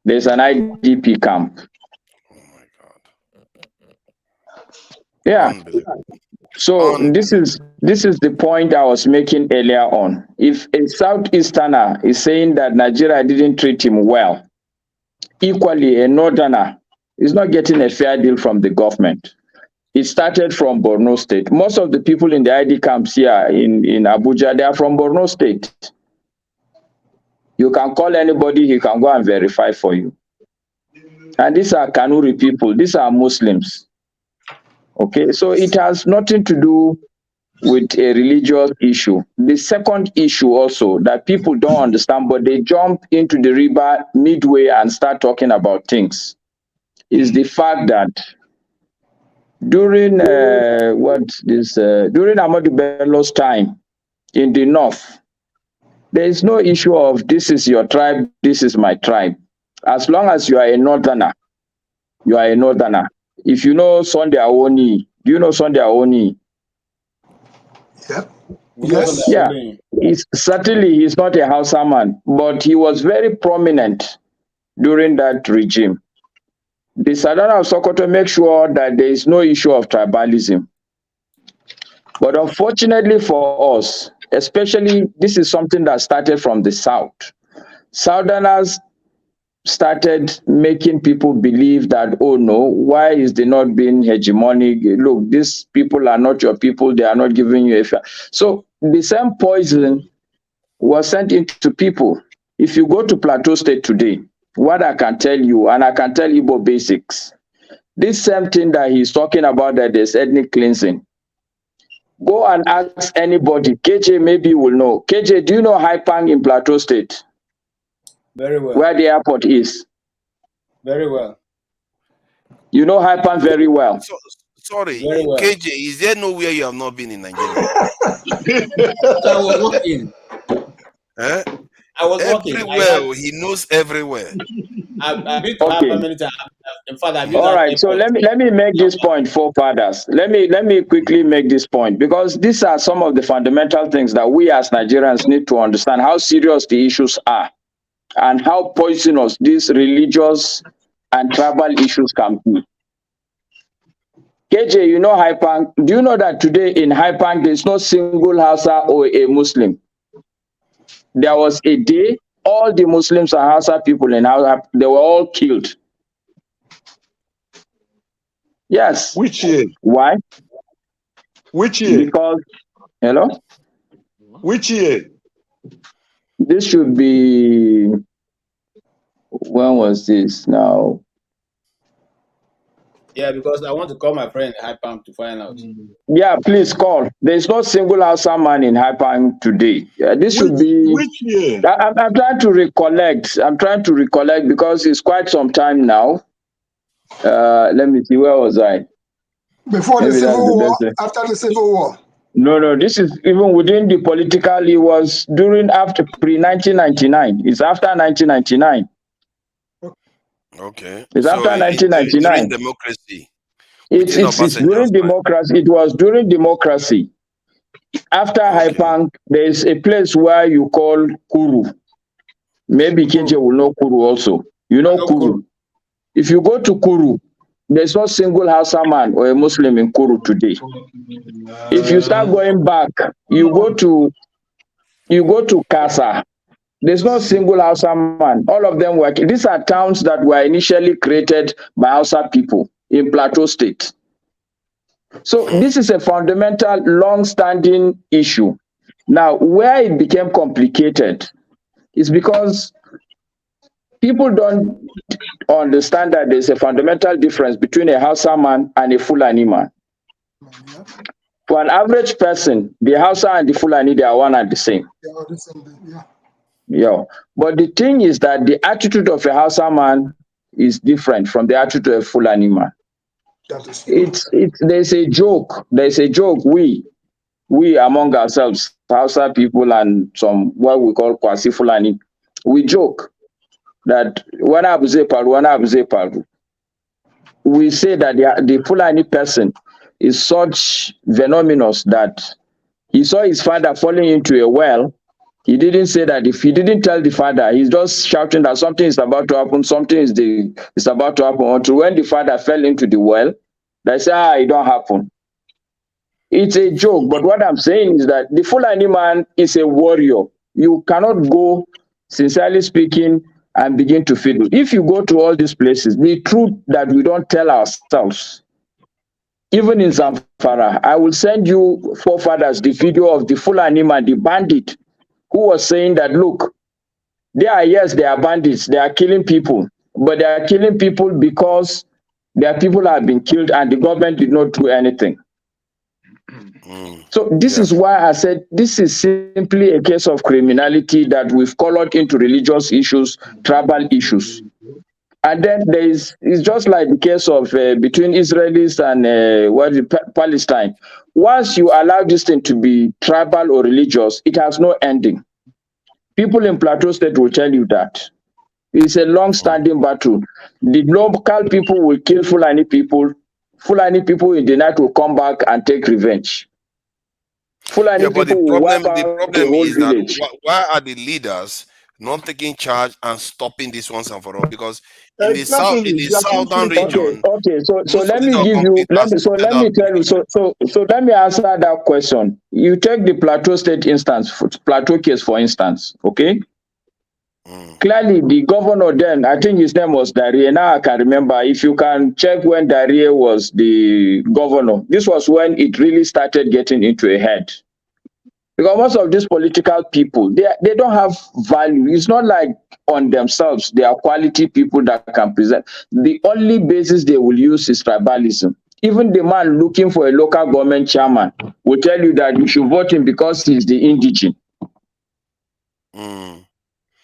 there's an IDP camp. Oh my God. Yeah. So this is the point I was making earlier on. If a Southeasterner is saying that Nigeria didn't treat him well, equally a Northerner is not getting a fair deal from the government. It started from Borno State. Most of the people in the ID camps here in Abuja, they are from Borno State. You can call anybody, he can go and verify for you. And these are Kanuri people, these are Muslims. Okay, so it has nothing to do with a religious issue. The second issue also that people don't understand, but they jump into the river midway and start talking about things, is the fact that during during Ahmadu Bello's time in the north, there is no issue of this is your tribe, this is my tribe. As long as you are a northerner, you are a northerner. If you know Sunday Awoni, do you know Sunday Awoni? Yep. Yes. Yeah. He's not a Hausa man, but he was very prominent during that regime. The Sadana of Sokoto makes sure that there is no issue of tribalism. But unfortunately for us, especially this is something that started from the South. Southerners started making people believe that, oh no, why is they not being hegemonic? Look, these people are not your people, they are not giving you a fair. So the same poison was sent into people. If you go to Plateau State today, what I can tell you, and I can tell Igbo basics, this same thing that he's talking about, that there's ethnic cleansing. Go and ask anybody. KJ maybe will know. KJ, do you know Haipang in Plateau State? Very well. Where the airport is? Very well. You know Haipang very well. Sorry, Very well. KJ, is there nowhere you have not been in Nigeria? I was working. I was working. Everywhere, he knows everywhere. I've been to Haipang many times. In fact, I've been All to right, so let me make this point, forefathers. Let me quickly make this point, because these are some of the fundamental things that we as Nigerians need to understand how serious the issues are and how poisonous these religious and tribal issues can be. KJ, you know Haipang. Do you know that today in Haipang there is no single Hausa or a Muslim? There was a day all the Muslims and Hausa people in Hausa, they were all killed. Yes. Which year? Why? Which year? Because, hello? Which year? This should be, when was this now? Yeah, because I want to call my friend Hypam to find out. Yeah, please call. There is no single Hausa man in Hypang today. This should be. Which year? I'm trying to recollect. I'm trying to recollect because it's quite some time now. Let me see. Where was I? Before the Maybe that's Civil the War, best way. after the Civil War. No. This is even within the political. It was during after pre 1999. It's after 1999. Okay. It's So after it's during 1999. democracy. It's Within it's Obasanjo's during time. democracy. It was during democracy. After Hypang, there is a place where you call Kuru. Maybe KJ will know Kuru also. You know Kuru. If you go to Kuru, there's no single Hausa man or a Muslim in Kuru today. If you start going back, you go to Kasa. There's no single Hausa man. All of them were. These are towns that were initially created by Hausa people in Plateau State. So this is a fundamental, long-standing issue. Now, where it became complicated is because people don't understand that there's a fundamental difference between a Hausa man and a Fulani man. For an average person, the Hausa and the Fulani, they are one and the same. Yeah. But the thing is that the attitude of a Hausa man is different from the attitude of a Fulani man. There's a joke. We among ourselves, Hausa people and some what we call Kwasi Fulani, we joke that we say that the Fulani person is such venomous that he saw his father falling into a well. He didn't say that. If he didn't tell the father, he's just shouting that something is about to happen, something is about to happen, until when the father fell into the well, they say, it don't happen. It's a joke, but what I'm saying is that the Fulani man is a warrior. You cannot go, sincerely speaking, and begin to fiddle. If you go to all these places, the truth that we don't tell ourselves, even in Zamfara, I will send you forefathers the video of the Fulani man, the bandit, who was saying that, look, they are bandits, they are killing people, but they are killing people because their people have been killed and the government did not do anything. So this is why I said this is simply a case of criminality that we've colored into religious issues, tribal issues. And then it's just like the case of between Israelis and Palestine. Once you allow this thing to be tribal or religious, it has no ending. People in Plateau State will tell you that. It's a long-standing battle. The local people will kill Fulani people. Fulani people in the night will come back and take revenge. Fulani But the people will wipe out problem the whole is that village. why are the leaders not taking charge and stopping this once and for all? Because in the southern region, So let me give you. Let me tell you. So let me answer that question. You take the Plateau State instance, Plateau case for instance. Okay. Clearly, the governor then, I think his name was Darie. Now I can remember. If you can check when Darie was the governor, this was when it really started getting into a head. Because most of these political people, they don't have value. It's not like on themselves. They are quality people that can present. The only basis they will use is tribalism. Even the man looking for a local government chairman will tell you that you should vote him because he's the indigene.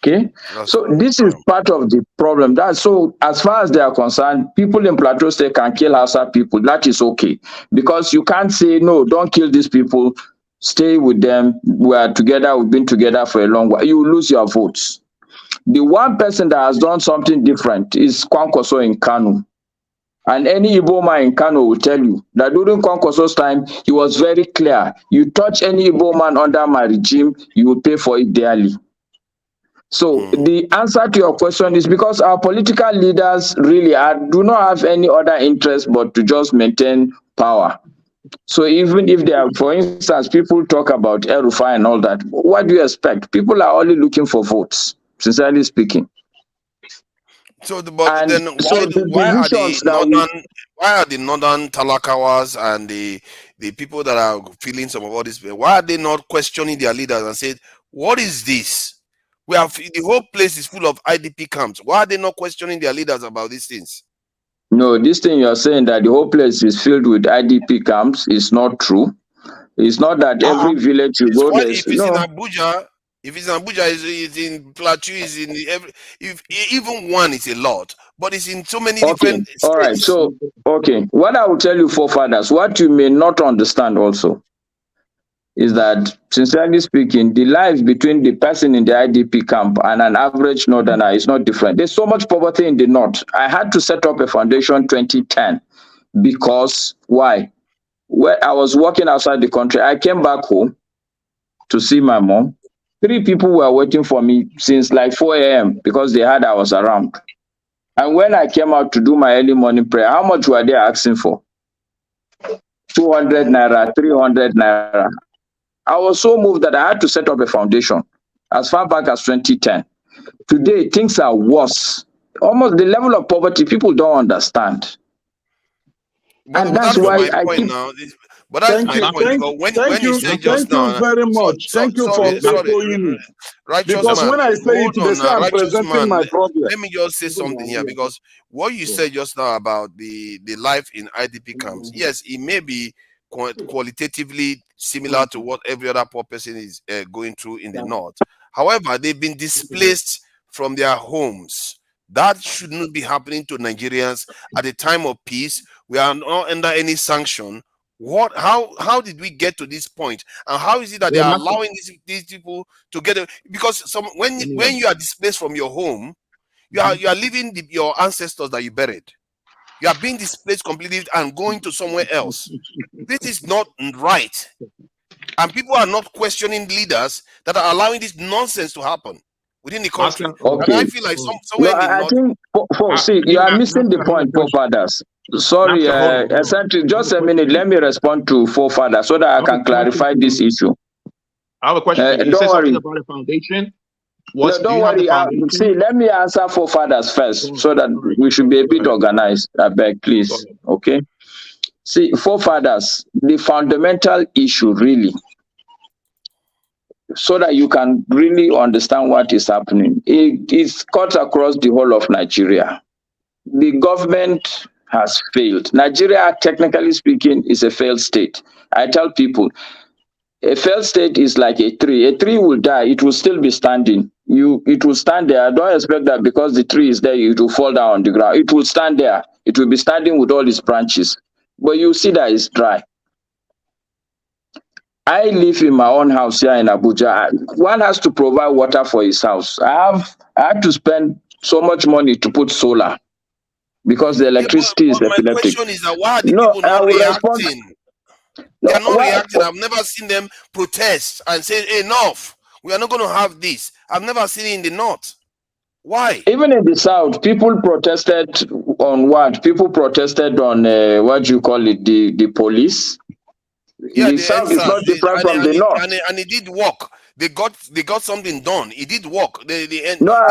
Okay, so this is part of the problem. So as far as they are concerned, people in Plateau State can kill Hausa people. That is okay, because you can't say no, don't kill these people. Stay with them. We are together. We've been together for a long while. You lose your votes. The one person that has done something different is Kwankwaso in Kano. And any Igbo man in Kano will tell you that during Kwankwaso's time, he was very clear. You touch any Igbo man under my regime, you will pay for it dearly. So the answer to your question is because our political leaders really do not have any other interest but to just maintain power. So even if they are, for instance, people talk about El-Rufai and all that, what do you expect? People are only looking for votes, sincerely speaking. So, why are the northern Talakawas and the people that are feeling some of all this? Why are they not questioning their leaders and said, "What is this? The whole place is full of IDP camps. Why are they not questioning their leaders about these things?" No, this thing you're saying that the whole place is filled with IDP camps is not true. It's not that every village you It's go what there's if it's in no. Abuja? If it's in Abuja, it's in Plateau, is in every. If even one is a lot, but it's in so many Okay, different all right. states. So okay, what I will tell you, forefathers, what you may not understand also is that, sincerely speaking, the life between the person in the IDP camp and an average northerner is not different. There's so much poverty in the north. I had to set up a foundation 2010 because why? When I was working outside the country, I came back home to see my mom. 3 people were waiting for me since like 4 a.m. because they heard I was around. And when I came out to do my early morning prayer, how much were they asking for? 200 naira, 300 naira. I was so moved that I had to set up a foundation as far back as 2010. Today, things are worse. Almost the level of poverty, people don't understand. But And that's that is why my I point keep. now. But that's my point because when you said just Thank you now, very much. Thank you for sorry, echoing it. righteous Because man, when I say it, hold they on say now, I'm righteous presenting man. my problem. Let me just say something here because what you said just now about the life in IDP camps, yes, it may be qualitatively similar to what every other poor person is going through in the north. However, they've been displaced from their homes. That shouldn't be happening to Nigerians at a time of peace. We are not under any sanction. What? How did we get to this point? And how is it that they are allowing these people to get it? Because when you are displaced from your home, you are leaving your ancestors that you buried. You are being displaced completely and going to somewhere else. This is not right. And people are not questioning leaders that are allowing this nonsense to happen within the country. Okay. And I feel like somewhere No, in the I north. think, see, you are missing the point, forefathers. Sorry, Eccentric, just a minute. Let me respond to forefathers so that I can clarify this issue. I have a question for you. You Don't said something worry. about a foundation. No, Do don't you have the worry. foundation? See, let me answer forefathers first so that we should be a bit organized. I beg, please. Okay. See, forefathers, the fundamental issue really, so that you can really understand what is happening, it is cut across the whole of Nigeria. The government has failed. Nigeria, technically speaking, is a failed state. I tell people, a failed state is like a tree. A tree will die, it will still be standing. It will stand there. I don't expect that because the tree is there, it will fall down on the ground. It will stand there. It will be standing with all its branches. But you see that it's dry. I live in my own house here in Abuja. One has to provide water for his house. I had to spend so much money to put solar because the electricity is My epileptic. question is that why are the No, people I not will respond. reacting? They No, are not reacting. I've never seen them protest and say, enough. We are not going to have this. I've never seen it in the north. Why? Even in the south, people protested on what? People protested on what do you call it? The police. Yeah, The the south is NSAS, not different from the north. and it did work. They got something done. It did work. No, I The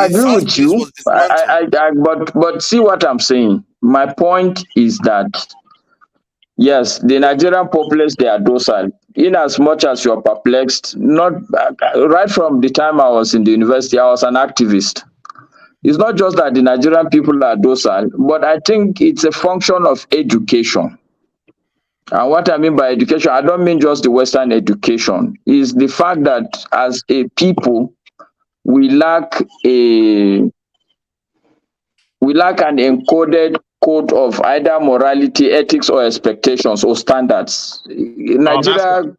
agree SARS with police you. was dismantled. But see what I'm saying. My point is that yes, the Nigerian populace, they are docile. In as much as you're perplexed, not right from the time I was in the university, I was an activist. It's not just that the Nigerian people are docile, but I think it's a function of education. And what I mean by education, I don't mean just the Western education, is the fact that as a people, we lack an encoded code of either morality, ethics, or expectations or standards. Nigeria,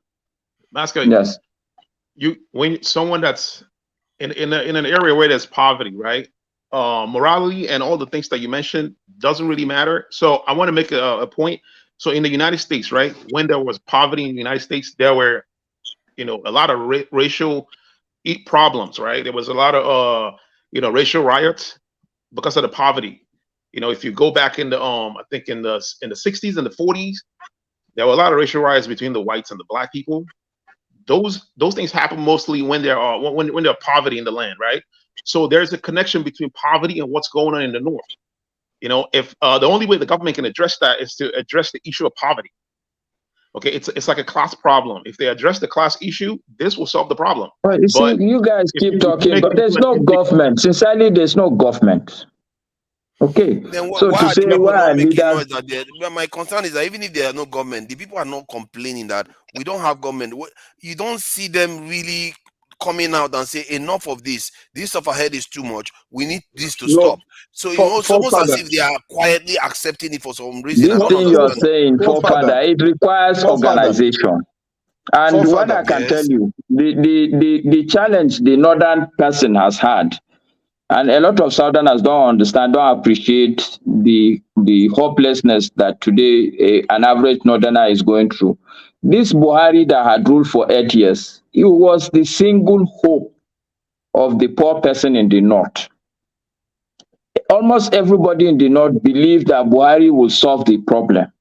Mascot, yes. When someone that's in an area where there's poverty, right? Morality and all the things that you mentioned doesn't really matter. So I want to make a point. So in the United States, right, when there was poverty in the United States, there were, a lot of racial problems, right? There was a lot of racial riots because of the poverty. If you go back in the I think in the 60s and the 40s, there were a lot of racial riots between the whites and the black people. Those things happen mostly when there are when there's poverty in the land, right? So there's a connection between poverty and what's going on in the north. If the only way the government can address that is to address the issue of poverty. Okay, it's like a class problem. If they address the class issue, this will solve the problem. Well, you see, you guys keep talking, but there's no government. Sincerely, there's no government. Okay. Then So why to are the say people why not are making leaders noise that my concern is that even if there are no government, the people are not complaining that we don't have government. You don't see them really coming out and say enough of this. This stuff ahead is too much. We need this to No, stop. So you know, it's almost as if forefathers, they are quietly accepting it for some reason. I this don't thing you're understand. saying, forefather, forefather, it requires forefather, organization. And what I forefather. can tell Yes. you, the challenge the northern person has had, and a lot of southerners don't understand, don't appreciate the hopelessness that today an average northerner is going through. This Buhari that had ruled for 8 years, he was the single hope of the poor person in the north. Almost everybody in the north believed that Buhari will solve the problem.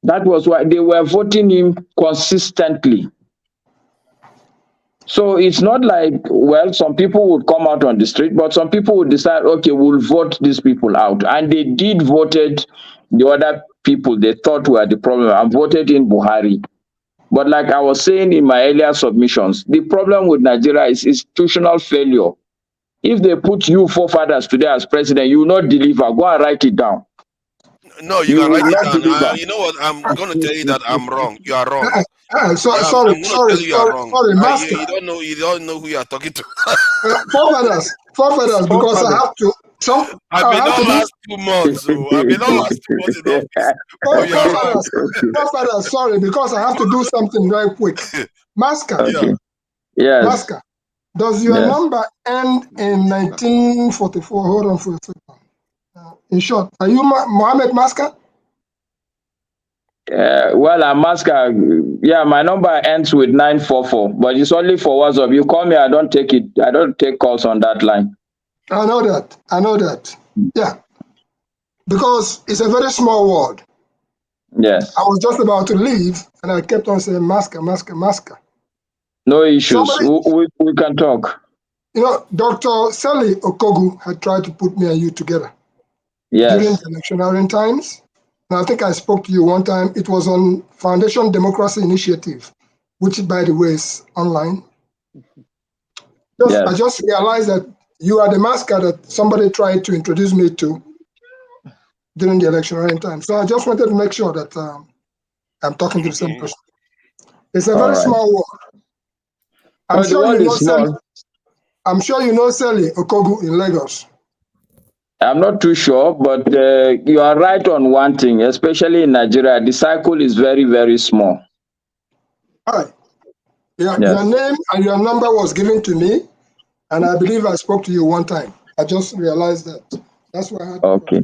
That was why they were voting him consistently. So it's not like, well, some people would come out on the street, but some people would decide, okay, we'll vote these people out. And they did voted the other people they thought were the problem and voted in Buhari. But like I was saying in my earlier submissions, the problem with Nigeria is institutional failure. If they put you forefathers today as president, you will not deliver. Go and write it down. No, you You can will write it not down. deliver. You know what? I'm going to tell you that I'm wrong. You are wrong. So, Yeah, sorry, I'm going to sorry, tell you are sorry, wrong. sorry, You, Master. you don't know. You don't know who you are talking to. Forefathers, because I Forefather. have to. I I may have not to do. last 2 months. So I may not last 2 months in office. But you are wrong. Forefathers, sorry, because I have to do something very quick. Masker, Okay. Yes. Masker, does your Yes. number end in 1944? Hold on for a second. In short, are you Mohammed Masker? Well, I'm asking. Yeah, my number ends with 944, but it's only for WhatsApp. You call me, I don't take it. I don't take calls on that line. I know that. Yeah, because it's a very small world. Yes. I was just about to leave, and I kept on saying Masker, Masker, Masker. No issues. Somebody, We can talk. you know, Dr. Sally Okogu had tried to put me and you together during Yes. the electioneering times. And I think I spoke to you one time. It was on Foundation Democracy Initiative, which, by the way, is online. I Yes. just realized that you are the Masker that somebody tried to introduce me to during the electioneering time. So I just wanted to make sure that I'm talking to the same person. It's a All very right. small world. I'm Well, the sure world you know is small. I'm sure you know Sally Okogu in Lagos. I'm not too sure, but you are right on one thing, especially in Nigeria. The cycle is very, very small. Hi. Yeah, Yes. your name and your number was given to me, and I believe I spoke to you one time. I just realized that. That's why I had to Okay.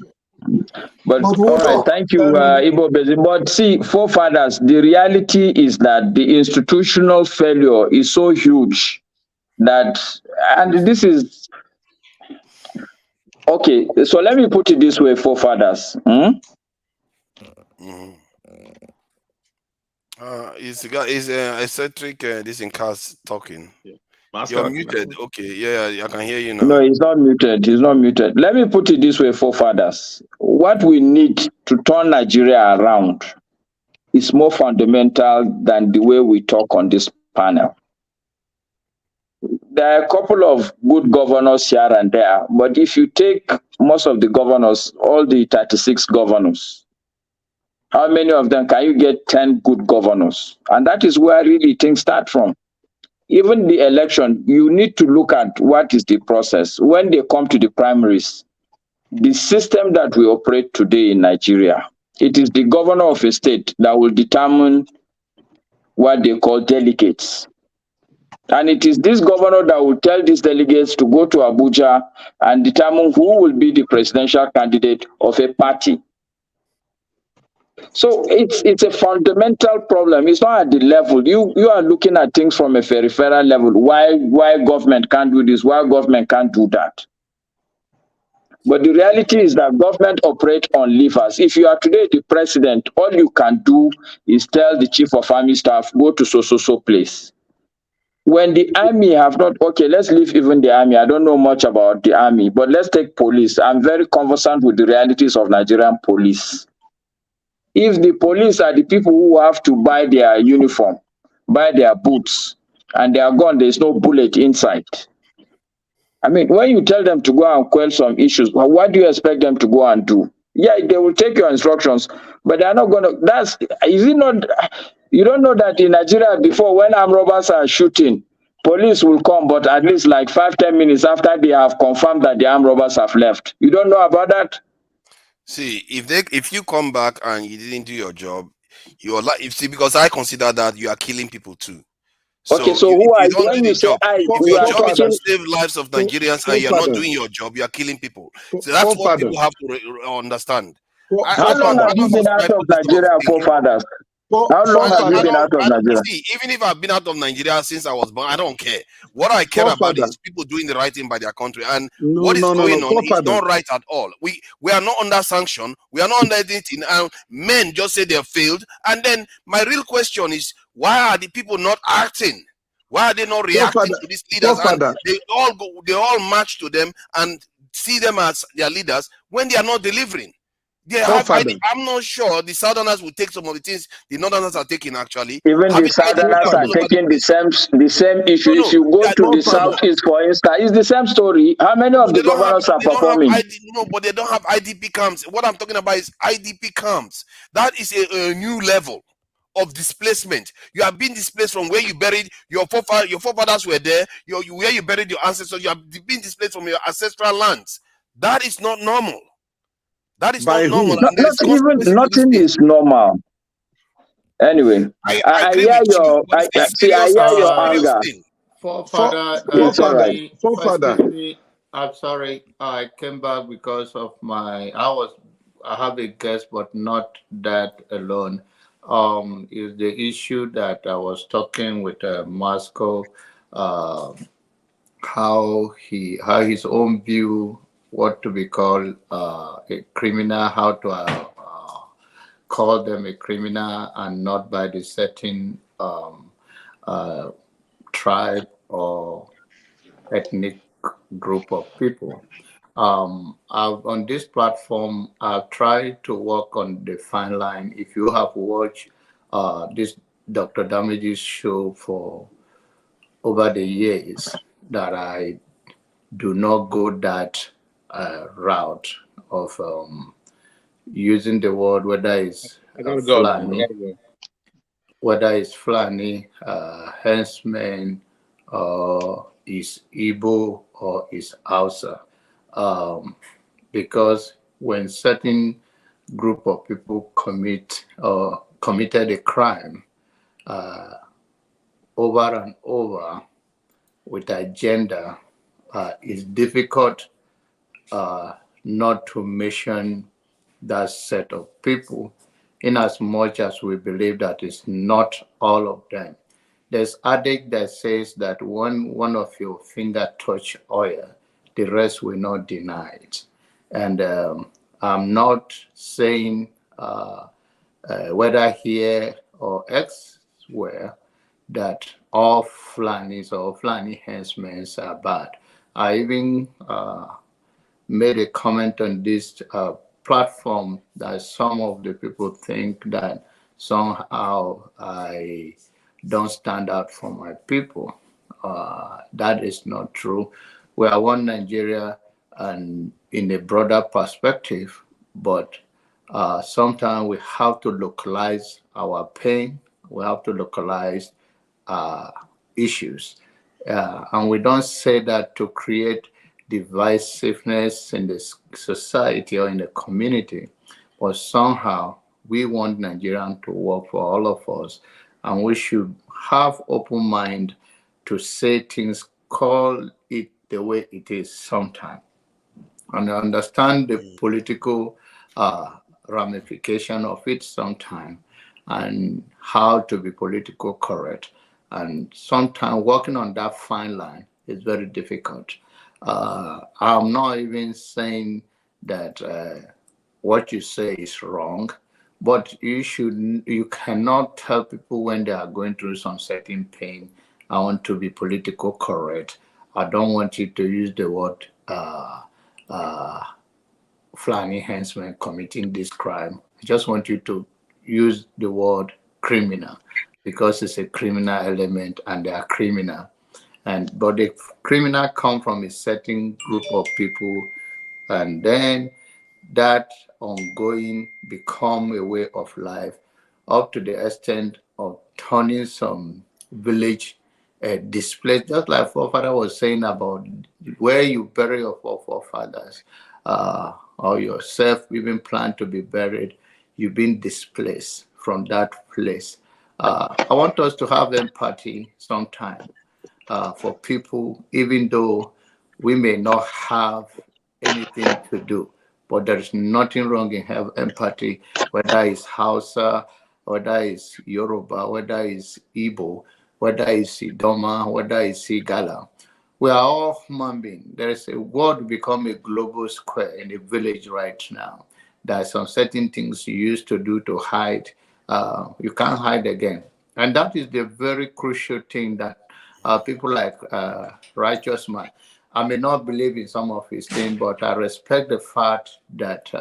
But we'll all right, talk. thank you, Ibo Bezi. But see, forefathers, the reality is that the institutional failure is so huge that, and this is okay. So let me put it this way, forefathers. Is eccentric. This in cars talking. Master, You're muted. Okay, yeah, I can hear you No, now. he's not muted. He's not muted. Let me put it this way, forefathers. What we need to turn Nigeria around is more fundamental than the way we talk on this panel. There are a couple of good governors here and there, but if you take most of the governors, all the 36 governors, how many of them can you get 10 good governors? And that is where really things start from. Even the election, you need to look at what is the process. When they come to the primaries, the system that we operate today in Nigeria, it is the governor of a state that will determine what they call delegates. And it is this governor that will tell these delegates to go to Abuja and determine who will be the presidential candidate of a party. So it's a fundamental problem. It's not at the level. You are looking at things from a peripheral level. Why government can't do this? Why government can't do that? But the reality is that government operates on levers. If you are today the president, all you can do is tell the chief of army staff, go to so place. When the army have not, okay, let's leave even the army. I don't know much about the army, but let's take police. I'm very conversant with the realities of Nigerian police. If the police are the people who have to buy their uniform, buy their boots, and they are gone, there's no bullet inside. I mean, when you tell them to go and quell some issues, well, what do you expect them to go and do? Yeah, they will take your instructions, but they're not going to. Is it not? You don't know that in Nigeria before, when armed robbers are shooting, police will come, but at least like 5-10 minutes after they have confirmed that the armed robbers have left. You don't know about that? See, if you come back and you didn't do your job, you're like, because I consider that you are killing people too. Okay, So so if who are you don't when do you the say job, if your you are job is to talking? save lives of Nigerians and you're not doing your job, you are killing people. So that's what people have to understand. How long have you been out of Nigeria, forefathers? How long have you been out of Nigeria? See, even if I've been out of Nigeria since I was born, I don't care. What I care about is people doing the right thing by their country, and what is going on is not right at all. We are not under sanction, we are not under anything, and men just say they've failed. And then my real question is, why are the people not acting? Why are they not reacting to these leaders? And they all march to them and see them as their leaders when they are not delivering. They have I'm not sure the Southerners will take some of the things the Northerners are taking actually. Even the Southerners are taking the same issue. If you go to the Southeast, for instance, it's the same story. How many of the governors are performing? But they don't have IDP camps. What I'm talking about is IDP camps. That is a new level of displacement. You have been displaced from where you buried your forefathers. Your forefathers were there. Where you buried your ancestors. You have been displaced from your ancestral lands. That is not normal. That is not normal. Nothing is normal. Anyway, I hear your anger. Forefather, it's all right. I'm sorry, I came back because of I have a guest, but not that alone. Is the issue that I was talking with Moscow, how his own view, what to be called a criminal, how to call them a criminal and not by the certain tribe or ethnic group of people. On this platform, I've tried to work on the fine line. If you have watched this Dr. Damage's show for over the years, that I do not go that route of using the word, whether it's Fulani, henchman, or is Igbo or is Hausa. Because when certain group of people committed a crime over and over with agenda, it's difficult not to mention that set of people, in as much as we believe that it's not all of them. There's adage that says that when one of your finger touch oil, the rest will not deny it. And I'm not saying whether here or elsewhere that all Fulanis or Fulani henchmen are bad. I even made a comment on this platform that some of the people think that somehow I don't stand out for my people. That is not true. We are one Nigeria and in a broader perspective, but sometimes we have to localize our pain. We have to localize issues. And we don't say that to create divisiveness in the society or in the community, but somehow we want Nigerian to work for all of us, and we should have open mind to say things, call it the way it is sometimes, and understand the political ramification of it sometimes, and how to be political correct. And sometimes working on that fine line is very difficult. I'm not even saying that what you say is wrong, but you cannot tell people when they are going through some certain pain, I want to be political correct. I don't want you to use the word Fulani henchman committing this crime. I just want you to use the word criminal, because it's a criminal element and they are criminal. But the criminal come from a certain group of people, and then that ongoing become a way of life, up to the extent of turning some village displaced. Just like forefather was saying about where you bury your forefathers, or yourself even plan to be buried, you've been displaced from that place. I want us to have empathy sometime for people, even though we may not have anything to do. But there is nothing wrong in have empathy, whether it's Hausa, whether it's Yoruba, whether it's Igbo, whether it's Idoma, whether it's Igala. We are all human beings. There is a world become a global square in a village right now. There are some certain things you used to do to hide. You can't hide again. And that is the very crucial thing that people like Righteous Man. I may not believe in some of his things, but I respect the fact that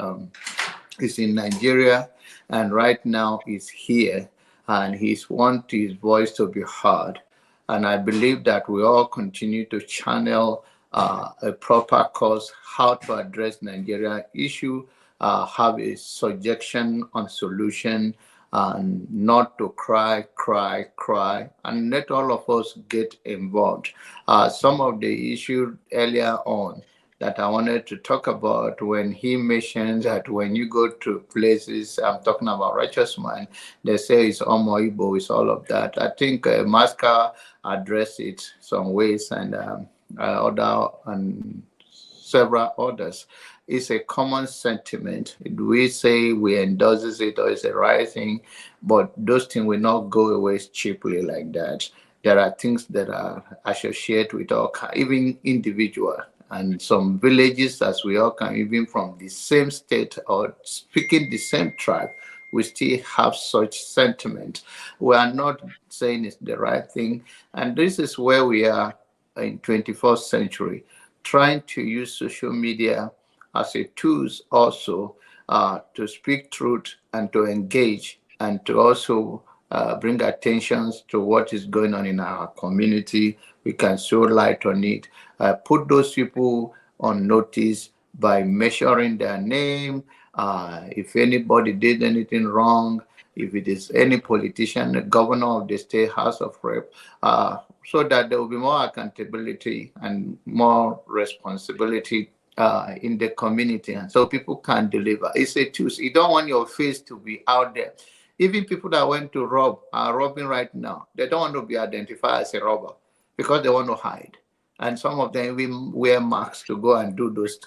he's in Nigeria and right now he's here and he's want his voice to be heard. And I believe that we all continue to channel a proper course how to address Nigeria issue, have a suggestion on solution, and not to cry, and let all of us get involved. Some of the issues earlier on that I wanted to talk about, when he mentions that when you go to places, I'm talking about Righteous Man, they say it's Omo Igbo, it's all of that. I think Masca addressed it some ways, and other and several others. It's a common sentiment. We say we endorses it or it's a right thing, but those things will not go away cheaply like that. There are things that are associated with all even individual and some villages, as we all come, even from the same state or speaking the same tribe, we still have such sentiment. We are not saying it's the right thing, and this is where we are in 21st century, trying to use social media as a tools also to speak truth and to engage and to also bring attention to what is going on in our community. We can show light on it, put those people on notice by measuring their name. If anybody did anything wrong, if it is any politician, the governor of the state house of rep, so that there will be more accountability and more responsibility in the community, and so people can deliver. It's a choose. You don't want your face to be out there. Even people that went to rob are robbing right now. They don't want to be identified as a robber because they want to hide. And some of them even wear masks to go and do those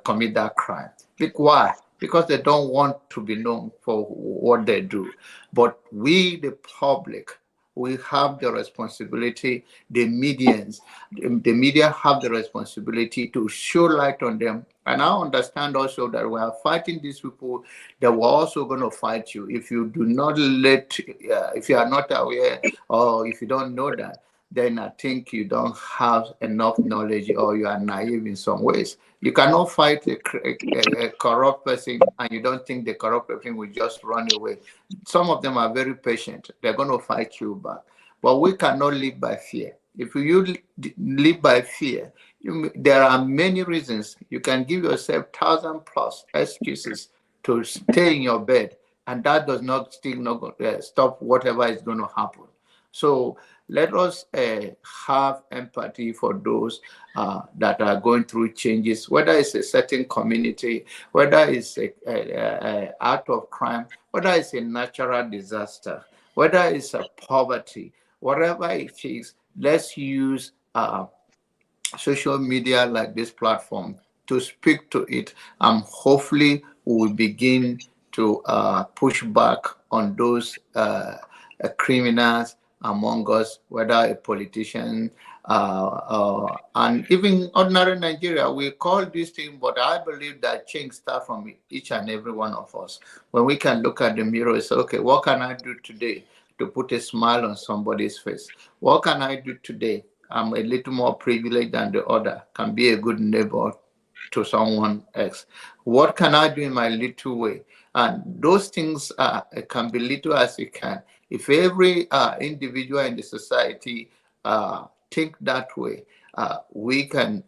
commit that crime. Why? Because they don't want to be known for what they do. But we, the public, we have the responsibility, the media have the responsibility to show light on them. And I understand also that we are fighting these people, that we're also going to fight you. If you do not if you are not aware or if you don't know that, then I think you don't have enough knowledge or you are naive in some ways. You cannot fight a corrupt person and you don't think the corrupt person will just run away. Some of them are very patient. They're going to fight you back. But we cannot live by fear. If you live by fear, there are many reasons. You can give yourself 1,000+ excuses to stay in your bed, and that does not still not stop whatever is going to happen. So let us have empathy for those that are going through changes, whether it's a certain community, whether it's a act of crime, whether it's a natural disaster, whether it's a poverty, whatever it is. Let's use social media like this platform to speak to it, and hopefully we will begin to push back on those criminals among us, whether a politician and even ordinary Nigeria. We call this thing, but I believe that change starts from each and every one of us. When we can look at the mirror and say, okay, what can I do today to put a smile on somebody's face? What can I do today? I'm a little more privileged than the other, can be a good neighbor to someone else. What can I do in my little way? And those things can be little as it can. If every individual in the society think that way, we can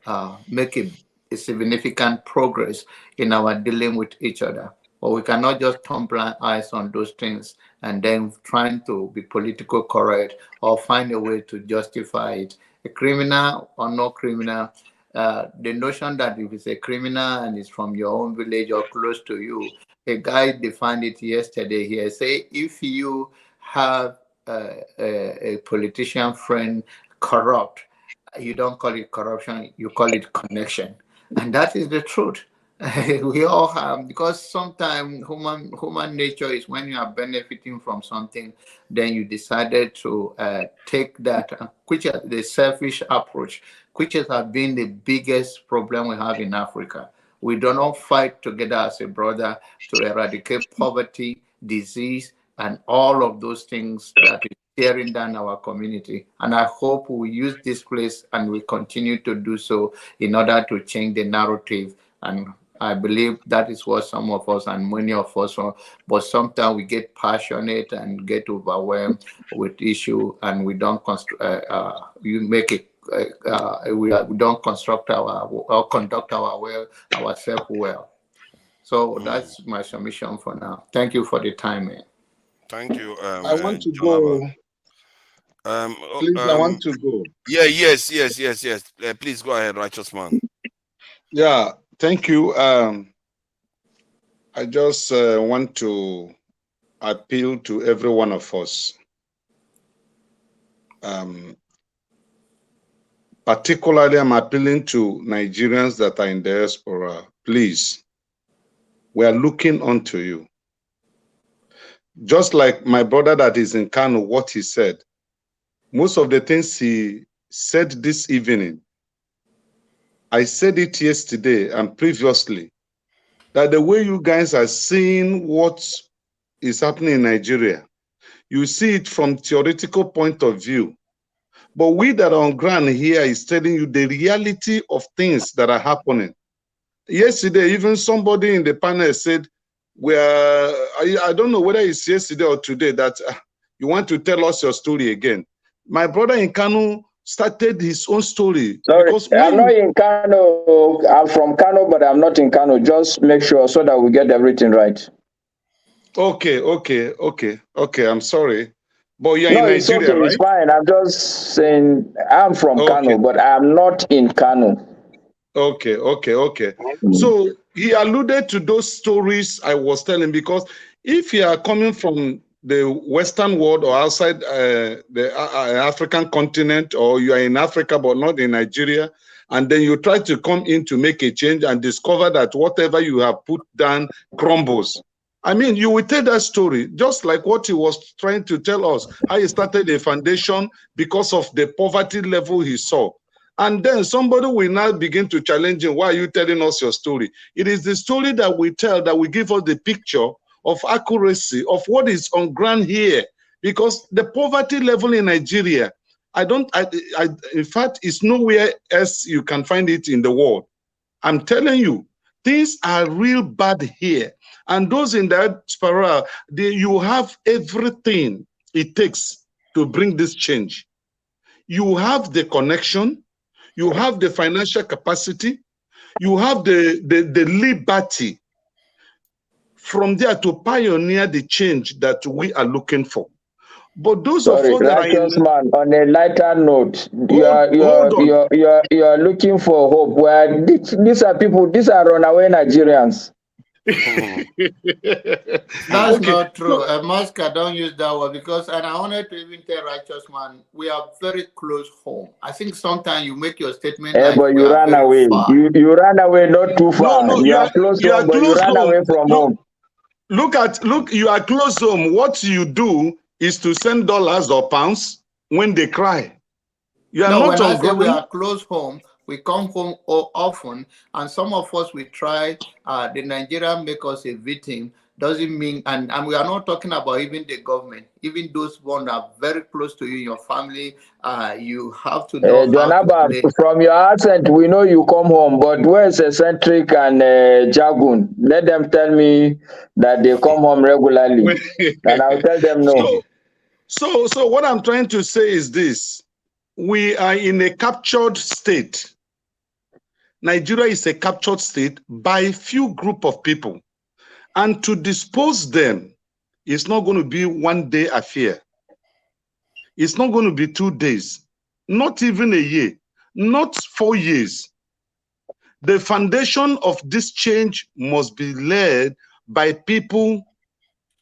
make a significant progress in our dealing with each other. But we cannot just turn blind eyes on those things and then trying to be political correct or find a way to justify it. A criminal or no criminal, the notion that if it's a criminal and it's from your own village or close to you, a guy defined it yesterday here. Say if you have a politician friend corrupt, you don't call it corruption, you call it connection. And that is the truth. We all have, because sometimes human nature is when you are benefiting from something, then you decided to take that, which is the selfish approach, which has been the biggest problem we have in Africa. We do not fight together as a brother to eradicate poverty, disease, and all of those things that is tearing down our community. And I hope we use this place and we continue to do so in order to change the narrative. And I believe that is what some of us and many of us are, but sometimes we get passionate and get overwhelmed with issue, and we don't you make it. We don't construct or conduct ourselves well. So that's my submission for now. Thank you for the time, man. Thank you. I want to go. Please, I want to go. Yeah, yes. Please go ahead, righteous man. Yeah, thank you. I just want to appeal to every one of us. Particularly, I'm appealing to Nigerians that are in diaspora. Please, we are looking onto you. Just like my brother that is in Kano, what he said, most of the things he said this evening, I said it yesterday and previously, that the way you guys are seeing what is happening in Nigeria, you see it from theoretical point of view. But we that are on ground here is telling you the reality of things that are happening. Yesterday, even somebody in the panel said, I don't know whether it's yesterday or today, that you want to tell us your story again. My brother in Kano started his own story. Sorry, I'm not in Kano. I'm from Kano, but I'm not in Kano. Just make sure so that we get everything right. Okay. I'm sorry. But you're in Nigeria, it's okay, right? It's fine. I'm just saying I'm from Kano, but I'm not in Kano. Okay. So he alluded to those stories I was telling, because if you are coming from the Western world or outside the African continent, or you are in Africa but not in Nigeria, and then you try to come in to make a change and discover that whatever you have put down crumbles. I mean, you will tell that story, just like what he was trying to tell us, how he started a foundation because of the poverty level he saw. And then somebody will now begin to challenge him. Why are you telling us your story? It is the story that we tell that will give us the picture of accuracy of what is on ground here. Because the poverty level in Nigeria, in fact, it's nowhere else you can find it in the world. I'm telling you, things are real bad here. And those in that spiral, you have everything it takes to bring this change. You have the connection, you have the financial capacity, you have the liberty from there to pioneer the change that we are looking for. But those of us that are in, man, on a lighter note, you are looking for hope. Where these are people, these are runaway Nigerians. That's not true. Masca, don't use that word, because, and I wanted to even tell righteous man, we are very close home. I think sometimes you make your statement like but you ran away. You ran away not too far. No, you are close home, but you ran away from home. Look, you are close home. What you do is to send dollars or pounds when they cry. You are not when I say we are close home, we come home often, and some of us we try. The Nigerian make us a victim. Doesn't mean, and we are not talking about even the government, even those ones that are very close to you in your family. You have to know how to play. From your accent, we know you come home, but where's eccentric and Jagun? Let them tell me that they come home regularly, and I'll tell them no. So what I'm trying to say is this: we are in a captured state. Nigeria is a captured state by a few group of people. And to dispose them is not going to be one day affair. It's not going to be 2 days, not even a year, not 4 years. The foundation of this change must be led by people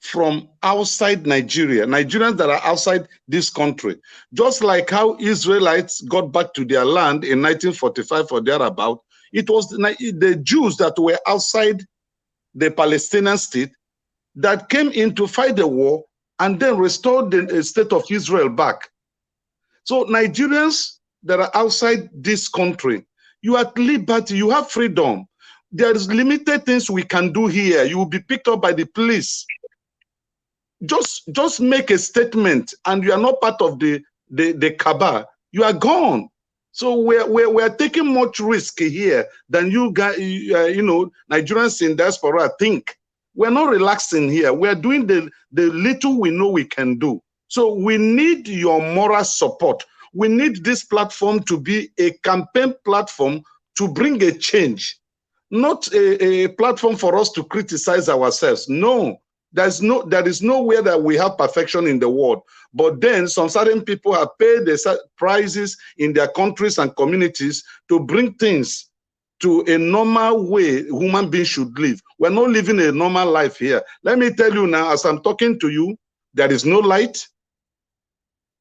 from outside Nigeria, Nigerians that are outside this country. Just like how Israelites got back to their land in 1945 or thereabout, it was the Jews that were outside the Palestinian state that came in to fight the war and then restored the state of Israel back. So Nigerians that are outside this country, you are at liberty, you have freedom. There is limited things we can do here. You will be picked up by the police. Just make a statement and you are not part of the cabal. You are gone. So we're taking much risk here than you guys, Nigerians in diaspora think. We're not relaxing here. We're doing the little we know we can do. So we need your moral support. We need this platform to be a campaign platform to bring a change, not a platform for us to criticize ourselves. No, there is nowhere that we have perfection in the world. But then some certain people have paid the prices in their countries and communities to bring things to a normal way human beings should live. We're not living a normal life here. Let me tell you now, as I'm talking to you, there is no light.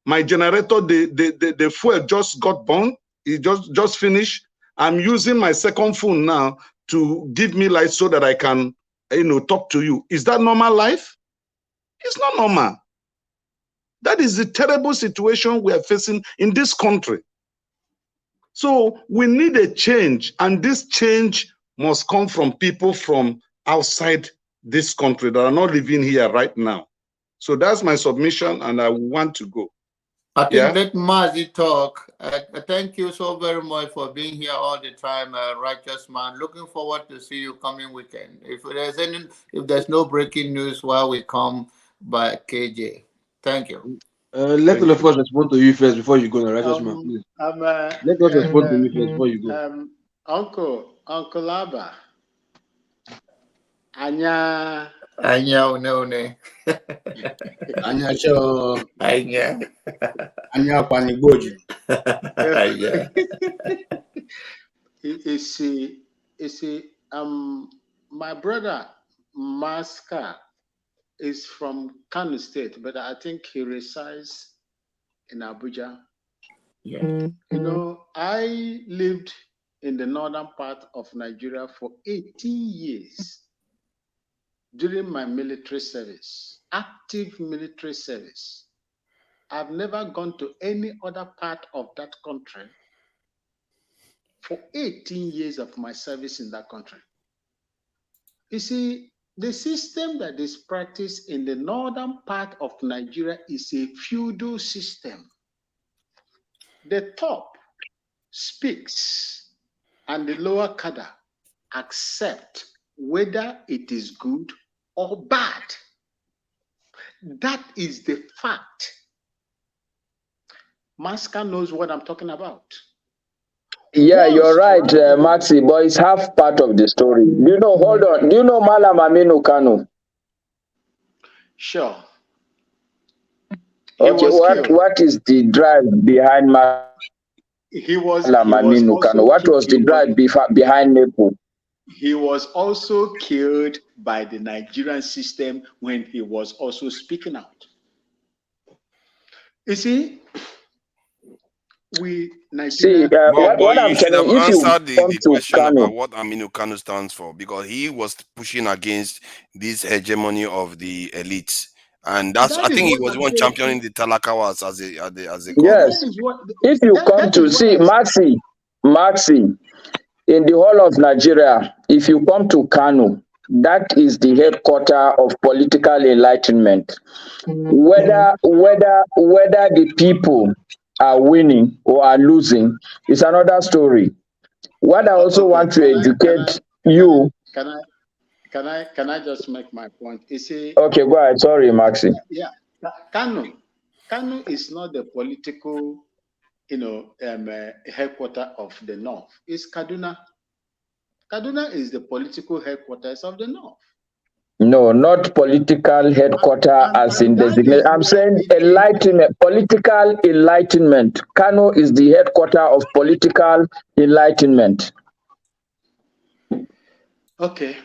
My generator, the fuel just got burned. It just finished. I'm using my second phone now to give me light so that I can, talk to you. Is that normal life? It's not normal. That is the terrible situation we are facing in this country. So we need a change, and this change must come from people from outside this country that are not living here right now. So that's my submission, and I want to go. I think let Mazi talk. Thank you so very much for being here all the time, righteous man. Looking forward to see you coming weekend. If there's no breaking news while we come by KJ. Thank you. Let all of us respond to you first before you go, righteous man, please. Let us respond to you first before you go. Uncle Abba. Anya one. Anya cho. Anya kwani goji. Anya. My brother Maska is from Kano State, but I think he resides in Abuja. Yeah. I lived in the northern part of Nigeria for 18 years during my military service, active military service. I've never gone to any other part of that country for 18 years of my service in that country. You see, the system that is practiced in the northern part of Nigeria is a feudal system. The top speaks and the lower cadre accept whether it is good or bad. That is the fact. Maska knows what I'm talking about. Yeah, you're right, Maxi, but it's half part of the story. Hold on. Do you know Malam Aminu Kano? Sure. Okay, what is the drive behind Malam Aminu Kano? What was the drive behind Nepo? He was also killed by the Nigerian system when he was also speaking out. You see, what I'm telling you, if you answered the question Kano, about what Aminu Kano stands for, because he was pushing against this hegemony of the elites. And I think he was one championing the Talakawas as a cause. Yes. If you come to see Maxi, in the whole of Nigeria, if you come to Kano, that is the headquarters of political enlightenment. Whether the people are winning or are losing is another story. What I also want to educate you. Can I just make my point? You see. Okay, go ahead. Sorry, Maxi. Yeah, Kano is not the political headquarters of the North. It's Kaduna. Kaduna is the political headquarters of the North. No, not political headquarter as in that designation. is I'm where saying it is. enlightenment, political enlightenment. Kano is the headquarter of political enlightenment. Okay,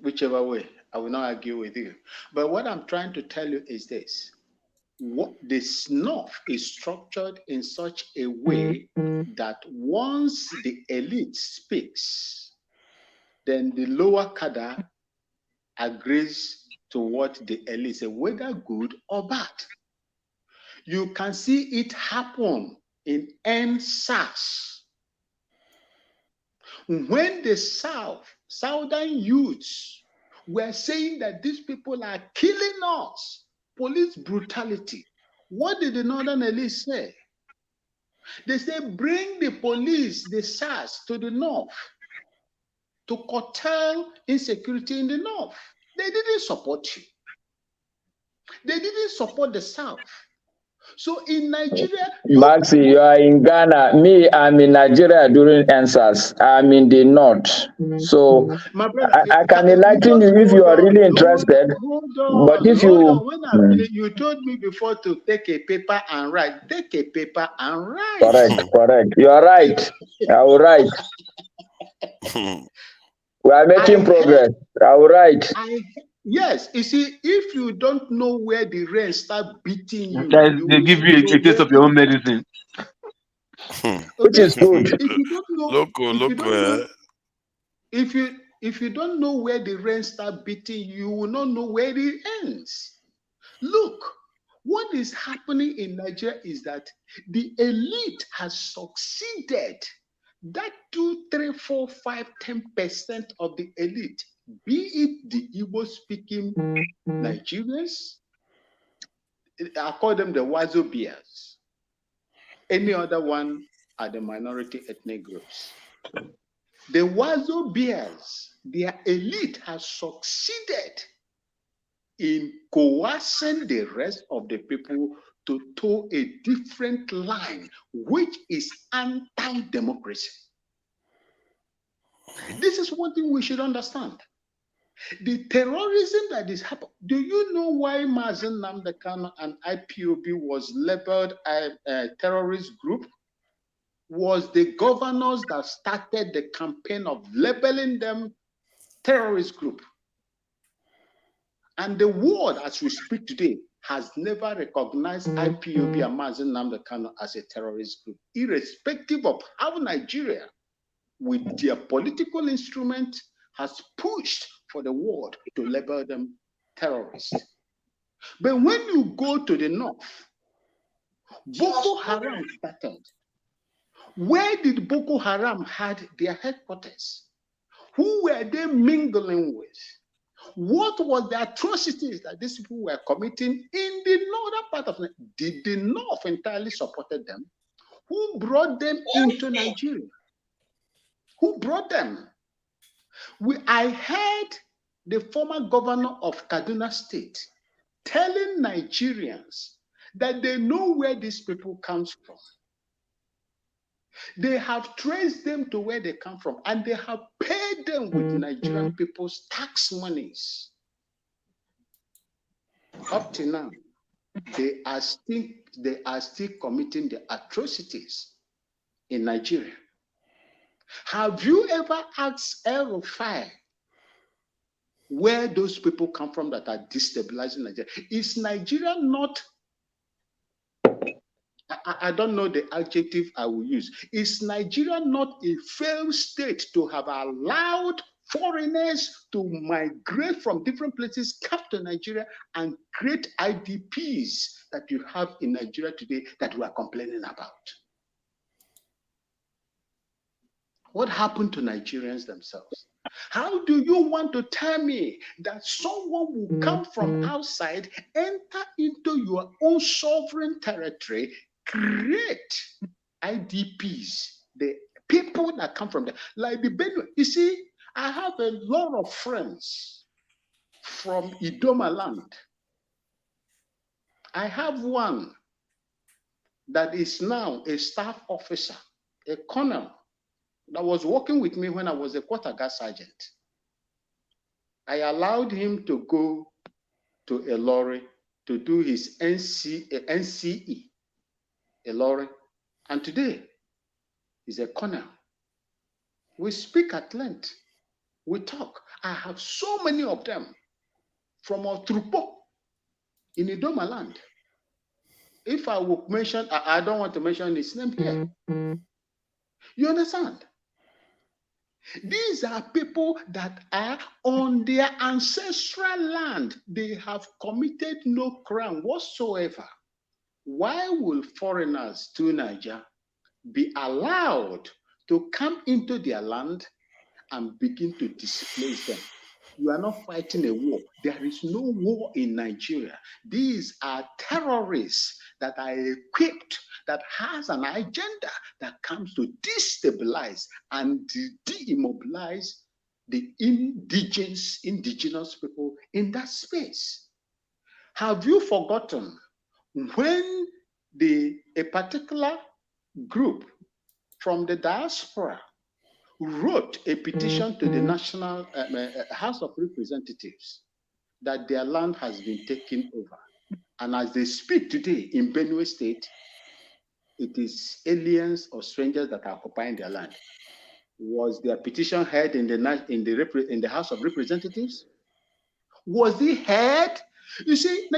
whichever way, I will not argue with you. But what I'm trying to tell you is this. What this North is structured in such a way that once the elite speaks, then the lower cadre agrees to what the elite say, whether good or bad. You can see it happen in NSAS. When the southern youths were saying that these people are killing us, police brutality, what did the northern elite say? They say, bring the police, the SARS, to the north to curtail insecurity in the north. They didn't support you. They didn't support the south. So in Nigeria, Maxi, you are in Ghana. Me, I'm in Nigeria during answers. I'm in the north. So my brother, I can enlighten you if you are really interested. But if hold you on. When I finish, you told me before to take a paper and write. Take a paper and write. correct. You are right. I will write. We are making progress. I will write. Yes, you see, if you don't know where the rain start beating you, they give you a taste of your own medicine. Which is good. If you don't know, if you don't know where the rain start beating, you will not know where it ends. Look, what is happening in Nigeria is that the elite has succeeded. That 2, 3, 4, 5, 10% of the elite, be it the Igbo-speaking Nigerians, I call them the Wazobias. Any other one are the minority ethnic groups. The Wazobias, their elite has succeeded in coercing the rest of the people to toe a different line, which is anti-democracy. This is one thing we should understand. The terrorism that is happening. Do you know why Mazen Nnamdi Kanu and IPOB was labeled a terrorist group? Was the governors that started the campaign of labeling them terrorist group. And the world, as we speak today, has never recognized IPOB and Mazen Nnamdi Kanu as a terrorist group, irrespective of how Nigeria, with their political instrument, has pushed for the world to label them terrorists. But when you go to the north, Boko Haram started. Where did Boko Haram had their headquarters? Who were they mingling with? What was the atrocities that these people were committing in the northern part of Nigeria? Did the north entirely supported them? Who brought them into Nigeria? Who brought them? I heard the former governor of Kaduna State telling Nigerians that they know where these people come from. They have traced them to where they come from, and they have paid them with Nigerian people's tax monies. Up to now, they are still committing the atrocities in Nigeria. Have you ever asked El Rufai where those people come from that are destabilizing Nigeria? Is Nigeria not, I don't know the adjective I will use. Is Nigeria not a failed state to have allowed foreigners to migrate from different places, come to Nigeria and create IDPs that you have in Nigeria today that we are complaining about? What happened to Nigerians themselves? How do you want to tell me that someone will come from outside, enter into your own sovereign territory, create IDPs, the people that come from there? Like the Benue. You see, I have a lot of friends from Idoma land. I have one that is now a staff officer, a colonel, that was working with me when I was a quarter guard sergeant. I allowed him to go to Elori to do his NCE, Elori, and today he's a colonel. We speak at length. We talk. I have so many of them from Otrupo in Idoma land. If I would mention, I don't want to mention his name here. You understand? These are people that are on their ancestral land. They have committed no crime whatsoever. Why will foreigners to Niger be allowed to come into their land and begin to displace them? You are not fighting a war. There is no war in Nigeria. These are terrorists that are equipped, that has an agenda that comes to destabilize and de-immobilize the indigenous people in that space. Have you forgotten when a particular group from the diaspora wrote a petition to the National House of Representatives that their land has been taken over? And as they speak today in Benue State, it is aliens or strangers that are occupying their land. Was their petition heard in the House of Representatives? Was it heard? You see,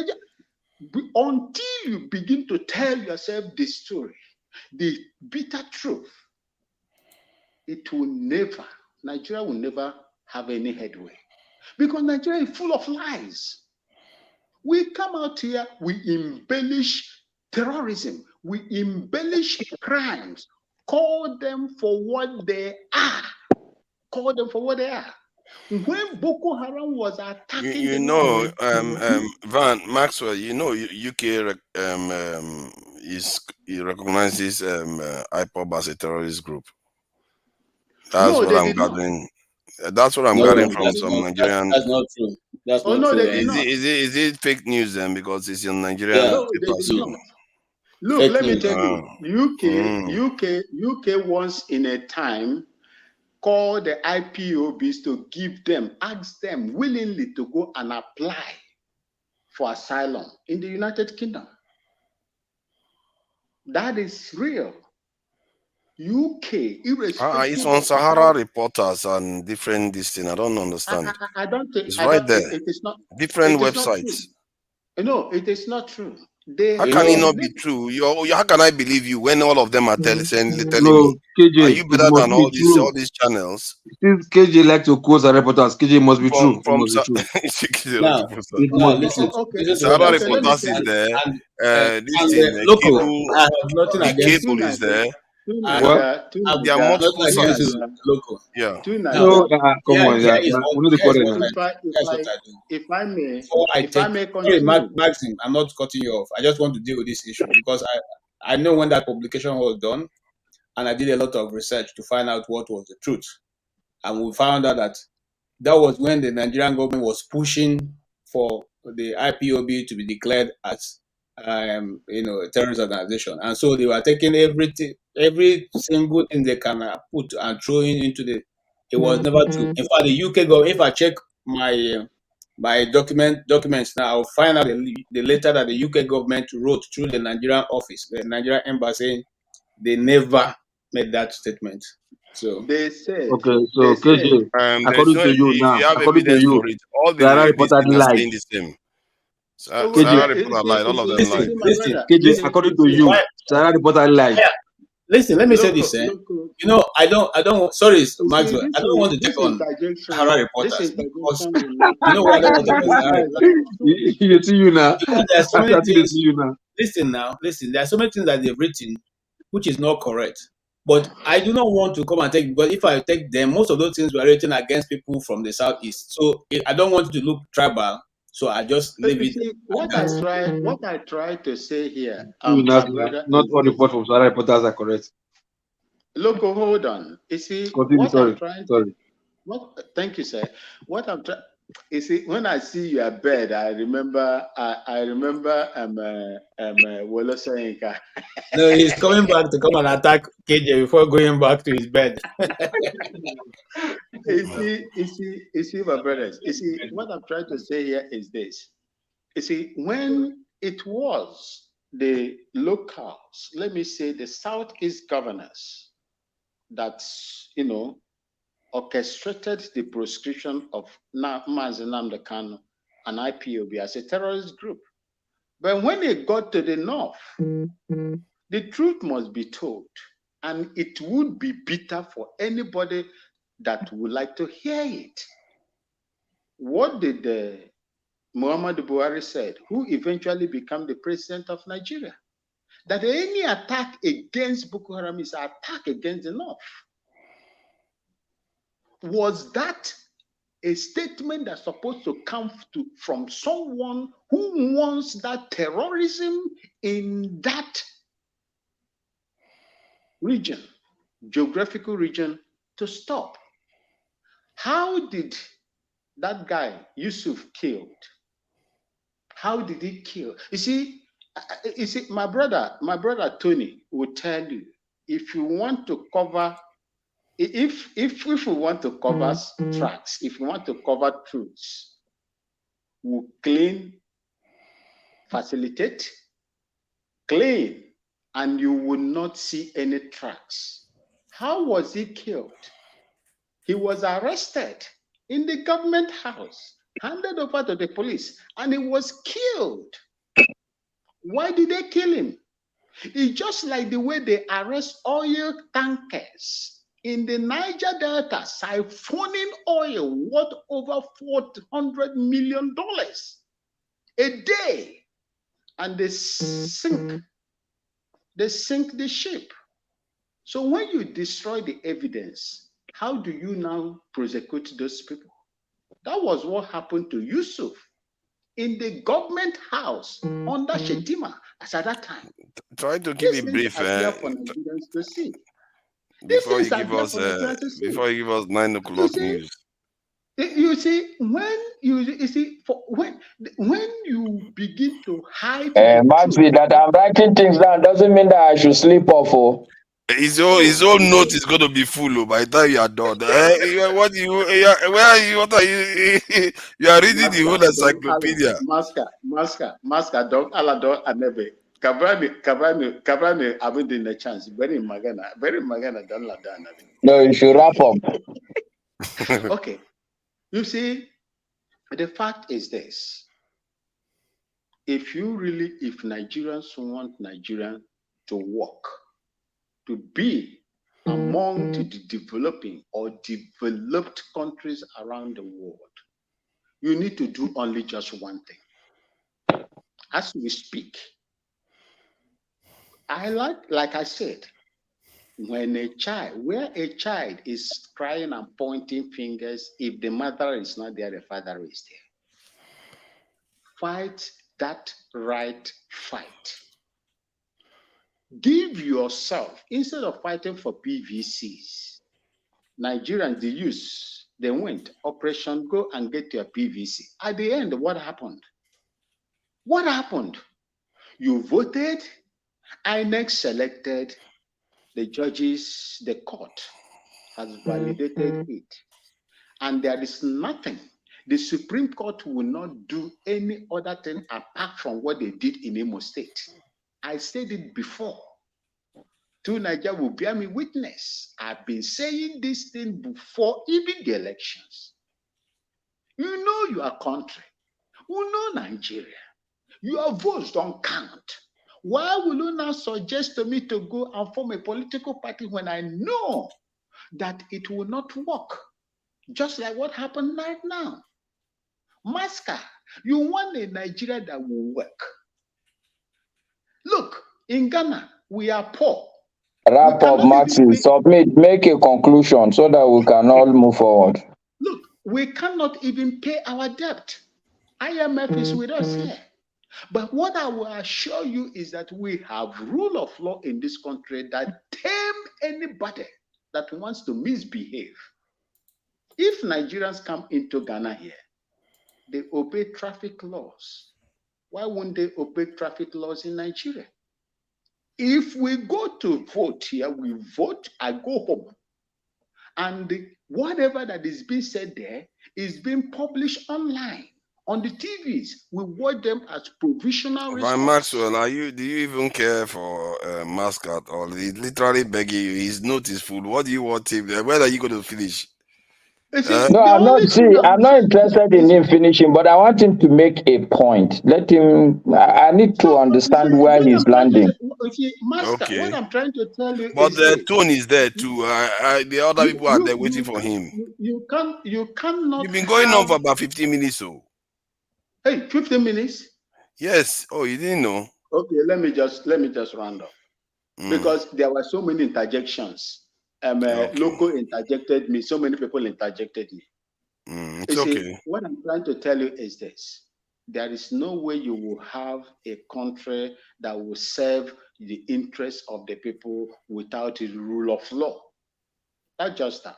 until you begin to tell yourself the story, the bitter truth, Nigeria will never have any headway. Because Nigeria is full of lies. We come out here, we embellish terrorism, we embellish crimes, call them for what they are. Call them for what they are. When Boko Haram was attacking Van Maxwell, UK he recognizes IPOB as a terrorist group. That's what I'm gathering. That's what I'm gathering from some Nigerian. That's not true. That's not true. Is it fake news then? Because it's in Nigerian papers. Look, let me tell you, UK once in a time called the IPOBs to ask them willingly to go and apply for asylum in the United Kingdom. That is real. UK, irrespective. It's on Sahara Reporters and different this thing. I don't understand. I don't think it's right there. It is not different websites. No, it is not true. How can it not be true? How can I believe you when all of them are telling me? KJ, are you better than all these channels? Since KJ like to quote the reporters, KJ must be true. Sahara Reporters is there. Local. I have nothing against Cable is there. They are multiple sources. Local. Yeah. Come on, if I may, before I may continue. Maxim, I'm not cutting you off. I just want to deal with this issue because I know when that publication was done, and I did a lot of research to find out what was the truth, and we found out that was when the Nigerian government was pushing for the IPOB to be declared as a terrorist organization, and so they were taking every single thing they can put and throwing into the. It was never true. In fact, the UK government, if I check my documents now, I'll find out the letter that the UK government wrote through the Nigerian office, the Nigerian embassy. They never made that statement. So they said. Okay, so KJ, according to you now, according to you, all the reporters are saying the same. Sahara reporter lied. All of them lied. KJ, according to you, Sahara reporter lied. Listen, let me say this. I don't. Sorry, Maxwell. I don't want to take on Sahara reporters because I don't want to take on Sahara reporters. You see you now. There's so many things. Listen. There are so many things that they've written which is not correct. But I do not want to come and take, because if I take them, most of those things were written against people from the southeast. So I don't want to look tribal. So I just leave it. What I try to say here, not all reports from Sahara reporters are correct. Look, hold on. You see, Continue, I'm trying. Sorry. Thank you, sir. You see, when I see your bed, I remember Wolo Soyinka. No, he's coming back to come and attack KJ before going back to his bed. You see, my brothers. You see, what I'm trying to say here is this. You see, when it was the locals, let me say the Southeast governors that, orchestrated the proscription of Mazi Nnamdi Kanu and IPOB as a terrorist group. But when it got to the north, the truth must be told, and it would be bitter for anybody that would like to hear it. What did Muhammadu Buhari said, who eventually became the president of Nigeria? That any attack against Boko Haram is an attack against the north. Was that a statement that's supposed to come from someone who wants that terrorism in that region, geographical region, to stop? How did that guy, Yusuf, killed? How did he kill? You see, my brother Tony will tell you, if you want to cover, if we want to cover tracks, if we want to cover truths, we'll clean, facilitate, clean, and you will not see any tracks. How was he killed? He was arrested in the government house, handed over to the police, and he was killed. Why did they kill him? It's just like the way they arrest oil tankers in the Niger Delta, siphoning oil worth over $400 million a day, and they sink the ship. So when you destroy the evidence, how do you now prosecute those people? That was what happened to Yusuf in the government house under Shetima as at that time. Try to keep it brief. For Nigerians to see. Before you give us 9 o'clock news. You see, when you begin to hide, Maxi, that I'm writing things down doesn't mean that I should sleep off. Oh. His own note is going to be full by the time you are done. What are you? You are reading the whole encyclopedia. Maska, Dog Alador Anebe. Kabrani, I've been a chance. Very magana, don't la dana. No, you should wrap up. Okay. You see, the fact is this. If Nigerians want Nigeria to work, to be among the developing or developed countries around the world, you need to do only just one thing. As we speak, like I said, where a child is crying and pointing fingers, if the mother is not there, the father is there. Fight that right fight. Give yourself, instead of fighting for PVCs, Nigerians, the youth, they went, Operation Go and get your PVC. At the end, what happened? What happened? You voted, INEC selected, the judges, the court has validated it. And there is nothing. The Supreme Court will not do any other thing apart from what they did in Imo State. I said it before. To Nigeria will bear me witness. I've been saying this thing before even the elections. You know your country. You know Nigeria. Your votes don't count. Why will you now suggest to me to go and form a political party when I know that it will not work? Just like what happened right now. Maska, you want a Nigeria that will work. Look, in Ghana, we are poor. Wrap up, Maxi. Submit, make a conclusion so that we can all move forward. Look, we cannot even pay our debt. IMF is with us here. But what I will assure you is that we have rule of law in this country that tame anybody that wants to misbehave. If Nigerians come into Ghana here, They obey traffic laws. Why won't they obey traffic laws in Nigeria? If we go to vote here, we vote, I go home. And whatever that is being said there is being published online on the TVs. We watch them as provisional By results. Maxwell, do you even care for mascot, or he's literally begging you? His note is full. What do you want him? When are you going to finish? No, I'm not. See, I'm not interested in him finishing, but I want him to make a point. Let him. I need to understand where he's landing. Master, Okay. what I'm trying to tell you But is the this. tone is there too. The other people are there waiting for him. You cannot. You've been going on for about 15 minutes, so. Hey, 15 minutes? Yes. Oh, you didn't know? Okay, let me just round up. Because there were so many interjections. Local interjected me, so many people interjected me. It's okay. What I'm trying to tell you is this. There is no way you will have a country that will serve the interests of the people without a rule of law. That's just that.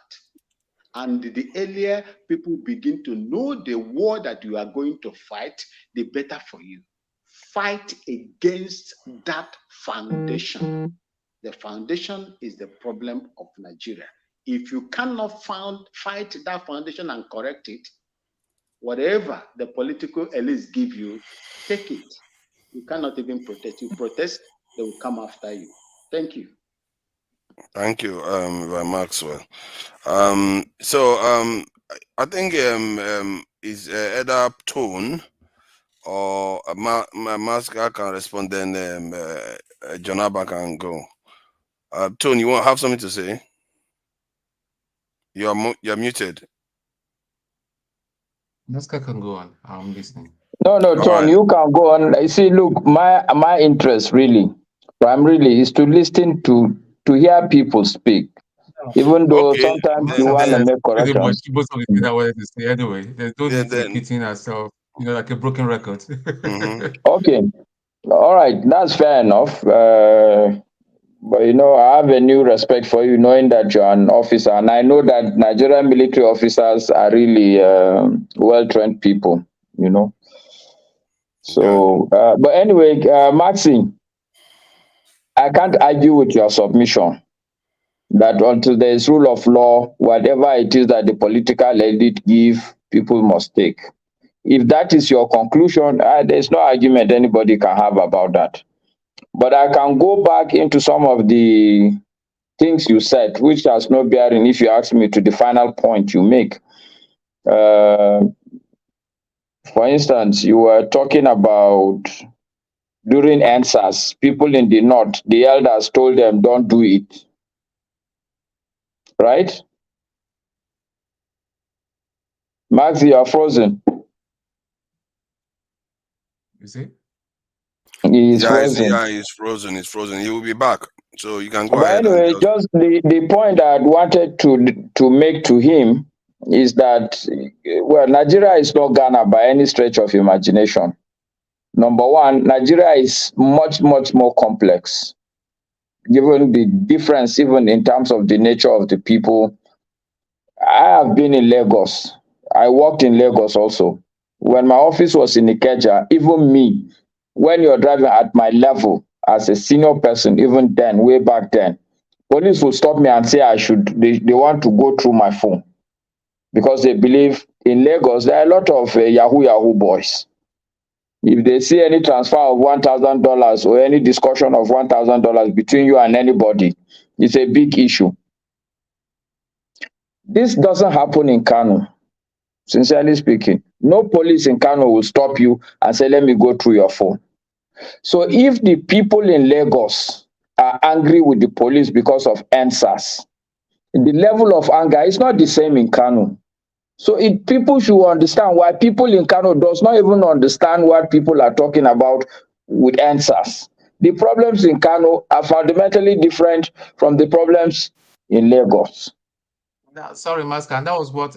And the earlier people begin to know the war that you are going to fight, the better for you. Fight against that foundation. The foundation is the problem of Nigeria. If you cannot fight that foundation and correct it, whatever the political elites give you, take it. You cannot even protest. You protest, they will come after you. Thank you. Thank you, Maxwell. I think is either Tone or Masca can respond, then Jonaba can go. Tone, you want have something to say? You're muted. Masca can go on. I'm listening. No, Tone, you can go on. You see, look, my interest really, primarily, is to listen to hear people speak. Even though sometimes you want to make corrections. Most of the things I wanted to say anyway. There's no need to repeating ourselves, like a broken record. Okay. All right. That's fair enough. But I have a new respect for you, knowing that you're an officer. And I know that Nigerian military officers are really well-trained people, So, but anyway, Maxi, I can't argue with your submission that until there is rule of law, whatever it is that the political elite give, people must take. If that is your conclusion, there's no argument anybody can have about that. But I can go back into some of the things you said, which has no bearing, if you ask me, to the final point you make. For instance, you were talking about during answers, people in the north, the elders told them, don't do it. Right? Max, you are frozen. Is it? He's frozen. He's frozen. He's frozen. He will be back. So you can go But ahead. anyway, just the point I wanted to make to him is that, well, Nigeria is not Ghana by any stretch of imagination. Number one, Nigeria is much, much more complex, given the difference even in terms of the nature of the people. I have been in Lagos. I worked in Lagos also. When my office was in Ikeja, even me, when you're driving at my level as a senior person, even then, way back then, police will stop me and say they want to go through my phone because they believe in Lagos, there are a lot of Yahoo boys. If they see any transfer of $1,000 or any discussion of $1,000 between you and anybody, it's a big issue. This doesn't happen in Kano, sincerely speaking. No police in Kano will stop you and say, let me go through your phone. So if the people in Lagos are angry with the police because of answers, the level of anger is not the same in Kano. So people should understand why people in Kano does not even understand what people are talking about with answers. The problems in Kano are fundamentally different from the problems in Lagos. Sorry, Masca, and that was what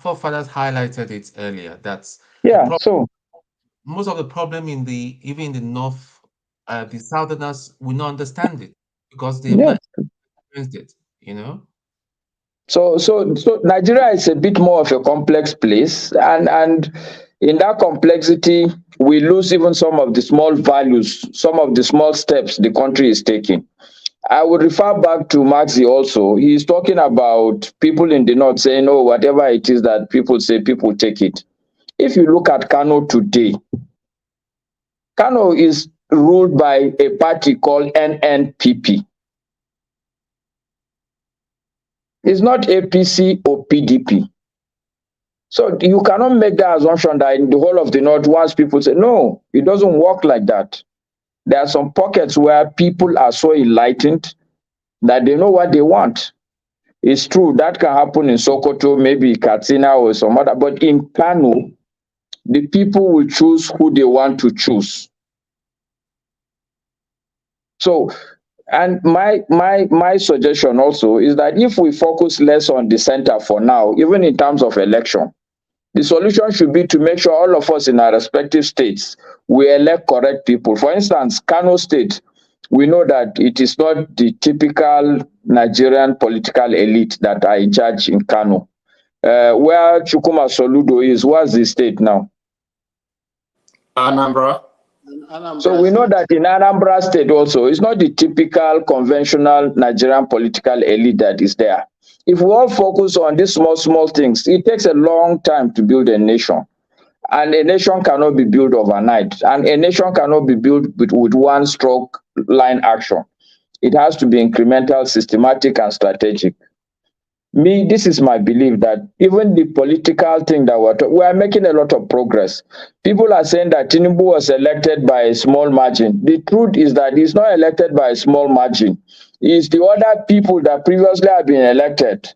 forefathers highlighted it earlier. That's so most of the problem even in the north, the southerners will not understand it because they've not experienced it. So Nigeria is a bit more of a complex place, and In that complexity, we lose even some of the small values, some of the small steps the country is taking. I would refer back to Maxi also. He's talking about people in the north saying, oh, whatever it is that people say, people take it. If you look at Kano today, Kano is ruled by a party called NNPP. It's not APC or PDP. So you cannot make the assumption that in the whole of the north, once people say, no, it doesn't work like that. There are some pockets where people are so enlightened that they know what they want. It's true, that can happen in Sokoto, maybe Katsina or some other, but in Kano, the people will choose who they want to choose. So, and my suggestion also is that if we focus less on the center for now, even in terms of election, the solution should be to make sure all of us in our respective states, we elect correct people. For instance, Kano State, we know that it is not the typical Nigerian political elite that are in charge in Kano. Where Chukuma Soludo is, what's the state now? Anambra. So we know that in Anambra State also, it's not the typical conventional Nigerian political elite that is there. If we all focus on these small things, it takes a long time to build a nation. And a nation cannot be built overnight. And a nation cannot be built with one stroke line action. It has to be incremental, systematic, and strategic. This is my belief that even the political thing that we are making a lot of progress. People are saying that Tinubu was elected by a small margin. The truth is that he's not elected by a small margin. It's the other people that previously have been elected.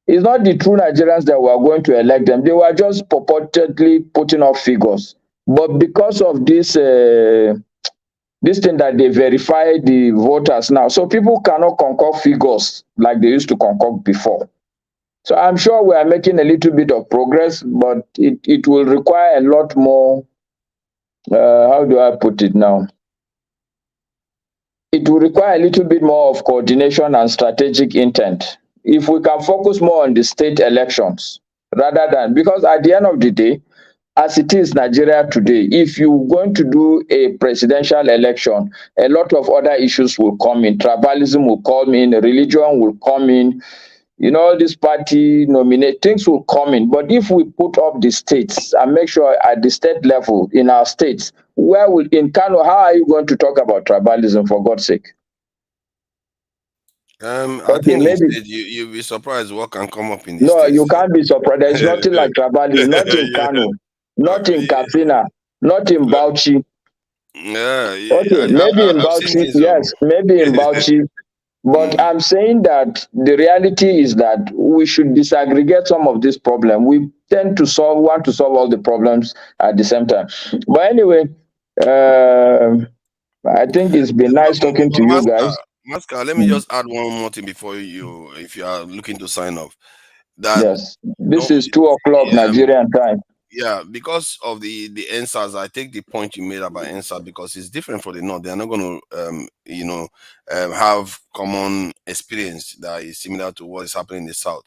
It's not the true Nigerians that were going to elect them. They were just purportedly putting up figures. But because of this thing that they verify the voters now, so people cannot concoct figures like they used to concoct before. So I'm sure we are making a little bit of progress, but it will require a lot more, how do I put it now? It will require a little bit more of coordination and strategic intent. If we can focus more on the state elections, rather than, because at the end of the day, as it is Nigeria today, if you're going to do a presidential election, a lot of other issues will come in. Tribalism will come in, religion will come in, this party nominate, things will come in. But if we put up the states and make sure at the state level in our states, in Kano, how are you going to talk about tribalism, for God's sake? I think maybe you'll be surprised what can come up in this. No, you can't be surprised. There's nothing like tribalism, not in Kano, not in Katsina, not in Bauchi. Okay, maybe in Bauchi, yes, maybe in Bauchi. But I'm saying that the reality is that we should disaggregate some of this problem. We tend to want to solve all the problems at the same time. But anyway, I think it's been nice talking to you guys. Masca, let me just add one more thing before if you are looking to sign off. Yes, this is 2:00 Nigerian time. Yeah, because of the NSAS, I take the point you made about NSAS because it's different for the North. They are not going to, have common experience that is similar to what is happening in the South.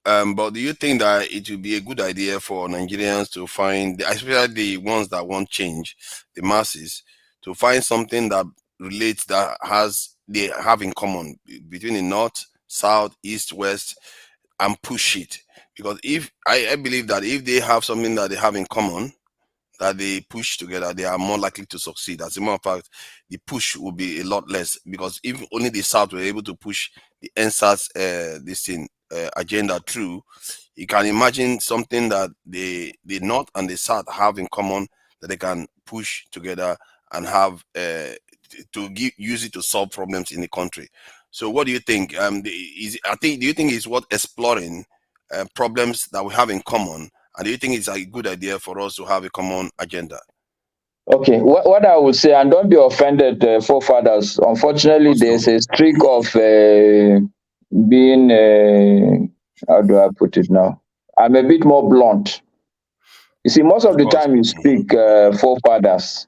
But do you think that it would be a good idea for Nigerians to find, especially the ones that want change, the masses, to find something that relates, that they have in common between the North, South, East, West, and push it? Because if I believe that if they have something that they have in common, that they push together, they are more likely to succeed. As a matter of fact, the push will be a lot less, because if only the South were able to push the NSAS agenda through, you can imagine something that the North and the South have in common that they can push together and have use it to solve problems in the country. So what do you think? Do you think it's worth exploring problems that we have in common, and do you think it's a good idea for us to have a common agenda? Okay, what I would say, and don't be offended, forefathers. Unfortunately, there's a streak of being, how do I put it now? I'm a bit more blunt. You see, most of the time you speak, forefathers,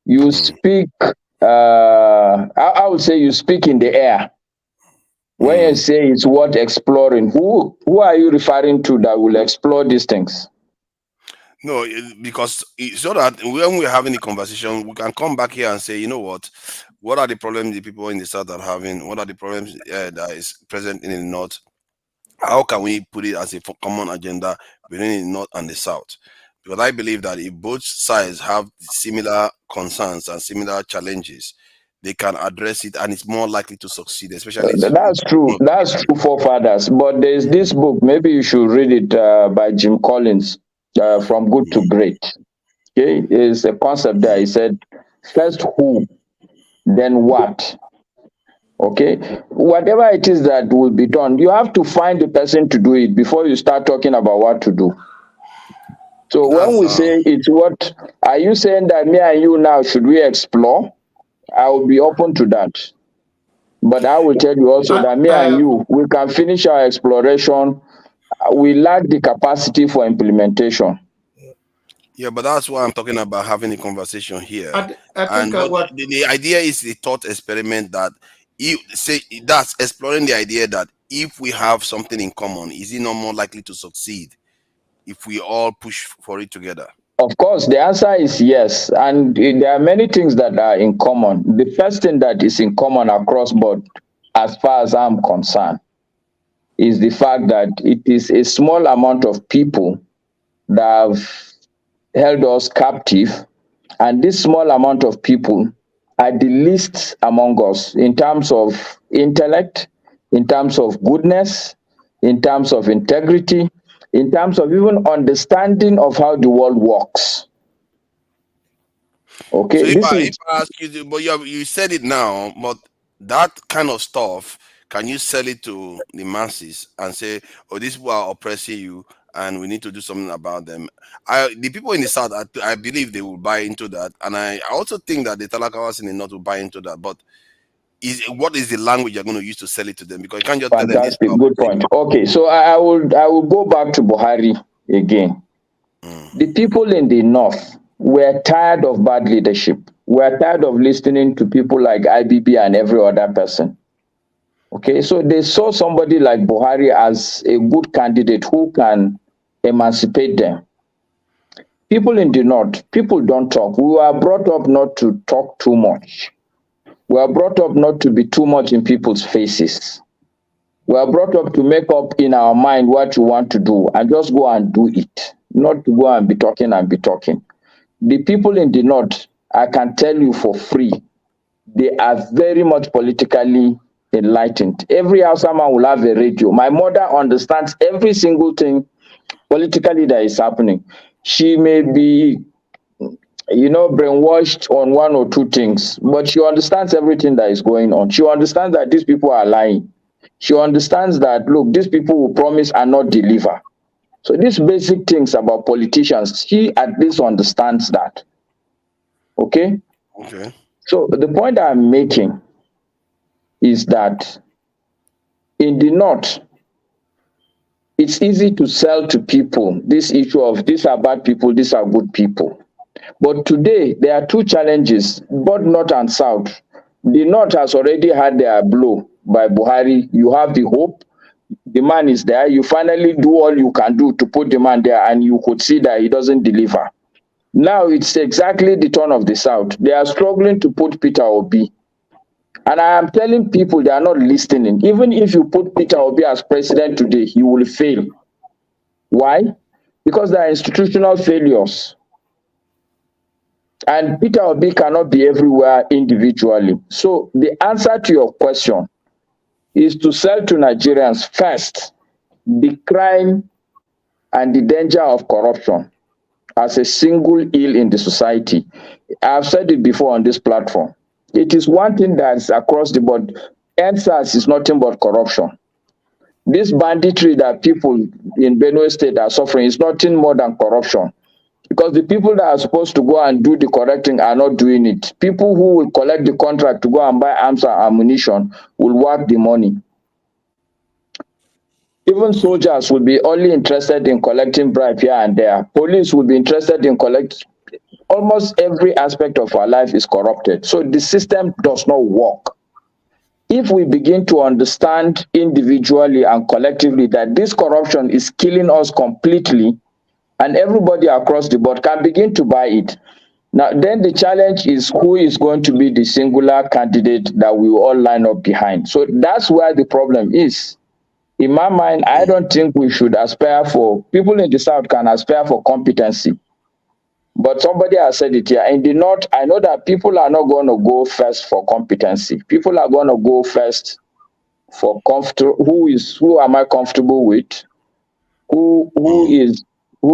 you speak, I would say you speak in the air. When you say it's worth exploring, who are you referring to that will explore these things? No, because so that when we're having a conversation, we can come back here and say, you know what are the problems the people in the south are having? What are the problems that is present in the north? How can we put it as a common agenda between the north and the south? Because I believe that if both sides have similar concerns and similar challenges, they can address it, and it's more likely to succeed, especially That's true. That's true, forefathers. But there's this book. Maybe you should read it by Jim Collins, From Good to Great. Okay, it's a concept there. He said, first who, then what. Okay, whatever it is that will be done, you have to find the person to do it before you start talking about what to do. So when we say it's what, are you saying that me and you now should we explore? I will be open to that. But I will tell you also that me and you, we can finish our exploration. We lack the capacity for implementation. Yeah, but that's why I'm talking about having a conversation here. I And think the idea is a thought experiment that you say that's exploring the idea that if we have something in common, is it not more likely to succeed if we all push for it together? Of course, the answer is yes. And there are many things that are in common. The first thing that is in common across board, as far as I'm concerned, is the fact that it is a small amount of people that have held us captive. And this small amount of people are the least among us in terms of intellect, in terms of goodness, in terms of integrity, in terms of even understanding of how the world works. Okay, So this if is I ask you, but you said it now, but that kind of stuff, can you sell it to the masses and say, "Oh, these people are oppressing you, and we need to do something about them"? The people in the south, I believe they will buy into that, and I also think that the Talakawas in the north will buy into that. But what is the language you're going to use to sell it to them? Because you can't just tell them this. fantastic. Good point. Okay, so I will go back to Buhari again. The people in the north were tired of bad leadership. We're tired of listening to people like IBB and every other person. Okay, so they saw somebody like Buhari as a good candidate who can emancipate them. People in the north, people don't talk. We were brought up not to talk too much. We are brought up not to be too much in people's faces. We are brought up to make up in our mind what you want to do and just go and do it, not to go and be talking and be talking. The people in the north, I can tell you for free, they are very much politically enlightened. Every Hausa man will have a radio. My mother understands every single thing politically that is happening. She may be, brainwashed on one or two things, but she understands everything that is going on. She understands that these people are lying. She understands that, look, these people will promise and not deliver. So these basic things about politicians, she at least understands that. Okay? Okay. So the point I'm making is that in the north, it's easy to sell to people this issue of these are bad people, these are good people. But today, there are two challenges, both north and south. The north has already had their blow by Buhari. You have the hope. The man is there. You finally do all you can do to put the man there, and you could see that he doesn't deliver. Now it's exactly the turn of the south. They are struggling to put Peter Obi. And I am telling people they are not listening. Even if you put Peter Obi as president today, he will fail. Why? Because there are institutional failures. And Peter Obi cannot be everywhere individually. So the answer to your question is to sell to Nigerians first the crime and the danger of corruption as a single ill in the society. I've said it before on this platform. It is one thing that is across the board. NSAS is nothing but corruption. This banditry that people in Benue State are suffering is nothing more than corruption. Because the people that are supposed to go and do the correcting are not doing it. People who will collect the contract to go and buy arms and ammunition will work the money. Even soldiers will be only interested in collecting bribe here and there. Police will be interested in collecting. Almost every aspect of our life is corrupted. So the system does not work. If we begin to understand individually and collectively that this corruption is killing us completely, and everybody across the board can begin to buy it. Now, then the challenge is who is going to be the singular candidate that we all line up behind. So that's where the problem is. In my mind, I don't think we should aspire for, people in the South can aspire for competency. But somebody has said it here. In the North, I know that people are not going to go first for competency. People are going to go first for who am I comfortable with? Who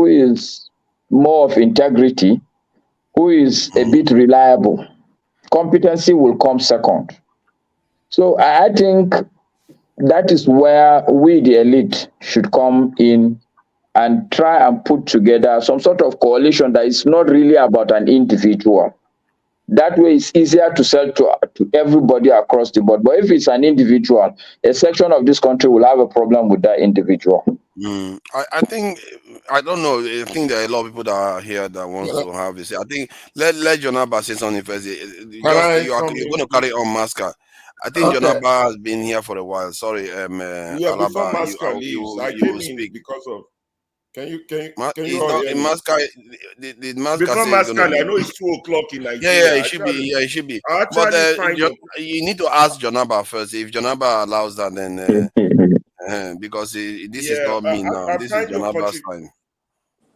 is more of integrity? Who is a bit reliable? Competency will come second. So I think that is where we, the elite, should come in and try and put together some sort of coalition that is not really about an individual. That way it's easier to sell to everybody across the board. But if it's an individual, a section of this country will have a problem with that individual. I think, I don't know. I think there are a lot of people that are here that wants to have this. I think let Jonaba say something first. You're going to carry on Masca. I think Jonaba has been here for a while. Sorry, Yeah, Alaba, before Masca leaves, I came in speak. because of. Can you He's all not hear in me? Masca. Did Masca Before say he's Masca, going to I be? know it's 2 o'clock in Yeah, Nigeria. it should be. Yeah, it should be. I But actually find you need to ask Jonaba first. If Jonaba allows that, then because this is not me now. This is Jonaba's time.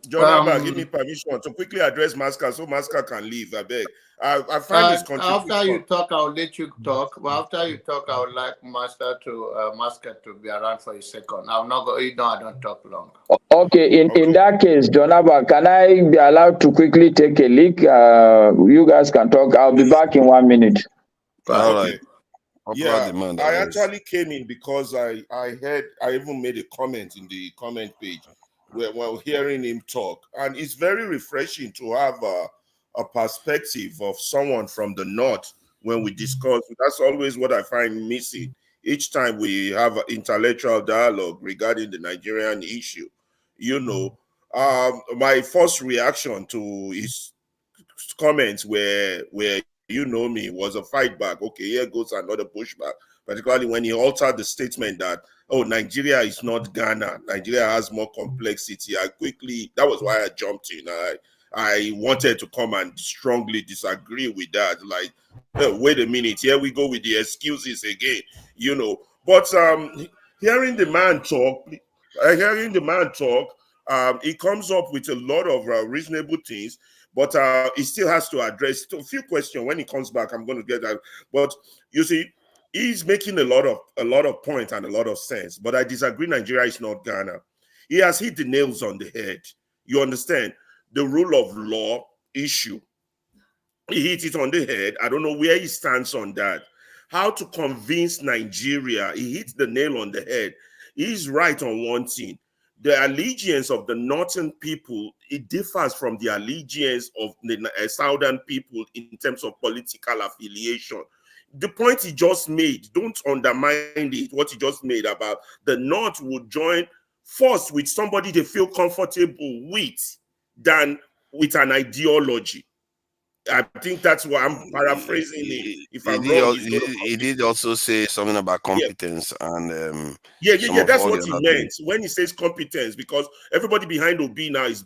Jonaba, give me permission to quickly address Masca so Masca can leave. I beg. I find his contribution. After you talk, I'll let you talk. But after you talk, I would like Masca to be around for a second. I'll not go. You know, I don't talk long. Okay, in that case, Jonaba, can I be allowed to quickly take a leak? You guys can talk. I'll be back in 1 minute. All right. Yeah, I actually came in because I even made a comment in the comment page while hearing him talk, and it's very refreshing to have a perspective of someone from the North when we discuss. That's always what I find missing each time we have an intellectual dialogue regarding the Nigerian issue. You know, my first reaction to his comments were you know me, was a fight back. Okay, here goes another pushback, particularly when he altered the statement that, oh, Nigeria is not Ghana. Nigeria has more complexity. That was why I jumped in. I wanted to come and strongly disagree with that. Like, wait a minute, here we go with the excuses again, you know. But hearing the man talk, he comes up with a lot of reasonable things. But he still has to address a few questions. When he comes back, I'm going to get that. But you see, he's making a lot of points and a lot of sense. But I disagree. Nigeria is not Ghana. He has hit the nails on the head. You understand the rule of law issue. He hit it on the head. I don't know where he stands on that. How to convince Nigeria? He hit the nail on the head. He's right on one thing. The allegiance of the northern people, it differs from the allegiance of the southern people in terms of political affiliation. The point he just made, don't undermine it, what he just made about the North would join first with somebody they feel comfortable with than with an ideology. I think that's what I'm paraphrasing it. If I'm wrong, he did also say something about competence and that's what he meant when he says competence, because everybody behind Obi now is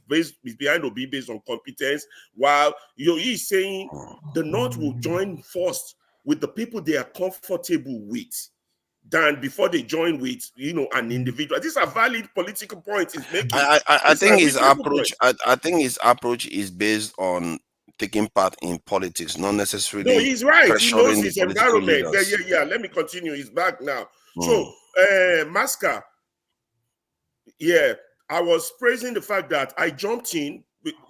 behind Obi based on competence, while he's saying the North will join first with the people they are comfortable with than before they join with an individual. These are valid political points he's making. I think his approach. I think his approach is based on taking part in politics, not necessarily. No, he's right. He knows his environment. Yeah. Let me continue. He's back now. So, Masca, I was praising the fact that I jumped in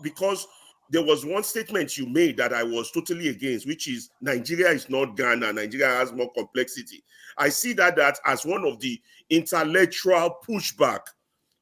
because there was one statement you made that I was totally against, which is Nigeria is not Ghana. Nigeria has more complexity. I see that as one of the intellectual pushback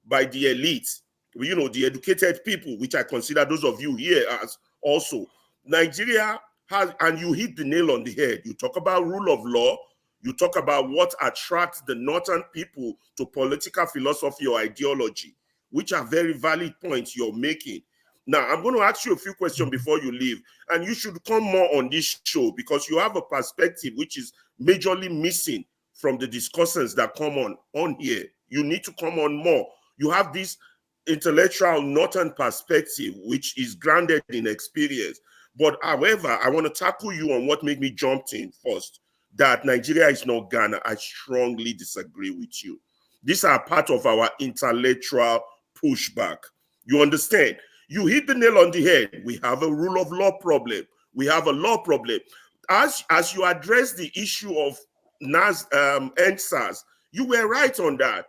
by the elite, the educated people, which I consider those of you here as also. Nigeria has, and you hit the nail on the head. You talk about rule of law. You talk about what attracts the northern people to political philosophy or ideology, which are very valid points you're making. Now, I'm going to ask you a few questions before you leave, and you should come more on this show because you have a perspective which is majorly missing from the discussions that come on here. You need to come on more. You have this intellectual northern perspective, which is grounded in experience. But however, I want to tackle you on what made me jump in first, that Nigeria is not Ghana. I strongly disagree with you. These are part of our intellectual pushback. You understand? You hit the nail on the head. We have a rule of law problem. We have a law problem. As you address the issue of NSAS, you were right on that.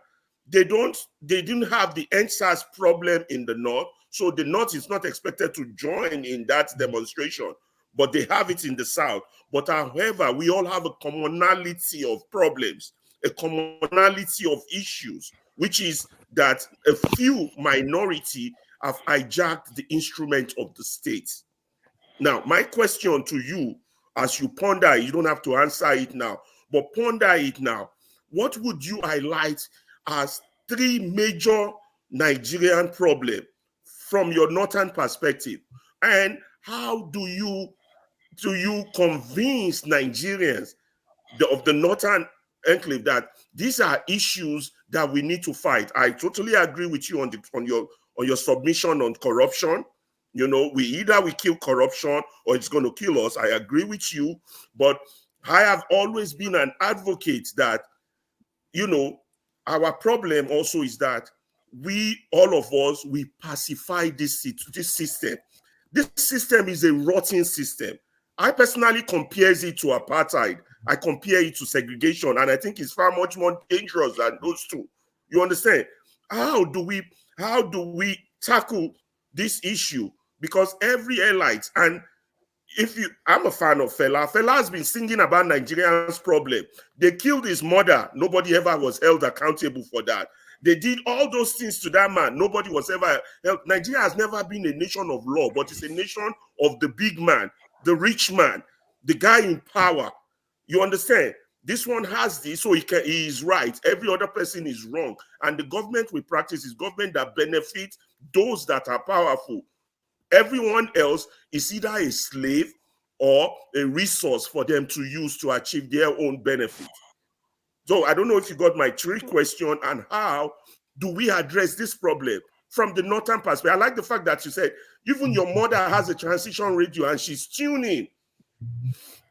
They didn't have the NSAS problem in the North, so the North is not expected to join in that demonstration, but they have it in the South. But however, we all have a commonality of problems, a commonality of issues, which is that a few minority have hijacked the instrument of the state. Now, my question to you, as you ponder, you don't have to answer it now, but ponder it now. What would you highlight as three major Nigerian problems from your northern perspective? And how do you convince Nigerians of the northern enclave that these are issues that we need to fight? I totally agree with you on your submission on corruption. You know, we kill corruption or it's going to kill us. I agree with you, but I have always been an advocate that, you know, our problem also is that all of us, we pacify this system. This system is a rotten system. I personally compare it to apartheid. I compare it to segregation, and I think it's far much more dangerous than those two. You understand? How do we tackle this issue? Because every elite, and I'm a fan of Fela. Fela has been singing about Nigerians' problem. They killed his mother. Nobody ever was held accountable for that. They did all those things to that man. Nobody was ever held. Nigeria has never been a nation of law, but it's a nation of the big man, the rich man, the guy in power. You understand? This one has this, so he is right. Every other person is wrong. And the government we practice is government that benefits those that are powerful. Everyone else is either a slave or a resource for them to use to achieve their own benefit. So I don't know if you got my three question, and how do we address this problem from the northern perspective? I like the fact that you said even your mother has a transition radio and she's tuning.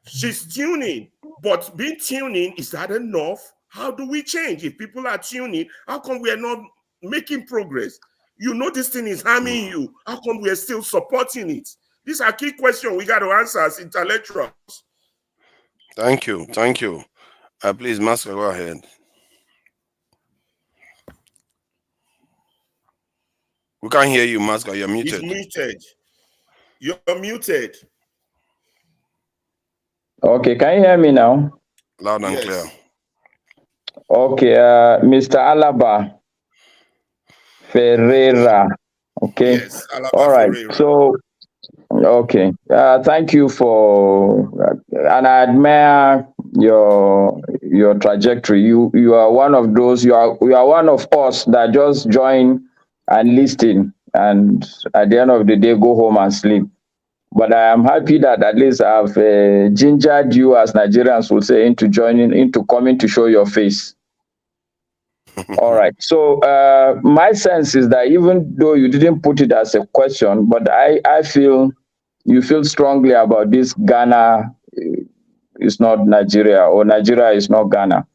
She's tuning, but being tuning, is that enough? How do we change? If people are tuning, how come we are not making progress? You know this thing is harming you. How come we are still supporting it? These are key questions we got to answer as intellectuals. Thank you. Thank you. Please, Master, go ahead. We can't hear you, Master. You're muted. He's muted. You're muted. Okay, can you hear me now? Loud and clear. Okay, Mr. Alaba Ferreira. Okay. Yes, Alaba all right. Ferreira. So, okay. Thank you for, and I admire your trajectory. You are one of those. You are one of us that just join and listen, and at the end of the day, go home and sleep. But I am happy that at least I've gingered you, as Nigerians will say, into coming to show your face. All right. So my sense is that even though you didn't put it as a question, but I feel you feel strongly about this. Ghana is not Nigeria, or Nigeria is not Ghana.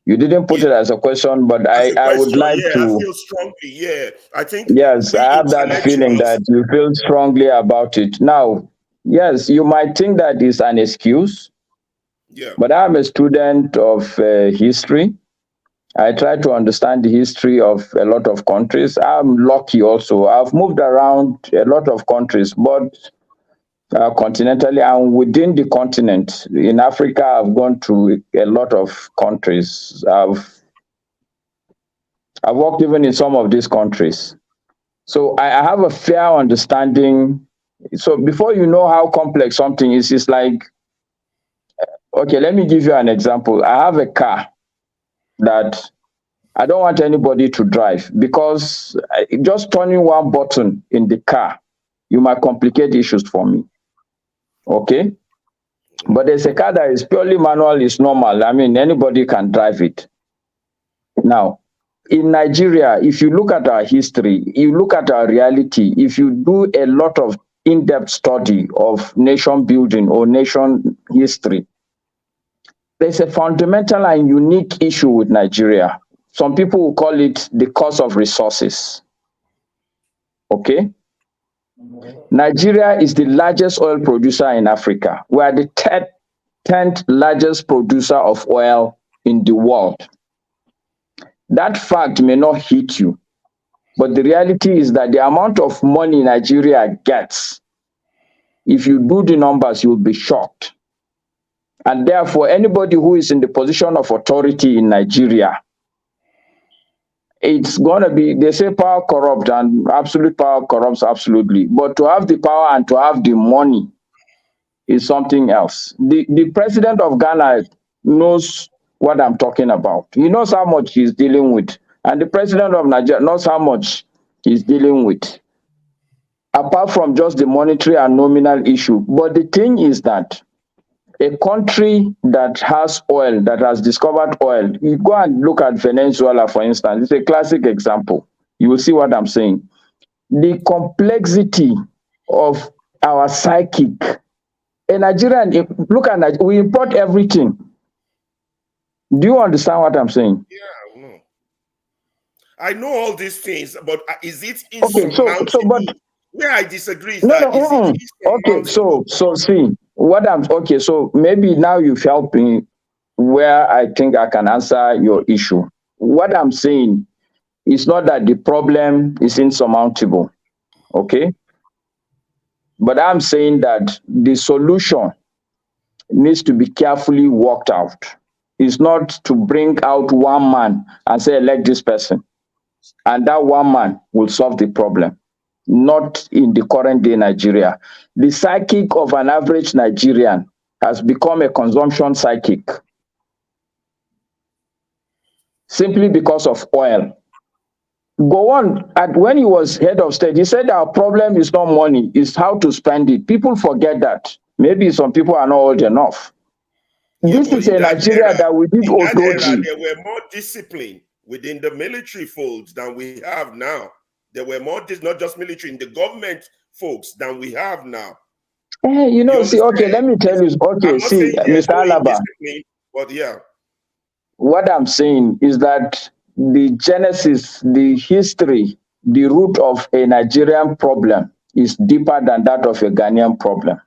You didn't put it as a question, but I would like to. I feel strongly. Yeah, I think. Yes, I have that feeling that you feel strongly about it. Now, yes, you might think that is an excuse. Yeah. But I'm a student of history. I try to understand the history of a lot of countries. I'm lucky also. I've moved around a lot of countries, but continentally and within the continent. In Africa, I've gone to a lot of countries. I've worked even in some of these countries. So I have a fair understanding. So before you know how complex something is, it's like, okay, let me give you an example. I have a car that I don't want anybody to drive, because just turning one button in the car, you might complicate issues for me. Okay? But there's a car that is purely manual, is normal. I mean, anybody can drive it. Now, in Nigeria, if you look at our history, you look at our reality, if you do a lot of in-depth study of nation building or nation history, there's a fundamental and unique issue with Nigeria. Some people will call it the cost of resources. Okay? Nigeria is the largest oil producer in Africa. We are the 10th largest producer of oil in the world. That fact may not hit you, but the reality is that the amount of money Nigeria gets, if you do the numbers, you'll be shocked. And therefore, anybody who is in the position of authority in Nigeria, it's going to be, they say power corrupts and absolute power corrupts absolutely. But to have the power and to have the money is something else. The president of Ghana knows what I'm talking about. He knows how much he's dealing with. And the president of Nigeria knows how much he's dealing with. Apart from just the monetary and nominal issue. But the thing is that a country that has oil, that has discovered oil, you go and look at Venezuela, for instance. It's a classic example. You will see what I'm saying. The complexity of our psychic. A Nigerian, look at Nigeria, we import everything. Do you understand what I'm saying? Yeah, no. I know all these things, but is it okay? Insurmountable? Where I disagree is no, that is it okay. So see what I'm okay. So maybe now you've helped me where I think I can answer your issue. What I'm saying is not that the problem is insurmountable, okay? But I'm saying that the solution needs to be carefully worked out. It's not to bring out one man and say, elect this person, and that one man will solve the problem. Not in the current day Nigeria. The psychic of an average Nigerian has become a consumption psychic simply because of oil. Go on, when he was head of state, he said our problem is not money, it's how to spend it. People forget that. Maybe some people are not old enough. Yeah, this is a Nigeria that we did Otoji. There were more discipline within the military folds than we have now. There were more, not just military, in the government folks than we have now. You know, see, okay, let me tell you, okay, see, Mr. Alaba. But yeah. What I'm saying is that the genesis, the history, the root of a Nigerian problem is deeper than that of a Ghanaian problem.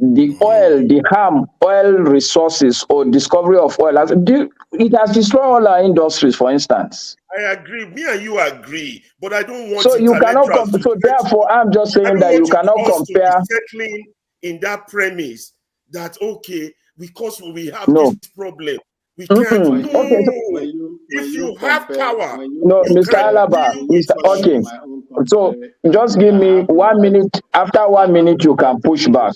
The oil, the oil resources or discovery of oil, it has destroyed all our industries, for instance. I agree. Me and you agree, but I don't want. So you cannot. So therefore, I'm just saying that you cannot compare. Settling in that premise that okay, because we have this problem, we can't. No. Okay, if you have power, no, Mr. Alaba, okay. So just give me 1 minute. After 1 minute, you can push back.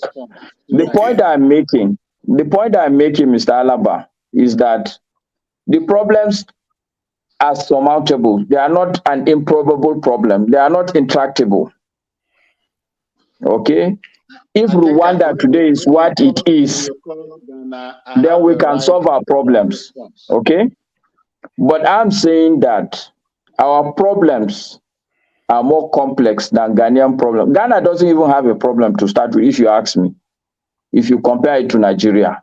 The point I'm making, Mr. Alaba, is that the problems are surmountable. They are not an improbable problem. They are not intractable. Okay? If Rwanda today is what it is, then we can solve our problems. Okay? But I'm saying that our problems are more complex than Ghanaian problem. Ghana doesn't even have a problem to start with, if you ask me, if you compare it to Nigeria.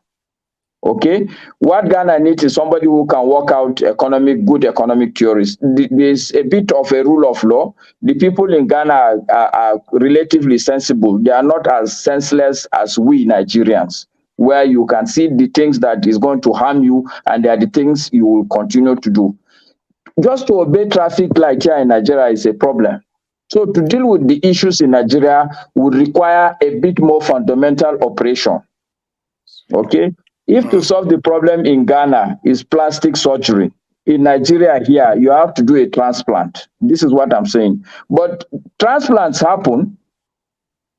Okay, what Ghana needs is somebody who can work out good economic theories. There's a bit of a rule of law. The people in Ghana are relatively sensible. They are not as senseless as we Nigerians, where you can see the things that is going to harm you, and they are the things you will continue to do. Just to obey traffic light here in Nigeria is a problem. So to deal with the issues in Nigeria would require a bit more fundamental operation. Okay. If to solve the problem in Ghana is plastic surgery, in Nigeria here, you have to do a transplant. This is what I'm saying. But transplants happen.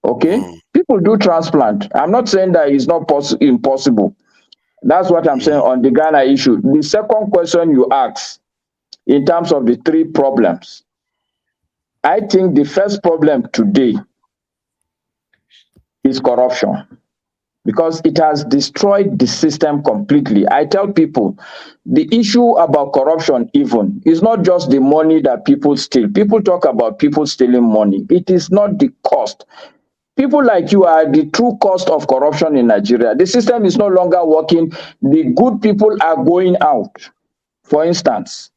Okay. People do transplant. I'm not saying that it's not impossible. That's what I'm saying on the Ghana issue. The second question you asked, in terms of the three problems, I think the first problem today is corruption. because it has destroyed the system completely. I tell people, the issue about corruption even is not just the money that people steal. People talk about people stealing money. It is not the cost. People like you are the true cost of corruption in Nigeria. The system is no longer working. The good people are going out, for instance.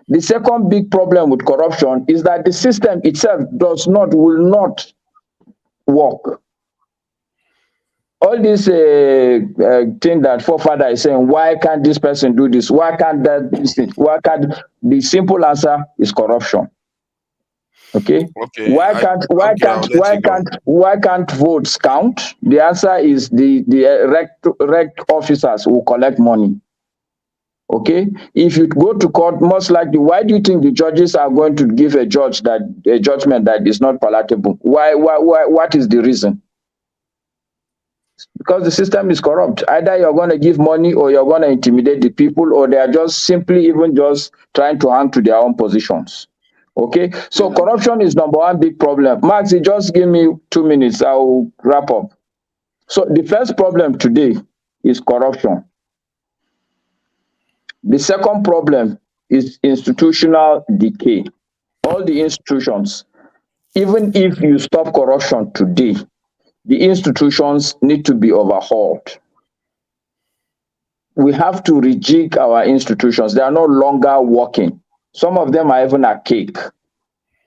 The second big problem with corruption is that the system itself will not work. All this thing that forefather is saying, why can't this person do this? Why can't that do this? Why can't the simple answer is corruption? Okay. Okay. I'll let you go. Why can't votes count? The answer is the rect officers who collect money. Okay. If you go to court, most likely, why do you think the judges are going to give a judgment that is not palatable? Why? What is the reason? Because the system is corrupt. Either you're going to give money or you're going to intimidate the people, or they are just simply even just trying to hang to their own positions. Okay, so corruption is number one big problem. Max, just give me 2 minutes. I'll wrap up. So the first problem today is corruption. The second problem is institutional decay. All the institutions, even if you stop corruption today, the institutions need to be overhauled. We have to rejig our institutions. They are no longer working. Some of them are even archaic.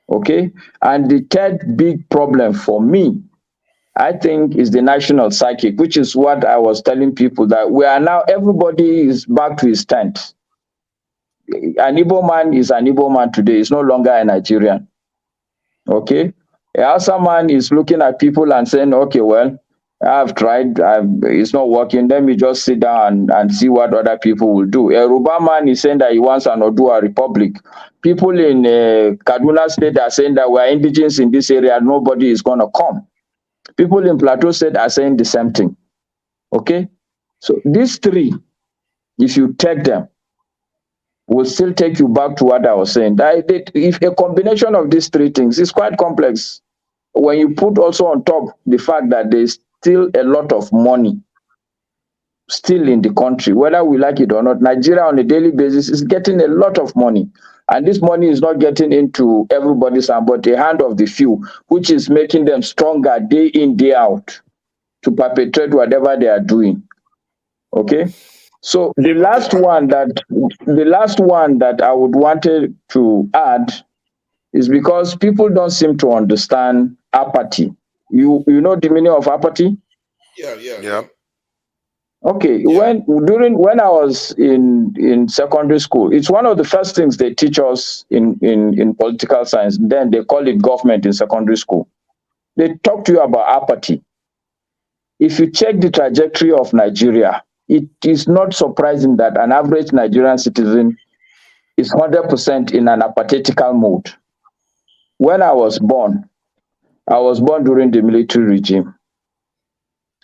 Okay? And the third big problem for me, I think, is the national psychic, which is what I was telling people, that we are now, everybody is back to his tent. An Igbo man is an Igbo man today. He's no longer a Nigerian. Okay? A Hausa man is looking at people and saying, okay, well, I've tried, it's not working. Let me just sit down and see what other people will do. A Yoruba man is saying that he wants an Odua republic. People in Kaduna State are saying that we're indigenous in this area, nobody is going to come. People in Plateau State are saying the same thing. Okay? So these three, if you take them, will still take you back to what I was saying. If a combination of these three things is quite complex, when you put also on top the fact that there's still a lot of money still in the country, whether we like it or not, Nigeria on a daily basis is getting a lot of money. And this money is not getting into everybody's hand, but the hand of the few, which is making them stronger day in, day out to perpetrate whatever they are doing. Okay? So the last one that I would wanted to add is because people don't seem to understand apathy. You know the meaning of apathy? Yeah. Okay. Yeah. When I was in secondary school, it's one of the first things they teach us in political science. Then they call it government in secondary school. They talk to you about apathy. If you check the trajectory of Nigeria, it is not surprising that an average Nigerian citizen is 100% in an apathetical mode. When I was born during the military regime,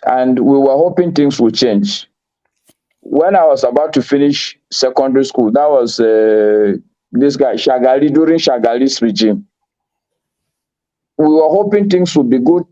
and we were hoping things would change. When I was about to finish secondary school, that was this guy, Shagali, during Shagali's regime. We were hoping things would be good.